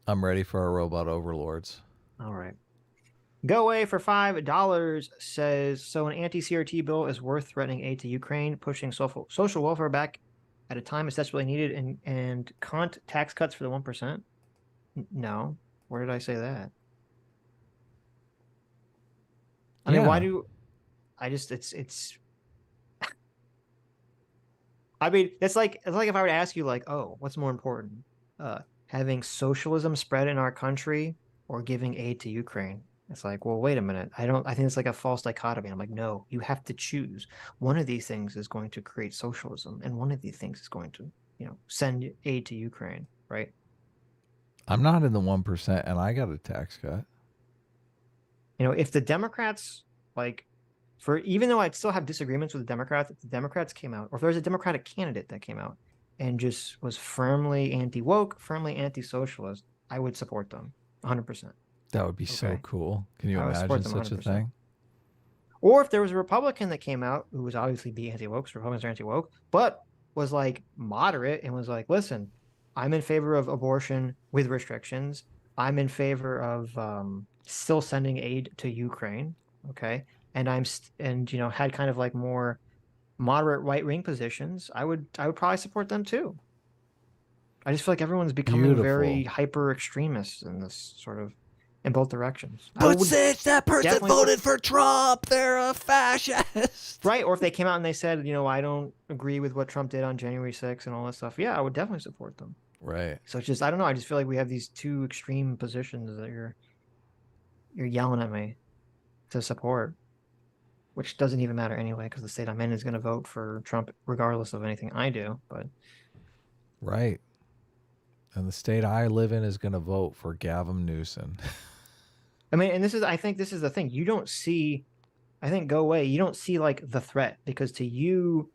Speaker 3: I'm ready for our robot overlords.
Speaker 2: All right. Go away for $5 says, so an anti-CRT bill is worth threatening aid to Ukraine, pushing social welfare back at a time it's desperately needed, and can't tax cuts for the 1%? No. Where did I say that? I mean, why do I just it's I mean, it's like if I were to ask you, like, oh, what's more important? Having socialism spread in our country or giving aid to Ukraine? It's like, well, wait a minute. I think it's like a false dichotomy. I'm like, no, you have to choose. One of these things is going to create socialism, and one of these things is going to, send aid to Ukraine, right?
Speaker 3: I'm not in the 1%, and I got a tax cut.
Speaker 2: If the Democrats, even though I'd still have disagreements with the Democrats, if the Democrats came out, or if there's a Democratic candidate that came out and just was firmly anti-woke, firmly anti-socialist, I would support them 100%.
Speaker 3: That would be so cool. Can you imagine such a thing?
Speaker 2: Or if there was a Republican that came out who was obviously be anti-woke, so Republicans are anti-woke, but was moderate and was like, listen, I'm in favor of abortion with restrictions. I'm in favor of still sending aid to Ukraine. Okay. And had kind of more moderate right-wing positions. I would probably support them too. I just feel like everyone's becoming very hyper extremist in this sort of, in both directions.
Speaker 8: But Sitch, that person voted for Trump. They're a fascist.
Speaker 2: Right. Or if they came out and they said, I don't agree with what Trump did on January 6th and all that stuff. Yeah, I would definitely support them.
Speaker 3: Right.
Speaker 2: So it's just, I don't know. I just feel like we have these two extreme positions that you're yelling at me to support, which doesn't even matter anyway, because the state I'm in is going to vote for Trump regardless of anything I do. But
Speaker 3: right. And the state I live in is going to vote for Gavin Newsom.
Speaker 2: I mean, and I think this is the thing. You don't see, I think, go away. You don't see the threat, because to you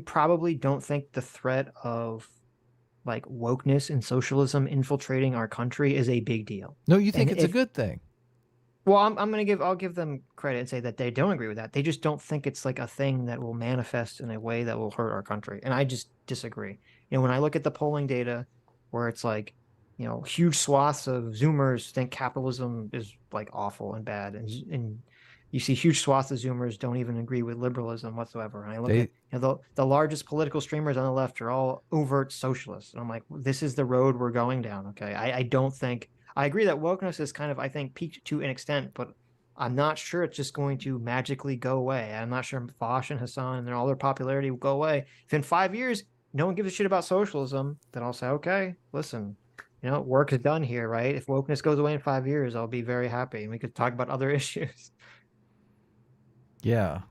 Speaker 2: probably don't think the threat of wokeness and socialism infiltrating our country is a big deal.
Speaker 3: No, you think it's a good thing.
Speaker 2: Well, I'll give them credit and say that they don't agree with that. They just don't think it's like a thing that will manifest in a way that will hurt our country. And I just disagree. When I look at the polling data where it's like, huge swaths of Zoomers think capitalism is like awful and bad. And you see huge swaths of Zoomers don't even agree with liberalism whatsoever. And I look at, the largest political streamers on the left are all overt socialists. And I'm like, this is the road we're going down. Okay. I don't think, I agree that wokeness is kind of, I think, peaked to an extent, but I'm not sure it's just going to magically go away. I'm not sure VAUSH and Hassan and all their popularity will go away. If in 5 years, no one gives a shit about socialism, then I'll say, okay, listen, work is done here, right? If wokeness goes away in 5 years, I'll be very happy. And we could talk about other issues.
Speaker 3: Yeah.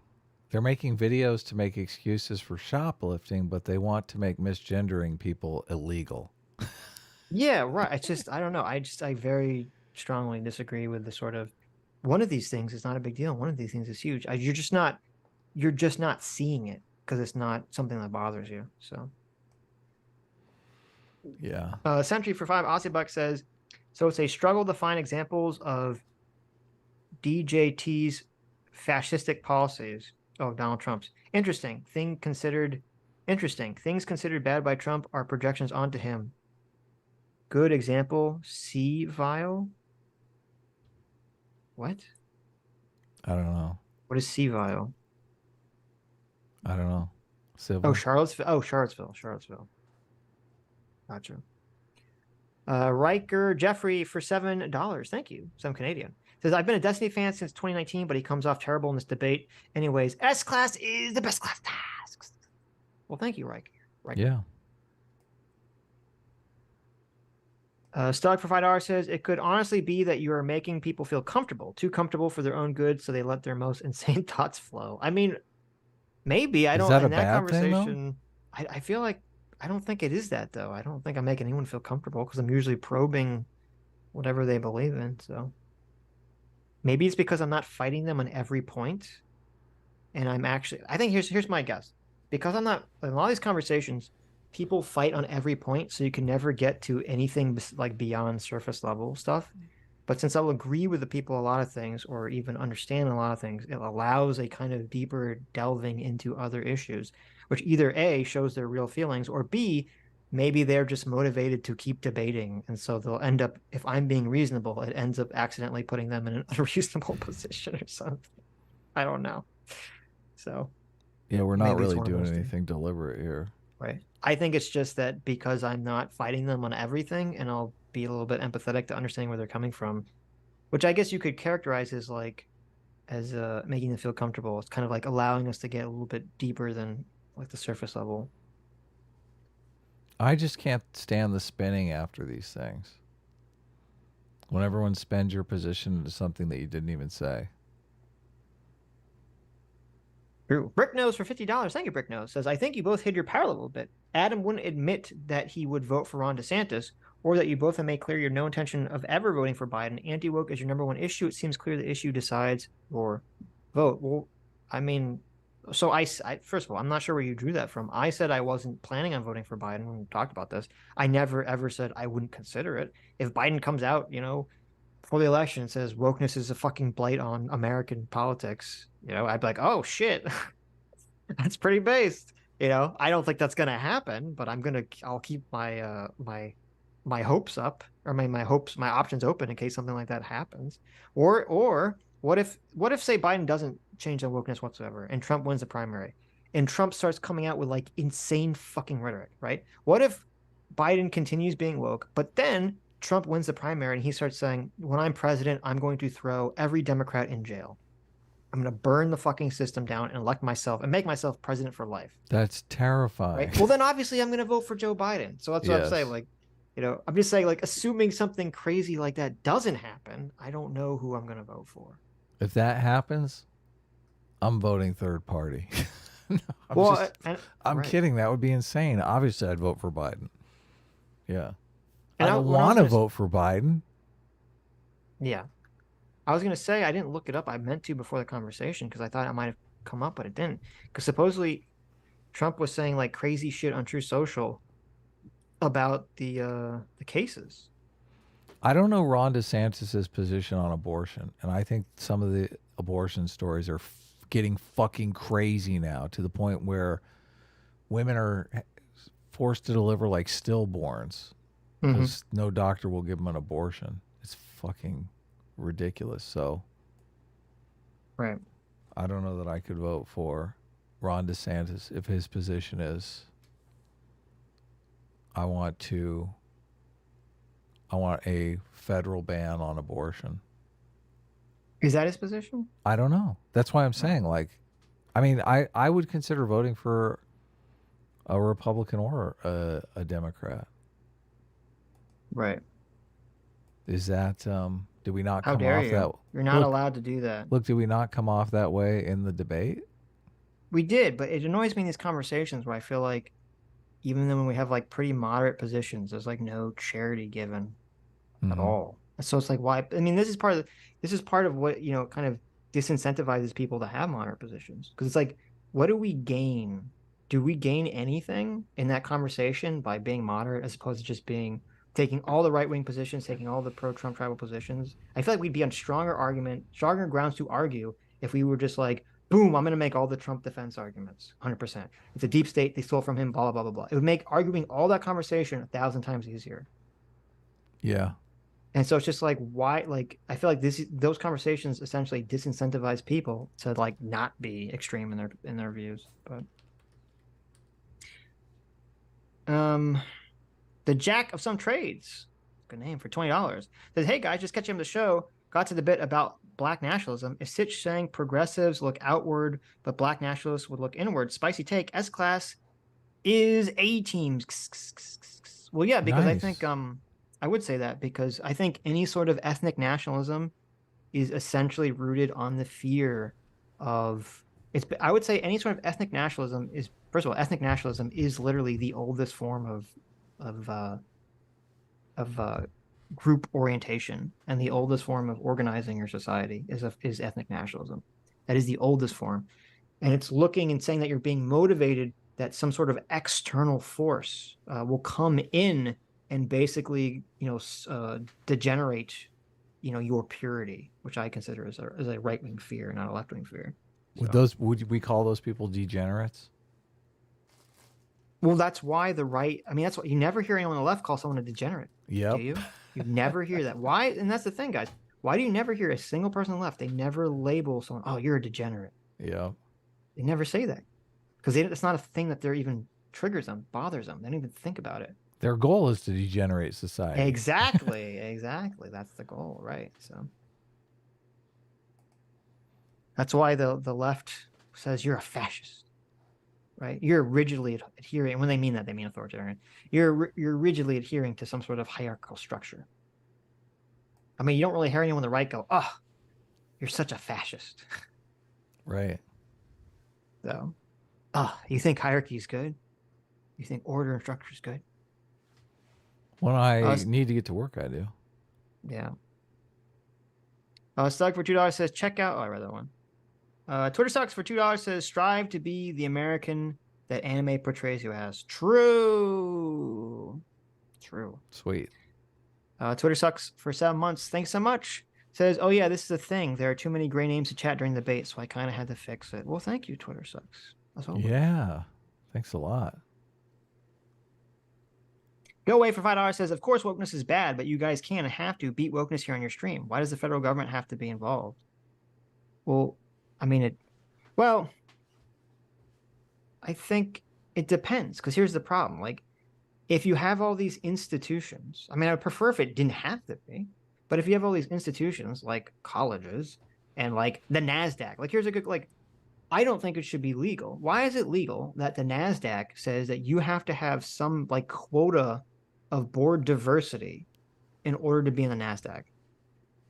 Speaker 3: They're making videos to make excuses for shoplifting, but they want to make misgendering people illegal.
Speaker 2: Yeah, right. It's just, I don't know. I very strongly disagree with the sort of, one of these things is not a big deal. One of these things is huge. You're just not seeing it because it's not something that bothers you. So,
Speaker 3: yeah.
Speaker 2: Sentry for 5, Aussie Buck says, so it's a struggle to find examples of DJT's fascistic policies. Oh, Donald Trump's. Interesting. Things considered bad by Trump are projections onto him. Good example, C-Vile? What?
Speaker 3: I don't know.
Speaker 2: What is C-Vile?
Speaker 3: I don't know. Civil.
Speaker 2: Oh, Charlottesville. Gotcha. Riker Jeffrey for $7. Thank you. Some Canadian. Says, I've been a Destiny fan since 2019, but he comes off terrible in this debate. Anyways, S-Class is the best class tasks. Well, thank you, Riker.
Speaker 3: Yeah.
Speaker 2: Stug for $5 says, it could honestly be that you are making people feel comfortable, too comfortable for their own good, so they let their most insane thoughts flow. I mean, maybe. I don't.
Speaker 3: Is that
Speaker 2: in
Speaker 3: a
Speaker 2: that
Speaker 3: bad thing,
Speaker 2: conversation, I feel like I don't think it is that though. I don't think I'm making anyone feel comfortable because I'm usually probing whatever they believe in. So maybe it's because I'm not fighting them on every point, and I'm actually. I think here's my guess. Because I'm not in a lot of these conversations, people fight on every point, so you can never get to anything like beyond surface level stuff. But since I'll agree with the people a lot of things, or even understand a lot of things, it allows a kind of deeper delving into other issues, which either A, shows their real feelings, or B, maybe they're just motivated to keep debating. And so they'll end up, if I'm being reasonable, it ends up accidentally putting them in an unreasonable position or something. I don't know. So.
Speaker 3: Yeah, we're not really doing anything deliberate here.
Speaker 2: Right. I think it's just that because I'm not fighting them on everything, and I'll be a little bit empathetic to understanding where they're coming from, which I guess you could characterize as making them feel comfortable. It's kind of like allowing us to get a little bit deeper than like the surface level.
Speaker 3: I just can't stand the spinning after these things. When everyone spends your position into something that you didn't even say.
Speaker 2: True. Bricknose for $50. Thank you, Bricknose. Says, I think you both hid your power level a bit. Adam wouldn't admit that he would vote for Ron DeSantis, or that you both have made clear your no intention of ever voting for Biden. Anti-woke is your number one issue. It seems clear the issue decides your vote. Well, I mean, so I first of all, I'm not sure where you drew that from. I said I wasn't planning on voting for Biden when we talked about this. I never, ever said I wouldn't consider it. If Biden comes out, before the election and says wokeness is a fucking blight on American politics, I'd be like, oh shit, that's pretty based. I don't think that's gonna happen, but I'll keep my my hopes up, or my options open in case something like that happens. Or what if say Biden doesn't change on wokeness whatsoever and Trump wins the primary and Trump starts coming out with like insane fucking rhetoric, right? What if Biden continues being woke, but then Trump wins the primary and he starts saying, when I'm president, I'm going to throw every Democrat in jail. I'm going to burn the fucking system down and elect myself and make myself president for life.
Speaker 3: That's terrifying.
Speaker 2: Right? Well, then obviously I'm going to vote for Joe Biden. So that's what I'm saying. Like, I'm just saying, like, assuming something crazy like that doesn't happen, I don't know who I'm going to vote for.
Speaker 3: If that happens, I'm voting third party. I'm kidding. That would be insane. Obviously, I'd vote for Biden. Yeah. And I don't want to vote for Biden.
Speaker 2: Yeah. I was going to say, I didn't look it up. I meant to before the conversation because I thought it might have come up, but it didn't. Because supposedly Trump was saying like crazy shit on True Social about the cases.
Speaker 3: I don't know Ron DeSantis's position on abortion, and I think some of the abortion stories are getting fucking crazy now to the point where women are forced to deliver like stillborns because no doctor will give them an abortion. It's fucking ridiculous. So,
Speaker 2: Right.
Speaker 3: I don't know that I could vote for Ron DeSantis if his position is I want a federal ban on abortion.
Speaker 2: Is that his position?
Speaker 3: I don't know. That's why I'm saying, like, I mean, I would consider voting for a Republican or a Democrat.
Speaker 2: Right.
Speaker 3: Is that did we not
Speaker 2: How
Speaker 3: come
Speaker 2: dare
Speaker 3: off
Speaker 2: you?
Speaker 3: that?
Speaker 2: You're not
Speaker 3: Look,
Speaker 2: allowed to do that.
Speaker 3: Look, did we not come off that way in the debate?
Speaker 2: We did, but it annoys me in these conversations where I feel like even then when we have like pretty moderate positions, there's like no charity given at all. So it's like, why? I mean, this is part of what, you know, kind of disincentivizes people to have moderate positions, because it's like, what do we gain? Do we gain anything in that conversation by being moderate as opposed to just taking all the right wing positions, taking all the pro-Trump tribal positions? I feel like we'd be on stronger grounds to argue if we were just like, boom, I'm going to make all the Trump defense arguments, 100%. It's a deep state, they stole from him, blah, blah, blah, blah. It would make arguing all that conversation 1,000 times easier.
Speaker 3: Yeah.
Speaker 2: And so it's just like, why? Like, I feel like those conversations essentially disincentivize people to like not be extreme in their views. But the Jack of some trades, good name, for $20, says, "Hey guys, just catching up the show. Got to the bit about black nationalism. Is Sitch saying progressives look outward, but black nationalists would look inward? Spicy take. S-class is A-teams." Well, yeah, because
Speaker 3: Nice.
Speaker 2: I think I would say that because I think any sort of ethnic nationalism is essentially rooted on the fear of I would say any sort of ethnic nationalism is, first of all, ethnic nationalism is literally the oldest form of group orientation, and the oldest form of organizing your society is ethnic nationalism. That is the oldest form, and it's looking and saying that you're being motivated, that some sort of external force will come in and basically, you know, degenerate, you know, your purity, which I consider as a right-wing fear, not a left-wing fear.
Speaker 3: Would we call those people degenerates?
Speaker 2: Well, that's why the right. I mean, that's what you never hear anyone on the left call someone a degenerate.
Speaker 3: Yep.
Speaker 2: Do you? You never hear that. Why? And that's the thing, guys. Why do you never hear a single person on the left? They never label someone, "Oh, you're a degenerate."
Speaker 3: Yeah.
Speaker 2: They never say that because it's not a thing that they're even triggers them, bothers them. They don't even think about it.
Speaker 3: Their goal is to degenerate society.
Speaker 2: Exactly. Exactly. That's the goal, right? So that's why the left says you're a fascist, right? You're rigidly adhering. And when they mean that, they mean authoritarian. You're rigidly adhering to some sort of hierarchical structure. I mean, you don't really hear anyone on the right go, "Oh, you're such a fascist."
Speaker 3: Right.
Speaker 2: So, you think hierarchy is good? You think order and structure is good?
Speaker 3: When I need to get to work, I do.
Speaker 2: Yeah. Stuck for $2 says, check out. Oh, I read that one. Twitter Sucks for $2 says, strive to be the American that anime portrays you as. True.
Speaker 3: Sweet.
Speaker 2: Twitter Sucks for 7 months. Thanks so much. Says, oh yeah, this is a thing. There are too many gray names to chat during the debate, so I kind of had to fix it. Well, thank you, Twitter Sucks. That's all.
Speaker 3: Yeah. Thanks a lot.
Speaker 2: Go Away for $5 says, of course wokeness is bad, but you guys can and have to beat wokeness here on your stream. Why does the federal government have to be involved? Well, I mean, I think it depends, because here's the problem. Like, if you have all these institutions, I mean, I would prefer if it didn't have to be, but if you have all these institutions like colleges and like the NASDAQ, like here's a good, like, I don't think it should be legal. Why is it legal that the NASDAQ says that you have to have some like quota of board diversity in order to be in the NASDAQ?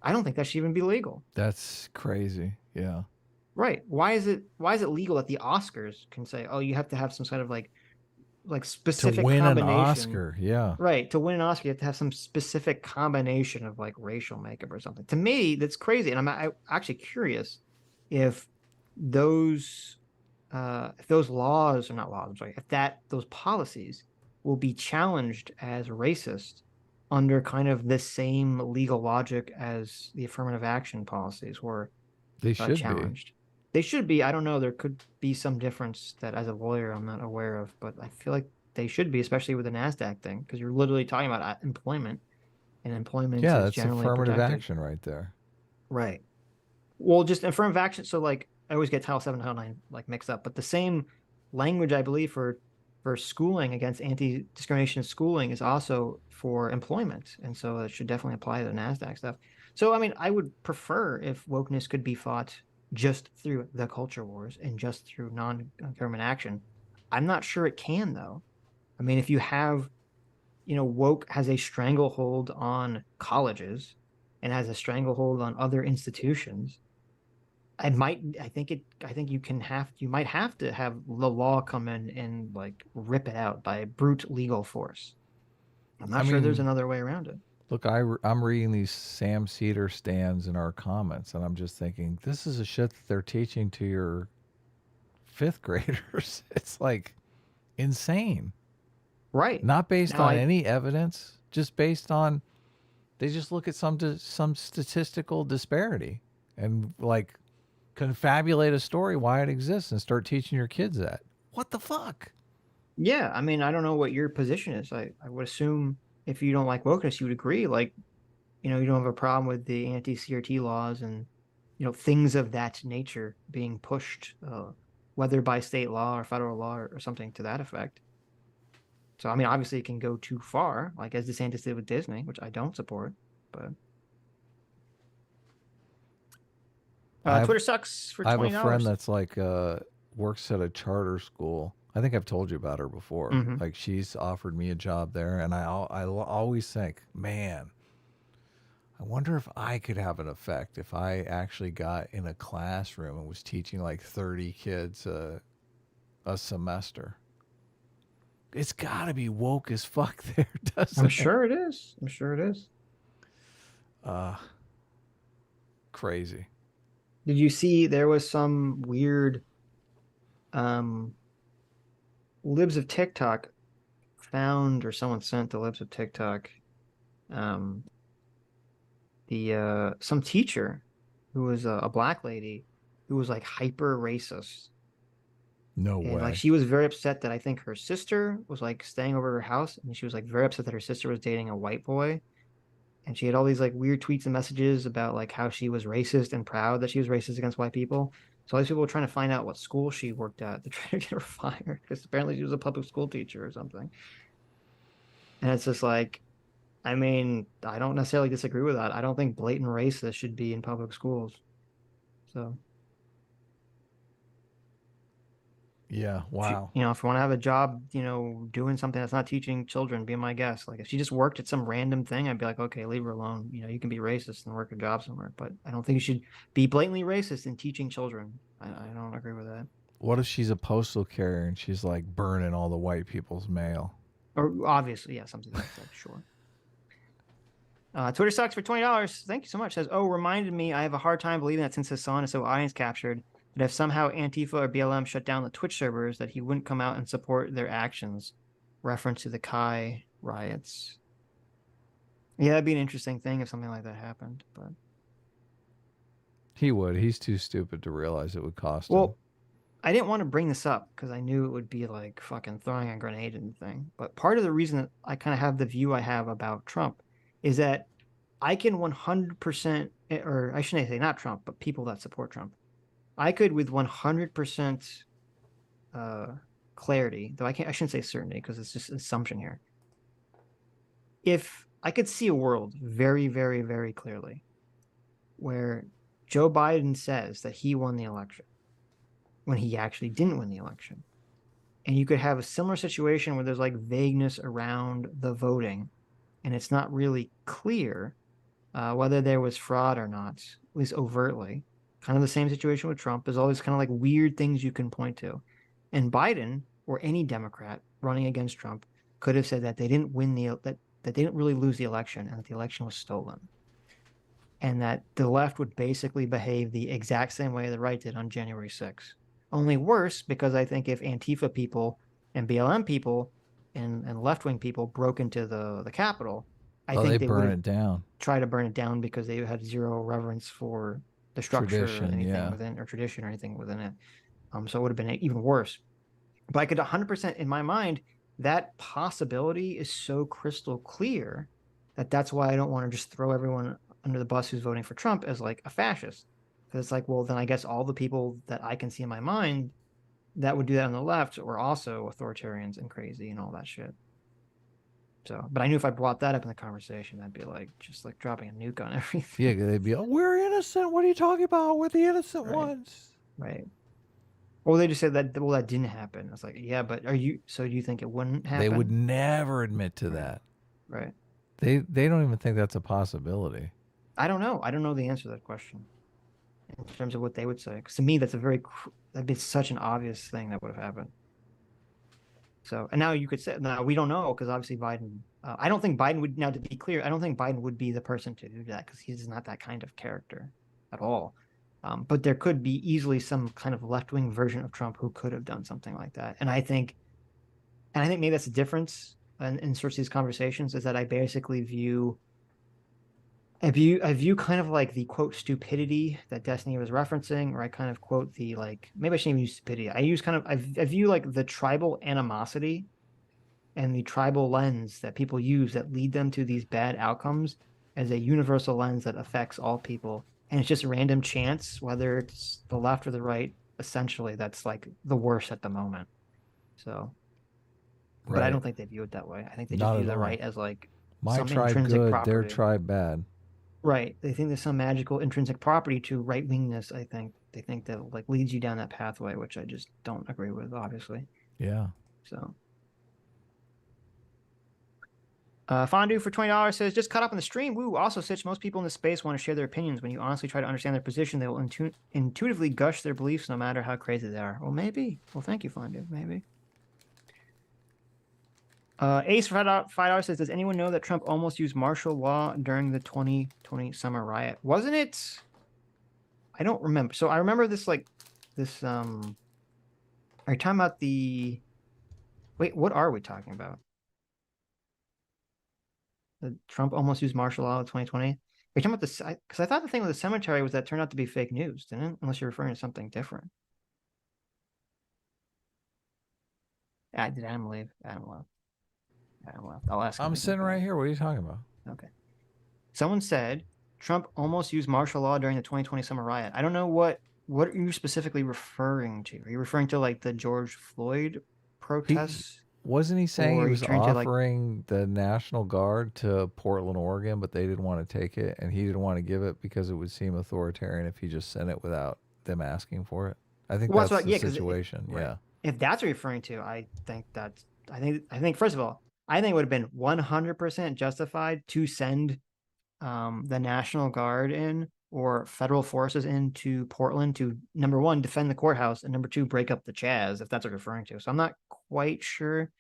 Speaker 2: I don't think that should even be legal.
Speaker 3: That's crazy. Yeah.
Speaker 2: Right. Why is it legal that the Oscars can say, oh, you have to have some sort of like specific
Speaker 3: to win
Speaker 2: combination.
Speaker 3: an Oscar? Yeah.
Speaker 2: Right. To win an Oscar, you have to have some specific combination of like racial makeup or something. To me, that's crazy. And I'm actually curious if those laws, or not laws, I'm sorry, if those policies will be challenged as racist under kind of the same legal logic as the affirmative action policies were
Speaker 3: They should be.
Speaker 2: challenged. They should be. I don't know. There could be some difference that as a lawyer I'm not aware of, but I feel like they should be, especially with the NASDAQ thing, because you're literally talking about employment, and employment
Speaker 3: Yeah,
Speaker 2: is
Speaker 3: that's
Speaker 2: generally
Speaker 3: affirmative
Speaker 2: protected.
Speaker 3: action right there.
Speaker 2: Right. Well, just affirmative action. So like I always get Title 7 and Title 9 like mixed up, but the same language I believe for schooling against anti-discrimination schooling is also for employment, and so it should definitely apply to the NASDAQ stuff. So I mean, I would prefer if wokeness could be fought just through the culture wars and just through non-government action. I'm not sure it can though. I mean, if you have, woke has a stranglehold on colleges and has a stranglehold on other institutions, I think you might have to have the law come in and like rip it out by brute legal force. I'm not sure there's another way around it.
Speaker 3: Look, I'm reading these Sam Cedar stands in our comments, and I'm just thinking, this is a shit that they're teaching to your 5th graders. It's like insane.
Speaker 2: Right.
Speaker 3: Not based on any evidence, just based on, they just look at some statistical disparity and like confabulate a story why it exists and start teaching your kids that. What the fuck?
Speaker 2: Yeah, I mean, I don't know what your position is. I would assume if you don't like wokeness, you would agree, like, you don't have a problem with the anti-CRT laws and, things of that nature being pushed, whether by state law or federal law or something to that effect. So, I mean, obviously it can go too far, like as DeSantis did with Disney, which I don't support, but... Twitter sucks for $20.
Speaker 3: I have a friend that's like works at a charter school. I think I've told you about her before.
Speaker 2: Mhm.
Speaker 3: Like she's offered me a job there, and I always think, man, I wonder if I could have an effect if I actually got in a classroom and was teaching like 30 kids a semester. It's got to be woke as fuck there, doesn't it?
Speaker 2: I'm sure it is. I'm sure it is.
Speaker 3: Crazy.
Speaker 2: Did you see there was some weird libs of TikTok found, or someone sent the libs of TikTok some teacher who was a black lady who was like hyper racist.
Speaker 3: No
Speaker 2: And
Speaker 3: way.
Speaker 2: like she was very upset that I think her sister was like staying over her house, and she was like very upset that her sister was dating a white boy. And she had all these like weird tweets and messages about like how she was racist and proud that she was racist against white people. So all these people were trying to find out what school she worked at to try to get her fired, because apparently she was a public school teacher or something. And it's just like, I mean, I don't necessarily disagree with that. I don't think blatant racists should be in public schools. So
Speaker 3: yeah, wow.
Speaker 2: If you want to have a job, doing something that's not teaching children, be my guest. Like if she just worked at some random thing, I'd be like, okay, leave her alone. You can be racist and work a job somewhere, but I don't think you should be blatantly racist in teaching children. I don't agree with that.
Speaker 3: What if she's a postal carrier and she's like burning all the white people's mail?
Speaker 2: Or obviously, yeah, something like that, sure. Twitter sucks for $20. Thank you so much. Says, reminded me, I have a hard time believing that since Hassan is so audience captured, that if somehow Antifa or BLM shut down the Twitch servers, that he wouldn't come out and support their actions. Reference to the Kai riots. Yeah, that'd be an interesting thing if something like that happened, but
Speaker 3: He would. He's too stupid to realize it would cost him.
Speaker 2: well, I didn't want to bring this up because I knew it would be like fucking throwing a grenade in the thing. But part of the reason that I kind of have the view I have about Trump is that I can 100%, or I shouldn't say not Trump, but people that support Trump. I could with 100% clarity, though I shouldn't say certainty because it's just an assumption here. If I could see a world very, very, very clearly where Joe Biden says that he won the election when he actually didn't win the election, and you could have a similar situation where there's like vagueness around the voting, and it's not really clear whether there was fraud or not, at least overtly. Kind of the same situation with Trump. There's all these kind of like weird things you can point to. And Biden or any Democrat running against Trump could have said that they didn't win that they didn't really lose the election and that the election was stolen. And that the left would basically behave the exact same way the right did on January 6th. Only worse, because I think if Antifa people and BLM people and left-wing people broke into the Capitol, I
Speaker 3: Oh,
Speaker 2: think
Speaker 3: they
Speaker 2: they
Speaker 3: burn
Speaker 2: would
Speaker 3: it down.
Speaker 2: try to burn it down because they had zero reverence for the structure or
Speaker 3: Tradition,
Speaker 2: anything
Speaker 3: yeah.
Speaker 2: within, or tradition or anything within it. So it would have been even worse. But I could 100% in my mind, that possibility is so crystal clear that that's why I don't want to just throw everyone under the bus who's voting for Trump as like a fascist. Because it's like, well, then I guess all the people that I can see in my mind that would do that on the left were also authoritarians and crazy and all that shit. So, but I knew if I brought that up in the conversation, that'd be like just like dropping a nuke on everything.
Speaker 3: Yeah, they'd be, oh, we're innocent. What are you talking about? We're the innocent
Speaker 2: Right.
Speaker 3: ones.
Speaker 2: Right. Well, they just said that, well, that didn't happen. I was like, yeah, but so do you think it wouldn't happen?
Speaker 3: They would never admit to that.
Speaker 2: Right.
Speaker 3: They don't even think that's a possibility.
Speaker 2: I don't know. I don't know the answer to that question in terms of what they would say. Because to me, that'd be such an obvious thing that would have happened. So, and now you could say, now we don't know because obviously Biden, I don't think Biden would, now to be clear, I don't think Biden would be the person to do that because he's not that kind of character at all. But there could be easily some kind of left-wing version of Trump who could have done something like that. And I think maybe that's the difference in sorts of these conversations is that I basically view kind of like the quote stupidity that Destiny was referencing, or I kind of quote the like, maybe I shouldn't even use stupidity. I view like the tribal animosity and the tribal lens that people use that lead them to these bad outcomes as a universal lens that affects all people. And it's just random chance, whether it's the left or the right, essentially, that's like the worst at the moment. So, but I don't think they view it that way. I think they just
Speaker 3: Not
Speaker 2: view
Speaker 3: at
Speaker 2: the
Speaker 3: all.
Speaker 2: right as like
Speaker 3: My
Speaker 2: some
Speaker 3: tribe
Speaker 2: intrinsic
Speaker 3: good,
Speaker 2: property.
Speaker 3: their tribe bad.
Speaker 2: Right. They think there's some magical intrinsic property to right wingness, I think. They think that like leads you down that pathway, which I just don't agree with, obviously.
Speaker 3: Yeah.
Speaker 2: So Fondue for $20 says, just caught up on the stream. Woo. Also, Sitch, most people in this space want to share their opinions. When you honestly try to understand their position, they will intuitively gush their beliefs no matter how crazy they are. Well, maybe. Well, thank you, Fondue. Maybe. Ace for $5 says, does anyone know that Trump almost used martial law during the 2020 summer riot? Wasn't it? I don't remember. So I remember this, like, this, are you talking about the, wait, what are we talking about? Trump almost used martial law in 2020. Are you talking about this? Because I thought the thing with the cemetery was that turned out to be fake news, didn't it? Unless you're referring to something different. Did Adam leave? Adam left. Adam left. I'll ask him.
Speaker 3: I'm sitting right here. What are you talking about?
Speaker 2: Okay. Someone said Trump almost used martial law during the 2020 summer riot. I don't know what are you specifically referring to? Are you referring to like the George Floyd protests?
Speaker 3: Wasn't he saying
Speaker 2: Or
Speaker 3: he
Speaker 2: are you
Speaker 3: was
Speaker 2: trying to, like-
Speaker 3: offering the National Guard to Portland, Oregon, but they didn't want to take it, and he didn't want to give it because it would seem authoritarian if he just sent it without them asking for it? I think
Speaker 2: Well,
Speaker 3: that's
Speaker 2: yeah,
Speaker 3: the
Speaker 2: 'cause
Speaker 3: situation.
Speaker 2: right.
Speaker 3: Yeah.
Speaker 2: If that's what you're referring to, I think first of all, I think it would have been 100% justified to send the National Guard in or federal forces into Portland to, number one, defend the courthouse, and number two, break up the Chaz, if that's what you're referring to. So I'm not quite sure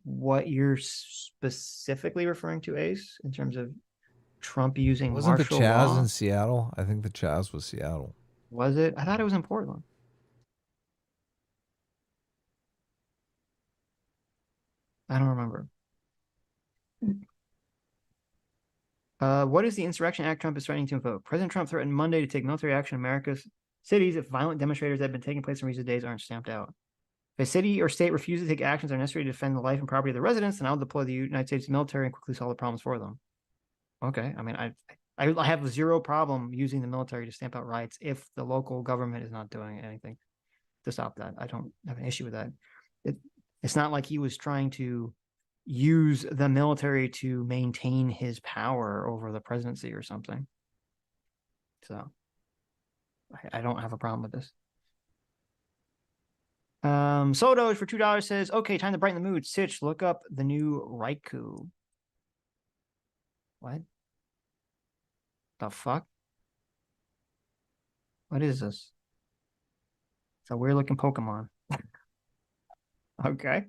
Speaker 2: what you're specifically referring to, Ace, in terms of Trump using
Speaker 3: Wasn't the
Speaker 2: martial
Speaker 3: Chaz
Speaker 2: law.
Speaker 3: in Seattle? I think the Chaz was Seattle.
Speaker 2: Was it? I thought it was in Portland. I don't remember. What is the Insurrection Act Trump is threatening to invoke? President Trump threatened Monday to take military action in America's cities if violent demonstrators that have been taking place in recent days aren't stamped out. If a city or state refuses to take actions that are necessary to defend the life and property of the residents, then I'll deploy the United States military and quickly solve the problems for them. Okay, I mean, I have zero problem using the military to stamp out riots if the local government is not doing anything to stop that. I don't have an issue with that. It's not like he was trying to use the military to maintain his power over the presidency or something. So I don't have a problem with this. Sodo for $2 says, okay, time to brighten the mood. Sitch, look up the new Raikou. What? The fuck? What is this? It's a weird looking Pokemon. Okay.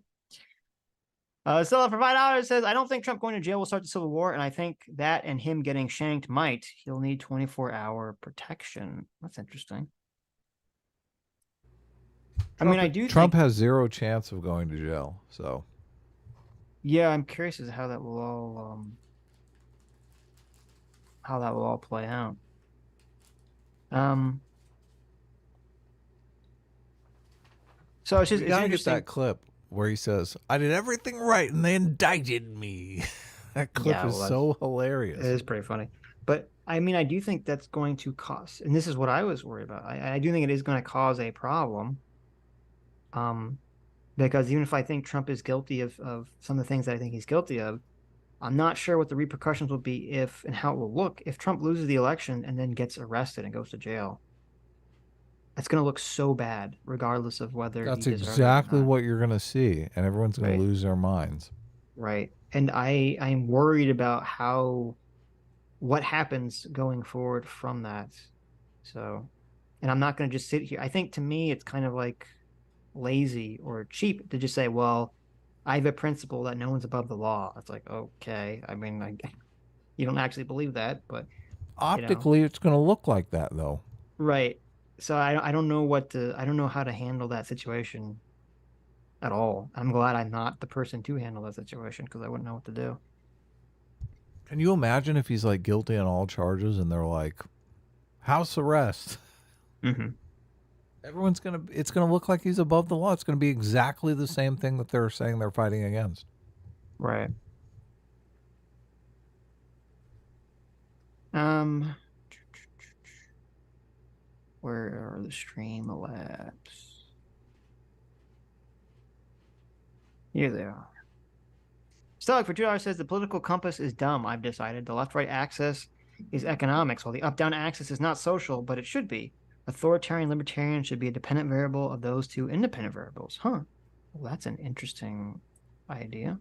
Speaker 2: Stella for $5 says, I don't think Trump going to jail will start the Civil War, and I think that and him getting shanked might. He'll need 24-hour protection. That's interesting.
Speaker 3: Trump has zero chance of going to jail. So
Speaker 2: yeah, I'm curious as to how that will all how that will all play out. So it's just
Speaker 3: We
Speaker 2: it's
Speaker 3: gotta get
Speaker 2: interesting.
Speaker 3: that clip where he says, "I did everything right, and they indicted me." That clip
Speaker 2: Yeah,
Speaker 3: is
Speaker 2: well,
Speaker 3: so
Speaker 2: It
Speaker 3: hilarious.
Speaker 2: is pretty funny. But I mean, I do think that's going to cause, and this is what I was worried about. I do think it is going to cause a problem. Because even if I think Trump is guilty of some of the things that I think he's guilty of, I'm not sure what the repercussions will be if and how it will look if Trump loses the election and then gets arrested and goes to jail. It's going to look so bad, regardless of whether
Speaker 3: That's
Speaker 2: he deserves
Speaker 3: exactly
Speaker 2: it or not.
Speaker 3: what you're gonna see, and everyone's gonna
Speaker 2: Right.
Speaker 3: lose their minds.
Speaker 2: Right. And I'm worried about what happens going forward from that. So, and I'm not going to just sit here. I think to me, it's kind of like lazy or cheap to just say, well, I have a principle that no one's above the law. It's like, okay. I mean, you don't actually believe that, but
Speaker 3: Optically, it's gonna look like that, though.
Speaker 2: right. So I don't know I don't know how to handle that situation at all. I'm glad I'm not the person to handle that situation because I wouldn't know what to do.
Speaker 3: Can you imagine if he's like guilty on all charges, and they're like, house arrest?
Speaker 2: Mm-hmm.
Speaker 3: It's gonna look like he's above the law. It's gonna be exactly the same thing that they're saying they're fighting against.
Speaker 2: Right. Um, where are the Streamlabs? Here they are. Stoic for $2 says the political compass is dumb. I've decided the left-right axis is economics, while the up-down axis is not social, but it should be. Authoritarian libertarian should be a dependent variable of those two independent variables. Huh. Well, that's an interesting idea.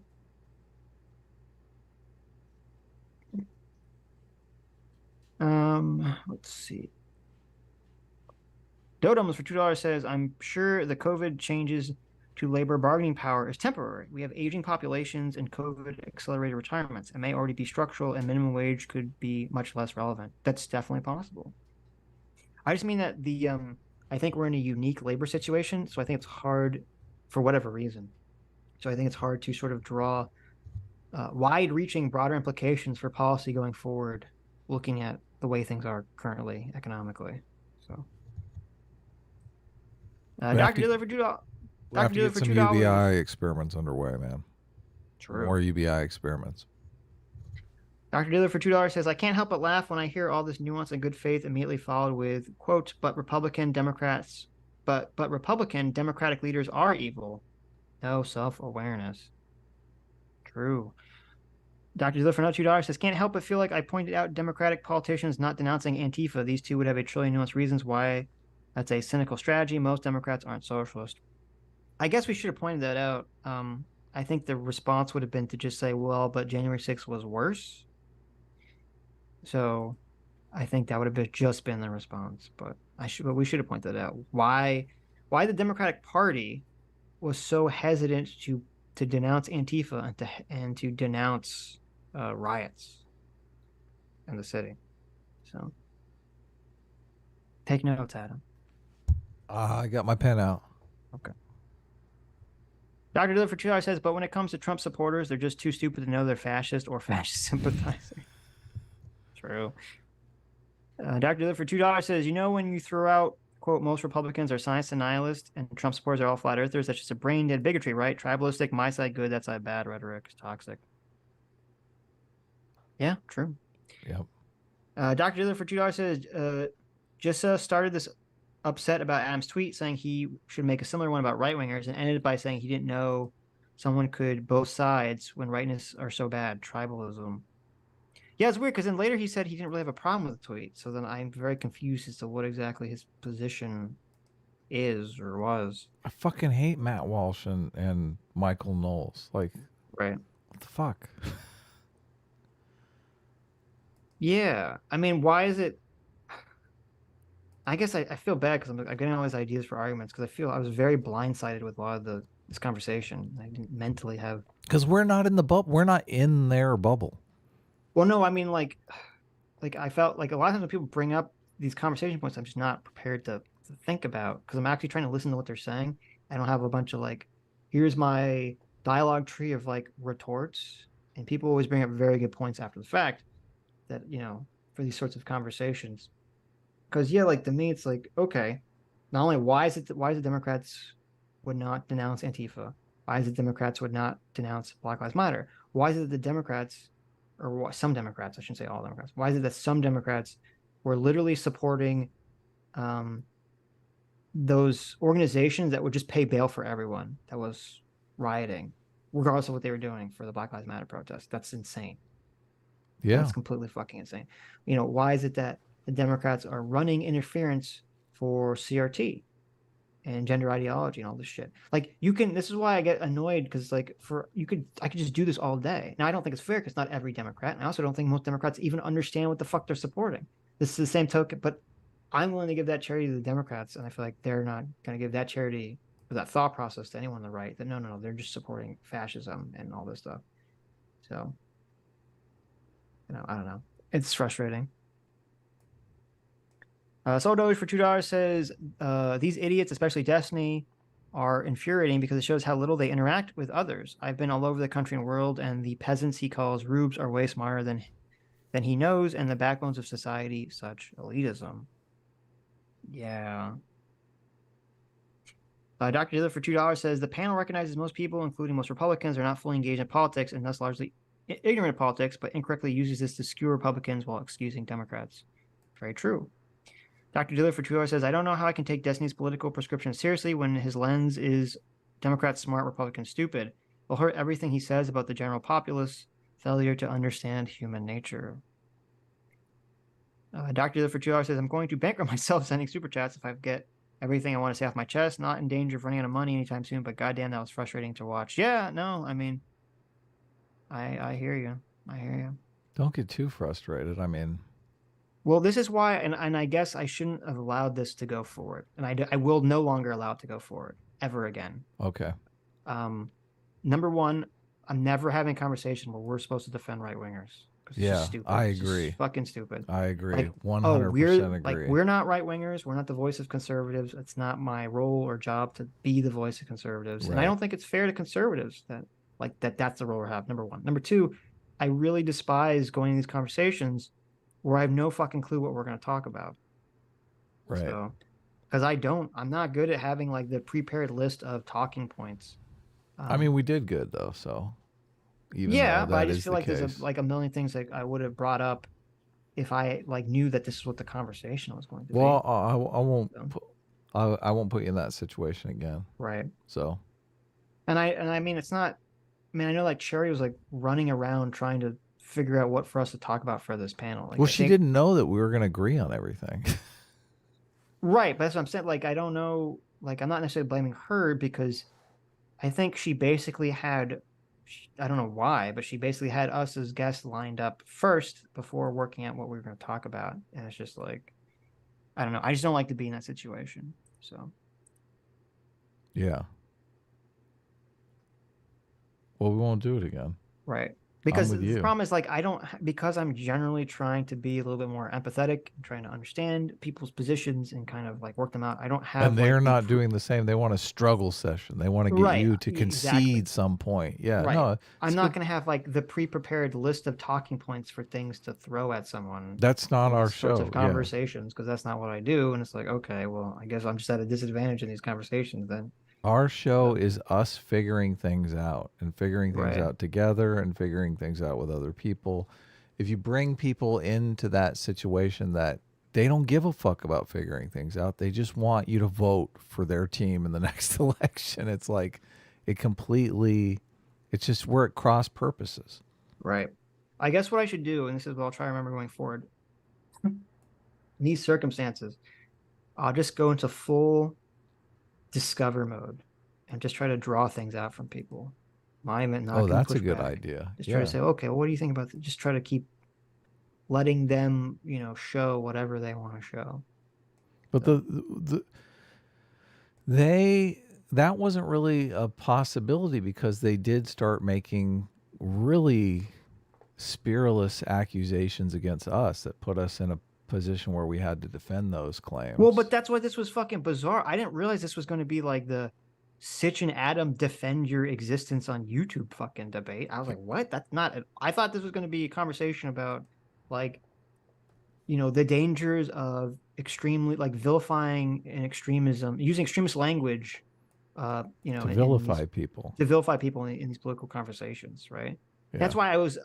Speaker 2: Let's see. Dodomus for $2 says, I'm sure the COVID changes to labor bargaining power is temporary. We have aging populations and COVID accelerated retirements. It may already be structural, and minimum wage could be much less relevant. That's definitely possible. I just mean that I think we're in a unique labor situation, so I think it's hard for whatever reason. So I think it's hard to sort of draw wide-reaching, broader implications for policy going forward, looking at the way things are currently economically. So, Dr. Diller for $2.
Speaker 3: We have to get some UBI experiments underway, man.
Speaker 2: True.
Speaker 3: More UBI experiments.
Speaker 2: Dr. Diller for $2 says, I can't help but laugh when I hear all this nuance and good faith immediately followed with, quote, but Republican Democratic leaders are evil. No self-awareness. True. Dr. Diller for $2 says, can't help but feel like I pointed out Democratic politicians not denouncing Antifa. These two would have a trillion nuanced reasons why that's a cynical strategy. Most Democrats aren't socialist. I guess we should have pointed that out. I think the response would have been to just say, well, but January 6th was worse. So I think that would have just been the response, but we should have pointed that out. Why the Democratic Party was so hesitant to denounce Antifa and to denounce riots in the city. So take notes, Adam.
Speaker 3: I got my pen out.
Speaker 2: Okay. Dr. Diller for $2 says, but when it comes to Trump supporters, they're just too stupid to know they're fascist or fascist sympathizer. True. Dr. Diller for $2 says, when you throw out, quote, most Republicans are science denialists and Trump supporters are all flat earthers, that's just a brain dead bigotry, right? Tribalistic, my side good, that side bad rhetoric is toxic. Yeah, true.
Speaker 3: Yep.
Speaker 2: Dr. Diller for $2 says, just started this upset about Adam's tweet saying he should make a similar one about right-wingers and ended by saying he didn't know someone could both sides when rightness are so bad. Tribalism. Yeah, it's weird because then later he said he didn't really have a problem with the tweet. So then I'm very confused as to what exactly his position is or was.
Speaker 3: I fucking hate Matt Walsh and Michael Knowles. Like,
Speaker 2: right.
Speaker 3: What the fuck?
Speaker 2: Yeah. I mean, why is it? I guess I feel bad because I'm getting all these ideas for arguments because I feel I was very blindsided with a lot of this conversation. I didn't mentally have.
Speaker 3: Because we're not in the bubble. We're not in their bubble.
Speaker 2: Well, no, I mean, like I felt like a lot of times when people bring up these conversation points, I'm just not prepared to think about because I'm actually trying to listen to what they're saying. I don't have a bunch of here's my dialogue tree of retorts, and people always bring up very good points after the fact that for these sorts of conversations. Because yeah, like to me, it's like, okay, not only why is it Democrats would not denounce Antifa? Why is it Democrats would not denounce Black Lives Matter? Why is it the Democrats, or some Democrats, I shouldn't say all Democrats, why is it that some Democrats were literally supporting those organizations that would just pay bail for everyone that was rioting, regardless of what they were doing for the Black Lives Matter protest? That's insane.
Speaker 3: Yeah.
Speaker 2: That's completely fucking insane. You know, why is it that the Democrats are running interference for CRT and gender ideology and all this shit? Like, you can, this is why I get annoyed, because like I could just do this all day. Now, I don't think it's fair because not every Democrat, and I also don't think most Democrats even understand what the fuck they're supporting. This is the same token, but I'm willing to give that charity to the Democrats, and I feel like they're not going to give that charity or that thought process to anyone on the right. That no, they're just supporting fascism and all this stuff. So, you know, I don't know. It's frustrating. Soul Doge for $2 says, these idiots, especially Destiny, are infuriating because it shows how little they interact with others. I've been all over the country and world, and the peasants he calls rubes are way smarter than he knows, and the backbones of society, such elitism. Yeah. Dr. Diller for $2 says, the panel recognizes most people, including most Republicans, are not fully engaged in politics and thus largely ignorant of politics, but incorrectly uses this to skew Republicans while excusing Democrats. Very true. Dr. Diller for $2 says, I don't know how I can take Destiny's political prescription seriously when his lens is Democrats smart, Republicans stupid. Will hurt everything he says about the general populace, failure to understand human nature. Dr. Diller for $2 says, I'm going to bankrupt myself sending super chats if I get everything I want to say off my chest. Not in danger of running out of money anytime soon, but goddamn, that was frustrating to watch. Yeah, no, I mean, I hear you. I hear you.
Speaker 3: Don't get too frustrated. I mean,
Speaker 2: well, this is why, and I guess I shouldn't have allowed this to go forward, and I will no longer allow it to go forward ever again.
Speaker 3: Okay.
Speaker 2: Number one, I'm never having a conversation where we're supposed to defend right wingers.
Speaker 3: Yeah, I
Speaker 2: It's
Speaker 3: agree.
Speaker 2: just fucking stupid.
Speaker 3: I agree.
Speaker 2: Like,
Speaker 3: 100% agree.
Speaker 2: Like, we're not right wingers. We're not the voice of conservatives. It's not my role or job to be the voice of conservatives.
Speaker 3: Right.
Speaker 2: And I don't think it's fair to conservatives that's the role we have. Number one. Number two, I really despise going to these conversations where I have no fucking clue what we're going to talk about.
Speaker 3: Right.
Speaker 2: So, because I'm not good at having like the prepared list of talking points.
Speaker 3: I mean, we did good though, so.
Speaker 2: Yeah, but I just feel like there's a million things that I would have brought up if I like knew that this is what the conversation was going to be.
Speaker 3: Well, I won't put you in that situation again.
Speaker 2: Right.
Speaker 3: So.
Speaker 2: And I mean, it's not. I mean, I know like Chaeiry was like running around trying to figure out what for us to talk about for this panel. Like,
Speaker 3: well, she didn't know that we were going to agree on everything.
Speaker 2: Right, but that's what I'm saying. Like, I don't know. Like, I'm not necessarily blaming her because I think she basically had. I don't know why, but she basically had us as guests lined up first before working out what we were going to talk about. And it's just like, I don't know. I just don't like to be in that situation. So.
Speaker 3: Yeah. Well, we won't do it again.
Speaker 2: Right. Because the problem is like, because I'm generally trying to be a little bit more empathetic, trying to understand people's positions and kind of like work them out. I don't have.
Speaker 3: And they're not doing the same. They want a struggle session. They want to get you to concede some point. Yeah.
Speaker 2: Right.
Speaker 3: No,
Speaker 2: I'm not going to have like the pre-prepared list of talking points for things to throw at someone.
Speaker 3: That's not our show.
Speaker 2: Sorts of conversations, because that's not what I do. And it's like, okay, well, I guess I'm just at a disadvantage in these conversations then.
Speaker 3: Our show is us figuring things out and figuring things out together and figuring things out with other people. If you bring people into that situation that they don't give a fuck about figuring things out, they just want you to vote for their team in the next election. It's like it's just we're at cross purposes.
Speaker 2: Right. I guess what I should do, and this is what I'll try to remember going forward, in these circumstances, I'll just go into full discover mode and just try to draw things out from people.
Speaker 3: That's a good idea.
Speaker 2: Just try to say, okay, well, what do you think about that? Just try to keep letting them, show whatever they want to show.
Speaker 3: But that wasn't really a possibility because they did start making really spurulous accusations against us that put us in a position where we had to defend those claims.
Speaker 2: Well, but that's why this was fucking bizarre. I didn't realize this was going to be like the Sitch and Adam defend your existence on YouTube fucking debate. I was like, what? That's not it. I thought this was going to be a conversation about like the dangers of extremely like vilifying and extremism, using extremist language,
Speaker 3: To
Speaker 2: in
Speaker 3: vilify people.
Speaker 2: to vilify people in these political conversations, right?
Speaker 3: Yeah.
Speaker 2: That's why I was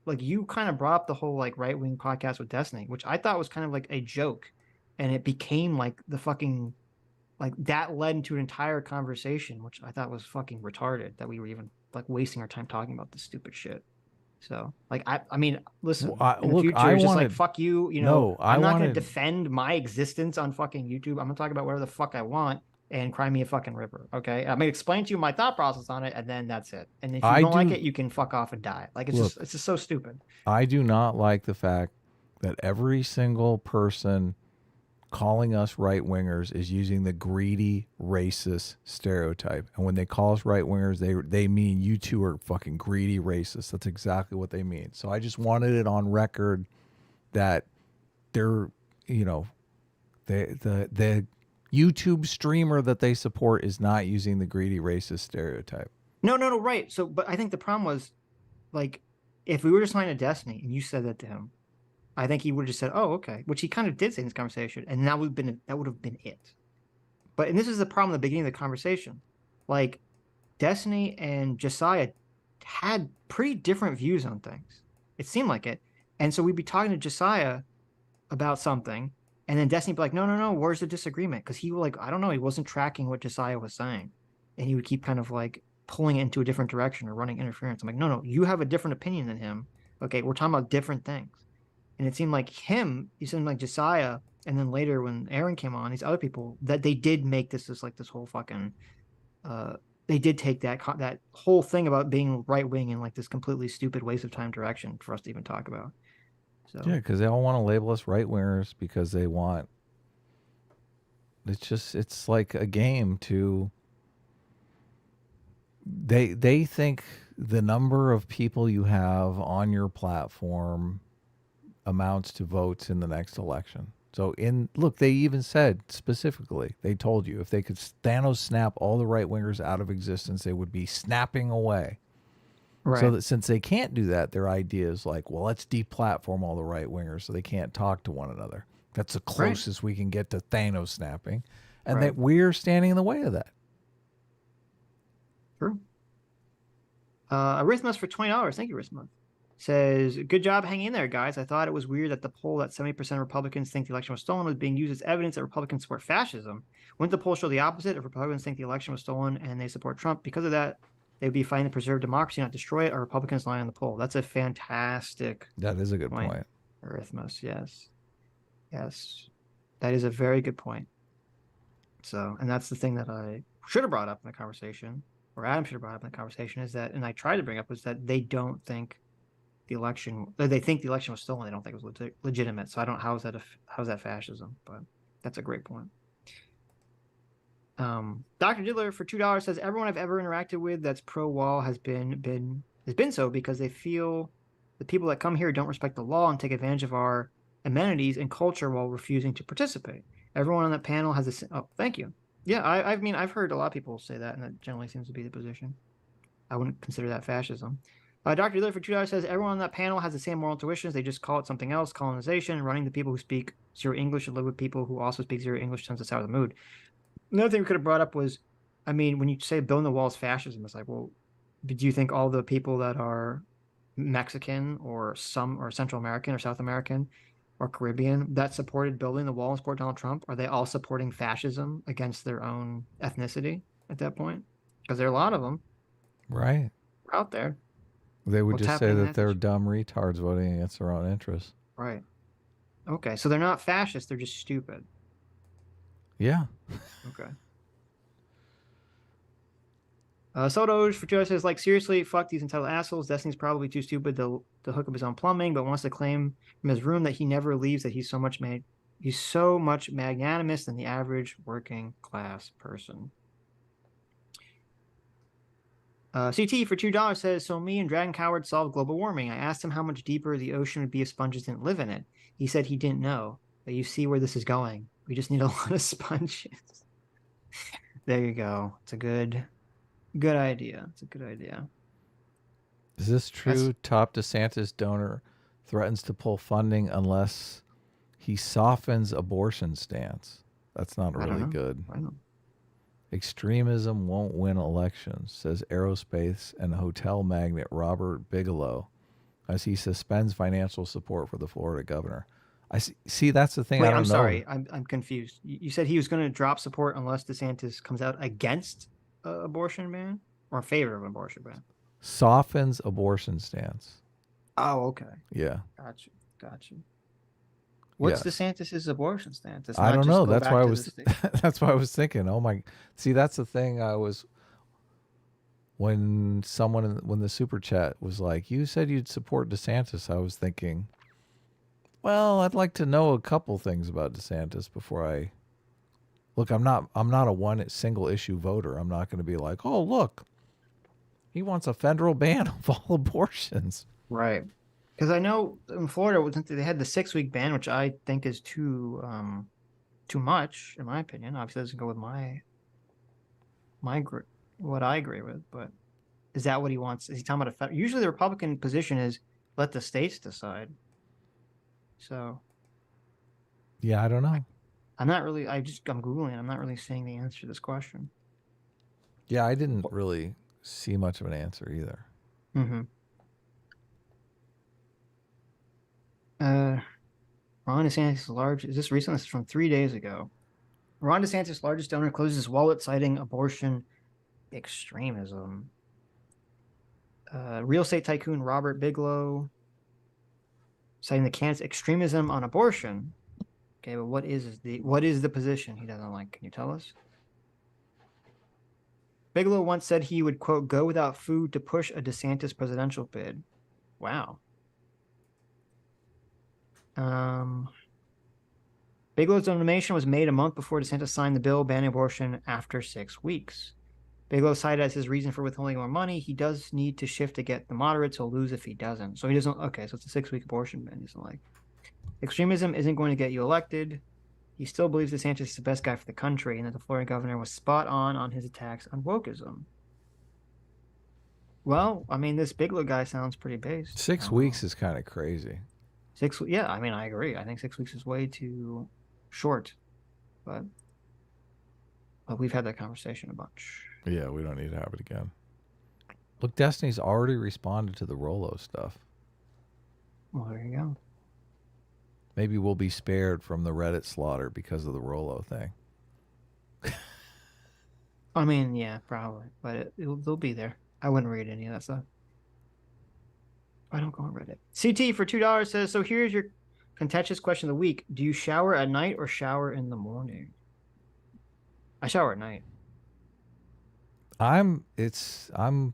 Speaker 2: like, you kind of brought up the whole like right wing podcast with Destiny, which I thought was kind of like a joke, and it became like the fucking like that led into an entire conversation, which I thought was fucking retarded that we were even like wasting our time talking about this stupid shit. So like I mean, listen,
Speaker 3: Well,
Speaker 2: in the
Speaker 3: look,
Speaker 2: future,
Speaker 3: I
Speaker 2: it's just like
Speaker 3: wanted-
Speaker 2: fuck you,
Speaker 3: No,
Speaker 2: I'm not gonna
Speaker 3: wanted-
Speaker 2: defend my existence on fucking YouTube. I'm gonna talk about whatever the fuck I want and cry me a fucking river. Okay. I'm gonna explain to you my thought process on it, and then that's it. And if you don't like it, you can fuck off and die. Like it's just so stupid.
Speaker 3: I do not like the fact that every single person calling us right wingers is using the greedy racist stereotype. And when they call us right wingers, they mean you two are fucking greedy racists. That's exactly what they mean. So I just wanted it on record that they're, the YouTube streamer that they support is not using the greedy racist stereotype.
Speaker 2: No, right. So, but I think the problem was, like, if we were just playing a Destiny and you said that to him, I think he would have just said, "Oh, okay," which he kind of did say in this conversation, and that would have been it. And this is the problem at the beginning of the conversation. Like, Destiny and Josiah had pretty different views on things. It seemed like it, and so we'd be talking to Josiah about something, and then Destiny would be like, "No, where's the disagreement?" Because he like, I don't know, he wasn't tracking what Josiah was saying, and he would keep kind of like pulling it into a different direction or running interference. I'm like, no, you have a different opinion than him. Okay, we're talking about different things. And it seemed like he seemed like Josiah, and then later when Aaron came on, these other people, that they did make this whole fucking, they did take that whole thing about being right wing in like this completely stupid waste of time direction for us to even talk about. So
Speaker 3: Yeah, because they all want to label us right wingers because they want. It's like a game to. They think the number of people you have on your platform amounts to votes in the next election. So they even said specifically, they told you if they could Thanos snap all the right wingers out of existence, they would be snapping away.
Speaker 2: right.
Speaker 3: So that since they can't do that, their idea is like, well, let's deplatform all the right wingers so they can't talk to one another. That's the closest we can get to Thanos snapping, and that we're standing in the way of that.
Speaker 2: True. Arithmus for $20. Thank you, Arithmus. Says, good job hanging in there, guys. I thought it was weird that the poll that 70% of Republicans think the election was stolen was being used as evidence that Republicans support fascism. Wouldn't the poll show the opposite? If Republicans think the election was stolen and they support Trump because of that, they would be fighting to preserve democracy, not destroy it, or Republicans lying on the poll? That's a fantastic
Speaker 3: That is a good point.
Speaker 2: Arithmus, yes. Yes. That is a very good point. So, and that's the thing that I should have brought up in the conversation, or Adam should have brought up in the conversation, is that, and I tried to bring up, was that they don't think they think the election was stolen. They don't think it was legitimate. So I don't, how's that fascism? But that's a great point. Dr. Diddler for $2 says, everyone I've ever interacted with that's pro-wall has been so because they feel the people that come here don't respect the law and take advantage of our amenities and culture while refusing to participate. Everyone on that panel has a... Oh, thank you. Yeah, I mean, I've heard a lot of people say that, and that generally seems to be the position. I wouldn't consider that fascism. Dr. Diddler for $2 says, everyone on that panel has the same moral intuitions. They just call it something else, colonization. Running the people who speak zero English and live with people who also speak zero English tends to sour the mood. Another thing we could have brought up was, I mean, when you say building the wall is fascism, it's like, well, do you think all the people that are Mexican or Central American or South American or Caribbean that supported building the wall and support Donald Trump, are they all supporting fascism against their own ethnicity at that point? Because there are a lot of them out there.
Speaker 3: They would just say that they're dumb retards voting against their own interests.
Speaker 2: Right. Okay, so they're not fascists, they're just stupid.
Speaker 3: Yeah.
Speaker 2: Okay. Sodos for $2 says, like, seriously, fuck these entitled assholes. Destiny's probably too stupid to hook up his own plumbing, but wants to claim from his room that he never leaves, that he's so much magnanimous than the average working class person. CT for $2 says, so me and Dragon Coward solved global warming. I asked him how much deeper the ocean would be if sponges didn't live in it. He said he didn't know, but you see where this is going. We just need a lot of sponges. There you go. It's a good idea. It's a good idea.
Speaker 3: Is this true? Top DeSantis donor threatens to pull funding unless He softens abortion stance. That's not
Speaker 2: I don't
Speaker 3: really
Speaker 2: know.
Speaker 3: good.
Speaker 2: I don't know.
Speaker 3: Extremism won't win elections, says aerospace and hotel magnate Robert Bigelow, as he suspends financial support for the Florida governor. I see. That's the thing.
Speaker 2: Wait,
Speaker 3: I don't
Speaker 2: I'm
Speaker 3: know.
Speaker 2: sorry. I'm confused. You said he was going to drop support unless DeSantis comes out against abortion ban or in favor of abortion ban.
Speaker 3: Softens abortion stance.
Speaker 2: Oh, okay.
Speaker 3: Yeah.
Speaker 2: Gotcha. What's
Speaker 3: Yes. DeSantis's
Speaker 2: abortion stance? It's
Speaker 3: I
Speaker 2: not
Speaker 3: don't
Speaker 2: just
Speaker 3: know.
Speaker 2: go
Speaker 3: That's
Speaker 2: back
Speaker 3: why I
Speaker 2: to
Speaker 3: was.
Speaker 2: the state.
Speaker 3: That's why I was thinking. Oh my. See, that's the thing. I was. When the super chat was like, "You said you'd support DeSantis," I was thinking, well, I'd like to know a couple things about DeSantis before I. Look, I'm not a single issue voter. I'm not going to be like, oh look, he wants a federal ban of all abortions.
Speaker 2: Right. Because I know in Florida they had the 6-week ban, which I think is too much in my opinion. Obviously, it doesn't go with what I agree with. But is that what he wants? Is he talking about usually the Republican position is let the states decide. So.
Speaker 3: Yeah, I don't know.
Speaker 2: I'm not really. I'm googling. I'm not really seeing the answer to this question.
Speaker 3: Yeah, I didn't really see much of an answer either.
Speaker 2: Mm-hmm. Ron DeSantis' large. Is this recent? This is from 3 days ago. Ron DeSantis' largest donor closes his wallet, citing abortion extremism. Real estate tycoon Robert Bigelow citing the candidate's extremism on abortion. Okay, but what is the position he doesn't like? Can you tell us? Bigelow once said he would, quote, go without food to push a DeSantis presidential bid. Wow. Bigelow's donation was made a month before DeSantis signed the bill banning abortion after 6 weeks. Bigelow cited as his reason for withholding more money. He does need to shift to get the moderates. He'll lose if he doesn't. So he doesn't. Okay, so it's a 6-week abortion ban. He's like, extremism isn't going to get you elected. He still believes DeSantis is the best guy for the country and that the Florida governor was spot on his attacks on wokeism. Well, I mean, this Bigelow guy sounds pretty based.
Speaker 3: 6 weeks is kind of crazy.
Speaker 2: Yeah, I mean, I agree. I think 6 weeks is way too short, but we've had that conversation a bunch.
Speaker 3: Yeah, we don't need to have it again. Look, Destiny's already responded to the Rolo stuff.
Speaker 2: Well, there you go.
Speaker 3: Maybe we'll be spared from the Reddit slaughter because of the Rolo thing.
Speaker 2: I mean, yeah, probably, but they'll be there. I wouldn't read any of that stuff. I don't go on Reddit. CT for $2 says, so here's your contentious question of the week. Do you shower at night or shower in the morning? I shower at night.
Speaker 3: I'm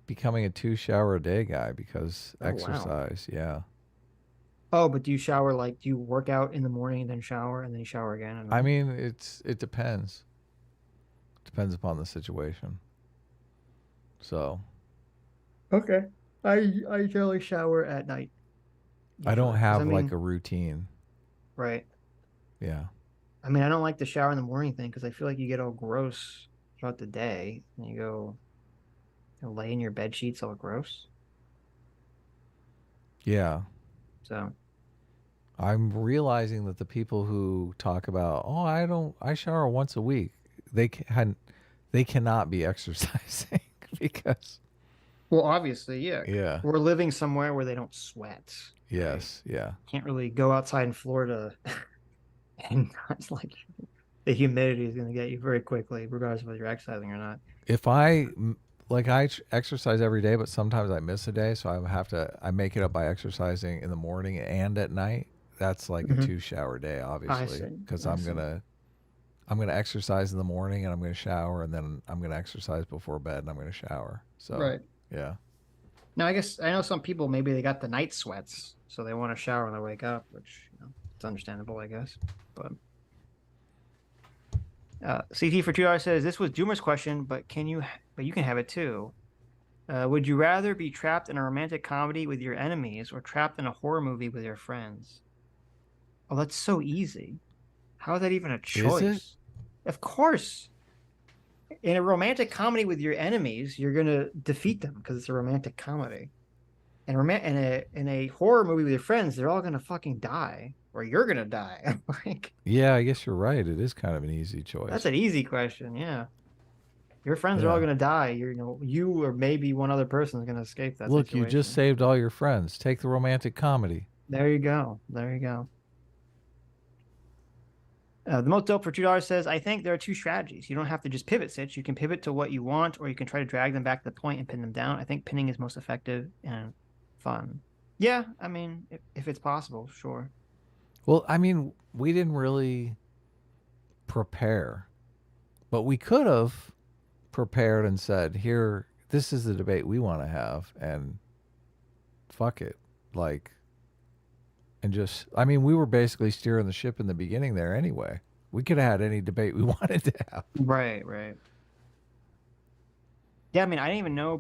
Speaker 3: becoming a 2 shower a day guy because
Speaker 2: Oh, wow.
Speaker 3: exercise. Yeah.
Speaker 2: Oh, but do you shower do you work out in the morning and then shower and then you shower again?
Speaker 3: I mean, it depends. Depends upon the situation. So.
Speaker 2: Okay. I generally shower at night.
Speaker 3: I don't
Speaker 2: usually, 'cause
Speaker 3: have
Speaker 2: I mean,
Speaker 3: like a routine.
Speaker 2: Right.
Speaker 3: Yeah.
Speaker 2: I mean, I don't like the shower in the morning thing because I feel like you get all gross throughout the day and you go lay in your bed sheets all gross.
Speaker 3: Yeah.
Speaker 2: So
Speaker 3: I'm realizing that the people who talk about, I shower once a week, they cannot be exercising because.
Speaker 2: well, obviously, yeah.
Speaker 3: Yeah.
Speaker 2: We're living somewhere where they don't sweat.
Speaker 3: Yes.
Speaker 2: Right?
Speaker 3: Yeah.
Speaker 2: Can't really go outside in Florida and it's like the humidity is going to get you very quickly, regardless of whether you're exercising or not.
Speaker 3: If I exercise every day, but sometimes I miss a day, so I make it up by exercising in the morning and at night. That's like a 2 shower day, obviously, because I'm gonna exercise in the morning and I'm gonna shower and then I'm gonna exercise before bed and I'm gonna shower. So
Speaker 2: right.
Speaker 3: Yeah.
Speaker 2: Now, I guess I know some people, maybe they got the night sweats, so they want to shower when they wake up, which it's understandable, I guess. But CT for $2 says this was Doomer's question, but you can have it too. Would you rather be trapped in a romantic comedy with your enemies or trapped in a horror movie with your friends? Oh, that's so easy. How is that even a choice?
Speaker 3: Is it?
Speaker 2: Of course. In a romantic comedy with your enemies, you're gonna defeat them because it's a romantic comedy. And in a horror movie with your friends, they're all gonna fucking die, or you're gonna die. Like,
Speaker 3: Yeah, I guess you're right. It is kind of an easy choice.
Speaker 2: that's an easy question. Yeah, your friends are all
Speaker 3: Yeah.
Speaker 2: gonna die. You or maybe one other person is gonna escape that
Speaker 3: Look,
Speaker 2: situation.
Speaker 3: you just saved all your friends. Take the romantic comedy.
Speaker 2: There you go. There you go. The most dope for $2 says, I think there are two strategies. You don't have to just pivot, Sitch. You can pivot to what you want, or you can try to drag them back to the point and pin them down. I think pinning is most effective and fun. Yeah, I mean, if it's possible, sure.
Speaker 3: Well, I mean, we didn't really prepare, but we could have prepared and said, here, this is the debate we want to have, and fuck it. Like, and just, I mean, we were basically steering the ship in the beginning there anyway. We could have had any debate we wanted to have.
Speaker 2: Right. Yeah, I mean, I didn't know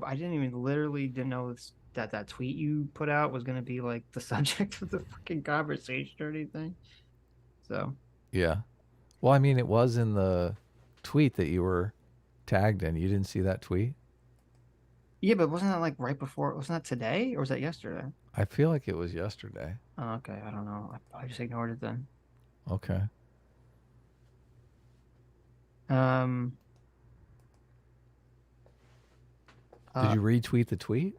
Speaker 2: that tweet you put out was going to be like the subject of the fucking conversation or anything. So,
Speaker 3: Yeah. Well, I mean, it was in the tweet that you were tagged in. You didn't see that tweet?
Speaker 2: yeah, but wasn't that like right before? Wasn't that today or was that yesterday?
Speaker 3: I feel like it was yesterday.
Speaker 2: Oh, okay. I don't know. I just ignored it then.
Speaker 3: Okay. Did you retweet the tweet?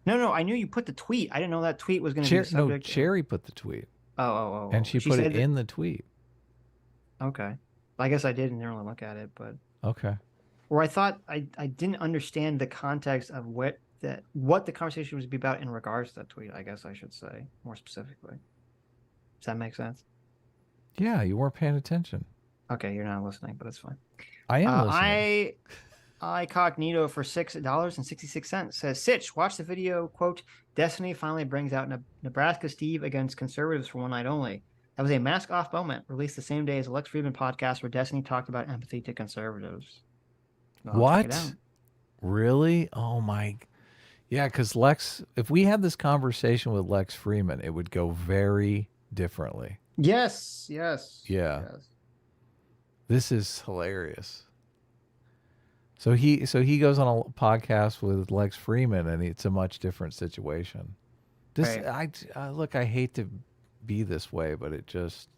Speaker 2: No, I knew you put the tweet. I didn't know that tweet was going to be the subject.
Speaker 3: No, Chaeiry put the tweet.
Speaker 2: Oh.
Speaker 3: And she put it in the tweet.
Speaker 2: Okay. I guess I didn't really look at it, but
Speaker 3: Okay.
Speaker 2: or I thought I didn't understand the context of what the conversation was about in regards to that tweet, I guess I should say more specifically. Does that make sense?
Speaker 3: Yeah, you weren't paying attention.
Speaker 2: Okay, you're not listening, but it's fine.
Speaker 3: I am listening.
Speaker 2: I Cognito for $6.66 says, Sitch, watch the video, quote, Destiny finally brings out Nebraska Steve against conservatives for one night only. That was a mask-off moment, released the same day as the Lex Friedman podcast where Destiny talked about empathy to conservatives. I'll check it out.
Speaker 3: Really? Oh my. Yeah, because if we had this conversation with Lex Freeman, it would go very differently.
Speaker 2: Yes.
Speaker 3: Yeah.
Speaker 2: Yes.
Speaker 3: This is hilarious. So he goes on a podcast with Lex Freeman, and it's a much different situation. This look, I hate to be this way, but it just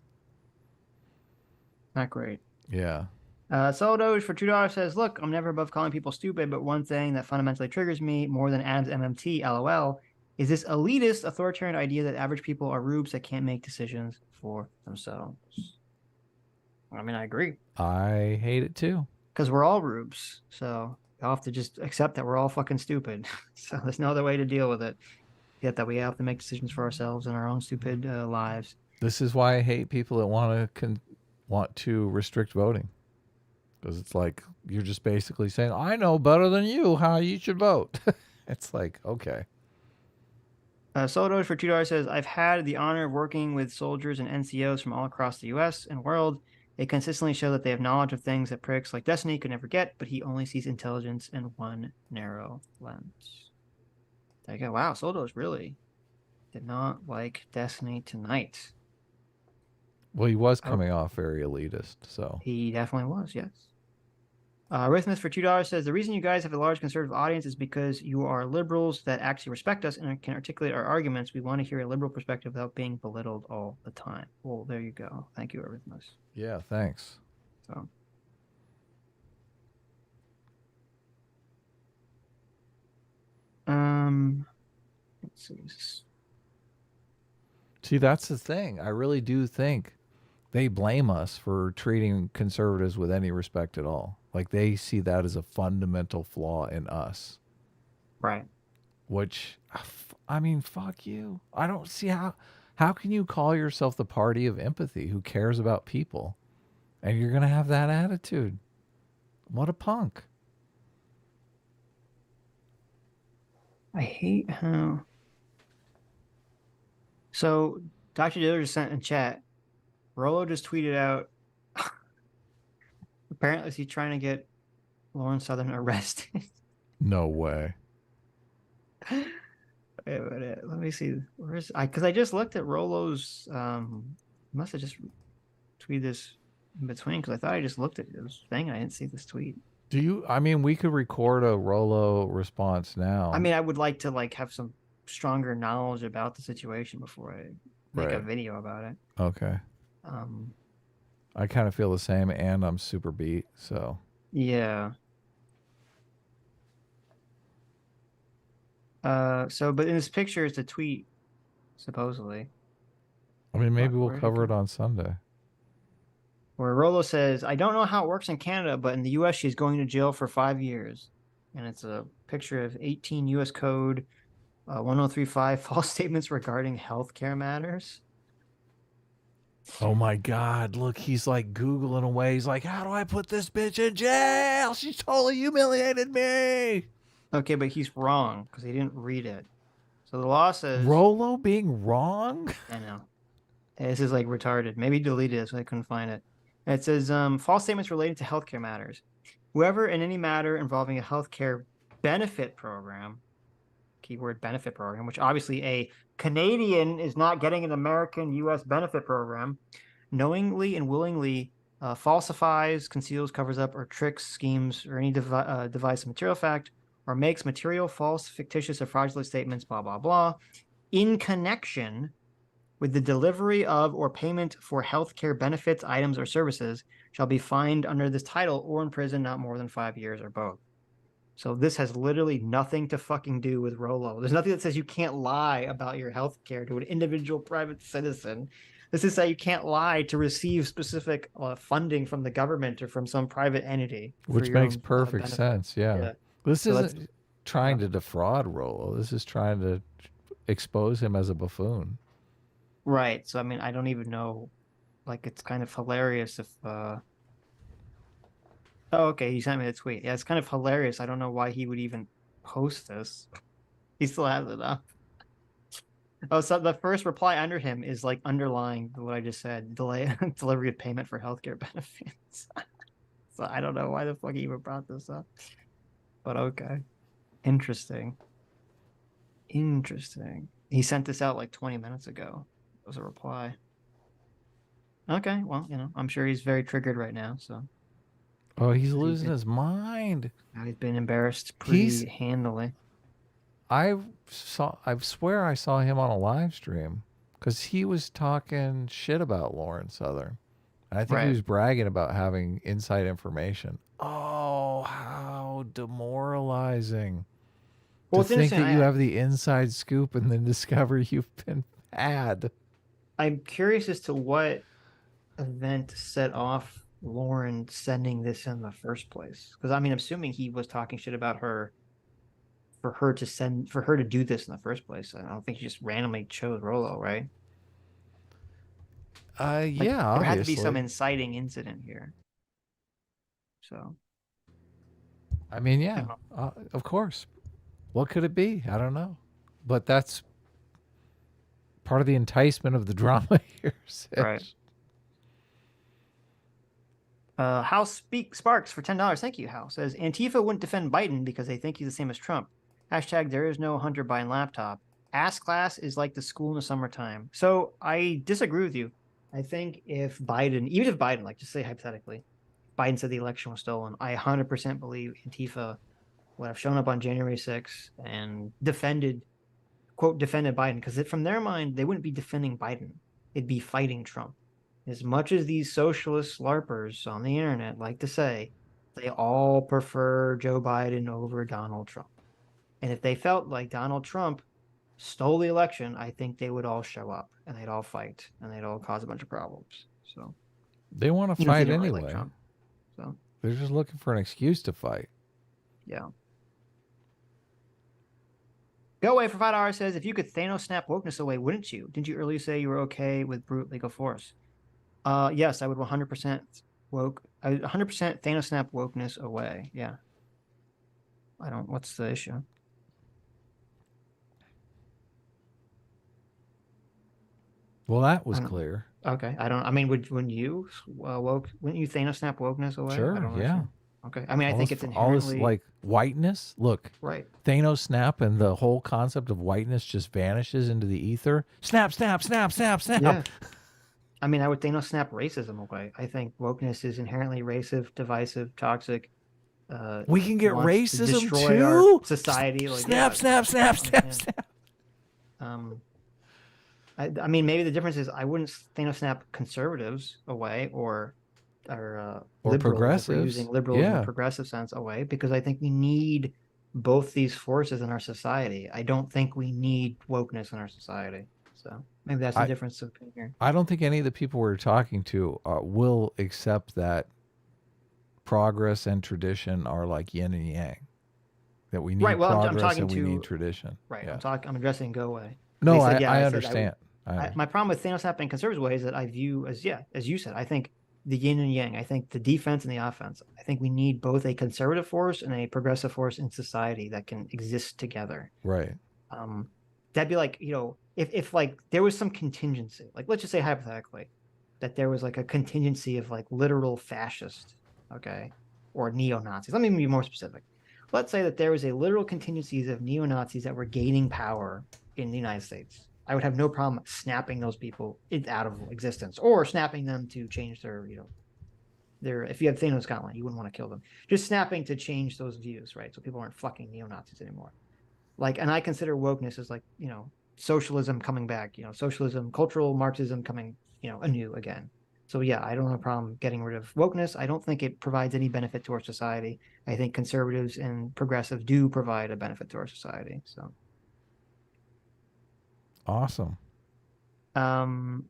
Speaker 2: not great.
Speaker 3: Yeah.
Speaker 2: Soldoge for $2 says, look, I'm never above calling people stupid, but one thing that fundamentally triggers me more than Adam's MMT, LOL, is this elitist authoritarian idea that average people are rubes that can't make decisions for themselves. I mean, I agree.
Speaker 3: I hate it too.
Speaker 2: Because we're all rubes, so you have to just accept that we're all fucking stupid. So there's no other way to deal with it, yet that we have to make decisions for ourselves in our own stupid lives.
Speaker 3: This is why I hate people that want to restrict voting, because it's like you're just basically saying, "I know better than you how you should vote." It's like, okay.
Speaker 2: Soldoge for $2 says, I've had the honor of working with soldiers and NCOs from all across the U.S. and world. They consistently show that they have knowledge of things that pricks like Destiny could never get, but he only sees intelligence in one narrow lens. There you go. Wow, Soldoge really did not like Destiny tonight.
Speaker 3: Well, he was coming off very elitist, so.
Speaker 2: He definitely was, yes. Rhythmus for $2 says, the reason you guys have a large conservative audience is because you are liberals that actually respect us and can articulate our arguments. We want to hear a liberal perspective without being belittled all the time. Well, there you go. Thank you, Rhythmus.
Speaker 3: Yeah, thanks.
Speaker 2: So. Let's see.
Speaker 3: See, that's the thing. I really do think they blame us for treating conservatives with any respect at all. Like, they see that as a fundamental flaw in us.
Speaker 2: Right.
Speaker 3: Which, I mean, fuck you. I don't see how can you call yourself the party of empathy who cares about people and you're going to have that attitude? What a punk.
Speaker 2: I hate how. So, Dr. Diller just sent in chat. Rolo just tweeted out. Apparently, he's trying to get Lauren Southern arrested.
Speaker 3: No way.
Speaker 2: Wait, let me see. Where's because I just looked at Rolo's. Must have just tweeted this in between because I thought I just looked at his thing. I didn't see this tweet.
Speaker 3: I mean, we could record a Rolo response now.
Speaker 2: I mean, I would like to have some stronger knowledge about the situation before I. make a
Speaker 3: Right.
Speaker 2: video about it.
Speaker 3: Okay.
Speaker 2: Um,
Speaker 3: I kind of feel the same, and I'm super beat. So
Speaker 2: yeah. But in this picture, it's a tweet, supposedly,
Speaker 3: I mean, maybe we'll
Speaker 2: where did it
Speaker 3: cover it
Speaker 2: go?
Speaker 3: on Sunday.
Speaker 2: where Rolo says, "I don't know how it works in Canada, but in the U.S., she's going to jail for 5 years." And it's a picture of 18 U.S. Code 1035 false statements regarding healthcare matters.
Speaker 3: Oh my God! Look, he's like Googling away. He's like, "How do I put this bitch in jail? She totally humiliated me."
Speaker 2: Okay, but he's wrong because he didn't read it. So the law says,
Speaker 3: Rolo being wrong.
Speaker 2: I know. This is like retarded. Maybe he deleted it, so I couldn't find it. And it says, false statements relating to healthcare matters. Whoever in any matter involving a healthcare benefit program, keyword benefit program, which obviously a Canadian is not getting an American U.S. benefit program, knowingly and willingly falsifies, conceals, covers up, or tricks, schemes, or any device of material fact, or makes material, false, fictitious, or fraudulent statements, blah, blah, blah, in connection with the delivery of or payment for healthcare benefits, items, or services shall be fined under this title or in prison not more than 5 years or both. So this has literally nothing to fucking do with Rolo. There's nothing that says you can't lie about your healthcare to an individual private citizen. This is that you can't lie to receive specific funding from the government or from some private entity. for
Speaker 3: Which
Speaker 2: your
Speaker 3: makes
Speaker 2: own,
Speaker 3: perfect
Speaker 2: benefit.
Speaker 3: sense. Yeah.
Speaker 2: Yeah.
Speaker 3: This
Speaker 2: So that's-
Speaker 3: isn't trying to defraud Rolo. This is trying to expose him as a buffoon.
Speaker 2: Right. So I mean, I don't even know. Like, it's kind of hilarious if. Oh, okay. He sent me the tweet. Yeah, it's kind of hilarious. I don't know why he would even post this. He still has it up. Oh, so the first reply under him is like underlying what I just said: delay delivery of payment for healthcare benefits. So I don't know why the fuck he even brought this up. But okay, interesting. Interesting. He sent this out like 20 minutes ago. It was a reply. Okay, well, I'm sure he's very triggered right now. So
Speaker 3: Oh, he's losing his mind.
Speaker 2: now he's been embarrassed pretty
Speaker 3: He's-
Speaker 2: handily.
Speaker 3: I swear I saw him on a live stream because he was talking shit about Lauren Southern. And I think
Speaker 2: Right.
Speaker 3: he was bragging about having inside information. Oh, how demoralizing.
Speaker 2: Well,
Speaker 3: to
Speaker 2: it's
Speaker 3: think that
Speaker 2: interesting,
Speaker 3: you
Speaker 2: I-
Speaker 3: have the inside scoop and then discover you've been bad.
Speaker 2: I'm curious as to what event set off Lauren sending this in the first place. Because I mean, I'm assuming he was talking shit about her for her to do this in the first place. I don't think he just randomly chose Rolo, right? Like,
Speaker 3: Yeah,
Speaker 2: there had to be
Speaker 3: obviously.
Speaker 2: some inciting incident here. So
Speaker 3: I mean,
Speaker 2: I
Speaker 3: yeah,
Speaker 2: don't know.
Speaker 3: of course. What could it be? I don't know. But that's part of the enticement of the drama here. Sitch.
Speaker 2: Right. House Sparks for $10. Thank you, House. Says Antifa wouldn't defend Biden because they think he's the same as Trump. Hashtag there is no Hunter Biden laptop. Ass class is like the school in the summertime. So I disagree with you. I think if Biden, even if Biden, like just say hypothetically, Biden said the election was stolen, I 100% believe Antifa would have shown up on January 6th and defended Biden, because from their mind, they wouldn't be defending Biden. It'd be fighting Trump. As much as these socialist LARPers on the internet like to say, they all prefer Joe Biden over Donald Trump. And if they felt like Donald Trump stole the election, I think they would all show up and they'd all fight and they'd all cause a bunch of problems. So
Speaker 3: They want to
Speaker 2: even if they
Speaker 3: fight
Speaker 2: didn't really
Speaker 3: anyway.
Speaker 2: like Trump. So
Speaker 3: They're just looking for an excuse to fight.
Speaker 2: yeah. Go away for $5 says, if you could Thanos snap wokeness away, wouldn't you? Didn't you earlier say you were okay with brute legal force? Yes, I would 100% woke. I would 100% Thanos snap wokeness away. Yeah. What's the issue?
Speaker 3: Well, that was
Speaker 2: I don't-
Speaker 3: clear.
Speaker 2: Okay. I mean, wouldn't you wouldn't you Thanos snap wokeness away? I
Speaker 3: Sure,
Speaker 2: don't
Speaker 3: yeah.
Speaker 2: understand. Okay. I mean, I think it's
Speaker 3: all this
Speaker 2: inherently
Speaker 3: like whiteness. Look,
Speaker 2: right.
Speaker 3: Thanos snap and the whole concept of whiteness just vanishes into the ether. Snap, snap, snap, snap, snap.
Speaker 2: Yeah. I mean, I would Thanos snap racism away. I think wokeness is inherently racist, divisive, toxic.
Speaker 3: We can get
Speaker 2: wants to
Speaker 3: racism
Speaker 2: destroy our
Speaker 3: too.
Speaker 2: society. Like,
Speaker 3: Snap,
Speaker 2: yeah,
Speaker 3: snap, snap, snap,
Speaker 2: yeah.
Speaker 3: snap.
Speaker 2: I mean, maybe the difference is I wouldn't Thanos snap conservatives away or liberals, if we're
Speaker 3: progressives.
Speaker 2: using liberals in
Speaker 3: Yeah.
Speaker 2: a progressive sense away, because I think we need both these forces in our society. I don't think we need wokeness in our society. So maybe that's the difference of here.
Speaker 3: I don't think any of the people we're talking to will accept that progress and tradition are like yin and yang. That we need
Speaker 2: Right, well, I'm
Speaker 3: progress
Speaker 2: talking
Speaker 3: and we
Speaker 2: to-
Speaker 3: need tradition.
Speaker 2: Right.
Speaker 3: Yeah.
Speaker 2: I'm addressing go away.
Speaker 3: No,
Speaker 2: They said,
Speaker 3: I
Speaker 2: said
Speaker 3: understand.
Speaker 2: my problem with Thanos snapping conservative way is that I view as you said, I think the yin and yang. I think the defense and the offense. I think we need both a conservative force and a progressive force in society that can exist together.
Speaker 3: Right.
Speaker 2: That'd be like, if like there was some contingency, like let's just say hypothetically, that there was like a contingency of like literal fascist, okay, or neo-Nazis. Let me be more specific. Let's say that there was a literal contingencies of neo-Nazis that were gaining power in the United States. I would have no problem snapping those people out of existence, or snapping them to change their, if you had Thanos Scotland, you wouldn't want to kill them. Just snapping to change those views, right? So people aren't fucking neo-Nazis anymore. Like, and I consider wokeness as like, socialism coming back, socialism, cultural Marxism coming, anew again. So yeah, I don't have a problem getting rid of wokeness. I don't think it provides any benefit to our society. I think conservatives and progressives do provide a benefit to our society. So
Speaker 3: Awesome.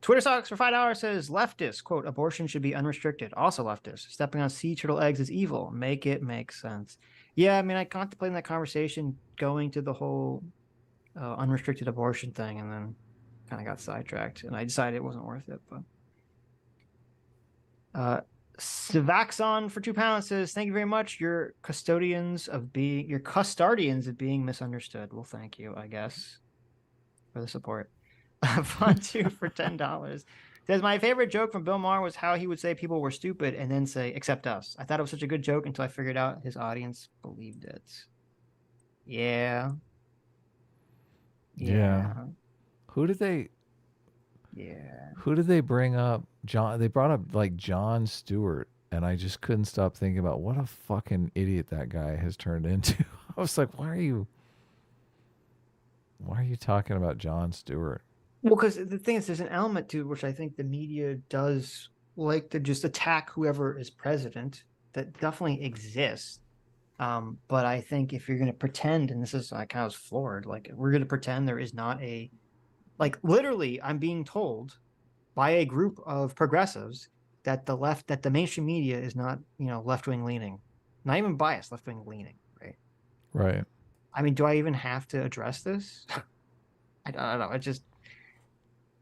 Speaker 2: Twitter Socks for $5 says leftist, quote, abortion should be unrestricted. Also leftist, stepping on sea turtle eggs is evil. Make it make sense. Yeah, I mean, I contemplated that conversation going to the whole unrestricted abortion thing, and then kind of got sidetracked, and I decided it wasn't worth it. But Savaxon for £2 says, thank you very much. You're custodians of being misunderstood. Well, thank you, I guess, for the support. Fun2 for $10 says, my favorite joke from Bill Maher was how he would say people were stupid and then say, except us. I thought it was such a good joke until I figured out his audience believed it. Yeah.
Speaker 3: Who did they bring up? They brought up like Jon Stewart, and I just couldn't stop thinking about what a fucking idiot that guy has turned into. I was like, why are you talking about Jon Stewart?
Speaker 2: Well, because the thing is, there's an element to which I think the media does like to just attack whoever is president. That definitely exists. But I think if you're going to pretend, and this is, I kind of was floored, like we're going to pretend there is not a, like literally I'm being told by a group of progressives that the mainstream media is not, left-wing leaning, not even biased, left-wing leaning, right?
Speaker 3: Right.
Speaker 2: I mean, do I even have to address this? I don't know.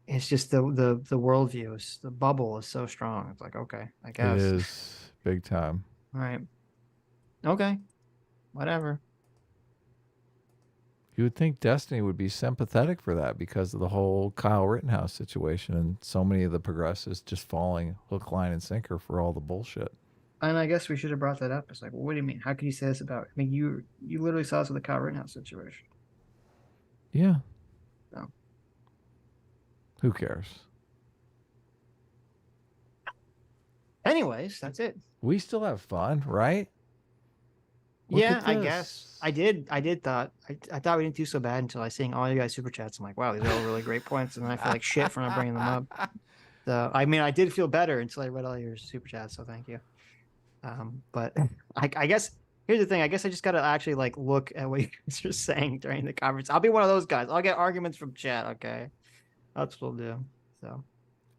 Speaker 2: It's just the worldview, the bubble is so strong. It's like, okay, I guess.
Speaker 3: It is big time.
Speaker 2: All right. Okay. Whatever.
Speaker 3: You would think Destiny would be sympathetic for that because of the whole Kyle Rittenhouse situation and so many of the progressives just falling hook, line, and sinker for all the bullshit.
Speaker 2: And I guess we should have brought that up. It's like, well, what do you mean? How could you say this about? I mean, you literally saw this with the Kyle Rittenhouse situation.
Speaker 3: Yeah.
Speaker 2: No.
Speaker 3: Who cares?
Speaker 2: Anyways, that's it.
Speaker 3: We still have fun, right? Look
Speaker 2: Yeah,
Speaker 3: at
Speaker 2: I
Speaker 3: this.
Speaker 2: guess I did. I thought we didn't do so bad until I seeing all you guys super chats. I'm like, wow, these are all really great points, and then I feel like shit for not bringing them up. So I mean, I did feel better until I read all your super chats. So thank you. But I guess here's the thing. I guess I just gotta actually like look at what you guys are saying during the conference. I'll be one of those guys. I'll get arguments from chat. Okay, that's what we'll do. So.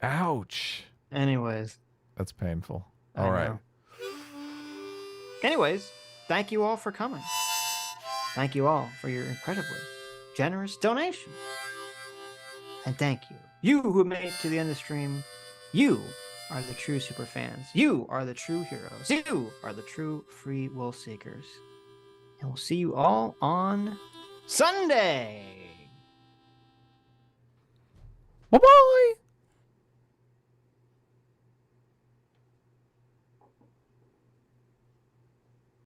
Speaker 3: Ouch.
Speaker 2: Anyways.
Speaker 3: That's painful.
Speaker 2: I
Speaker 3: All right.
Speaker 2: know. Anyways, thank you all for coming. Thank you all for your incredibly generous donation. And thank you. You who made it to the end of the stream, you are the true super fans. You are the true heroes. You are the true free will seekers. And we'll see you all on Sunday.
Speaker 3: Bye-bye.